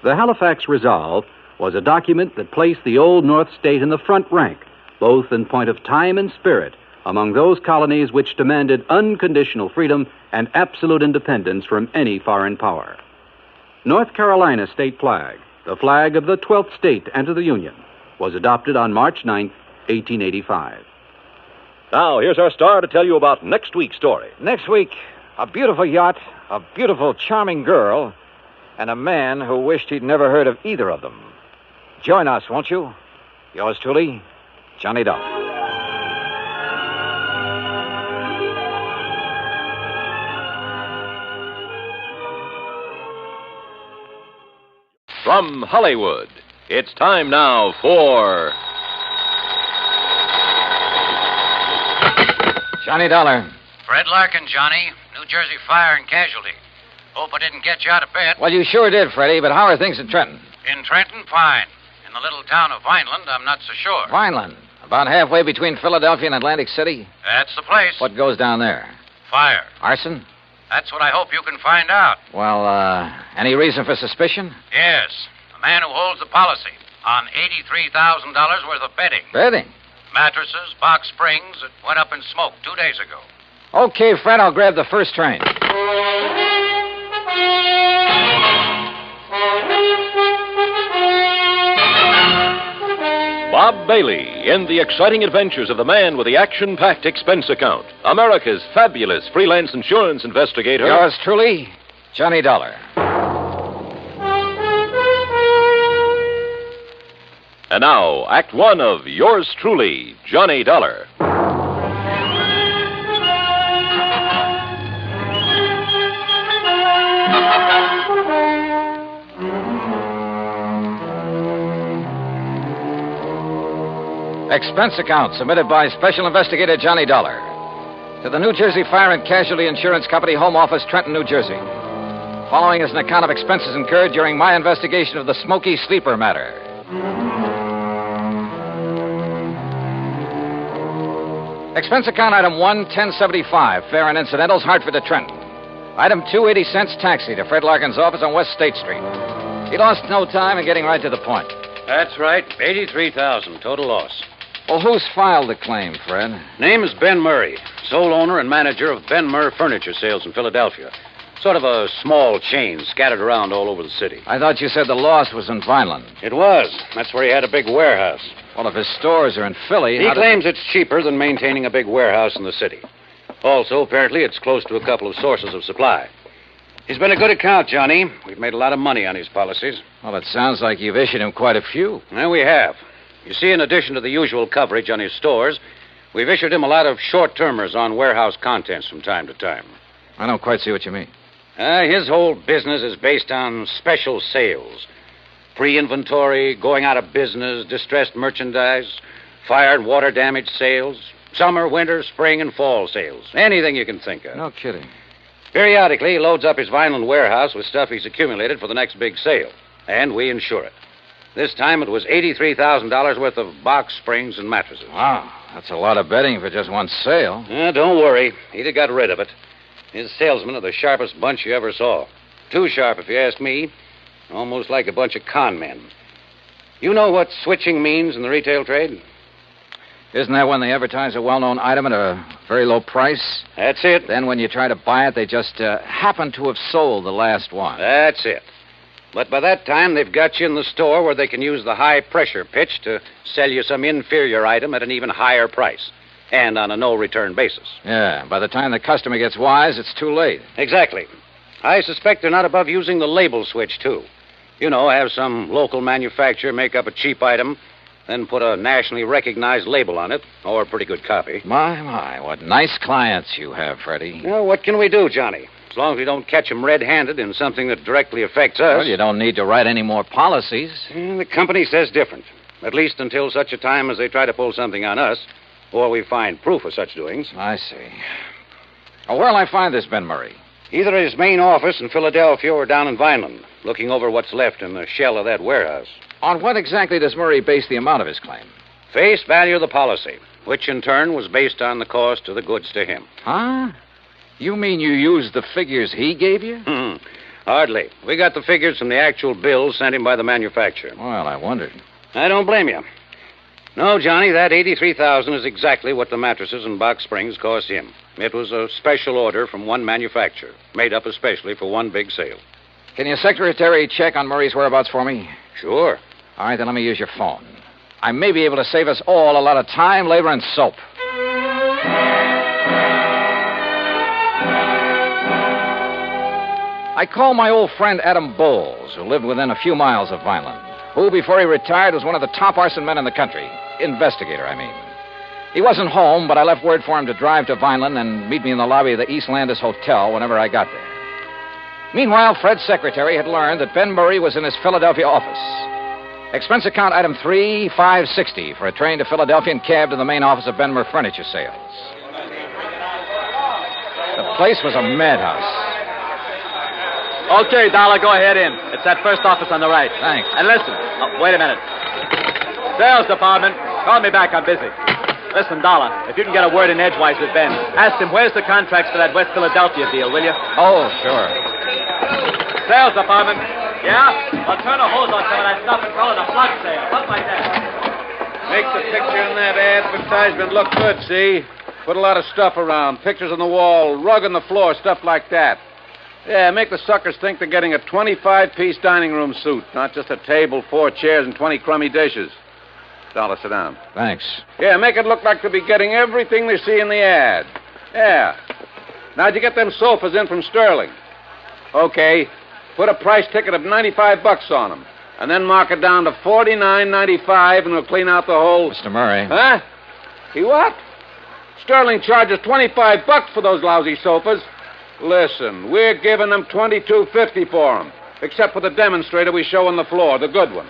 The Halifax Resolve was a document that placed the Old North State in the front rank, both in point of time and spirit, among those colonies which demanded unconditional freedom and absolute independence from any foreign power. North Carolina state flag, the flag of the 12th state to enter the Union, was adopted on March 9, 1885. Now, here's our star to tell you about next week's story. Next week, a beautiful yacht, a beautiful, charming girl, and a man who wished he'd never heard of either of them. Join us, won't you? Yours truly, Johnny Dollar. From Hollywood, it's time now for... Johnny Dollar. Fred Larkin, Johnny. New Jersey Fire and Casualty. Hope I didn't get you out of bed. Well, you sure did, Freddie, but how are things in Trenton? In Trenton, fine. In the little town of Vineland, I'm not so sure. Vineland? About halfway between Philadelphia and Atlantic City? That's the place. What goes down there? Fire. Arson? That's what I hope you can find out. Well, any reason for suspicion? Yes. The man who holds the policy on $83,000 worth of bedding. Bedding? Mattresses, box springs that went up in smoke 2 days ago. Okay, Fred, I'll grab the first train. Bob Bailey in the exciting adventures of the man with the action-packed expense account. America's fabulous freelance insurance investigator. Yours truly, Johnny Dollar. And now, Act One of Yours Truly, Johnny Dollar. Expense account submitted by Special Investigator Johnny Dollar to the New Jersey Fire and Casualty Insurance Company, Home Office, Trenton, New Jersey. Following is an account of expenses incurred during my investigation of the Smoky sleeper matter. Expense account item 1, 1075, fare and incidentals, Hartford to Trenton. Item 2, 80 cents, taxi to Fred Larkin's office on West State Street. He lost no time in getting right to the point. That's right. $83,000 total loss. Well, who's filed the claim, Fred? Name is Ben Murray, sole owner and manager of Ben Murr Furniture Sales in Philadelphia. Sort of a small chain scattered around all over the city. I thought you said the loss was in Vineland. It was. That's where he had a big warehouse. Well, if his stores are in Philly... He claims it's cheaper than maintaining a big warehouse in the city. Also, apparently, it's close to a couple of sources of supply. He's been a good account, Johnny. We've made a lot of money on his policies. Well, it sounds like you've issued him quite a few. Yeah, we have. You see, in addition to the usual coverage on his stores, we've issued him a lot of short-termers on warehouse contents from time to time. I don't quite see what you mean. His whole business is based on special sales. Pre-inventory, going out of business, distressed merchandise, fire and water damage sales, Summer, winter, spring, and fall sales. Anything you can think of. No kidding. Periodically, he loads up his Vineland warehouse with stuff he's accumulated for the next big sale. And we insure it. This time it was $83,000 worth of box springs and mattresses. Wow, that's a lot of betting for just one sale. Don't worry. He'd have got rid of it. His salesmen are the sharpest bunch you ever saw. Too sharp, if you ask me. Almost like a bunch of con men. You know what switching means in the retail trade? Isn't that when they advertise a well-known item at a very low price? That's it. Then when you try to buy it, they just happen to have sold the last one. That's it. But by that time, they've got you in the store where they can use the high-pressure pitch to sell you some inferior item at an even higher price. And on a no-return basis. Yeah, by the time the customer gets wise, it's too late. Exactly. I suspect they're not above using the label switch, too. You know, have some local manufacturer make up a cheap item, then put a nationally recognized label on it, or a pretty good copy. My, what nice clients you have, Freddie. Well, what can we do, Johnny? As long as we don't catch them red-handed in something that directly affects us. Well, you don't need to write any more policies. The company says different. At least until such a time as they try to pull something on us, or we find proof of such doings. I see. Oh, where'll I find this Ben Murray? Either at his main office in Philadelphia or down in Vineland, looking over what's left in the shell of that warehouse. On what exactly does Murray base the amount of his claim? Face value of the policy, which in turn was based on the cost of the goods to him. Huh? You mean you used the figures he gave you? Hardly. We got the figures from the actual bills sent him by the manufacturer. Well, I wondered. I don't blame you. No, Johnny, that $83,000 is exactly what the mattresses and box springs cost him. It was a special order from one manufacturer, made up especially for one big sale. Can your secretary check on Murray's whereabouts for me? Sure. All right, then let me use your phone. I may be able to save us all a lot of time, labor, and soap. I called my old friend Adam Bowles, who lived within a few miles of Vineland, who, before he retired, was one of the top arson men in the country. Investigator, I mean. He wasn't home, but I left word for him to drive to Vineland and meet me in the lobby of the East Landis Hotel whenever I got there. Meanwhile, Fred's secretary had learned that Ben Murray was in his Philadelphia office. Expense account item 3560 for a train to Philadelphia and cab to the main office of Benmer Furniture Sales. The place was a madhouse. Okay, Dollar, go ahead in. It's that first office on the right. Thanks. And listen. Oh, wait a minute. Sales department, call me back. I'm busy. Listen, Dollar, if you can get a word in edgewise with Ben, ask him where's the contracts for that West Philadelphia deal, will you? Oh, sure. Sales department. Yeah? I'll turn a hose on some of that stuff and call it a flood sale. Something like that. Make the picture in that advertisement look good, see? Put a lot of stuff around. Pictures on the wall, rug on the floor, stuff like that. Yeah, make the suckers think they're getting a 25-piece dining room suite, not just a table, 4 chairs, and 20 crummy dishes. Dollar, sit down. Thanks. Yeah, make it look like they'll be getting everything they see in the ad. Yeah. Now'd you get them sofas in from Sterling? Okay. Put a price ticket of $95 on them. And then mark it down to $49.95, and we'll clean out the whole... Mr. Murray. Huh? He what? Sterling charges $25 for those lousy sofas. Listen, we're giving them $22.50 for them. Except for the demonstrator we show on the floor, the good one.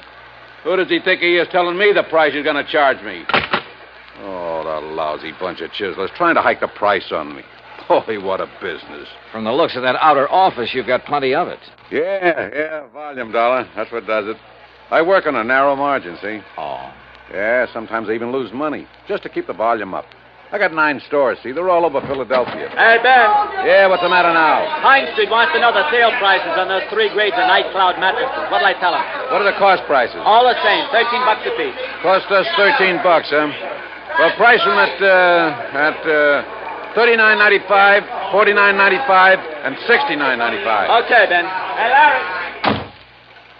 Who does he think he is telling me the price he's going to charge me? Oh, that lousy bunch of chiselers trying to hike the price on me. Holy, what a business. From the looks of that outer office, you've got plenty of it. Yeah, volume, Dollar. That's what does it. I work on a narrow margin, see? Oh. Yeah, sometimes I even lose money, just to keep the volume up. I got 9 stores, see? They're all over Philadelphia. Hey, Ben. Yeah, what's the matter now? Pine Street wants to know the sale prices on those 3 grades of Night Cloud mattresses. What'll I tell him? What are the cost prices? All the same, $13 a piece. Cost us $13, huh? Well, price them at $39.95, $49.95, and $69.95. Okay, Ben. Hey, Larry.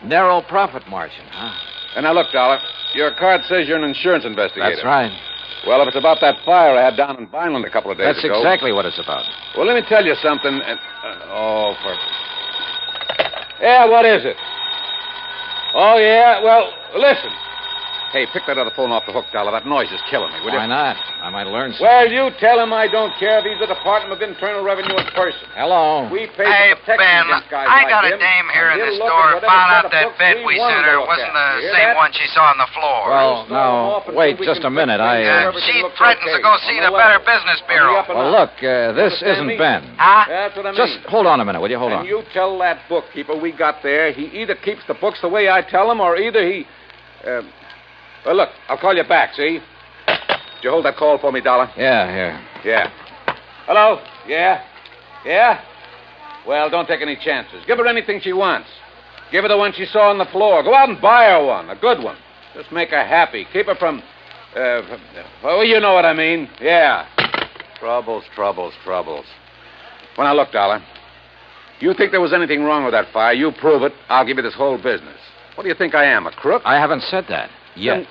Narrow profit margin, huh? And now, look, Dollar, your card says you're an insurance investigator. That's right. Well, if it's about that fire I had down in Vineland a couple of days ago... That's exactly what it's about. Well, let me tell you something. Yeah, what is it? Oh, yeah, well, listen. Hey, pick that other phone off the hook, Dollar. That noise is killing me, will you? Why not? I might learn something. Well, you tell him I don't care if he's the Department of Internal Revenue in person. Hello. We pay Hey, for protection Ben, against guys I like got a him, dame here in and the he'll look store. at whatever Found set out of that books bed we we want sent him to her look wasn't at. the You hear same that? one she saw on the floor. Well, no. Wait just a minute. She threatens to go see the Better Business Bureau. Well, look, this isn't Ben. Huh? That's what I mean. Just hold on a minute, will you? Hold And on. you tell that bookkeeper we got there, he either keeps the books the way I tell him, or either he... well, look, I'll call you back, see? Did you hold that call for me, Dollar? Yeah, here. Yeah. Hello? Yeah? Yeah? Well, don't take any chances. Give her anything she wants. Give her the one she saw on the floor. Go out and buy her one, a good one. Just make her happy. Keep her from... well, you know what I mean. Yeah. Troubles. Well, now, look, Dollar. You think there was anything wrong with that fire, you prove it, I'll give you this whole business. What do you think I am, a crook? I haven't said that yet.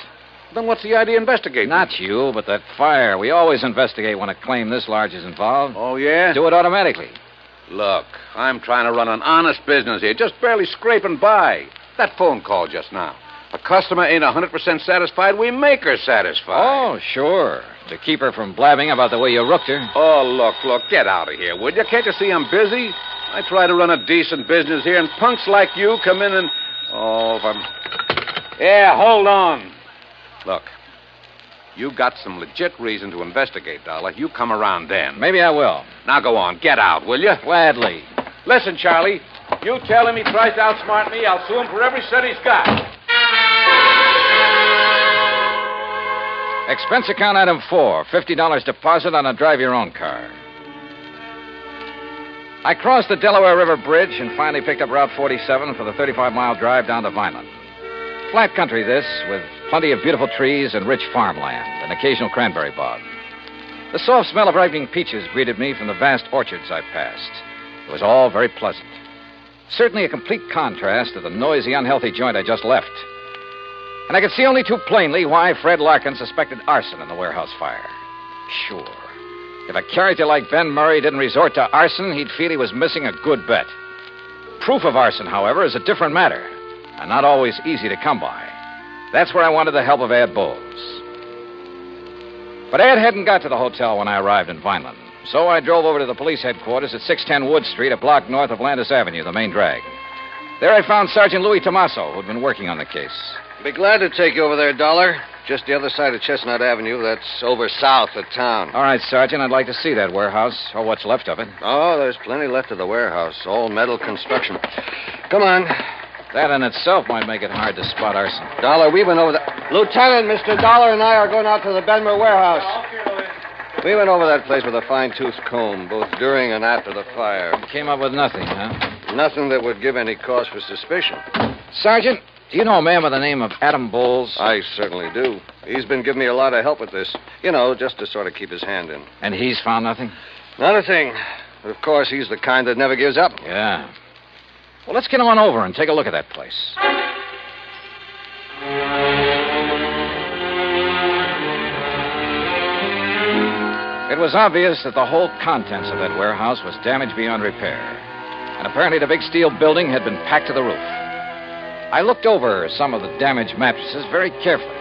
Then what's the idea of investigating? Not you, but that fire. We always investigate when a claim this large is involved. Oh, yeah? Do it automatically. Look, I'm trying to run an honest business here, just barely scraping by. That phone call just now. A customer ain't 100% satisfied, we make her satisfied. Oh, sure. To keep her from blabbing about the way you rooked her. Oh, look, get out of here, would you? Can't you see I'm busy? I try to run a decent business here, and punks like you come in and... Oh, if I'm... Yeah, hold on. Look, you got some legit reason to investigate, Dollar. You come around then. Maybe I will. Now go on, get out, will you? Gladly. Listen, Charlie, you tell him he tries to outsmart me, I'll sue him for every cent he's got. Expense account item 4, $50 deposit on a drive-your-own car. I crossed the Delaware River Bridge and finally picked up Route 47 for the 35-mile drive down to Vineland. Flat country, this, with plenty of beautiful trees and rich farmland, and occasional cranberry bog. The soft smell of ripening peaches greeted me from the vast orchards I passed. It was all very pleasant. Certainly a complete contrast to the noisy, unhealthy joint I just left. And I could see only too plainly why Fred Larkin suspected arson in the warehouse fire. Sure. If a character like Ben Murray didn't resort to arson, he'd feel he was missing a good bet. Proof of arson, however, is a different matter, and not always easy to come by. That's where I wanted the help of Ed Bowles. But Ed hadn't got to the hotel when I arrived in Vineland, so I drove over to the police headquarters at 610 Wood Street, a block north of Landis Avenue, the main drag. There I found Sergeant Louis Tomaso, who'd been working on the case. Be glad to take you over there, Dollar. Just the other side of Chestnut Avenue. That's over south of town. All right, Sergeant, I'd like to see that warehouse, or what's left of it. Oh, there's plenty left of the warehouse. All metal construction. Come on. That in itself might make it hard to spot arson. Dollar, we went over that. Lieutenant, Mr. Dollar and I are going out to the Benmer warehouse. We went over that place with a fine-tooth comb, both during and after the fire. Came up with nothing, huh? Nothing that would give any cause for suspicion. Sergeant, do you know a man by the name of Adam Bowles? I certainly do. He's been giving me a lot of help with this. You know, just to sort of keep his hand in. And he's found nothing? Not a thing. But of course, he's the kind that never gives up. Yeah. Well, let's get him on over and take a look at that place. It was obvious that the whole contents of that warehouse was damaged beyond repair. And apparently the big steel building had been packed to the roof. I looked over some of the damaged mattresses very carefully,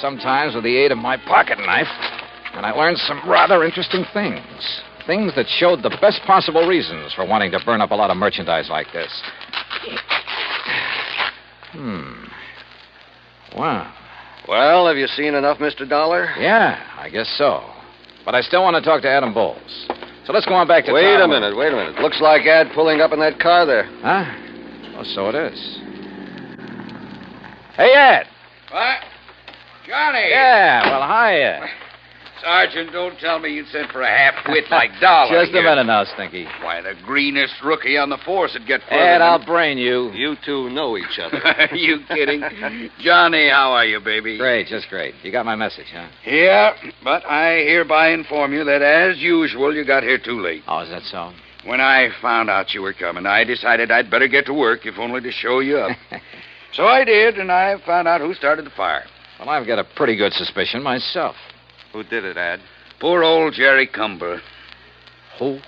sometimes with the aid of my pocket knife, and I learned some rather interesting things. Things that showed the best possible reasons for wanting to burn up a lot of merchandise like this. Wow. Well, have you seen enough, Mr. Dollar? Yeah, I guess so. But I still want to talk to Adam Bowles. So let's go on back to Wait town. a minute. Looks like Ad pulling up in that car there. Huh? Oh, so it is. Hey, Ed. What? Johnny! Yeah, well, hiya. Sergeant, don't tell me you'd sent for a half-wit like Dollar. Just a minute now, Stinky. Why, the greenest rookie on the force would get further. Ed, I'll brain you. You two know each other. You kidding? Johnny, how are you, baby? Great, just great. You got my message, huh? Yeah, but I hereby inform you that, as usual, you got here too late. Oh, is that so? When I found out you were coming, I decided I'd better get to work, if only to show you up. So I did, and I found out who started the fire. Well, I've got a pretty good suspicion myself. Who did it, Ad? Poor old Jerry Cumber. Who?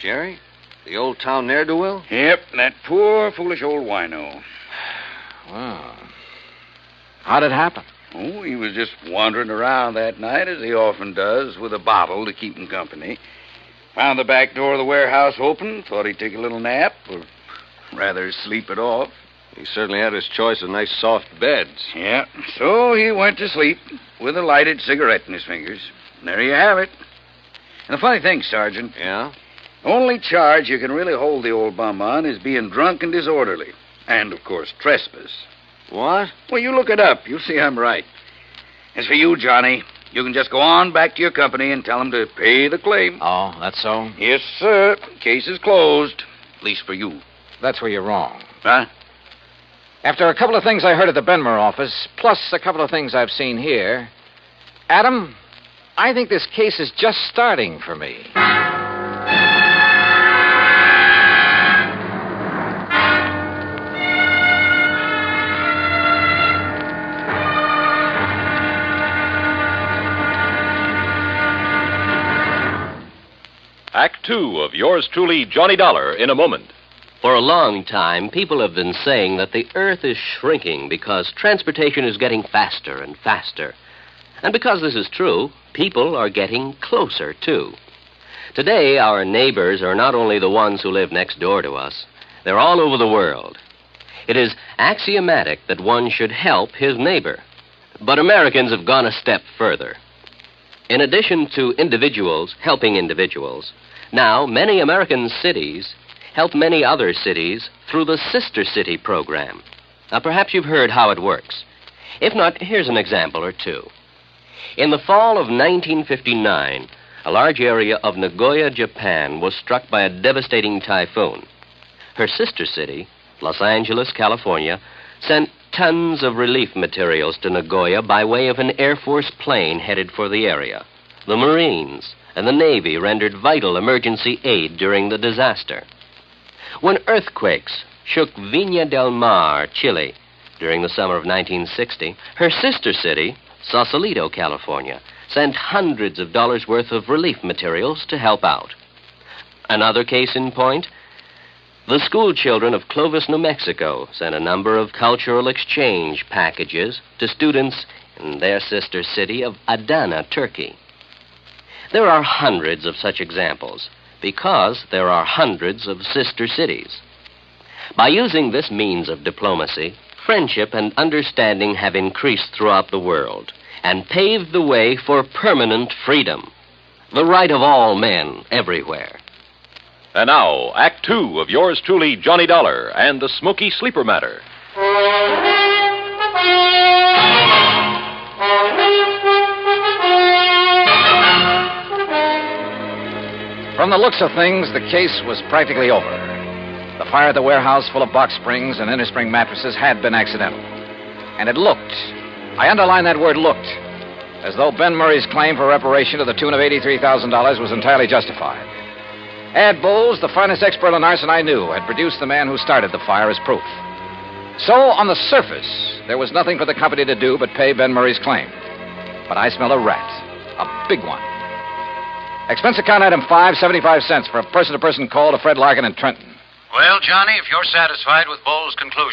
Jerry? The old town ne'er-do-well? Yep, that poor, foolish old wino. Wow. How'd it happen? Oh, he was just wandering around that night, as he often does, with a bottle to keep him company. Found the back door of the warehouse open, thought he'd take a little nap, or rather sleep it off. He certainly had his choice of nice soft beds. Yeah, so he went to sleep with a lighted cigarette in his fingers. And there you have it. And the funny thing, Sergeant. Yeah? The only charge you can really hold the old bum on is being drunk and disorderly. And, of course, trespass. What? Well, you look it up. You'll see I'm right. As for you, Johnny, you can just go on back to your company and tell them to pay the claim. Oh, that's so? Yes, sir. Case is closed. At least for you. That's where you're wrong. Huh? After a couple of things I heard at the Benmer office, plus a couple of things I've seen here, Adam, I think this case is just starting for me. Act Two of yours truly, Johnny Dollar, in a moment. For a long time, people have been saying that the Earth is shrinking because transportation is getting faster and faster. And because this is true, people are getting closer, too. Today, our neighbors are not only the ones who live next door to us, they're all over the world. It is axiomatic that one should help his neighbor. But Americans have gone a step further. In addition to individuals helping individuals, now many American cities help many other cities through the Sister City program. Now, perhaps you've heard how it works. If not, here's an example or two. In the fall of 1959, a large area of Nagoya, Japan, was struck by a devastating typhoon. Her sister city, Los Angeles, California, sent tons of relief materials to Nagoya by way of an Air Force plane headed for the area. The Marines and the Navy rendered vital emergency aid during the disaster. When earthquakes shook Viña del Mar, Chile, during the summer of 1960, her sister city, Sausalito, California, sent hundreds of dollars worth of relief materials to help out. Another case in point, the school children of Clovis, New Mexico, sent a number of cultural exchange packages to students in their sister city of Adana, Turkey. There are hundreds of such examples, because there are hundreds of sister cities. By using this means of diplomacy, friendship and understanding have increased throughout the world and paved the way for permanent freedom, the right of all men everywhere. And now, Act Two of yours truly, Johnny Dollar, and the Smoky Sleeper Matter. From the looks of things, the case was practically over. The fire at the warehouse full of box springs and innerspring mattresses had been accidental. And it looked, I underline that word looked, as though Ben Murray's claim for reparation to the tune of $83,000 was entirely justified. Ed Bowles, the finest expert on arson I knew, had produced the man who started the fire as proof. So, on the surface, there was nothing for the company to do but pay Ben Murray's claim. But I smell a rat, a big one. Expense account item 5, 75 cents for a person-to-person call to Fred Larkin in Trenton. Well, Johnny, if you're satisfied with Bowles' conclusion,